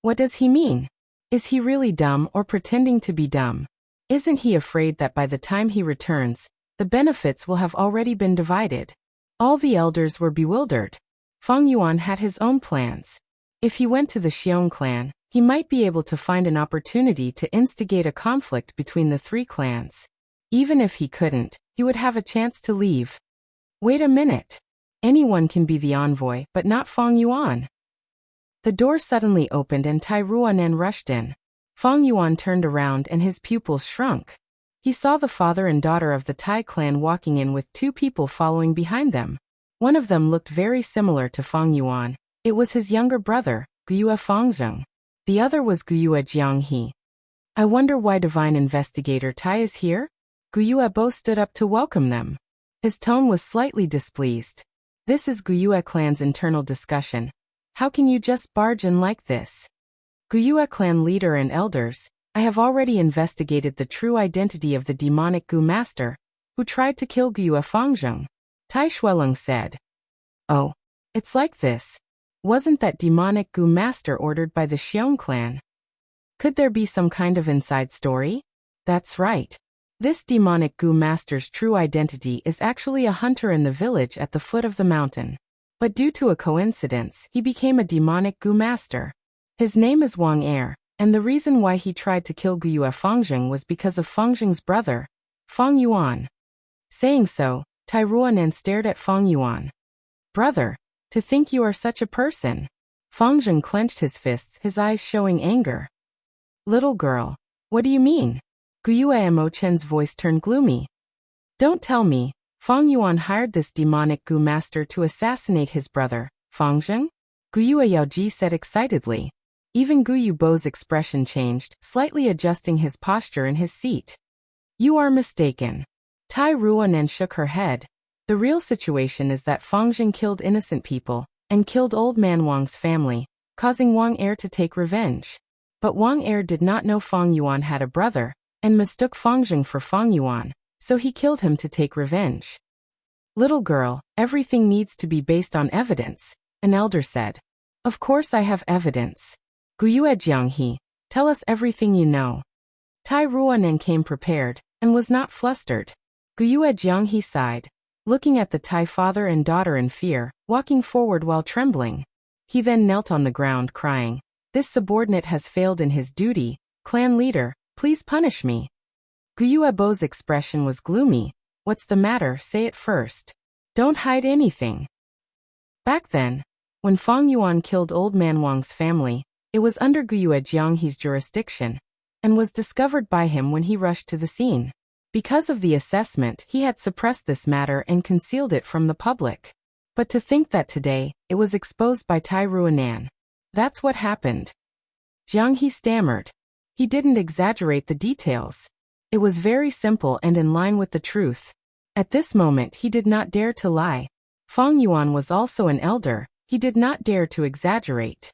Speaker 1: What does he mean? Is he really dumb or pretending to be dumb? Isn't he afraid that by the time he returns, the benefits will have already been divided? All the elders were bewildered. Feng Yuan had his own plans. If he went to the Xiong clan, he might be able to find an opportunity to instigate a conflict between the three clans. Even if he couldn't, he would have a chance to leave. Wait a minute. Anyone can be the envoy, but not Feng Yuan. The door suddenly opened and Tai Ruanen rushed in. Feng Yuan turned around and his pupils shrunk. He saw the father and daughter of the Tai clan walking in with two people following behind them. One of them looked very similar to Feng Yuan. It was his younger brother, Guyue Fengzheng. The other was Guyue Jianghe. I wonder why Divine Investigator Tai is here? Guyuebo stood up to welcome them. His tone was slightly displeased. This is Guyue clan's internal discussion. How can you just barge in like this? Guyue clan leader and elders, I have already investigated the true identity of the demonic Gu master, who tried to kill Guyue Fengzheng. Tai Shueleng said. Oh, it's like this. Wasn't that demonic Gu master ordered by the Xiong clan? Could there be some kind of inside story? That's right. This demonic Gu master's true identity is actually a hunter in the village at the foot of the mountain. But due to a coincidence, he became a demonic Gu master. His name is Wang Er, and the reason why he tried to kill Guyue Fengzheng was because of Fengzheng's brother, Feng Yuan. Saying so, Tai Ruanen stared at Feng Yuan. Brother, to think you are such a person. Fengzheng clenched his fists, his eyes showing anger. Little girl, what do you mean? Guyue Mo Chen's voice turned gloomy. Don't tell me, Feng Yuan hired this demonic Gu master to assassinate his brother, Fengzheng? Guyue Yaoji said excitedly. Even Guyuebo's expression changed, slightly adjusting his posture in his seat. You are mistaken. Tai Ruanen shook her head. The real situation is that Fengzheng killed innocent people, and killed old man Wang's family, causing Wang Er to take revenge. But Wang Er did not know Feng Yuan had a brother, and mistook Fengzheng for Feng Yuan, so he killed him to take revenge. Little girl, everything needs to be based on evidence, an elder said. Of course I have evidence. Guyue Jianghe, tell us everything you know. Tai Ruanen came prepared, and was not flustered. Guyue Jianghe sighed, looking at the Tai father and daughter in fear, walking forward while trembling. He then knelt on the ground crying, this subordinate has failed in his duty, clan leader, please punish me. Guyuebo's expression was gloomy. What's the matter, say it first. Don't hide anything. Back then, when Feng Yuan killed old man Wang's family, it was under Guyue Jianghe's jurisdiction, and was discovered by him when he rushed to the scene. Because of the assessment, he had suppressed this matter and concealed it from the public. But to think that today, it was exposed by Tai Ruanan. That's what happened. Jianghe stammered. He didn't exaggerate the details. It was very simple and in line with the truth. At this moment he did not dare to lie. Feng Yuan was also an elder, he did not dare to exaggerate.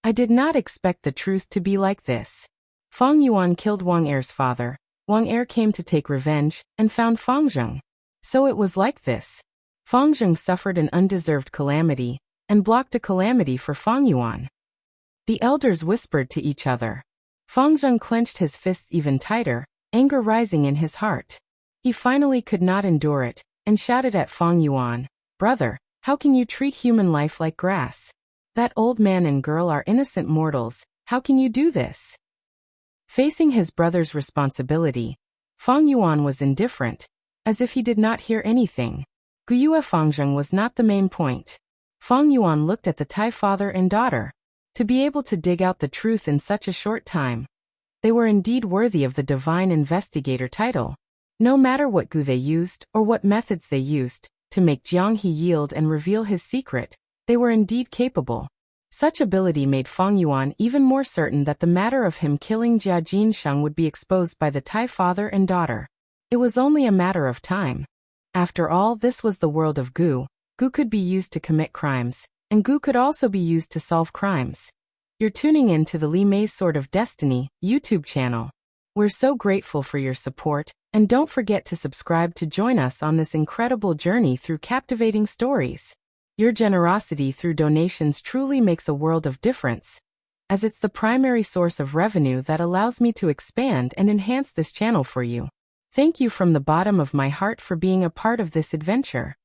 Speaker 1: I did not expect the truth to be like this. Feng Yuan killed Wang Er's father. Wang Er came to take revenge, and found Fengzheng. So it was like this. Fengzheng suffered an undeserved calamity, and blocked a calamity for Feng Yuan. The elders whispered to each other. Fengzheng clenched his fists even tighter, anger rising in his heart. He finally could not endure it, and shouted at Fang Yuan, "Brother, how can you treat human life like grass? That old man and girl are innocent mortals, how can you do this?" Facing his brother's responsibility, Fang Yuan was indifferent, as if he did not hear anything. Guyue Fangzheng was not the main point. Fang Yuan looked at the Tai father and daughter. To be able to dig out the truth in such a short time, they were indeed worthy of the divine investigator title. No matter what gu they used or what methods they used to make Jiang He yield and reveal his secret, they were indeed capable. Such ability made Fang Yuan even more certain that the matter of him killing Jia Jinsheng would be exposed by the Tai father and daughter. It was only a matter of time. After all, this was the world of gu. Gu could be used to commit crimes, and gu could also be used to solve crimes. You're tuning in to the Li Mei's Sword of Destiny YouTube channel. We're so grateful for your support, and don't forget to subscribe to join us on this incredible journey through captivating stories. Your generosity through donations truly makes a world of difference, as it's the primary source of revenue that allows me to expand and enhance this channel for you. Thank you from the bottom of my heart for being a part of this adventure.